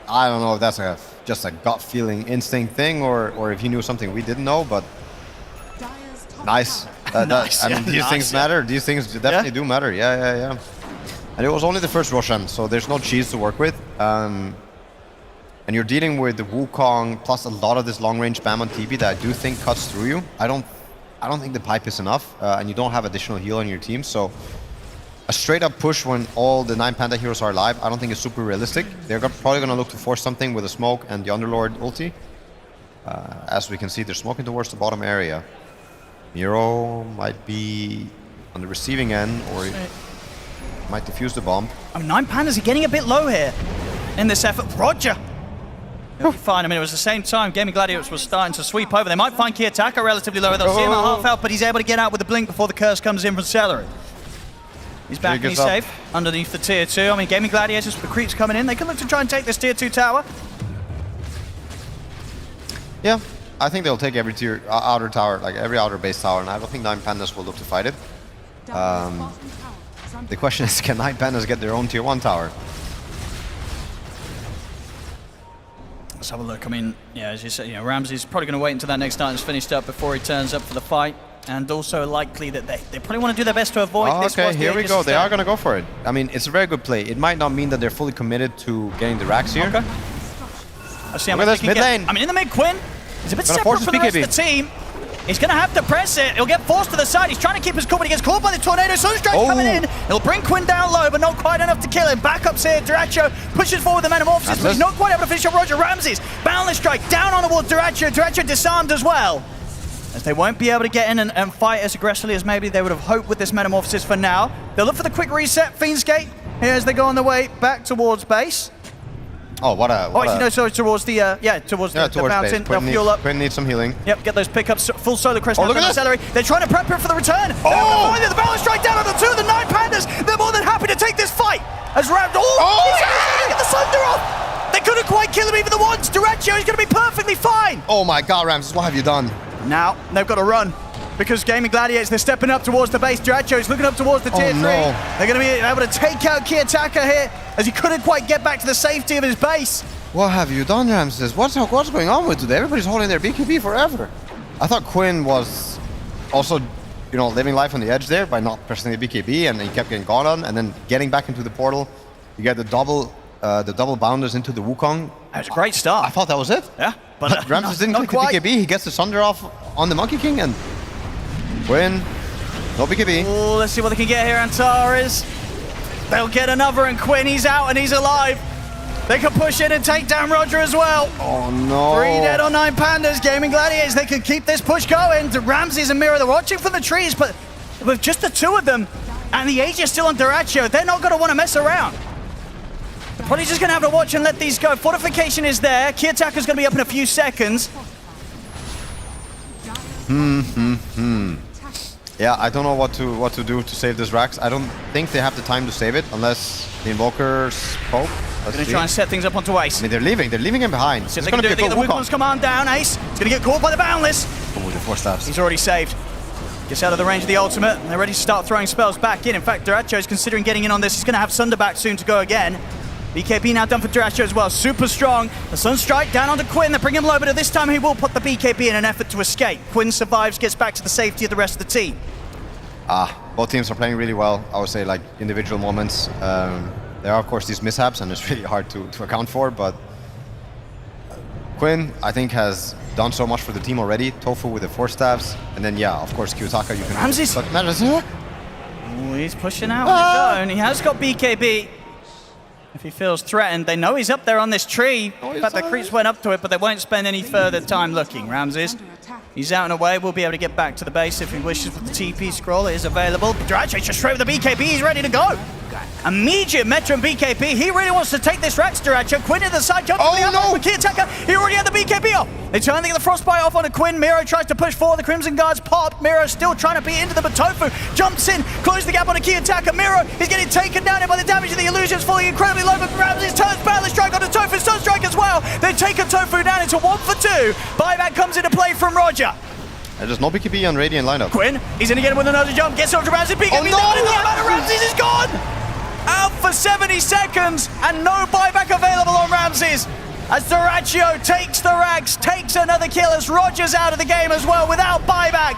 don't know if that's just a gut feeling instinct thing or if he knew something we didn't know, but nice. Nice, I mean, these nice, things matter. These things definitely do matter. Yeah. And it was only the first Roshan, so there's no cheese to work with. And you're dealing with the Wukong plus a lot of this long-range spam on TB that I do think cuts through you. I don't think the pipe is enough, and you don't have additional heal on your team, so a straight-up push when all the 9 Panda heroes are alive, I don't think is super realistic. They're probably going to look to force something with a smoke and the Underlord ulti. As we can see, they're smoking towards the bottom area. Miro might be on the receiving end, or might defuse the bomb. 9 Pandas are getting a bit low here in this effort. Roger! He'll be fine. I mean, it was the same time Gaming Gladiators was starting to sweep over. They might find Kiyotaka relatively low. They'll see him at half health, but he's able to get out with the blink before the curse comes in from Celery. He's back and he's safe underneath the tier 2. I mean, Gaming Gladiators with the creeps coming in. They can look to try and take this tier 2 tower. Yeah, I think they'll take every outer tower, like every outer base tower, and I don't think 9 Pandas will look to fight it. The question is, can 9 Pandas get their own tier 1 tower? Let's have a look. I mean, yeah, as you said, Ramsey's probably going to wait until that next item's finished up before he turns up for the fight. And also likely that they probably want to do their best to avoid this. Okay, here we go. They are going to go for it. I mean, it's a very good play. It might not mean that they're fully committed to getting the racks here. Okay. Let's see how Look much at they this can mid get. lane. I mean, in the mid, Quinn, he's a bit Gonna separate force from the rest his of the team. He's going to have to press it. He'll get forced to the side. He's trying to keep his cool, but he gets caught by the tornado. Sunstrike coming in. He'll bring Quinn down low, but not quite enough to kill him. Backups here. Duracho pushes forward the Metamorphosis, but he's not quite able to finish up Roger. Ramses, Boundless Strike down on towards Duracho. Duracho disarmed as well, as they won't be able to get in and fight as aggressively as maybe they would have hoped with this Metamorphosis for now. They'll look for the quick reset. Fiend's Gate here as they go on their way back towards base. Oh, Sorry, towards the fountain. Base. They'll fuel up. Quinn needs some healing. Yep, get those pickups. Full solar crest. Oh, look at this. They're trying to prep him for the return. The Balance Strike down on the 2 of the 9 Pandas. They're more than happy to take this fight. As Ram. He's get the Sunder off. They couldn't quite kill him even the once. Duracho is going to be perfectly fine. Oh my God, Ramses, what have you done? Now they've got to run. Because Gaming Gladiators, they're stepping up towards the base. Duracho is looking up towards the tier 3. No. They're going to be able to take out Kiyotaka here, as he couldn't quite get back to the safety of his base. What have you done, Ramses? What's going on with today? Everybody's holding their BKB forever. I thought Quinn was also, living life on the edge there by not pressing the BKB, and he kept getting gone on, and then getting back into the portal. You get the double bounders into the Wukong. That was a great start. I thought that was it. Yeah, but Ramses didn't click the BKB. He gets the Sunder off on the Monkey King, and Quinn, no BKB. Oh, let's see what they can get here. Antares, they'll get another, and Quinn, he's out and he's alive. They can push in and take down Roger as well. Oh no. 3 dead on 9 Pandas. Gaming Gladiators, they can keep this push going. The Ramses and Mira, they're watching from the trees, but with just the 2 of them, and the Age is still on Duracho, they're not going to want to mess around. They're probably just going to have to watch and let these go. Fortification is there. Kiyotaka's going to be up in a few seconds. Yeah, I don't know what to do to save this Rax. I don't think they have the time to save it unless the Invokers poke. They're going to try and set things up onto Ace. I mean, they're leaving him behind. See if they can do it. They get the Wukong's command down. Ace, it's going to get caught by the Boundless. Oh, the 4 stabs. He's already saved. Gets out of the range of the ultimate, and they're ready to start throwing spells back in. In fact, Duracho is considering getting in on this. He's going to have Sunder back soon to go again. BKB now done for Duracho as well. Super strong. The Sunstrike down onto Quinn. They bring him low, but this time he will put the BKB in an effort to escape. Quinn survives, gets back to the safety of the rest of the team. Both teams are playing really well. I would say, like, individual moments. There are, of course, these mishaps, and it's really hard to account for, but Quinn, I think, has done so much for the team already. Tofu with the 4 staves, and then, yeah, of course, Kiyotaka, you can... Ramses! He's pushing out on his own. He has got BKB. If he feels threatened, they know he's up there on this tree. In fact, the creeps went up to it, but they won't spend any further time looking. Ramses, he's out and away. We'll be able to get back to the base if he wishes with the TP scroll. It is available. Duracho just straight with the BKB. He's ready to go. Immediate Metro and BKB. He really wants to take this Rax Duracho. Quinn in the side jump. Oh no! Key attacker. He already had the BKB off. They turn to get the Frostbite off onto Quinn. Miro tries to push forward. The Crimson Guards pop. Miro still trying to beat into them, but Tofu jumps in, closes the gap on a key attacker. Miro is getting taken down here by the damage of the illusions, falling incredibly low, but Ramses turns Battle Strike onto Tofu. Sunstrike as well. They take a Tofu down into 1 for 2. Buyback comes into play from Roger. There's no BKB on Radiant lineup. Quinn, he's in again with another jump. Gets onto Ramses. BKB down. Ramses is gone. Out for 70 seconds, and no buyback available on Ramses. As Duracho takes the Rags, takes another kill as Roger's out of the game as well without buyback.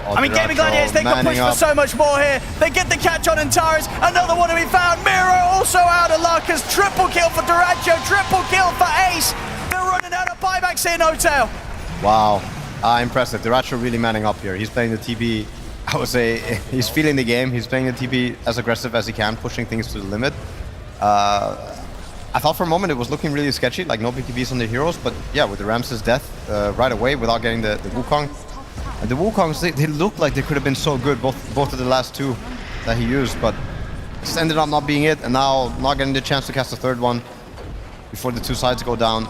I mean, Gaming Gladiators, they can push for so much more here. They get the catch on Antares, another one to be found. Miro also out of luck as triple kill for Duracho, triple kill for Ace. They're running out of buybacks here, No-Tail. Wow, impressive. Duracho really manning up here. He's playing the TB, I would say, he's feeling the game. He's playing the TB as aggressive as he can, pushing things to the limit. I thought for a moment it was looking really sketchy, like no BKBs on the heroes, but yeah, with the Ramses' death right away without getting the Wukong. And the Wukongs, they looked like they could have been so good, both of the last two that he used, but just ended up not being it, and now not getting the chance to cast the third one before the two sides go down.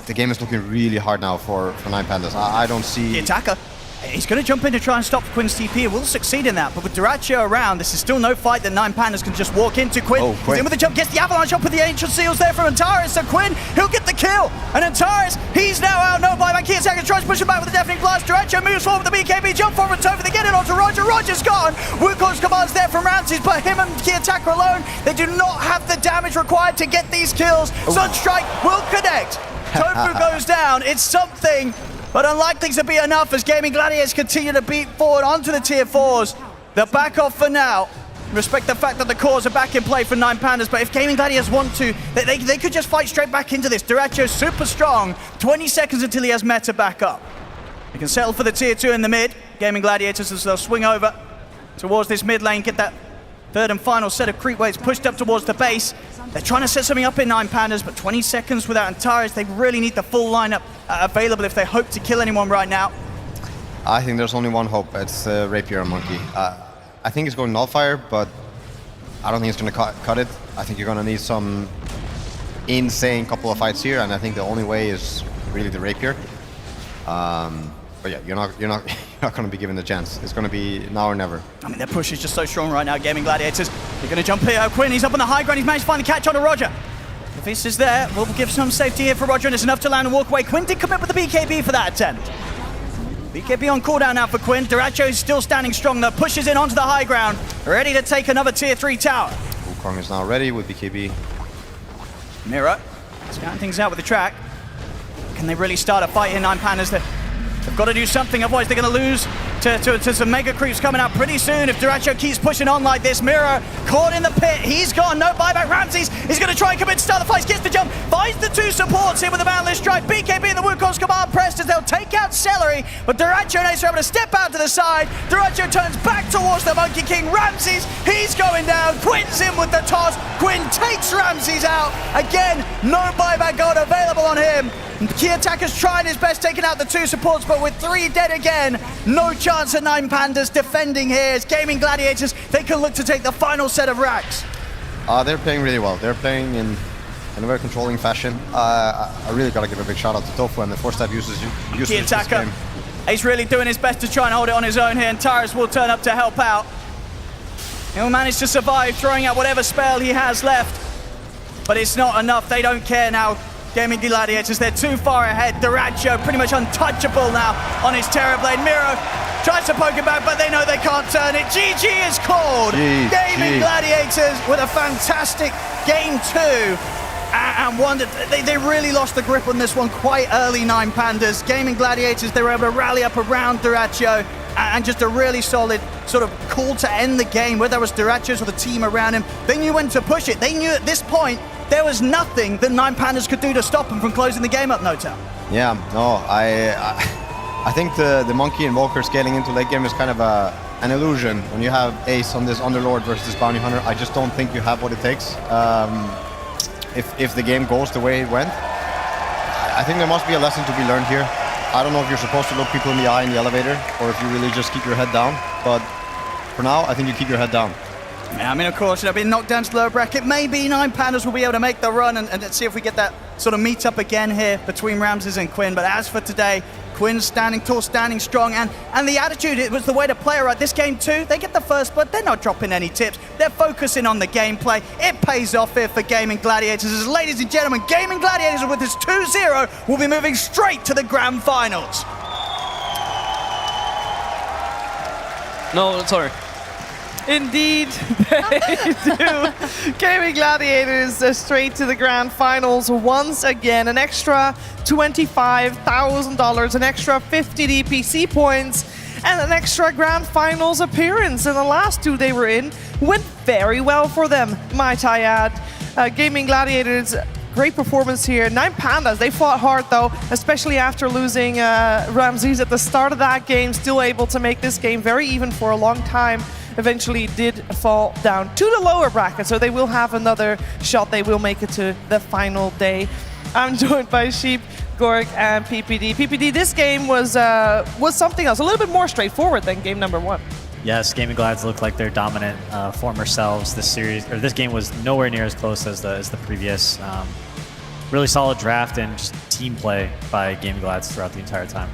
The game is looking really hard now for 9Pandas. I don't see... The attacker. He's going to jump in to try and stop Quinn's TP. Will succeed in that, but with Duracho around, this is still no fight that 9Pandas can just walk into. Quinn, he's in with the jump, gets the avalanche up with the ancient seals there from Antares, so Quinn, he'll get the kill. And Antares, he's now out, no buyback. Key attacker tries to push him back with a deafening blast. Duracho moves forward with the BKB, jump forward, Topher, they get it onto Roger. Roger's gone. Wukong's commands there from Ramses, but him and Key attacker alone, they do not have the damage required to get these kills. Sunstrike will connect. Tofu goes down. It's something, but unlikely to be enough as Gaming Gladiators continue to beat forward onto the tier 4s. They'll back off for now. Respect the fact that the cores are back in play for 9Pandas, but if Gaming Gladiators want to, they could just fight straight back into this. Duracho's super strong. 20 seconds until he has meta back up. They can settle for the tier 2 in the mid. Gaming Gladiators as they'll swing over towards this mid lane, get that third and final set of creep waves pushed up towards the base. They're trying to set something up in 9Pandas, but 20 seconds without Antares, they really need the full lineup available if they hope to kill anyone right now. I think there's only one hope. It's Rapier and Monkey. I think it's going Nullfire, but I don't think it's going to cut it. I think you're going to need some insane couple of fights here, and I think the only way is really the Rapier. But yeah, you're not going to be given the chance. It's going to be now or never. I mean, their push is just so strong right now, Gaming Gladiators. They're going to jump here. Quinn, he's up on the high ground. He's managed to find the catch onto Roger. If this is there, we'll give some safety here for Roger, and it's enough to land and walk away. Quinn did commit with the BKB for that attempt. BKB on cooldown now for Quinn. Duracho is still standing strong, though. Pushes in onto the high ground, ready to take another tier 3 tower. Wukong is now ready with BKB. Miro, scouting things out with the track. Can they really start a fight here, 9Pandas? They've got to do something, otherwise they're going to lose to some mega creeps coming out pretty soon if Duracho keeps pushing on like this. Miro caught in the pit. He's gone. No buyback. Ramses is going to try and commit to start the fight. Gets the jump. Finds the two supports here with the Boundless Strike. BKB and the Wukong's command pressed as they'll take out Celery, but Duracho and Ace are able to step out to the side. Duracho turns back towards the Monkey King. Ramses, he's going down. Quinn's in with the toss. Quinn takes Ramses out. Again, no buyback gold available on him. Key attacker's trying his best, taking out the two supports, but with 3 dead again, no chance at 9Pandas defending here. As Gaming Gladiators, they can look to take the final set of racks. They're playing really well. They're playing in a very controlling fashion. I really got to give a big shout out to Tofu and the 4-step usage. Key attacker, he's really doing his best to try and hold it on his own here, and Tyrus will turn up to help out. He'll manage to survive, throwing out whatever spell he has left, but it's not enough. They don't care now. Gaming Gladiators, they're too far ahead. Duracho pretty much untouchable now on his Terrorblade. Miro tries to poke him back, but they know they can't turn it. GG is called. Gaming Gladiators with a fantastic game 2. And one that they really lost the grip on this one quite early, 9Pandas. Gaming Gladiators, they were able to rally up around Duracho and just a really solid sort of call to end the game, whether it was Duracho's or the team around him. They knew when to push it. They knew at this point there was nothing that 9Pandas could do to stop them from closing the game up, No-Tail. Yeah, no, I think the Monkey and Volker scaling into late game is kind of an illusion. When you have Ace on this Underlord versus this Bounty Hunter, I just don't think you have what it takes. If the game goes the way it went, I think there must be a lesson to be learned here. I don't know if you're supposed to look people in the eye in the elevator or if you really just keep your head down, but for now, I think you keep your head down. Yeah, I mean, of course, it'll be knocked down to the lower bracket. Maybe 9 Pandas will be able to make the run, and let's see if we get that sort of meet up again here between Ramses and Quinn. But as for today, Quinn's standing tall, standing strong, and the attitude, it was the way to play it right. This game too, they get the first blood, they're not dropping any tips. They're focusing on the gameplay. It pays off here for Gaming Gladiators. As ladies and gentlemen, Gaming Gladiators with this 2-0 will be moving straight to the grand finals. No, sorry. Indeed, they do. Gaming Gladiators straight to the grand finals once again. An extra $25,000, an extra 50 DPC points, and an extra grand finals appearance. And the last two they were in went very well for them, might I add. Gaming Gladiators, great performance here. 9 Pandas, they fought hard though, especially after losing Ramses at the start of that game. Still able to make this game very even for a long time. Eventually did fall down to the lower bracket, so they will have another shot. They will make it to the final day. I'm joined by Sheep, Gorg, and PPD. PPD, this game was something else, a little bit more straightforward than game number 1. Yes, Gaming Glads look like their dominant former selves. This series, or this game, was nowhere near as close as the previous. Really solid draft and just team play by Gaming Glads throughout the entire time.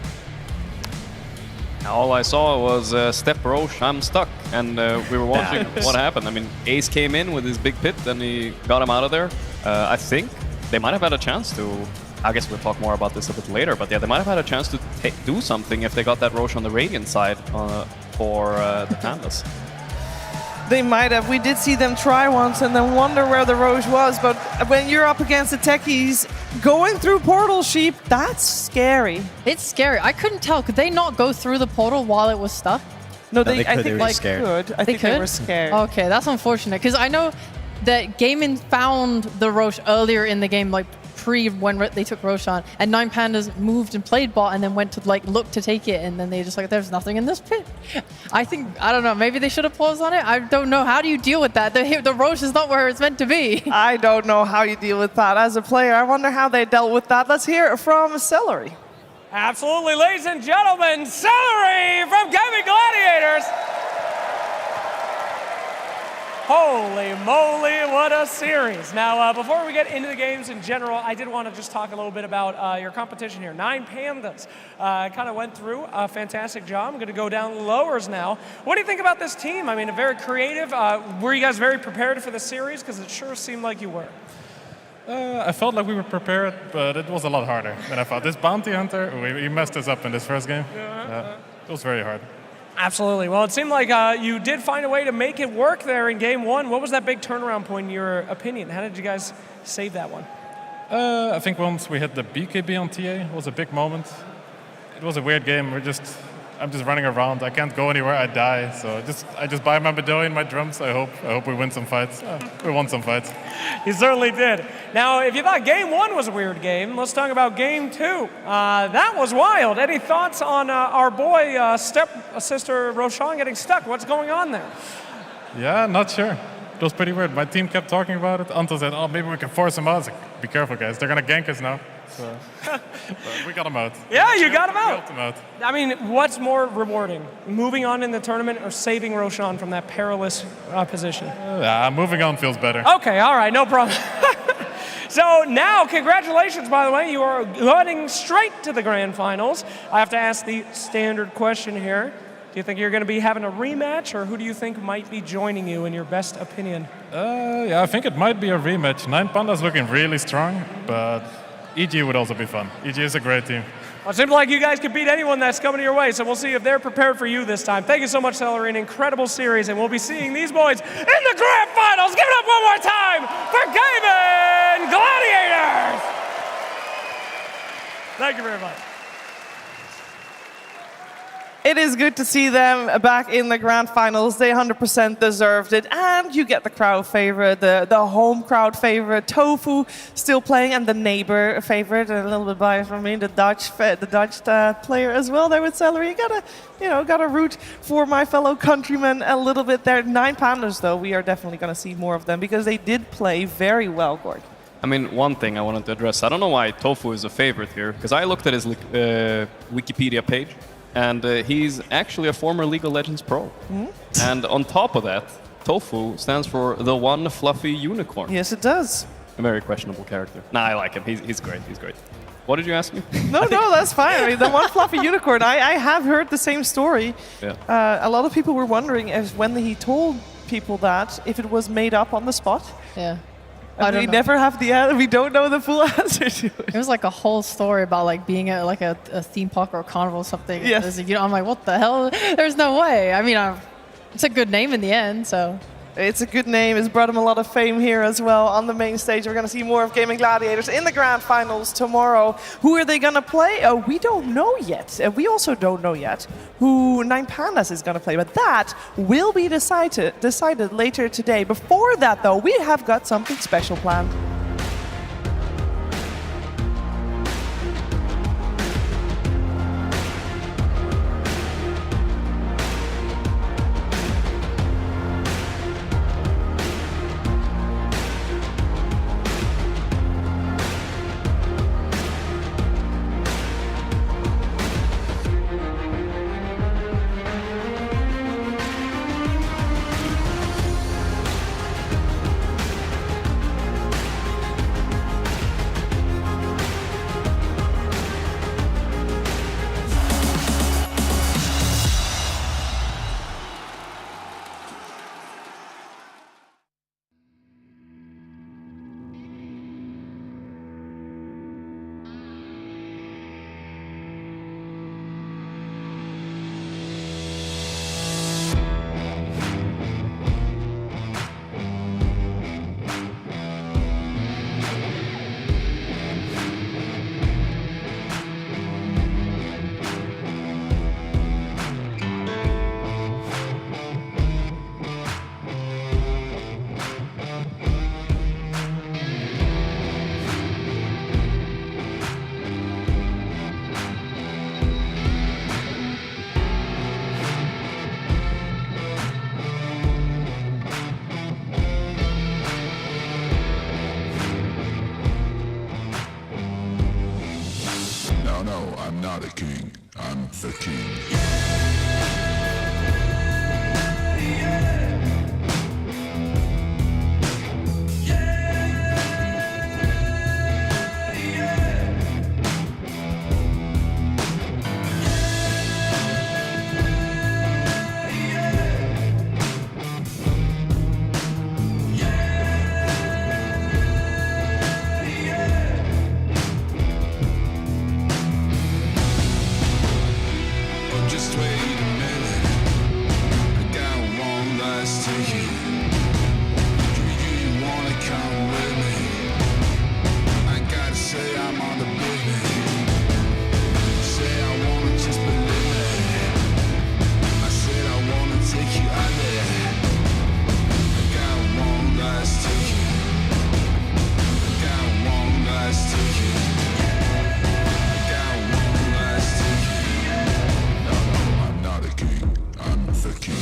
All I saw was Step Roche, I'm stuck, and we were watching what happened. I mean, Ace came in with his big pit, and he got him out of there. I think they might have had a chance to, I guess we'll talk more about this a bit later, but yeah, they might have had a chance to do something if they got that Roche on the Radiant side for the Pandas. They might have. We did see them try once and then wonder where the Roche was, but when you're up against the techies going through portal, Sheep, that's scary. It's scary. I couldn't tell. Could they not go through the portal while it was stuck? No, I think they could. I think they were scared. Okay, that's unfortunate, because I know that Gaming found the Roche earlier in the game, like when they took Roche on, and 9 Pandas moved and played bot and then went to like look to take it, and then they just like, there's nothing in this pit. I don't know, maybe they should have paused on it. I don't know. How do you deal with that? The Roche is not where it's meant to be. I don't know how you deal with that. As a player, I wonder how they dealt with that. Let's hear it from Celery. Absolutely, ladies and gentlemen, Celery from Gaming Gladiators. Holy moly, what a series. Now, before we get into the games in general, I did want to just talk a little bit about your competition here. 9 Pandas kind of went through a fantastic job. I'm going to go down the lowers now. What do you think about this team? I mean, very creative. Were you guys very prepared for the series? Because it sure seemed like you were. I felt like we were prepared, but it was a lot harder than I thought. This bounty hunter, he messed us up in this first game. It was very hard. Absolutely. Well, it seemed like you did find a way to make it work there in game 1. What was that big turnaround point in your opinion? How did you guys save that one? I think once we hit the BKB on TA, it was a big moment. It was a weird game. I'm just running around. I can't go anywhere. I die. So I just buy my medallion, my drums. I hope we win some fights. We won some fights. You certainly did. Now, if you thought game 1 was a weird game, let's talk about game 2. That was wild. Any thoughts on our boy step-sister Roshan getting stuck? What's going on there? Yeah, not sure. It was pretty weird. My team kept talking about it. Anto said, oh, maybe we can force him out. I was like, be careful, guys. They're going to gank us now. So, but we got him out. Yeah, you got him out. We helped him out. I mean, what's more rewarding? Moving on in the tournament or saving Roshan from that perilous position? Moving on feels better. Okay, all right, no problem. So now, congratulations, by the way. You are heading straight to the grand finals. I have to ask the standard question here. Do you think you're going to be having a rematch, or who do you think might be joining you in your best opinion? Yeah, I think it might be a rematch. 9 Pandas looking really strong, but EG would also be fun. EG is a great team. Well, it seems like you guys can beat anyone that's coming your way, so we'll see if they're prepared for you this time. Thank you so much, Celery. An incredible series, and we'll be seeing these boys in the grand finals. Give it up one more time for Gaming Gladiators! Thank you very much. It is good to see them back in the grand finals. They 100% deserved it. And you get the crowd favorite, the home crowd favorite, Tofu still playing, and the neighbor favorite, a little bit biased from me, the Dutch player as well there with Celery. You gotta root for my fellow countrymen a little bit there. 9 Pandas, though, we are definitely going to see more of them because they did play very well, Gord. I mean, one thing I wanted to address, I don't know why Tofu is a favorite here, because I looked at his Wikipedia page, and he's actually a former League of Legends pro. Mm-hmm. And on top of that, Tofu stands for the one fluffy unicorn. Yes, it does. A very questionable character. Nah, I like him. He's great. He's great. What did you ask me? No, that's fine. I mean, the one fluffy unicorn, I have heard the same story. Yeah. A lot of people were wondering if when he told people that, if it was made up on the spot. Yeah. And we never have we don't know the full answer to it. It was like a whole story about like being at like a theme park or a carnival or something. Yes. You know, I'm like, what the hell? There's no way. I mean, it's a good name in the end, so. It's a good name. It's brought him a lot of fame here as well on the main stage. We're going to see more of Gaming Gladiators in the grand finals tomorrow. Who are they going to play? We don't know yet. We also don't know yet who Nine Pandas is going to play, but that will be decided later today. Before that, though, we have got something special planned. I'm not a king, I'm the king. Just wait a minute, I got one last ticket. Do you wanna come with me? I gotta say I'm on the business. Say I wanna just believe me. I said I wanna take you out there. I got one last ticket. I got one last ticket. I got one last ticket. I'm the king.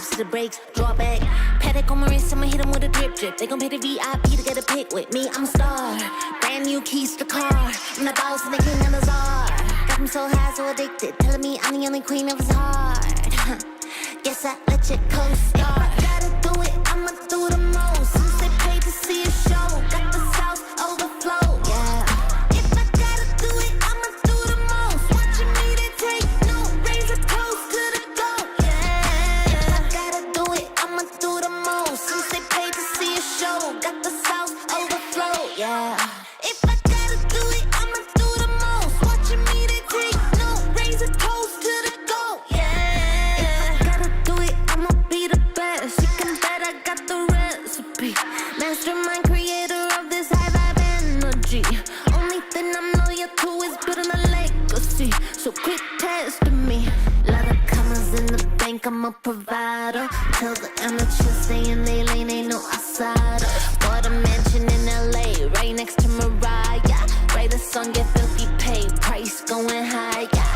vibes to the breaks, draw back. Paddock on my wrist, I'ma hit 'em with a drip drip. They gon' pay the VIP to get a pic with me. I'm a star, brand new keys to the car. I'm the boss and the king and the czar. Got them so high, so addicted, telling me I'm the only queen of his heart. Guess I let you co-star. If I gotta do it, I'ma do the most. Since they paid to see a show, got the sauce overflow, yeah. If I gotta do it, I'ma do the most. Watching me, they take no razor toast to the goat, yeah. If I gotta do it, I'ma do the most. Since they paid to see a show, got the sauce overflow, yeah. If I gotta do it, I'ma do the most. Watching me, they take no razor toast to the goat, yeah. If I gotta do it, I'ma be the best. You can bet I got the recipe. Mastermind creator of this high vibe energy. Only thing I'm loyal to is building a legacy. So quit testing me. Lot of commas in the bank, I'm a provider. Tell the amateurs stay in their lane, ain't no outsider. Bought a mansion in LA, right next to Mariah. Write a song, get filthy paid, price going high, yeah.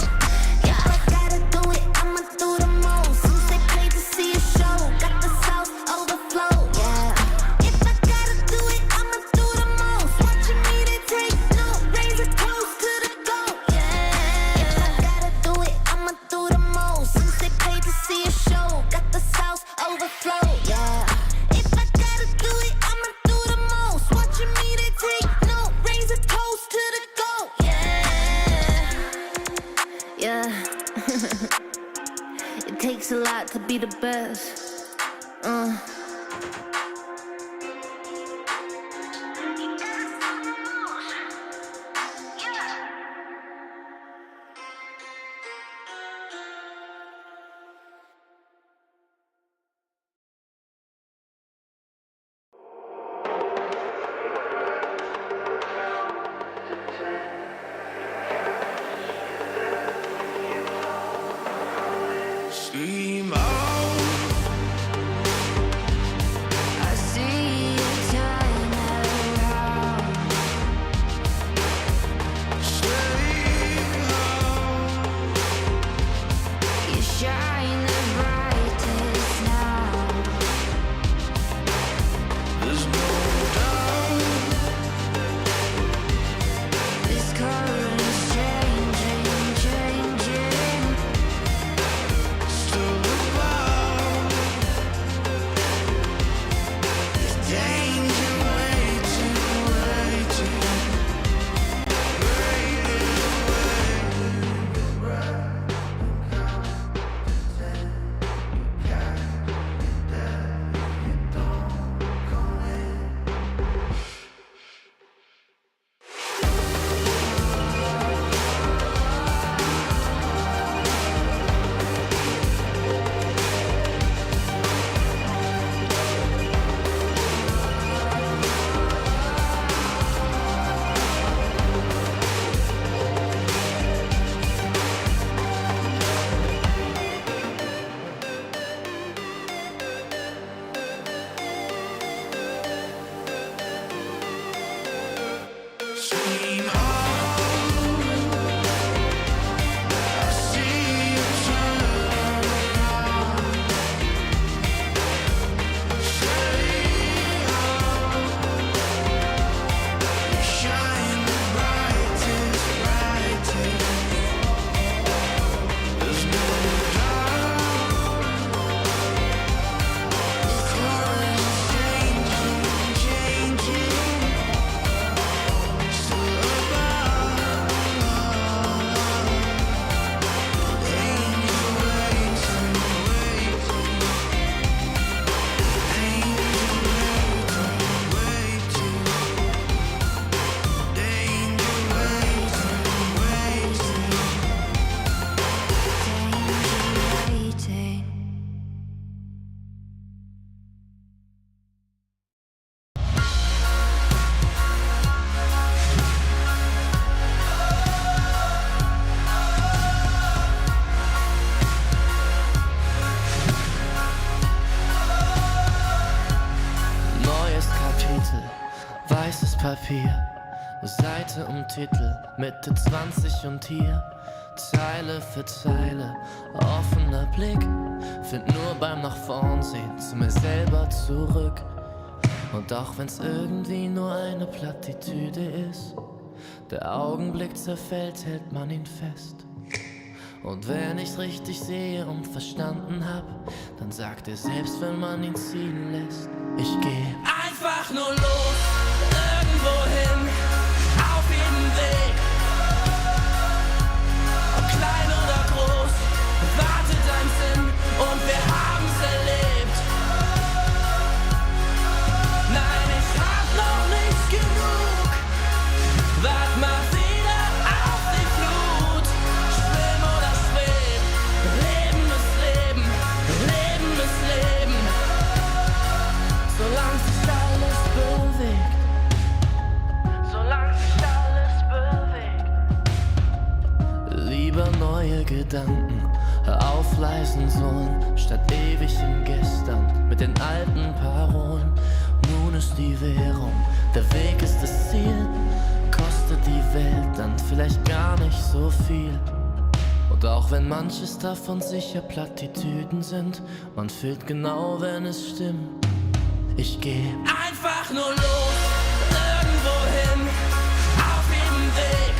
If I gotta do it, I'ma do the most. Since they paid to see a show, got the sauce overflow, yeah. If I gotta do it, I'ma do the most. Watching me, they take no razor toast to the goat, yeah. If I gotta do it, I'ma do the most. Since they paid to see a show, got the sauce overflow, yeah. If I gotta do it, I'ma do the most. Watching me, they take no razor toast to the goat, yeah. Yeah. It takes a lot to be the best. Scream out. I see you turn around. Stay out. You shine the brightest now. There's no doubt. This current's changing, changing. Still about. There's danger waiting, waiting. Scream out. I see you turn around. Stay out. You shine the brightest, brightest. There's no doubt. The current's changing, changing. Neues Kapitel, weißes Papier, Seite und Titel, Mitte 20 und hier Zeile für Zeile, offener Blick, find nur beim nach vorn sehen zu mir selber zurück. Und auch wenn's irgendwie nur eine Plattitüde ist, der Augenblick zerfällt, hält man ihn fest. Und wenn ich's richtig sehe und verstanden hab, dann sagt er selbst, wenn man ihn ziehen lässt, ich geh einfach nur los, irgendwo hin, auf jeden Weg. Ob klein oder groß, wartet ein Sinn und wir haben's erlebt. Nein, ich hab noch nicht genug, wart mal wieder auf die Flut. Schwimm oder schweb, Leben ist Leben, Leben ist Leben. Solange sich alles bewegt, solange sich alles bewegt. Lieber neue Gedanken aufleisen sollen, statt ewig im Gestern mit den alten Parolen. Nun ist die Währung, der Weg ist das Ziel. Kostet die Welt dann vielleicht gar nicht so viel. Und auch wenn manches davon sicher Plattitüden sind, man fühlt genau, wenn es stimmt. Ich geh einfach nur los, irgendwo hin, auf jedem Weg.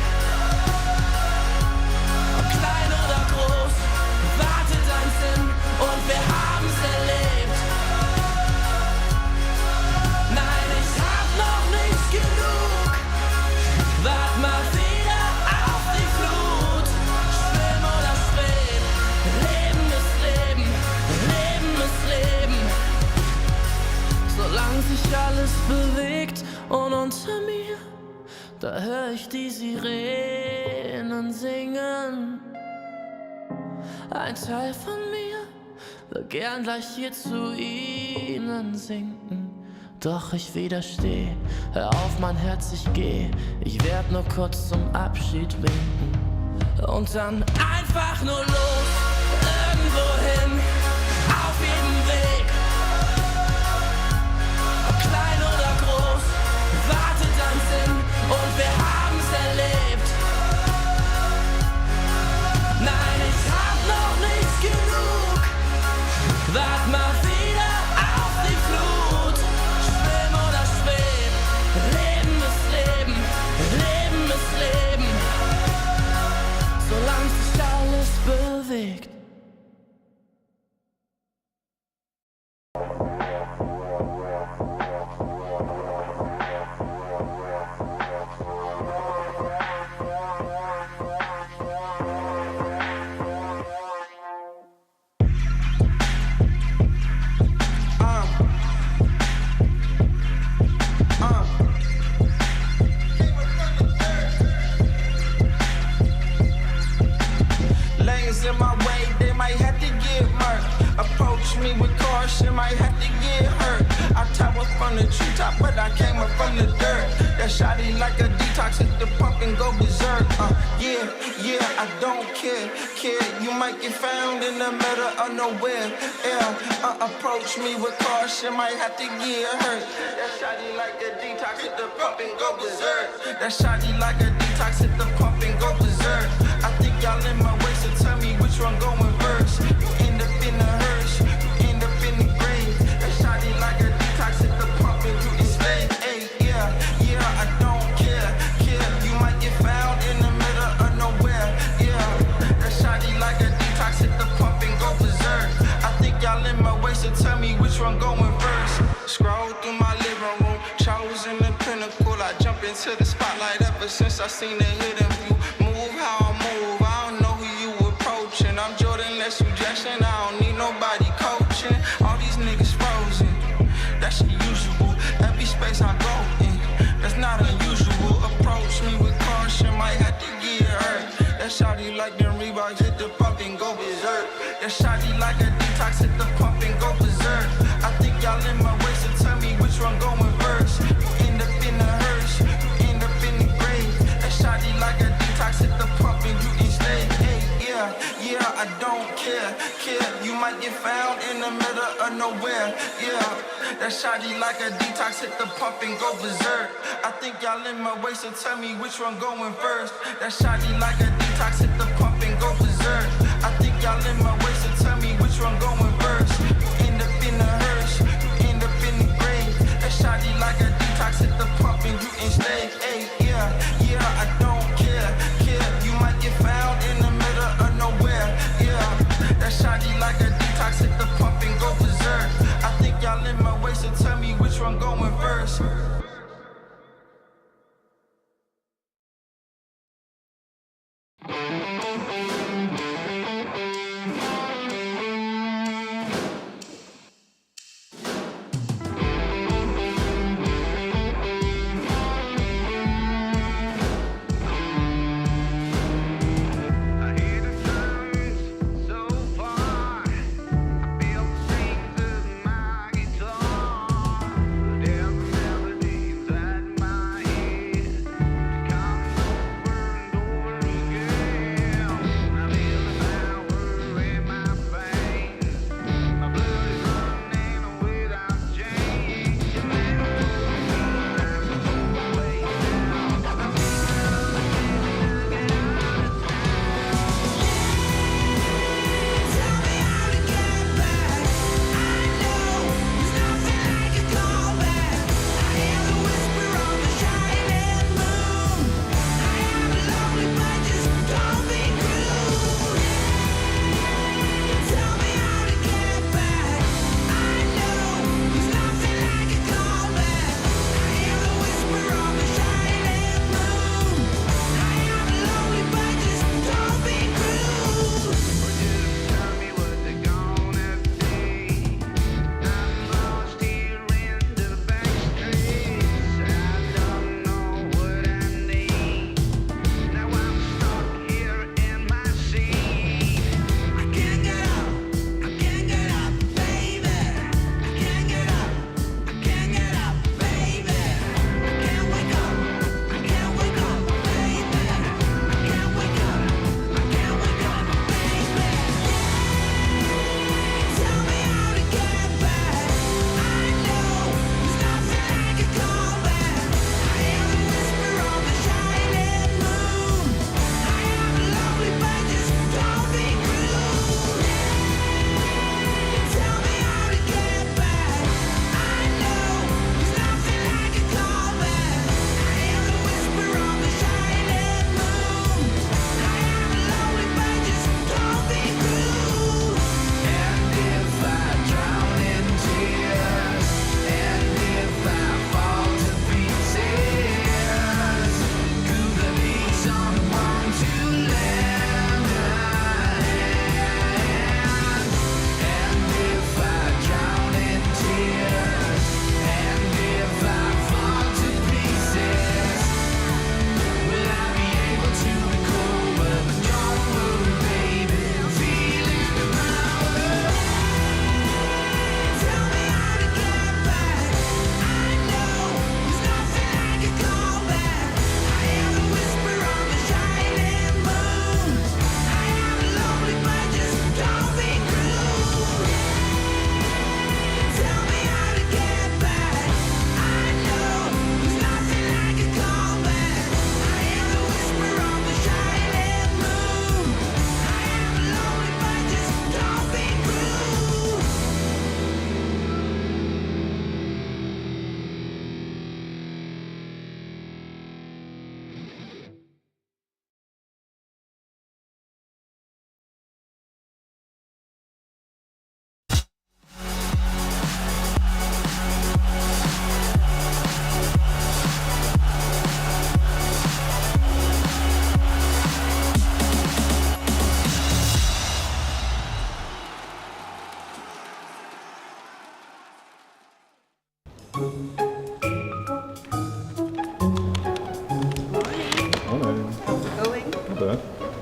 Ob klein oder groß, wartet ein Sinn und wir haben's erlebt. Nein, ich hab noch nicht genug, wart mal wieder auf die Flut. Schwimm oder schweb, Leben ist Leben, Leben ist Leben. Solange sich alles bewegt und unter mir, da hör ich die Sirenen singen. Ein Teil von mir will gern gleich hier zu ihnen sinken. Doch ich widersteh, hör auf mein Herz, ich geh. Ich werd nur kurz zum Abschied winken. Und dann einfach nur los, irgendwo hin, auf jedem Weg. Ob klein oder groß, wartet ein Sinn und wir haben's erlebt. Nein, ich hab noch nicht genug, wart mal wieder auf die Flut. Schwimm oder schweb, Leben ist Leben, Leben ist Leben. Solange sich alles bewegt. Lanes in my way, they might have to get murked. Approach me with caution, might have to get hurt. I tower from the treetop, but I came up from the dirt. That shotty like a detox, hit the pump and go berserk. Yeah, I don't care, kid. You might get found in the middle of nowhere. Approach me with caution, might have to get hurt. That shotty like a detox, hit the pump and go berserk. That shotty like a detox, hit the pump and go berserk. I think y'all in my way, so tell me which one going first. You end up in the hearse, you end up in the grave. That shotty like a detox, hit the pump and you stay. Hey, yeah, I don't care. You might get found in the middle of nowhere. Yeah, that shotty like a detox, hit the pump and go berserk. I think y'all in my way, so tell me which one going first. Scroll through my living room, chosen the pinnacle. I jump into the spotlight ever since I seen the hidden view. Move how I move, I don't know who you approaching. I'm Jordan, less you Jackson, I don't need nobody coaching. All these niggas frozen, that's usual. Every space I go in, that's not unusual. Approach me with caution, might have to get hurt. That shawty like them Reeboks, hit the pump and go berserk. That shawty like a detox, hit the pump and go berserk. I think y'all in my way, so tell me which one going first. You end up in the hearse, you end up in the grave. That shawty like a detox, hit the pump and you can stay. Hey, yeah, I don't care. You might get found in the middle of nowhere. Yeah, that shawty like a detox, hit the pump and go berserk. I think y'all in my way, so tell me which one going first. That shawty like a detox, hit the pump and go berserk. I think y'all in my way, so tell me which one going first. You end up in the hearse, you end up in the grave. That shawty like a detox, hit the pump and you ain't stay. Hey, yeah, I don't care. You might get found in the middle of nowhere. Yeah, that shawty like a detox, hit the pump and go berserk. I think y'all in my way, so tell me which one going first.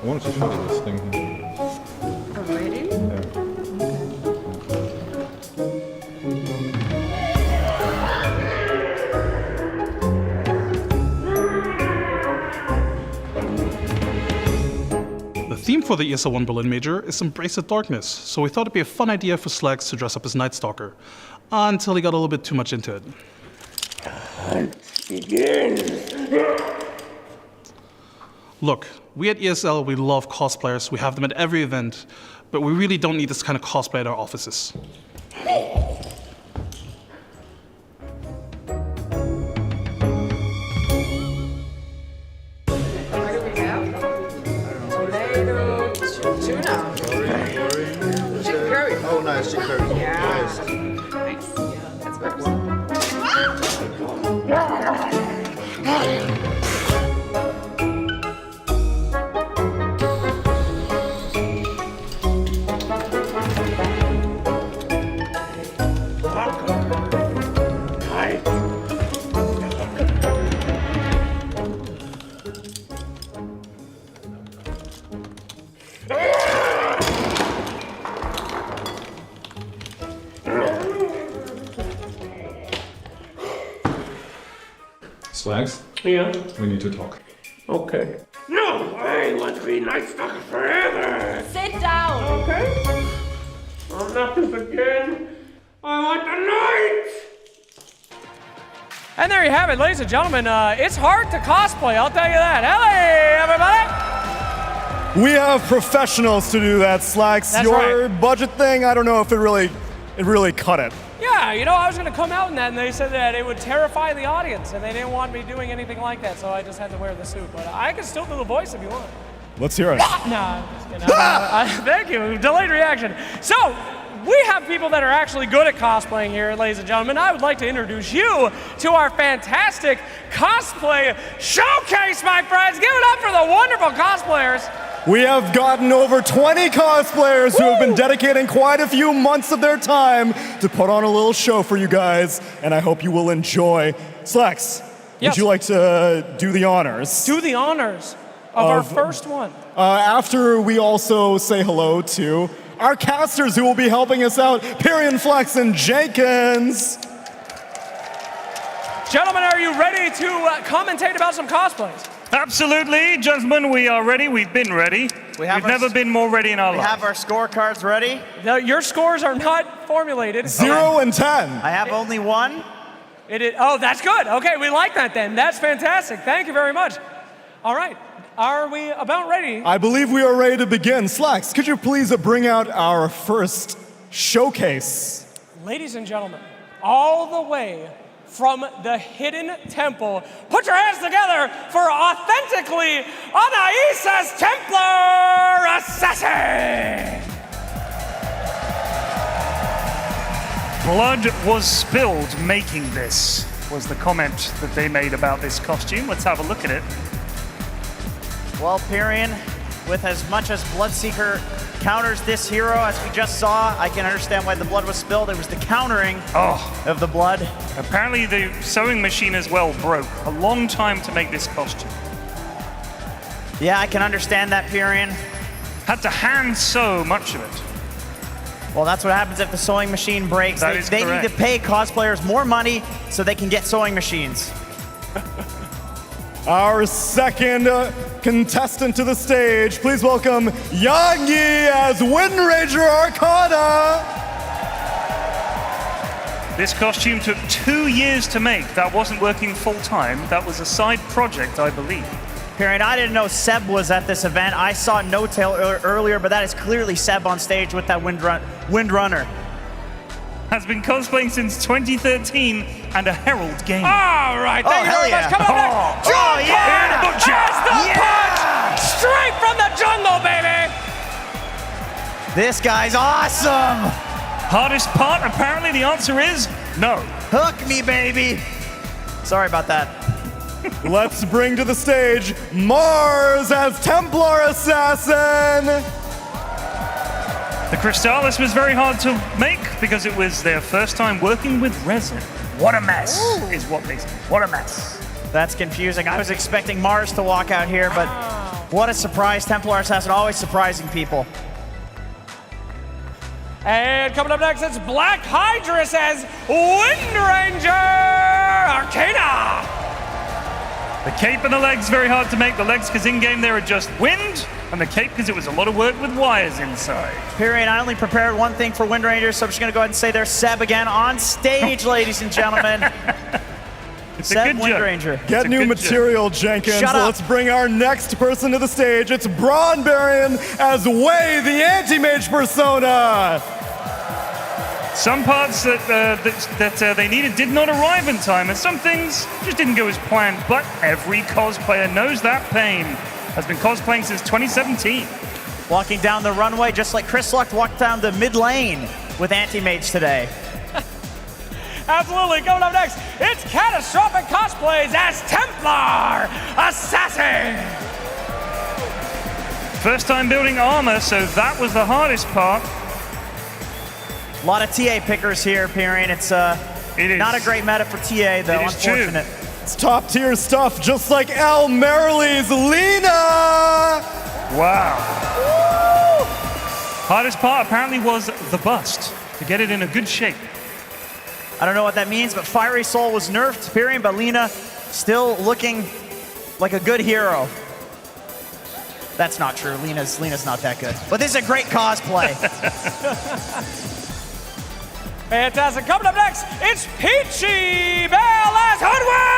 I wanted to show you this thing. Already? Yeah. The theme for the ESL One Berlin Major is Embrace the Darkness, so we thought it'd be a fun idea for Slags to dress up as Night Stalker, until he got a little bit too much into it. Hunt begins. Look, we at ESL, we love cosplayers. We have them at every event, but we really don't need this kind of cosplay at our offices. Oh, nice, chicken curry. Nice. Slags? Yeah? We need to talk. Okay. No, I want to be Night Stalker forever. Sit down. Okay. Oh, not this again. I want the night. And there you have it, ladies and gentlemen. It's hard to cosplay, I'll tell you that. Hey, everybody! We have professionals to do that, Slacks. That's Your right. budget thing, I don't know if it really cut it. Yeah, you know, I was going to come out in that, and they said that it would terrify the audience, and they didn't want me doing anything like that, so I just had to wear the suit. But I can still do the voice if you want. Let's hear it. No, I'm just kidding. Thank you. Delayed reaction. So, we have people that are actually good at cosplaying here, ladies and gentlemen. I would like to introduce you to our fantastic cosplay showcase, my friends. Give it up for the wonderful cosplayers. We have gotten over 20 cosplayers who have been dedicating quite a few months of their time to put on a little show for you guys, and I hope you will enjoy. Slacks, Yes. would you like to do the honors? Do the honors of our first one. After we also say hello to our casters who will be helping us out, Pyrian, Flex, and Jenkins. Gentlemen, are you ready to commentate about some cosplays? Absolutely, gentlemen, we are ready. We've been ready. We've never been more ready in our lives. We have our scorecards ready. Your scores are not formulated. 0 and 10. I have only one. Oh, that's good. Okay, we like that then. That's fantastic. Thank you very much. All right, are we about ready? I believe we are ready to begin. Slacks, could you please bring out our first showcase? Ladies and gentlemen, all the way from the hidden temple, put your hands together for authentically Anaisa's Templar Assassin! Blood was spilled making this, was the comment that they made about this costume. Let's have a look at it. Well, Pyrian, with as much as Bloodseeker counters this hero as we just saw, I can understand why the blood was spilled. It was the countering of the blood. Apparently the sewing machine as well broke. A long time to make this costume. Yeah, I can understand that, Pyrian. Had to hand sew much of it. Well, that's what happens if the sewing machine breaks. That is They need correct. to pay cosplayers more money so they can get sewing machines. Our second contestant to the stage, please welcome Yangi as Windranger Arcana. This costume took 2 years to make. That wasn't working full time. That was a side project, I believe. Pyrian, I didn't know Seb was at this event. I saw No Tail earlier, but that is clearly Seb on stage with that Windrunner. Has been cosplaying since 2013 and a Herald game. All right, thank you very much. Come on back. Oh, yeah. That's the punch! Straight from the jungle, baby! This guy's awesome! Hardest part, apparently the answer is no. Hook me, baby! Sorry about that. Let's bring to the stage Mars as Templar Assassin. The Crystallis was very hard to make because it was their first time working with resin. What a mess is what they said. What a mess. That's confusing. I was expecting Mars to walk out here, but what a surprise. Templar Assassin, always surprising people. And coming up next, it's Black Hydrus as Windranger Arcana. The cape and the legs very hard to make. The legs because in-game they were just wind, and the cape because it was a lot of work with wires inside. Pyrian, I only prepared one thing for Windranger, so I'm just going to go ahead and say there's Seb again on stage, ladies and gentlemen. It's a good job. Ranger. Get new material, Jenkins. Shut up. Let's bring our next person to the stage. It's Braun Berrien as Wei, the anti-mage persona. Some parts that they needed did not arrive in time, and some things just didn't go as planned. But every cosplayer knows that pain. Has been cosplaying since 2017. Walking down the runway just like Chris Luck walked down the mid lane with Anti-Mage today. Absolutely. Coming up next, it's Catastrophic Cosplays as Templar Assassin. First time building armor, so that was the hardest part. A lot of TA pickers here, Pyrian. It's not a great meta for TA, though. It is unfortunate. true. It's top tier stuff, just like Al Merrill's Lena. Wow. Woo! Hardest part apparently was the bust, to get it in a good shape. I don't know what that means, but Fiery Soul was nerfed, Pyrian, but Lena still looking like a good hero. That's not true. Lena's not that good. But this is a great cosplay. Fantastic. Coming up next, it's Peachy Bell as Hoodwink!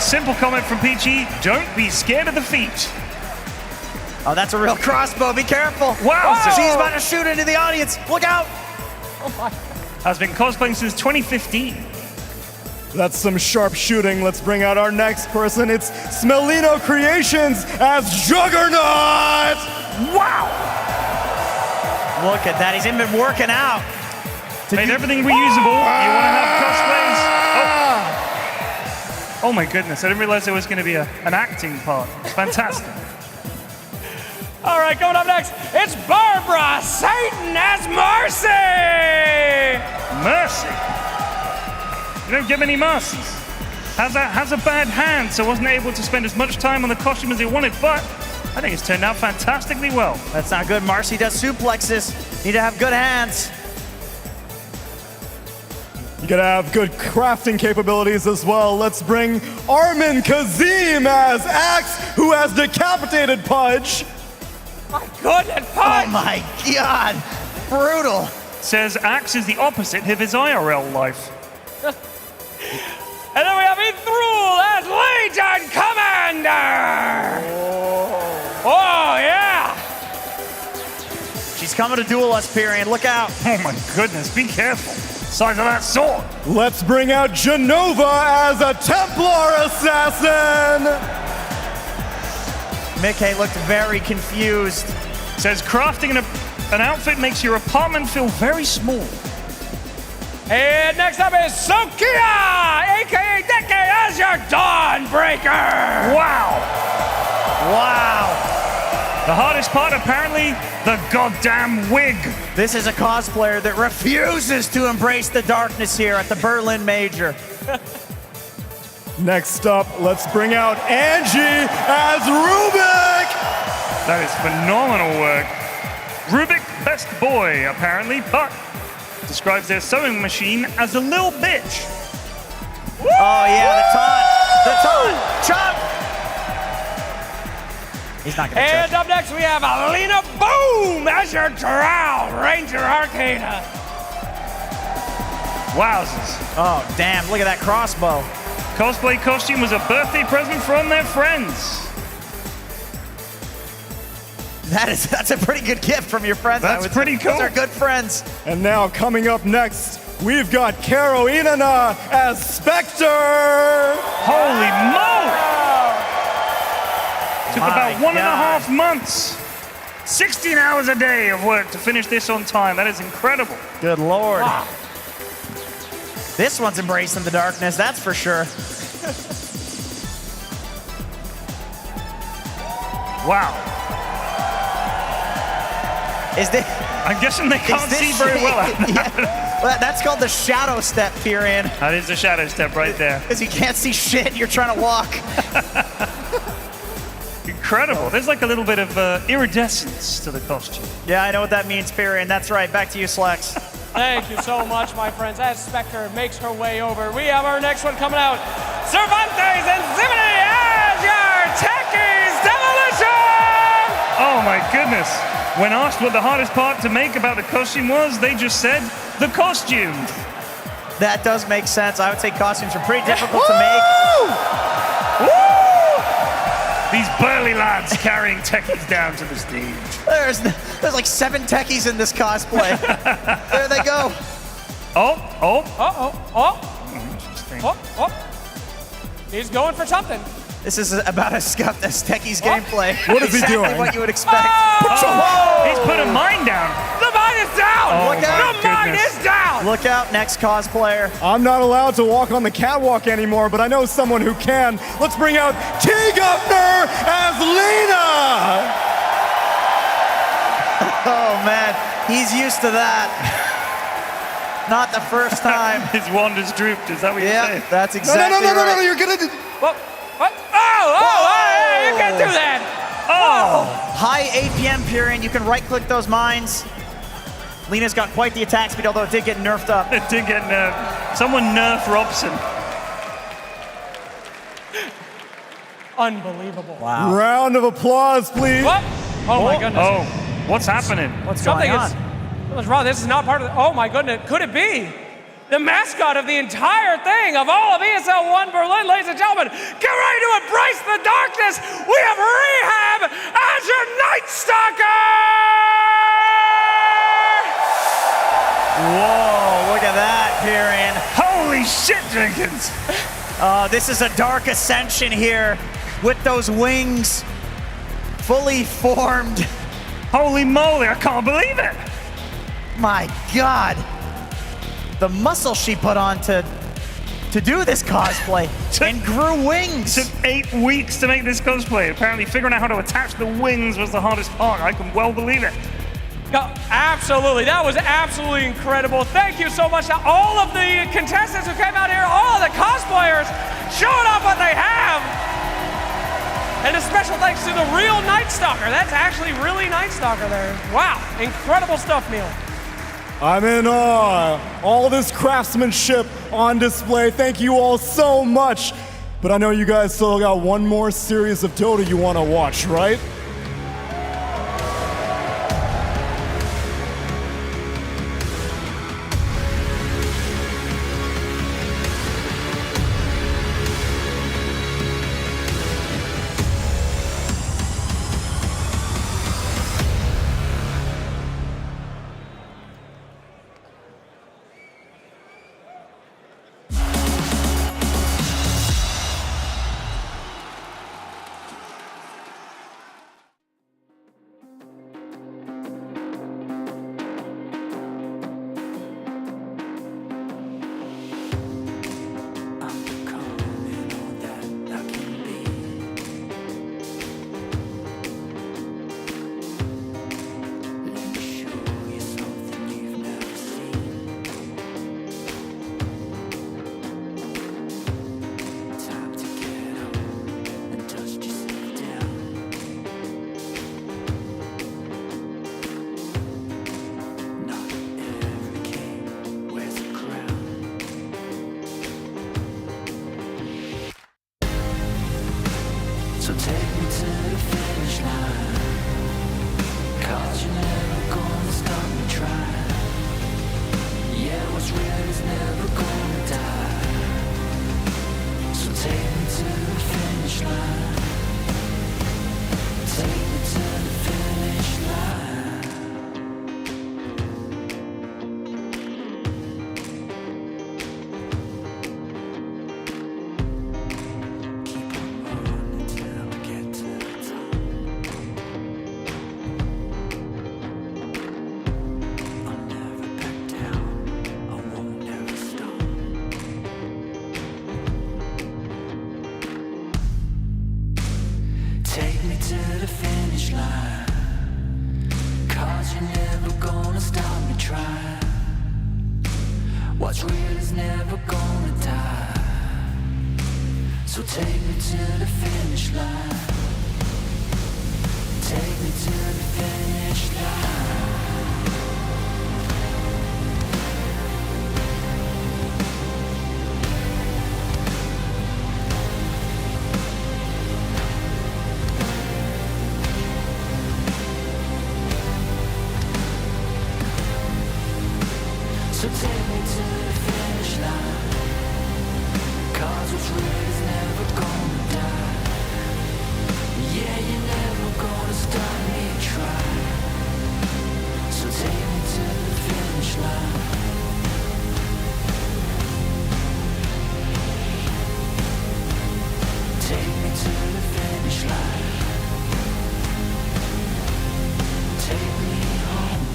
Simple comment from Peachy, don't be scared of the feet. Oh, that's a real crossbow. Be careful. Wow. She's about to shoot into the audience. Look out. Oh my. Has been cosplaying since 2015. That's some sharp shooting. Let's bring out our next person. It's Smelino Creations as Juggernaut. Wow. Look at that. He's even been working out. Made everything reusable. You want to have cosplays? Oh my goodness. I didn't realize there was going to be an acting part. It's fantastic. All right, coming up next, it's Barbara Satan as Mercy! Mercy? You don't give any mercies. Has a bad hand, so wasn't able to spend as much time on the costume as he wanted, but I think it's turned out fantastically well. That's not good. Marcy does suplexes. Need to have good hands. You gotta have good crafting capabilities as well. Let's bring Armin Kazim as Axe, who has decapitated Pudge. My goodness, Pudge! Oh my god. Brutal. Says Axe is the opposite of his IRL life. And then we have Ethrul as Legion Commander! Oh, yeah! She's coming to duel us, Pyrian. Look out. Oh my goodness, be careful. Size of that sword. Let's bring out Genova as a Templar Assassin. Mickey looked very confused. Says crafting an outfit makes your apartment feel very small. And next up is Sokia, aka Deke, as your Dawnbreaker! Wow! Wow. The hardest part, apparently, the goddamn wig. This is a cosplayer that refuses to embrace the darkness here at the Berlin Major. Next up, let's bring out Angie as Rubik! That is phenomenal work. Rubik, best boy, apparently, but describes their sewing machine as a little bitch. Woo! Oh yeah, the taunt! Chop! He's not gonna And up next we have Alina Boom as your Drow Ranger Arcana. Wowzers. Oh damn, look at that crossbow. Cosplay costume was a birthday present from their friends. That's a pretty good gift from your friends. That's pretty cool. Those are good friends. And now coming up next, we've got Karo Inanna as Spectre! Holy moly! Took about 1.5 months. 16 hours a day of work to finish this on time. That is incredible. Good lord. Wow. This one's embracing the darkness, that's for sure. Wow. I'm guessing they can't see very well. Yeah. Well, that's called the shadow step, Pyrian. That is the shadow step right there. Because you can't see shit, you're trying to walk. Incredible. There's like a little bit of iridescence to the costume. Yeah, I know what that means, Pyrian. That's right. Back to you, Slacks. Thank you so much, my friends. As Spectre makes her way over, we have our next one coming out. Cervantes and Zimini as your Techies Demolition! Oh my goodness. When asked what the hardest part to make about the costume was, they just said, the costume. That does make sense. I would say costumes are pretty difficult to make. These burly lads carrying techies down to the stage. There's like 7 techies in this cosplay. There they go. Interesting. He's going for something. This is about as scuffed as Techie's gameplay. What is he exactly doing? what you would expect. He's put a mine down. The mine is down. Look out. The mine is down. Look out, next cosplayer. I'm not allowed to walk on the catwalk anymore, but I know someone who can. Let's bring out T-Governor as Lena! Oh man, he's used to that. Not the first time. His wand is drooped, is that what you're saying? Yeah, that's exactly No, you're gonna... What? Oh, you can't do that. Oh! High APM, Pyrian. You can right-click those mines. Lena's got quite the attack speed, although it did get nerfed up. It did get nerfed. Someone nerfed Robson. Unbelievable. Wow. Round of applause, please. What? Oh my goodness. Oh, what's happening? What's Something going on? Something's wrong. This is not part of the. Oh my goodness. Could it be? The mascot of the entire thing, of all of ESL One Berlin, ladies and gentlemen, get ready to embrace the darkness. We have Rehab as your Night Stalker! Whoa, look at that, Pyrian. Holy shit, Jenkins! This is a dark ascension here with those wings fully formed. Holy moly, I can't believe it! My God. The muscle she put on to do this cosplay and grew wings. It took 8 weeks to make this cosplay. Apparently figuring out how to attach the wings was the hardest part. I can well believe it. No, absolutely. That was absolutely incredible. Thank you so much to all of the contestants who came out here, all of the cosplayers showing off what they have. And a special thanks to the real Night Stalker. That's actually really Night Stalker there. Wow, incredible stuff, Neil. I'm in awe. All this craftsmanship on display. Thank you all so much. But I know you guys still got one more series of Dota you want to watch, right? So take me to the finish line, 'cause you're never gonna stop me trying. Yeah, what's real is never gonna die. So take me to the finish line. Take me to the finish line. Take me to the finish line, 'cause you're never gonna stop me trying. What's real is never gonna die. So take me to the finish line. Take me to the finish line. So take me to the finish line. swear it's never gonna die. Yeah, you're never gonna stop me trying. So take me to the finish line. Take me to the finish line. Take me home.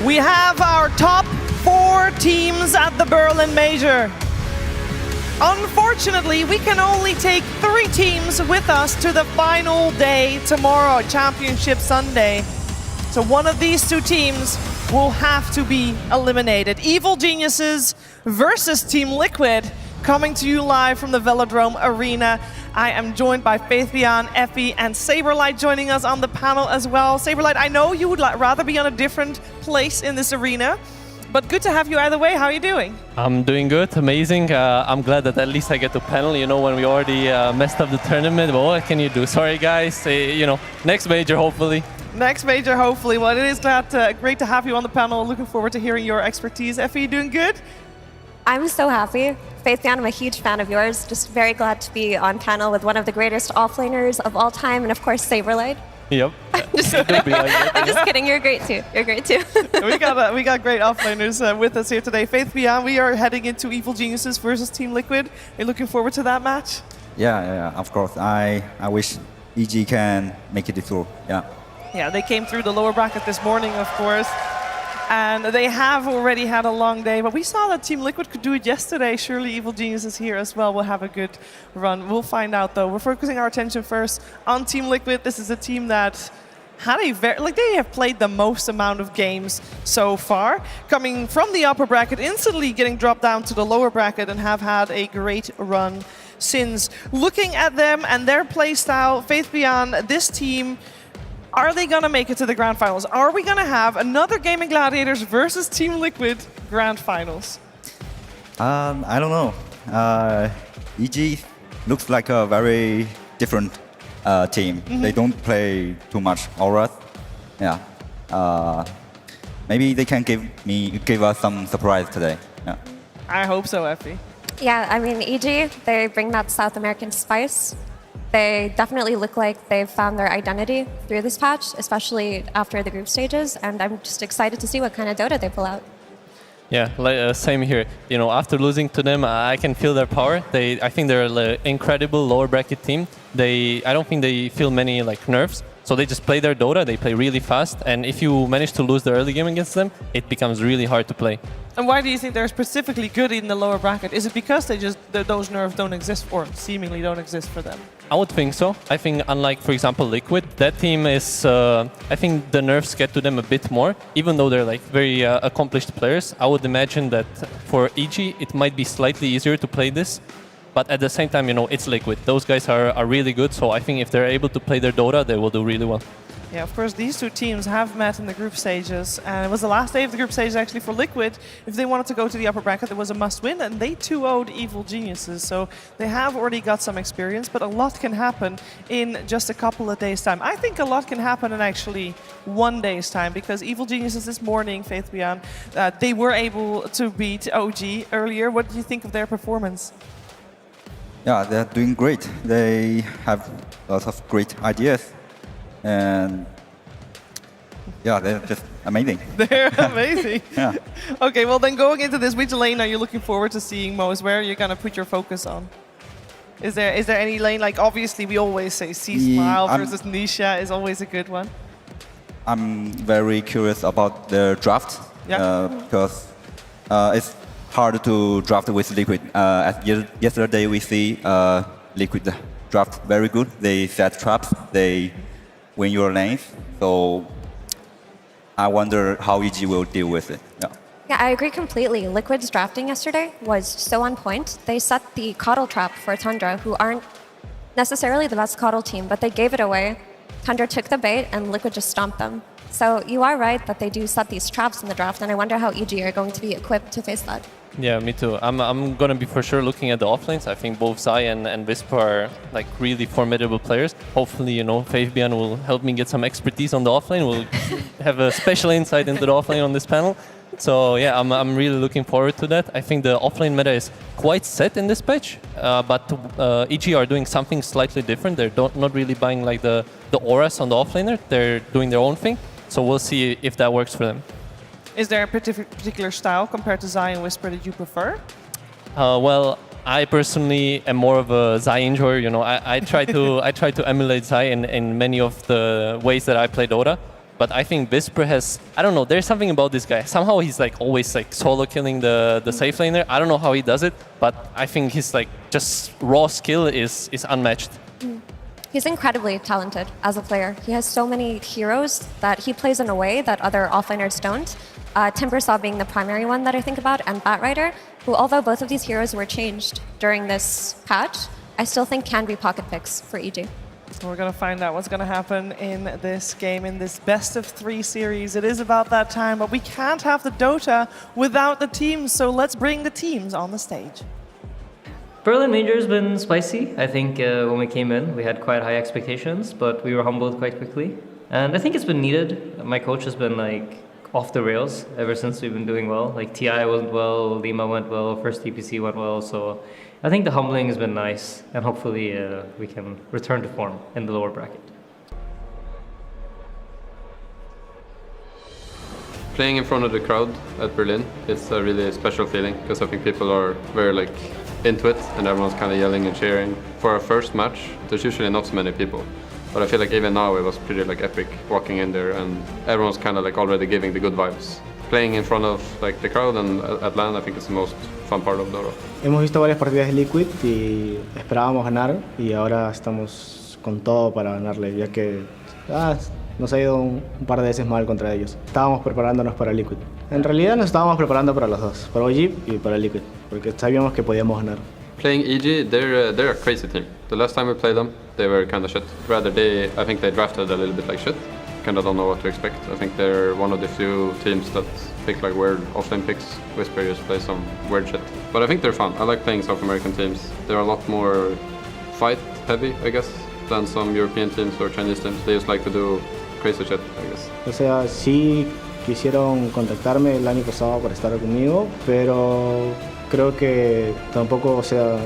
We have our top 4 teams at the Berlin Major. Unfortunately, we can only take 3 teams with us to the final day tomorrow, Championship Sunday. So one of these 2 teams will have to be eliminated. Evil Geniuses versus Team Liquid, coming to you live from the Velodrome Arena. I am joined by Faith Beyond, Effie, and Saberlight joining us on the panel as well. Saberlight, I know you would rather be on a different place in this arena, but good to have you either way. How are you doing? I'm doing good, amazing. I'm glad that at least I get to panel. You know, when we already messed up the tournament, but what can you do? Sorry, guys. You know, next major, hopefully. Next major, hopefully. Well, it is great to have you on the panel. Looking forward to hearing your expertise. Effie, you doing good? I'm so happy. Faith Beyond, I'm a huge fan of yours. Just very glad to be on panel with one of the greatest offlaners of all time, and of course, Saberlight. Yep. I'm just kidding. You're great too. You're great too. we got great offlaners with us here today. Faith Beyond, we are heading into Evil Geniuses versus Team Liquid. Are you looking forward to that match? Yeah, of course. I wish EG can make it through. Yeah, they came through the lower bracket this morning, of course. And they have already had a long day, but we saw that Team Liquid could do it yesterday. Surely Evil Geniuses here as well will have a good run. We'll find out, though. We're focusing our attention first on Team Liquid. This is a team that had they have played the most amount of games so far, coming from the upper bracket, instantly getting dropped down to the lower bracket, and have had a great run since. Looking at them and their play style, Faith Beyond, this team, are they going to make it to the Grand Finals? Are we going to have another Gaming Gladiators versus Team Liquid Grand Finals? I don't know. EG looks like a very different team. They don't play too much Aura. Yeah. Maybe they can give us some surprise today. Yeah. I hope so, Effie. Yeah, I mean, EG, they bring that South American spice. They definitely look like they've found their identity through this patch, especially after the group stages, and I'm just excited to see what kind of Dota they pull out. Yeah, same here. You know, after losing to them, I can feel their power. I think they're an incredible lower bracket team. I don't think they feel many nerfs. So they just play their Dota, they play really fast, and if you manage to lose the early game against them, it becomes really hard to play. And why do you think they're specifically good in the lower bracket? Is it because those nerfs don't exist, or seemingly don't exist for them? I would think so. I think unlike, for example, Liquid, that team is, I think the nerfs get to them a bit more, even though they're very accomplished players. I would imagine that for EG, it might be slightly easier to play this. But at the same time, you know, it's Liquid. Those guys are really good, so I think if they're able to play their Dota, they will do really well. Yeah, of course, these 2 teams have met in the group stages, and it was the last day of the group stages actually for Liquid. If they wanted to go to the upper bracket, it was a must-win, and they 2-0'd Evil Geniuses, so they have already got some experience, but a lot can happen in just a couple of days' time. I think a lot can happen in actually 1 day's time, because Evil Geniuses this morning, Faith Beyond, they were able to beat OG earlier. What do you think of their performance? Yeah, they're doing great. They have lots of great ideas. And yeah, they're just amazing. They're amazing. Yeah. Okay, well then going into this, which lane are you looking forward to seeing most? Where are you going to put your focus on? Is there any lane, obviously we always say C-Smile versus Nisha is always a good one. I'm very curious about the draft. Yeah. Because it's hard to draft with Liquid. Yesterday we see Liquid draft very good. They set traps, they win your lanes. So I wonder how EG will deal with it. Yeah. Yeah, I agree completely. Liquid's drafting yesterday was so on point. They set the Coddle trap for Tundra, who aren't necessarily the best Coddle team, but they gave it away. Tundra took the bait, and Liquid just stomped them. So you are right that they do set these traps in the draft, and I wonder how EG are going to be equipped to face that. Yeah, me too. I'm gonna be for sure looking at the offlanes. I think both Zai and Whisper are like really formidable players. Hopefully, you know, Fabian will help me get some expertise on the offlane. We'll have a special insight into the offlane on this panel. So yeah, I'm really looking forward to that. I think the offlane meta is quite set in this patch, but EG are doing something slightly different. They're not really buying like the auras on the offlaner. They're doing their own thing. So we'll see if that works for them. Is there a particular style compared to Zai and Whisper that you prefer? Well, I personally am more of a Zai enjoyer. You know, I try to emulate Zai in many of the ways that I play Dota. But I think Whisper has, I don't know, there's something about this guy. Somehow he's like always like solo killing the safe laner. I don't know how he does it, but I think his like just raw skill is unmatched. He's incredibly talented as a player. He has so many heroes that he plays in a way that other offlaners don't. Timbersaw being the primary one that I think about, and Batrider, who although both of these heroes were changed during this patch, I still think can be pocket picks for EG. We're going to find out what's going to happen in this game, in this best of 3 series. It is about that time, but we can't have the Dota without the teams, so let's bring the teams on the stage. Berlin Major has been spicy. I think when we came in, we had quite high expectations, but we were humbled quite quickly. And I think it's been needed. My coach has been like off the rails ever since we've been doing well. Like TI went well, Lima went well, first TPC went well, so I think the humbling has been nice, and hopefully we can return to form in the lower bracket. Playing in front of the crowd at Berlin is a really special feeling, because I think people are very like into it and everyone's kind of yelling and cheering. For our first match, there's usually not so many people, but I feel like even now it was pretty like epic walking in there, and everyone's kind of like already giving the good vibes. Playing in front of like the crowd and at LAN, I think it's the most fun part of Dota. Hemos visto varias partidas de Liquid y esperábamos ganar, y ahora estamos con todo para ganarle, ya que nos ha ido un par de veces mal contra ellos. Estábamos preparándonos para Liquid. En realidad nos estábamos preparando para los dos, para OG y para Liquid, porque sabíamos que podíamos ganar. Playing EG, they're a crazy team. The last time we played them, they were kind of shit. Rather, I think they drafted a little bit like shit. Kind of don't know what to expect. I think they're one of the few teams that pick like weird offlane picks. Whisper just play some weird shit. But I think they're fun. I like playing South American teams. They're a lot more fight heavy, I guess, than some European teams or Chinese teams. They just like to do crazy shit, I guess. O sea, sí quisieron contactarme el año pasado para estar conmigo, pero creo que tampoco, o sea,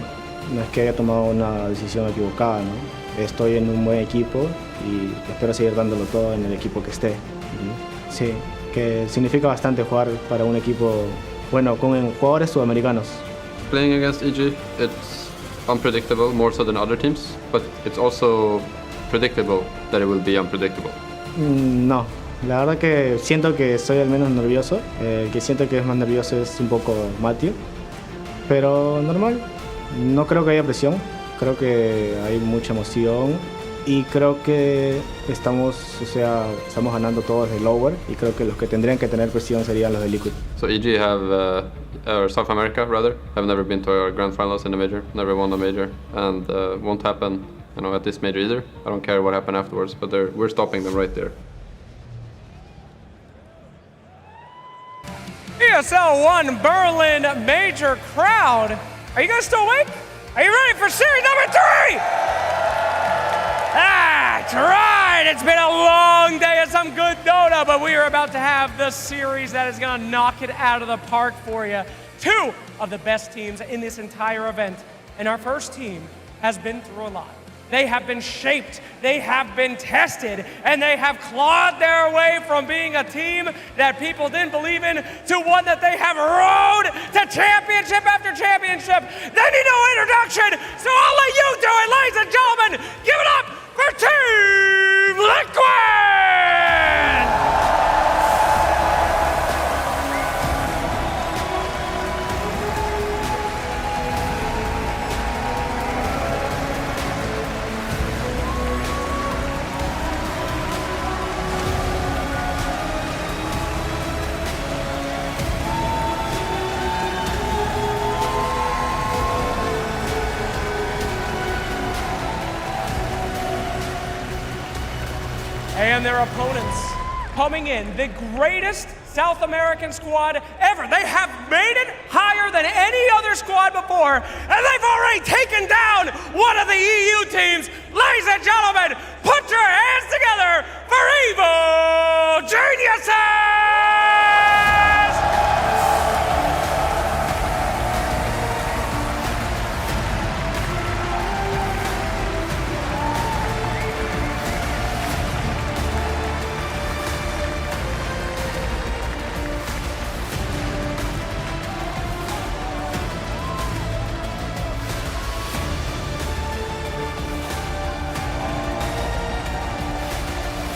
no es que haya tomado una decisión equivocada, ¿no? Estoy en un buen equipo y espero seguir dándolo todo en el equipo que esté. Y sí, que significa bastante jugar para un equipo, bueno, con jugadores sudamericanos. Playing against EG, it's unpredictable more so than other teams, but it's also predictable that it will be unpredictable. No, la verdad que siento que soy al menos nervioso. El que siento que es más nervioso es un poco Matthew, pero normal. No creo que haya presión. Creo que hay mucha emoción y creo que estamos ganando todos de lower, y creo que los que tendrían que tener presión serían los de Liquid. So EG or South America rather, have never been to a grand finals in a major, never won a major, and won't happen, you know, at this major either. I don't care what happened afterwards, but we're stopping them right there. ESL One Berlin Major crowd. Are you guys still awake? Are you ready for series number 3? That's right. It's been a long day of some good Dota, but we are about to have the series that is going to knock it out of the park for you. 2 of the best teams in this entire event. And our first team has been through a lot. They have been shaped, they have been tested, and they have clawed their way from being a team that people didn't believe in to one that they have rode to championship after championship. They need no introduction, so I'll let you do it, ladies and gentlemen. Give it up for Team Liquid! And their opponents coming in, the greatest South American squad ever. They have made it higher than any other squad before, and they've already taken down one of the EU teams. Ladies and gentlemen, put your hands together for Evil Geniuses!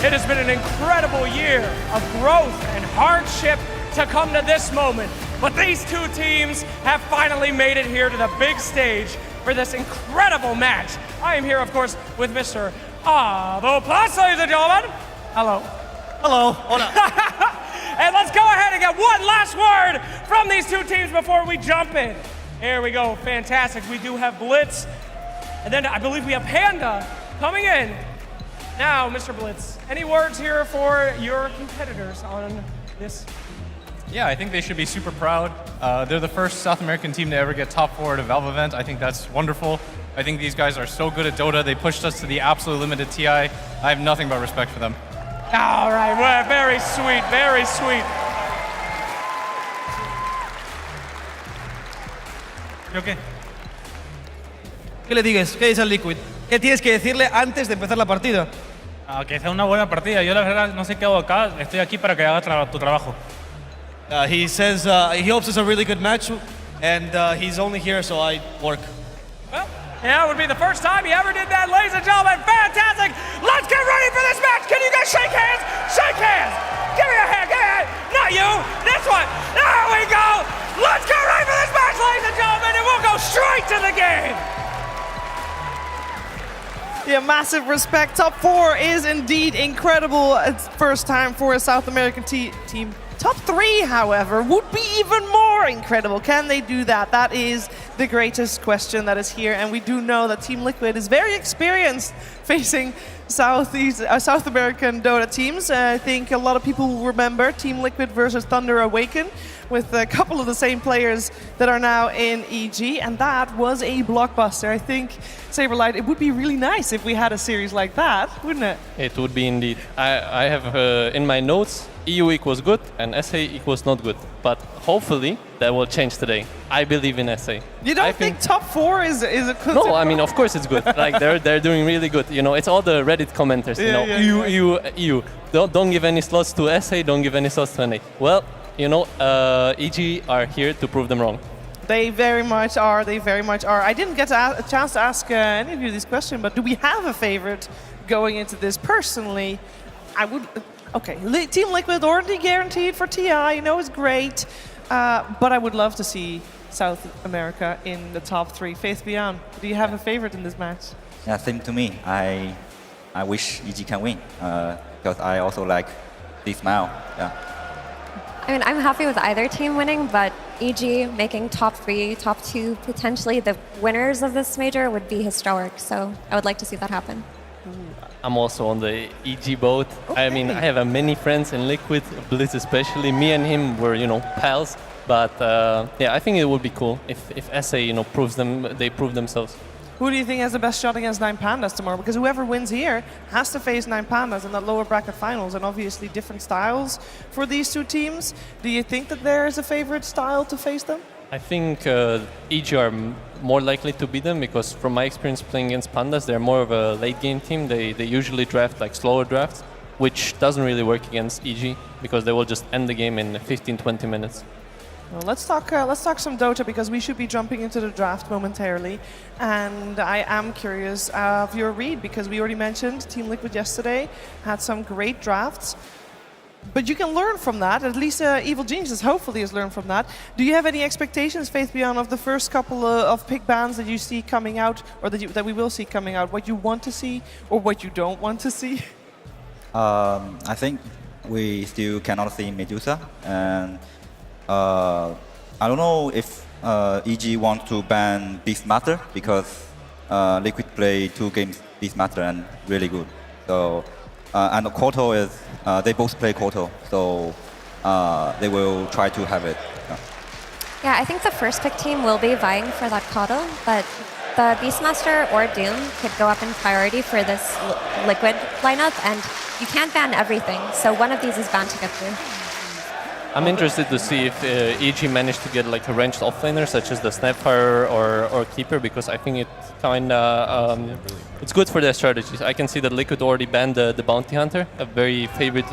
It has been an incredible year of growth and hardship to come to this moment. But these two teams have finally made it here to the big stage for this incredible match. I am here, of course, with Mr. Avo Plus, ladies and gentlemen. Hello. Hello. Hola. And let's go ahead and get one last word from these two teams before we jump in. Here we go. Fantastic. We do have Blitz. And then I believe we have Panda coming in. Now, Mr. Blitz, any words here for your competitors on this? Yeah, I think they should be super proud. They're the first South American team to ever get top 4 at a Valve event. I think that's wonderful. I think these guys are so good at Dota. They pushed us to the absolute limit at TI. I have nothing but respect for them. All right, well, very sweet, very sweet. ¿Yo qué? ¿Qué le dices? ¿Qué dice al Liquid? ¿Qué tienes que decirle antes de empezar la partida? Que sea una buena partida. Yo la verdad no sé qué hago acá. Estoy aquí para que haga tu trabajo. He says he hopes it's a really good match, and he's only here so I work. Well, yeah, it would be the first time he ever did that, ladies and gentlemen. Fantastic! Let's get ready for this match! Can you guys shake hands? Shake hands! Give me a hand, give me a hand! Not you! This one! There we go! Let's get ready for this match, ladies and gentlemen, and we'll go straight to the game! Yeah, massive respect. Top 4 is indeed incredible. It's first time for a South American team. Top 3, however, would be even more incredible. Can they do that? That is the greatest question that is here. And we do know that Team Liquid is very experienced facing South American Dota teams. I think a lot of people will remember Team Liquid versus Thunder Awaken, with a couple of the same players that are now in EG, and that was a blockbuster. I think, Saberlight, it would be really nice if we had a series like that, wouldn't it? It would be indeed. I have in my notes, EU equals good and SA equals not good, but hopefully that will change today. I believe in SA. You don't think top 4 is a good? No, I mean, of course it's good. Like they're doing really good. You know, it's all the Reddit commenters. EU. Don't give any slots to SA. Don't give any slots to NA. Well, you know, EG are here to prove them wrong. They very much are. They very much are. I didn't get a chance to ask any of you this question, but do we have a favorite going into this? Personally, I would. Okay, Team Liquid already guaranteed for TI. You know, it's great, but I would love to see South America in the top 3. Faith Beyond, do you have a favorite in this match? Yeah, same to me. I wish EG can win because I also like this smile. Yeah. I mean, I'm happy with either team winning, but EG making top 3, top 2, potentially the winners of this major would be historic. So I would like to see that happen. I'm also on the EG boat. Okay. I mean, I have many friends in Liquid, Blitz especially. Me and him were, you know, pals. But yeah, I think it would be cool if SA, you know, prove themselves. Who do you think has the best shot against 9 Pandas tomorrow? Because whoever wins here has to face 9 Pandas in that lower bracket finals, and obviously different styles for these two teams. Do you think that there is a favorite style to face them? I think EG are more likely to beat them because from my experience playing against Pandas, they're more of a late game team. They usually draft like slower drafts, which doesn't really work against EG because they will just end the game in 15-20 minutes. Well, let's talk some Dota because we should be jumping into the draft momentarily, and I am curious of your read because we already mentioned Team Liquid yesterday had some great drafts, but you can learn from that. At least Evil Geniuses hopefully has learned from that. Do you have any expectations, Faith Beyond, of the first couple of pick bans that you see coming out, or that we will see coming out? What you want to see or what you don't want to see? I think we still cannot see Medusa, and I don't know if EG wants to ban Beast Master because Liquid play 2 games Beast Master and really good. So And Koto is, they both play Koto, so they will try to have it. Yeah, I think the first pick team will be vying for that Koto, but the Beastmaster or Doom could go up in priority for this Liquid lineup, and you can't ban everything, so one of these is bound to get through. I'm interested to see if EG managed to get like a ranged offlaner such as the Snapfire or Keeper, because I think it kinda it's good for their strategies. I can see that Liquid already banned the Bounty Hunter, a very favorite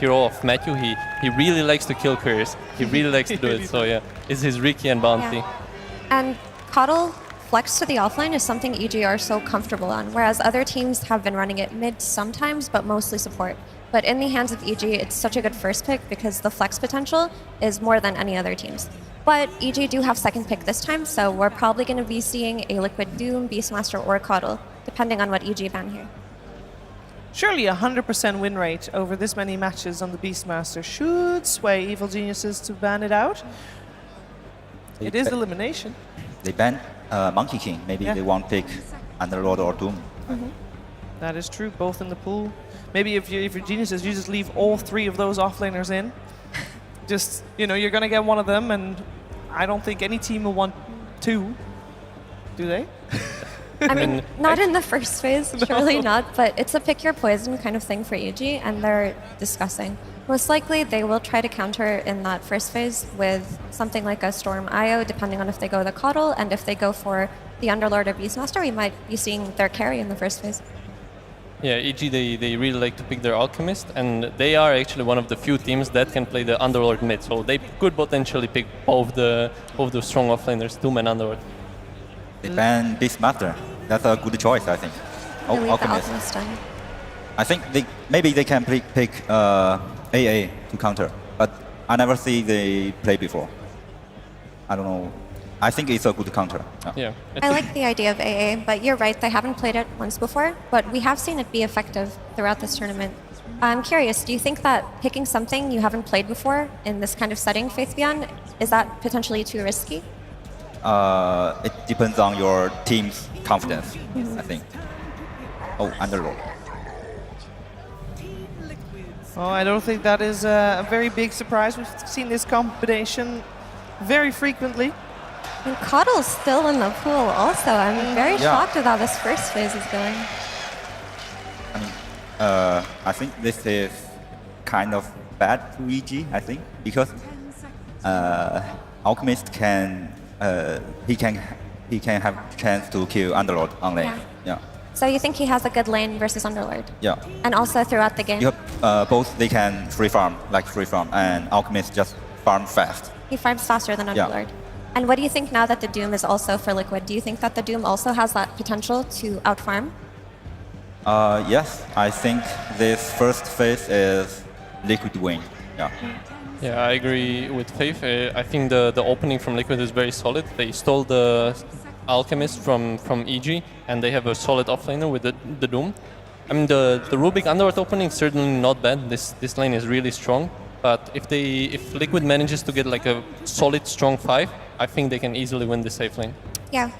hero of Matthew. He really likes to kill couriers. He really likes to do it. So yeah, it's his Riki and Bounty. Yeah. And Coddle flex to the offline is something EG are so comfortable on, whereas other teams have been running it mid sometimes, but mostly support. But in the hands of EG, it's such a good first pick because the flex potential is more than any other teams. But EG do have second pick this time, so we're probably going to be seeing a Liquid Doom, Beastmaster, or Coddle, depending on what EG ban here. Surely a 100% win rate over this many matches on the Beastmaster should sway Evil Geniuses to ban it out. It is elimination. They ban Monkey King. Maybe they won't pick Underlord or Doom. That is true, both in the pool. Maybe if you're Geniuses, you just leave all three of those offlaners in. Just, you know, you're going to get one of them, and I don't think any team will want two. Do they? I mean, not in the first phase, surely not, but it's a pick your poison kind of thing for EG, and they're discussing. Most likely, they will try to counter in that first phase with something like a Storm IO, depending on if they go the Coddle, and if they go for the Underlord or Beastmaster, we might be seeing their carry in the first phase. Yeah, EG, they really like to pick their Alchemist, and they are actually one of the few teams that can play the Underlord mid, so they could potentially pick both the strong offlaners, Doom and Underlord. They ban Beastmaster. That's a good choice, I think. Alchemist. I think maybe they can pick AA to counter, but I never see they play before. I don't know. I think it's a good counter. Yeah. I like the idea of AA, but you're right, they haven't played it once before, but we have seen it be effective throughout this tournament. I'm curious, do you think that picking something you haven't played before in this kind of setting, Faith Beyond, is that potentially too risky? It depends on your team's confidence, I think. Oh, Underlord. Oh, I don't think that is a very big surprise. We've seen this combination very frequently. And Coddle's still in the pool also. I'm very shocked with how this first phase is going. I mean, I think this is kind of bad to EG, I think, because Alchemist can have chance to kill Underlord on lane. Yeah. So you think he has a good lane versus Underlord? Yeah. And also throughout the game? You have, both they can free farm, and Alchemist just farm fast. He farms faster than Underlord. And what do you think now that the Doom is also for Liquid? Do you think that the Doom also has that potential to outfarm? Yes, I think this first phase is Liquid win. Yeah. Yeah, I agree with Faith. I think the opening from Liquid is very solid. They stole the Alchemist from EG, and they have a solid offlaner with the Doom. I mean, the Rubik Underworld opening is certainly not bad. This lane is really strong. But if Liquid manages to get like a solid, strong 5, I think they can easily win the safe lane. Yeah.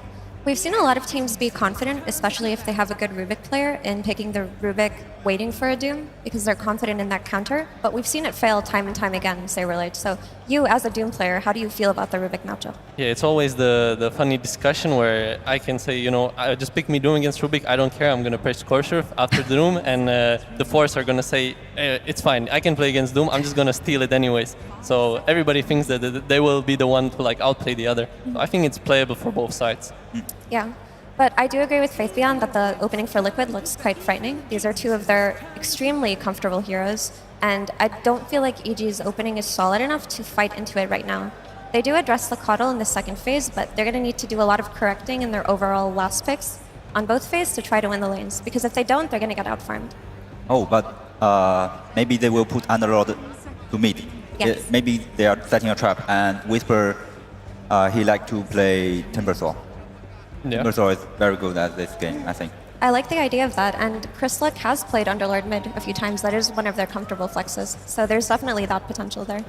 We've seen a lot of teams be confident, especially if they have a good Rubik player, in picking the Rubik waiting for a Doom, because they're confident in that counter. But we've seen it fail time and time again in Saber Late. So you, as a Doom player, how do you feel about the Rubik matchup? Yeah, it's always the funny discussion where I can say, you know, just pick me Doom against Rubik, I don't care, I'm going to press Core after the Doom, and the Force are going to say, it's fine, I can play against Doom, I'm just going to steal it anyways. So everybody thinks that they will be the one to like outplay the other. So I think it's playable for both sides. Yeah, but I do agree with Faith Beyond that the opening for Liquid looks quite frightening. These are two of their extremely comfortable heroes, and I don't feel like EG's opening is solid enough to fight into it right now. They do address the Coddle in the second phase, but they're going to need to do a lot of correcting in their overall last picks on both phases to try to win the lanes, because if they don't, they're going to get outfarmed. Oh, but maybe they will put Underlord to mid. Yes. Maybe they are setting a trap, and Whisper, he like to play Timbersaw. Yeah. Timbersaw is very good at this game, I think. I like the idea of that, and Chrislick has played Underlord mid a few times. That is one of their comfortable flexes, so there's definitely that potential there.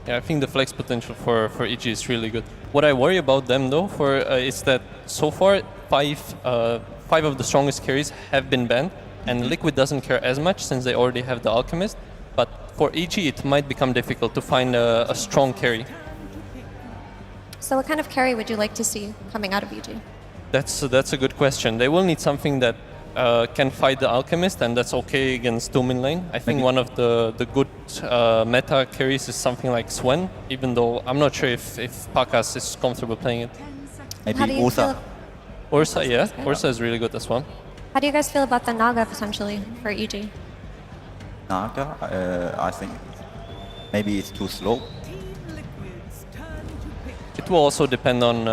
Yeah, I think the flex potential for EG is really good. What I worry about them though is that so far five of the strongest carries have been banned, and Liquid doesn't care as much since they already have the Alchemist. But for EG, it might become difficult to find a strong carry. So what kind of carry would you like to see coming out of EG? That's a good question. They will need something that can fight the Alchemist, and that's okay against Doom in lane. I think one of the good meta carries is something like Swen, even though I'm not sure if Pakas is comfortable playing it. Maybe Ursa. Ursa, yeah. Ursa is really good as well. How do you guys feel about the Naga potentially for EG? Naga, I think maybe it's too slow. It will also depend on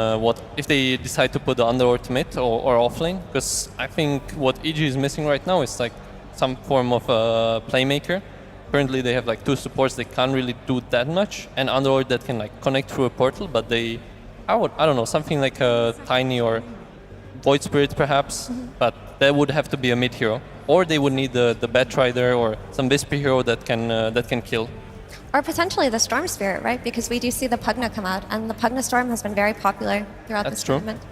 if they decide to put the Underlord mid or offlane, because I think what EG is missing right now is like some form of a playmaker. Currently they have like 2 supports, they can't really do that much, and Underlord that can like connect through a portal, but I don't know, something like a Tiny or Void Spirit perhaps, but that would have to be a mid hero. Or they would need the Batrider or some Whisper hero that can kill. Or potentially the Storm Spirit, right? Because we do see the Pugna come out, and the Pugna Storm has been very popular throughout this tournament.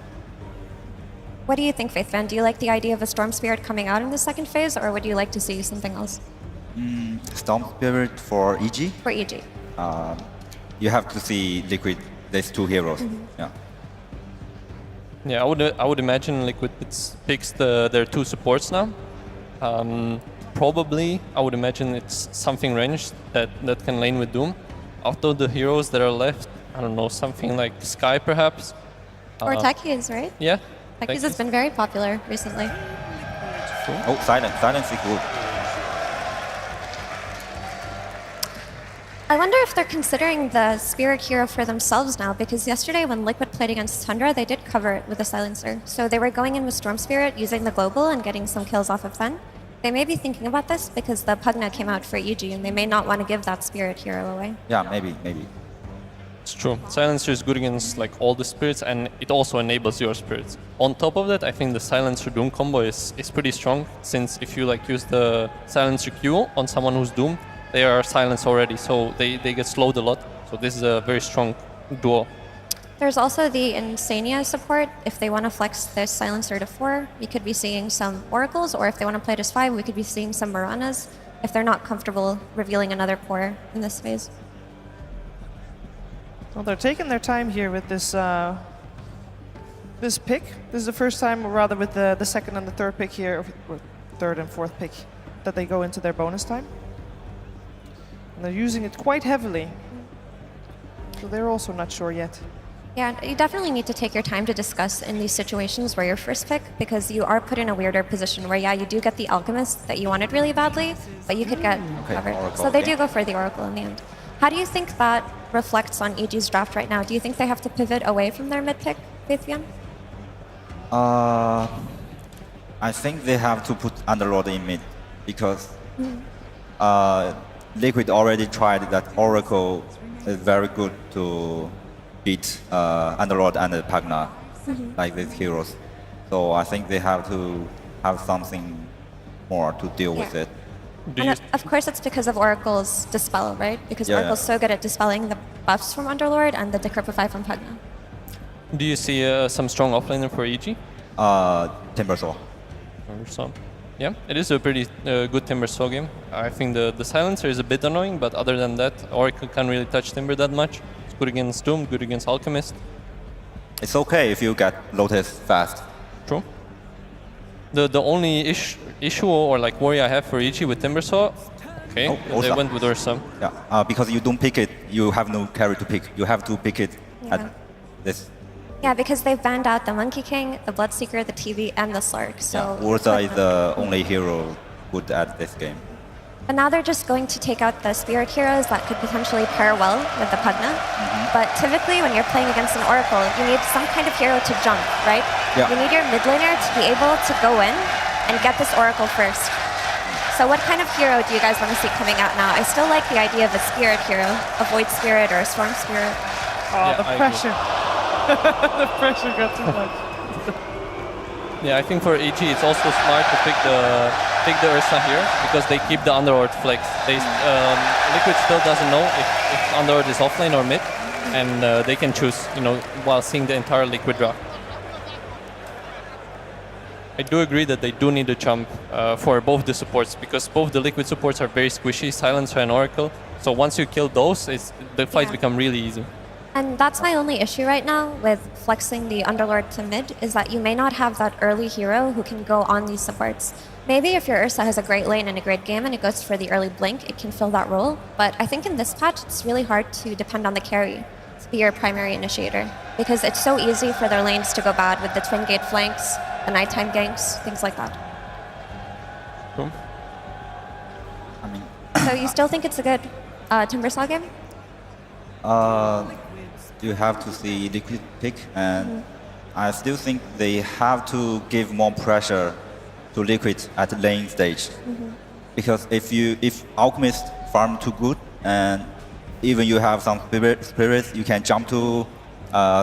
What do you think, Faithfan? Do you like the idea of a Storm Spirit coming out in the second phase, or would you like to see something else? Storm Spirit for EG? For EG. You have to see Liquid, there's 2 heroes. Yeah. Yeah, I would imagine Liquid picks their 2 supports now. Probably, I would imagine it's something ranged that can lane with Doom. Out of the heroes that are left, I don't know, something like Sky perhaps. Or Techies, right? Yeah. Techies has been very popular recently. Oh, Silence. Silence is good. I wonder if they're considering the Spirit hero for themselves now, because yesterday when Liquid played against Tundra, they did cover it with a Silencer. So they were going in with Storm Spirit, using the Global and getting some kills off of Fen. They may be thinking about this because the Pugna came out for EG, and they may not want to give that Spirit hero away. Yeah, maybe. It's true. Silencer is good against like all the spirits, and it also enables your spirits. On top of that, I think the Silencer Doom combo is pretty strong, since if you like use the Silencer Q on someone who's Doom, they are silenced already, so they get slowed a lot. So this is a very strong duo. There's also the Insania support. If they want to flex this Silencer to 4, we could be seeing some Oracles, or if they want to play it as 5, we could be seeing some Maranas, if they're not comfortable revealing another core in this phase. Well, they're taking their time here with this this pick. This is the first time, or rather with the second and the third pick here, or third and fourth pick, that they go into their bonus time. And they're using it quite heavily. So they're also not sure yet. Yeah, you definitely need to take your time to discuss in these situations where you're first pick, because you are put in a weirder position where, yeah, you do get the Alchemist that you wanted really badly, but you could get covered. Oracle, so they do go for the Oracle in the end. How do you think that reflects on EG's draft right now? Do you think they have to pivot away from their mid pick, Faithfian? I think they have to put Underlord in mid, because Liquid already tried that Oracle is very good to beat Underlord and Pugna, like these heroes. So I think they have to have something more to deal with it. And of course it's because of Oracle's Dispel, right? Because Oracle's so good at dispelling the buffs from Underlord and the Decrypify from Pugna. Do you see some strong offlaner for EG? Timbersaw. Yeah, it is a pretty good Timbersaw game. I think the Silencer is a bit annoying, but other than that, Oracle can't really touch Timber that much. It's good against Doom, good against Alchemist. It's okay if you get Lotus fast. True. The only issue or like worry I have for EG with Timbersaw, okay, they went with Ursa. Yeah, because you don't pick it, you have no carry to pick. You have to pick it at this. Yeah, because they've banned out the Monkey King, the Bloodseeker, the TV, and the Slark. So Ursa is the only hero good at this game. But now they're just going to take out the Spirit heroes that could potentially pair well with the Pugna. But typically when you're playing against an Oracle, you need some kind of hero to jump, right? Yeah. You need your mid laner to be able to go in and get this Oracle first. So what kind of hero do you guys want to see coming out now? I still like the idea of a Spirit hero, a Void Spirit or a Storm Spirit. Oh, the pressure. The pressure got too much. Yeah, I think for EG it's also smart to pick the Ursa here, because they keep the Underlord flex. Liquid still doesn't know if Underlord is offlane or mid, and they can choose, while seeing the entire Liquid draft. I do agree that they do need a jump for both the supports, because both the Liquid supports are very squishy, Silencer and Oracle. So once you kill those, the fights become really easy. And that's my only issue right now with flexing the Underlord to mid, is that you may not have that early hero who can go on these supports. Maybe if your Ursa has a great lane and a great game and it goes for the early blink, it can fill that role. But I think in this patch, it's really hard to depend on the carry to be your primary initiator, because it's so easy for their lanes to go bad with the twin gate flanks, the nighttime ganks, things like that. Cool. So you still think it's a good Timbersaw game? You have to see Liquid pick, and I still think they have to give more pressure to Liquid at the lane stage. Because if Alchemist farm too good, and even you have some spirits, you can jump to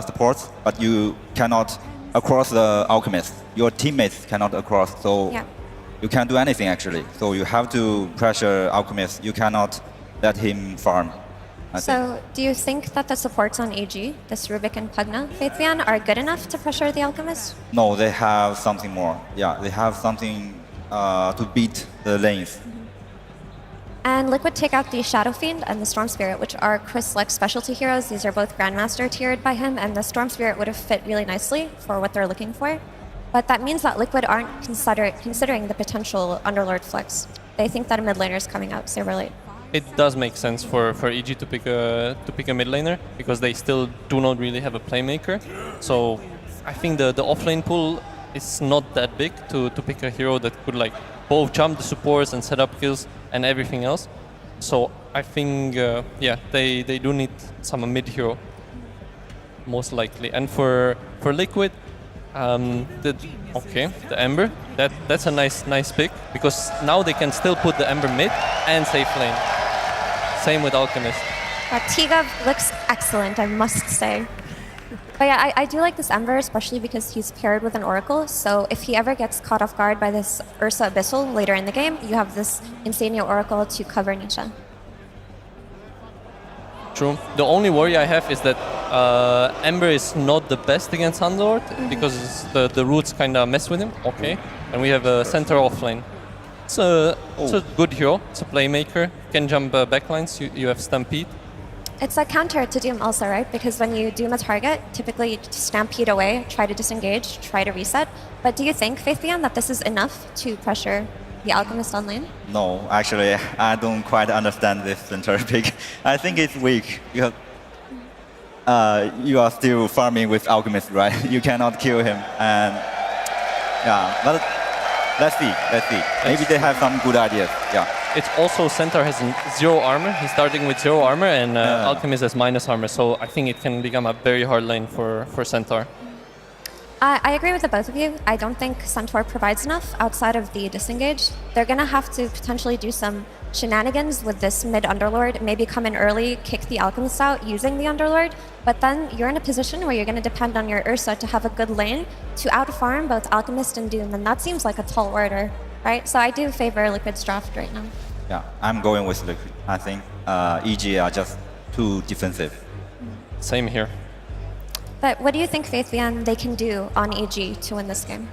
supports, but you cannot across the Alchemist. Your teammates cannot across, so you can't do anything actually. So you have to pressure Alchemist. You cannot let him farm. So do you think that the supports on AG, this Rubik and Pugna, Faithian, are good enough to pressure the Alchemist? No, they have something more. Yeah, they have something to beat the lanes. And Liquid take out the Shadow Fiend and the Storm Spirit, which are Chris Leck's specialty heroes. These are both Grandmaster tiered by him, and the Storm Spirit would have fit really nicely for what they're looking for. But that means that Liquid aren't considering the potential Underlord flex. They think that a mid laner is coming out super late. It does make sense for EG to pick a mid laner, because they still do not really have a playmaker. So I think the offlane pool is not that big to pick a hero that could like both jump the supports and set up kills and everything else. So I think they do need some mid hero, most likely. And for Liquid, the Ember, that's a nice pick, because now they can still put the Ember mid and safe lane. Same with Alchemist. Tiga looks excellent, I must say. But yeah, I do like this Ember, especially because he's paired with an Oracle. So if he ever gets caught off guard by this Ursa Abyssal later in the game, you have this Insania Oracle to cover Nisha. True. The only worry I have is that Ember is not the best against Underlord, because the roots kind of mess with him. Okay. And we have a center offlane. It's a good hero. It's a playmaker. Can jump backlines. You have Stampede. It's a counter to Doom also, right? Because when you Doom a target, typically you stampede away, try to disengage, try to reset. But do you think, Faithian, that this is enough to pressure the Alchemist on lane? No, actually, I don't quite understand this center pick. I think it's weak, because you are still farming with Alchemist, right? You cannot kill him, and yeah, but let's see. Maybe they have some good ideas, yeah. It's also Centaur has 0 armor. He's starting with 0 armor, and Alchemist has minus armor. So I think it can become a very hard lane for Centaur. I agree with the both of you. I don't think Centaur provides enough outside of the disengage. They're going to have to potentially do some shenanigans with this mid Underlord, maybe come in early, kick the Alchemist out using the Underlord, but then you're in a position where you're going to depend on your Ursa to have a good lane to outfarm both Alchemist and Doom, and that seems like a tall order, right? So I do favor Liquid's draft right now. Yeah, I'm going with Liquid. I think EG are just too defensive. Same here. But what do you think, Faithian, they can do on EG to win this game?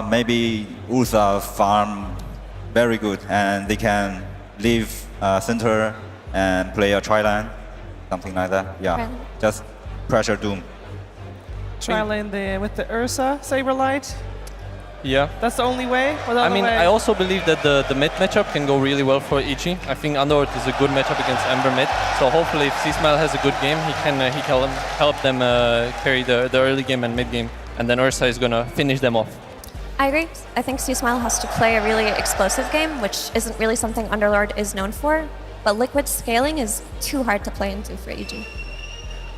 Maybe Ursa farm very good, and they can leave center and play a tri-lane, something like that. Yeah, Right. just pressure Doom. Tri-lane with the Ursa, Saberlight. Yeah. That's the only way? What I other mean, way? I also believe that the mid matchup can go really well for EG. I think Underlord is a good matchup against Ember mid. So hopefully, if Seasmile has a good game, he can help them carry the early game and mid game, and then Ursa is gonna finish them off. I agree. I think Seasmile has to play a really explosive game, which isn't really something Underlord is known for. But Liquid scaling is too hard to play into for EG.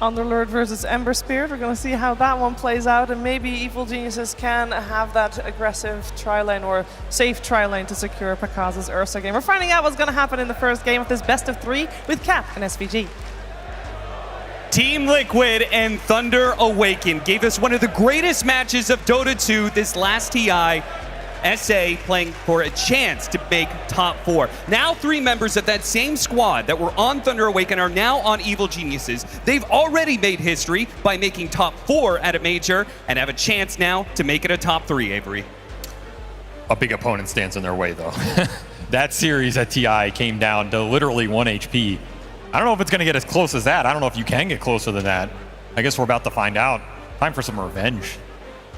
Underlord versus Ember Spirit. We're going to see how that one plays out, and maybe Evil Geniuses can have that aggressive tri-lane or safe tri-lane to secure Pakaza's Ursa game. We're finding out what's going to happen in the first game of this best of 3 with Cap and SVG. Team Liquid and Thunder Awaken gave us one of the greatest matches of Dota 2 this last TI. SA playing for a chance to make top 4. Now 3 members of that same squad that were on Thunder Awaken are now on Evil Geniuses. They've already made history by making top 4 at a major and have a chance now to make it a top 3, Avery. A big opponent stands in their way, though. That series at TI came down to literally 1 HP. I don't know if it's going to get as close as that. I don't know if you can get closer than that. I guess we're about to find out. Time for some revenge.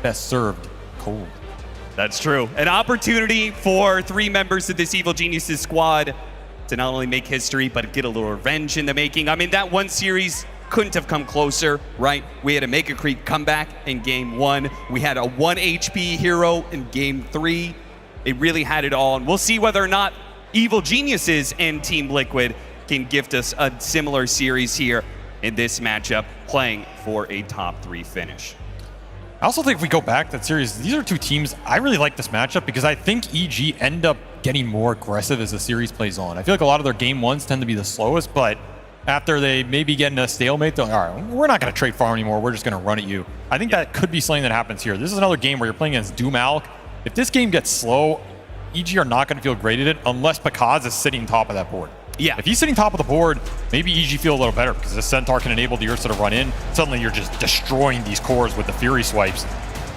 Best served cold. That's true. An opportunity for 3 members of this Evil Geniuses squad to not only make history, but get a little revenge in the making. I mean, that one series couldn't have come closer, right? We had a Mega Creep comeback in game 1. We had a 1 HP hero in game 3. It really had it all. And we'll see whether or not Evil Geniuses and Team Liquid can gift us a similar series here in this matchup, playing for a top 3 finish. I also think if we go back to that series, these are 2 teams. I really like this matchup because I think EG end up getting more aggressive as the series plays on. I feel like a lot of their game 1s tend to be the slowest, but after they maybe get in a stalemate, they're like, all right, we're not going to trade farm anymore. We're just going to run at you. I think that could be something that happens here. This is another game where you're playing against Doom Alk. If this game gets slow, EG are not going to feel great at it unless Pakaz is sitting top of that board. Yeah. If he's sitting top of the board, maybe EG feel a little better because the Centaur can enable the Ursa to run in. Suddenly you're just destroying these cores with the Fury swipes.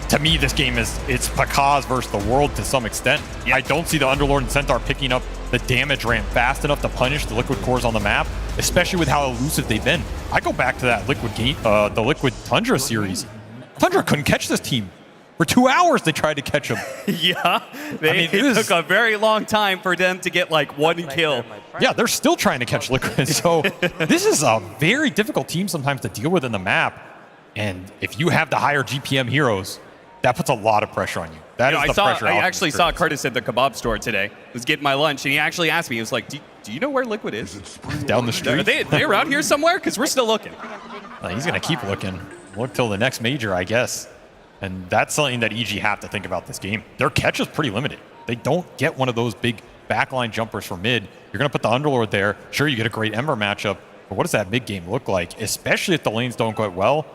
To me, this game it's Pakaz versus the world to some extent. Yep. I don't see the Underlord and Centaur picking up the damage ramp fast enough to punish the Liquid cores on the map, especially with how elusive they've been. I go back to that the Liquid Tundra series. Tundra couldn't catch this team. For 2 hours, they tried to catch him. Yeah, it took a very long time for them to get like 1 kill. Yeah, they're still trying to catch Liquid. So this is a very difficult team sometimes to deal with in the map. And if you have the higher GPM heroes, that puts a lot of pressure on you. That is the pressure. I actually saw Curtis at the kebab store today. I was getting my lunch, and he actually asked me, he was like, do you know where Liquid is? Down the street. Are they around here somewhere? Because we're still looking. He's going to keep looking. Look till the next major, I guess. And that's something that EG have to think about this game. Their catch is pretty limited. They don't get one of those big backline jumpers from mid. You're going to put the Underlord there. Sure, you get a great Ember matchup, but what does that mid game look like? Especially if the lanes don't go well.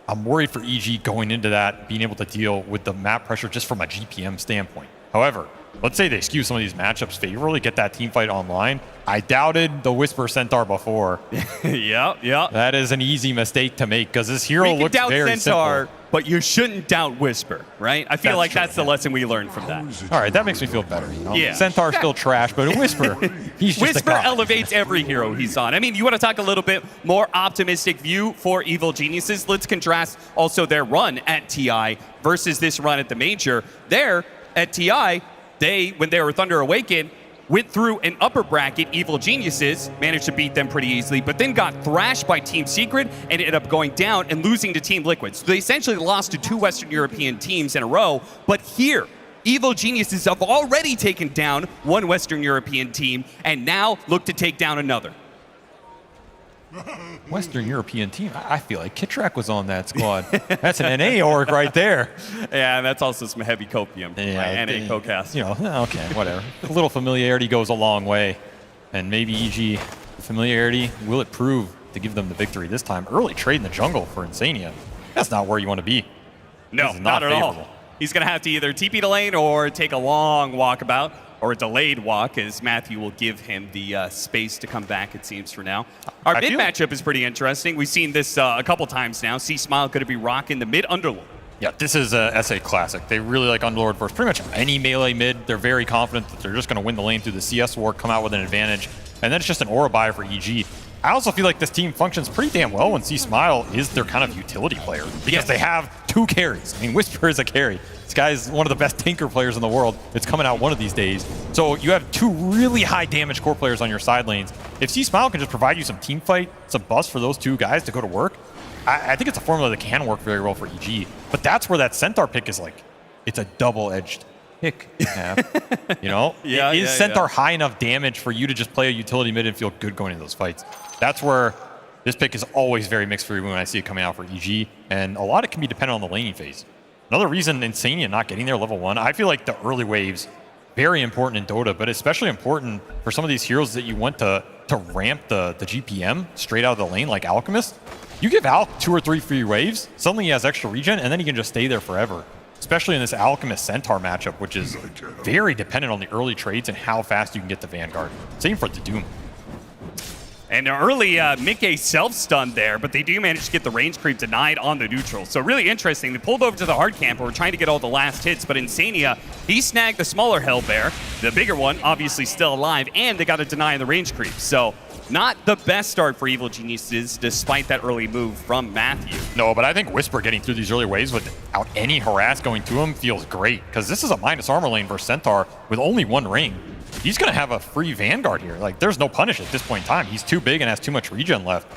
I'm worried for EG going into that, being able to deal with the map pressure just from a GPM standpoint. However, let's say they skew some of these matchups favorably, get that team fight online. I doubted the Whisper Centaur before. Yeah. That is an easy mistake to make because this hero looks doubt very Centaur, simple. but you shouldn't doubt Whisper, right? I feel like that's the lesson we learned from that. All right, that makes me feel better. You know? Yeah. Centaur's still trash, but Whisper, he's just Whisper elevates every hero he's on. I mean, you want to talk a little bit more optimistic view for Evil Geniuses? Let's contrast also their run at TI versus this run at the Major. There at TI, when they were Thunder Awaken, went through an upper bracket. Evil Geniuses managed to beat them pretty easily, but then got thrashed by Team Secret and ended up going down and losing to Team Liquid. So they essentially lost to 2 Western European teams in a row. But here, Evil Geniuses have already taken down 1 Western European team and now look to take down another. Western European team. I feel like Kitrak was on that squad. That's an NA org right there. Yeah, that's also some heavy copium. Yeah, NA co-cast. You know, okay, whatever. A little familiarity goes a long way. And maybe EG, familiarity, will it prove to give them the victory this time? Early trade in the jungle for Insania. That's not where you want to be. No, not at all. He's going to have to either TP to lane or take a long walkabout, or a delayed walk, as Matthew will give him the space to come back, it seems, for now. Our mid matchup is pretty interesting. We've seen this a couple times now. C-Smile going to be rocking the mid Underlord. Yeah, this is a SA classic. They really like Underlord versus pretty much any melee mid. They're very confident that they're just going to win the lane through the CS war, come out with an advantage, and then it's just an aura buy for EG. I also feel like this team functions pretty damn well when C-Smile is their kind of utility player because they have 2 carries. I mean, Whisper is a carry. This guy is one of the best Tinker players in the world. It's coming out one of these days. So you have 2 really high damage core players on your side lanes. If C-Smile can just provide you some team fight, some bust for those 2 guys to go to work, I think it's a formula that can work very well for EG. But that's where that Centaur pick is like, it's a double-edged pick. You know? Is Centaur high enough damage for you to just play a utility mid and feel good going into those fights? That's where this pick is always very mixed for me when I see it coming out for EG. And a lot of it can be dependent on the laning phase. Another reason Insania not getting there level 1, I feel like the early waves, very important in Dota, but especially important for some of these heroes that you want to ramp the GPM straight out of the lane, like Alchemist. You give Alc 2 or 3 free waves, suddenly he has extra regen, and then he can just stay there forever. especially in this Alchemist Centaur matchup, which is very dependent on the early trades and how fast you can get the Vanguard. Same for the Doom. And early Mickey self-stunned there, but they do manage to get the range creep denied on the neutral. So really interesting. They pulled over to the hard camp and were trying to get all the last hits, but Insania, he snagged the smaller Hellbear. The bigger one, obviously still alive, and they got to deny the range creep. So not the best start for Evil Geniuses, despite that early move from Matthew. No, but I think Whisper getting through these early waves without any harass going to him feels great, because this is a minus armor lane versus Centaur with only one ring. He's going to have a free Vanguard here. Like, there's no punish at this point in time. He's too big and has too much regen left.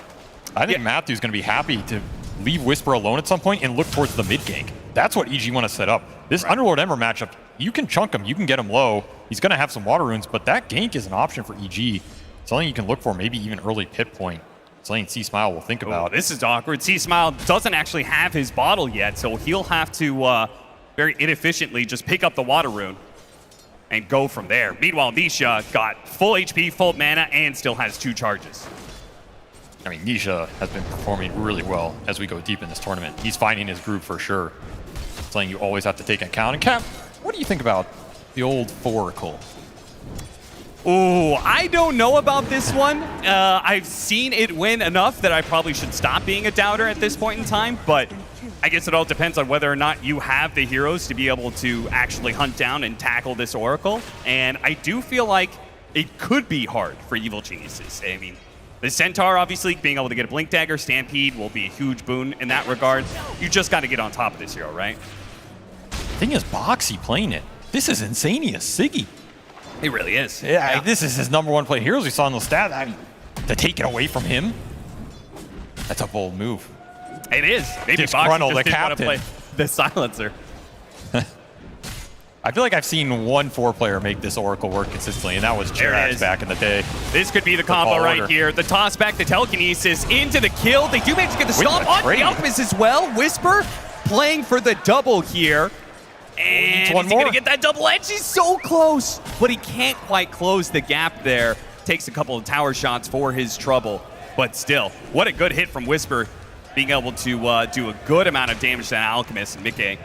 I think Matthew's going to be happy to leave Whisper alone at some point and look towards the mid gank. That's what EG want to set up. This Underlord Ember matchup, you can chunk him, you can get him low. He's going to have some water runes, but that gank is an option for EG. Something you can look for, maybe even early pit point. Something C-Smile will think about. This is awkward. C-Smile doesn't actually have his bottle yet, so he'll have to very inefficiently just pick up the water rune and go from there. Meanwhile, Nisha got full HP, full mana, and still has 2 charges. I mean, Nisha has been performing really well as we go deep in this tournament. He's finding his groove for sure. Something you always have to take into account. And Cap, what do you think about the old Foracle? Ooh, I don't know about this one. I've seen it win enough that I probably should stop being a doubter at this point in time, but I guess it all depends on whether or not you have the heroes to be able to actually hunt down and tackle this Oracle. And I do feel like it could be hard for Evil Geniuses. I mean, the Centaur, obviously, being able to get a Blink Dagger, Stampede will be a huge boon in that regard. You just got to get on top of this hero, right? The thing is, Boxy playing it. This is Insania Siggy. It really is. Yeah, this is his #1 play heroes we saw in the stat. I mean, to take it away from him, that's a bold move. It is. Maybe Disgruntle Boxy the just didn't want to captain. play the silencer. I feel like I've seen one 4-player make this Oracle work consistently, and that was Jerax back in the day. This could be the combo right here. The toss back, the telekinesis into the kill. They do manage to get the stomp on the Alchemist as well. Whisper playing for the double here. And is he going to get that double edge? He's so close, but he can't quite close the gap there. Takes a couple of tower shots for his trouble, but still, what a good hit from Whisper, being able to do a good amount of damage to that Alchemist, and Mickey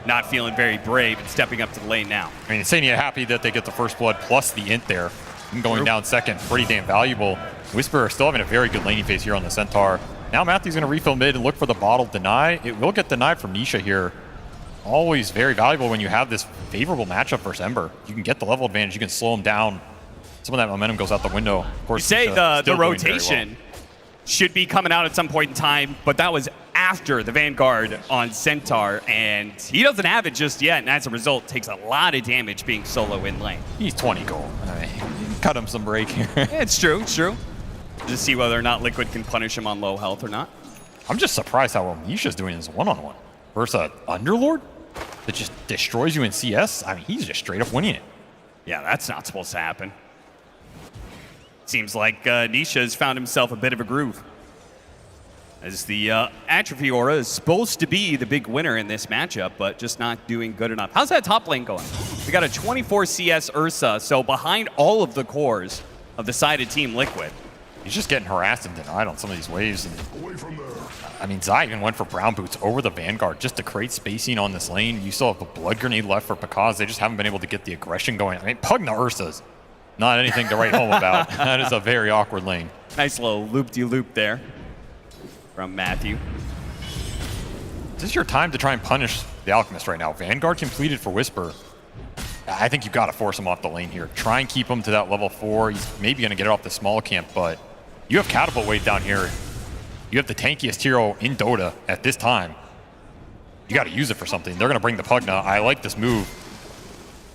not feeling very brave and stepping up to the lane now. I mean, Insania happy that they get the first blood plus the int there. And going down second, pretty damn valuable. Whisper still having a very good laning phase here on the Centaur. Now Matthew's going to refill mid and look for the bottle deny. It will get denied from Nisha here. Always very valuable when you have this favorable matchup versus Ember. You can get the level advantage, you can slow him down. Some of that momentum goes out the window. Of course, you say the rotation should be coming out at some point in time, but that was after the Vanguard on Centaur, and he doesn't have it just yet, and as a result, takes a lot of damage being solo in lane. He's 20 gold. I mean, cut him some break here. Yeah, it's true, it's true. Just see whether or not Liquid can punish him on low health or not. I'm just surprised how well Nisha's doing this one-on-one versus an Underlord that just destroys you in CS. I mean, he's just straight up winning it. Yeah, that's not supposed to happen. Seems like Nisha has found himself a bit of a groove, as the Atrophy Aura is supposed to be the big winner in this matchup, but just not doing good enough. How's that top lane going? We got a 24 CS Ursa, so behind all of the cores of the sided team Liquid. He's just getting harassed and denied on some of these waves. And I mean, Zai even went for Brown Boots over the Vanguard just to create spacing on this lane. You still have a Blood Grenade left for Pakaz. They just haven't been able to get the aggression going. I mean, Pugna Ursas, not anything to write home about. That is a very awkward lane. Nice little loop-de-loop there from Matthew. Is this your time to try and punish the Alchemist right now? Vanguard completed for Whisper. I think you've got to force him off the lane here. Try and keep him to that level 4. He's maybe going to get it off the small camp, but you have Catapult Wave down here. You have the tankiest hero in Dota at this time. You got to use it for something. They're going to bring the Pugna. I like this move.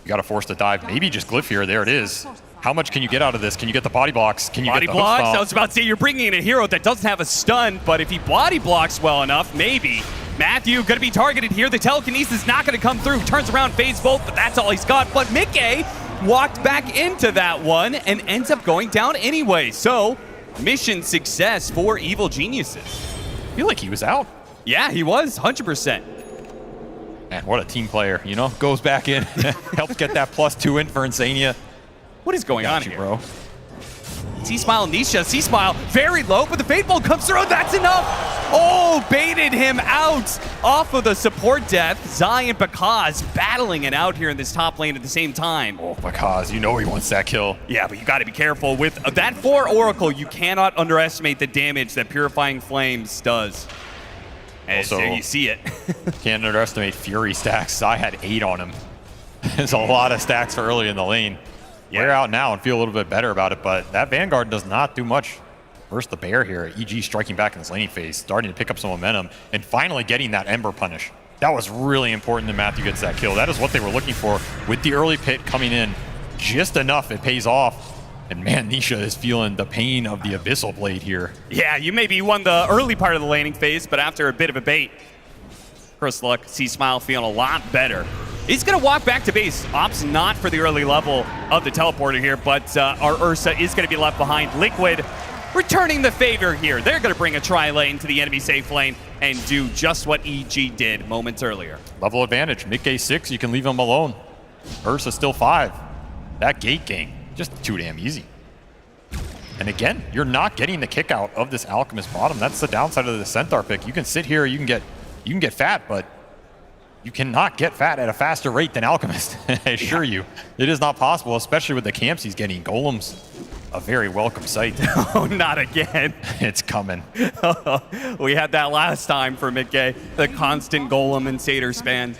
You got to force the dive. Maybe just Glyph here. There it is. How much can you get out of this? Can you get the body blocks? Can you body get the blocks? hook stomp? I was about to say, you're bringing in a hero that doesn't have a stun, but if he body blocks well enough, maybe. Matthew going to be targeted here. The telekinesis is not going to come through. Turns around, phase bolt, but that's all he's got. But Mickey walked back into that one and ends up going down anyway. So, mission success for Evil Geniuses. I feel like he was out. Yeah, he was, 100%. Man, what a team player, you know? Goes back in, helps get that +2 in for Insania. What is going on here, bro? C-Smile and Nisha. C-Smile very low, but the Fade Bolt comes through. That's enough. Oh, baited him out off of the support death. Zai and Bakaz battling it out here in this top lane at the same time. Oh, Bakaz, you know he wants that kill. Yeah, but you got to be careful. With that 4 Oracle, you cannot underestimate the damage that Purifying Flames does. As there you see it. Can't underestimate Fury stacks. Zai had 8 on him. There's a lot of stacks for early in the lane. Yeah. We're out now and feel a little bit better about it, but that Vanguard does not do much. First the Bear here, EG striking back in this laning phase, starting to pick up some momentum, and finally getting that Ember punish. That was really important that Matthew gets that kill. That is what they were looking for with the early pit coming in. Just enough, it pays off. And man, Nisha is feeling the pain of the Abyssal Blade here. Yeah, you maybe won the early part of the laning phase, but after a bit of a bait, first look, C-Smile feeling a lot better. He's going to walk back to base. Opts not for the early level of the teleporter here, but our Ursa is going to be left behind. Liquid returning the favor here. They're going to bring a tri-lane to the enemy safe lane and do just what EG did moments earlier. Level advantage. Mid-game 6, you can leave him alone. Ursa still 5. That gate gang, just too damn easy. And again, you're not getting the kick out of this Alchemist bottom. That's the downside of the Centaur pick. You can sit here, you can get fat, but you cannot get fat at a faster rate than Alchemist. I assure you. It is not possible, especially with the camps he's getting. Golem's a very welcome sight. Oh, not again. It's coming. We had that last time for mid-game. The constant Golem and Satyr span.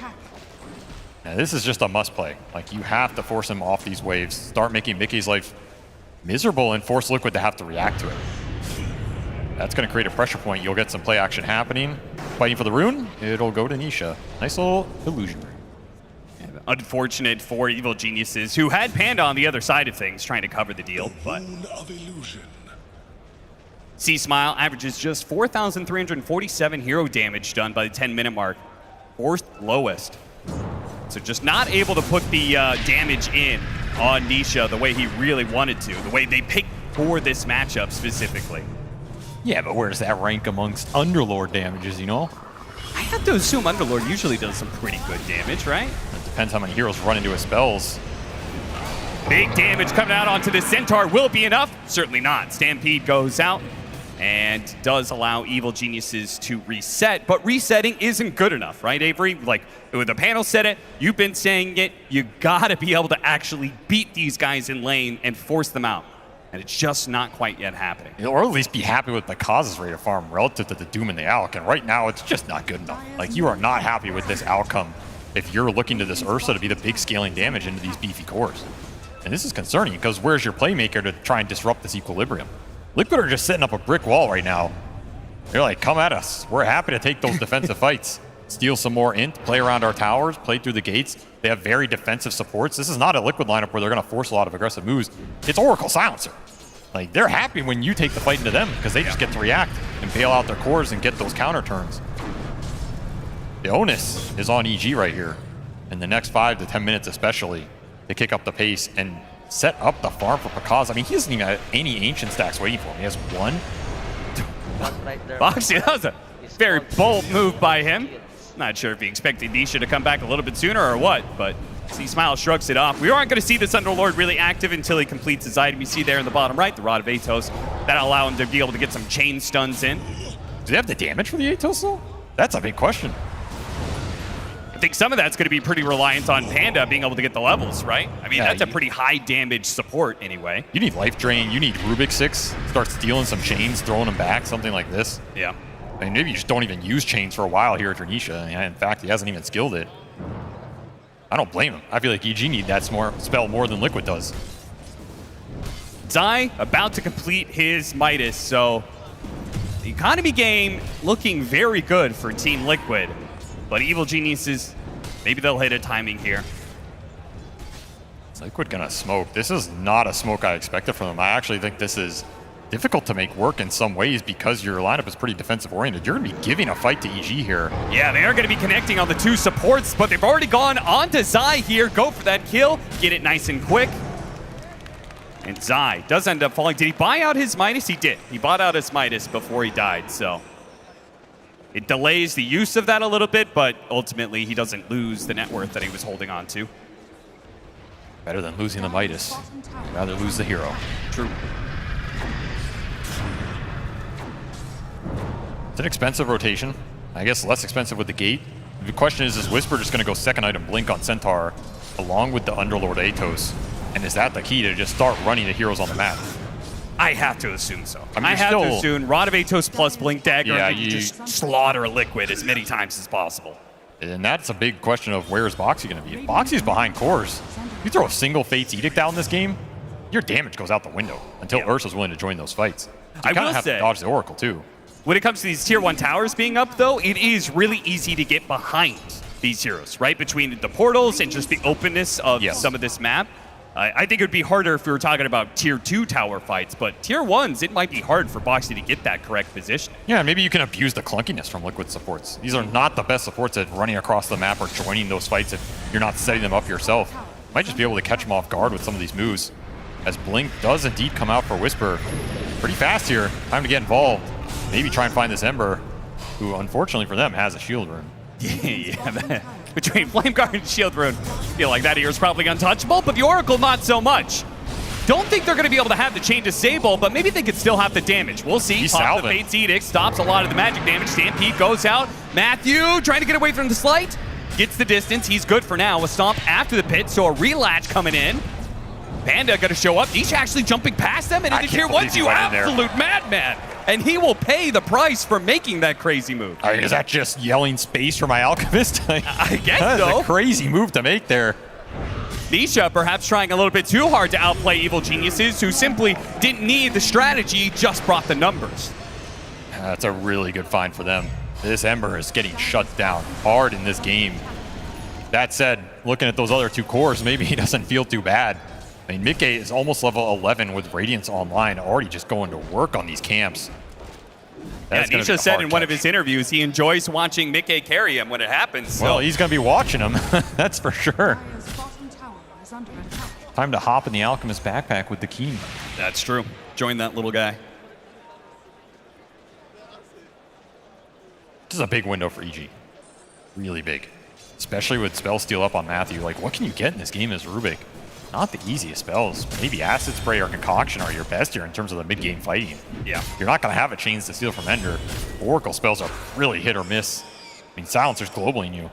Now, this is just a must play. Like, you have to force him off these waves. Start making Mickey's life miserable and force Liquid to have to react to it. That's going to create a pressure point. You'll get some play action happening. Fighting for the rune, it'll go to Nisha. Nice little illusion. Unfortunate for Evil Geniuses, who had Panda on the other side of things, trying to cover the deal. But C-Smile averages just 4,347 hero damage done by the 10-minute mark. 4th lowest. So just not able to put the damage in on Nisha the way he really wanted to, the way they picked for this matchup specifically. Yeah, but where does that rank amongst Underlord damages, you know? I have to assume Underlord usually does some pretty good damage, right? It depends how many heroes run into his spells. Big damage coming out onto the Centaur. Will it be enough? Certainly not. Stampede goes out and does allow Evil Geniuses to reset, but resetting isn't good enough, right, Avery? Like, when the panel said it, you've been saying it, you gotta be able to actually beat these guys in lane and force them out. And it's just not quite yet happening. Or at least be happy with Bakaz's rate of farm relative to the Doom and the Alk. And right now, it's just not good enough. Like, you are not happy with this outcome if you're looking to this Ursa to be the big scaling damage into these beefy cores. And this is concerning, because where's your playmaker to try and disrupt this equilibrium? Liquid are just setting up a brick wall right now. They're like, come at us. We're happy to take those defensive fights. Steal some more int, play around our towers, play through the gates. They have very defensive supports. This is not a Liquid lineup where they're going to force a lot of aggressive moves. It's Oracle Silencer. Like, they're happy when you take the fight into them because they just get to react and bail out their cores and get those counter turns. The onus is on EG right here. In the next 5 to 10 minutes especially, to kick up the pace and set up the farm for Bakaz. I mean, he doesn't even have any ancient stacks waiting for him. He has 1. Boxy, that was a very bold move by him. Not sure if he expected Nisha to come back a little bit sooner or what, but C-Smile shrugs it off. We aren't going to see this Underlord really active until he completes his item. You see there in the bottom right, the Rod of Atos. That'll allow him to be able to get some chain stuns in. Do they have the damage for the Atos though? That's a big question. I think some of that's going to be pretty reliant on Panda being able to get the levels, right? I mean, that's a pretty high damage support anyway. You need Life Drain, you need Rubik 6. Start stealing some chains, throwing them back, something like this. Yeah. I mean, maybe you just don't even use chains for a while here at Nisha. In fact, he hasn't even skilled it. I don't blame him. I feel like EG need that spell more than Liquid does. Zai about to complete his Midas, so the economy game looking very good for Team Liquid. But Evil Geniuses, maybe they'll hit a timing here. Is Liquid gonna smoke? This is not a smoke I expected from them. I actually think this is difficult to make work in some ways because your lineup is pretty defensive oriented. You're gonna be giving a fight to EG here. Yeah, they are gonna be connecting on the 2 supports, but they've already gone on to Zai here. Go for that kill, get it nice and quick. And Zai does end up falling. Did he buy out his Midas? He did. He bought out his Midas before he died, so it delays the use of that a little bit, but ultimately he doesn't lose the net worth that he was holding on to. Better than losing the Midas. Rather lose the hero. True. It's an expensive rotation. I guess less expensive with the gate. The question is Whisper just going to go second item Blink on Centaur along with the Underlord Atos? And is that the key to just start running the heroes on the map? I have to assume so. I mean, I have still, to assume Rod of Atos plus Blink Dagger, yeah, and you just slaughter Liquid as many times as possible. And that's a big question of where is Boxy going to be. If Boxy's behind cores, you throw a single Fate's Edict out in this game, your damage goes out the window until Ursa's willing to join those fights. You I kind will of have say, to dodge the Oracle too. When it comes to these tier 1 towers being up, though, it is really easy to get behind these heroes, right? Between the portals and just the openness of some of this map. I think it would be harder if we were talking about tier 2 tower fights, but tier 1s, it might be hard for Boxy to get that correct position. Yeah, maybe you can abuse the clunkiness from Liquid supports. These are not the best supports at running across the map or joining those fights if you're not setting them up yourself. Might just be able to catch them off guard with some of these moves. As Blink does indeed come out for Whisper pretty fast here. Time to get involved. Maybe try and find this Ember, who unfortunately for them has a shield rune. Yeah, between Flame Guard and Shield Rune, I feel like that here is probably untouchable, but the Oracle not so much. Don't think they're going to be able to have the chain disable, but maybe they could still have the damage. We'll see. Pop the Fate's Edict, stops a lot of the magic damage. Stampede goes out. Matthew trying to get away from the Slight. Gets the distance. He's good for now. A stomp after the pit, so a relatch coming in. Panda going to show up. Nisha actually jumping past them, and into tier 1s, you absolute madman. And he will pay the price for making that crazy move. I mean, is that just yelling space for my Alchemist? I guess That's so. a crazy move to make there. Nisha perhaps trying a little bit too hard to outplay Evil Geniuses, who simply didn't need the strategy, just brought the numbers. That's a really good find for them. This Ember is getting shut down hard in this game. That said, looking at those other 2 cores, maybe he doesn't feel too bad. I mean, Mickey is almost level 11 with Radiance online, already just going to work on these camps. Nisha said in one of his interviews he enjoys watching Mickey carry him when it happens. So. Well, he's going to be watching him, that's for sure. Time to hop in the Alchemist backpack with the Keen. That's true. Join that little guy. This is a big window for EG. Really big. Especially with Spell Steal up on Matthew. Like, what can you get in this game as Rubik? Not the easiest spells. Maybe Acid Spray or Concoction are your best here in terms of the mid-game fighting. Yeah. You're not going to have a Chains to Steal from Ender. Oracle spells are really hit or miss. I mean, Silencer's globaling you.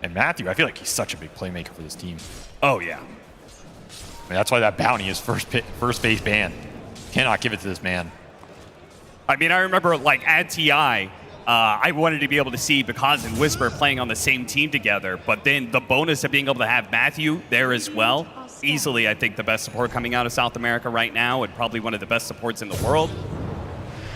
And Matthew, I feel like he's such a big playmaker for this team. Oh, yeah. I mean, that's why that bounty is first phase ban. Cannot give it to this man. I mean, I remember, like, at TI, I wanted to be able to see Bakaz and Whisper playing on the same team together, but then the bonus of being able to have Matthew there as well, easily, I think, the best support coming out of South America right now, and probably one of the best supports in the world.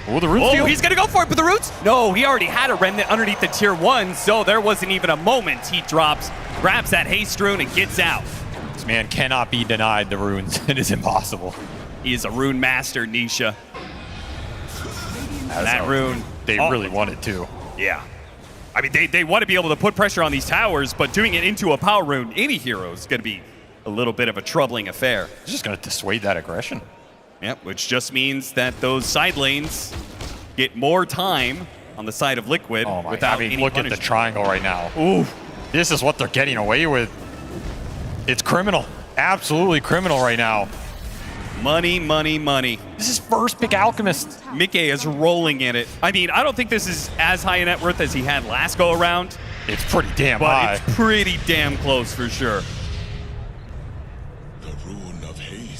Oh, the Roots he's going to go for it, but the Roots? No, he already had a Remnant underneath the tier 1, so there wasn't even a moment. He drops, grabs that Haste Rune, and gets out. This man cannot be denied the runes. It is impossible. He is a rune master, Nisha. That rune. They really wanted to. Yeah. I mean, they want to be able to put pressure on these towers, but doing it into a power rune, any hero is going to be a little bit of a troubling affair. It's just going to dissuade that aggression. Yep, which just means that those side lanes get more time on the side of Liquid without any look punishment. at the triangle right now. Ooh. This is what they're getting away with. It's criminal. Absolutely criminal right now. Money, money, money. This is first pick Alchemist. Mickey is rolling in it. I mean, I don't think this is as high a net worth as he had last go around. It's pretty damn but high. It's pretty damn close for sure.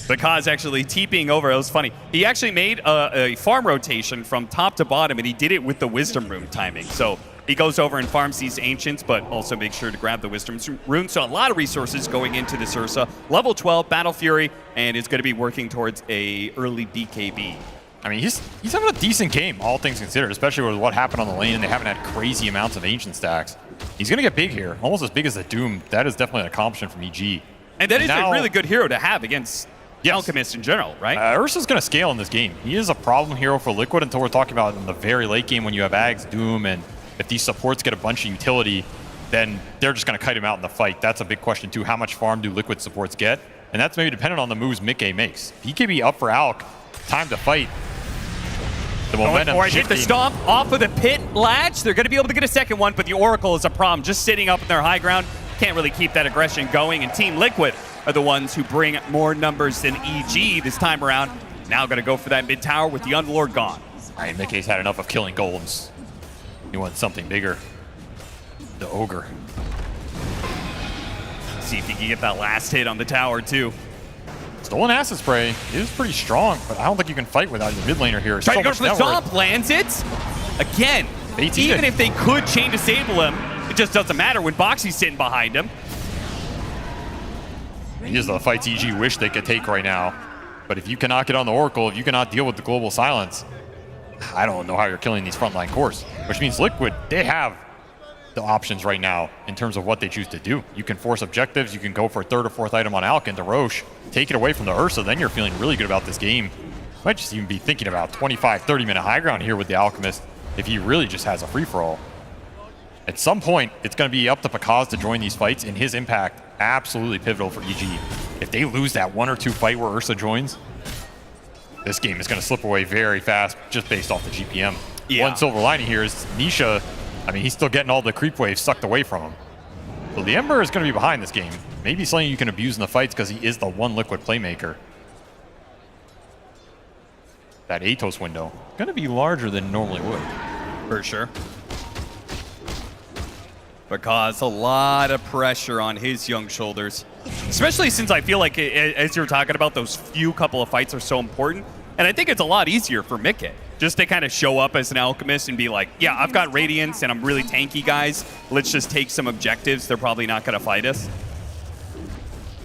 Because actually TPing over, it was funny. He actually made a farm rotation from top to bottom, and he did it with the Wisdom Rune timing. So he goes over and farms these Ancients, but also makes sure to grab the Wisdom Rune. So a lot of resources going into this Ursa. Level 12, Battle Fury, and is going to be working towards a early BKB. I mean, he's having a decent game, all things considered, especially with what happened on the lane, and they haven't had crazy amounts of Ancient stacks. He's going to get big here, almost as big as the Doom. That is definitely an accomplishment from EG. And that is a really good hero to have against Alchemist in general, right? Ursa's going to scale in this game. He is a problem hero for Liquid until we're talking about in the very late game when you have Ags, Doom, and if these supports get a bunch of utility, then they're just going to kite him out in the fight. That's a big question too. How much farm do Liquid supports get? And that's maybe dependent on the moves Mickey makes. BKB up for Alk. Time to fight. The momentum hit the stomp off of the pit latch. They're going to be able to get a second one, but the Oracle is a problem. Just sitting up in their high ground. Can't really keep that aggression going. And Team Liquid are the ones who bring more numbers than EG this time around. Now going to go for that mid tower with the Underlord gone. I mean, Mickey's had enough of killing golems. He wants something bigger. The Ogre. See if he can get that last hit on the tower, too. Stolen Acid Spray is pretty strong, but I don't think you can fight without your mid laner here. Trying to go much for the network. top, lands it. Again, AT even it. if they could chain disable him, it just doesn't matter when Boxy's sitting behind him. These are the fights EG wish they could take right now. But if you cannot get on the Oracle, if you cannot deal with the global silence, I don't know how you're killing these frontline cores. Which means Liquid, they have the options right now in terms of what they choose to do. You can force objectives, you can go for a third or fourth item on Alk into Roche, take it away from the Ursa, then you're feeling really good about this game. Might just even be thinking about 25, 30-minute high ground here with the Alchemist if he really just has a free-for-all. At some point, it's going to be up to Pakaz to join these fights, and his impact absolutely pivotal for EG. If they lose that 1 or 2 fight where Ursa joins, this game is going to slip away very fast just based off the GPM. Yeah. One silver lining here is Nisha, I mean, he's still getting all the creep waves sucked away from him. So the Ember is going to be behind this game. Maybe something you can abuse in the fights because he is the one Liquid playmaker. That Atos window, going to be larger than normally would. For sure. Because a lot of pressure on his young shoulders. Especially since I feel like, as you're talking about, those few couple of fights are so important. And I think it's a lot easier for Mikke just to kind of show up as an Alchemist and be like, yeah, I've got Radiance and I'm really tanky, guys. Let's just take some objectives. They're probably not going to fight us.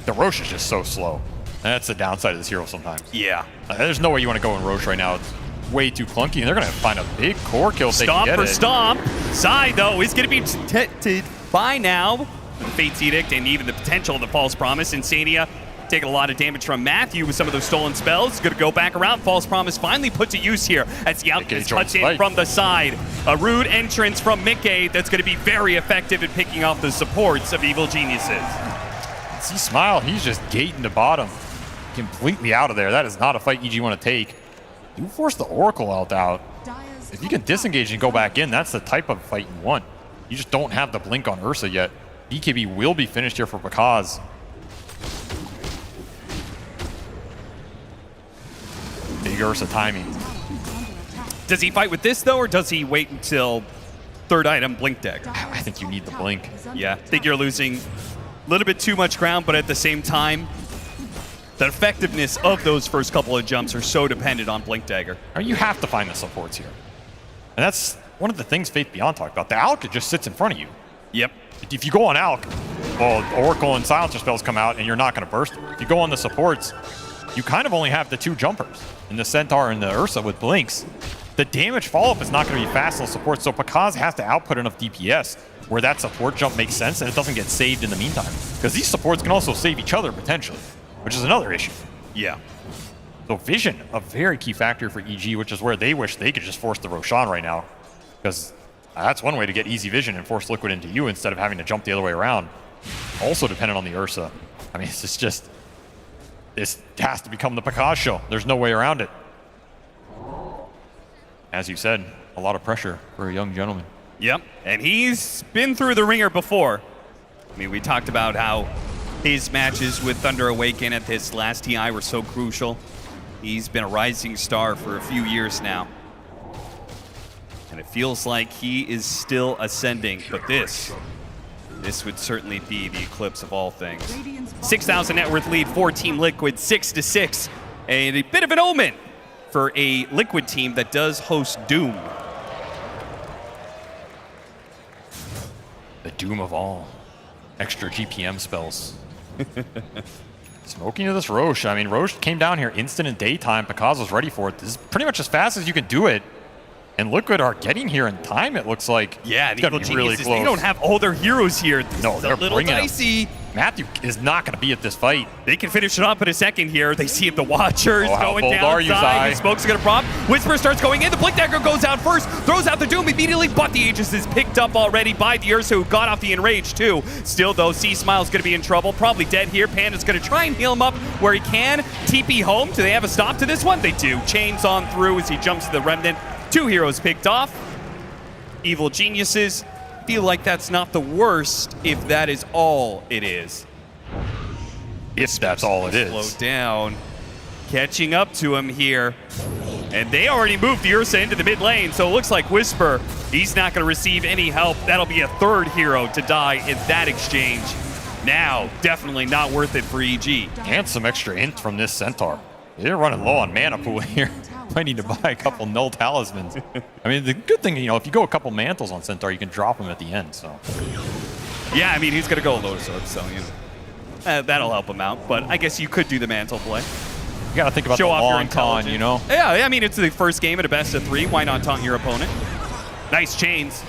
The Roche is just so slow. That's the downside of this hero sometimes. Yeah. There's no way you want to go in Roche right now. It's way too clunky, and they're going to find a big core kill if they can Stomp get for it. stomp. Sai, though, is going to be detected by now. The Fate's Edict and even the potential of the False Promise. Insania taking a lot of damage from Matthew with some of those stolen spells. Going to go back around. False Promise finally put to use here as the Alchemist cuts in from the side. A rude entrance from Mikke that's going to be very effective in picking off the supports of Evil Geniuses. See Smile, he's just gating the bottom. Completely out of there. That is not a fight EG want to take. You force the Oracle out. If you can disengage and go back in, that's the type of fight you want. You just don't have the blink on Ursa yet. BKB will be finished here for Pakaz. Big Ursa timing. Does he fight with this, though, or does he wait until third item, Blink Dagger? I think you need the blink. Yeah, I think you're losing a little bit too much ground, but at the same time, the effectiveness of those first couple of jumps are so dependent on Blink Dagger. You have to find the supports here. And that's one of the things Faith Beyond talked about. The Alk just sits in front of you. Yep. If you go on Alk, well, Oracle and Silencer spells come out and you're not going to burst it. If you go on the supports, you kind of only have the 2 jumpers in the Centaur and the Ursa with blinks. The damage follow-up is not going to be fast on support, so Pakaz has to output enough DPS where that support jump makes sense and it doesn't get saved in the meantime. Because these supports can also save each other potentially, which is another issue. Yeah. So vision, a very key factor for EG, which is where they wish they could just force the Roshan right now. Because that's one way to get easy vision and force Liquid into you instead of having to jump the other way around. Also dependent on the Ursa. I mean, it's just, this has to become the Pakaz show. There's no way around it. As you said, a lot of pressure for a young gentleman. Yep, and he's been through the ringer before. I mean, we talked about how his matches with Thunder Awaken at this last TI were so crucial. He's been a rising star for a few years now. And it feels like he is still ascending, but this would certainly be the eclipse of all things. 6,000 net worth lead for Team Liquid, 6-6. And a bit of an omen for a Liquid team that does host Doom. The Doom of all. Extra GPM spells. Smoking to this Roche. I mean, Roche came down here instant in daytime. Pakaz was ready for it. This is pretty much as fast as you can do it. And Liquid are getting here in time, it looks like. Yeah, it's gonna be really close. They don't have all their heroes here. No, they're a little bringing dicey. them. Matthew is not going to be at this fight. They can finish it up in a second here. They see the Watchers going bold are you, Zai? down. Smoke's going to prop. Whisper starts going in. The Blink Dagger goes out first. Throws out the Doom immediately, but the Aegis is picked up already by the Ursa, who got off the Enrage too. Still, though, C-Smile's going to be in trouble. Probably dead here. Panda's going to try and heal him up where he can. TP home. Do they have a stop to this one? They do. Chains on through as he jumps to the Remnant. 2 heroes picked off. Evil Geniuses feel like that's not the worst if that is all it is. If that's all it is. Slow down. Catching up to him here. And they already moved the Ursa into the mid lane, so it looks like Whisper, he's not going to receive any help. That'll be a third hero to die in that exchange. Now, definitely not worth it for EG. And some extra int from this Centaur. They're running low on mana pool here. Might need to buy a couple null talismans. I mean, the good thing, if you go a couple mantles on Centaur, you can drop them at the end, so. Yeah, I mean, he's going to go Lotus Orb, so, that'll help him out. But I guess you could do the mantle play. You got to think about Show the off your long con, intelligence. Yeah, I mean, it's the first game at a best of 3. Why not taunt your opponent? Nice chains.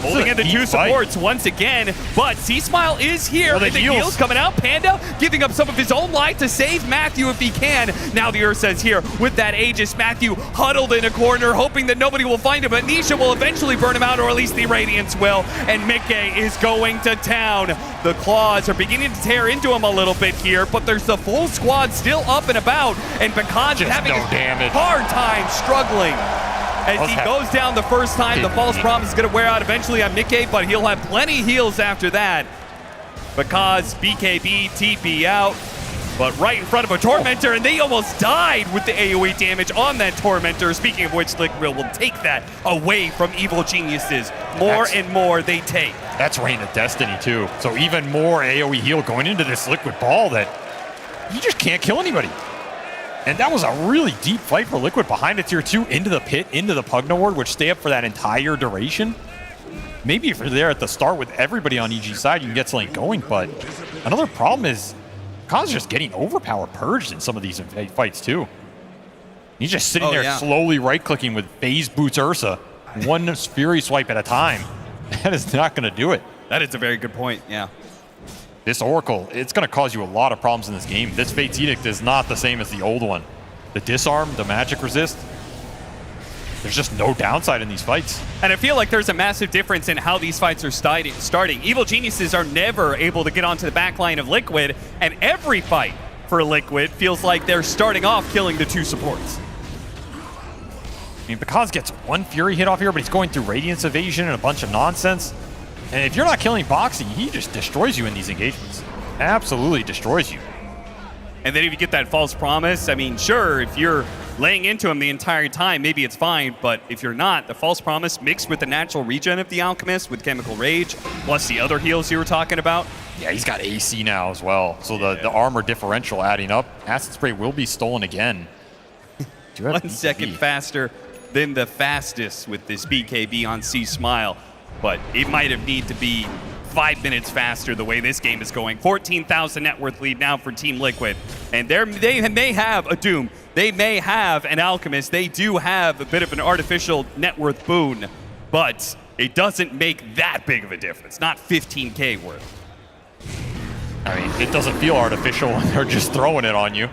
Holding in the 2 supports once again, but C-Smile is here. The heals coming out. Panda giving up some of his own life to save Matthew if he can. Now the Ursa is here with that Aegis. Matthew huddled in a corner, hoping that nobody will find him, but Nisha will eventually burn him out, or at least the Radiance will, and Mickey is going to town. The claws are beginning to tear into him a little bit here, but there's the full squad still up and about, and Bakaj is having a hard time struggling. As he goes down the first time, the false promise is going to wear out eventually on Mickey, but he'll have plenty heals after that. Because BKB TP out, but right in front of a Tormentor, and they almost died with the AoE damage on that Tormentor. Speaking of which, Liquid will take that away from Evil Geniuses. More and more they take. That's Reign of Destiny too. So even more AoE heal going into this Liquid ball that you just can't kill anybody. And that was a really deep fight for Liquid behind a tier 2 into the pit, into the Pugna ward, which stay up for that entire duration. Maybe if you're there at the start with everybody on EG's side, you can get something going, but another problem is Khan's just getting overpower purged in some of these fights too. He's just sitting there slowly right-clicking with phase boots Ursa, one Fury swipe at a time. That is not going to do it. That is a very good point, yeah. This Oracle, it's going to cause you a lot of problems in this game. This Fate's Edict is not the same as the old one. The disarm, the magic resist, there's just no downside in these fights. And I feel like there's a massive difference in how these fights are starting. Evil Geniuses are never able to get onto the back line of Liquid, and every fight for Liquid feels like they're starting off killing the 2 supports. I mean, Bakaz gets one Fury hit off here, but he's going through Radiance Evasion and a bunch of nonsense. And if you're not killing Boxy, he just destroys you in these engagements. Absolutely destroys you. And then if you get that false promise, I mean, sure, if you're laying into him the entire time, maybe it's fine. But if you're not, the false promise mixed with the natural regen of the Alchemist with Chemical Rage, plus the other heals you were talking about. Yeah, he's got AC now as well. So the armor differential adding up. Acid Spray will be stolen again. 1 second faster than the fastest with this BKB on C-Smile. But it might have need to be 5 minutes faster the way this game is going. 14,000 net worth lead now for Team Liquid. And they may have a Doom. They may have an Alchemist. They do have a bit of an artificial net worth boon. But it doesn't make that big of a difference. Not 15K worth. I mean, it doesn't feel artificial when they're just throwing it on you.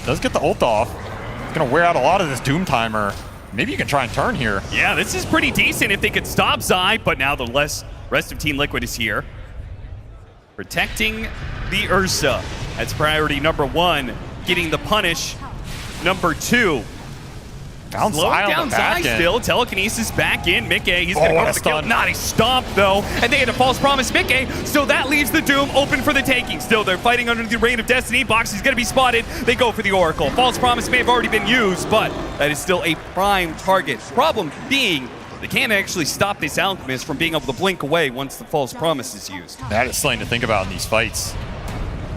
Does get the ult off. It's going to wear out a lot of this Doom timer. Maybe you can try and turn here. Yeah, this is pretty decent if they could stop Zai, but now the rest of Team Liquid is here. Protecting the Ursa. That's priority number 1. Getting the punish number 2. Found Slowing Zai down on the back Zai end. still. Telekinesis back in. Mickey, he's going to go for the kill. Not a stomp, though. And they had a false promise Mickey. So that leaves the Doom open for the taking. Still, they're fighting under the Reign of Destiny. Boxy's going to be spotted. They go for the Oracle. False promise may have already been used, but that is still a prime target. Problem being, they can't actually stop this Alchemist from being able to blink away once the false promise is used. That is something to think about in these fights.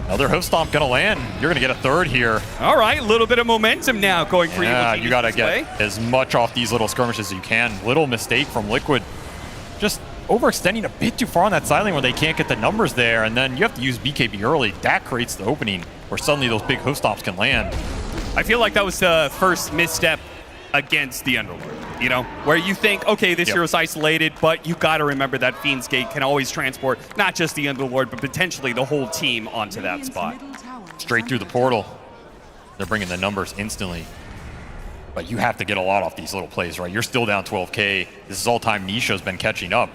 Another hoof stomp gonna land. You're gonna get a third here. All right, a little bit of momentum now going for Yeah, Evil you gotta Genius get as much off these little skirmishes as you can. Little mistake from Liquid. Just overextending a bit too far on that side lane where they can't get the numbers there, and then you have to use BKB early. That creates the opening where suddenly those big hoof stomps can land. I feel like that was the first misstep against the Underlord, you know, where you think, okay, this hero's isolated, but you got to remember that Fiend's Gate can always transport not just the Underlord, but potentially the whole team onto that spot. Straight through the portal. They're bringing the numbers instantly. But you have to get a lot off these little plays, right? You're still down 12K. This is all time Nisha's been catching up.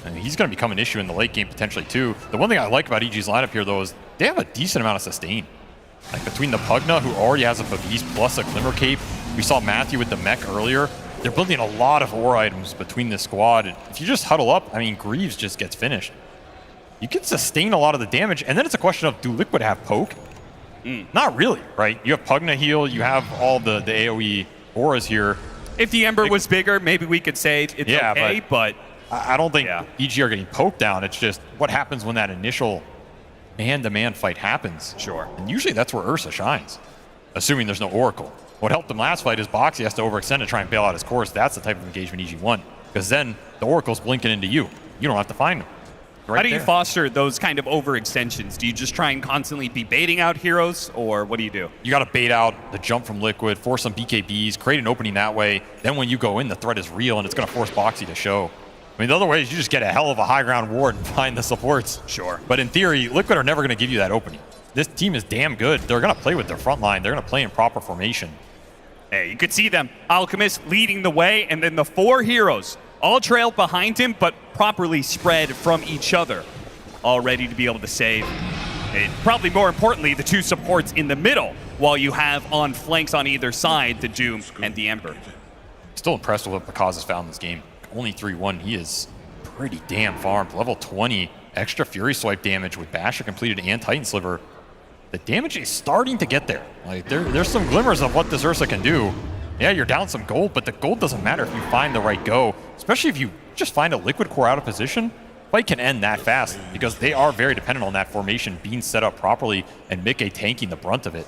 And he's going to become an issue in the late game potentially too. The one thing I like about EG's lineup here though is they have a decent amount of sustain. Like between the Pugna, who already has a Favis plus a Glimmer Cape, we saw Matthew with the mech earlier. They're building a lot of ore items between this squad. And if you just huddle up, I mean, Greaves just gets finished. You can sustain a lot of the damage, and then it's a question of, do Liquid have poke? Not really, right? You have Pugna heal, you have all the AoE auras here. If the Ember was bigger, maybe we could say it's okay, but I don't think EG are getting poked down. It's just what happens when that initial man-to-man fight happens. Sure. And usually that's where Ursa shines, assuming there's no Oracle. What helped him last fight is Boxy has to overextend to try and bail out his course. That's the type of engagement EG won, because then the Oracle's blinking into you. You don't have to find him. How do you foster those kind of overextensions? Do you just try and constantly be baiting out heroes, or what do you do? You got to bait out the jump from Liquid, force some BKBs, create an opening that way. Then when you go in, the threat is real, and it's going to force Boxy to show. I mean, the other way is you just get a hell of a high ground ward and find the supports. Sure. But in theory, Liquid are never going to give you that opening. This team is damn good. They're going to play with their front line. They're going to play in proper formation. Hey, you could see them. Alchemist leading the way, and then the 4 heroes all trailed behind him, but properly spread from each other, all ready to be able to save. And probably more importantly, the 2 supports in the middle, while you have on flanks on either side the Doom and the Ember. Still impressed with what Pakaz has found in this game. Only 3-1. He is pretty damn farmed. Level 20, extra Fury Swipe damage with Basher completed and Titan Sliver. The damage is starting to get there. Like there's some glimmers of what this Ursa can do. Yeah, you're down some gold, but the gold doesn't matter if you find the right go. Especially if you just find a Liquid core out of position. Fight can end that fast because they are very dependent on that formation being set up properly and Mickey tanking the brunt of it.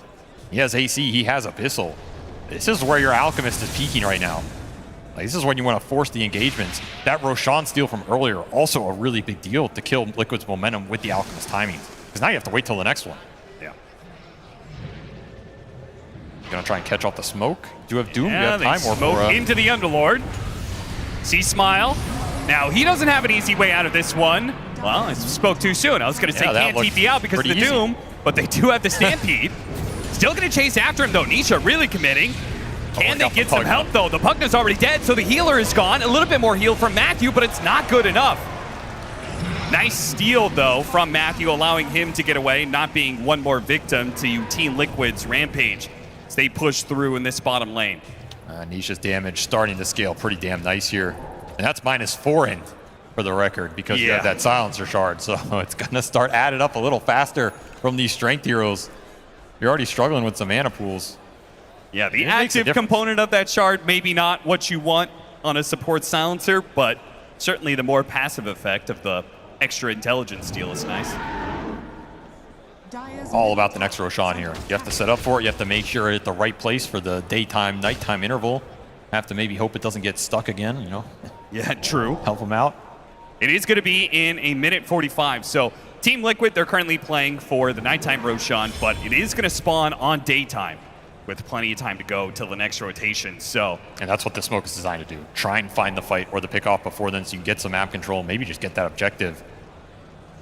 He has AC, he has Abyssal. This is where your Alchemist is peaking right now. Like, this is when you want to force the engagements. That Roshan steal from earlier, also a really big deal to kill Liquid's momentum with the Alchemist timing. Because now you have to wait till the next one. Yeah. Gonna try and catch off the smoke. Do you have Doom? Yeah, you have time they or smoke into the Underlord. See Smile. Now, he doesn't have an easy way out of this one. Well, I spoke too soon. I was going to say can't TP out because of the Doom, but they do have the Stampede. Still going to chase after him, though. Nisha really committing. Can they get some help, though? The Pugna's already dead, so the healer is gone. A little bit more heal from Matthew, but it's not good enough. Nice steal, though, from Matthew, allowing him to get away, not being one more victim to Team Liquid's Rampage as they push through in this bottom lane. Nisha's damage starting to scale pretty damn nice here. And that's -4 in for the record because you have that silencer shard. So it's going to start added up a little faster from these strength heroes. You're already struggling with some mana pools. Yeah, the active component of that shard, maybe not what you want on a support silencer, but certainly the more passive effect of the extra intelligence steal is nice. All about the next Roshan here. You have to set up for it. You have to make sure you're at the right place for the daytime, nighttime interval. Have to maybe hope it doesn't get stuck again, you know? Yeah, true. Help them out. It is going to be in a minute 45. So Team Liquid, they're currently playing for the nighttime Roshan, but it is going to spawn on daytime with plenty of time to go till the next rotation. So, and that's what the smoke is designed to do. Try and find the fight or the pickoff before then so you can get some map control, maybe just get that objective.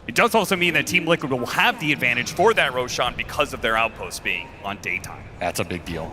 It does also mean that Team Liquid will have the advantage for that Roshan because of their outpost being on daytime. That's a big deal.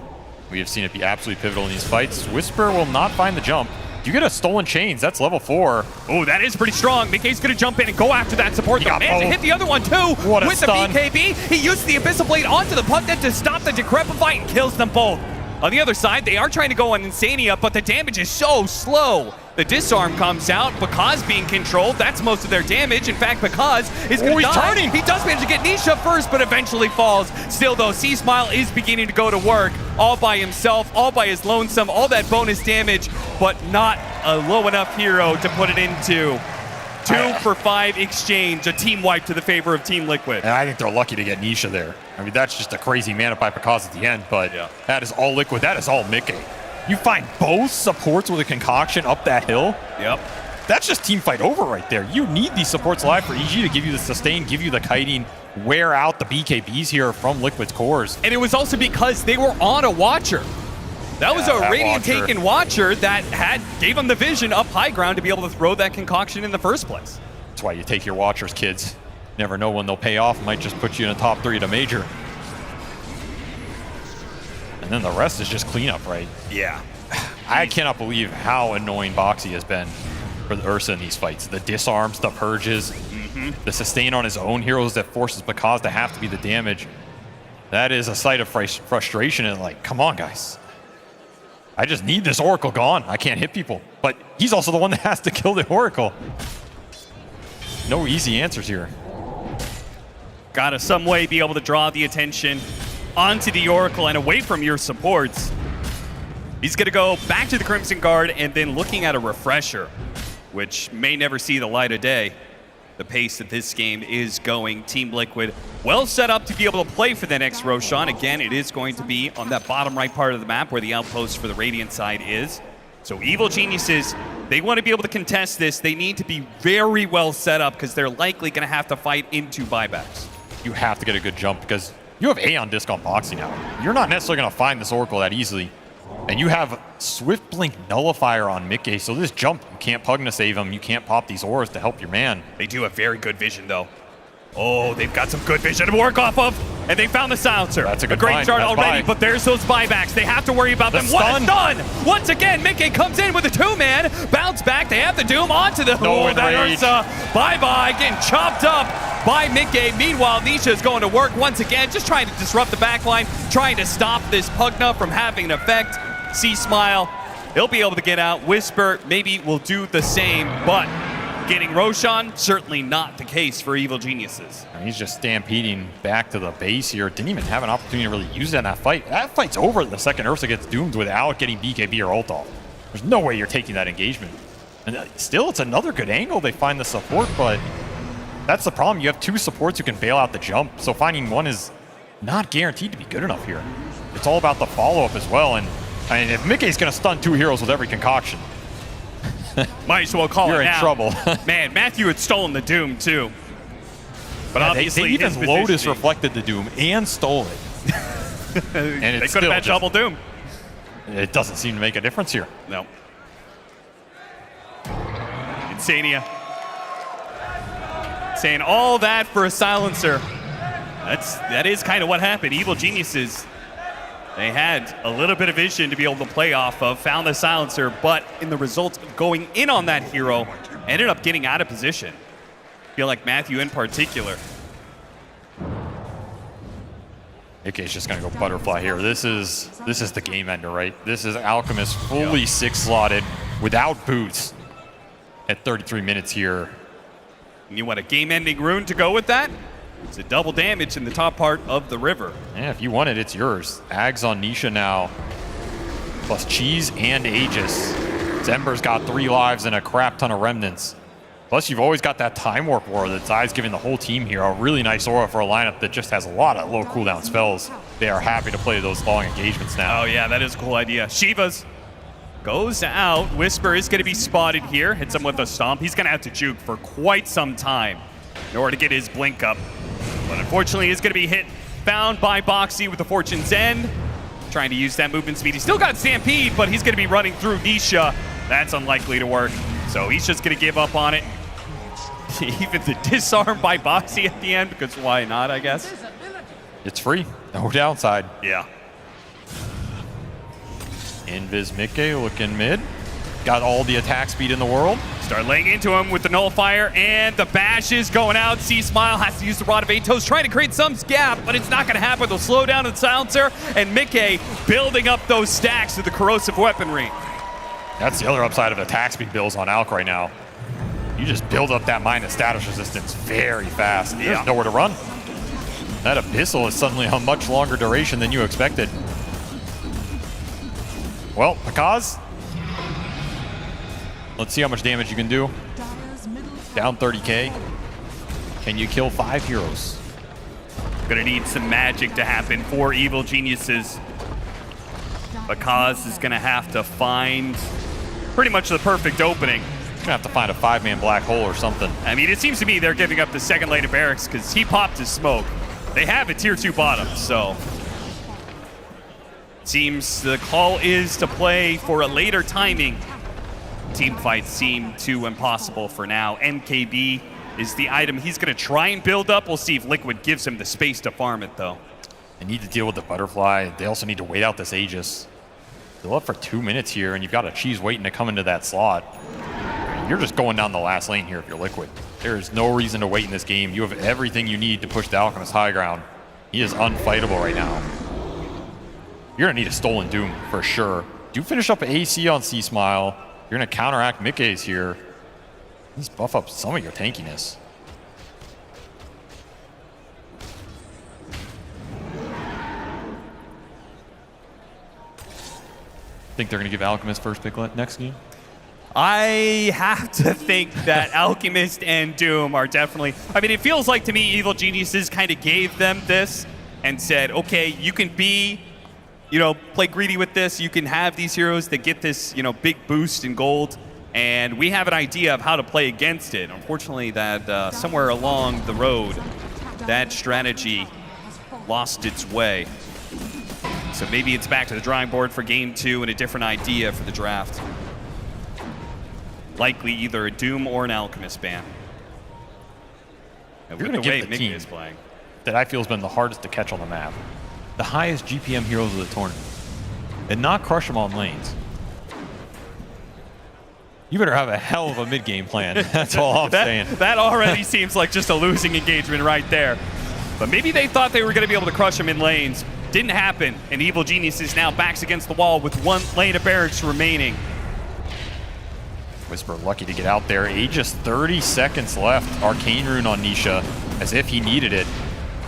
We have seen it be absolutely pivotal in these fights. Whisper will not find the jump. You get a stolen chains, that's level 4. Oh, that is pretty strong. Mickey's gonna jump in and go after that support. The man to hit the other one too with the BKB. He used the Abyssal Blade onto the Pugna to stop the Decrepify and kills them both. On the other side, they are trying to go on Insania, but the damage is so slow. The disarm comes out, Pakaz being controlled. That's most of their damage. In fact, Pakaz is going to die. Turning. He does manage to get Nisha first, but eventually falls. Still, though, C-Smile is beginning to go to work all by himself, all by his lonesome, all that bonus damage, but not a low enough hero to put it into. 2 for 5 exchange, a team wipe to the favor of Team Liquid. And I think they're lucky to get Nisha there. I mean, that's just a crazy mana by Pakaz at the end, but that is all Liquid. That is all Mickey. You find both supports with a concoction up that hill. Yep. That's just team fight over right there. You need these supports live for EG to give you the sustain, give you the kiting, wear out the BKBs here from Liquid's cores. And it was also because they were on a Watcher. That was a Radiant taken Watcher that gave them the vision up high ground to be able to throw that concoction in the first place. That's why you take your Watchers, kids. Never know when they'll pay off. Might just put you in a top 3 at a major. And then the rest is just cleanup, right? Yeah. I cannot believe how annoying Boxy has been for the Ursa in these fights. The disarms, the purges, the sustain on his own heroes that forces Pakaz to have to be the damage. That is a sight of frustration and like, come on, guys. I just need this Oracle gone. I can't hit people. But he's also the one that has to kill the Oracle. No easy answers here. Gotta some way be able to draw the attention onto the Oracle and away from your supports. He's going to go back to the Crimson Guard and then looking at a refresher, which may never see the light of day. The pace that this game is going. Team Liquid well set up to be able to play for the next Roshan. Again, it is going to be on that bottom right part of the map where the outpost for the Radiant side is. So Evil Geniuses, they want to be able to contest this. They need to be very well set up because they're likely going to have to fight into buybacks. You have to get a good jump because you have Aeon Disc on Boxy now. You're not necessarily going to find this Oracle that easily. And you have Swift Blink Nullifier on Mickey, so this jump, you can't Pugna to save him. You can't pop these auras to help your man. They do have very good vision, though. Oh, they've got some good vision to work off of. And they found the silencer. That's a good great find. start That's already, buy. but there's those buybacks. They have to worry about them. What a stun! Once again, Mickey comes in with a two-man. Bounce back. They have the Doom onto the... No that enrage. hurts. Bye-bye. Getting chopped up by Mickey. Meanwhile, Nisha is going to work once again, just trying to disrupt the backline, trying to stop this Pugna from having an effect. C-Smile, he'll be able to get out. Whisper maybe will do the same, but getting Roshan, certainly not the case for Evil Geniuses. And he's just stampeding back to the base here. Didn't even have an opportunity to really use it in that fight. That fight's over the second Ursa gets doomed without getting BKB or ult off. There's no way you're taking that engagement. And still, it's another good angle. They find the support, but that's the problem. You have two supports who can bail out the jump, so finding one is not guaranteed to be good enough here. It's all about the follow-up as well, and I mean, if Mickey's going to stun two heroes with every concoction, might as well call you're it in now. trouble. Man, Matthew had stolen the Doom, too. But yeah, obviously, they even his Lotus positioning- reflected the Doom and stole it. And they it's could have still had double Doom. It doesn't seem to make a difference here. No. Insania. Saying all that for a silencer. That is kind of what happened. Evil Geniuses, they had a little bit of vision to be able to play off of, found the silencer, but in the result of going in on that hero, ended up getting out of position. I feel like Matthew in particular. Mickey's just going to go butterfly here. This is the game ender, right? This is Alchemist fully six-slotted without boots at 33 minutes here. And you want a game-ending rune to go with that? It's a double damage in the top part of the river. Yeah, if you want it, it's yours. Ags on Nisha now, plus Cheese and Aegis. Zember's got 3 lives and a crap ton of remnants. Plus, you've always got that Time Warp Aura that Zai's giving the whole team here. A really nice aura for a lineup that just has a lot of low cooldown spells. They are happy to play those long engagements now. Oh yeah, that is a cool idea. Shivas goes out. Whisper is going to be spotted here. Hits him with a stomp. He's going to have to juke for quite some time in order to get his blink up. But unfortunately, he's going to be hit, found by Boxy with the Fortune's End. Trying to use that movement speed. He's still got Stampede, but he's going to be running through Nisha. That's unlikely to work. So he's just going to give up on it. Even the disarm by Boxy at the end, because why not, I guess? It's free. No downside. Yeah. Invis Mickey looking mid. Got all the attack speed in the world. Start laying into him with the Nullifier, and the bash is going out. C-Smile has to use the Rod of Atos, trying to create some gap, but it's not going to happen. They'll slow down the silencer, and Mickey building up those stacks of the corrosive weaponry. That's the other upside of attack speed builds on Alk right now. You just build up that minus status resistance very fast. There's nowhere to run. That Abyssal is suddenly a much longer duration than you expected. Well, Pakaz, let's see how much damage you can do. Down 30k. Can you kill 5 heroes? Gonna need some magic to happen for Evil Geniuses. Pakaz is gonna have to find pretty much the perfect opening. Gonna have to find a 5-man black hole or something. I mean, it seems to me they're giving up the second lane of barracks because he popped his smoke. They have a tier 2 bottom, so seems the call is to play for a later timing. Team fights seem too impossible for now. NKB is the item he's going to try and build up. We'll see if Liquid gives him the space to farm it, though. They need to deal with the butterfly. They also need to wait out this Aegis. They're up for 2 minutes here, and you've got a Cheese waiting to come into that slot. You're just going down the last lane here if you're Liquid. There is no reason to wait in this game. You have everything you need to push the Alchemist high ground. He is unfightable right now. You're going to need a Stolen Doom for sure. Do finish up AC on C-Smile. You're going to counteract Mickey's here. Let's buff up some of your tankiness. Think they're going to give Alchemist first pick next game? I have to think that Alchemist and Doom are definitely... I mean, it feels like to me Evil Geniuses kind of gave them this and said, okay, you can be, play greedy with this. You can have these heroes that get this, big boost in gold. And we have an idea of how to play against it. Unfortunately, that somewhere along the road, that strategy lost its way. So maybe it's back to the drawing board for game 2 and a different idea for the draft. Likely either a Doom or an Alchemist ban. And You're with going to the way get the Mickey team is playing. that I feel has been the hardest to catch on the map. The highest GPM heroes of the tournament. And not crush them on lanes. You better have a hell of a mid-game plan. That's all I'm saying. That already seems like just a losing engagement right there. But maybe they thought they were going to be able to crush him in lanes. Didn't happen. And Evil Geniuses now backs against the wall with 1 lane of barracks remaining. Whisper lucky to get out there. Aegis 30 seconds left. Arcane Rune on Nisha as if he needed it.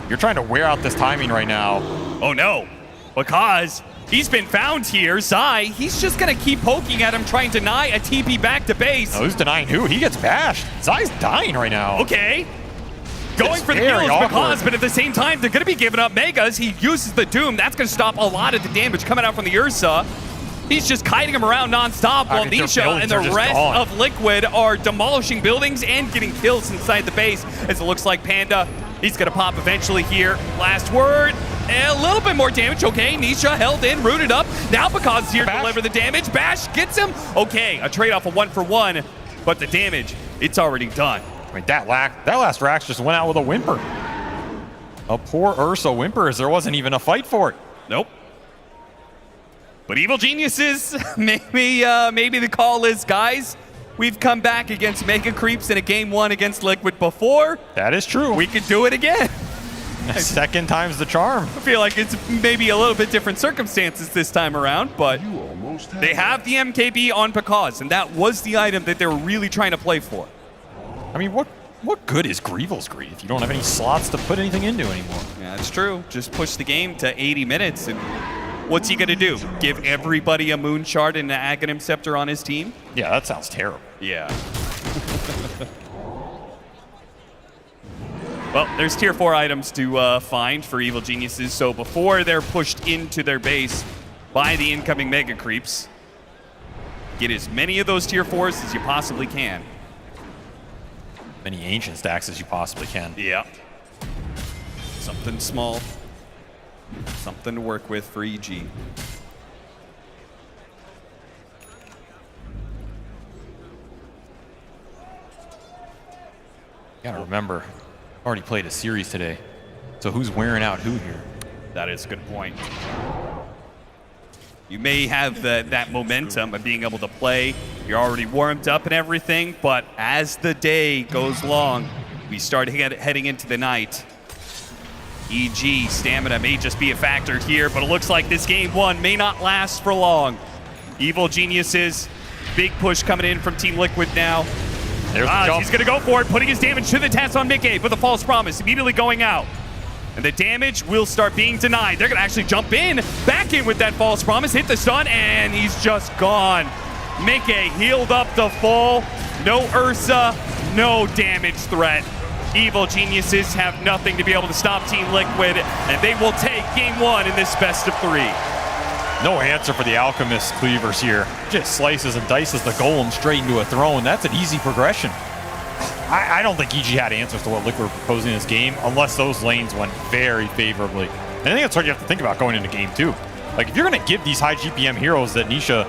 You're trying to wear out this timing right now. Oh no, because he's been found here. Zai, he's just going to keep poking at him, trying to deny a TP back to base. Oh, who's denying who? He gets bashed. Zai's dying right now. Okay. Going for the kills because, but at the same time, they're going to be giving up Megas. He uses the Doom. That's going to stop a lot of the damage coming out from the Ursa. He's just kiting him around nonstop while Nisha and the rest of Liquid are demolishing buildings and getting kills inside the base. As it looks like Panda, he's going to pop eventually here. Last word. A little bit more damage. Okay, Nisha held in, rooted up. Now Because is here to deliver the damage. Bash gets him. Okay, a trade-off of 1-for-1, but the damage, it's already done. I mean, that last Rax just went out with a whimper. A poor Ursa whimper as there wasn't even a fight for it. Nope. But Evil Geniuses, maybe the call is, guys, we've come back against Mega Creeps in a game 1 against Liquid before. That is true. We could do it again. Second time's the charm. I feel like it's maybe a little bit different circumstances this time around, but they have the MKB on Because, and that was the item that they were really trying to play for. I mean, what good is Greevil's Greed if you don't have any slots to put anything into anymore? Yeah, that's true. Just push the game to 80 minutes, and what's he going to do? Give everybody a Moon Shard and an Aghanim Scepter on his team? Yeah, that sounds terrible. Yeah. Well, there's tier 4 items to find for Evil Geniuses, so before they're pushed into their base by the incoming Mega Creeps, get as many of those tier 4s as you possibly can. Many ancient stacks as you possibly can. Yeah. Something small. Something to work with for EG. You gotta remember, already played a series today. So who's wearing out who here? That is a good point. You may have that momentum of being able to play. You're already warmed up and everything, but as the day goes long, we start heading into the night. EG stamina may just be a factor here, but it looks like this game 1 may not last for long. Evil Geniuses, big push coming in from Team Liquid now. He's going to go for it, putting his damage to the test on Mickey with a false promise, immediately going out. And the damage will start being denied. They're going to actually jump in, back in with that false promise, hit the stun, and he's just gone. Mickey healed up to full. No Ursa, no damage threat. Evil Geniuses have nothing to be able to stop Team Liquid, and they will take game 1 in this best of 3. No answer for the Alchemist cleavers here. Just slices and dices the golem straight into a throne. That's an easy progression. I don't think EG had answers to what Liquid were proposing in this game unless those lanes went very favorably. And I think that's what you have to think about going into game 2. Like, if you're going to give these high GPM heroes that Nisha,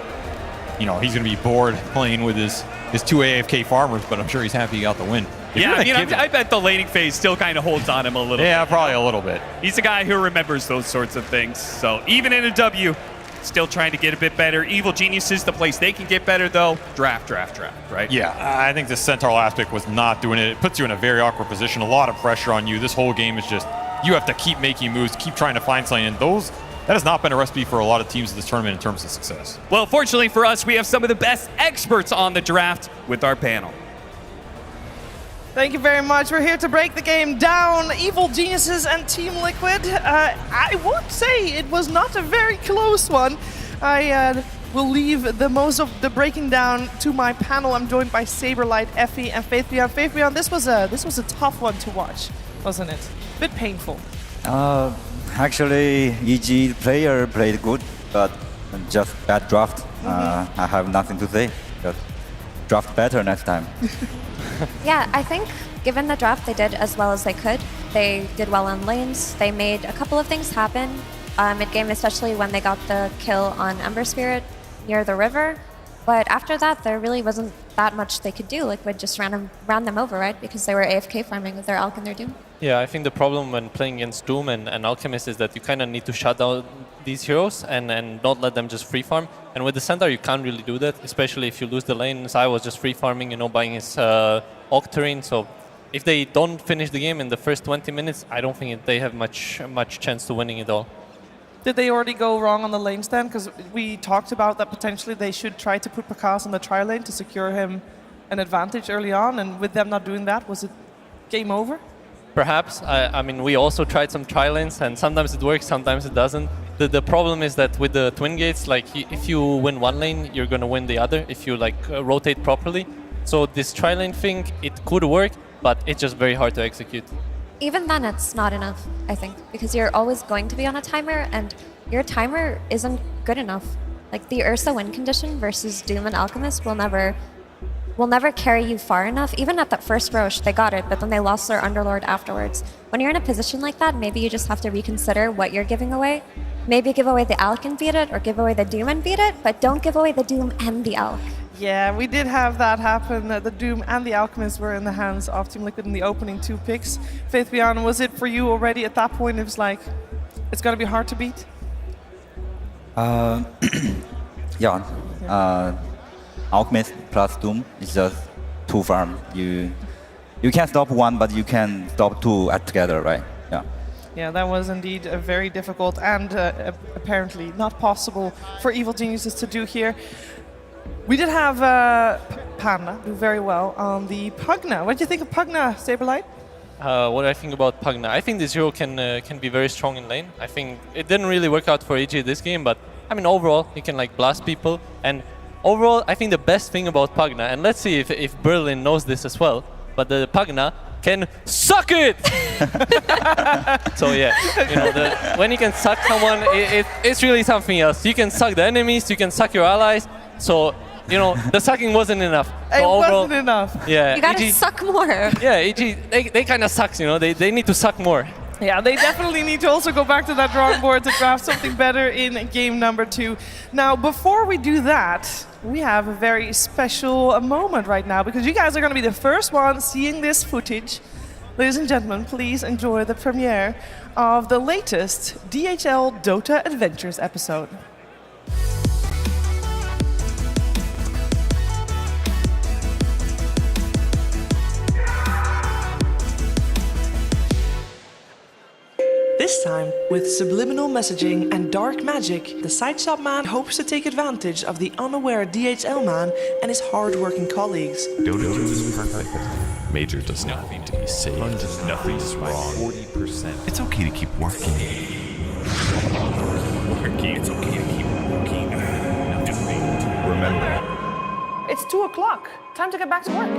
he's going to be bored playing with his 2 AFK farmers, but I'm sure he's happy he got the win. Yeah, I mean, I bet the laning phase still kind of holds on him a little bit. Yeah, probably a little bit. He's a guy who remembers those sorts of things. So even in a W, still trying to get a bit better. Evil Geniuses, the place they can get better, though, draft, right? Yeah, I think the Centaur last pick was not doing it. It puts you in a very awkward position, a lot of pressure on you. This whole game is just, you have to keep making moves, keep trying to find something, and that has not been a recipe for a lot of teams in this tournament in terms of success. Well, fortunately for us, we have some of the best experts on the draft with our panel. Thank you very much. We're here to break the game down. Evil Geniuses and Team Liquid. I would say it was not a very close one. I will leave the most of the breaking down to my panel. I'm joined by Saberlight, Effie, and Faith Beyond. Faith Beyond, this was a tough one to watch, wasn't it? A bit painful. Actually, EG player played good, but just bad draft. I have nothing to say. Just draft better next time. Yeah, I think given the draft, they did as well as they could. They did well on lanes. They made a couple of things happen mid-game, especially when they got the kill on Ember Spirit near the river. But after that, there really wasn't that much they could do. Liquid just ran them over, right? Because they were AFK farming with their Alk and their Doom. Yeah, I think the problem when playing against Doom and Alchemist is that you kind of need to shut down these heroes and not let them just free farm. And with the Centaur, you can't really do that, especially if you lose the lane. Sai was just free farming, buying his Octarine. So if they don't finish the game in the first 20 minutes, I don't think they have much chance to winning it all. Did they already go wrong on the lane stand? Because we talked about that potentially they should try to put Pakas on the tri lane to secure him an advantage early on, and with them not doing that, was it game over? Perhaps. I mean, we also tried some tri lanes, and sometimes it works, sometimes it doesn't. The problem is that with the twin gates, like if you win one lane, you're gonna win the other if you rotate properly. So this tri lane thing, it could work, but it's just very hard to execute. Even then, it's not enough, I think, because you're always going to be on a timer, and your timer isn't good enough. Like the Ursa win condition versus Doom and Alchemist will never carry you far enough. Even at that first Roche, they got it, but then they lost their Underlord afterwards. When you're in a position like that, maybe you just have to reconsider what you're giving away. Maybe give away the Alk and beat it, or give away the Doom and beat it, but don't give away the Doom and the Alk. Yeah, we did have that happen. The Doom and the Alchemist were in the hands of Team Liquid in the opening 2 picks. Faith Beyond, was it for you already at that point? It was like, it's going to be hard to beat? Yeah. Alchemist plus Doom is just too farm. You can stop one, but you can stop two together, right? Yeah. Yeah, that was indeed very difficult and apparently not possible for Evil Geniuses to do here. We did have Panda do very well on the Pugna. What do you think of Pugna, Saberlight? What do I think about Pugna? I think this hero can be very strong in lane. I think it didn't really work out for EG this game, but I mean overall he can blast people. And overall, I think the best thing about Pugna, and let's see if Berlin knows this as well, but the Pugna can suck it! So yeah, when you can suck someone, it's really something else. You can suck the enemies, you can suck your allies. So, the sucking wasn't enough. So it overall, wasn't enough. Yeah, you gotta suck more. Yeah, EG, they kind of sucks, they need to suck more. Yeah, they definitely need to also go back to that drawing board to draft something better in game number 2. Now, before we do that, we have a very special moment right now because you guys are going to be the first one seeing this footage. Ladies and gentlemen, please enjoy the premiere of the latest DHL Dota Adventures episode. This time, with subliminal messaging and dark magic, the Sideshop man hopes to take advantage of the unaware DHL man and his hard-working colleagues. Dota 2 is perfect. Major does not need to be saved. Nothing's wrong. 40%. It's okay to keep working. It's okay to keep working. Remember. It's 2 o'clock. Time to get back to work.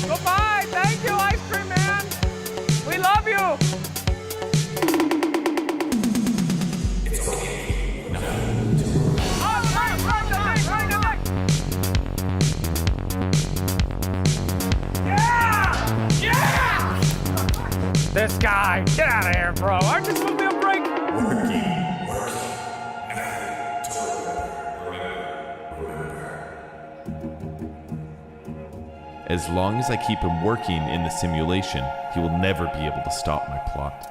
Goodbye. Thank you, Ice Cream Man. We love you. It's okay. Yeah! Yeah! This guy. Get out of here, bro. Aren't you supposed to be a break? As long as I keep him working in the simulation, he will never be able to stop my plot.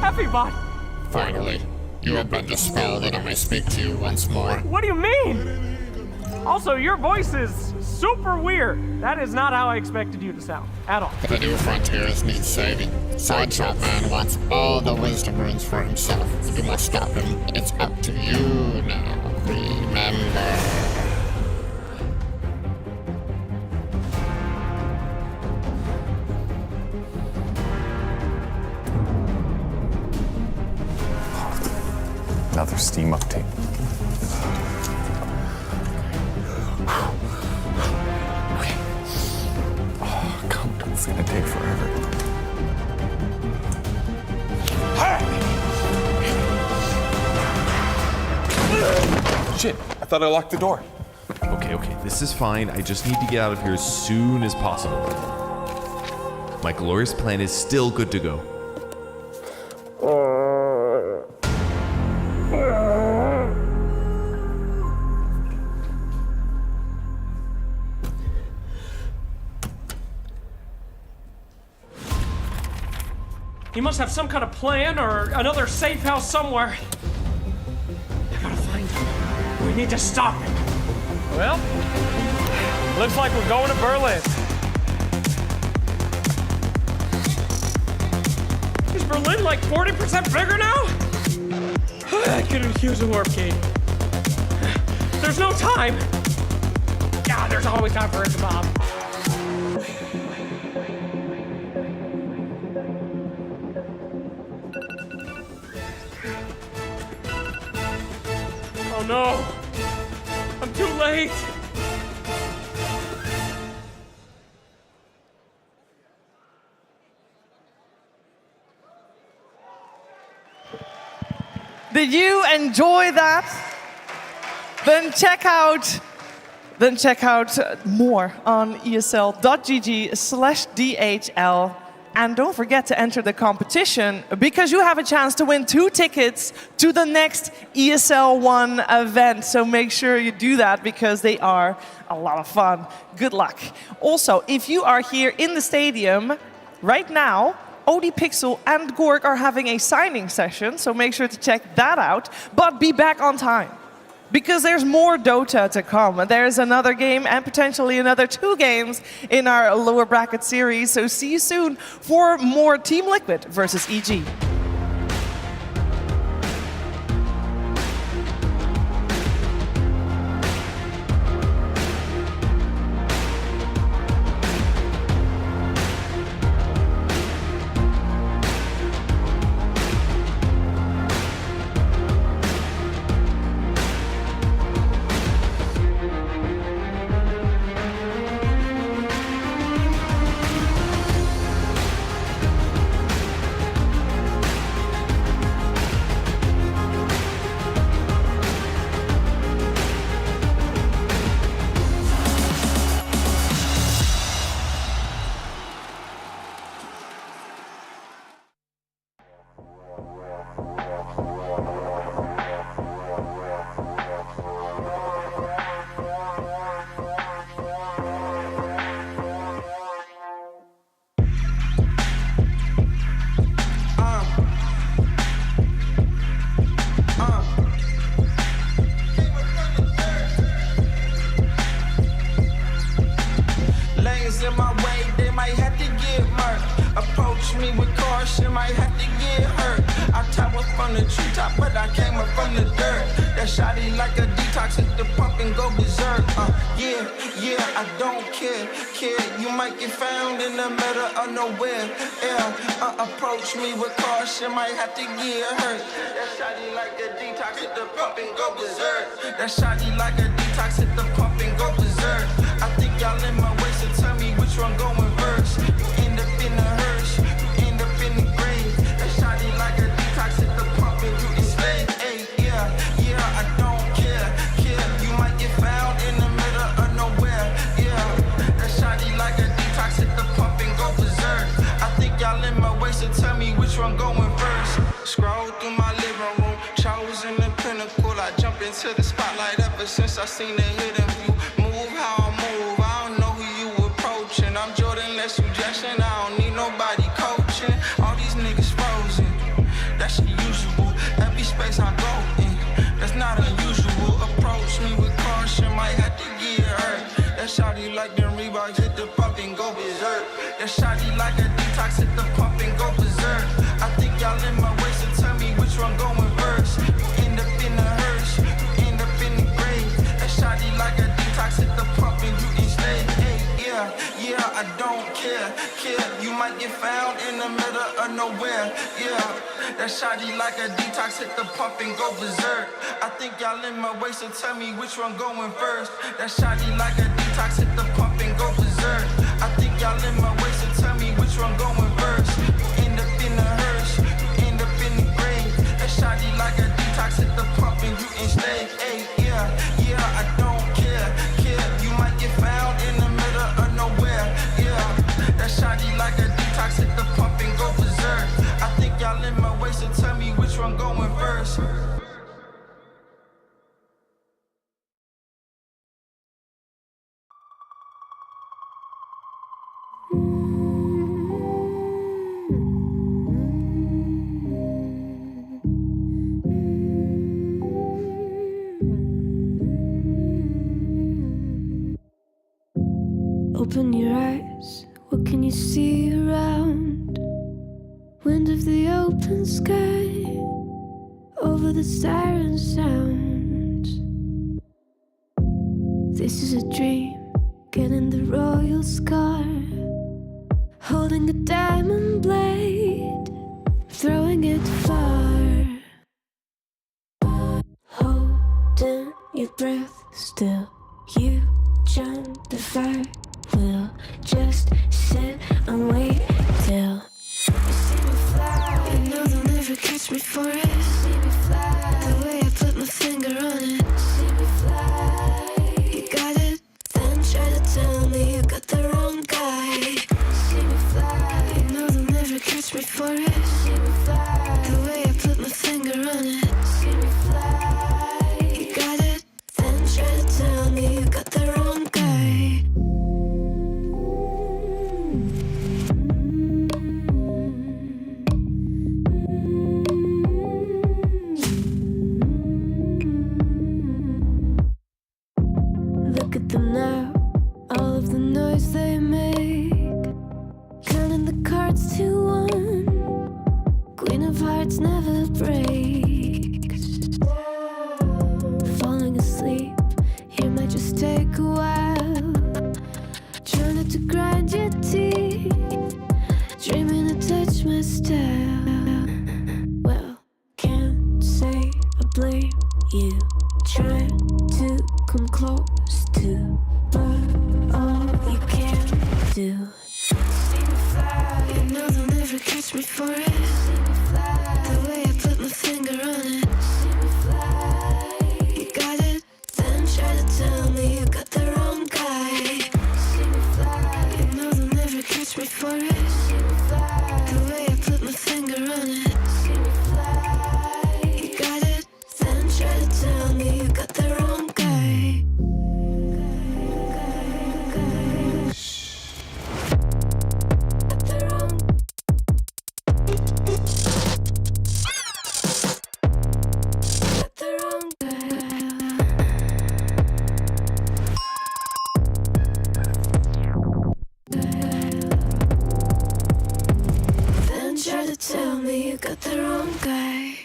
Everybody. Finally, you have been dispelled and I may speak to you once more. What do you mean? Also, your voice is super weird. That is not how I expected you to sound at all. The new frontiers need saving. Sideshow Man wants all the wisdom runes for himself. You must stop him. It's up to you now. Remember. Another steam uptake. Oh, countdown's gonna take forever. Shit, I thought I locked the door. Okay, this is fine. I just need to get out of here as soon as possible. My glorious plan is still good to go. He must have some kind of plan or another safe house somewhere. I gotta find him. We need to stop him. Well, looks like we're going to Berlin. Is Berlin like 40% bigger now? I could use a warp key. There's no time. Yeah, there's always time for a kebab. Oh no! I'm too late! Did you enjoy that? Then check out more on esl.gg/DHL. And don't forget to enter the competition because you have a chance to win 2 tickets to the next ESL One event. So make sure you do that because they are a lot of fun. Good luck. Also, if you are here in the stadium right now, ODPixel and Gorg are having a signing session, so make sure to check that out. But be back on time, because there's more Dota to come. There's another game and potentially another 2 games in our lower bracket series. So see you soon for more Team Liquid versus EG. In my way, they might have to get murked. Approach me with caution, might have to get hurt. I top was from the treetop, but I came up from the dirt. That shotty like a detox, hit the pump and go berserk. Yeah, I don't care. You might get found in the middle of nowhere. Approach me with caution, might have to get hurt. That shotty like a detox, hit the pump and go berserk. That shotty like a detox, hit the pump and go berserk. I think y'all in my way, so tell me which one going first. You end up in the hearse, you end up in the grave. That shotty like a detox, hit the pump and you enslaved. Hey, yeah, I don't care. You might get found in the middle of nowhere. Yeah, that shotty like a detox, hit the pump and go berserk. I think y'all in my way, so tell me which one going first. Scroll through my living room, chosen the pinnacle. I jump into the spotlight ever since I seen the hidden view. Move how I move, I don't know who you approaching. I'm Jordan, less suggestion, I don't need nobody coaching. All these niggas frozen, that's usual. Every space I go in, that's not unusual. Approach me with caution, might have to get hurt. That shawty like them Reeboks, hit the pump and go berserk. That shotty like a detox, hit the pump and go berserk. I think y'all in my way, so tell me which one going first. You end up in the hearse, you end up in the grave. That shotty like a detox, hit the pump and you enslaved. Hey, yeah, I don't care. You might get found in the middle of nowhere. Yeah, that shotty like a detox, hit the pump and go berserk. I think y'all in my way, so tell me which one going first. That shotty like a detox, hit the pump and go berserk. I think y'all in my way, so tell me which one going first. You end up in the hearse, you end up in the grave. That shotty like a detox, hit the pump and you enslaved. Hey, yeah, I don't care. You might get found in the middle of nowhere. Yeah, that shotty like a detox, hit the pump and go berserk. I think y'all in my way, so tell me which one going first. Open your eyes, what can you see around? Wind of the open sky, over the siren sound. This is a dream, getting the royal scar, holding a diamond blade, throwing it far. Holding your breath still, you jump the fire. We'll just sit and wait till you see me fly. You know they'll never catch me for it. See me fly, the way I put my finger on it. See me fly, you got it, then try to tell me you got the wrong guy. See me fly, you know they'll never catch me for it. See me fly, the way I put my finger on it. See me fly, you got it, then try to tell me you got the wrong guy. Look at them now, all of the noise they make, counting the cards to one. Queen of hearts never breaks. Falling asleep, here might just take a while. Trying not to grind your teeth, dreaming to touch my style. Well, can't say I blame you, trying to come close to, but all you can do. See me fly, you know they'll never catch me for it. See me fly, the way I put my finger on it. See me fly, you got it, then try to tell me you got the wrong guy. See me fly, you know they'll never catch me for it. See me fly, the way I put my finger on it. See me fly, you got it, then try to tell me you got the wrong guy. Then try to tell me you got the wrong guy.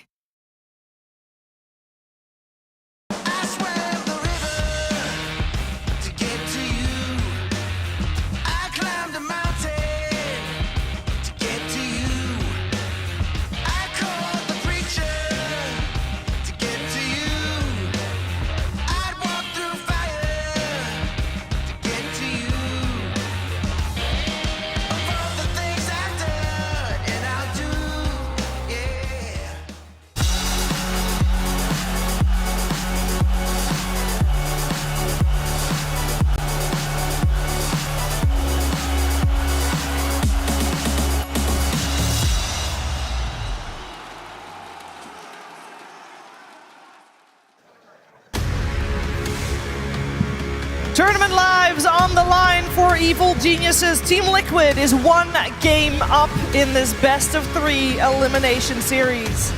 Tournament lives on the line for Evil Geniuses. Team Liquid is one game up in this best of 3 elimination series,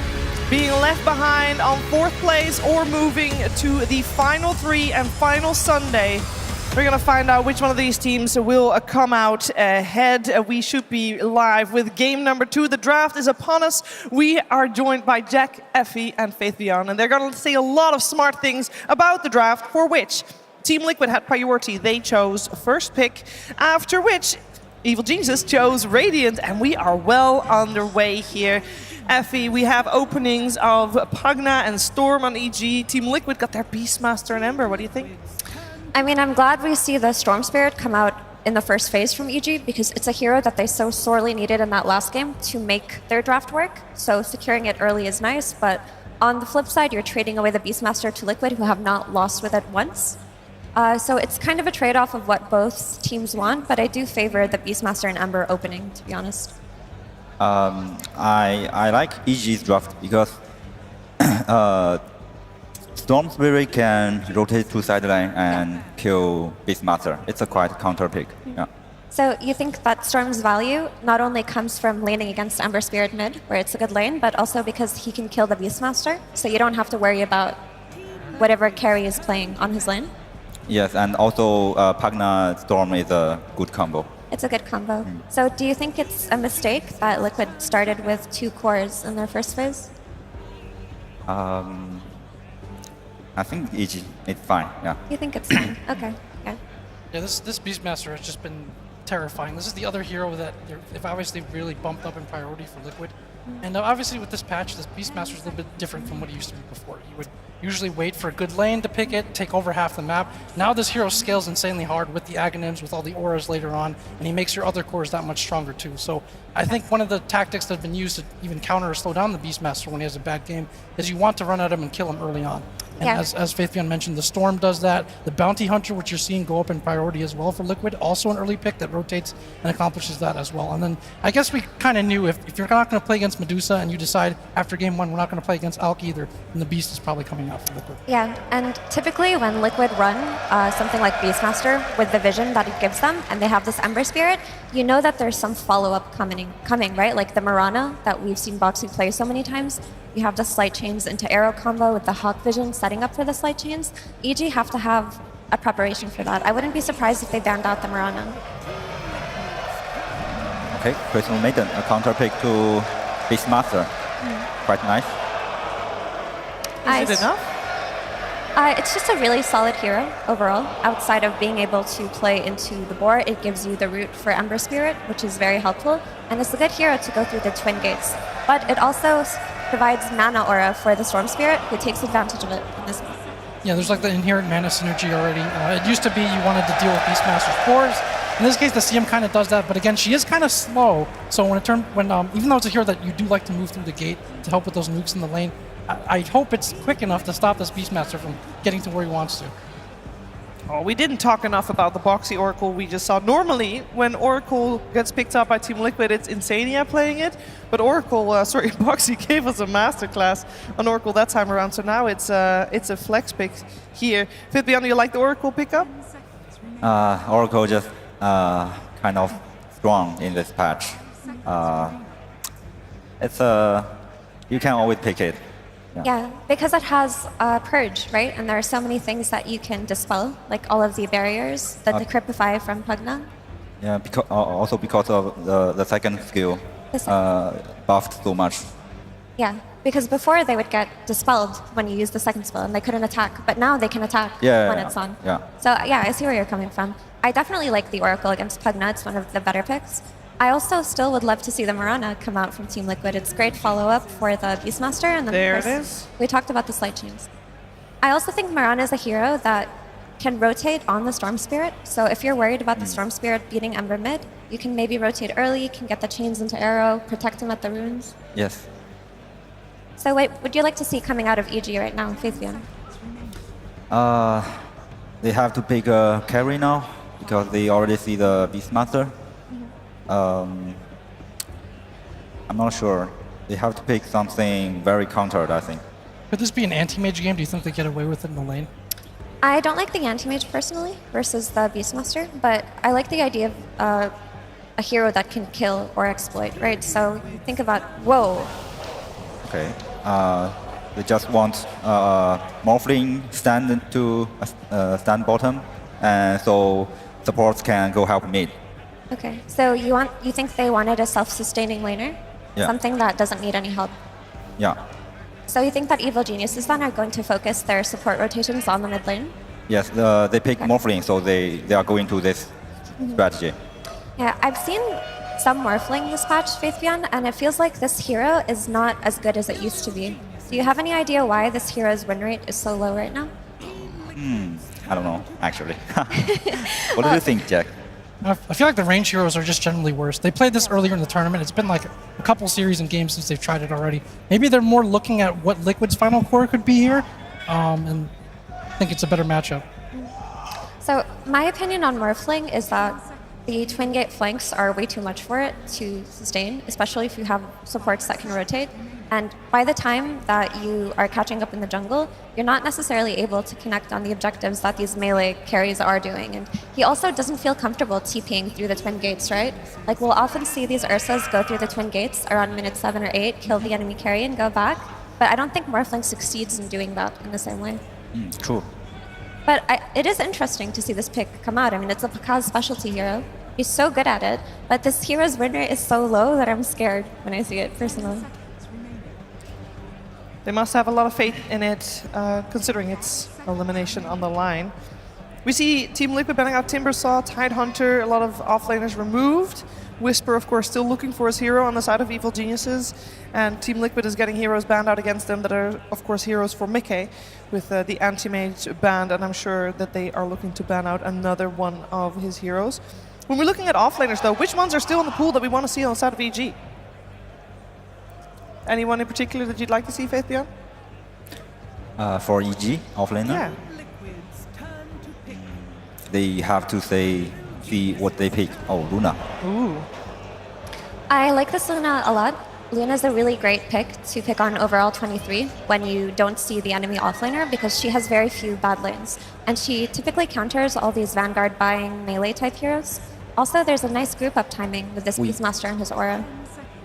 being left behind on 4th place or moving to the final 3 and final Sunday We're going to find out which one of these teams will come out ahead. We should be live with game number 2. The draft is upon us. We are joined by Jack, Effie, and Faith Beyond, and they're going to say a lot of smart things about the draft, for which Team Liquid had priority. They chose first pick, after which Evil Geniuses chose Radiant, and we are well underway here. Effie, we have openings of Pugna and Storm on EG. Team Liquid got their Beastmaster and Ember. What do you think? I mean, I'm glad we see the Storm Spirit come out in the first phase from EG, because it's a hero that they so sorely needed in that last game to make their draft work. So securing it early is nice, but on the flip side, you're trading away the Beastmaster to Liquid, who have not lost with it once. So it's kind of a trade-off of what both teams want, but I do favor the Beastmaster and Ember opening, to be honest. I like EG's draft because Storm Spirit can rotate to sideline and kill Beastmaster. It's a quite counter pick. Yeah. So you think that Storm's value not only comes from laning against Ember Spirit mid, where it's a good lane, but also because he can kill the Beastmaster, so you don't have to worry about whatever carry is playing on his lane? Yes, and also Pugna Storm is a good combo. It's a good combo. So do you think it's a mistake that Liquid started with 2 cores in their first phase? I think EG it's fine. Yeah. You think it's fine? Okay. Okay. Yeah, this Beastmaster has just been terrifying. This is the other hero that they've obviously really bumped up in priority for Liquid. And obviously with this patch, this Beastmaster is a little bit different from what it used to be before. You would usually wait for a good lane to pick it, take over half the map. Now this hero scales insanely hard with the Aghanims, with all the auras later on, and he makes your other cores that much stronger too. So I think one of the tactics that have been used to even counter or slow down the Beastmaster when he has a bad game is you want to run at him and kill him early on. And Yeah. as Faithion mentioned, the Storm does that. The Bounty Hunter, which you're seeing go up in priority as well for Liquid, also an early pick that rotates and accomplishes that as well. And then I guess we kind of knew if you're not going to play against Medusa and you decide after game 1 we're not going to play against Alk either, then the Beast is probably coming out for Liquid. Yeah, and typically when Liquid run something like Beastmaster with the vision that it gives them, and they have this Ember Spirit, you know that there's some follow-up coming, right? Like the Mirana that we've seen Boxy play so many times. You have the Slight Chains into Arrow combo with the Hawk Vision setting up for the Slight Chains. EG have to have a preparation for that. I wouldn't be surprised if they banned out the Mirana. Okay, Crystal Maiden, a counter pick to Beastmaster. Quite nice. Is it enough? It's just a really solid hero overall. Outside of being able to play into the board, it gives you the root for Ember Spirit, which is very helpful. And it's a good hero to go through the Twin Gates. But it also provides mana aura for the Storm Spirit, who takes advantage of it in this game. Yeah, there's like the inherent mana synergy already. It used to be you wanted to deal with Beastmaster's cores. In this case, the CM kind of does that, but again, she is kind of slow. So even though it's a hero that you do like to move through the gate to help with those nukes in the lane, I hope it's quick enough to stop this Beastmaster from getting to where he wants to. Oh, we didn't talk enough about the Boxy Oracle we just saw. Normally, when Oracle gets picked up by Team Liquid, it's Insania playing it. But Boxy gave us a masterclass on Oracle that time around. So now it's a flex pick here. Fitbian, do you like the Oracle pickup? Oracle just kind of strong in this patch. You can always pick it. Yeah, because it has Purge, right? And there are so many things that you can dispel, like all of the barriers, the Decrypify from Pugna. Yeah, also because of the second skill buffed so much. Yeah, because before they would get dispelled when you use the second spell and they couldn't attack, but now they can attack when it's on. Yeah. So yeah, I see where you're coming from. I definitely like the Oracle against Pugna. It's one of the better picks. I also still would love to see the Mirana come out from Team Liquid. It's great follow-up for the Beastmaster. And then there it is. We talked about the Slight Chains. I also think Mirana is a hero that can rotate on the Storm Spirit. So if you're worried about the Storm Spirit beating Ember mid, you can maybe rotate early, you can get the chains into Arrow, protect him at the runes. Yes. So what would you like to see coming out of EG right now, Faithion? They have to pick a carry now because they already see the Beastmaster. I'm not sure. They have to pick something very countered, I think. Could this be an anti-mage game? Do you think they get away with it in the lane? I don't like the anti-mage personally versus the Beastmaster, but I like the idea of a hero that can kill or exploit, right? So think about, whoa. Okay. They just want Morphling stand bottom and so supports can go help mid. Okay, so you think they wanted a self-sustaining laner? Yeah. Something that doesn't need any help. Yeah. So you think that Evil Geniuses then are going to focus their support rotations on the mid lane? Yes, they pick Morphling, so they are going to this strategy. Yeah, I've seen some Morphling this patch, Faithbian, and it feels like this hero is not as good as it used to be. Do you have any idea why this hero's win rate is so low right now? I don't know, actually. What do you think, Jack? I feel like the range heroes are just generally worse. They played this earlier in the tournament. It's been like a couple series and games since they've tried it already. Maybe they're more looking at what Liquid's final core could be here, and I think it's a better matchup. So my opinion on Morphling is that the twin gate flanks are way too much for it to sustain, especially if you have supports that can rotate. And by the time that you are catching up in the jungle, you're not necessarily able to connect on the objectives that these melee carries are doing. And he also doesn't feel comfortable TPing through the twin gates, right? Like we'll often see these Ursas go through the twin gates around minute 7 or 8, kill the enemy carry and go back. But I don't think Morphling succeeds in doing that in the same way. True. But it is interesting to see this pick come out. I mean, it's a Pakaz specialty hero. He's so good at it, but this hero's win rate is so low that I'm scared when I see it, personally. They must have a lot of faith in it, considering its elimination on the line. We see Team Liquid banning out Timbersaw, Tidehunter, a lot of offlaners removed. Whisper, of course, still looking for his hero on the side of Evil Geniuses. And Team Liquid is getting heroes banned out against them that are, of course, heroes for Mickey with the anti-mage banned. And I'm sure that they are looking to ban out another one of his heroes. When we're looking at offlaners, though, which ones are still in the pool that we want to see on the side of EG? Anyone in particular that you'd like to see, Faith Beyond? For EG, offlaner? Yeah. They have to see what they pick. Oh, Luna. Ooh. I like this Luna a lot. Luna's a really great pick to pick on overall 23 when you don't see the enemy offlaner because she has very few bad lanes. And she typically counters all these Vanguard buying melee type heroes. Also, there's a nice group up timing with this Beastmaster and his aura.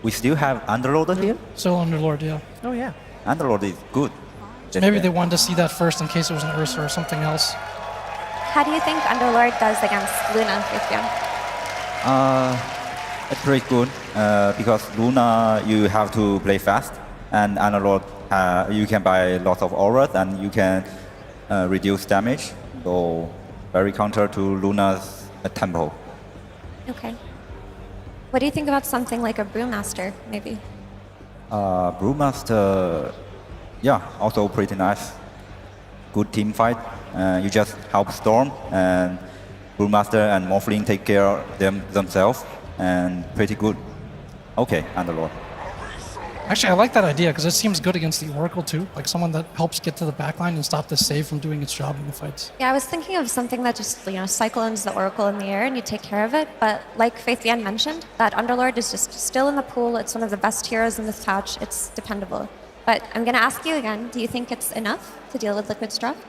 We still have Underlord here? Still Underlord, yeah. Oh, yeah. Underlord is good. So maybe they wanted to see that first in case it was an Ursa or something else. How do you think Underlord does against Luna, Faithbian? It's pretty good because Luna you have to play fast, and Underlord you can buy lots of auras and you can reduce damage. So very counter to Luna's tempo. Okay. What do you think about something like a Brewmaster, maybe? Brewmaster, yeah, also pretty nice. Good team fight. You just help Storm, and Brewmaster and Morphling take care of themselves, and pretty good. Okay, Underlord. Actually, I like that idea because it seems good against the Oracle too, like someone that helps get to the backline and stop the save from doing its job in the fights. Yeah, I was thinking of something that just, cyclones the Oracle in the air and you take care of it. But like Faithbian mentioned, that Underlord is just still in the pool. It's one of the best heroes in this patch. It's dependable. But I'm going to ask you again, do you think it's enough to deal with Liquid's draft?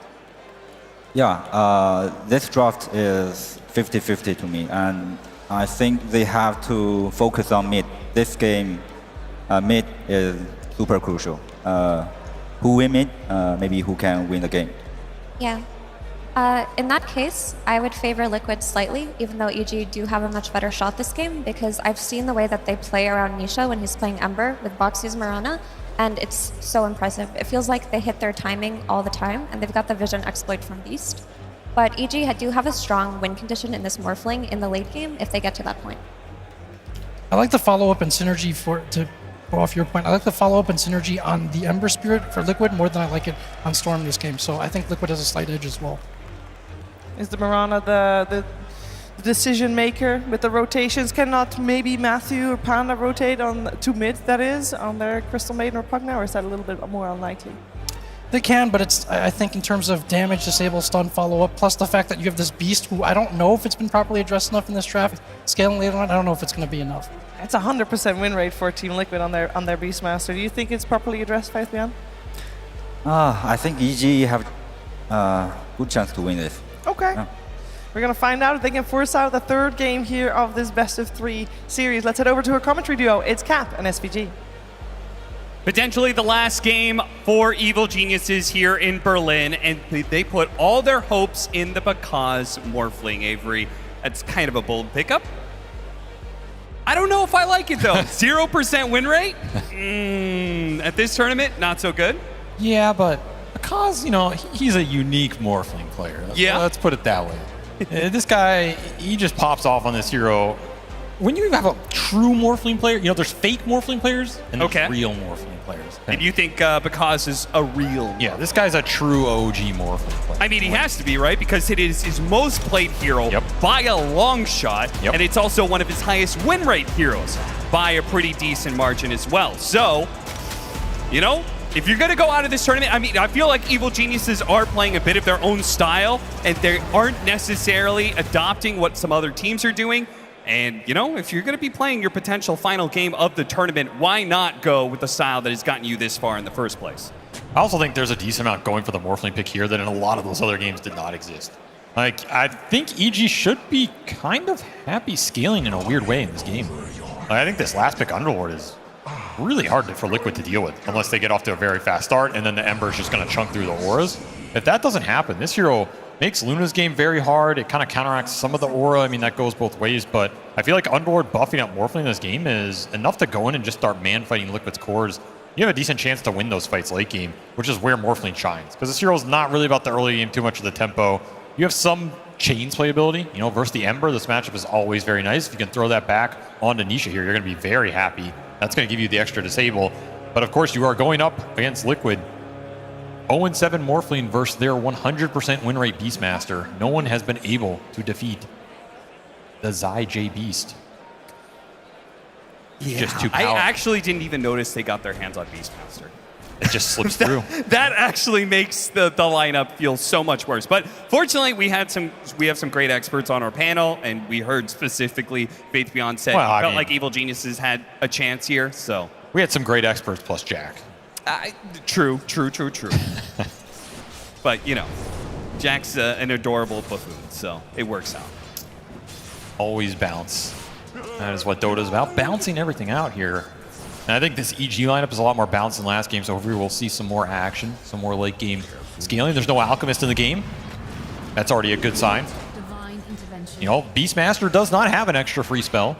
Yeah, this draft is 50-50 to me, and I think they have to focus on mid. This game, mid is super crucial. Who win mid, maybe who can win the game. Yeah. In that case, I would favor Liquid slightly, even though EG do have a much better shot this game, because I've seen the way that they play around Nisha when he's playing Ember with Boxy's Mirana, and it's so impressive. It feels like they hit their timing all the time, and they've got the vision exploit from Beast. But EG do have a strong win condition in this Morphling in the late game if they get to that point. I like the follow-up and synergy to go off your point. I like the follow-up and synergy on the Ember Spirit for Liquid more than I like it on Storm this game. So I think Liquid has a slight edge as well. Is the Mirana the decision maker with the rotations? Cannot maybe Matthew or Panda rotate on to mid, that is, on their Crystal Maiden or Pugna, or is that a little bit more unlikely? They can, but it's, I think in terms of damage, disable, stun, follow-up, plus the fact that you have this Beast who I don't know if it's been properly addressed enough in this draft. Scaling later on, I don't know if it's going to be enough. It's 100% win rate for Team Liquid on their Beastmaster. Do you think it's properly addressed, Faithbian? I think EG have good chance to win this. Okay. Yeah. We're going to find out if they can force out the third game here of this best of 3 series. Let's head over to our commentary duo. It's Cap and SVG. Potentially the last game for Evil Geniuses here in Berlin, and they put all their hopes in the Bakaz Morphling, Avery. That's kind of a bold pickup. I don't know if I like it, though. 0% win rate? At this tournament, not so good. Yeah, but Bakaz, he's a unique Morphling player. Let's put it that way. This guy, he just pops off on this hero. When you have a true Morphling player, there's fake Morphling players and there's real Morphling players. And you think Bakaz is a real? Yeah, this guy's a true OG Morphling player. I mean, he has to be, right? Because it is his most played hero by a long shot, and it's also one of his highest win rate heroes by a pretty decent margin as well. So, if you're going to go out of this tournament, I feel like Evil Geniuses are playing a bit of their own style, and they aren't necessarily adopting what some other teams are doing. And, if you're going to be playing your potential final game of the tournament, why not go with the style that has gotten you this far in the first place? I also think there's a decent amount going for the Morphling pick here that in a lot of those other games did not exist. I think EG should be kind of happy scaling in a weird way in this game. I think this last pick, Underlord, is really hard for Liquid to deal with, unless they get off to a very fast start, and then the Ember is just going to chunk through the auras. If that doesn't happen, this hero makes Luna's game very hard. It kind of counteracts some of the aura. That goes both ways, but I feel like Underlord buffing up Morphling in this game is enough to go in and just start man-fighting Liquid's cores. You have a decent chance to win those fights late game, which is where Morphling shines. Because this hero is not really about the early game, too much of the tempo. You have some chains playability. Versus the Ember, this matchup is always very nice. If you can throw that back onto Nisha here, you're going to be very happy. That's going to give you the extra disable. But of course, you are going up against Liquid. 0-7 Morphling versus their 100% win rate Beastmaster. No one has been able to defeat the Zai J Beast. Yeah, just too I powerful. actually didn't even notice they got their hands on Beastmaster. It just slips through. That actually makes the lineup feel so much worse. But fortunately, we have some great experts on our panel, and we heard specifically Faith Beyond said felt like Evil Geniuses had a chance here. So we had some great experts plus Jack. True. But, Jack's an adorable buffoon, so it works out. Always bounce. That is what Dota is about, bouncing everything out here. And I think this EG lineup is a lot more balanced than last game, so hopefully we'll see some more action, some more late game scaling. There's no Alchemist in the game. That's already a good sign. Beastmaster does not have an extra free spell.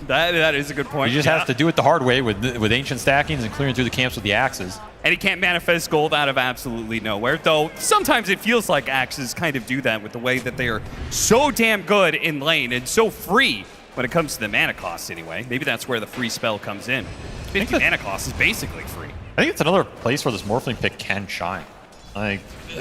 that is a good point. He just has to do it the hard way with ancient stackings and clearing through the camps with the axes. And he can't manifest gold out of absolutely nowhere, though sometimes it feels like axes kind of do that with the way that they are so damn good in lane and so free when it comes to the mana cost anyway. Maybe that's where the free spell comes in. 50 mana cost is basically free. I think it's another place where this Morphling pick can shine. The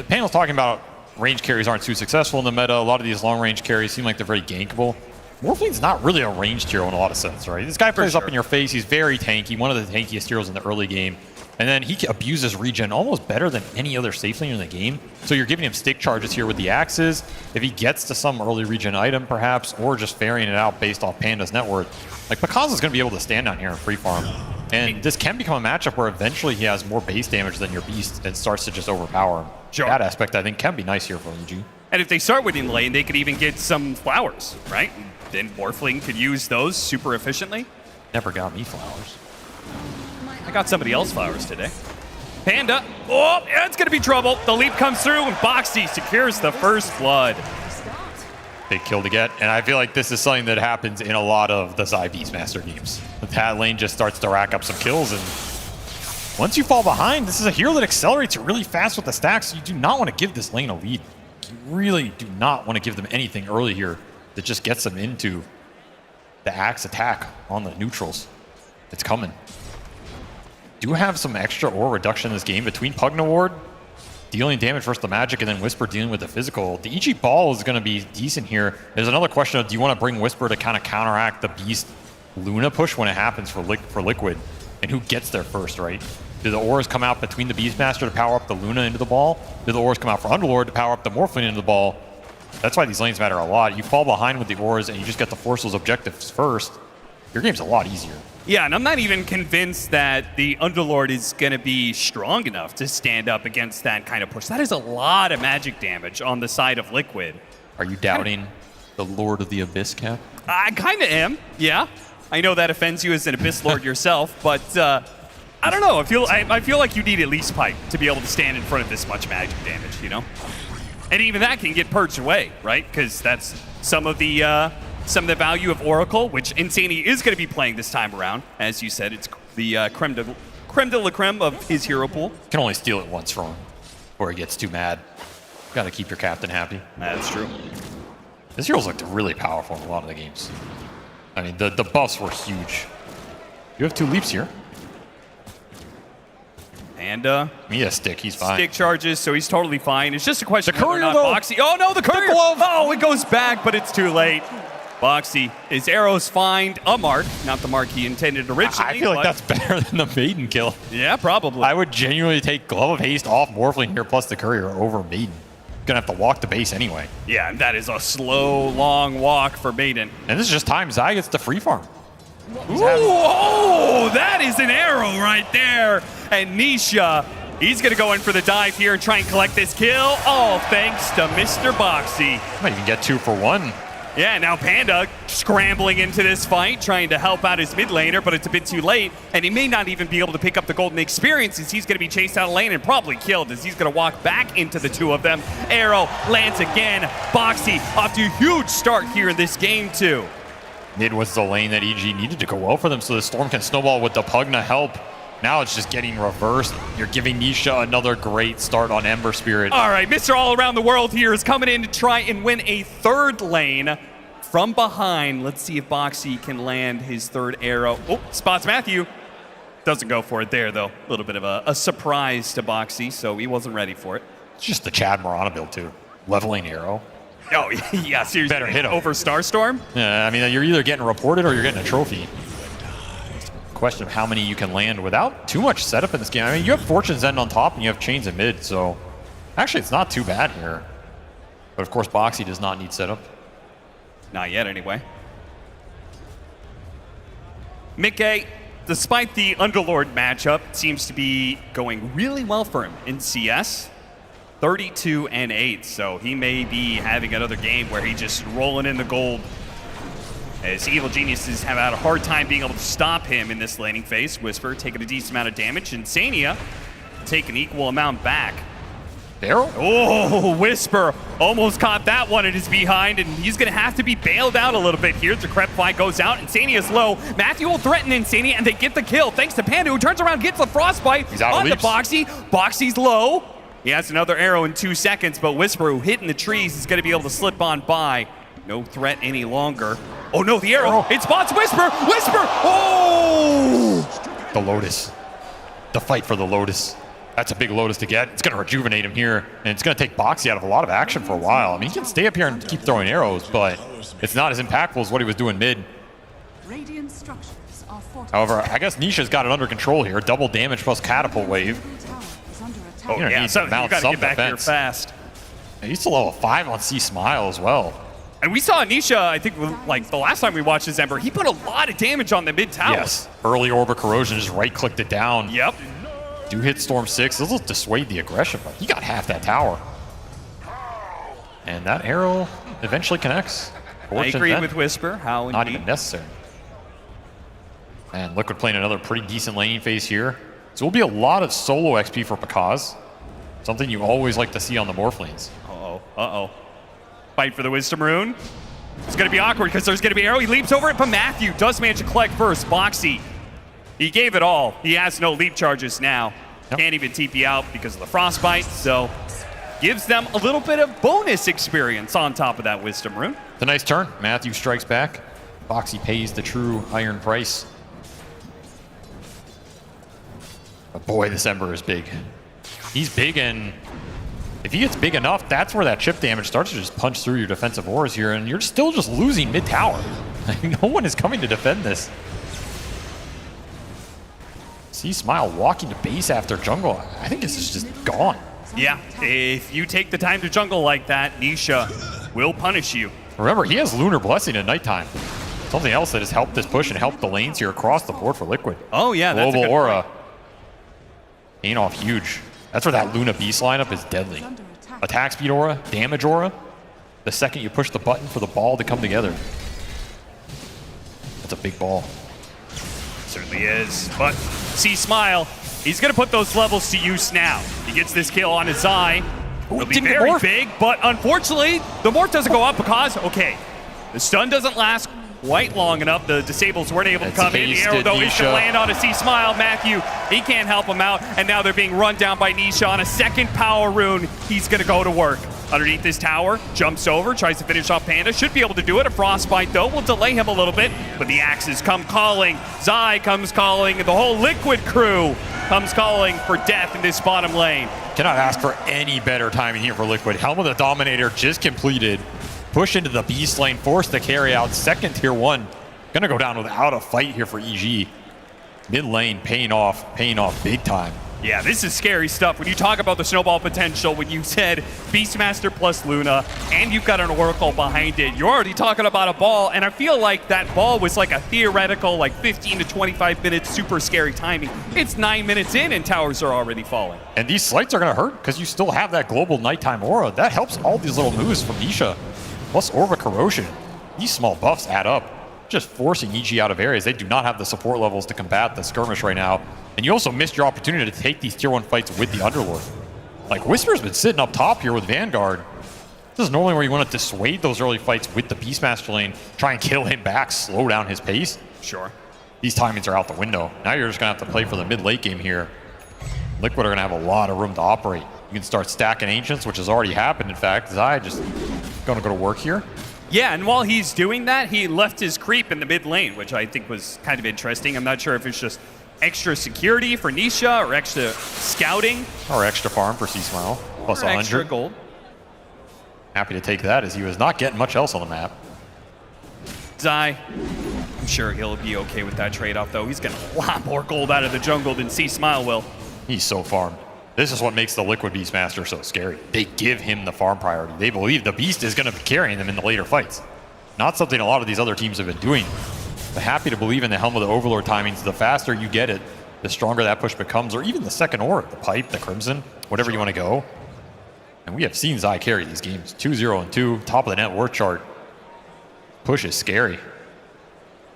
panel's talking about range carries aren't too successful in the meta. A lot of these long-range carries seem like they're very gankable. Morphling's not really a ranged hero in a lot of sense, right? This guy plays up in your face. He's very tanky, one of the tankiest heroes in the early game. And then he abuses regen almost better than any other safe laner in the game. So you're giving him stick charges here with the axes. If he gets to some early regen item, perhaps, or just ferrying it out based off Panda's net worth, Bakaz is going to be able to stand down here and free farm. And this can become a matchup where eventually he has more base damage than your beast and starts to just overpower him. That aspect, I think, can be nice here for EG. And if they start winning lane, they could even get some flowers, right? Then Morphling could use those super efficiently. Never got me flowers. I got somebody else flowers today. Panda. Oh, yeah, it's going to be trouble. The leap comes through, and Boxy secures the first blood. Big kill to get, and I feel like this is something that happens in a lot of the Zai Beastmaster games. That lane just starts to rack up some kills, and once you fall behind, this is a hero that accelerates really fast with the stacks, so you do not want to give this lane a lead. You really do not want to give them anything early here that just gets them into the axe attack on the neutrals. It's coming. Do have some extra ore reduction in this game between Pugna Ward dealing damage versus the magic and then Whisper dealing with the physical. The EG ball is going to be decent here. There's another question of, do you want to bring Whisper to kind of counteract the Beast Luna push when it happens for Liquid? And who gets there first, right? Do the ores come out between the Beastmaster to power up the Luna into the ball? Do the ores come out for Underlord to power up the Morphling into the ball? That's why these lanes matter a lot. You fall behind with the ores and you just get to force those objectives first. Your game's a lot easier. Yeah, and I'm not even convinced that the Underlord is going to be strong enough to stand up against that kind of push. That is a lot of magic damage on the side of Liquid. Are you doubting the Lord of the Abyss, Cap? I kind of am, yeah. I know that offends you as an Abyss Lord yourself, but I don't know. I feel like you need at least Pipe to be able to stand in front of this much magic damage, you know? And even that can get purged away, right? Because that's some of the value of Oracle, which Insani is going to be playing this time around. As you said, it's the creme de la creme of his hero pool. You can only steal it once from him before he gets too mad. Got to keep your captain happy. That's true. His heroes looked really powerful in a lot of the games. I mean, the buffs were huge. You have 2 leaps here. And he has stick, he's fine. Stick charges, so he's totally fine. It's just a question The courier, of whether or though. not Boxy. Oh no, the courier! Oh, it goes back, but it's too late. Boxy, his arrows find a mark, not the mark he intended originally. I feel like that's better than the Maiden kill. Yeah, probably. I would genuinely take Glove of Haste off Morphling here plus the courier over Maiden. Gonna have to walk the base anyway. Yeah, and that is a slow, long walk for Maiden. And this is just time Zai gets the free farm. Ooh, oh, that is an arrow right there. And Nisha, he's going to go in for the dive here and try and collect this kill. All thanks to Mr. Boxy. Might even get 2 for 1. Yeah, now Panda scrambling into this fight, trying to help out his mid laner, but it's a bit too late, and he may not even be able to pick up the golden experience as he's going to be chased out of lane and probably killed as he's going to walk back into the 2 of them. Arrow lands again. Boxy off to a huge start here in this game too. Mid was the lane that EG needed to go well for them so the Storm can snowball with the Pugna help. Now it's just getting reversed. You're giving Nisha another great start on Ember Spirit. All right, Mr. All Around the World here is coming in to try and win a 3rd lane from behind. Let's see if Boxy can land his 3rd arrow. Oh, spots Matthew. Doesn't go for it there, though. A little bit of a surprise to Boxy, so he wasn't ready for it. It's just the Chad Morana build, too. Leveling arrow. Oh, yeah, seriously. Better hit him. Over Starstorm? Yeah, I mean, you're either getting reported or you're getting a trophy. Question of how many you can land without too much setup in this game. I mean, you have Fortune's End on top and you have Chains in mid, so actually it's not too bad here. But of course, Boxy does not need setup. Not yet, anyway. Mickey, despite the Underlord matchup, seems to be going really well for him in CS. 32-8, so he may be having another game where he's just rolling in the gold. As Evil Geniuses have had a hard time being able to stop him in this laning phase. Whisper taking a decent amount of damage, and Sania take an equal amount back. Daryl? Oh, Whisper almost caught that one in his behind, and he's going to have to be bailed out a little bit here. The Crepify goes out, Insania's low. Matthew will threaten Insania, and they get the kill thanks to Panda, who turns around, gets the Frostbite on the Boxy. Boxy's low. He has another arrow in 2 seconds, but Whisper, who hit in the trees, is going to be able to slip on by. No threat any longer. Oh no, the arrow. It spots Whisper. Whisper. Oh! The Lotus. The fight for the Lotus. That's a big Lotus to get. It's going to rejuvenate him here, and it's going to take Boxy out of a lot of action for a while. I mean, he can stay up here and keep throwing arrows, but it's not as impactful as what he was doing mid. However, I guess Nisha's got it under control here. Double damage plus catapult wave. Oh yeah, so you got to get back here fast. He's still level 5 on C Smile as well. And we saw Nisha, I think, like the last time we watched this Ember, he put a lot of damage on the mid tower. Yes, early Orb of Corrosion, just right-clicked it down. Yep. Do hit Storm 6. This will dissuade the aggression, but he got half that tower. And that arrow eventually connects. I agree with Whisper. How not even necessary. And Liquid playing another pretty decent laning phase here. So it will be a lot of solo XP for Pakaz. Something you always like to see on the Morphlings. Uh-oh, uh-oh. Fight for the Wisdom Rune. It's going to be awkward because there's going to be arrow. He leaps over it, but Matthew does manage to collect first. Boxy, he gave it all. He has no leap charges now. Can't even TP out because of the Frostbite, so gives them a little bit of bonus experience on top of that Wisdom Rune. It's a nice turn. Matthew strikes back. Boxy pays the true iron price. But boy, this Ember is big. He's big, and if he gets big enough, that's where that chip damage starts to just punch through your defensive auras here, and you're still just losing mid-tower. No one is coming to defend this. See Smile walking to base after jungle. I think this is just gone. Yeah, if you take the time to jungle like that, Nisha will punish you. Remember, he has Lunar Blessing at nighttime. Something else that has helped this push and helped the lanes here across the board for Liquid. Oh yeah, that's Global a good aura. point. Ain't off huge. That's where that Luna Beast lineup is deadly. Attack speed aura, damage aura. The second you push the button for the ball to come together. That's a big ball. Certainly he is. But see Smile, he's going to put those levels to use now. He gets this kill on his eye. It'll be very big, but unfortunately, the morph doesn't go up because, okay, the stun doesn't last quite long enough. The disables weren't able to come in. The arrow, though, is going to land on a C-Smile. Matthew, he can't help him out, and now they're being run down by Nisha on a second power rune. He's going to go to work. Underneath this tower, jumps over, tries to finish off Panda. Should be able to do it. A Frostbite, though, will delay him a little bit, but the axes come calling. Zai comes calling, and the whole Liquid crew comes calling for death in this bottom lane. Cannot ask for any better timing here for Liquid. Helm of the Dominator just completed. Push into the Beast lane, forced to carry out second tier 1. Gonna go down without a fight here for EG. Mid lane paying off big time. Yeah, this is scary stuff. When you talk about the snowball potential, when you said Beastmaster plus Luna, and you've got an Oracle behind it, you're already talking about a ball, and I feel like that ball was like a theoretical, like 15 to 25 minutes super scary timing. It's 9 minutes in, and towers are already falling. And these slights are gonna hurt, because you still have that global nighttime aura. That helps all these little moves from Nisha. Plus Orb of Corrosion. These small buffs add up. Just forcing EG out of areas. They do not have the support levels to combat the skirmish right now. And you also missed your opportunity to take these tier 1 fights with the Underlord. Like, Whisper's been sitting up top here with Vanguard. This is normally where you want to dissuade those early fights with the Beastmaster lane, try and kill him back, slow down his pace. Sure. These timings are out the window. Now you're just going to have to play for the mid-late game here. Liquid are going to have a lot of room to operate. You can start stacking Ancients, which has already happened, in fact. Zai just going to go to work here. Yeah, and while he's doing that, he left his creep in the mid lane, which I think was kind of interesting. I'm not sure if it's just extra security for Nisha or extra scouting. Or extra farm for C-Smile, plus 100. Extra gold. Happy to take that, as he was not getting much else on the map. Zai, I'm sure he'll be okay with that trade-off, though. He's getting a lot more gold out of the jungle than C-Smile will. He's so farmed. This is what makes the Liquid Beastmaster so scary. They give him the farm priority. They believe the Beast is going to be carrying them in the later fights. Not something a lot of these other teams have been doing. But happy to believe in the Helm of the Overlord timings. The faster you get it, the stronger that push becomes, or even the second aura, the Pipe, the Crimson, whatever you want to go. And we have seen Zai carry these games. 2-0 and 2, top of the net worth chart. Push is scary.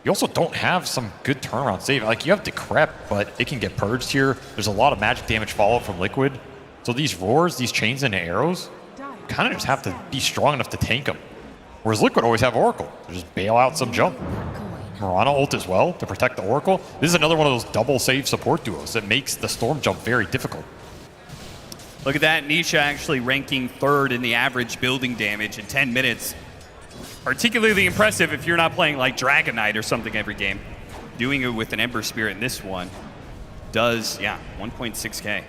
You also don't have some good turnaround save. Like, you have Decrep, but it can get purged here. There's a lot of magic damage fallout from Liquid. So these roars, these chains into arrows, kind of just have to be strong enough to tank them. Whereas Liquid always have Oracle. They just bail out some jump. Mirana ult as well to protect the Oracle. This is another one of those double save support duos that makes the Storm jump very difficult. Look at that, Nisha actually ranking 3rd in the average building damage in 10 minutes. Particularly impressive if you're not playing like Dragon Knight or something every game. Doing it with an Ember Spirit in this one does, 1.6k.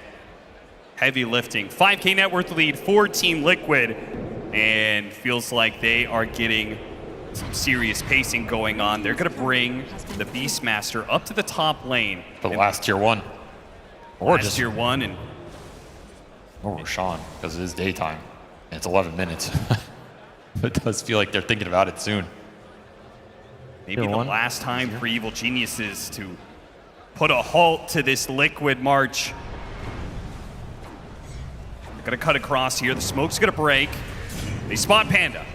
Heavy lifting. 5k net worth lead for Team Liquid, and feels like they are getting some serious pacing going on. They're going to bring the Beastmaster up to the top lane. For the last tier 1. Or just tier 1. And or Roshan, because it is daytime. And it's 11 minutes. It does feel like they're thinking about it soon. Maybe the last time for Evil Geniuses to put a halt to this Liquid march. They're gonna cut across here. The smoke's gonna break. They spot Panda.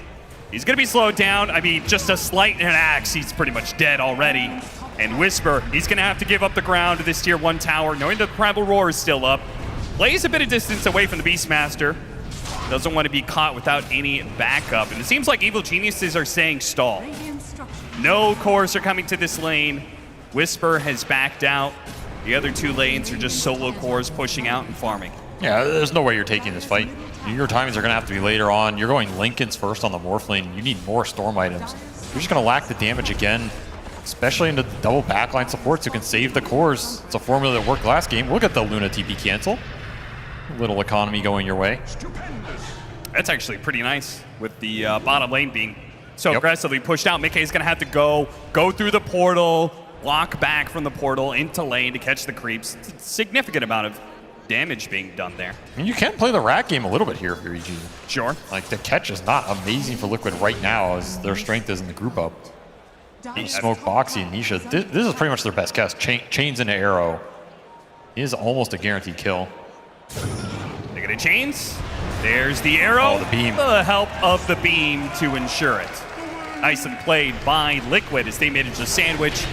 He's gonna be slowed down. I mean, just a slight and an axe, he's pretty much dead already. And Whisper, he's gonna have to give up the ground to this tier 1 tower, knowing that the Primal Roar is still up. Plays a bit of distance away from the Beastmaster. Doesn't want to be caught without any backup. And it seems like Evil Geniuses are saying stall. No cores are coming to this lane. Whisper has backed out. The other 2 lanes are just solo cores pushing out and farming. Yeah, there's no way you're taking this fight. Your timings are going to have to be later on. You're going Linken's first on the Morph lane. You need more Storm items. You're just going to lack the damage again, especially into the double backline supports who can save the cores. It's a formula that worked last game. Look at the Luna TP cancel. A little economy going your way. That's actually pretty nice with the bottom lane being so aggressively pushed out. Mickey's going to have to go through the portal, walk back from the portal into lane to catch the creeps. It's a significant amount of damage being done there. I mean, you can play the rat game a little bit here for EG. Sure. Like, the catch is not amazing for Liquid right now, as their strength is in the group up. Smoke, Boxy, and Nisha. This is pretty much their best cast. Chains into arrow is almost a guaranteed kill. They're gonna chains. There's the arrow. Oh, the beam. The help of the beam to ensure it. Nicely played by Liquid as they manage to sandwich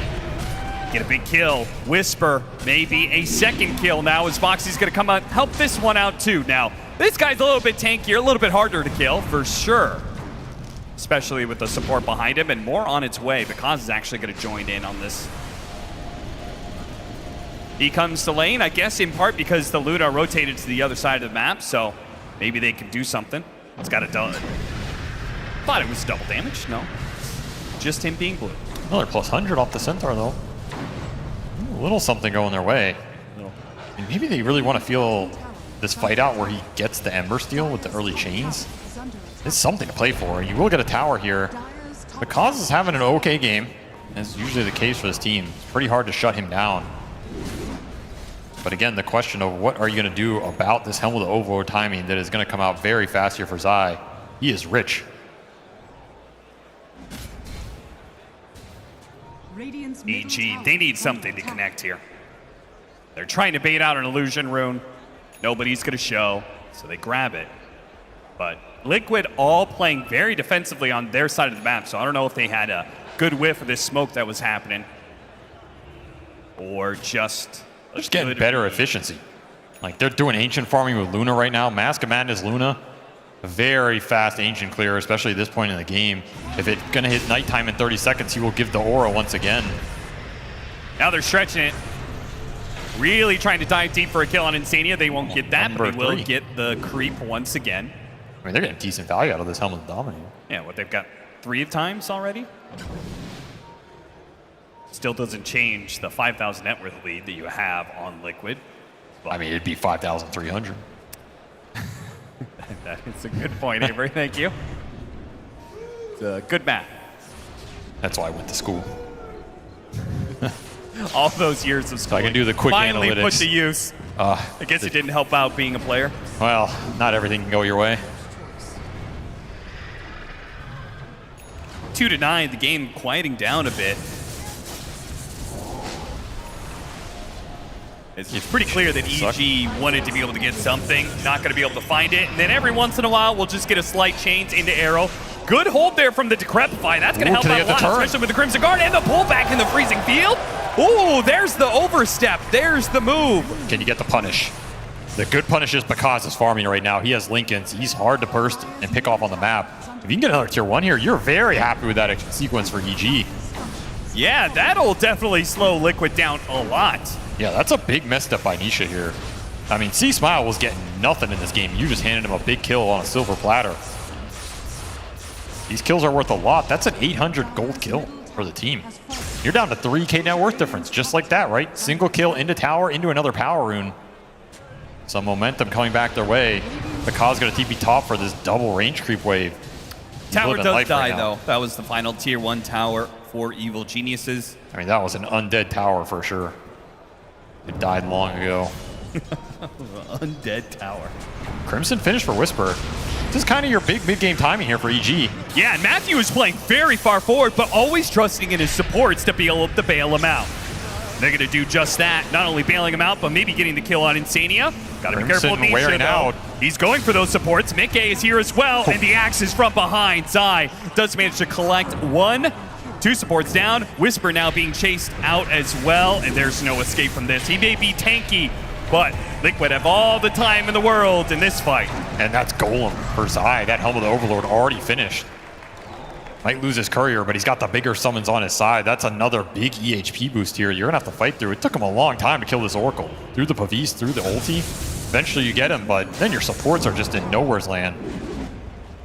get a big kill. Whisper, maybe a second kill now as Foxy's gonna come out, help this one out too. Now, this guy's a little bit tankier, a little bit harder to kill for sure. Especially with the support behind him and more on its way. Because is actually gonna join in on this. He comes to lane, I guess in part because the Luna rotated to the other side of the map, so maybe they can do something. It's got a double. Thought it was double damage, no. Just him being blue. Another plus 100 off the Centaur though. A little something going their way. And maybe they really want to feel this fight out where he gets the Ember steal with the early chains. It's something to play for. You will get a tower here. Because is having an okay game, as usually the case for this team. It's pretty hard to shut him down. But again, the question of what are you going to do about this Helm of the Overlord timing that is going to come out very fast here for Zai. He is rich. EG, they need something to connect here. They're trying to bait out an illusion rune. Nobody's going to show, so they grab it. But Liquid all playing very defensively on their side of the map, so I don't know if they had a good whiff of this smoke that was happening. Or just getting better efficiency. Like they're doing ancient farming with Luna right now. Mask of Madness Luna, a very fast ancient clear, especially at this point in the game. If it's gonna hit nighttime in 30 seconds, he will give the aura once again. Now they're stretching it. Really trying to dive deep for a kill on Insania. They won't get that, but they will get the creep once again. I mean, they're getting decent value out of this Helm of the Dominator. Yeah, what, they've got 3 times already? Still doesn't change the 5,000 net worth lead that you have on Liquid. But I mean, it'd be 5,300. That is a good point, Avery. Thank you. It's a good math. That's why I went to school. All those years of school. So I can do the quick finally analytics. Put to use. I guess it didn't help out being a player. Well, not everything can go your way. 2-9, the game quieting down a bit. It's pretty clear that EG wanted to be able to get something, not going to be able to find it, and then every once in a while we'll just get a slight change into Arrow. Good hold there from the Decrepify. That's going to help out a lot, especially with the Crimson Guard and the pullback in the freezing field. Ooh, there's the overstep. There's the move. Can you get the punish? The good punish is because is farming right now. He has Lincolns. He's hard to burst and pick off on the map. If you can get another tier 1 here, you're very happy with that sequence for EG. Yeah, that'll definitely slow Liquid down a lot. Yeah, that's a big messed up by Nisha here. I mean, C-Smile was getting nothing in this game. You just handed him a big kill on a silver platter. These kills are worth a lot. That's an 800 gold kill for the team. You're down to 3K net worth difference, just like that, right? Single kill into tower, into another power rune. Some momentum coming back their way. The Kaz going to TP top for this double range creep wave. Tower does die, though. That was the final tier 1 tower for Evil Geniuses. I mean, that was an undead tower for sure. It died long ago. Undead tower. Crimson finish for Whisper. This is kind of your big mid-game timing here for EG. Yeah, and Matthew is playing very far forward, but always trusting in his supports to be able to bail him out. They're going to do just that. Not only bailing him out, but maybe getting the kill on Insania. Got to be careful with Nisha, though. He's going for those supports. Mickey is here as well, and the axe is from behind. Zai does manage to collect 1. 2 supports down. Whisper now being chased out as well, and there's no escape from this. He may be tanky, but Liquid have all the time in the world in this fight. And that's Golem for Zai. That Helm of the Overlord already finished. Might lose his courier, but he's got the bigger summons on his side. That's another big EHP boost here. You're going to have to fight through. It took him a long time to kill this Oracle. Through the Pavis, through the ulti. Eventually you get him, but then your supports are just in nowhere's land.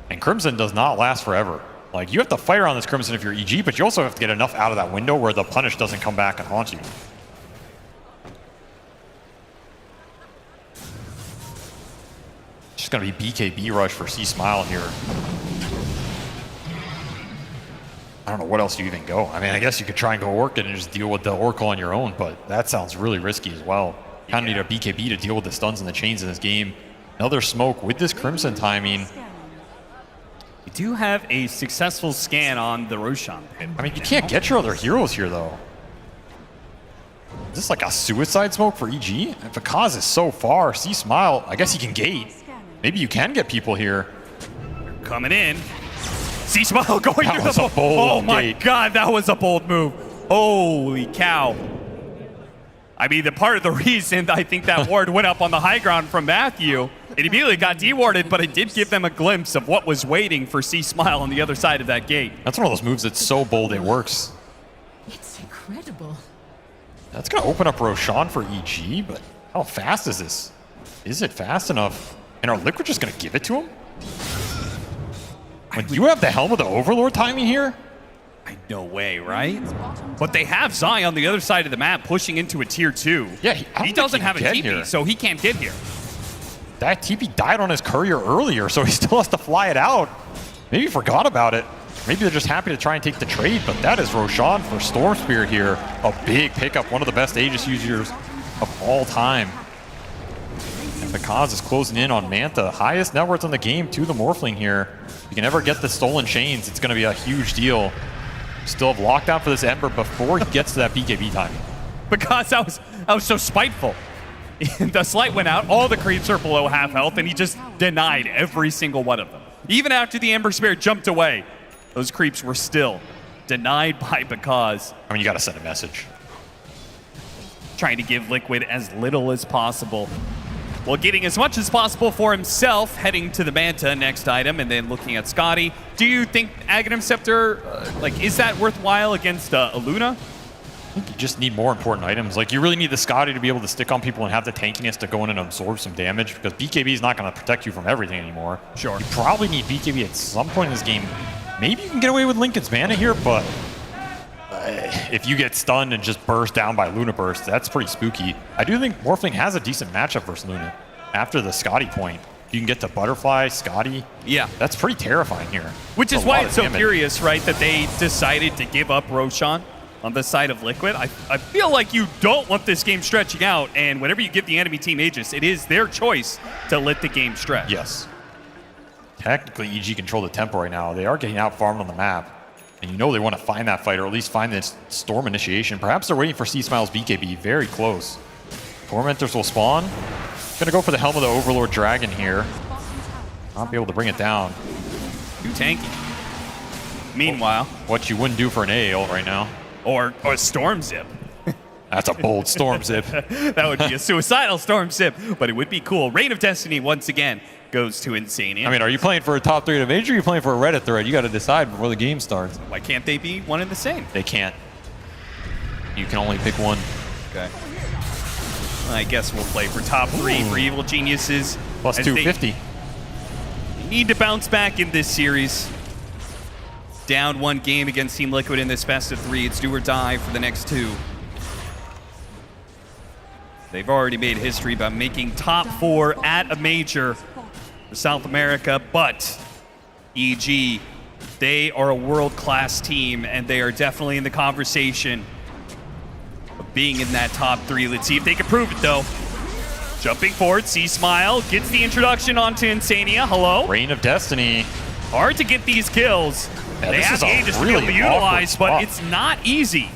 And Crimson does not last forever. Like, you have to fight around this Crimson if you're EG, but you also have to get enough out of that window where the punish doesn't come back and haunt you. Just going to be BKB rush for C-Smile here. I don't know what else you even go. I mean, I guess you could try and go work it and just deal with the Oracle on your own, but that sounds really risky as well. You kind of need a BKB to deal with the stuns and the chains in this game. Another smoke with this Crimson timing. You do have a successful scan on the Roshan pit. I mean, you can't get your other heroes here, though. Is this like a suicide smoke for EG? If Akaz is so far, C-Smile, I guess he can gate. Maybe you can get people here. Coming in. C-Smile going that through was the a bold Oh my gate. god, that was a bold move. Holy cow. I mean, the part of the reason I think that ward went up on the high ground from Matthew, it immediately got dewarded, but it did give them a glimpse of what was waiting for C Smile on the other side of that gate. That's one of those moves that's so bold it works. It's incredible. That's going to open up Roshan for EG, but how fast is this? Is it fast enough? And are Liquid just going to give it to him? When you have the Helm of the Overlord timing here? No way, right? But they have Zai on the other side of the map pushing into a tier 2. Yeah, he doesn't have a TP, so he can't get here. That TP died on his courier earlier, so he still has to fly it out. Maybe he forgot about it. Maybe they're just happy to try and take the trade, but that is Roshan for Storm Spirit here. A big pickup, one of the best Aegis users of all time. And Because is closing in on Manta. Highest net worth in the game to the Morphling here. If you can ever get the stolen chains, it's going to be a huge deal. Still have lockdown for this Ember before he gets to that BKB time. Because I was so spiteful. The Slight went out, all the creeps are below half health, and he just denied every single one of them. Even after the Ember Spirit jumped away, those creeps were still denied by Because. I mean, you got to send a message. Trying to give Liquid as little as possible. Well, getting as much as possible for himself, heading to the Manta next item, and then looking at Scotty. Do you think Aghanim Scepter, is that worthwhile against a Luna? I think you just need more important items. Like, you really need the Scotty to be able to stick on people and have the tankiness to go in and absorb some damage, because BKB is not going to protect you from everything anymore. Sure. You probably need BKB at some point in this game. Maybe you can get away with Linken's mana here, but if you get stunned and just burst down by Luna Burst, that's pretty spooky. I do think Morphling has a decent matchup versus Luna. After the Scotty point, you can get to Butterfly, Scotty. Yeah. That's pretty terrifying here. Which is why it's so curious, right, that they decided to give up Roshan on the side of Liquid. I feel like you don't want this game stretching out, and whenever you give the enemy team Aegis, it is their choice to let the game stretch. Yes. Technically, EG control the tempo right now. They are getting out-farmed on the map. And you know they want to find that fight, or at least find this Storm initiation. Perhaps they're waiting for C-Smile's BKB. Very close. Tormentors will spawn. Gonna go for the Helm of the Overlord Dragon here. Not be able to bring it down. Too tanky. Meanwhile. What you wouldn't do for an AAL right now. Or Storm Zip. That's a bold Storm Zip. That would be a suicidal Storm Zip, but it would be cool. Reign of Destiny, once again, goes to Insania. I mean, are you playing for a top 3 at a major, or are you playing for a Reddit thread? You got to decide before the game starts. Why can't they be one and the same? They can't. You can only pick one. Okay. I guess we'll play for top 3 for Evil Geniuses. Plus 250. They need to bounce back in this series. Down 1 game against Team Liquid in this best of 3. It's do or die for the next 2. They've already made history by making top 4 at a major for South America, but EG, they are a world-class team, and they are definitely in the conversation of being in that top 3. Let's see if they can prove it, though. Jumping forward, C-Smile gets the introduction onto Insania. Hello. Reign of Destiny. Hard to get these kills. Yeah, they have the Aegis to be able to utilize, but it's not easy.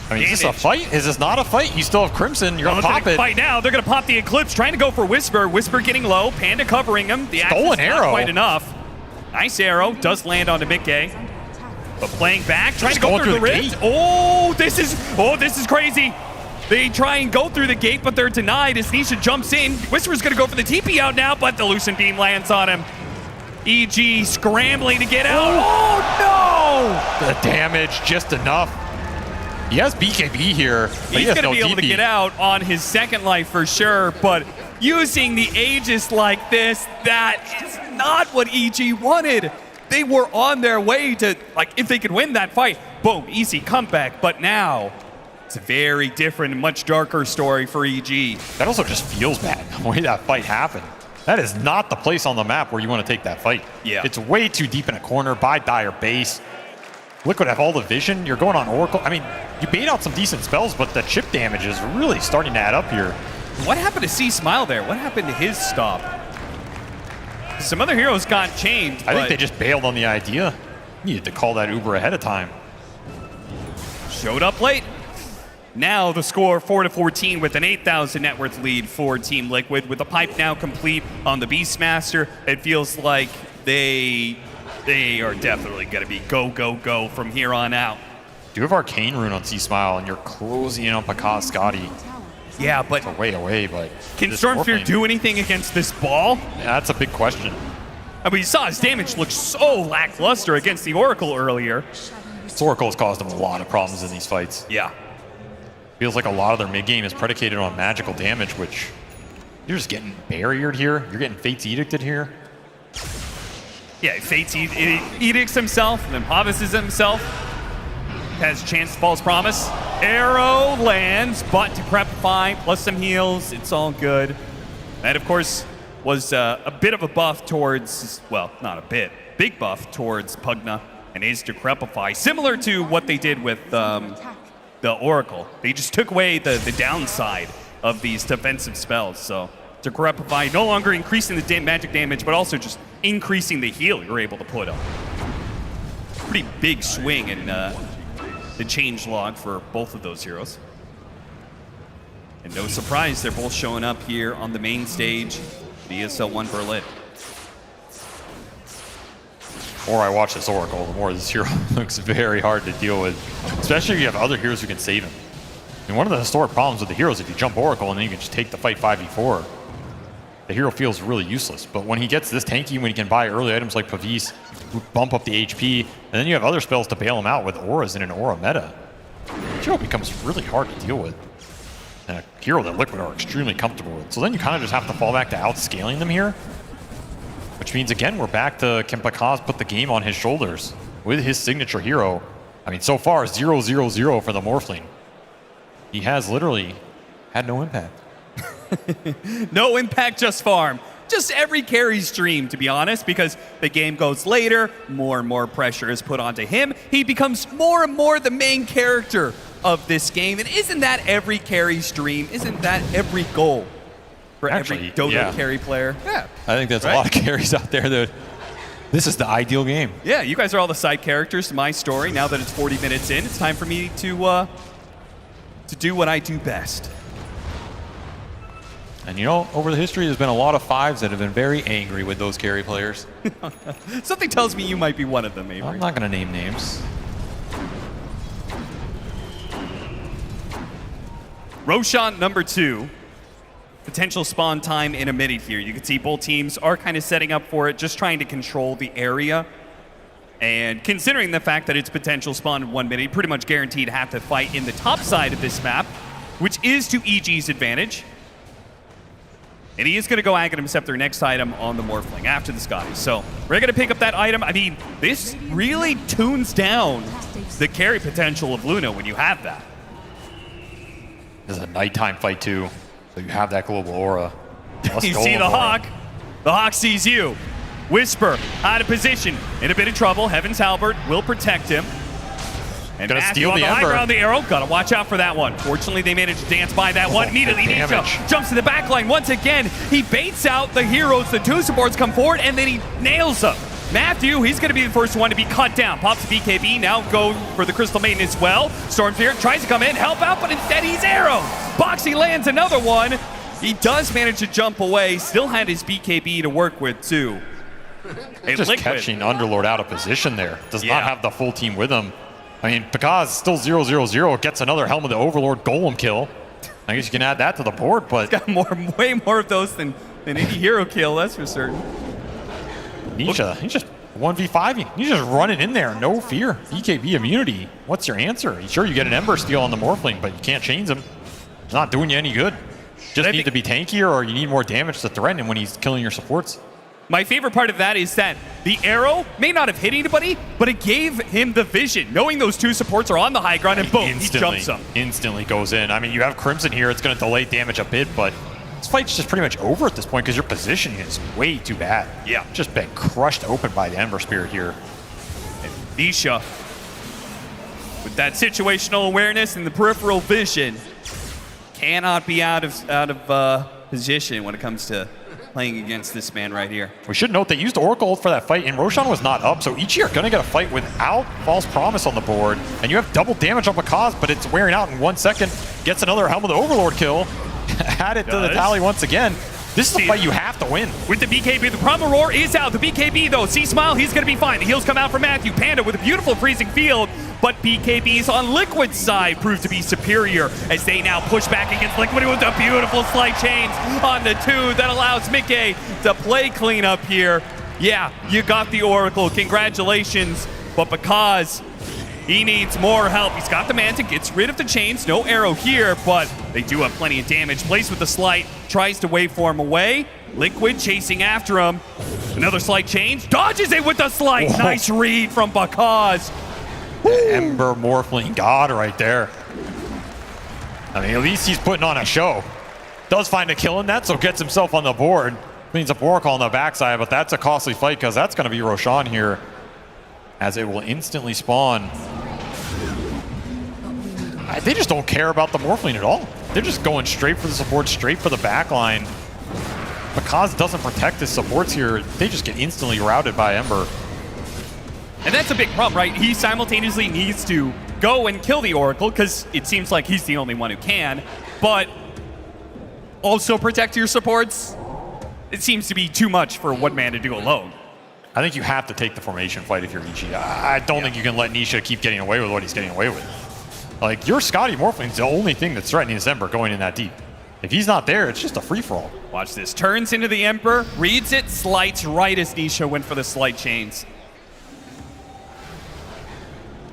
I mean, is this a fight? Is this not a fight? You still have Crimson. You're going to pop it. Fight now. They're going to pop the Eclipse, trying to go for Whisper. Whisper getting low. Panda covering him. The Stolen arrow. Not quite enough. Nice arrow. Does land onto Mickey. But playing back, trying to go through the rift. Oh, this is crazy. They try and go through the gate, but they're denied as Nisha jumps in. Whisper's going to go for the TP out now, but the Lucent Beam lands on him. EG scrambling to get out. Oh, no! The damage, just enough. He has BKB here. He's going to be able to get out on his second life for sure, but using the Aegis like this, that is not what EG wanted. They were on their way to, if they could win that fight, boom, easy comeback. But now, it's a very different and much darker story for EG. That also just feels bad, the way that fight happened. That is not the place on the map where you want to take that fight. Yeah. It's way too deep in a corner by Dire base. Liquid have all the vision. You're going on Oracle. I mean, you bait out some decent spells, but the chip damage is really starting to add up here. What happened to C-Smile there? What happened to his stop? Some other heroes got chained. I think they just bailed on the idea. Needed to call that Uber ahead of time. Showed up late. Now the score 4-14 with an 8,000 net worth lead for Team Liquid. With the pipe now complete on the Beastmaster, it feels like they are definitely going to be go, go, go from here on out. do have Arcane Rune on C-Smile, and you're closing in on Pakaz Scotty. Yeah, but... It's a way away, but... Can Stormsphere do anything against this ball? Yeah, that's a big question. I mean, you saw his damage look so lackluster against the Oracle earlier. This Oracle has caused him a lot of problems in these fights. Yeah. Feels like a lot of their mid-game is predicated on magical damage, which... You're just getting barriered here. You're getting Fate's Edicted here. Yeah, Fate's edicts himself, and then Pavis himself. Has a chance to False Promise. Arrow lands, but Decrepify, plus some heals. It's all good. That, of course, was a bit of a buff towards, well, not a bit, big buff towards Pugna and his Decrepify, similar to what they did with the Oracle. They just took away the downside of these defensive spells. So Decrepify no longer increasing the magic damage, but also just increasing the heal you're able to put up. Pretty big swing in the change log for both of those heroes. And no surprise, they're both showing up here on the main stage, the ESL One Berlin. The more I watch this Oracle, the more this hero looks very hard to deal with, especially if you have other heroes who can save him. I mean, one of the historic problems with the heroes, if you jump Oracle and then you can just take the fight 5v4, the hero feels really useless. But when he gets this tanky, when he can buy early items like Pavis, who bump up the HP, and then you have other spells to bail him out with auras in an aura meta, the hero becomes really hard to deal with. And a hero that Liquid are extremely comfortable with. So then you kind of just have to fall back to outscaling them here. Which means, again, we're back to can Pakaz put the game on his shoulders with his signature hero. I mean, so far, 0-0-0 for the Morphling. He has literally had no impact. No impact, just farm. Just every carry's dream, to be honest, because the game goes later, more and more pressure is put onto him. He becomes more and more the main character of this game. And isn't that every carry's dream? Isn't that every goal for every Dota carry player? Yeah. I think there's a lot of carries out there that this is the ideal game. Yeah, you guys are all the side characters to my story. Now that it's 40 minutes in, it's time for me to do what I do best. And you know, over the history, there's been a lot of fives that have been very angry with those carry players. Something tells me you might be one of them, Avery. I'm not going to name names. Roshan number 2. Potential spawn time in a minute here. You can see both teams are kind of setting up for it, just trying to control the area. And considering the fact that it's potential spawn in 1 minute, pretty much guaranteed to have to fight in the top side of this map, which is to EG's advantage. And he is going to go Aghanim Scepter next item on the Morphling after the Scotty. So we're going to pick up that item. I mean, this really tunes down the carry potential of Luna when you have that. This is a nighttime fight too, so you have that global aura. You see the Hawk. The Hawk sees you. Whisper out of position, in a bit of trouble. Heaven's Halberd will protect him. And gonna Matthew steal on the high Ember. ground, the arrow. Gotta watch out for that one. Fortunately, they managed to dance by that one. Immediately, Nisha jumps to the back line once again. He baits out the heroes. The 2 supports come forward, and then he nails them. Matthew, he's going to be the first one to be cut down. Pops the BKB, now go for the Crystal Maiden as well. Stormsphere tries to come in, help out, but instead he's arrowed. Boxy lands another one. He does manage to jump away. Still had his BKB to work with, too. Just Liquid. catching Underlord out of position there. Does not have the full team with him. I mean, Pakaz still 0-0-0, gets another Helm of the Overlord Golem kill. I guess you can add that to the board, but... He's got way more of those than any hero kill, that's for certain. Nisha, he's just 1v5. He's just running in there, no fear. BKB immunity. What's your answer? Sure, you get an Ember Steal on the Morphling, but you can't change him. It's not doing you any good. Just need to be tankier, or you need more damage to threaten him when he's killing your supports. My favorite part of that is that the arrow may not have hit anybody, but it gave him the vision, knowing those 2 supports are on the high ground, and boom, he jumps them. Instantly goes in. I mean, you have Crimson here. It's going to delay damage a bit, but this fight's just pretty much over at this point because your positioning is way too bad. Yeah. Just been crushed open by the Ember Spirit here. And Nisha, with that situational awareness and the peripheral vision, cannot be out of position when it comes to playing against this man right here. We should note they used Oracle ult for that fight, and Roshan was not up, so each are going to get a fight without False Promise on the board, and you have double damage on Pakaz, but it's wearing out in 1 second. Gets another Helm of the Overlord kill. Add it to the tally once again. This is a fight you have to win. With the BKB, the Primal Roar is out. The BKB, though, C-Smile, he's going to be fine. The heals come out for Matthew. Panda with a beautiful freezing field. but BKBs on Liquid's side prove to be superior as they now push back against Liquid with a beautiful slide chains on the 2 that allows Mickey to play clean up here. Yeah, you got the Oracle, congratulations, but because he needs more help. He's got the Manta, gets rid of the chains. No arrow here, but they do have plenty of damage. Plays with the slight, tries to waveform away. Liquid chasing after him. Another slight change, dodges it with the slight. Whoa. Nice read from Bakaz. Ember Morphling God right there. I mean, at least he's putting on a show. Does find a kill in that, so gets himself on the board. Means a Oracle on the backside, but that's a costly fight because that's going to be Roshan here, as it will instantly spawn. They just don't care about the Morphling at all. They're just going straight for the support, straight for the backline. Bakaz doesn't protect his supports here. They just get instantly routed by Ember. And that's a big problem, right? He simultaneously needs to go and kill the Oracle because it seems like he's the only one who can, but also protect your supports. It seems to be too much for one man to do alone. I think you have to take the formation fight if you're Ichi. I don't think you can let Nisha keep getting away with what he's getting away with. Like, your Scotty Morphling's the only thing that's threatening this Ember going in that deep. If he's not there, it's just a free-for-all. Watch this. Turns into the Emperor, reads it, slights right as Nisha went for the slight chains.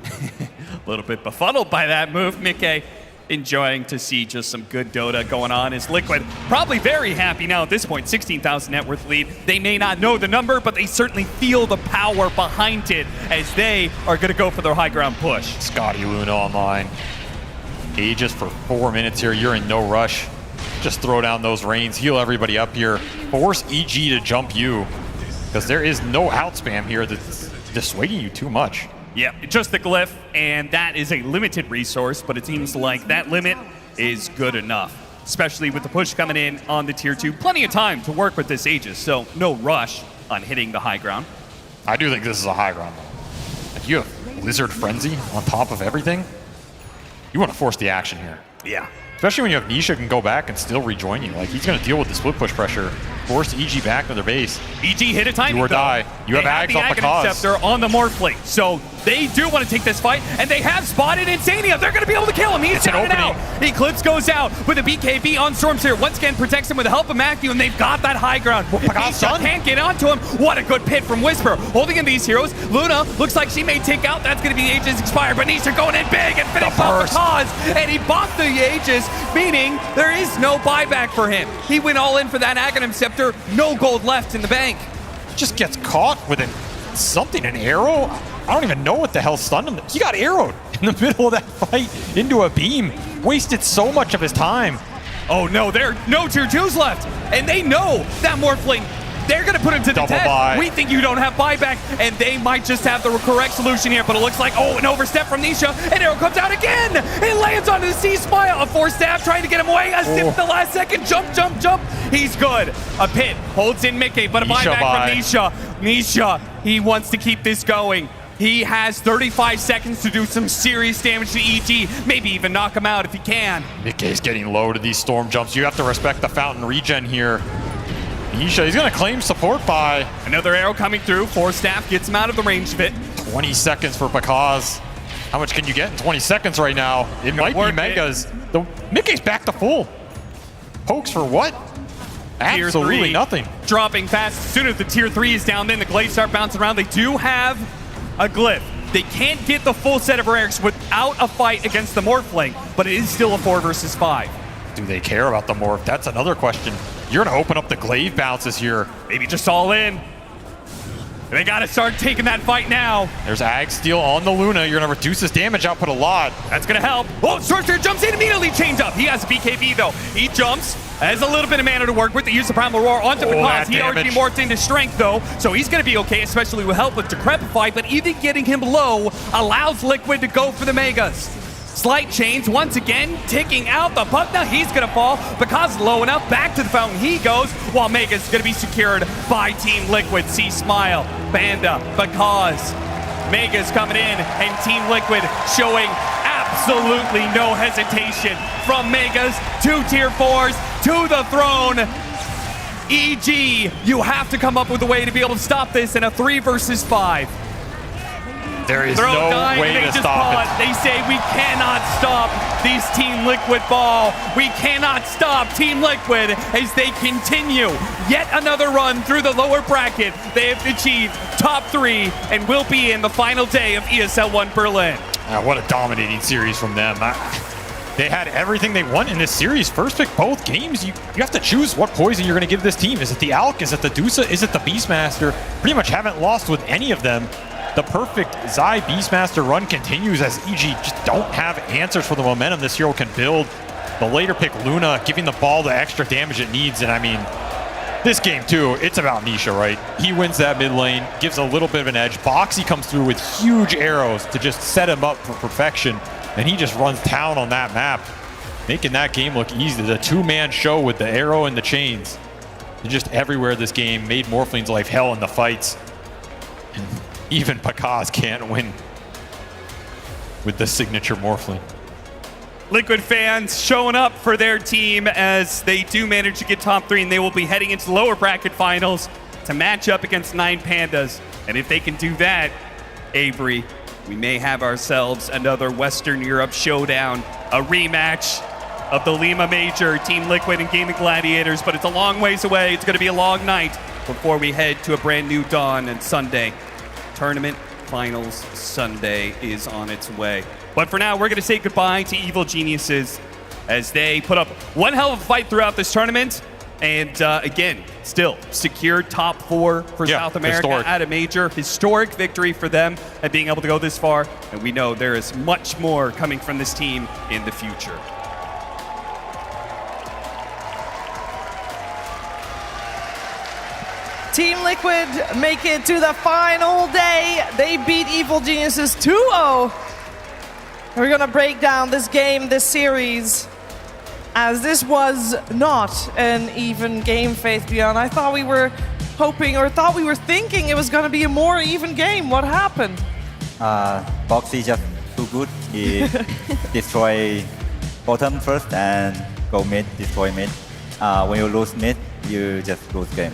A little bit befuddled by that move. Mickey enjoying to see just some good Dota going on. Is Liquid probably very happy now at this point. 16,000 net worth lead. They may not know the number, but they certainly feel the power behind it as they are going to go for their high ground push. Scotty Luna online. Aegis for 4 minutes here. You're in no rush. Just throw down those reins, heal everybody up here. Force EG to jump you, because there is no outspam here that's dissuading you too much. Yeah, just the glyph, and that is a limited resource, but it seems like that limit is good enough, especially with the push coming in on the tier 2. Plenty of time to work with this Aegis, so no rush on hitting the high ground. I do think this is a high ground, though. If you have Lizard Frenzy on top of everything, you want to force the action here. Yeah. Especially when you have Nisha can go back and still rejoin you. Like, he's going to deal with the split push pressure, force EG back to their base. EG hit a timing, do or die. You have Ags off the cause. Scepter on the Morphling, so they do want to take this fight, and they have spotted Insania. They're going to be able to kill him. He's down and out. Eclipse goes out with a BKB on Stormseer. Once again, protects him with the help of Matthew, and they've got that high ground. Nisha can't get onto him. What a good pit from Whisper. Holding in these heroes. Luna looks like she may take out. That's going to be the Aegis expire, but Nisha going in big and finishes off the cause, and he bought the Aegis, meaning there is no buyback for him. He went all in for that Aghanim Scepter. No gold left in the bank. Just gets caught with an arrow. I don't even know what the hell stunned him. He got arrowed in the middle of that fight into a beam. Wasted so much of his time. Oh no, there are no tier 2s left. And they know that Morphling, they're going to put him to the test. Buy. We think you don't have buyback, and they might just have the correct solution here, but it looks like, oh, an overstep from Nisha, and arrow comes out again. It lands onto the C-Smile. A force stab trying to get him away. A sip at the last second. Jump, jump, jump. He's good. A pit holds in Mickey, but a buyback from Nisha. Nisha, he wants to keep this going. He has 35 seconds to do some serious damage to EG, maybe even knock him out if he can. Mickey's getting low to these storm jumps. You have to respect the fountain regen here. Nisha, he's going to claim support by. Another arrow coming through. Force staff gets him out of the range of it. 20 seconds for Bakaz. How much can you get in 20 seconds right now? It might be Megas. Mickey's back to full. Pokes for what? Absolutely nothing. Dropping fast. As soon as the tier 3 is down, then the glaives start bouncing around. They do have a glyph. They can't get the full set of ranks without a fight against the Morphling, but it is still a 4 versus 5. Do they care about the Morph? That's another question. You're going to open up the glaive bounces here. Maybe just all in. They got to start taking that fight now. There's Ag Steel on the Luna. You're going to reduce his damage output a lot. That's going to help. Oh, Sorcerer jumps in immediately, chains up. He has a BKB, though. He jumps, has a little bit of mana to work with. The use of Primal Roar onto Bakaz. He already morphed into strength, though, so he's going to be okay, especially with help with Decrepify, but even getting him low allows Liquid to go for the Megas. Slight chains once again, ticking out the puck. Now he's going to fall because low enough. Back to the fountain he goes, while Mega's going to be secured by Team Liquid. C-Smile, Banda, because Mega's coming in, and Team Liquid showing absolutely no hesitation. From Megas to tier 4s to the throne. EG, you have to come up with a way to be able to stop this in a 3 versus 5. There is Throw no nine, way and they to just stop pause. They say we cannot stop this Team Liquid ball. We cannot stop Team Liquid as they continue yet another run through the lower bracket. They have achieved top 3 and will be in the final day of ESL One Berlin. What a dominating series from them. They had everything they want in this series. First pick both games. You have to choose what poison you're going to give this team. Is it the Alk? Is it the Dusa? Is it the Beastmaster? Pretty much haven't lost with any of them. The perfect Zai Beastmaster run continues as EG just don't have answers for the momentum this hero can build. The later pick Luna giving the ball the extra damage it needs. And I mean, this game too, it's about Nisha, right? He wins that mid lane, gives a little bit of an edge. Boxy comes through with huge arrows to just set him up for perfection. And he just runs town on that map, making that game look easy. The two-man show with the arrow and the chains. They're just everywhere this game, made Morphling's life hell in the fights. And even Pakaz can't win with the signature Morphling. Liquid fans showing up for their team as they do manage to get top 3, and they will be heading into the lower bracket finals to match up against 9 Pandas. And if they can do that, Avery, we may have ourselves another Western Europe showdown, a rematch of the Lima Major, Team Liquid and Gaming Gladiators, but it's a long ways away. It's going to be a long night before we head to a brand new dawn and Sunday. Tournament Finals Sunday is on its way. But for now, we're going to say goodbye to Evil Geniuses as they put up one hell of a fight throughout this tournament. And again, still secured top 4 for South America at a major. Historic victory for them at being able to go this far. And we know there is much more coming from this team in the future. Team Liquid make it to the final day. They beat Evil Geniuses 2-0. We're gonna break down this game, this series, as this was not an even game, Faith Beyond. I thought we were hoping, or thought we were thinking it was gonna be a more even game. What happened? Boxy just too good. He destroy bottom first and go mid, destroy mid. When you lose mid, you just lose game.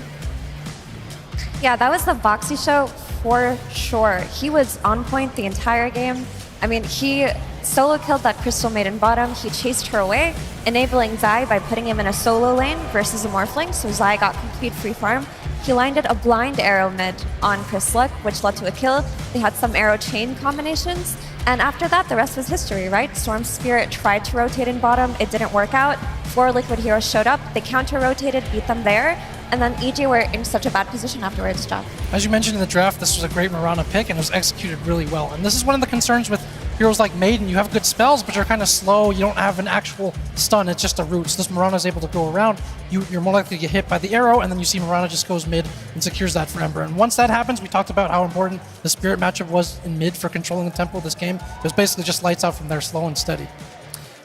Yeah, that was the Boxy show for sure. He was on point the entire game. I mean, he solo killed that Crystal Maiden bottom. He chased her away, enabling Zai by putting him in a solo lane versus a Morphling, so Zai got complete free farm. He landed a blind arrow mid on Crysluck, which led to a kill. They had some arrow chain combinations, and after that, the rest was history, right? Storm Spirit tried to rotate in bottom, it didn't work out. 4 Liquid heroes showed up, they counter-rotated, beat them there, and then EG were in such a bad position afterwards, Job. As you mentioned in the draft, this was a great Mirana pick and it was executed really well. And this is one of the concerns with heroes like Maiden. You have good spells, but you're kind of slow. You don't have an actual stun. It's just a root. So this Mirana is able to go around. You're more likely to get hit by the arrow, and then you see Mirana just goes mid and secures that for Ember. And once that happens, we talked about how important the Spirit matchup was in mid for controlling the tempo of this game. It was basically just lights out from there, slow and steady.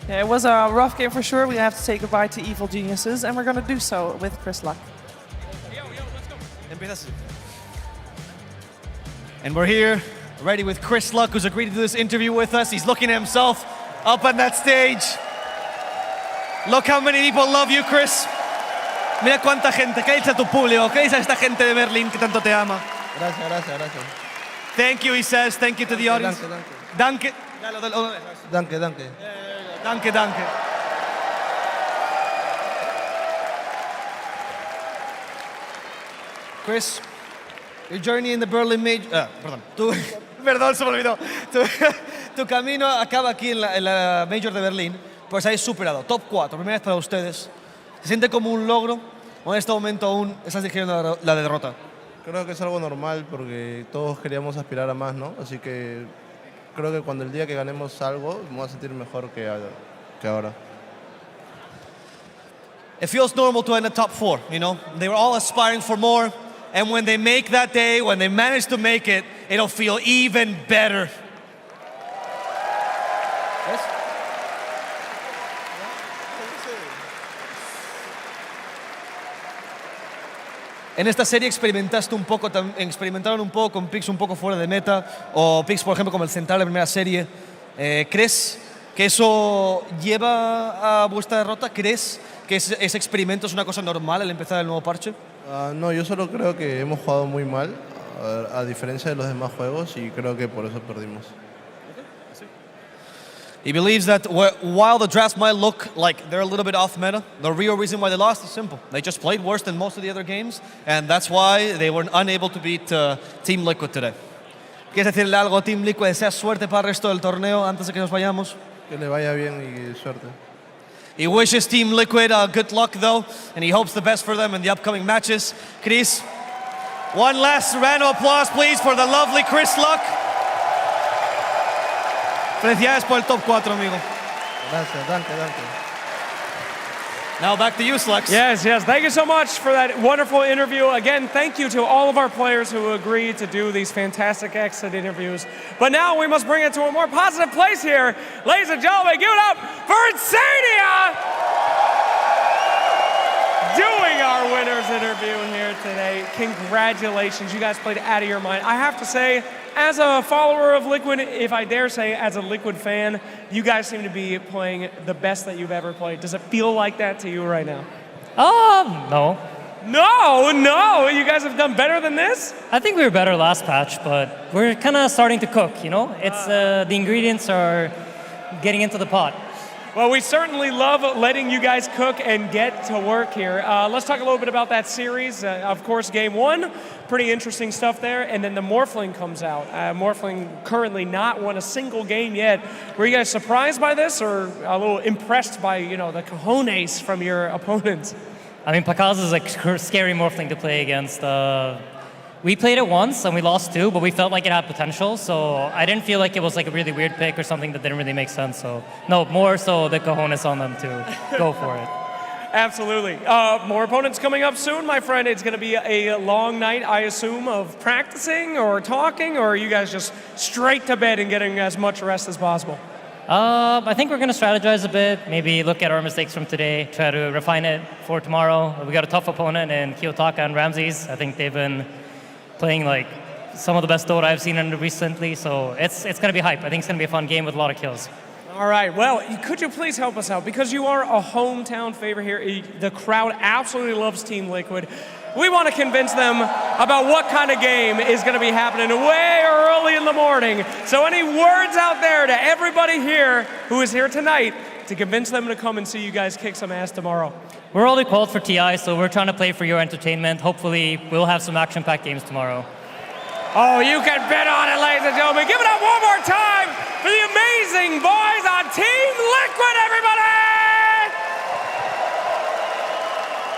Yeah, it was a rough game for sure. We have to say goodbye to Evil Geniuses, and we're gonna do so with Crysluck. And we're here, ready with Crysluck, who's agreed to do this interview with us. He's looking at himself up on that stage. Look how many people love you, Chris. Mira cuánta gente. ¿Qué dice tu público? ¿Qué dice esta gente de Berlín que tanto te ama? Gracias, gracias, gracias. Thank you, he says. Thank you to the audience. Danke, Danke. danke. Danke. Danke, danke. Chris, your journey in the Berlin Major... perdón, se me olvidó. Tu camino acaba aquí en la Major de Berlín, pues habéis superado. Top 4, primera vez para ustedes. ¿Se siente como un logro o en este momento aún estás digiriendo la derrota? Creo que es algo normal porque todos queríamos aspirar a más, ¿no? Así que creo que cuando el día que ganemos algo me voy a sentir mejor que ahora. It feels normal to end the top 4, you know? They were all aspiring for more. And when they make that day, when they manage to make it, it'll feel even better. Yes? En esta serie experimentaron un poco con picks un poco fuera de meta, o picks, por ejemplo, como el central de la primera serie. ¿Crees que eso lleva a vuestra derrota? ¿Crees que ese experimento es una cosa normal al empezar el nuevo parche? No, yo solo creo que hemos jugado muy mal. a diferencia de los demás juegos, y creo que por eso perdimos. He believes that while the drafts might look like they're a little bit off meta, the real reason why they lost is simple. They just played worse than most of the other games, and that's why they were unable to beat Team Liquid today. ¿Quieres decirle algo a Team Liquid? ¿Deseas suerte para el resto del torneo antes de que nos vayamos? Que le vaya bien y suerte. He wishes Team Liquid good luck, though, and he hopes the best for them in the upcoming matches. Chris, one last round of applause, please, for the lovely Chris Luck. Felicidades por el top 4, amigo. Gracias, danke. Now back to you, Slux. Yes. Thank you so much for that wonderful interview. Again, thank you to all of our players who agreed to do these fantastic exit interviews. But now we must bring it to a more positive place here. Ladies and gentlemen, give it up for Insania! Doing our winners interview here today. Congratulations, you guys played out of your mind. I have to say, as a follower of Liquid, if I dare say, as a Liquid fan, you guys seem to be playing the best that you've ever played. Does it feel like that to you right now? No. No, you guys have done better than this? I think we were better last patch, but we're kind of starting to cook, you know? It's the ingredients are getting into the pot. Well, we certainly love letting you guys cook and get to work here. Let's talk a little bit about that series. Of course, game one, pretty interesting stuff there. And then the Morphling comes out. Morphling currently not won a single game yet. Were you guys surprised by this or a little impressed by, the cojones from your opponents? I mean, Pakaz is a scary Morphling to play against. We played it once and we lost 2, but we felt like it had potential. So I didn't feel like it was like a really weird pick or something that didn't really make sense. So no, more so the cojones on them to go for it. Absolutely. More opponents coming up soon, my friend. It's going to be a long night, I assume, of practicing or talking, or are you guys just straight to bed and getting as much rest as possible? I think we're going to strategize a bit, maybe look at our mistakes from today, try to refine it for tomorrow. We got a tough opponent in Kiyotaka and Ramses. I think they've been playing like some of the best Dota I've seen recently, so it's going to be hype. I think it's going to be a fun game with a lot of kills. All right, well, could you please help us out? Because you are a hometown favorite here. The crowd absolutely loves Team Liquid. We want to convince them about what kind of game is going to be happening way early in the morning. So any words out there to everybody here who is here tonight to convince them to come and see you guys kick some ass tomorrow? We're already called for TI, so we're trying to play for your entertainment. Hopefully, we'll have some action-packed games tomorrow. Oh, you can bet on it, ladies and gentlemen. Give it up one more time for the amazing boys on Team Liquid, everybody!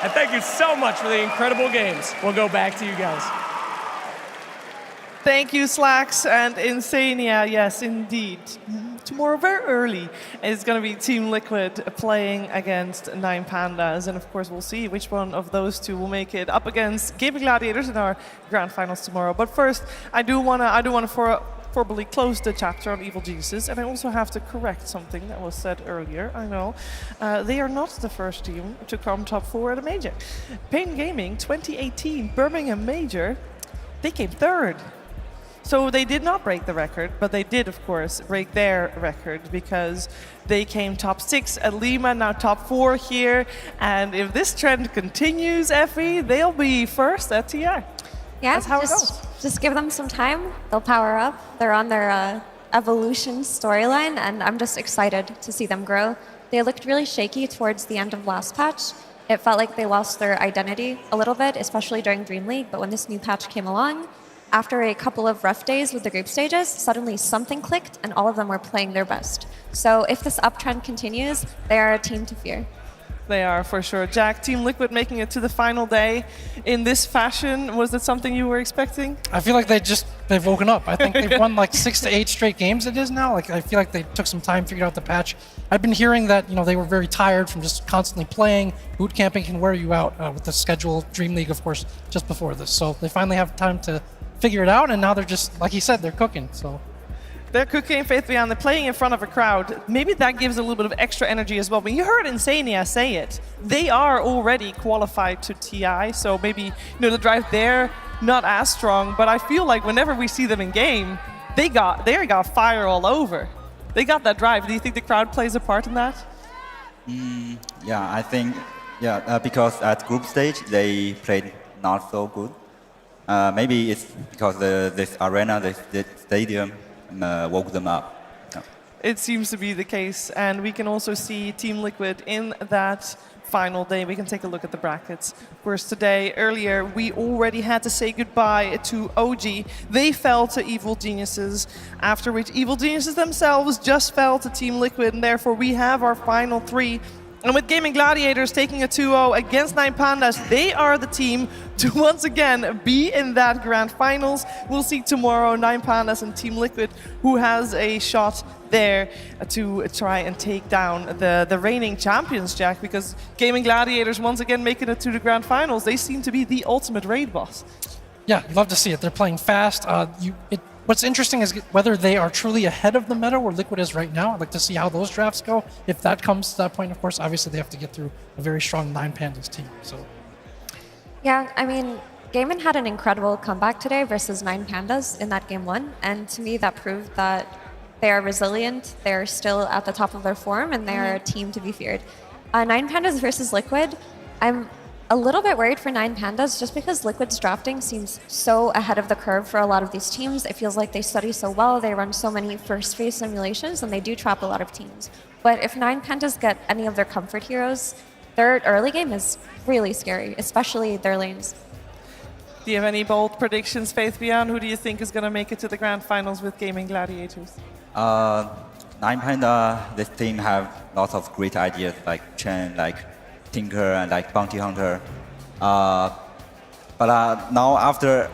And thank you so much for the incredible games. We'll go back to you guys. Thank you, Slacks and Insania. Yes, indeed. Tomorrow, very early, it's going to be Team Liquid playing against 9 Pandas. And of course, we'll see which one of those two will make it up against Gaming Gladiators in our grand finals tomorrow. But first, I do want to formally close the chapter on Evil Geniuses. And I also have to correct something that was said earlier. I know. They are not the first team to come top 4 at a major. Pain Gaming 2018 Birmingham Major, they came 3rd. So they did not break the record, but they did, of course, break their record because they came top 6 at Lima, now top 4 here. And if this trend continues, Effie, they'll be first at TI. Yeah, that's how it goes. Just give them some time. They'll power up. They're on their evolution storyline, and I'm just excited to see them grow. They looked really shaky towards the end of last patch. It felt like they lost their identity a little bit, especially during Dream League, but when this new patch came along, after a couple of rough days with the group stages, suddenly something clicked and all of them were playing their best. So if this uptrend continues, they are a team to fear. They are, for sure. Jack, Team Liquid making it to the final day in this fashion. Was that something you were expecting? I feel like they've woken up. I think they've won like 6 to 8 straight games it is now. Like I feel like they took some time, figured out the patch. I've been hearing that, they were very tired from just constantly playing. Boot camping can wear you out with the schedule. Dream League, of course, just before this. So they finally have time to figure it out, and now they're just, like he said, they're cooking. So they're cooking, Faith Beyond. They're playing in front of a crowd. Maybe that gives a little bit of extra energy as well. But you heard Insania say it. They are already qualified to TI, so maybe the drive there not as strong. But I feel like whenever we see them in game, they got fire all over. They got that drive. Do you think the crowd plays a part in that? Yeah, I think because at group stage they played not so good. Maybe it's because this arena, this stadium woke them up. No. It seems to be the case, and we can also see Team Liquid in that final day. We can take a look at the brackets. Of course, today, earlier, we already had to say goodbye to OG. They fell to Evil Geniuses, after which Evil Geniuses themselves just fell to Team Liquid, and therefore we have our final three. And with Gaming Gladiators taking a 2-0 against 9 Pandas, they are the team to once again be in that grand finals. We'll see tomorrow 9 Pandas and Team Liquid, who has a shot there to try and take down the reigning champions, Jack, because Gaming Gladiators once again making it to the grand finals. They seem to be the ultimate raid boss. Yeah, you'd love to see it. They're playing fast. What's interesting is whether they are truly ahead of the meta where Liquid is right now. I'd like to see how those drafts go. If that comes to that point, of course, obviously they have to get through a very strong 9 Pandas team. So, Yeah, I mean, Gaimin had an incredible comeback today versus 9 Pandas in that game 1, and to me that proved that they are resilient, they're still at the top of their form, and they're a team to be feared. 9 Pandas versus Liquid, I'm a little bit worried for 9 Pandas just because Liquid's drafting seems so ahead of the curve for a lot of these teams. It feels like they study so well, they run so many first phase simulations, and they do trap a lot of teams. But if 9 Pandas get any of their comfort heroes, their early game is really scary, especially their lanes. Do you have any bold predictions, Faith Beyond? Who do you think is going to make it to the grand finals with Gaming Gladiators? 9 Panda, this team have lots of great ideas like Chen, like Tinker, and like Bounty Hunter. But now after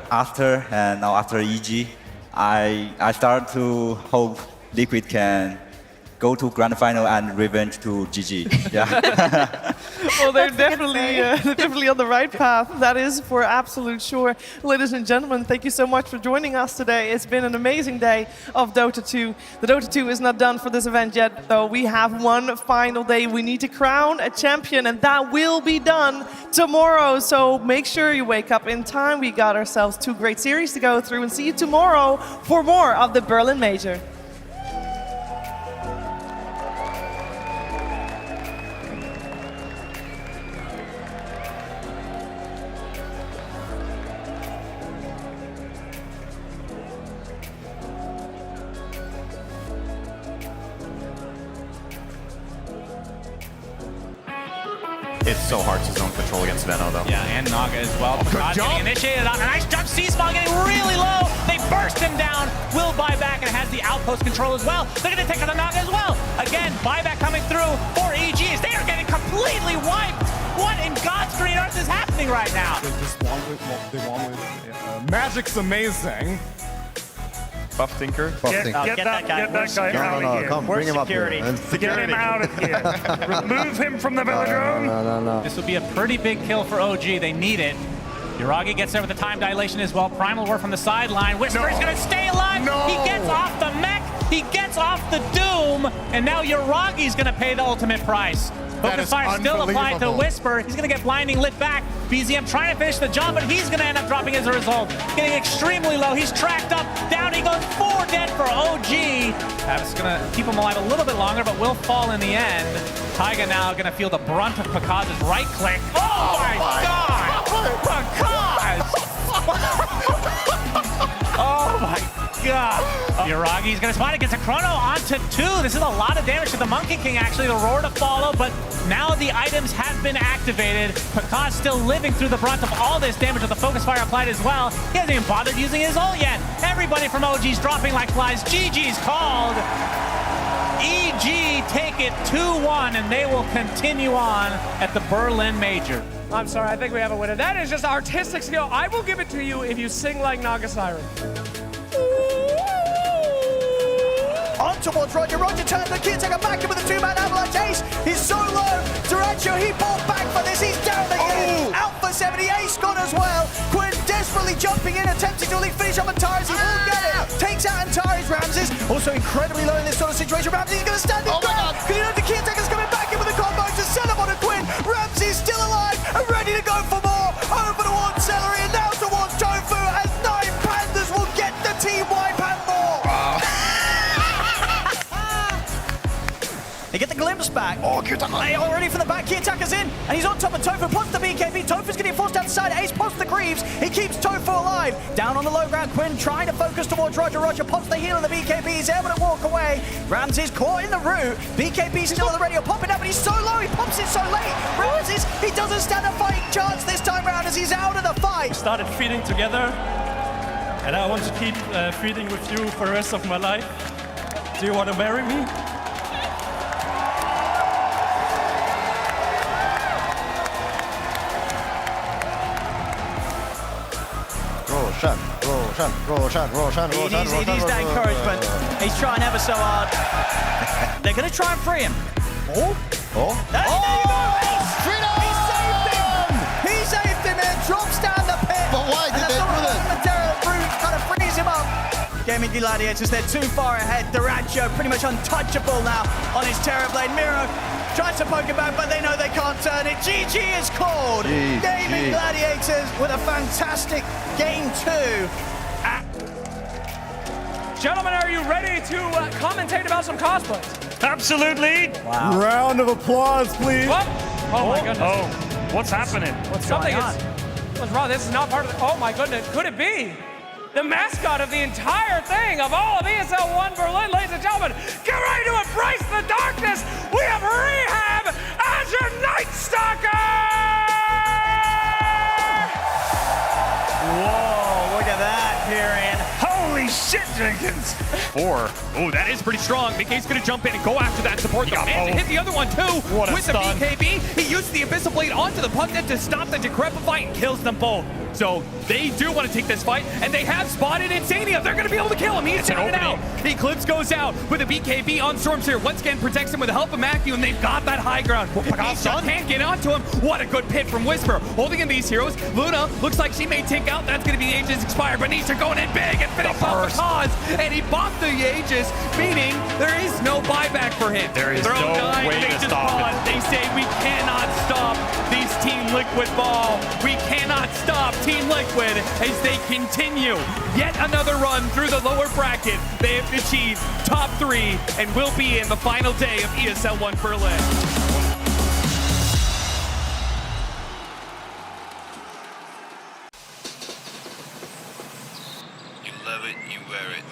EG, I start to hope Liquid can go to grand final and revenge to GG. Yeah. Well, they're definitely on the right path. That is for absolute sure. Ladies and gentlemen, thank you so much for joining us today. It's been an amazing day of Dota 2. The Dota 2 is not done for this event yet, though. We have one final day. We need to crown a champion, and that will be done tomorrow. So make sure you wake up in time. We got ourselves 2 great series to go through, and see you tomorrow for more of the Berlin Major. It's so hard to zone control against Venno, though. Yeah, and Naga as well. Good Not jump. getting initiated on a nice jump. C-Small getting really low. They burst him down. Will buyback and has the outpost control as well. They're going to take on the Naga as well. Again, buyback coming through for EGs. They are getting completely wiped. What in God's green earth is happening right now? Magic's amazing. Buff Tinker. Get that guy out of here. Come, bring him up here. Get him out of here. Remove him from the velodrome. No. This will be a pretty big kill for OG. They need it. Yuragi gets there with the time dilation as well. Primal War from the sideline. Whisper's going to stay alive. No. He gets off the mech. He gets off the Doom. And now Yuragi's going to pay the ultimate price. Focus fire still applied to Whisper. He's going to get blinding lit back. BZM trying to finish the job, but he's going to end up dropping as a result. Getting extremely low. He's tracked up. Down he goes. 4 dead for OG. That's going to keep him alive a little bit longer, but will fall in the end. Taiga now going to feel the brunt of Pakaz's right click. Oh my God! Pakaz! Oh my God! Yuragi's gonna spot it, gets a chrono onto 2. This is a lot of damage to the Monkey King, actually. The roar to follow, but now the items have been activated. Pakaz still living through the brunt of all this damage with the focus fire applied as well. He hasn't even bothered using his ult yet. Everybody from OG's dropping like flies. GG's called. EG take it 2-1, and they will continue on at the Berlin Major. I'm sorry, I think we have a winner. That is just artistic skill. I will give it to you if you sing like Naga Siren. On towards Roger. Roger turns the kid, take a back in with a 2-man avalanche ace. He's so low. Durancio, he bought back for this. He's down again. Out for 70. Ace gone as well. Quinn desperately jumping in, attempting to finish up Antares. He will get it. Takes out Antares. Ramses also incredibly low in this sort of situation. Ramses going to stand his ground. You know the caretaker's coming back in with a combo to sell him on a Quinn. Ramses still alive and ready to go for more. Over towards Celery and now towards Tofu as 9 Pandas will get the team wipe and more. They get the glimpse back. Oh, good. Already from the back, key attacker's in, and he's on top of Tofu, puts the BK BKB. Tofu's going to get forced down the side. Ace pops the Greaves. He keeps Tofu alive. Down on the low ground, Quinn trying to focus towards Roger. Roger pops the heal of the BKB. He's able to walk away. Ramses caught in the root. BKB still on the radio, popping up, but he's so low. He pops it so late. Ramses, he doesn't stand a fighting chance this time around as he's out of the fight. We started feeding together, and I want to keep feeding with you for the rest of my life. Do you want to marry me? Roshan. He needs that encouragement. He's trying ever so hard. They're going to try and free him. There you go, Ace! He saved him! He saved him and drops down the pit. But why did they do that? The terror brute kind of frees him up. Gaming Gladiators, they're too far ahead. Durancho pretty much untouchable now on his Terrorblade. Miro tries to poke him back, but they know they can't turn it. GG is called. Gaming Gladiators with a fantastic game 2. Gentlemen, are you ready to commentate about some cosplays? Absolutely. Wow. Round of applause, please. What? Oh my goodness. Oh, what's happening? What's Something going on? What's wrong? This is not part of the... Oh my goodness. Could it be? The mascot of the entire thing, of all of ESL One Berlin, ladies and gentlemen, get ready to embrace the darkness. We have Rehab as your Night Stalker! Whoa, look at that, Kieran. Holy shit, Jenkins. 4. Oh, that is pretty strong. BK's going to jump in and go after that support. The man to hit the other one, too. What a with stun. the BKB, he used the Abyssal Blade onto the Pugnant to stop the Decrepify and kills them both. So they do want to take this fight, and they have spotted Insania. They're going to be able to kill him. He's down and out. The Eclipse goes out with a BKB on Stormseer. Once again, protects him with the help of Matthew, and they've got that high ground. Pagasa can't get onto him. What a good pit from Whisper. Holding in these heroes. Luna looks like she may take out. That's going to be the Aegis expired. But Nisha going in big and finishing off the cause. And he bopped the Aegis, meaning there is no buyback for him. There is Throw no nine, way they to just stop pause. it. They say we cannot stop these Team Liquid ball. We cannot stop Team Liquid as they continue yet another run through the lower bracket. They have achieved top 3 and will be in the final day of ESL One Berlin. You love it, you wear it,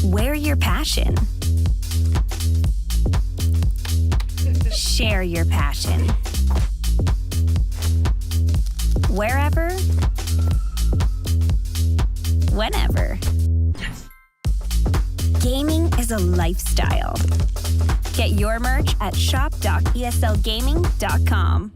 Wear your passion. Share your passion. Wherever, whenever. Gaming is a lifestyle. Get your merch at shop.eslgaming.com.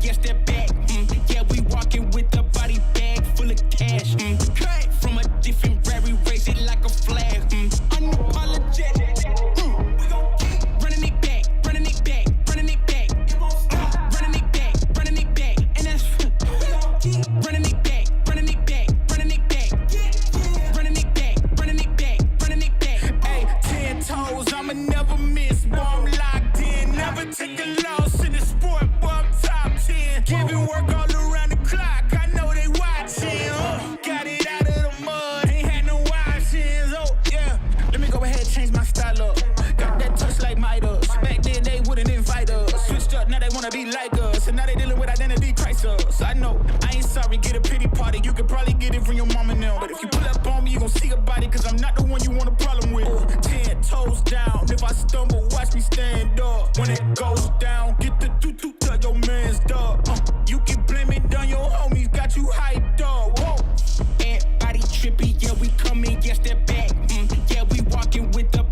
yeah, step back. Yeah, we walking with a body bag full of cash. From a different rare, we raise it like a flag. Unapologetic. We gon' keep running it back, running it back, running it back. It won't stop. Running it back, running it back. And that's we gon' keep running it back, running it back, running it back. Running it back, running it back, running it back. Hey, 10 toes, I'ma never miss. Boy, I'm locked in. Never take a loss in the sport, boy, I'm top 10. Giving work all around the clock. I know they watching. Got it out of the mud. Ain't had no options. Oh, yeah. Let me go ahead and change my style up. Got that touch like Midas. Back then they wouldn't invite us. Switched up, now they wanna be like us. And now they dealing with identity crisis. I know, I ain't sorry, get a pity party. You could probably get it from your mama now. But if you pull up on me, you gon' see a body. Cause I'm not the one you want a problem with. 10 toes down. If I stumble, watch me stand up. When it goes down, get the toot to your man's dog. You can blame it on your homies, got you hyped up. Whoa. Everybody trippy, yeah, we coming, yeah, step back. Yeah, we walking with the